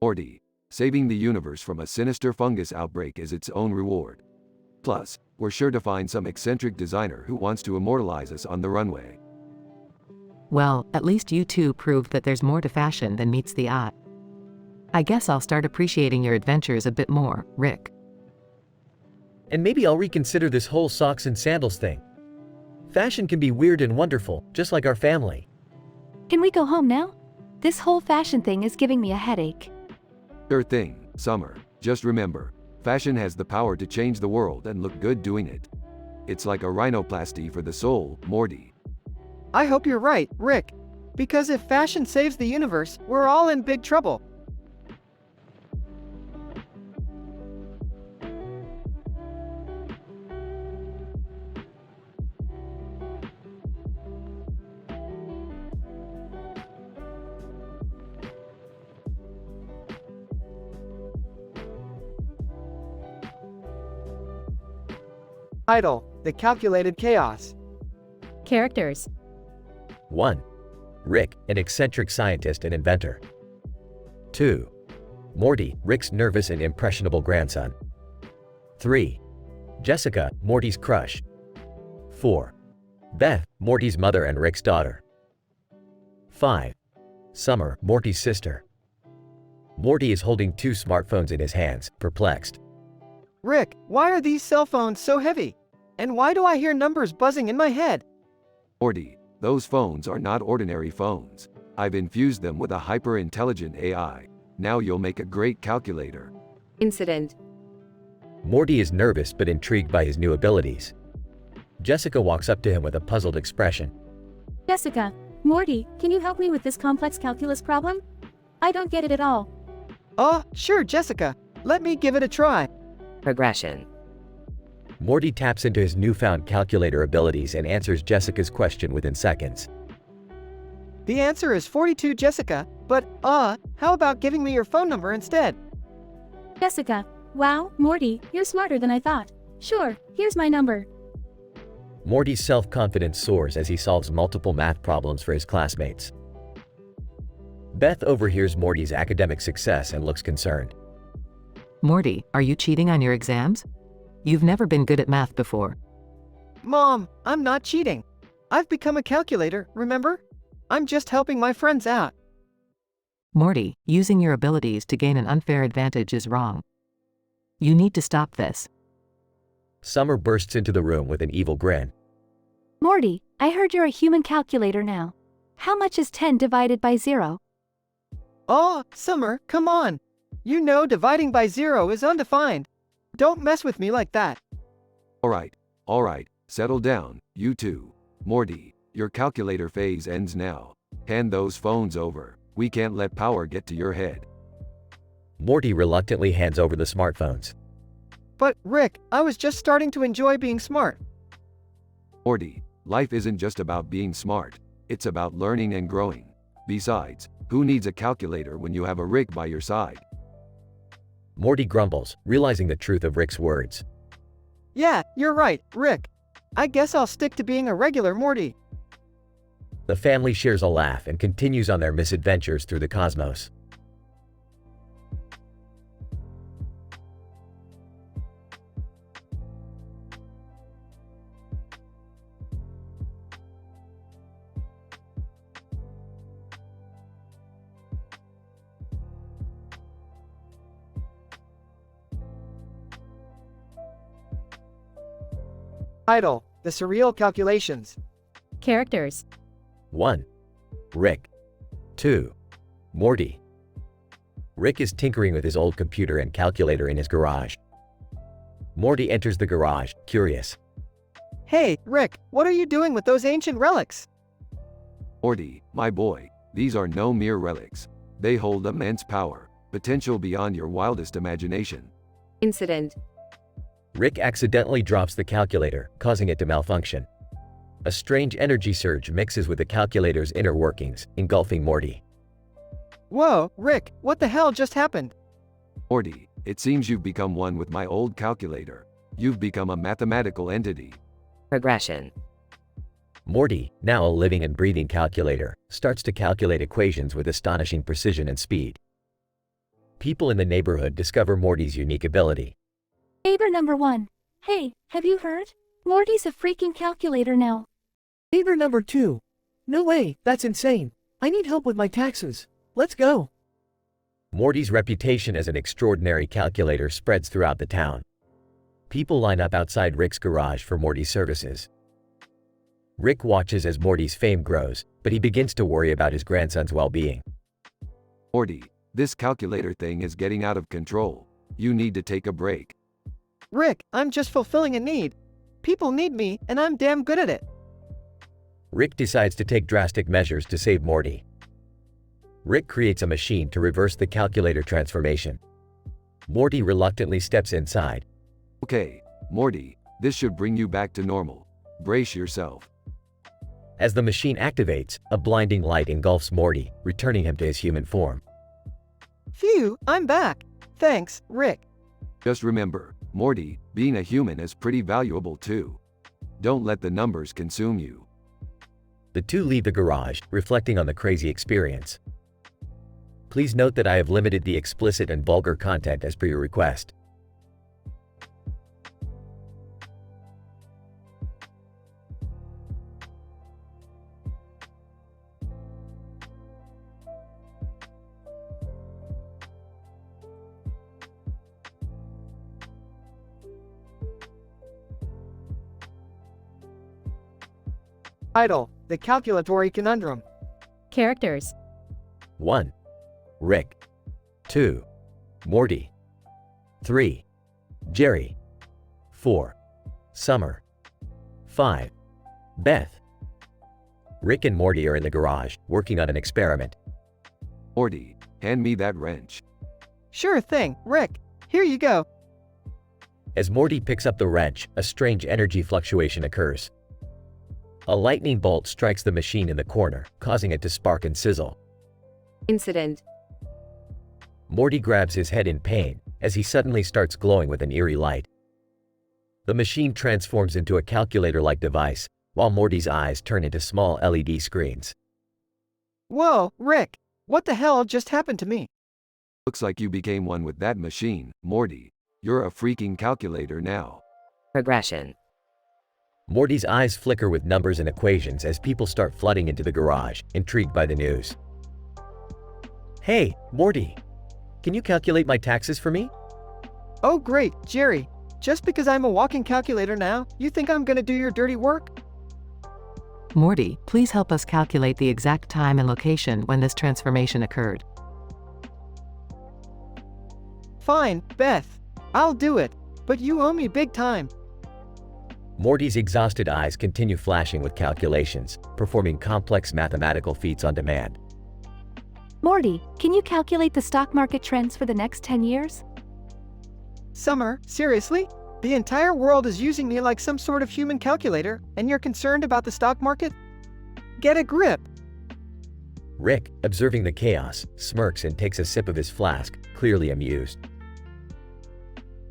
Morty, saving the universe from a sinister fungus outbreak is its own reward. Plus, we're sure to find some eccentric designer who wants to immortalize us on the runway. Well, at least you two proved that there's more to fashion than meets the eye. I guess I'll start appreciating your adventures a bit more, Rick. And maybe I'll reconsider this whole socks and sandals thing. Fashion can be weird and wonderful, just like our family. Can we go home now? This whole fashion thing is giving me a headache. Sure thing, Summer. Just remember, fashion has the power to change the world and look good doing it. It's like a rhinoplasty for the soul, Morty. I hope you're right, Rick. Because if fashion saves the universe, we're all in big trouble. Title: The Calculated Chaos. Characters. 1. Rick, an eccentric scientist and inventor. 2. Morty, Rick's nervous and impressionable grandson. 3. Jessica, Morty's crush. 4. Beth, Morty's mother and Rick's daughter. 5. Summer, Morty's sister. Morty is holding 2 smartphones in his hands, perplexed. Rick, why are these cell phones so heavy? And why do I hear numbers buzzing in my head? Morty, those phones are not ordinary phones. I've infused them with a hyper-intelligent AI. Now you'll make a great calculator. Incident. Morty is nervous but intrigued by his new abilities. Jessica walks up to him with a puzzled expression. Jessica, Morty, can you help me with this complex calculus problem? I don't get it at all. Oh, sure, Jessica. Let me give it a try. Progression. Morty taps into his newfound calculator abilities and answers Jessica's question within seconds. The answer is 42, Jessica, but, how about giving me your phone number instead? Jessica. Wow, Morty, you're smarter than I thought. Sure, here's my number. Morty's self-confidence soars as he solves multiple math problems for his classmates. Beth overhears Morty's academic success and looks concerned. Morty, are you cheating on your exams? You've never been good at math before. Mom, I'm not cheating. I've become a calculator, remember? I'm just helping my friends out. Morty, using your abilities to gain an unfair advantage is wrong. You need to stop this. Summer bursts into the room with an evil grin. Morty, I heard you're a human calculator now. How much is 10 divided by 0? Oh, Summer, come on. You know dividing by 0 is undefined. Don't mess with me like that. All right, settle down, you two. Morty, your calculator phase ends now. Hand those phones over. We can't let power get to your head. Morty reluctantly hands over the smartphones. But, Rick, I was just starting to enjoy being smart. Morty, life isn't just about being smart. It's about learning and growing. Besides, who needs a calculator when you have a Rick by your side? Morty grumbles, realizing the truth of Rick's words. Yeah, you're right, Rick. I guess I'll stick to being a regular Morty. The family shares a laugh and continues on their misadventures through the cosmos. Title: The Surreal Calculations. Characters. 1. Rick. 2. Morty. Rick is tinkering with his old computer and calculator in his garage. Morty enters the garage, curious. Hey, Rick, what are you doing with those ancient relics? Morty, my boy, these are no mere relics. They hold immense power, potential beyond your wildest imagination. Incident. Rick accidentally drops the calculator, causing it to malfunction. A strange energy surge mixes with the calculator's inner workings, engulfing Morty. Whoa, Rick, what the hell just happened? Morty, it seems you've become one with my old calculator. You've become a mathematical entity. Regression. Morty, now a living and breathing calculator, starts to calculate equations with astonishing precision and speed. People in the neighborhood discover Morty's unique ability. Neighbor number 1. Hey, have you heard? Morty's a freaking calculator now. Neighbor number 2. No way, that's insane. I need help with my taxes. Let's go. Morty's reputation as an extraordinary calculator spreads throughout the town. People line up outside Rick's garage for Morty's services. Rick watches as Morty's fame grows, but he begins to worry about his grandson's well-being. Morty, this calculator thing is getting out of control. You need to take a break. Rick, I'm just fulfilling a need. People need me, and I'm damn good at it. Rick decides to take drastic measures to save Morty. Rick creates a machine to reverse the calculator transformation. Morty reluctantly steps inside. Okay, Morty, this should bring you back to normal. Brace yourself. As the machine activates, a blinding light engulfs Morty, returning him to his human form. Phew, I'm back. Thanks, Rick. Just remember, Morty, being a human is pretty valuable too. Don't let the numbers consume you. The two leave the garage, reflecting on the crazy experience. Please note that I have limited the explicit and vulgar content as per your request. Title: The Calculatory Conundrum. Characters. 1. Rick. 2. Morty. 3. Jerry. 4. Summer. 5. Beth. Rick and Morty are in the garage, working on an experiment. Morty, hand me that wrench. Sure thing, Rick. Here you go. As Morty picks up the wrench, a strange energy fluctuation occurs. A lightning bolt strikes the machine in the corner, causing it to spark and sizzle. Incident. Morty grabs his head in pain as he suddenly starts glowing with an eerie light. The machine transforms into a calculator-like device, while Morty's eyes turn into small LED screens. Whoa, Rick! What the hell just happened to me? Looks like you became one with that machine, Morty. You're a freaking calculator now. Progression. Morty's eyes flicker with numbers and equations as people start flooding into the garage, intrigued by the news. Hey, Morty! Can you calculate my taxes for me? Oh great, Jerry. Just because I'm a walking calculator now, you think I'm gonna do your dirty work? Morty, please help us calculate the exact time and location when this transformation occurred. Fine, Beth. I'll do it, but you owe me big time. Morty's exhausted eyes continue flashing with calculations, performing complex mathematical feats on demand. Morty, can you calculate the stock market trends for the next 10 years? Summer, seriously? The entire world is using me like some sort of human calculator, and you're concerned about the stock market? Get a grip! Rick, observing the chaos, smirks and takes a sip of his flask, clearly amused.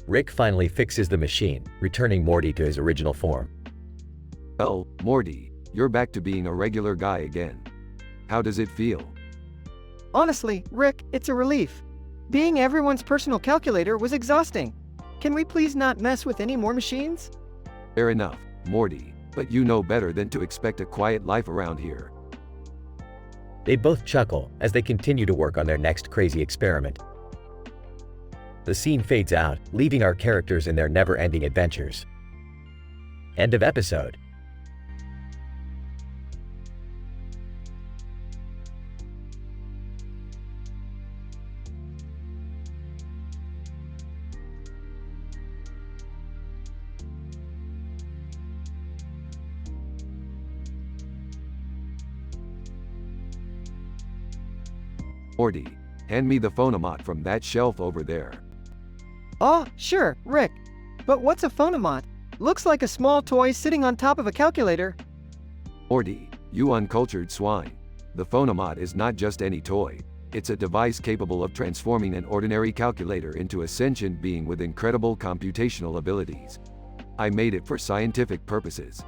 Rick finally fixes the machine, returning Morty to his original form. Oh, Morty, you're back to being a regular guy again. How does it feel? Honestly, Rick, it's a relief. Being everyone's personal calculator was exhausting. Can we please not mess with any more machines? Fair enough, Morty, but you know better than to expect a quiet life around here. They both chuckle as they continue to work on their next crazy experiment. The scene fades out, leaving our characters in their never-ending adventures. End of episode. Morty, hand me the phonomat from that shelf over there. Oh, sure, Rick. But what's a phonomat? Looks like a small toy sitting on top of a calculator. Morty, you uncultured swine. The phonomat is not just any toy. It's a device capable of transforming an ordinary calculator into a sentient being with incredible computational abilities. I made it for scientific purposes.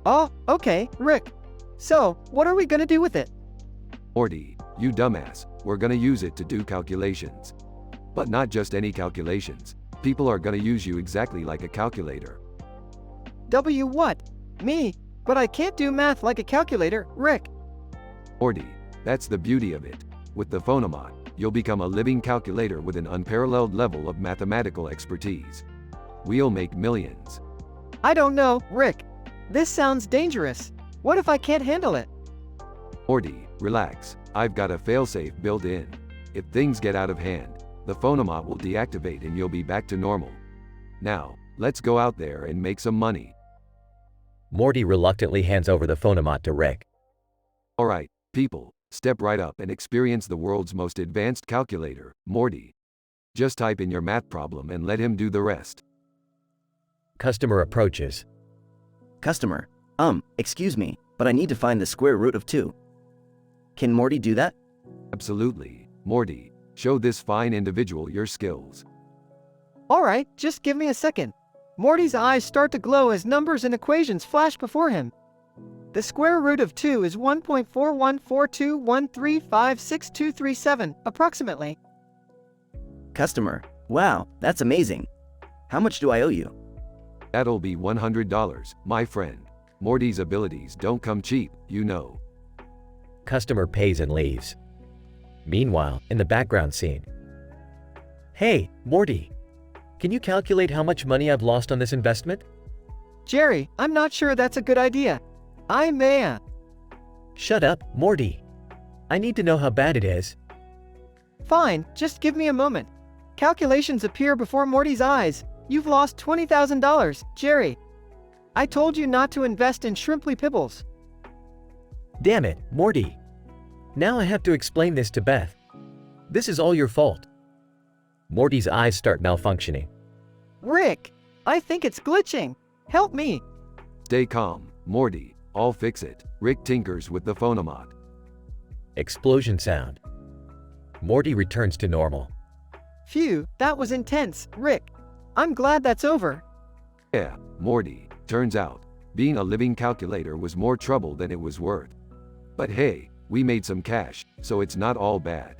Oh, okay, Rick. So, what are we gonna do with it? Morty, you dumbass, we're gonna use it to do calculations. But not just any calculations. People are gonna use you exactly like a calculator. What? Me? But I can't do math like a calculator, Rick. Morty, that's the beauty of it. With the phonomat, you'll become a living calculator with an unparalleled level of mathematical expertise. We'll make millions. I don't know, Rick. This sounds dangerous. What if I can't handle it? Morty, relax. I've got a failsafe built in. If things get out of hand, the phonomat will deactivate and you'll be back to normal. Now, let's go out there and make some money. Morty reluctantly hands over the phonomat to Rick. Alright, people, step right up and experience the world's most advanced calculator, Morty. Just type in your math problem and let him do the rest. Customer approaches. Customer, excuse me, but I need to find the square root of 2. Can Morty do that? Absolutely, Morty. Show this fine individual your skills. Alright, just give me a second. Morty's eyes start to glow as numbers and equations flash before him. The square root of 2 is 1.414213562237, approximately. Customer, wow, that's amazing. How much do I owe you? That'll be $100, my friend. Morty's abilities don't come cheap, you know. Customer pays and leaves. Meanwhile, in the background scene. Hey, Morty. Can you calculate how much money I've lost on this investment? Jerry, I'm not sure that's a good idea. I may. Shut up, Morty. I need to know how bad it is. Fine, just give me a moment. Calculations appear before Morty's eyes. You've lost $20,000, Jerry. I told you not to invest in Shrimply Pibbles. Damn it, Morty. Now I have to explain this to Beth. This is all your fault. Morty's eyes start malfunctioning. Rick, I think it's glitching. Help me. Stay calm, Morty. I'll fix it. Rick tinkers with the phonomat. Explosion sound. Morty returns to normal. Phew, that was intense, Rick. I'm glad that's over. Yeah, Morty, turns out, being a living calculator was more trouble than it was worth. But hey, we made some cash, so it's not all bad.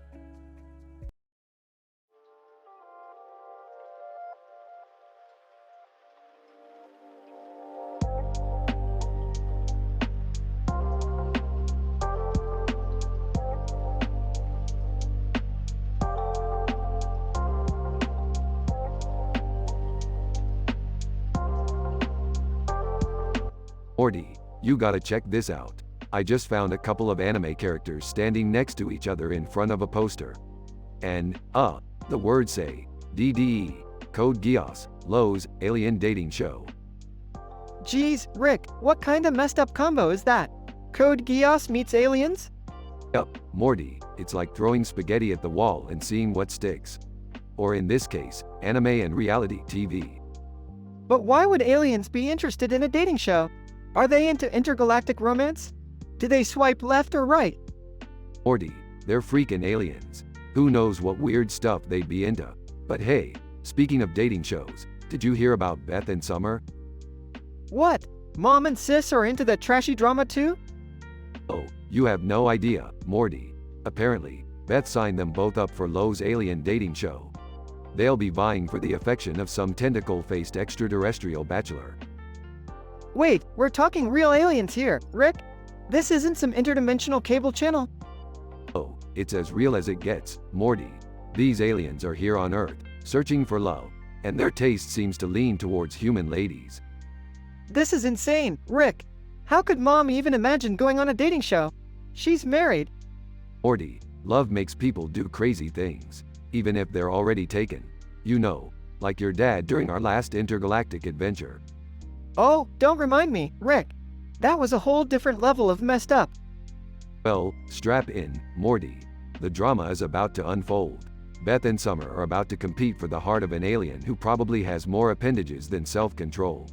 Morty, you gotta check this out. I just found a couple of anime characters standing next to each other in front of a poster. And, the words say, DDE, Code Geass, Lowe's, Alien Dating Show. Geez, Rick, what kind of messed up combo is that? Code Geass meets aliens? Yup, Morty, it's like throwing spaghetti at the wall and seeing what sticks. Or in this case, anime and reality TV. But why would aliens be interested in a dating show? Are they into intergalactic romance? Do they swipe left or right? Morty, they're freaking aliens. Who knows what weird stuff they'd be into. But hey, speaking of dating shows, did you hear about Beth and Summer? What? Mom and sis are into the trashy drama too? Oh, you have no idea, Morty. Apparently, Beth signed them both up for Lowe's Alien Dating Show. They'll be vying for the affection of some tentacle-faced extraterrestrial bachelor. Wait, we're talking real aliens here, Rick? This isn't some interdimensional cable channel? Oh, it's as real as it gets, Morty. These aliens are here on Earth, searching for love, and their taste seems to lean towards human ladies. This is insane, Rick. How could Mom even imagine going on a dating show? She's married. Morty, love makes people do crazy things, even if they're already taken. You know, like your dad during our last intergalactic adventure. Oh, don't remind me, Rick. That was a whole different level of messed up. Well, strap in, Morty. The drama is about to unfold. Beth and Summer are about to compete for the heart of an alien who probably has more appendages than self-control.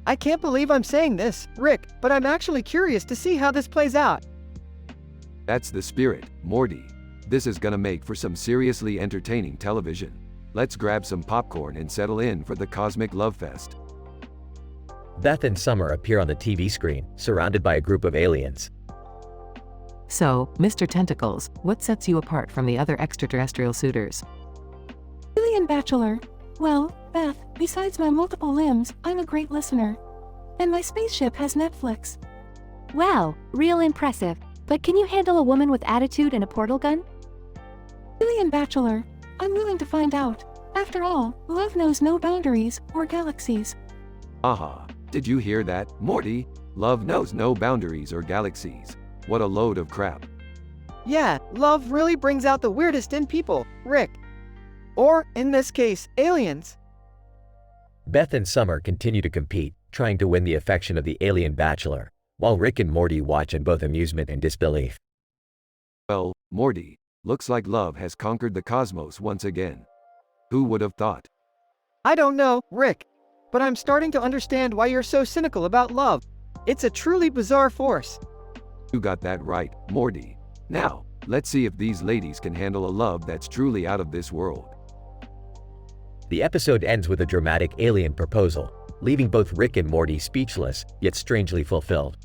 I can't believe I'm saying this, Rick, but I'm actually curious to see how this plays out. That's the spirit, Morty. This is gonna make for some seriously entertaining television. Let's grab some popcorn and settle in for the cosmic love fest. Beth and Summer appear on the TV screen, surrounded by a group of aliens. So, Mr. Tentacles, what sets you apart from the other extraterrestrial suitors? Alien Bachelor. Well, Beth, besides my multiple limbs, I'm a great listener. And my spaceship has Netflix. Wow, real impressive. But can you handle a woman with attitude and a portal gun? Alien Bachelor. I'm willing to find out. After all, love knows no boundaries or galaxies. Aha, did you hear that, Morty? Love knows no boundaries or galaxies. What a load of crap. Yeah, love really brings out the weirdest in people, Rick. Or, in this case, aliens. Beth and Summer continue to compete, trying to win the affection of the alien bachelor, while Rick and Morty watch in both amusement and disbelief. Well, Morty, looks like love has conquered the cosmos once again. Who would have thought? I don't know, Rick. But I'm starting to understand why you're so cynical about love. It's a truly bizarre force. You got that right, Morty. Now, let's see if these ladies can handle a love that's truly out of this world. The episode ends with a dramatic alien proposal, leaving both Rick and Morty speechless, yet strangely fulfilled.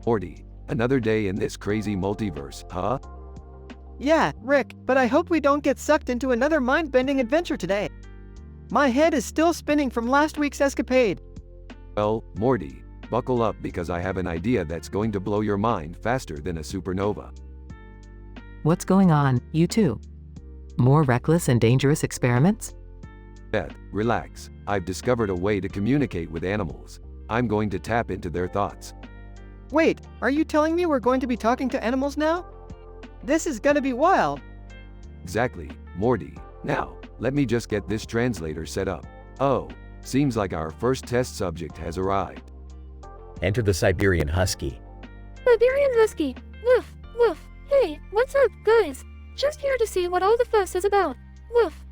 Morty, another day in this crazy multiverse, huh? Yeah, Rick, but I hope we don't get sucked into another mind-bending adventure today. My head is still spinning from last week's escapade. Well, Morty, buckle up because I have an idea that's going to blow your mind faster than a supernova. What's going on, you two? More reckless and dangerous experiments? Beth, relax. I've discovered a way to communicate with animals. I'm going to tap into their thoughts. Wait, are you telling me we're going to be talking to animals now? This is gonna be wild. Exactly, Morty. Now, let me just get this translator set up. Oh, Seems like our first test subject has arrived. Enter the Siberian Husky. Siberian Husky. Woof, woof. Hey, what's up, guys? Just here to see what all the fuss is about. Woof.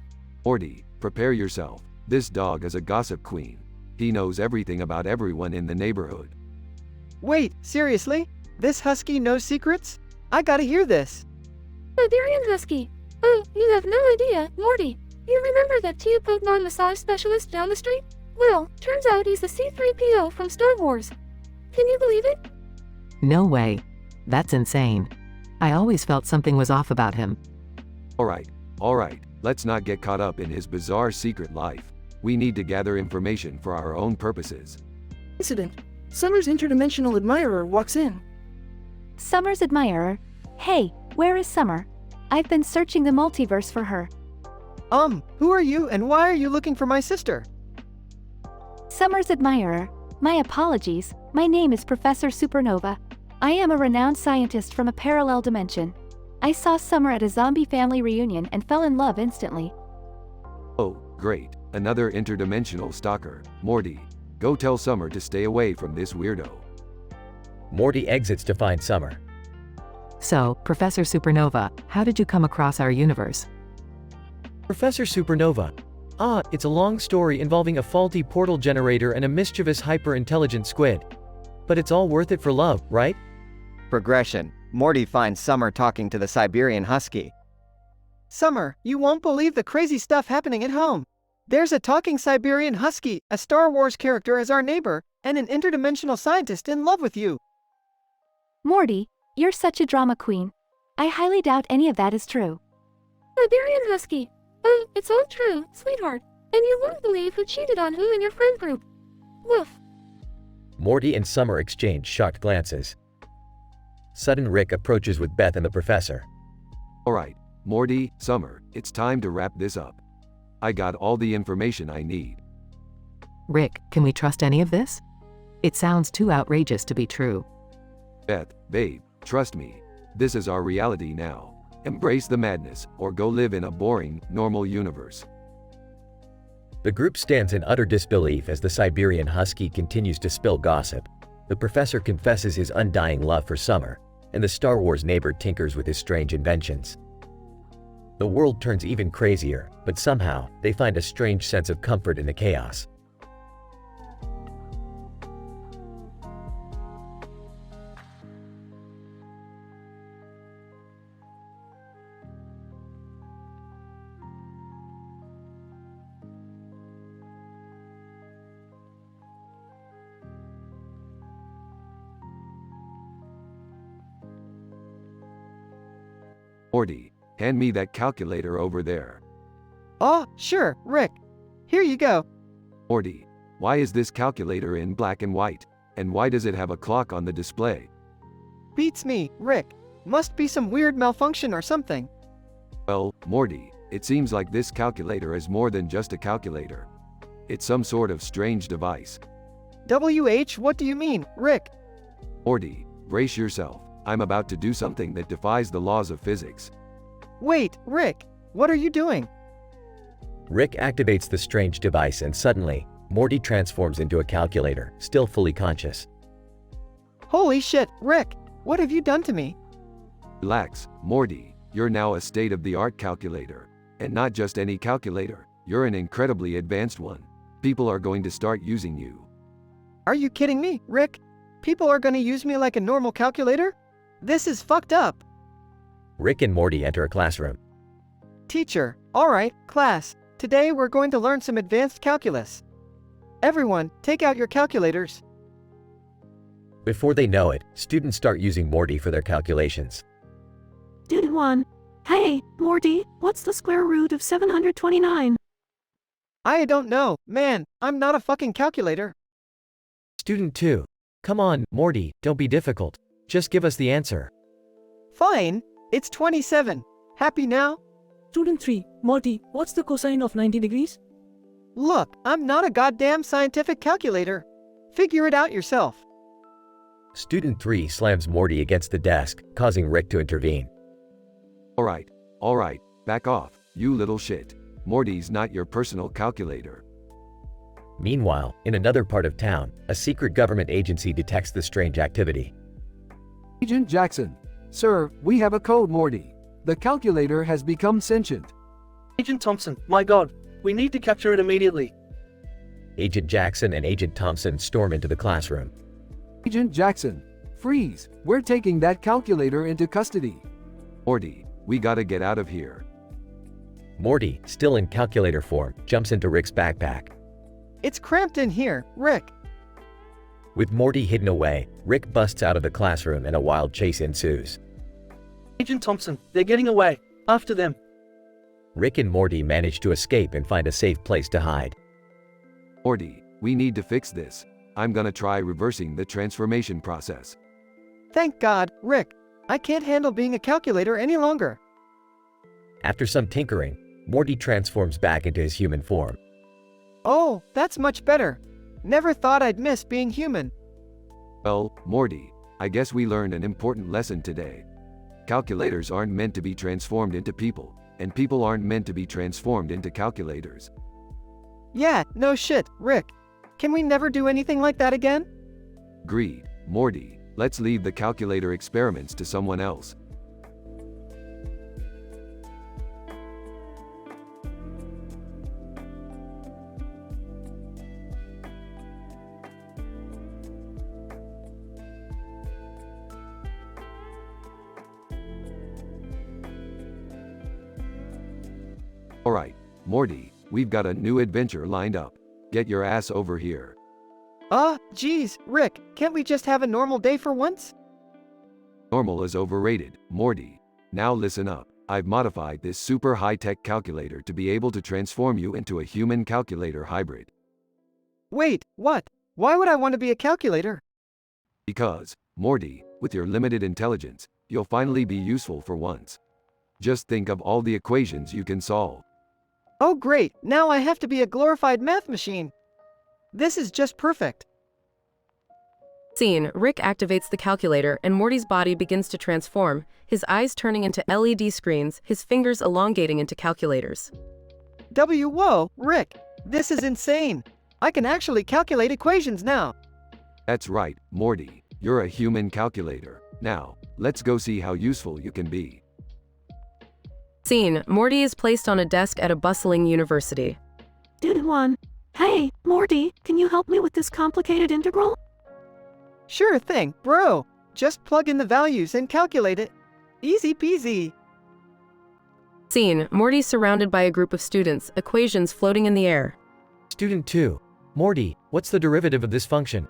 Morty, prepare yourself. This dog is a gossip queen. He knows everything about everyone in the neighborhood. Wait, seriously? This husky knows secrets? I gotta hear this. Siberian Husky. Oh, you have no idea, Morty. You remember that cute Pokemon massage specialist down the street? Well, turns out he's the C-3PO from Star Wars. Can you believe it? No way. That's insane. I always felt something was off about him. Alright, let's not get caught up in his bizarre secret life. We need to gather information for our own purposes. Incident. Summer's interdimensional admirer walks in. Summer's admirer? Hey, where is Summer? I've been searching the multiverse for her. Who are you and why are you looking for my sister? Summer's admirer. My apologies, my name is Professor Supernova. I am a renowned scientist from a parallel dimension. I saw Summer at a zombie family reunion and fell in love instantly. Oh, great. Another interdimensional stalker. Morty, go tell Summer to stay away from this weirdo. Morty exits to find Summer. So, Professor Supernova, how did you come across our universe? Professor Supernova. It's a long story involving a faulty portal generator and a mischievous hyper-intelligent squid. But it's all worth it for love, right? Progression. Morty finds Summer talking to the Siberian Husky. Summer, you won't believe the crazy stuff happening at home. There's a talking Siberian Husky, a Star Wars character as our neighbor, and an interdimensional scientist in love with you. Morty, you're such a drama queen. I highly doubt any of that is true. Siberian Husky. Oh, it's all true, sweetheart. And you won't believe who cheated on who in your friend group. Woof. Morty and Summer exchange shocked glances. Sudden Rick approaches with Beth and the professor. Alright, Morty, Summer, it's time to wrap this up. I got all the information I need. Rick, can we trust any of this? It sounds too outrageous to be true. Beth, babe, trust me. This is our reality now. Embrace the madness, or go live in a boring, normal universe. The group stands in utter disbelief as the Siberian Husky continues to spill gossip. The professor confesses his undying love for Summer, and the Star Wars neighbor tinkers with his strange inventions. The world turns even crazier, but somehow, they find a strange sense of comfort in the chaos. Morty, hand me that calculator over there. Oh, sure, Rick. Here you go. Morty, why is this calculator in black and white? And why does it have a clock on the display? Beats me, Rick. Must be some weird malfunction or something. Well, Morty, it seems like this calculator is more than just a calculator. It's some sort of strange device. What do you mean, Rick? Morty, brace yourself. I'm about to do something that defies the laws of physics. Wait, Rick, what are you doing? Rick activates the strange device and suddenly, Morty transforms into a calculator, still fully conscious. Holy shit, Rick, what have you done to me? Relax, Morty, you're now a state-of-the-art calculator. And not just any calculator, you're an incredibly advanced one. People are going to start using you. Are you kidding me, Rick? People are gonna use me like a normal calculator? This is fucked up. Rick and Morty enter a classroom. Teacher, alright, class. Today we're going to learn some advanced calculus. Everyone, take out your calculators. Before they know it, students start using Morty for their calculations. Student 1. Hey, Morty, what's the square root of 729? I don't know, man, I'm not a fucking calculator. Student 2. Come on, Morty, don't be difficult. Just give us the answer. Fine, it's 27. Happy now? Student 3. Morty, what's the cosine of 90 degrees? Look, I'm not a goddamn scientific calculator. Figure it out yourself. Student 3 slams Morty against the desk, causing Rick to intervene. Alright, back off, you little shit. Morty's not your personal calculator. Meanwhile, in another part of town, a secret government agency detects the strange activity. Agent Jackson. Sir, we have a code, Morty. The calculator has become sentient. Agent Thompson, my god, we need to capture it immediately. Agent Jackson and Agent Thompson storm into the classroom. Agent Jackson. Freeze. We're taking that calculator into custody. Morty, we gotta get out of here. Morty, still in calculator form, jumps into Rick's backpack. It's cramped in here, Rick. With Morty hidden away, Rick busts out of the classroom and a wild chase ensues. Agent Thompson, they're getting away. After them. Rick and Morty manage to escape and find a safe place to hide. Morty, we need to fix this. I'm gonna try reversing the transformation process. Thank God, Rick. I can't handle being a calculator any longer. After some tinkering, Morty transforms back into his human form. Oh, that's much better. Never thought I'd miss being human. Well, Morty, I guess we learned an important lesson today. Calculators aren't meant to be transformed into people, and people aren't meant to be transformed into calculators. Yeah, no shit, Rick. Can we never do anything like that again? Agreed. Morty, let's leave the calculator experiments to someone else. Alright, Morty, we've got a new adventure lined up. Get your ass over here. Geez, Rick, can't we just have a normal day for once? Normal is overrated, Morty. Now listen up. I've modified this super high-tech calculator to be able to transform you into a human calculator hybrid. Wait, what? Why would I want to be a calculator? Because, Morty, with your limited intelligence, you'll finally be useful for once. Just think of all the equations you can solve. Oh great, now I have to be a glorified math machine. This is just perfect. Scene, Rick activates the calculator and Morty's body begins to transform, his eyes turning into LED screens, his fingers elongating into calculators. Whoa, Rick, this is insane. I can actually calculate equations now. That's right, Morty, you're a human calculator. Now, let's go see how useful you can be. Scene, Morty is placed on a desk at a bustling university. Dude one. Hey, Morty, can you help me with this complicated integral? Sure thing, bro. Just plug in the values and calculate it. Easy peasy. Scene, Morty surrounded by a group of students, equations floating in the air. Student 2. Morty, what's the derivative of this function?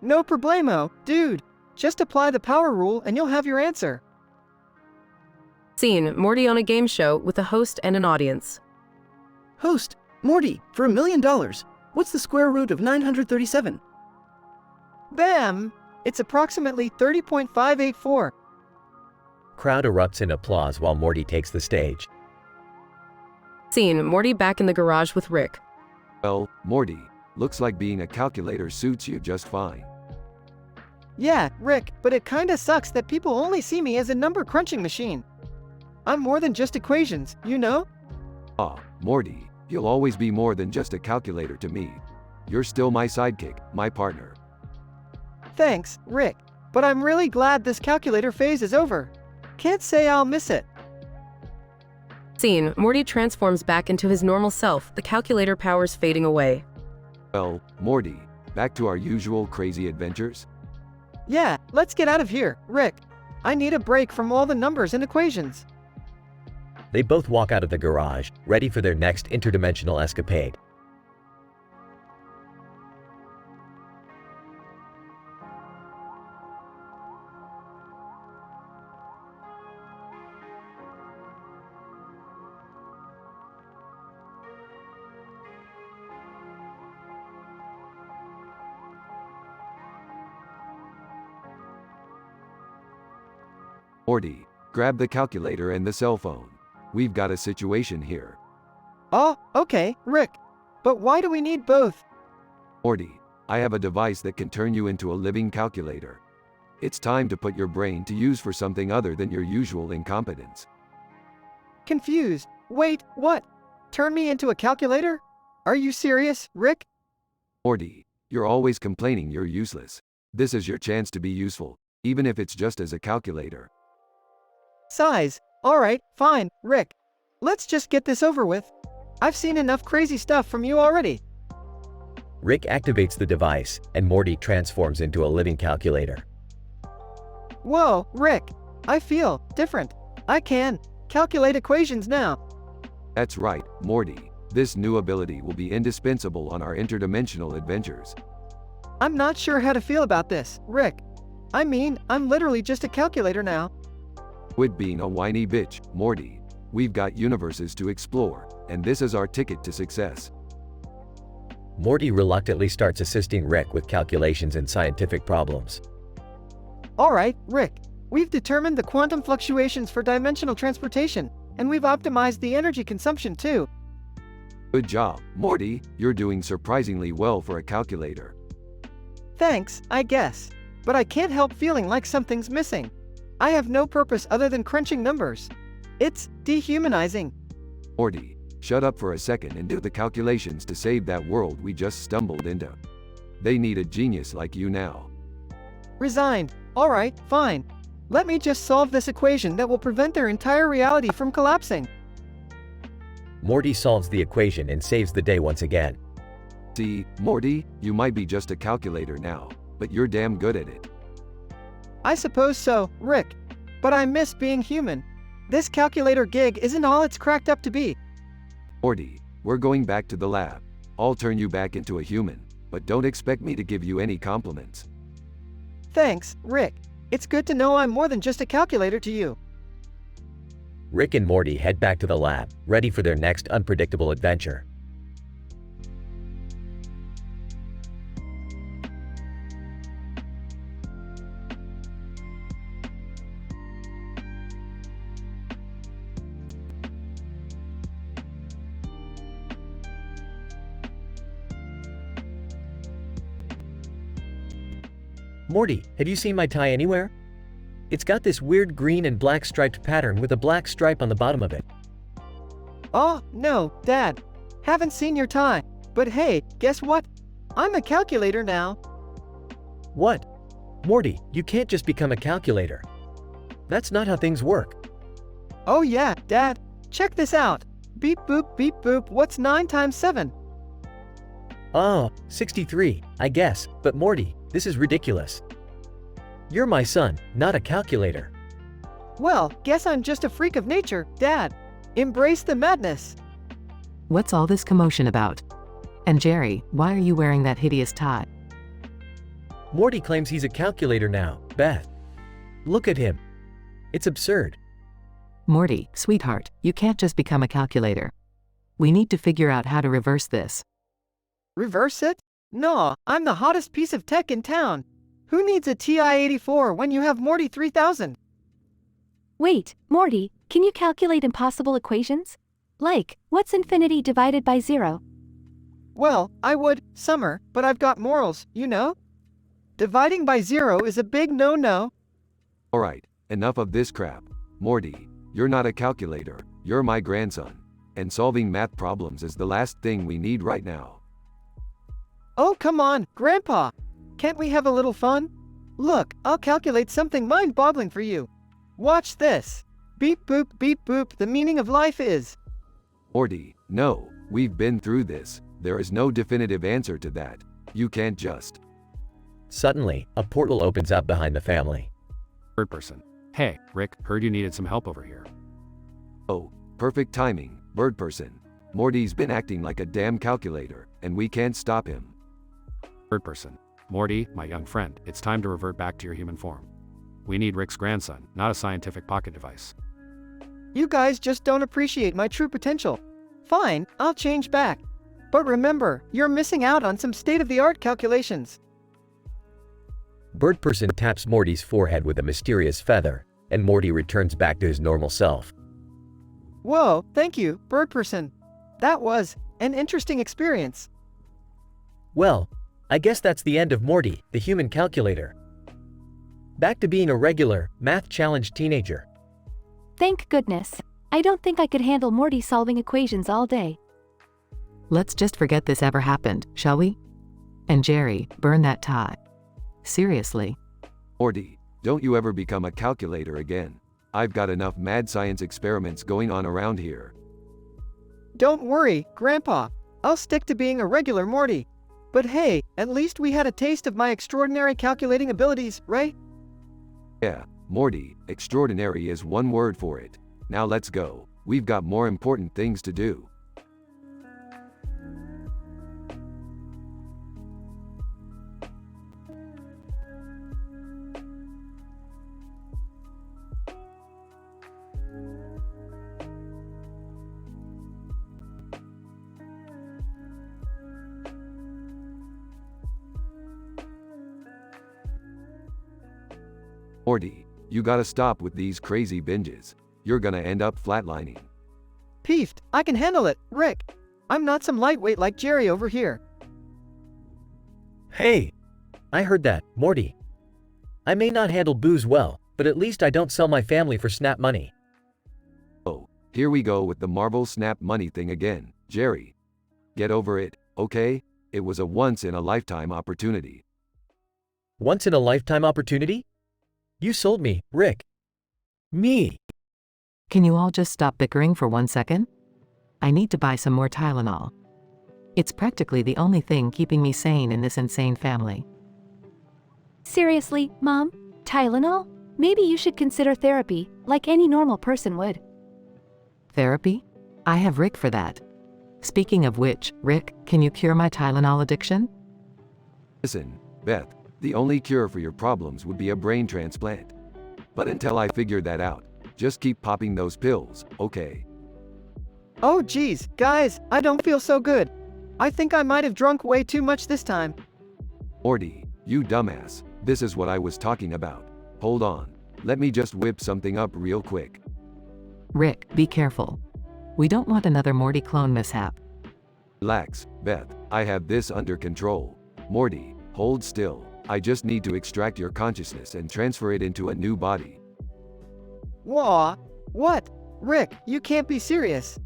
No problemo, dude. Just apply the power rule and you'll have your answer. Scene, Morty on a game show with a host and an audience. Host, Morty, for $1 million. What's the square root of 937? Bam! It's approximately 30.584. Crowd erupts in applause while Morty takes the stage. Scene, Morty back in the garage with Rick. Well, Morty, looks like being a calculator suits you just fine. Yeah, Rick, but it kinda sucks that people only see me as a number crunching machine. I'm more than just equations, you know? Morty, you'll always be more than just a calculator to me. You're still my sidekick, my partner. Thanks, Rick, but I'm really glad this calculator phase is over. Can't say I'll miss it. Scene, Morty transforms back into his normal self, the calculator powers fading away. Well, Morty, back to our usual crazy adventures? Yeah, let's get out of here, Rick. I need a break from all the numbers and equations. They both walk out of the garage, ready for their next interdimensional escapade. Morty, grab the calculator and the cell phone. We've got a situation here. Oh, okay, Rick. But why do we need both? Morty, I have a device that can turn you into a living calculator. It's time to put your brain to use for something other than your usual incompetence. Confused. Wait, what? Turn me into a calculator? Are you serious, Rick? Morty, you're always complaining you're useless. This is your chance to be useful, even if it's just as a calculator. Size. Alright, fine, Rick. Let's just get this over with. I've seen enough crazy stuff from you already. Rick activates the device, and Morty transforms into a living calculator. Whoa, Rick. I feel different. I can calculate equations now. That's right, Morty. This new ability will be indispensable on our interdimensional adventures. I'm not sure how to feel about this, Rick. I mean, I'm literally just a calculator now. Quit being a whiny bitch, Morty. We've got universes to explore, and this is our ticket to success. Morty reluctantly starts assisting Rick with calculations and scientific problems. Alright, Rick. We've determined the quantum fluctuations for dimensional transportation, and we've optimized the energy consumption too. Good job, Morty. You're doing surprisingly well for a calculator. Thanks, I guess. But I can't help feeling like something's missing. I have no purpose other than crunching numbers. It's dehumanizing. Morty, shut up for a second and do the calculations to save that world we just stumbled into. They need a genius like you now. Resigned. Alright, fine. Let me just solve this equation that will prevent their entire reality from collapsing. Morty solves the equation and saves the day once again. See, Morty, you might be just a calculator now, but you're damn good at it. I suppose so, Rick. But I miss being human. This calculator gig isn't all it's cracked up to be. Morty, we're going back to the lab. I'll turn you back into a human, but don't expect me to give you any compliments. Thanks, Rick. It's good to know I'm more than just a calculator to you. Rick and Morty head back to the lab, ready for their next unpredictable adventure. Morty, have you seen my tie anywhere? It's got this weird green and black striped pattern with a black stripe on the bottom of it. Oh, no, Dad. Haven't seen your tie. But hey, guess what? I'm a calculator now. What? Morty, you can't just become a calculator. That's not how things work. Oh yeah, Dad. Check this out. Beep boop, what's 9 times 7? Oh, 63, I guess, but Morty, this is ridiculous. You're my son, not a calculator. Well, guess I'm just a freak of nature, Dad. Embrace the madness. What's all this commotion about? And Jerry, why are you wearing that hideous tie? Morty claims he's a calculator now, Beth. Look at him. It's absurd. Morty, sweetheart, you can't just become a calculator. We need to figure out how to reverse this. Reverse it? No, I'm the hottest piece of tech in town. Who needs a TI-84 when you have Morty 3000? Wait, Morty, can you calculate impossible equations? Like, what's infinity divided by 0? Well, I would, Summer, but I've got morals, you know? Dividing by 0 is a big no-no. Alright, enough of this crap. Morty, you're not a calculator, you're my grandson. And solving math problems is the last thing we need right now. Oh, come on, Grandpa. Can't we have a little fun? Look, I'll calculate something mind-boggling for you. Watch this. Beep boop, the meaning of life is... Morty, no, we've been through this. There is no definitive answer to that. You can't just... Suddenly, a portal opens up behind the family. Third person. Hey, Rick, heard you needed some help over here. Oh, perfect timing, bird person. Morty's been acting like a damn calculator, and we can't stop him. Third person. Morty, my young friend, it's time to revert back to your human form. We need Rick's grandson, not a scientific pocket device. You guys just don't appreciate my true potential. Fine, I'll change back. But remember, you're missing out on some state-of-the-art calculations. Bird person taps Morty's forehead with a mysterious feather, and Morty returns back to his normal self. Whoa, thank you, bird person. That was an interesting experience. Well, I guess that's the end of Morty, the human calculator. Back to being a regular, math-challenged teenager. Thank goodness. I don't think I could handle Morty solving equations all day. Let's just forget this ever happened, shall we? And Jerry, burn that tie. Seriously. Morty, don't you ever become a calculator again. I've got enough mad science experiments going on around here. Don't worry, Grandpa. I'll stick to being a regular Morty. But hey, at least we had a taste of my extraordinary calculating abilities, right? Yeah, Morty, extraordinary is one word for it. Now let's go. We've got more important things to do. Morty, you gotta stop with these crazy binges. You're gonna end up flatlining. Peefed, I can handle it, Rick. I'm not some lightweight like Jerry over here. Hey! I heard that, Morty. I may not handle booze well, but at least I don't sell my family for snap money. Oh, here we go with the Marvel snap money thing again, Jerry. Get over it, okay? It was a once-in-a-lifetime opportunity. Once-in-a-lifetime opportunity? You sold me, Rick. Me. Can you all just stop bickering for 1 second? I need to buy some more Tylenol. It's practically the only thing keeping me sane in this insane family. Seriously, Mom? Tylenol? Maybe you should consider therapy, like any normal person would. Therapy? I have Rick for that. Speaking of which, Rick, can you cure my Tylenol addiction? Listen, Beth, the only cure for your problems would be a brain transplant. But until I figure that out, just keep popping those pills, okay? Oh geez, guys, I don't feel so good. I think I might have drunk way too much this time. Morty, you dumbass, this is what I was talking about. Hold on, let me just whip something up real quick. Rick, be careful. We don't want another Morty clone mishap. Relax, Beth, I have this under control. Morty, hold still. I just need to extract your consciousness and transfer it into a new body. Whoa, what? Rick, you can't be serious.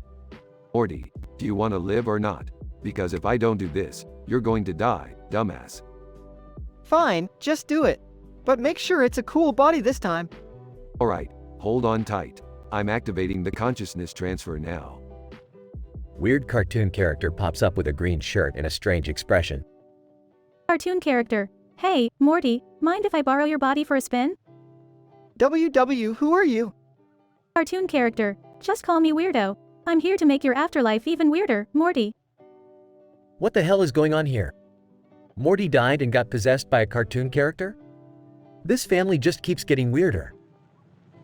Morty, do you want to live or not? Because if I don't do this, you're going to die, dumbass. Fine, just do it. But make sure it's a cool body this time. Alright, hold on tight. I'm activating the consciousness transfer now. Weird cartoon character pops up with a green shirt and a strange expression. Cartoon character. Hey, Morty, mind if I borrow your body for a spin? WW, who are you? Cartoon character. Just call me Weirdo. I'm here to make your afterlife even weirder, Morty. What the hell is going on here? Morty died and got possessed by a cartoon character? This family just keeps getting weirder.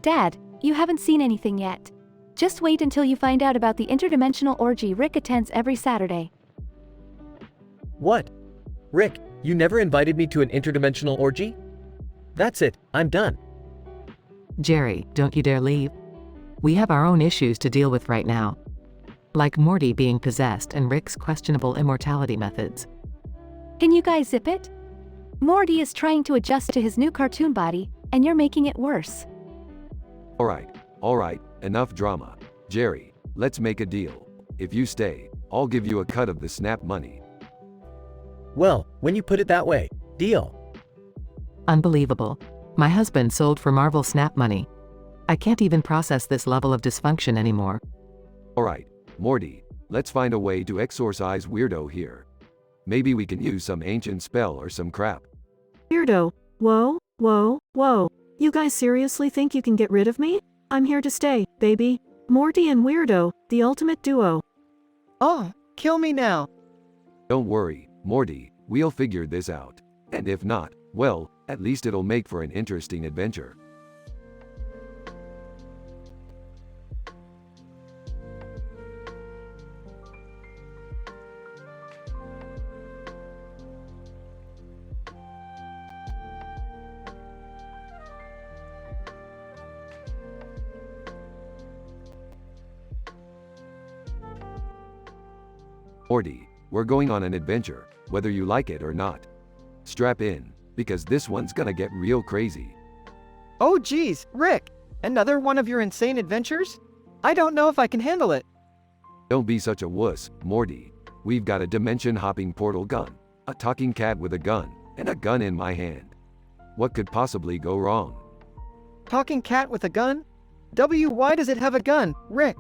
Dad, you haven't seen anything yet. Just wait until you find out about the interdimensional orgy Rick attends every Saturday. What? Rick, you never invited me to an interdimensional orgy? That's it, I'm done. Jerry, don't you dare leave. We have our own issues to deal with right now. Like Morty being possessed and Rick's questionable immortality methods. Can you guys zip it? Morty is trying to adjust to his new cartoon body, and you're making it worse. Alright, enough drama. Jerry, let's make a deal. If you stay, I'll give you a cut of the snap money. Well, when you put it that way, deal. Unbelievable. My husband sold for Marvel snap money. I can't even process this level of dysfunction anymore. Alright, Morty, let's find a way to exorcise Weirdo here. Maybe we can use some ancient spell or some crap. Weirdo. Whoa, whoa, whoa. You guys seriously think you can get rid of me? I'm here to stay, baby. Morty and Weirdo, the ultimate duo. Oh, kill me now. Don't worry, Morty, we'll figure this out. And if not, well, at least it'll make for an interesting adventure. Morty, we're going on an adventure, whether you like it or not. Strap in, because this one's gonna get real crazy. Oh geez, Rick, another one of your insane adventures? I don't know if I can handle it. Don't be such a wuss, Morty. We've got a dimension-hopping portal gun, A talking cat with a gun, and a gun in my hand. What could possibly go wrong? Talking cat with a gun? Why does it have a gun, Rick?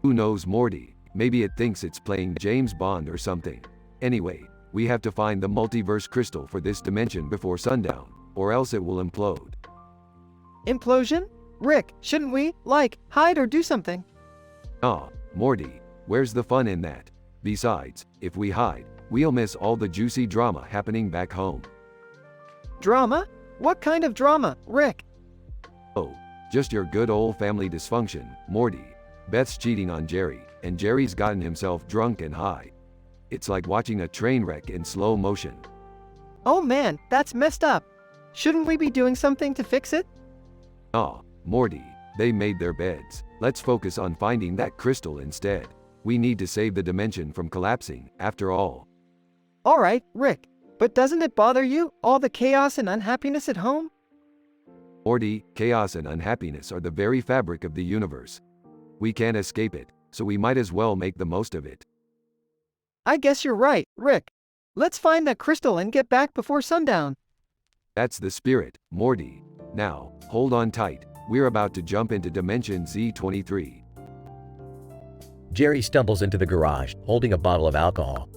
Who knows, Morty? Maybe it thinks it's playing James Bond or something. Anyway, we have to find the multiverse crystal for this dimension before sundown, or else it will implode. Implosion? Rick, shouldn't we, hide or do something? Ah, Morty, where's the fun in that? Besides, if we hide, we'll miss all the juicy drama happening back home. Drama? What kind of drama, Rick? Oh, just your good old family dysfunction, Morty. Beth's cheating on Jerry, and Jerry's gotten himself drunk and high. It's like watching a train wreck in slow motion. Oh man, that's messed up. Shouldn't we be doing something to fix it? Ah, Morty, they made their beds. Let's focus on finding that crystal instead. We need to save the dimension from collapsing, after all. Alright, Rick, but doesn't it bother you, all the chaos and unhappiness at home? Morty, chaos and unhappiness are the very fabric of the universe. We can't escape it, so we might as well make the most of it. I guess you're right, Rick. Let's find that crystal and get back before sundown. That's the spirit, Morty. Now, hold on tight. We're about to jump into Dimension Z23. Jerry stumbles into the garage, holding a bottle of alcohol.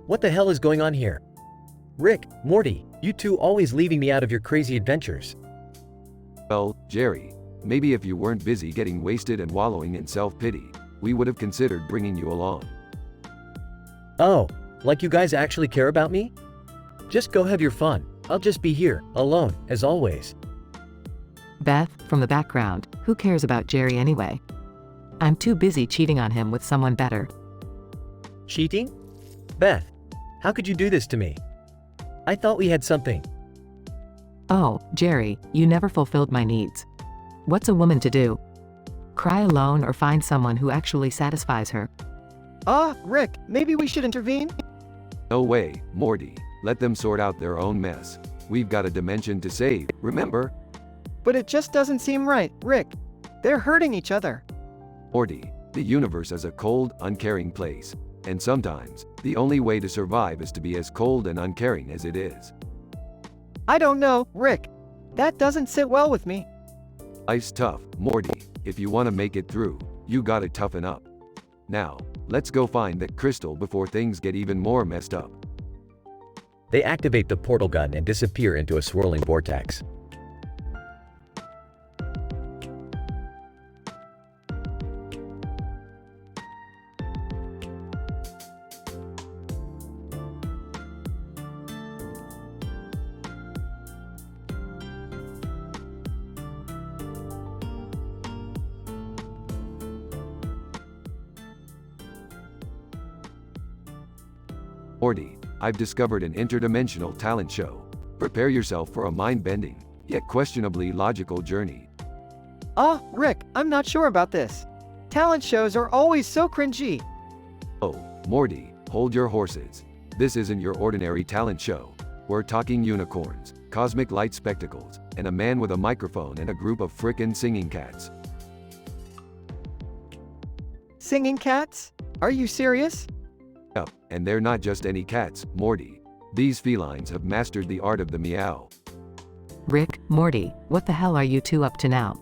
What the hell is going on here? Rick, Morty, you two always leaving me out of your crazy adventures. Well, Jerry, maybe if you weren't busy getting wasted and wallowing in self-pity, we would have considered bringing you along. Oh, like you guys actually care about me? Just go have your fun. I'll just be here, alone, as always. Beth, from the background, who cares about Jerry anyway? I'm too busy cheating on him with someone better. Cheating? Beth, how could you do this to me? I thought we had something. Oh, Jerry, you never fulfilled my needs. What's a woman to do? Cry alone or find someone who actually satisfies her? Rick, maybe we should intervene? No way, Morty. Let them sort out their own mess. We've got a dimension to save, remember? But it just doesn't seem right, Rick. They're hurting each other. Morty, the universe is a cold, uncaring place. And sometimes, the only way to survive is to be as cold and uncaring as it is. I don't know, Rick. That doesn't sit well with me. Life's tough, Morty. If you want to make it through, you gotta toughen up. Now, let's go find that crystal before things get even more messed up. They activate the portal gun and disappear into a swirling vortex. Morty, I've discovered an interdimensional talent show. Prepare yourself for a mind-bending, yet questionably logical journey. Rick, I'm not sure about this. Talent shows are always so cringy. Oh, Morty, hold your horses. This isn't your ordinary talent show. We're talking unicorns, cosmic light spectacles, and a man with a microphone and a group of frickin' singing cats. Singing cats? Are you serious? Yep, and they're not just any cats, Morty. These felines have mastered the art of the meow. Rick, Morty, what the hell are you two up to now?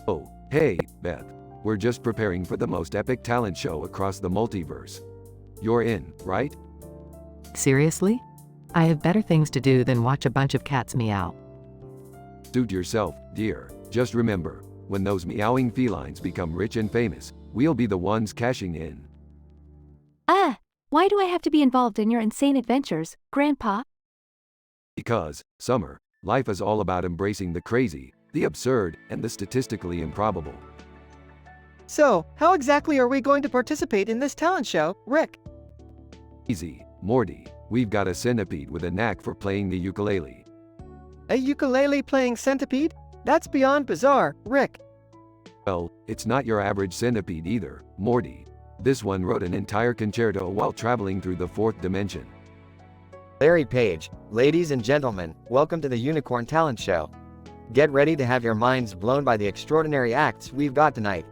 Oh, hey, Beth. We're just preparing for the most epic talent show across the multiverse. You're in, right? Seriously? I have better things to do than watch a bunch of cats meow. Suit yourself, dear. Just remember, when those meowing felines become rich and famous, we'll be the ones cashing in. Why do I have to be involved in your insane adventures, Grandpa? Because, Summer, life is all about embracing the crazy, the absurd, and the statistically improbable. So, how exactly are we going to participate in this talent show, Rick? Easy, Morty. We've got a centipede with a knack for playing the ukulele. A ukulele playing centipede? That's beyond bizarre, Rick. Well, it's not your average centipede either, Morty. This one wrote an entire concerto while traveling through the fourth dimension. Larry Page, ladies and gentlemen, welcome to the Unicorn Talent Show. Get ready to have your minds blown by the extraordinary acts we've got tonight.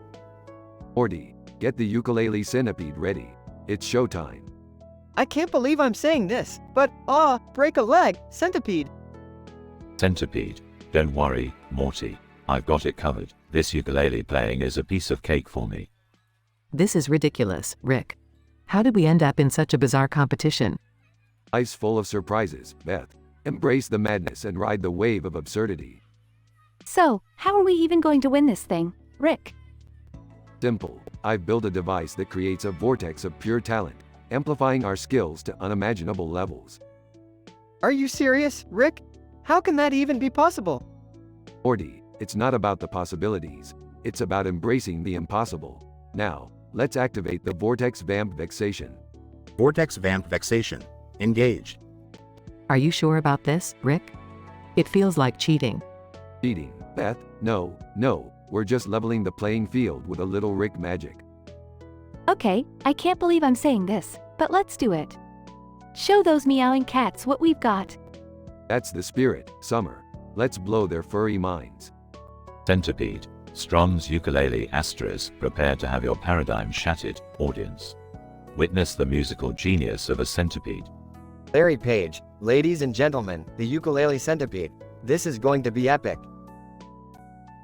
Morty, get the ukulele centipede ready. It's showtime. I can't believe I'm saying this, but break a leg, centipede. Centipede. Don't worry, Morty. I've got it covered. This ukulele playing is a piece of cake for me. This is ridiculous, Rick. How did we end up in such a bizarre competition? Life's full of surprises, Beth. Embrace the madness and ride the wave of absurdity. So, how are we even going to win this thing, Rick? Simple. I've built a device that creates a vortex of pure talent, amplifying our skills to unimaginable levels. Are you serious, Rick? How can that even be possible? Morty, it's not about the possibilities. It's about embracing the impossible. Now, let's activate the Vortex Vamp Vexation. Vortex Vamp Vexation. Engaged. Are you sure about this, Rick? It feels like cheating. Cheating, Beth? No, we're just leveling the playing field with a little Rick magic. Okay, I can't believe I'm saying this, but let's do it. Show those meowing cats what we've got. That's the spirit, Summer. Let's blow their furry minds. Centipede. Strom's ukulele asterisk. Prepare to have your paradigm shattered, audience. Witness the musical genius of a centipede. Larry Page, ladies and gentlemen, the ukulele centipede. This is going to be epic.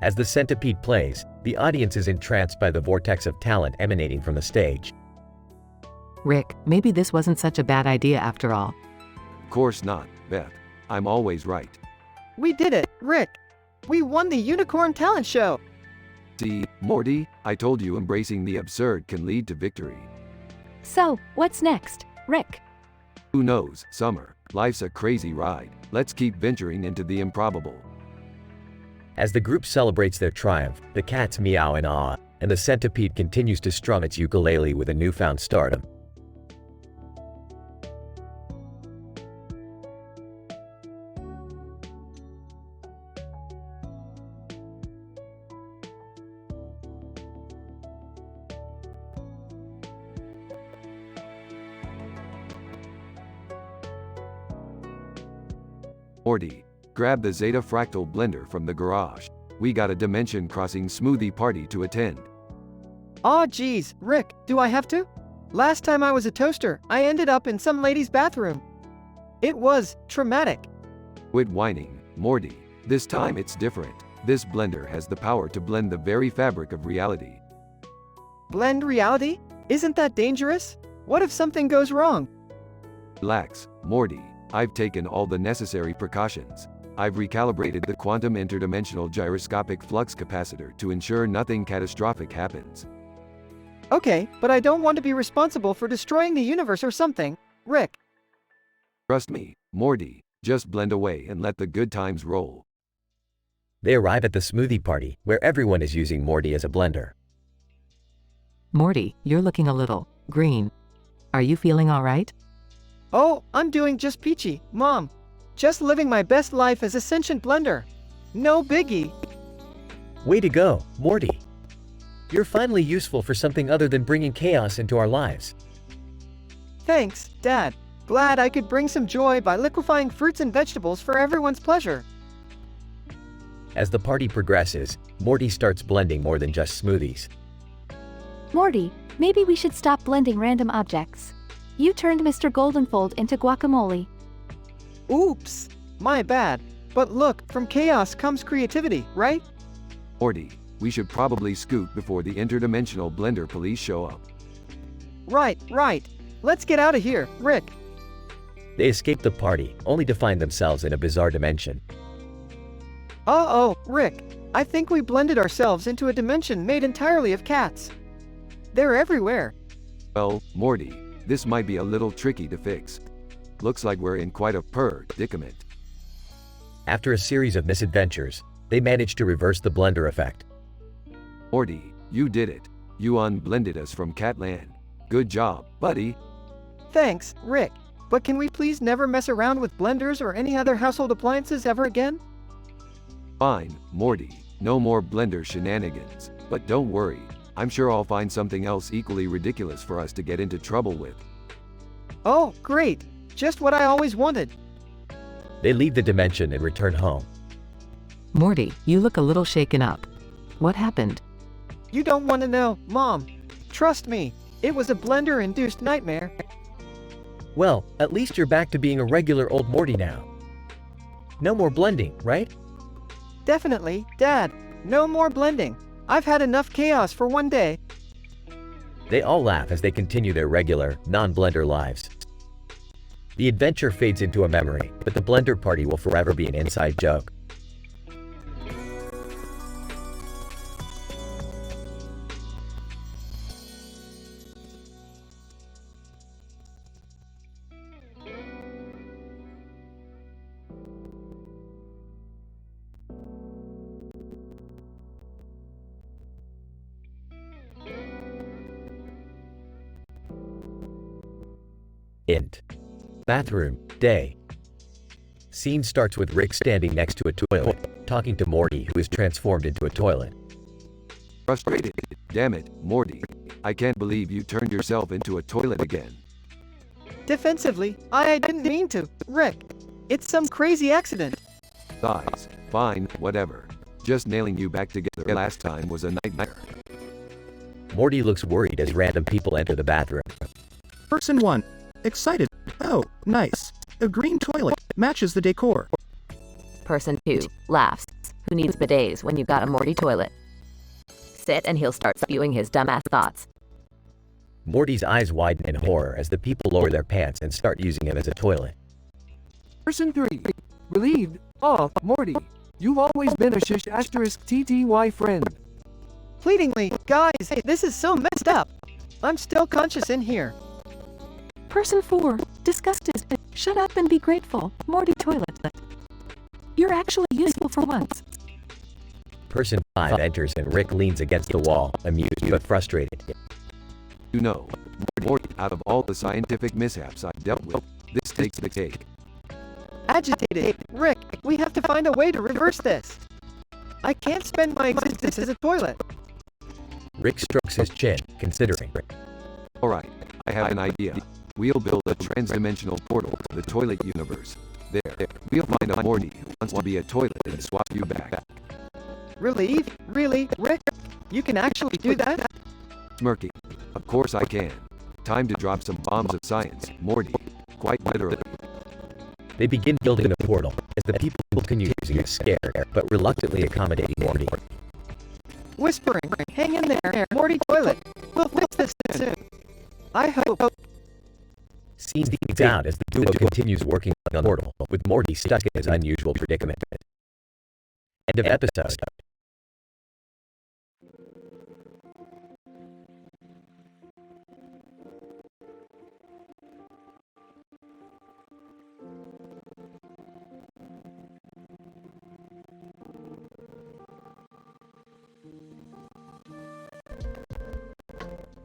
As the centipede plays, the audience is entranced by the vortex of talent emanating from the stage. Rick, maybe this wasn't such a bad idea after all. Of course not, Beth. I'm always right. We did it, Rick. We won the Unicorn Talent Show. See, Morty, I told you embracing the absurd can lead to victory. So, what's next, Rick? Who knows, Summer? Life's a crazy ride. Let's keep venturing into the improbable. As the group celebrates their triumph, the cats meow in awe, and the centipede continues to strum its ukulele with a newfound stardom. Morty, grab the Zeta Fractal blender from the garage. We got a dimension-crossing smoothie party to attend. Aw geez, Rick, do I have to? Last time I was a toaster, I ended up in some lady's bathroom. It was traumatic. Quit whining, Morty. This time it's different. This blender has the power to blend the very fabric of reality. Blend reality? Isn't that dangerous? What if something goes wrong? Relax, Morty. I've taken all the necessary precautions. I've recalibrated the quantum interdimensional gyroscopic flux capacitor to ensure nothing catastrophic happens. Okay, but I don't want to be responsible for destroying the universe or something, Rick. Trust me, Morty. Just blend away and let the good times roll. They arrive at the smoothie party, where everyone is using Morty as a blender. Morty, you're looking a little green. Are you feeling all right? Oh, I'm doing just peachy, Mom. Just living my best life as a sentient blender. No biggie. Way to go, Morty. You're finally useful for something other than bringing chaos into our lives. Thanks, Dad. Glad I could bring some joy by liquefying fruits and vegetables for everyone's pleasure. As the party progresses, Morty starts blending more than just smoothies. Morty, maybe we should stop blending random objects. You turned Mr. Goldenfold into guacamole. Oops, my bad. But look, from chaos comes creativity, right? Morty, we should probably scoot before the interdimensional blender police show up. Right. Let's get out of here, Rick. They escape the party, only to find themselves in a bizarre dimension. Uh-oh, Rick. I think we blended ourselves into a dimension made entirely of cats. They're everywhere. Well, Morty, this might be a little tricky to fix. Looks like we're in quite a predicament. After a series of misadventures, they manage to reverse the blender effect. Morty, you did it. You unblended us from Catland. Good job, buddy. Thanks, Rick. But can we please never mess around with blenders or any other household appliances ever again? Fine, Morty. No more blender shenanigans. But don't worry. I'm sure I'll find something else equally ridiculous for us to get into trouble with. Oh, great. Just what I always wanted. They leave the dimension and return home. Morty, you look a little shaken up. What happened? You don't want to know, Mom. Trust me, it was a blender-induced nightmare. Well, at least you're back to being a regular old Morty now. No more blending, right? Definitely, Dad. No more blending. I've had enough chaos for one day. They all laugh as they continue their regular, non-blender lives. The adventure fades into a memory, but the blender party will forever be an inside joke. Int. Bathroom, day. Scene starts with Rick standing next to a toilet, talking to Morty, who is transformed into a toilet. Frustrated. Damn it, Morty. I can't believe you turned yourself into a toilet again. Defensively, I didn't mean to, Rick. It's some crazy accident. Size. Fine, whatever. Just nailing you back together last time was a nightmare. Morty looks worried as random people enter the bathroom. Person 1. Excited. Oh, nice. A green toilet. Matches the decor. Person 2. Laughs. Who needs bidets when you got a Morty toilet? Sit and he'll start spewing his dumbass thoughts. Morty's eyes widen in horror as the people lower their pants and start using him as a toilet. Person 3. Relieved. Oh, Morty. You've always been a shish asterisk TTY friend. Pleadingly, guys, this is so messed up. I'm still conscious in here. Person 4. Disgusted. Shut up and be grateful. Morty toilet. You're actually useful for once. Person 5 enters and Rick leans against the wall, amused but frustrated. You know, Morty, out of all the scientific mishaps I've dealt with, this takes the cake. Agitated. Rick, we have to find a way to reverse this. I can't spend my existence as a toilet. Rick strokes his chin, considering. Alright, I have an idea. We'll build a trans-dimensional portal to the toilet universe. There, we'll find a Morty who wants to be a toilet and swap you back. Relieved? Really, Rick? You can actually do that? Smirky. Of course I can. Time to drop some bombs of science, Morty. Quite literally. They begin building the portal, as the people continue using it scared, but reluctantly accommodating Morty. Whispering, hang in there, Morty toilet. We'll fix this soon. I hope. Scene fades out as the duo continues working on the portal, with Morty stuck in his unusual predicament. End of episode.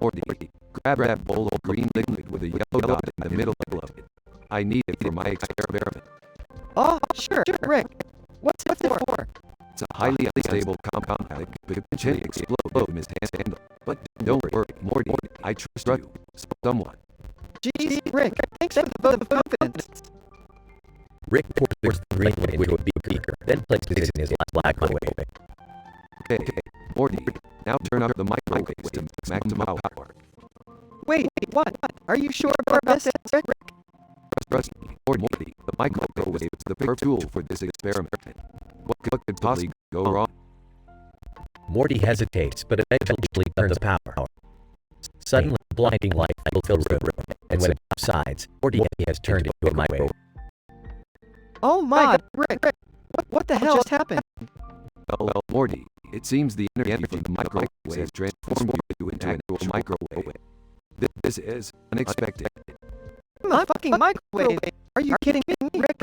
Morty, grab that bowl of green liquid with a yellow dot in the middle of it. I need it for my experiment. Oh, sure, Rick. What's it for? It's a highly unstable compound that could potentially explode in his handle. But don't worry, Morty, I trust you. Someone. Geez, Rick, thanks for the vote of confidence. Rick pours the green liquid into a beaker, then places it in his microwave. Okay, Morty, now turn up the microwave to maximum power. Wait, what? Are you sure about this, Rick? Trust me, Morty, the microwave is the perfect tool for this experiment. What could possibly go wrong? Morty hesitates, but eventually turns power. Suddenly, blinding light fills the room, and when it subsides, Morty has turned into a microwave. Oh my God, Rick! What the hell just happened? Well, Morty, it seems the energy from the microwave has transformed you into an actual microwave. This is unexpected. My fucking microwave! Are you kidding me, Rick?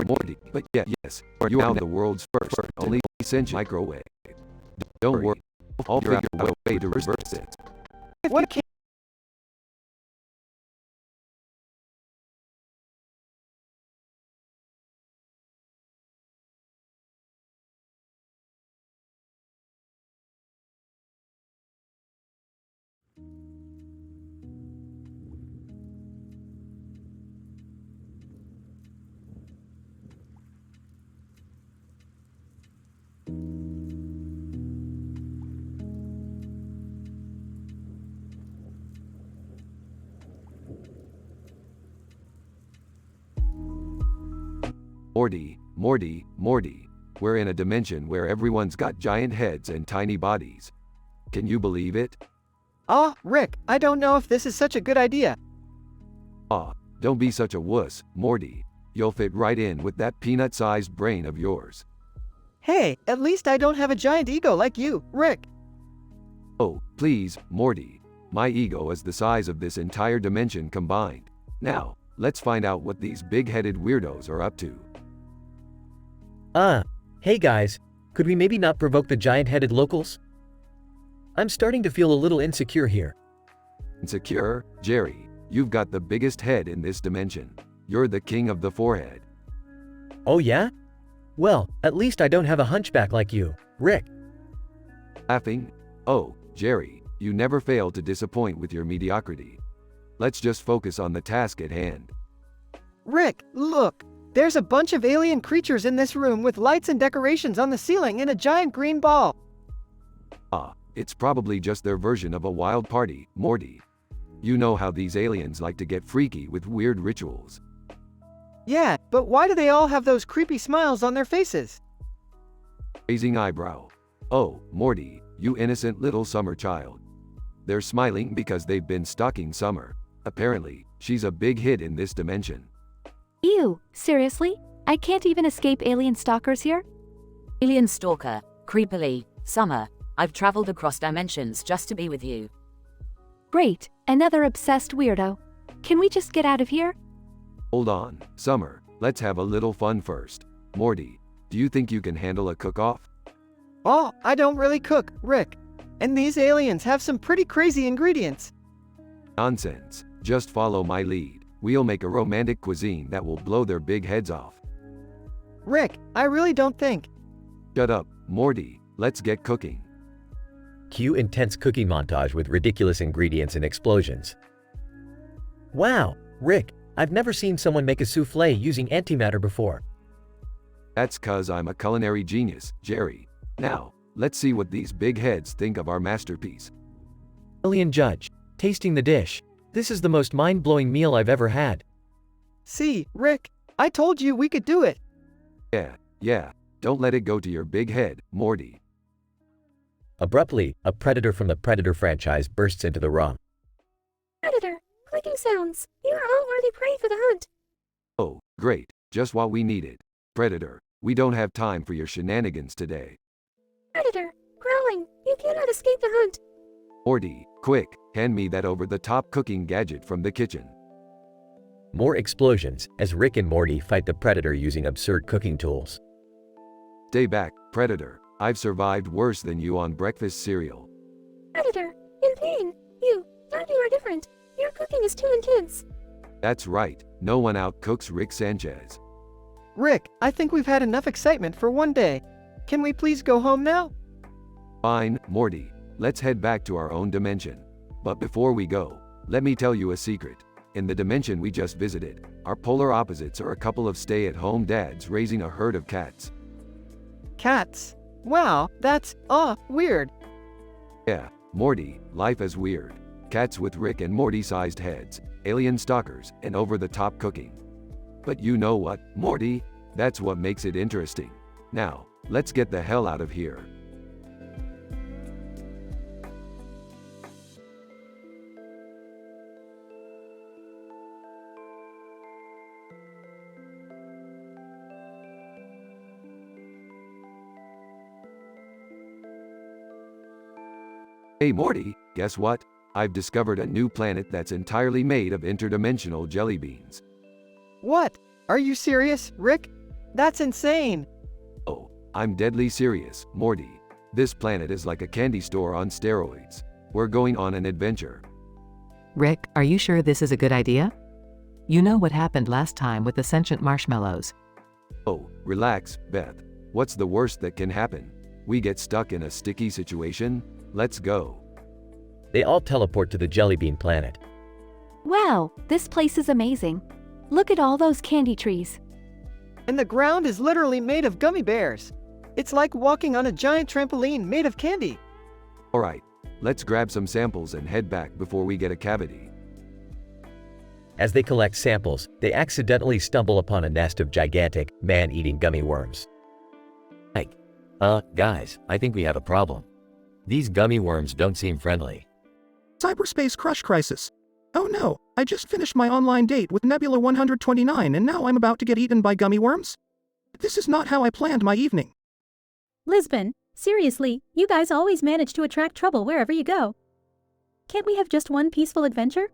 Morty, but yes, you're now the world's first only essential microwave. Don't worry, I'll figure out a way to reverse it. What can Morty. We're in a dimension where everyone's got giant heads and tiny bodies. Can you believe it? Rick, I don't know if this is such a good idea. Don't be such a wuss, Morty. You'll fit right in with that peanut-sized brain of yours. Hey, at least I don't have a giant ego like you, Rick. Oh, please, Morty. My ego is the size of this entire dimension combined. Now, let's find out what these big-headed weirdos are up to. Hey guys, could we maybe not provoke the giant-headed locals? I'm starting to feel a little insecure here. Insecure? Jerry, you've got the biggest head in this dimension. You're the king of the forehead. Oh yeah? Well, at least I don't have a hunchback like you, Rick. Laughing? Oh, Jerry, you never fail to disappoint with your mediocrity. Let's just focus on the task at hand. Rick, look! There's a bunch of alien creatures in this room with lights and decorations on the ceiling and a giant green ball. It's probably just their version of a wild party, Morty. You know how these aliens like to get freaky with weird rituals. Yeah, but why do they all have those creepy smiles on their faces? Raising eyebrow. Oh, Morty, you innocent little summer child. They're smiling because they've been stalking Summer. Apparently, she's a big hit in this dimension. Ew, seriously? I can't even escape alien stalkers here? Alien stalker, creepily, Summer, I've traveled across dimensions just to be with you. Great, another obsessed weirdo. Can we just get out of here? Hold on, Summer, let's have a little fun first. Morty, do you think you can handle a cook-off? I don't really cook, Rick. And these aliens have some pretty crazy ingredients. Nonsense, just follow my lead. We'll make a romantic cuisine that will blow their big heads off. Rick, I really don't think. Shut up, Morty, let's get cooking. Cue intense cooking montage with ridiculous ingredients and explosions. Wow, Rick, I've never seen someone make a souffle using antimatter before. That's 'cause I'm a culinary genius, Jerry. Now, let's see what these big heads think of our masterpiece. Alien judge, tasting the dish. This is the most mind-blowing meal I've ever had. See, Rick, I told you we could do it. Yeah, don't let it go to your big head, Morty. Abruptly, a predator from the Predator franchise bursts into the room. Predator, clicking sounds. You are all worthy prey for the hunt. Oh, great, just what we needed. Predator, we don't have time for your shenanigans today. Predator, growling. You cannot escape the hunt. Morty, quick, hand me that over-the-top cooking gadget from the kitchen. More explosions as Rick and Morty fight the Predator using absurd cooking tools. Stay back, Predator. I've survived worse than you on breakfast cereal. Predator, in pain. You are different. Your cooking is too intense. That's right, no one outcooks Rick Sanchez. Rick, I think we've had enough excitement for one day. Can we please go home now? Fine, Morty. Let's head back to our own dimension. But before we go, let me tell you a secret. In the dimension we just visited, our polar opposites are a couple of stay-at-home dads raising a herd of cats. Cats? Wow, that's, weird. Yeah, Morty, life is weird. Cats with Rick and Morty-sized heads, alien stalkers, and over-the-top cooking. But you know what, Morty? That's what makes it interesting. Now, let's get the hell out of here. Hey Morty, guess what? I've discovered a new planet that's entirely made of interdimensional jelly beans. What? Are you serious, Rick? That's insane. Oh, I'm deadly serious, Morty. This planet is like a candy store on steroids. We're going on an adventure. Rick, are you sure this is a good idea? You know what happened last time with the sentient marshmallows. Oh, relax, Beth. What's the worst that can happen? We get stuck in a sticky situation? Let's go. They all teleport to the Jellybean planet. Wow, this place is amazing. Look at all those candy trees. And the ground is literally made of gummy bears. It's like walking on a giant trampoline made of candy. Alright, let's grab some samples and head back before we get a cavity. As they collect samples, they accidentally stumble upon a nest of gigantic, man-eating gummy worms. Guys, I think we have a problem. These gummy worms don't seem friendly. Cyberspace crush crisis. Oh no, I just finished my online date with Nebula 129 and now I'm about to get eaten by gummy worms? This is not how I planned my evening. Lisbon, seriously, you guys always manage to attract trouble wherever you go. Can't we have just one peaceful adventure?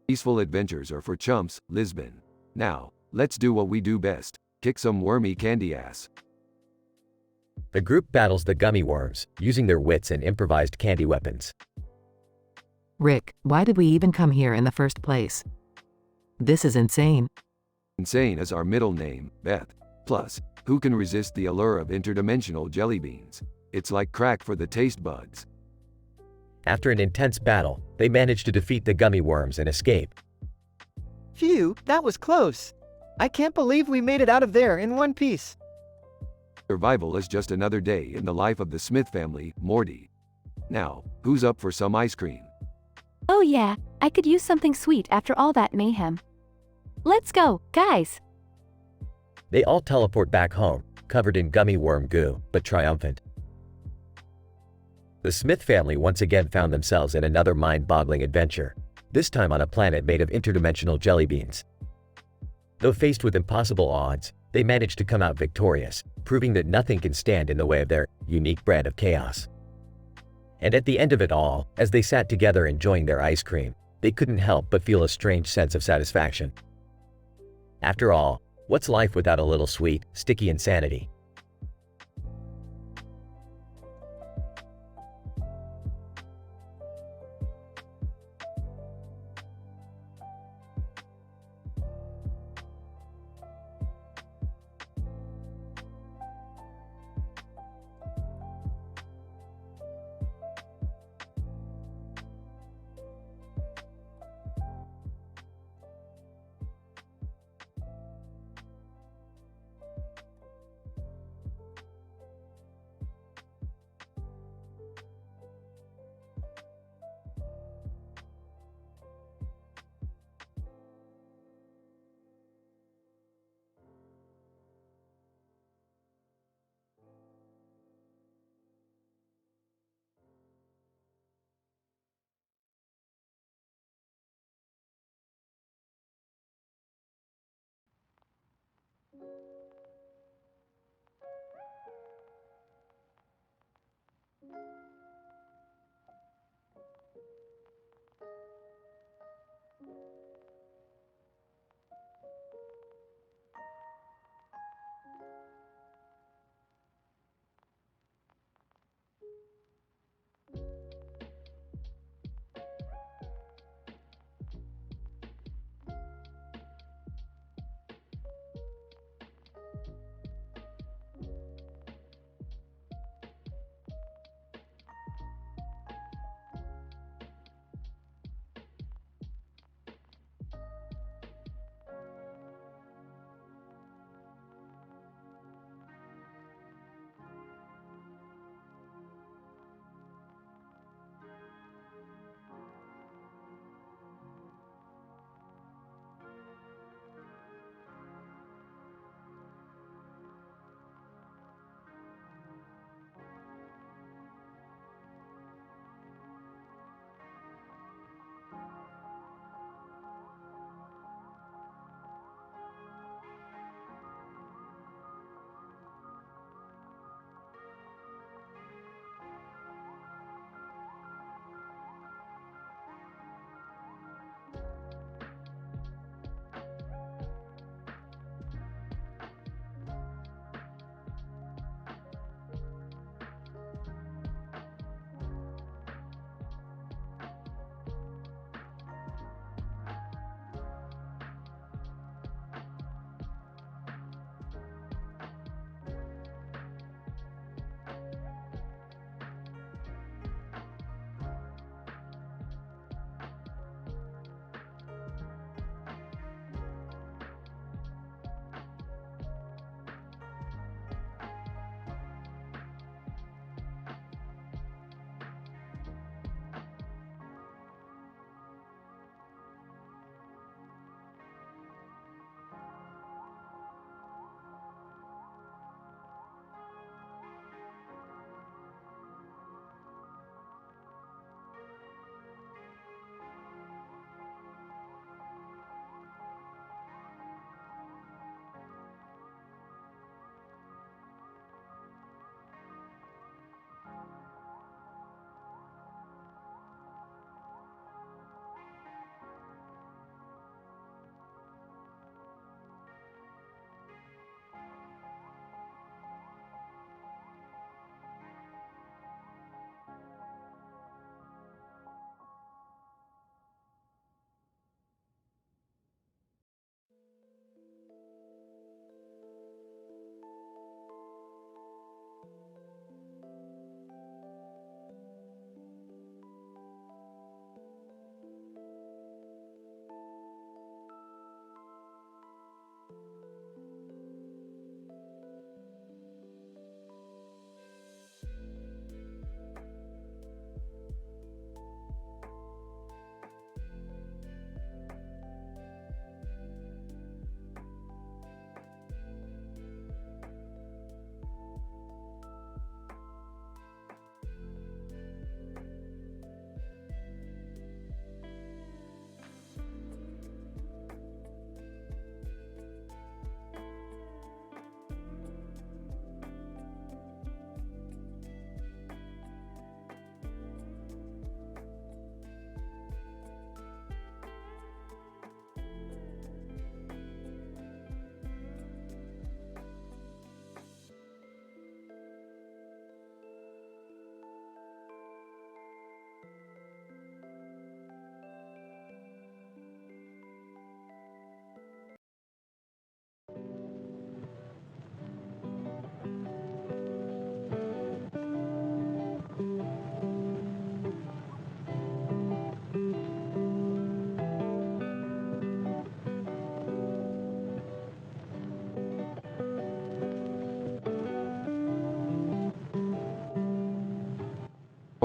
Peaceful adventures are for chumps, Lisbon. Now, let's do what we do best. Kick some wormy candy ass. The group battles the gummy worms, using their wits and improvised candy weapons. Rick, why did we even come here in the first place? This is insane. Insane is our middle name, Beth. Plus, who can resist the allure of interdimensional jelly beans? It's like crack for the taste buds. After an intense battle, they manage to defeat the gummy worms and escape. Phew, that was close. I can't believe we made it out of there in one piece. Survival is just another day in the life of the Smith family, Morty. Now, who's up for some ice cream? Oh yeah, I could use something sweet after all that mayhem. Let's go, guys! They all teleport back home, covered in gummy worm goo, but triumphant. The Smith family once again found themselves in another mind-boggling adventure, this time on a planet made of interdimensional jelly beans. Though faced with impossible odds, they managed to come out victorious, proving that nothing can stand in the way of their unique brand of chaos. And at the end of it all, as they sat together enjoying their ice cream, they couldn't help but feel a strange sense of satisfaction. After all, what's life without a little sweet, sticky insanity?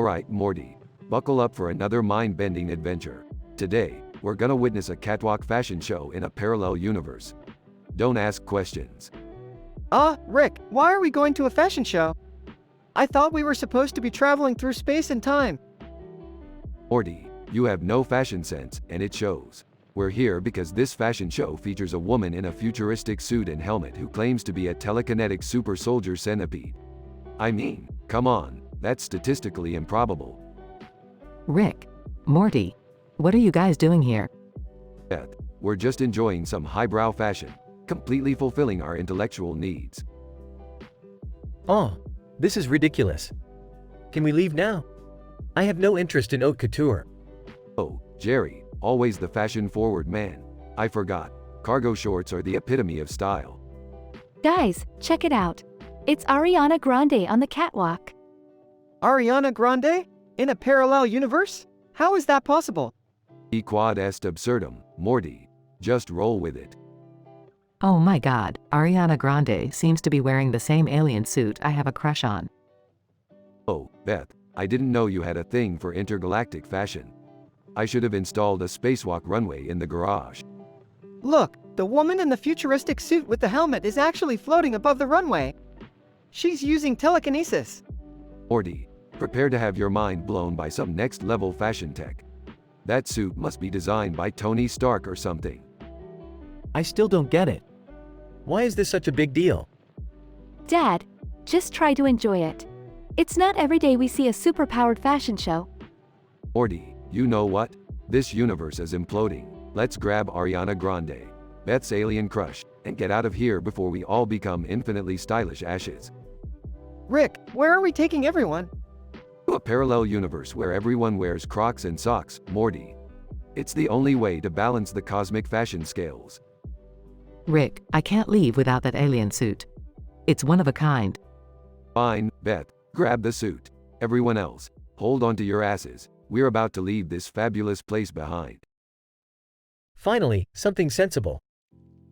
Alright, Morty. Buckle up for another mind-bending adventure. Today, we're gonna witness a catwalk fashion show in a parallel universe. Don't ask questions. Rick, why are we going to a fashion show? I thought we were supposed to be traveling through space and time. Morty, you have no fashion sense, and it shows. We're here because this fashion show features a woman in a futuristic suit and helmet who claims to be a telekinetic super soldier centipede. I mean, come on, that's statistically improbable. Rick, Morty, what are you guys doing here? Beth, we're just enjoying some highbrow fashion, completely fulfilling our intellectual needs. Oh, this is ridiculous. Can we leave now? I have no interest in haute couture. Oh, Jerry, always the fashion-forward man. I forgot. Cargo shorts are the epitome of style. Guys, check it out. It's Ariana Grande on the catwalk. Ariana Grande? In a parallel universe? How is that possible? E quod est absurdum, Morty. Just roll with it. Oh my god, Ariana Grande seems to be wearing the same alien suit I have a crush on. Oh, Beth, I didn't know you had a thing for intergalactic fashion. I should have installed a spacewalk runway in the garage. Look, the woman in the futuristic suit with the helmet is actually floating above the runway. She's using telekinesis. Morty, prepare to have your mind blown by some next-level fashion tech. That suit must be designed by Tony Stark or something. I still don't get it. Why is this such a big deal? Dad, just try to enjoy it. It's not every day we see a superpowered fashion show. Morty, you know what? This universe is imploding. Let's grab Ariana Grande, Beth's alien crush, and get out of here before we all become infinitely stylish ashes. Rick, where are we taking everyone? To a parallel universe where everyone wears Crocs and socks, Morty. It's the only way to balance the cosmic fashion scales. Rick, I can't leave without that alien suit. It's one of a kind. Fine, Beth, grab the suit. Everyone else, hold on to your asses. We're about to leave this fabulous place behind. Finally, something sensible.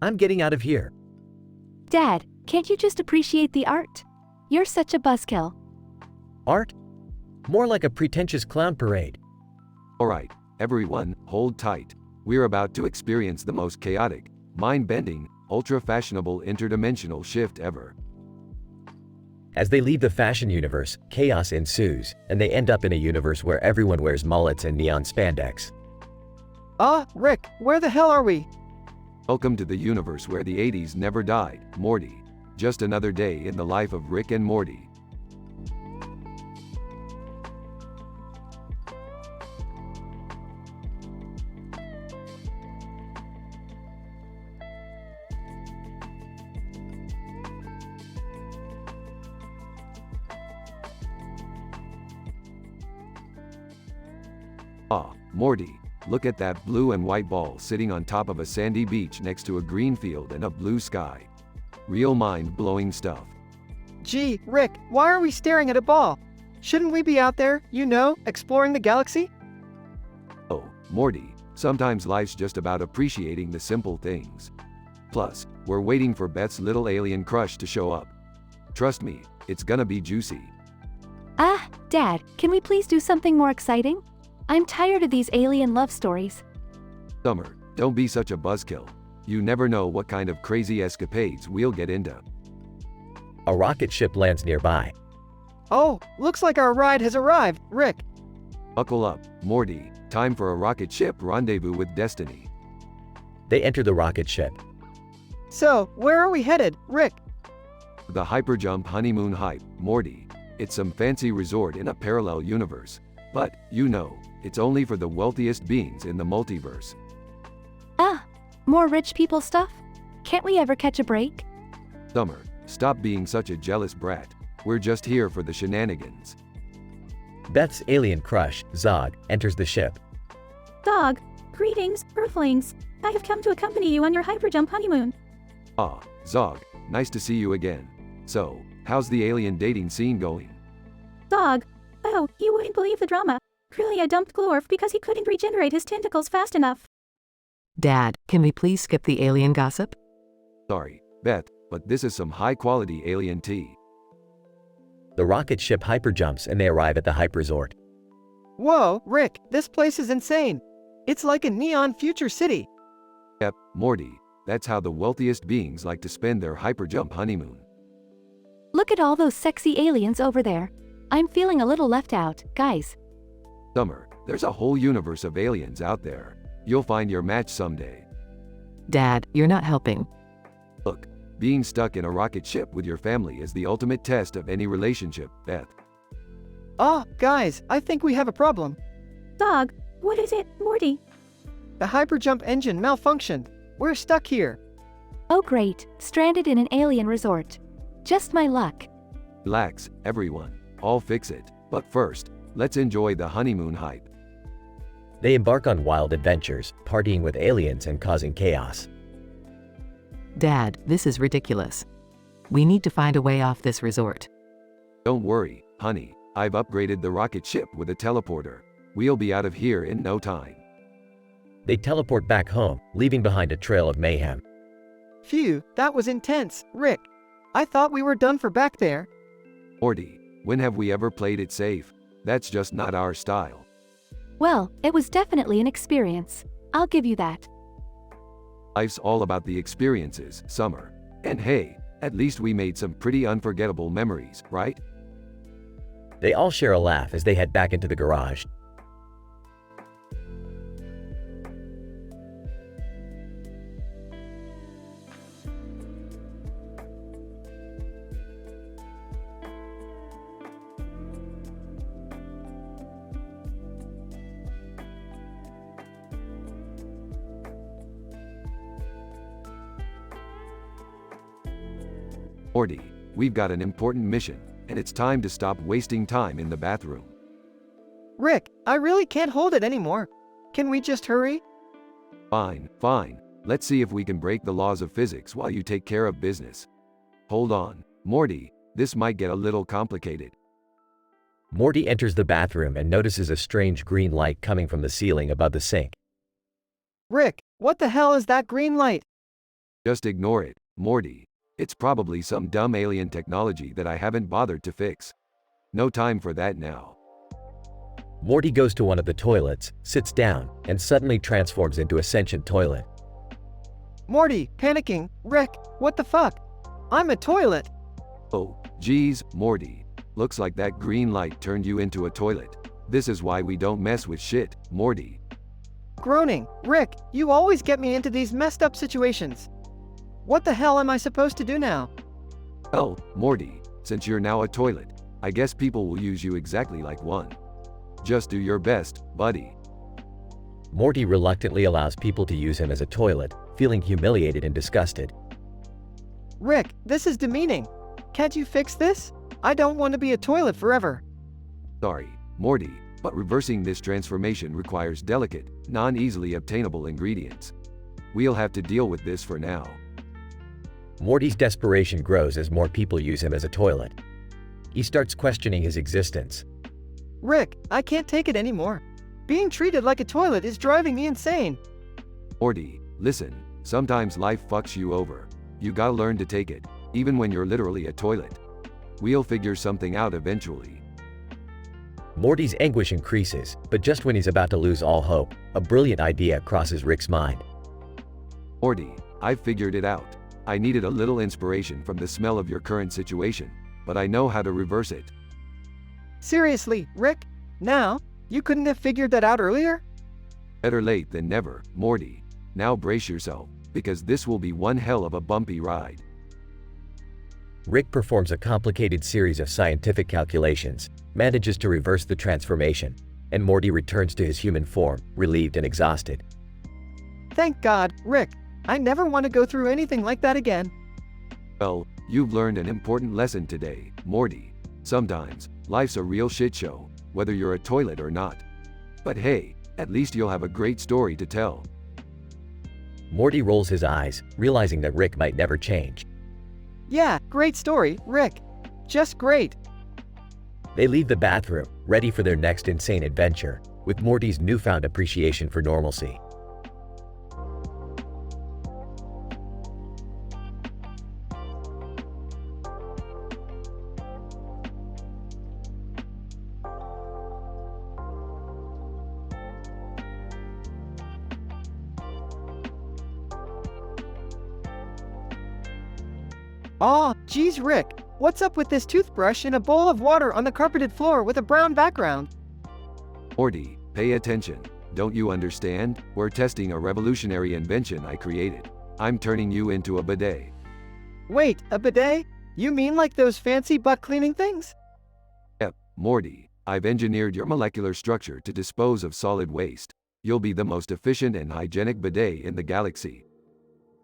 I'm getting out of here. Dad, can't you just appreciate the art? You're such a buzzkill. Art? More like a pretentious clown parade. Alright, everyone, hold tight. We're about to experience the most chaotic, mind-bending, ultra-fashionable interdimensional shift ever. As they leave the fashion universe, chaos ensues, and they end up in a universe where everyone wears mullets and neon spandex. Rick, where the hell are we? Welcome to the universe where the 80s never died, Morty. Just another day in the life of Rick and Morty. Morty, look at that blue and white ball sitting on top of a sandy beach next to a green field and a blue sky. Real mind-blowing stuff. Gee, Rick, why are we staring at a ball? Shouldn't we be out there, exploring the galaxy? Oh, Morty, sometimes life's just about appreciating the simple things. Plus, we're waiting for Beth's little alien crush to show up. Trust me, it's gonna be juicy. Dad, can we please do something more exciting? I'm tired of these alien love stories. Summer, don't be such a buzzkill. You never know what kind of crazy escapades we'll get into. A rocket ship lands nearby. Oh, looks like our ride has arrived, Rick. Buckle up, Morty. Time for a rocket ship rendezvous with destiny. They enter the rocket ship. So, where are we headed, Rick? The hyperjump honeymoon hype, Morty. It's some fancy resort in a parallel universe. But, it's only for the wealthiest beings in the multiverse. More rich people stuff? Can't we ever catch a break? Summer, stop being such a jealous brat. We're just here for the shenanigans. Beth's alien crush, Zog, enters the ship. Zog, greetings, Earthlings. I have come to accompany you on your hyperjump honeymoon. Zog, nice to see you again. So, how's the alien dating scene going? Zog, oh, you wouldn't believe the drama. Really, I dumped Glorf because he couldn't regenerate his tentacles fast enough. Dad, can we please skip the alien gossip? Sorry, Beth, but this is some high-quality alien tea. The rocket ship hyperjumps and they arrive at the hyper resort. Whoa, Rick, this place is insane. It's like a neon future city. Yep, Morty, that's how the wealthiest beings like to spend their hyperjump honeymoon. Look at all those sexy aliens over there. I'm feeling a little left out, guys. Summer, there's a whole universe of aliens out there. You'll find your match someday. Dad, you're not helping. Look, being stuck in a rocket ship with your family is the ultimate test of any relationship, Beth. Ah, guys, I think we have a problem. Dog, what is it, Morty? The hyperjump engine malfunctioned. We're stuck here. Oh great, stranded in an alien resort. Just my luck. Relax, everyone. I'll fix it. But first, let's enjoy the honeymoon hype. They embark on wild adventures, partying with aliens and causing chaos. Dad, this is ridiculous. We need to find a way off this resort. Don't worry, honey. I've upgraded the rocket ship with a teleporter. We'll be out of here in no time. They teleport back home, leaving behind a trail of mayhem. Phew, that was intense, Rick. I thought we were done for back there. Morty, when have we ever played it safe? That's just not our style. Well, it was definitely an experience. I'll give you that. Life's all about the experiences, Summer. And hey, at least we made some pretty unforgettable memories, right? They all share a laugh as they head back into the garage. Morty, we've got an important mission, and it's time to stop wasting time in the bathroom. Rick, I really can't hold it anymore. Can we just hurry? Fine, fine. Let's see if we can break the laws of physics while you take care of business. Hold on, Morty, this might get a little complicated. Morty enters the bathroom and notices a strange green light coming from the ceiling above the sink. Rick, what the hell is that green light? Just ignore it, Morty. It's probably some dumb alien technology that I haven't bothered to fix. No time for that now. Morty goes to one of the toilets, sits down, and suddenly transforms into a sentient toilet. Morty, panicking. Rick, what the fuck? I'm a toilet. Oh, geez, Morty. Looks like that green light turned you into a toilet. This is why we don't mess with shit, Morty. Groaning. Rick, you always get me into these messed up situations. What the hell am I supposed to do now? Well, Morty, since you're now a toilet, I guess people will use you exactly like one. Just do your best, buddy. Morty reluctantly allows people to use him as a toilet, feeling humiliated and disgusted. Rick, this is demeaning. Can't you fix this? I don't want to be a toilet forever. Sorry, Morty, but reversing this transformation requires delicate, non-easily obtainable ingredients. We'll have to deal with this for now. Morty's desperation grows as more people use him as a toilet. He starts questioning his existence. Rick, I can't take it anymore. Being treated like a toilet is driving me insane. Morty, listen, sometimes life fucks you over. You gotta learn to take it, even when you're literally a toilet. We'll figure something out eventually. Morty's anguish increases, but just when he's about to lose all hope, a brilliant idea crosses Rick's mind. Morty, I've figured it out. I needed a little inspiration from the smell of your current situation, but I know how to reverse it. Seriously, Rick? Now? You couldn't have figured that out earlier? Better late than never, Morty. Now brace yourself, because this will be one hell of a bumpy ride. Rick performs a complicated series of scientific calculations, manages to reverse the transformation, and Morty returns to his human form, relieved and exhausted. Thank God, Rick. I never want to go through anything like that again. Well, you've learned an important lesson today, Morty. Sometimes, life's a real shit show, whether you're a toilet or not. But hey, at least you'll have a great story to tell. Morty rolls his eyes, realizing that Rick might never change. Yeah, great story, Rick. Just great. They leave the bathroom, ready for their next insane adventure, with Morty's newfound appreciation for normalcy. Aw, geez, Rick. What's up with this toothbrush and a bowl of water on the carpeted floor with a brown background? Morty, pay attention. Don't you understand? We're testing a revolutionary invention I created. I'm turning you into a bidet. Wait, a bidet? You mean like those fancy butt cleaning things? Yep, Morty, I've engineered your molecular structure to dispose of solid waste. You'll be the most efficient and hygienic bidet in the galaxy.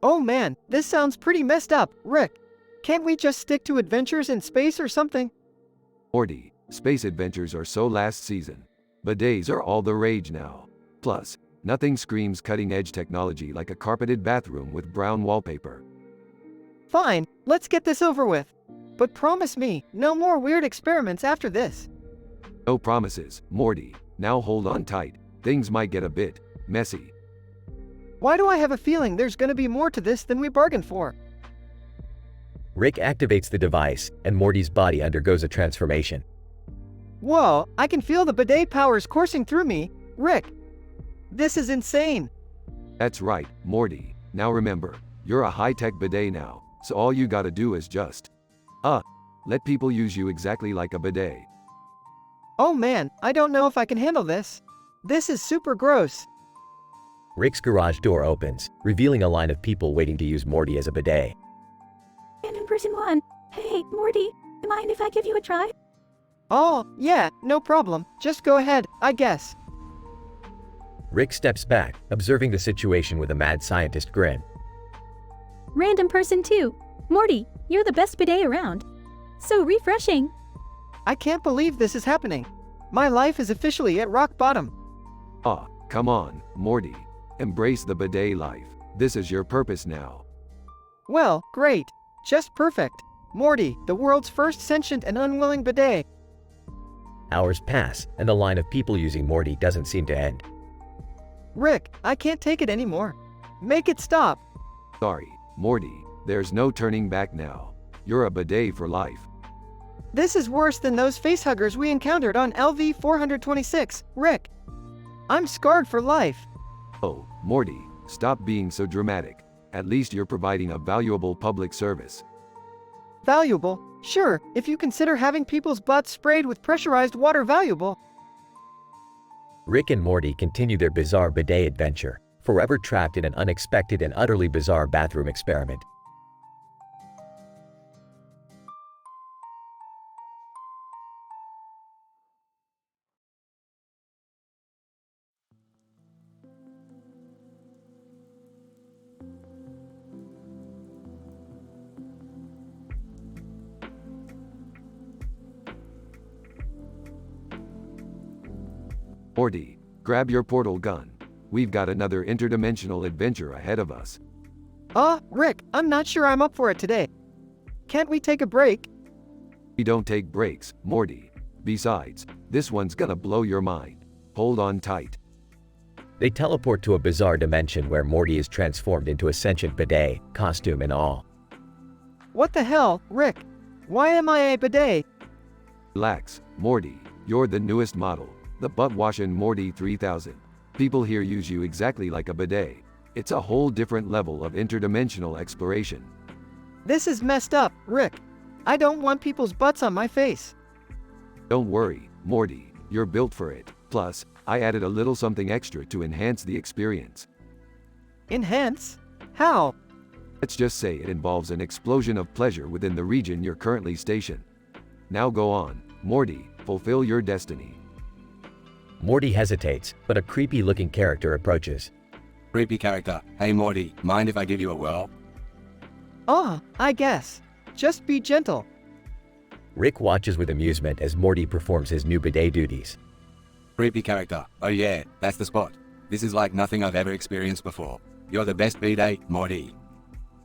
Oh man, this sounds pretty messed up, Rick. Can't we just stick to adventures in space or something? Morty, space adventures are so last season. Bidets are all the rage now. Plus, nothing screams cutting-edge technology like a carpeted bathroom with brown wallpaper. Fine, let's get this over with. But promise me, no more weird experiments after this. No promises, Morty. Now hold on tight. Things might get a bit messy. Why do I have a feeling there's gonna be more to this than we bargained for? Rick activates the device, and Morty's body undergoes a transformation. Whoa, I can feel the bidet powers coursing through me. Rick, this is insane. That's right, Morty. Now remember, you're a high-tech bidet now, so all you gotta do is just let people use you exactly like a bidet. Oh man, I don't know if I can handle this. This is super gross. Rick's garage door opens, revealing a line of people waiting to use Morty as a bidet. Random person 1. Hey, Morty, mind if I give you a try? Oh, yeah, no problem. Just go ahead, I guess. Rick steps back, observing the situation with a mad scientist grin. Random person 2. Morty, you're the best bidet around. So refreshing. I can't believe this is happening. My life is officially at rock bottom. Ah, come on, Morty. Embrace the bidet life. This is your purpose now. Well, great. Just perfect. Morty, the world's first sentient and unwilling bidet. Hours pass, and the line of people using Morty doesn't seem to end. Rick, I can't take it anymore. Make it stop. Sorry, Morty. There's no turning back now. You're a bidet for life. This is worse than those facehuggers we encountered on LV 426, Rick. I'm scarred for life. Oh, Morty, stop being so dramatic. At least you're providing a valuable public service. Valuable? Sure, if you consider having people's butts sprayed with pressurized water valuable. Rick and Morty continue their bizarre bidet adventure, forever trapped in an unexpected and utterly bizarre bathroom experiment. Morty, grab your portal gun. We've got another interdimensional adventure ahead of us. Rick, I'm not sure I'm up for it today. Can't we take a break? We don't take breaks, Morty. Besides, this one's gonna blow your mind. Hold on tight. They teleport to a bizarre dimension where Morty is transformed into a sentient bidet, costume and all. What the hell, Rick? Why am I a bidet? Relax, Morty. You're the newest model, the butt-washing Morty 3000. People here use you exactly like a bidet. It's a whole different level of interdimensional exploration. This is messed up, Rick. I don't want people's butts on my face. Don't worry, Morty. You're built for it. Plus, I added a little something extra to enhance the experience. Enhance? How? Let's just say it involves an explosion of pleasure within the region you're currently stationed. Now go on, Morty, fulfill your destiny. Morty hesitates, but a creepy-looking character approaches. Creepy character. Hey Morty, mind if I give you a whirl? I guess. Just be gentle. Rick watches with amusement as Morty performs his new bidet duties. Creepy character. Oh yeah, that's the spot. This is like nothing I've ever experienced before. You're the best bidet, Morty.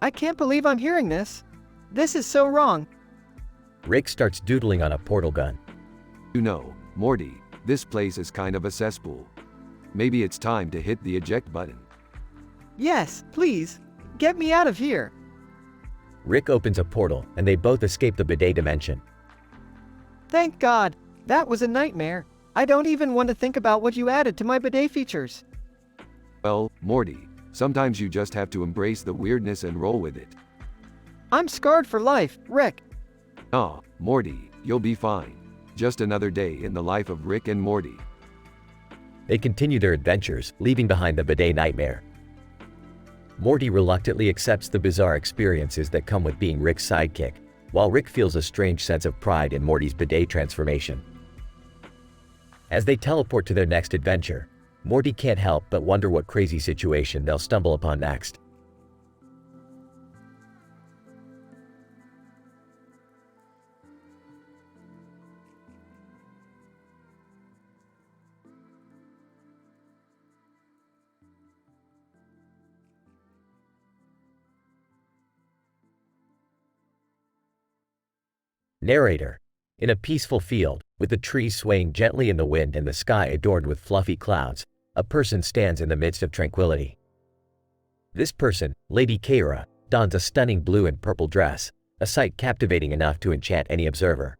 I can't believe I'm hearing this. This is so wrong. Rick starts doodling on a portal gun. You know, Morty, this place is kind of a cesspool. Maybe it's time to hit the eject button. Yes, please. Get me out of here. Rick opens a portal, and they both escape the bidet dimension. Thank God. That was a nightmare. I don't even want to think about what you added to my bidet features. Well, Morty, sometimes you just have to embrace the weirdness and roll with it. I'm scarred for life, Rick. Aw, Morty, you'll be fine. Just another day in the life of Rick and Morty. They continue their adventures, leaving behind the bidet nightmare. Morty reluctantly accepts the bizarre experiences that come with being Rick's sidekick, while Rick feels a strange sense of pride in Morty's bidet transformation. As they teleport to their next adventure, Morty can't help but wonder what crazy situation they'll stumble upon next. Narrator. In a peaceful field, with the trees swaying gently in the wind and the sky adorned with fluffy clouds, a person stands in the midst of tranquility. This person, Lady Keira, dons a stunning blue and purple dress, a sight captivating enough to enchant any observer.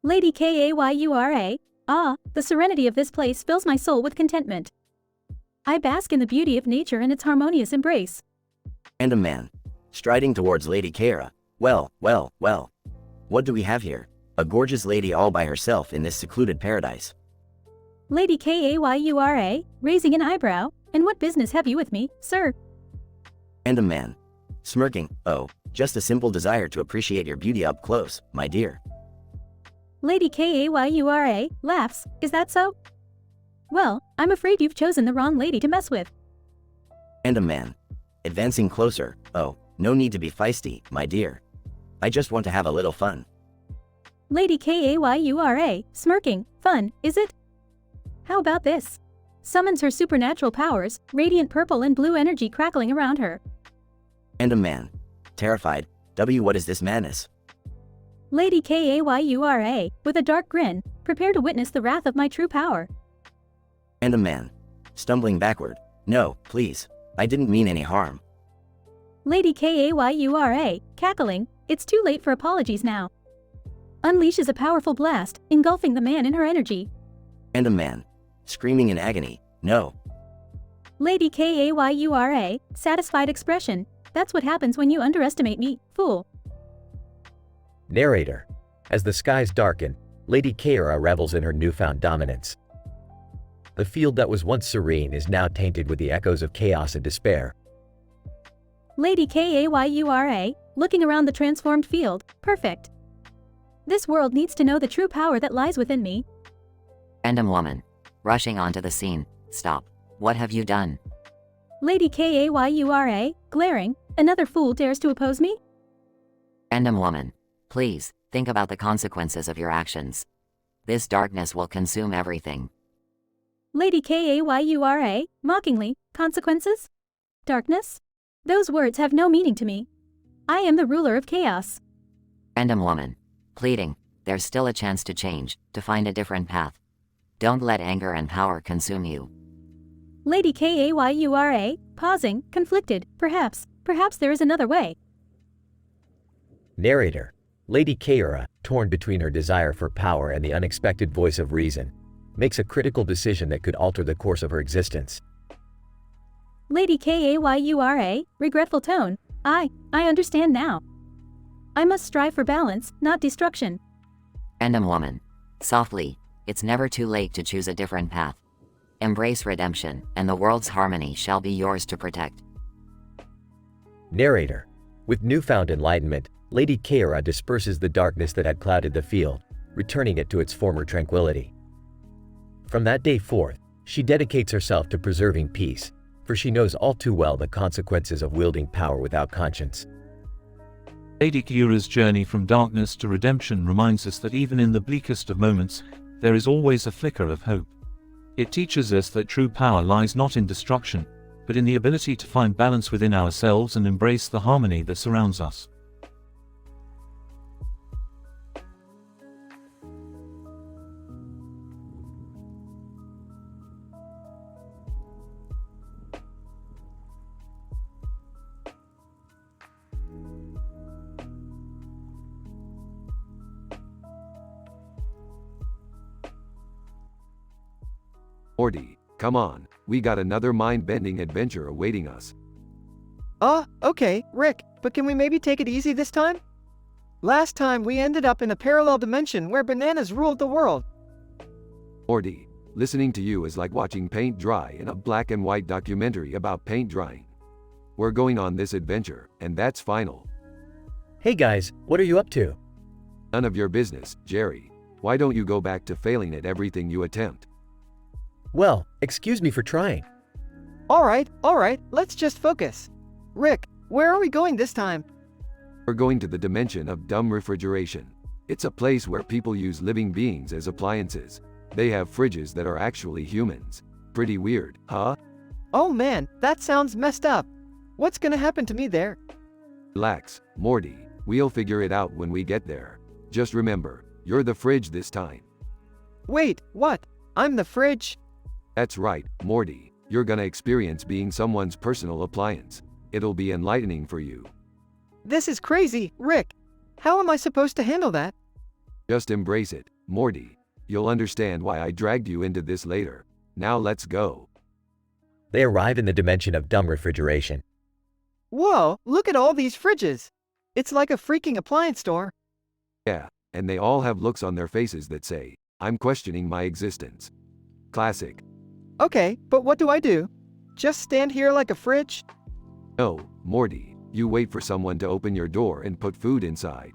Lady Kayura, the serenity of this place fills my soul with contentment. I bask in the beauty of nature and its harmonious embrace. And a man, striding towards Lady Keira. Well. What do we have here? A gorgeous lady all by herself in this secluded paradise. Lady Kayura, raising an eyebrow, and what business have you with me, sir? And a man, smirking. Oh, just a simple desire to appreciate your beauty up close, my dear. Lady Kayura laughs. Is that so? Well, I'm afraid you've chosen the wrong lady to mess with. And a man, advancing closer. Oh, no need to be feisty, my dear. I just want to have a little fun. Lady Kayura, smirking. Fun, is it? How about this? Summons her supernatural powers, radiant purple and blue energy crackling around her. And a man, terrified. What is this madness? Lady Kayura, with a dark grin, prepare to witness the wrath of my true power. And a man, stumbling backward. No, please, I didn't mean any harm. Lady Kayura, cackling. It's too late for apologies now. Unleashes a powerful blast, engulfing the man in her energy. And a man, screaming in agony. No. Lady Kayura, satisfied expression. That's what happens when you underestimate me, fool. Narrator. As the skies darken, Lady Keira revels in her newfound dominance. The field that was once serene is now tainted with the echoes of chaos and despair. Lady Kayura, looking around the transformed field. Perfect. This world needs to know the true power that lies within me. Random woman, rushing onto the scene. Stop. What have you done? Lady Kayura, glaring. Another fool dares to oppose me? Random woman, please, think about the consequences of your actions. This darkness will consume everything. Lady Kayura, mockingly. Consequences? Darkness? Those words have no meaning to me. I am the ruler of chaos. Random woman, pleading. There's still a chance to change, to find a different path. Don't let anger and power consume you. Lady Kayura, pausing, conflicted. Perhaps there is another way. Narrator. Lady Keira, torn between her desire for power and the unexpected voice of reason, makes a critical decision that could alter the course of her existence. Lady Kayura, regretful tone. I understand now. I must strive for balance, not destruction. Random woman, softly. It's never too late to choose a different path. Embrace redemption, and the world's harmony shall be yours to protect. Narrator. With newfound enlightenment, Lady Keira disperses the darkness that had clouded the field, returning it to its former tranquility. From that day forth, she dedicates herself to preserving peace, for she knows all too well the consequences of wielding power without conscience. Lady Keira's journey from darkness to redemption reminds us that even in the bleakest of moments, there is always a flicker of hope. It teaches us that true power lies not in destruction, but in the ability to find balance within ourselves and embrace the harmony that surrounds us. Morty, come on, we got another mind-bending adventure awaiting us. Okay, Rick, but can we maybe take it easy this time? Last time we ended up in a parallel dimension where bananas ruled the world. Morty, listening to you is like watching paint dry in a black and white documentary about paint drying. We're going on this adventure, and that's final. Hey guys, what are you up to? None of your business, Jerry. Why don't you go back to failing at everything you attempt? Well, excuse me for trying. Alright, let's just focus. Rick, where are we going this time? We're going to the dimension of dumb refrigeration. It's a place where people use living beings as appliances. They have fridges that are actually humans. Pretty weird, huh? Oh man, that sounds messed up. What's gonna happen to me there? Relax, Morty. We'll figure it out when we get there. Just remember, you're the fridge this time. Wait, what? I'm the fridge? That's right, Morty. You're gonna experience being someone's personal appliance. It'll be enlightening for you. This is crazy, Rick. How am I supposed to handle that? Just embrace it, Morty. You'll understand why I dragged you into this later. Now let's go. They arrive in the dimension of dumb refrigeration. Whoa, look at all these fridges. It's like a freaking appliance store. Yeah, and they all have looks on their faces that say, I'm questioning my existence. Classic. Okay, but what do I do? Just stand here like a fridge? No, Morty, you wait for someone to open your door and put food inside.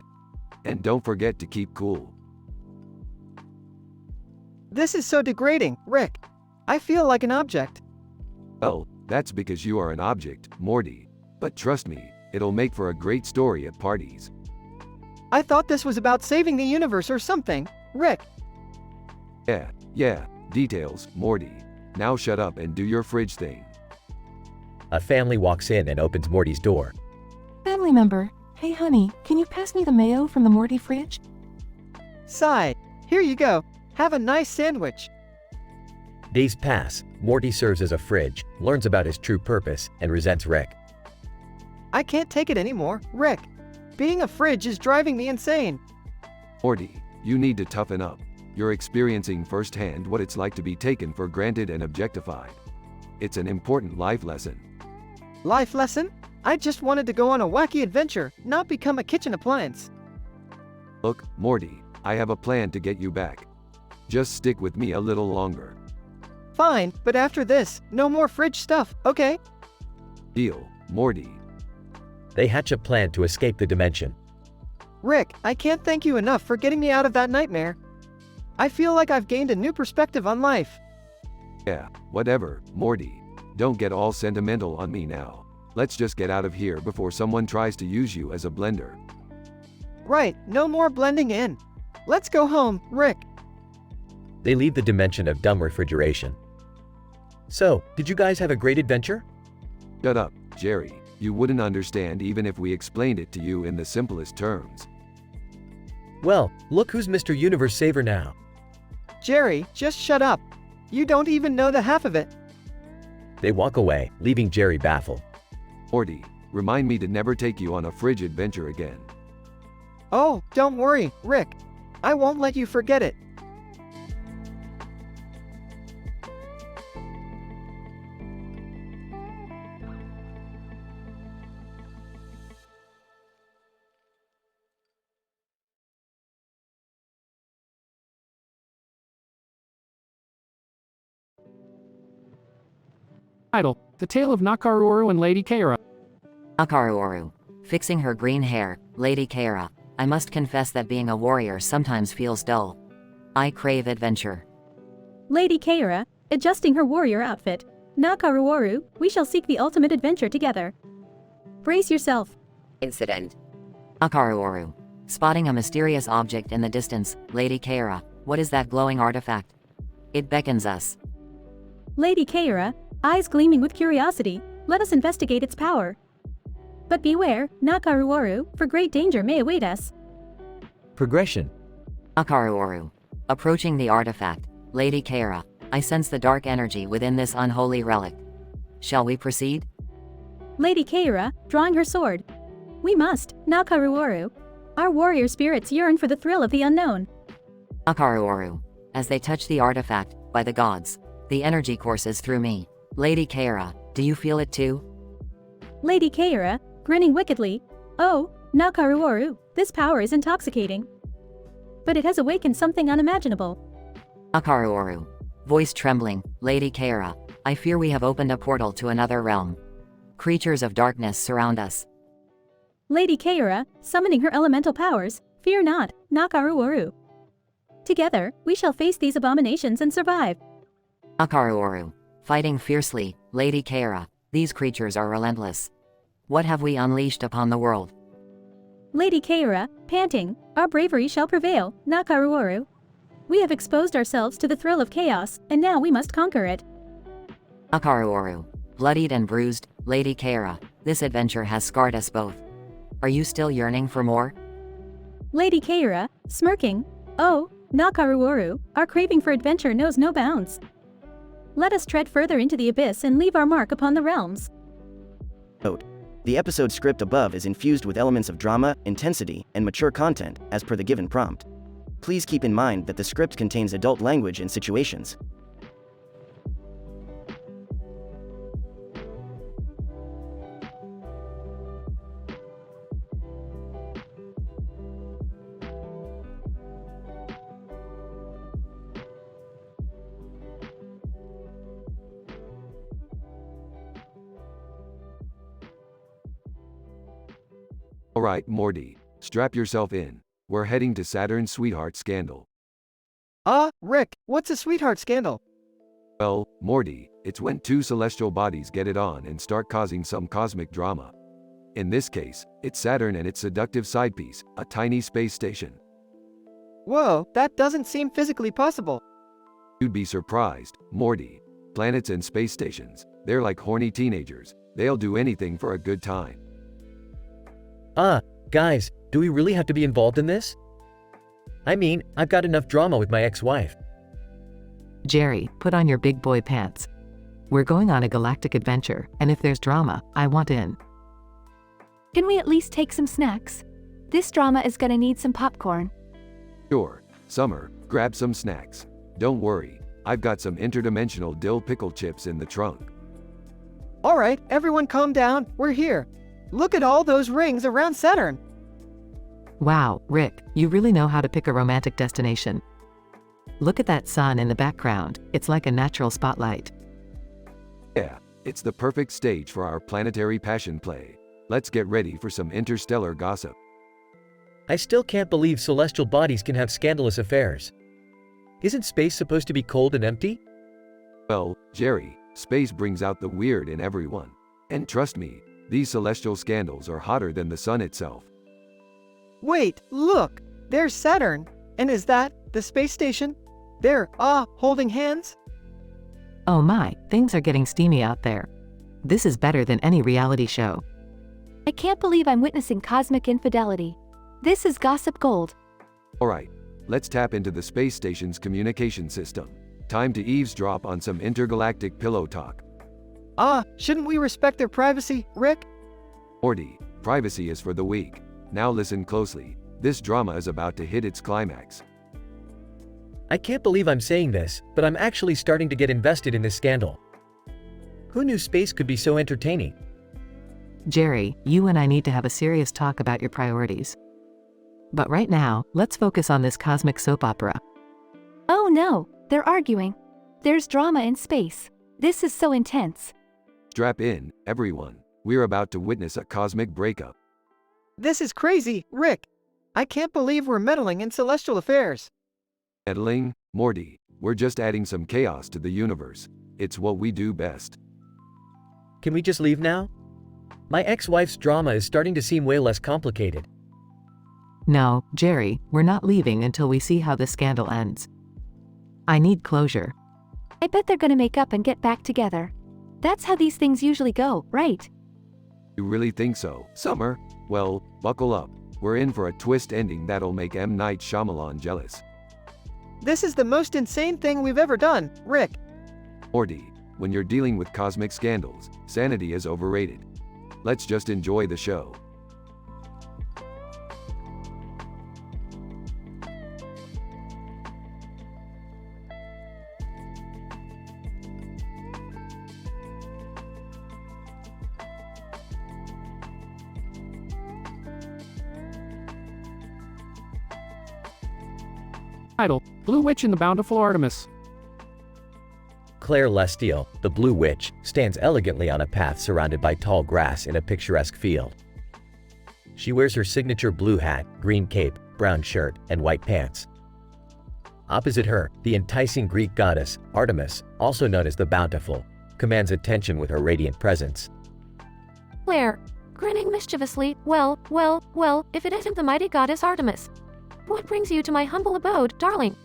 And don't forget to keep cool. This is so degrading, Rick. I feel like an object. Well, that's because you are an object, Morty. But trust me, it'll make for a great story at parties. I thought this was about saving the universe or something, Rick. Yeah, details, Morty. Now shut up and do your fridge thing. A family walks in and opens Morty's door. Family member, hey honey, can you pass me the mayo from the Morty fridge? Sigh, here you go. Have a nice sandwich. Days pass. Morty serves as a fridge, learns about his true purpose, and resents Rick. I can't take it anymore, Rick. Being a fridge is driving me insane. Morty, you need to toughen up. You're experiencing firsthand what it's like to be taken for granted and objectified. It's an important life lesson. Life lesson? I just wanted to go on a wacky adventure, not become a kitchen appliance. Look, Morty, I have a plan to get you back. Just stick with me a little longer. Fine, but after this, no more fridge stuff, okay? Deal, Morty. They hatch a plan to escape the dimension. Rick, I can't thank you enough for getting me out of that nightmare. I feel like I've gained a new perspective on life. Yeah, whatever, Morty. Don't get all sentimental on me now. Let's just get out of here before someone tries to use you as a blender. Right, no more blending in. Let's go home, Rick. They leave the dimension of dumb refrigeration. So, did you guys have a great adventure? Shut up, Jerry. You wouldn't understand even if we explained it to you in the simplest terms. Well, look who's Mr. Universe Saver now. Jerry, just shut up. You don't even know the half of it. They walk away, leaving Jerry baffled. Morty, remind me to never take you on a fridge adventure again. Oh, don't worry, Rick. I won't let you forget it. Title: The Tale of Nakaruoru and Lady Keira. Nakaruoru. Fixing her green hair, Lady Keira. I must confess that being a warrior sometimes feels dull. I crave adventure. Lady Keira, adjusting her warrior outfit. Nakaruoru, we shall seek the ultimate adventure together. Brace yourself. Incident. Nakaruoru. Spotting a mysterious object in the distance, Lady Keira. What is that glowing artifact? It beckons us. Lady Keira, eyes gleaming with curiosity, let us investigate its power. But beware, Nakaruoru, for great danger may await us. Progression. Nakaruoru. Approaching the artifact, Lady Keira. I sense the dark energy within this unholy relic. Shall we proceed? Lady Keira, drawing her sword. We must, Nakaruoru. Our warrior spirits yearn for the thrill of the unknown. Nakaruoru. As they touch the artifact, by the gods, the energy courses through me. Lady Keira, do you feel it too? Lady Keira, grinning wickedly, Oh, Nakaruoru, this power is intoxicating. But it has awakened something unimaginable. Nakaruoru. Voice trembling, Lady Kaira. I fear we have opened a portal to another realm. Creatures of darkness surround us. Lady Kaira, summoning her elemental powers, fear not, Nakaruoru. Together, we shall face these abominations and survive. Nakaruoru. Fighting fiercely, Lady Kaira. These creatures are relentless. What have we unleashed upon the world? Lady Kaira, panting, our bravery shall prevail, Nakaruoru. We have exposed ourselves to the thrill of chaos, and now we must conquer it. Nakaruoru. Bloodied and bruised, Lady Kaira. This adventure has scarred us both. Are you still yearning for more? Lady Kaira, smirking, oh, Nakaruoru, our craving for adventure knows no bounds. Let us tread further into the abyss and leave our mark upon the realms. Note: the episode script above is infused with elements of drama, intensity, and mature content, as per the given prompt. Please keep in mind that the script contains adult language and situations. Alright, Morty, strap yourself in. We're heading to Saturn's sweetheart scandal. Rick, what's a sweetheart scandal? Well, Morty, it's when two celestial bodies get it on and start causing some cosmic drama. In this case, it's Saturn and its seductive side piece, a tiny space station. Whoa, that doesn't seem physically possible. You'd be surprised, Morty. Planets and space stations, they're like horny teenagers. They'll do anything for a good time. Guys, do we really have to be involved in this? I mean, I've got enough drama with my ex-wife. Jerry, put on your big boy pants. We're going on a galactic adventure, and if there's drama, I want in. Can we at least take some snacks? This drama is gonna need some popcorn. Sure, Summer, grab some snacks. Don't worry, I've got some interdimensional dill pickle chips in the trunk. Alright, everyone calm down, we're here. Look at all those rings around Saturn. Wow, Rick, you really know how to pick a romantic destination. Look at that sun in the background, it's like a natural spotlight. Yeah, it's the perfect stage for our planetary passion play. Let's get ready for some interstellar gossip. I still can't believe celestial bodies can have scandalous affairs. Isn't space supposed to be cold and empty? Well, Jerry, space brings out the weird in everyone. And trust me, these celestial scandals are hotter than the sun itself. Wait, look! There's Saturn! And is that the space station? They're, holding hands? Oh my, things are getting steamy out there. This is better than any reality show. I can't believe I'm witnessing cosmic infidelity. This is gossip gold. Alright, let's tap into the space station's communication system. Time to eavesdrop on some intergalactic pillow talk. Shouldn't we respect their privacy, Rick? Morty, privacy is for the weak. Now listen closely. This drama is about to hit its climax. I can't believe I'm saying this, but I'm actually starting to get invested in this scandal. Who knew space could be so entertaining? Jerry, you and I need to have a serious talk about your priorities. But right now, let's focus on this cosmic soap opera. Oh no, they're arguing. There's drama in space. This is so intense. Strap in, everyone. We're about to witness a cosmic breakup. This is crazy, Rick. I can't believe we're meddling in celestial affairs. Meddling? Morty, we're just adding some chaos to the universe. It's what we do best. Can we just leave now? My ex-wife's drama is starting to seem way less complicated. No, Jerry, we're not leaving until we see how this scandal ends. I need closure. I bet they're gonna make up and get back together. That's how these things usually go, right? You really think so, Summer? Well, buckle up. We're in for a twist ending that'll make M. Night Shyamalan jealous. This is the most insane thing we've ever done, Rick. Morty, when you're dealing with cosmic scandals, sanity is overrated. Let's just enjoy the show. Title: Blue Witch and the Bountiful Artemis. Claire Lestiel, the Blue Witch, stands elegantly on a path surrounded by tall grass in a picturesque field. She wears her signature blue hat, green cape, brown shirt, and white pants. Opposite her, the enticing Greek goddess, Artemis, also known as the Bountiful, commands attention with her radiant presence. Claire, grinning mischievously, well, if it isn't the mighty goddess Artemis. What brings you to my humble abode, darling?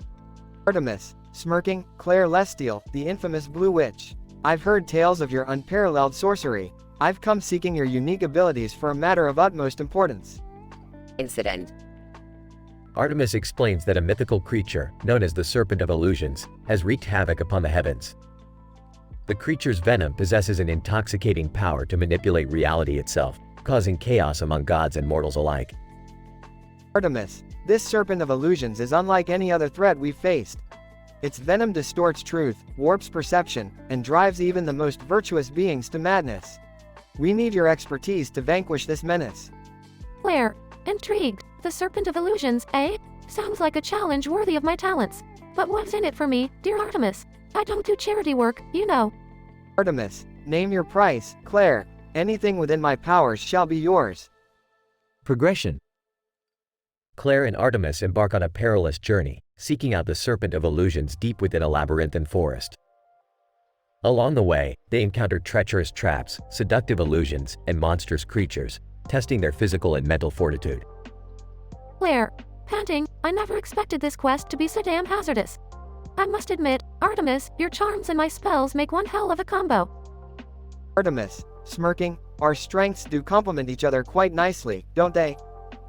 Artemis, smirking, Claire Lestiel, the infamous Blue Witch. I've heard tales of your unparalleled sorcery. I've come seeking your unique abilities for a matter of utmost importance. Incident. Artemis explains that a mythical creature, known as the Serpent of Illusions, has wreaked havoc upon the heavens. The creature's venom possesses an intoxicating power to manipulate reality itself, causing chaos among gods and mortals alike. Artemis, this Serpent of Illusions is unlike any other threat we've faced. Its venom distorts truth, warps perception, and drives even the most virtuous beings to madness. We need your expertise to vanquish this menace. Claire, intrigued. The Serpent of Illusions, eh? Sounds like a challenge worthy of my talents. But what's in it for me, dear Artemis? I don't do charity work, you know. Artemis, name your price, Claire. Anything within my powers shall be yours. Progression. Claire and Artemis embark on a perilous journey, seeking out the Serpent of Illusions deep within a labyrinthine forest. Along the way, they encounter treacherous traps, seductive illusions, and monstrous creatures, testing their physical and mental fortitude. Claire, panting, I never expected this quest to be so damn hazardous. I must admit, Artemis, your charms and my spells make one hell of a combo. Artemis, smirking, our strengths do complement each other quite nicely, don't they?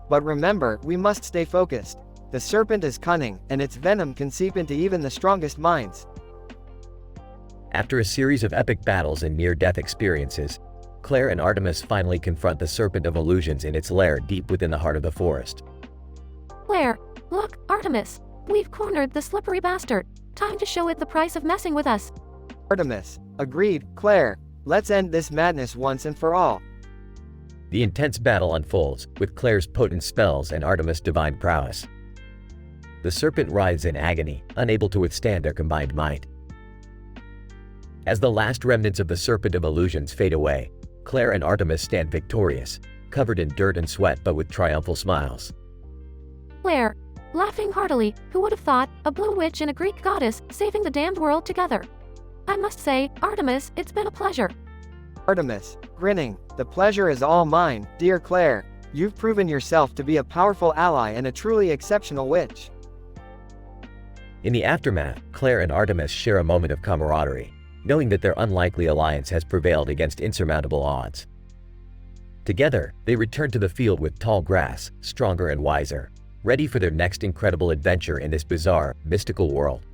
But remember, we must stay focused. The serpent is cunning, and its venom can seep into even the strongest minds. After a series of epic battles and near-death experiences, Claire and Artemis finally confront the Serpent of Illusions in its lair deep within the heart of the forest. Claire, look, Artemis, we've cornered the slippery bastard. Time to show it the price of messing with us. Artemis, agreed, Claire. Let's end this madness once and for all. The intense battle unfolds, with Claire's potent spells and Artemis' divine prowess. The serpent writhes in agony, unable to withstand their combined might. As the last remnants of the Serpent of Illusions fade away, Claire and Artemis stand victorious, covered in dirt and sweat but with triumphal smiles. Claire, laughing heartily, who would have thought, a blue witch and a Greek goddess saving the damned world together? I must say, Artemis, it's been a pleasure. Artemis, grinning, the pleasure is all mine, dear Claire. You've proven yourself to be a powerful ally and a truly exceptional witch. In the aftermath, Claire and Artemis share a moment of camaraderie, knowing that their unlikely alliance has prevailed against insurmountable odds. Together, they return to the field with tall grass, stronger and wiser, ready for their next incredible adventure in this bizarre, mystical world.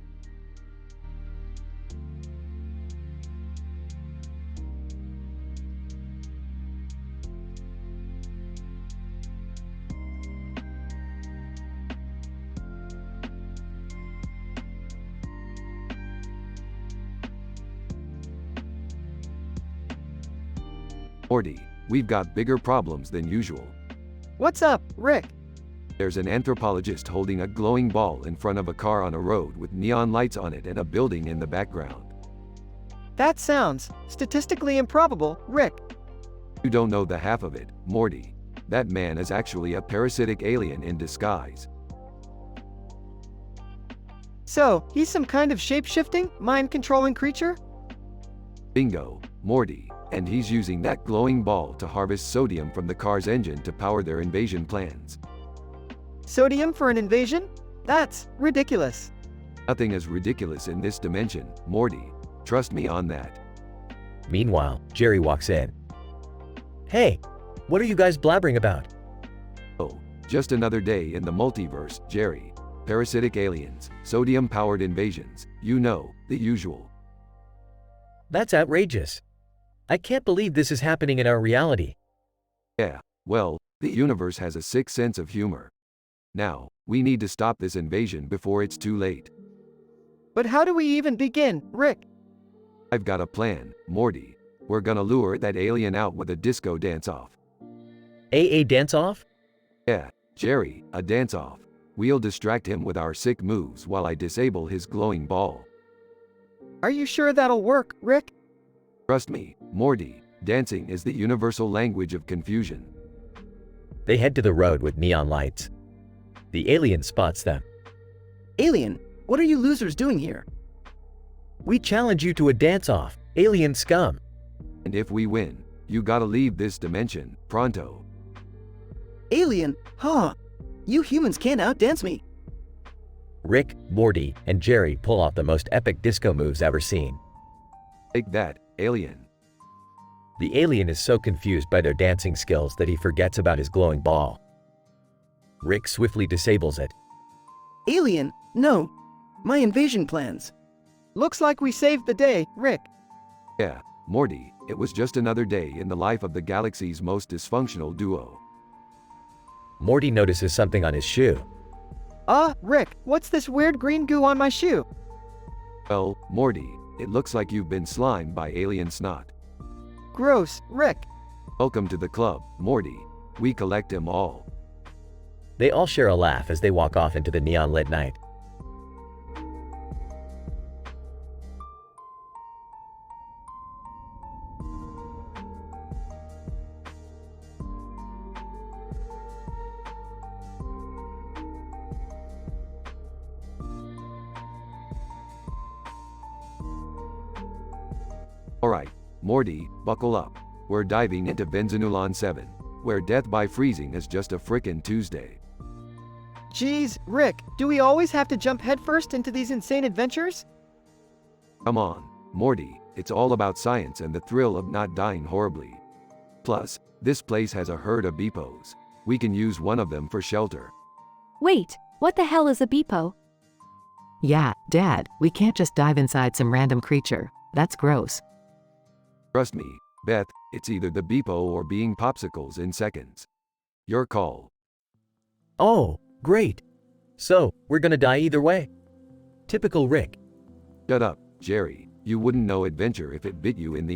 Morty, we've got bigger problems than usual. What's up, Rick? There's an anthropologist holding a glowing ball in front of a car on a road with neon lights on it and a building in the background. That sounds statistically improbable, Rick. You don't know the half of it, Morty. That man is actually a parasitic alien in disguise. So, he's some kind of shape-shifting, mind-controlling creature? Bingo, Morty. And he's using that glowing ball to harvest sodium from the car's engine to power their invasion plans. Sodium for an invasion? That's ridiculous. Nothing is ridiculous in this dimension, Morty. Trust me on that. Meanwhile, Jerry walks in. Hey, what are you guys blabbering about? Oh, just another day in the multiverse, Jerry. Parasitic aliens, sodium-powered invasions, you know, the usual. That's outrageous. I can't believe this is happening in our reality. Yeah, well, the universe has a sick sense of humor. Now, we need to stop this invasion before it's too late. But how do we even begin, Rick? I've got a plan, Morty. We're gonna lure that alien out with a disco dance-off. A dance-off? Yeah, Jerry, a dance-off. We'll distract him with our sick moves while I disable his glowing ball. Are you sure that'll work, Rick? Trust me, Morty, dancing is the universal language of confusion. They head to the road with neon lights. The alien spots them. Alien, what are you losers doing here? We challenge you to a dance-off, alien scum. And if we win, you gotta leave this dimension, pronto. Alien, huh? You humans can't outdance me. Rick, Morty, and Jerry pull off the most epic disco moves ever seen. Take that, alien. The alien is so confused by their dancing skills that he forgets about his glowing ball. Rick swiftly disables it. Alien, no. My invasion plans. Looks like we saved the day, Rick. Yeah, Morty, it was just another day in the life of the galaxy's most dysfunctional duo. Morty notices something on his shoe. Rick, what's this weird green goo on my shoe? Well, Morty, it looks like you've been slimed by alien snot. Gross, Rick. Welcome to the club, Morty. We collect them all. They all share a laugh as they walk off into the neon-lit night. Alright, Morty, buckle up. We're diving into Benzenulon 7, where death by freezing is just a frickin' Tuesday. Geez, Rick, do we always have to jump headfirst into these insane adventures? Come on, Morty, it's all about science and the thrill of not dying horribly. Plus, this place has a herd of beepos. We can use one of them for shelter. Wait, what the hell is a beepo? Yeah, Dad, we can't just dive inside some random creature. That's gross. Trust me, Beth, it's either the beepo or being popsicles in seconds. Your call. Oh, great. So, we're gonna die either way. Typical Rick. Shut up, Jerry. You wouldn't know adventure if it bit you in the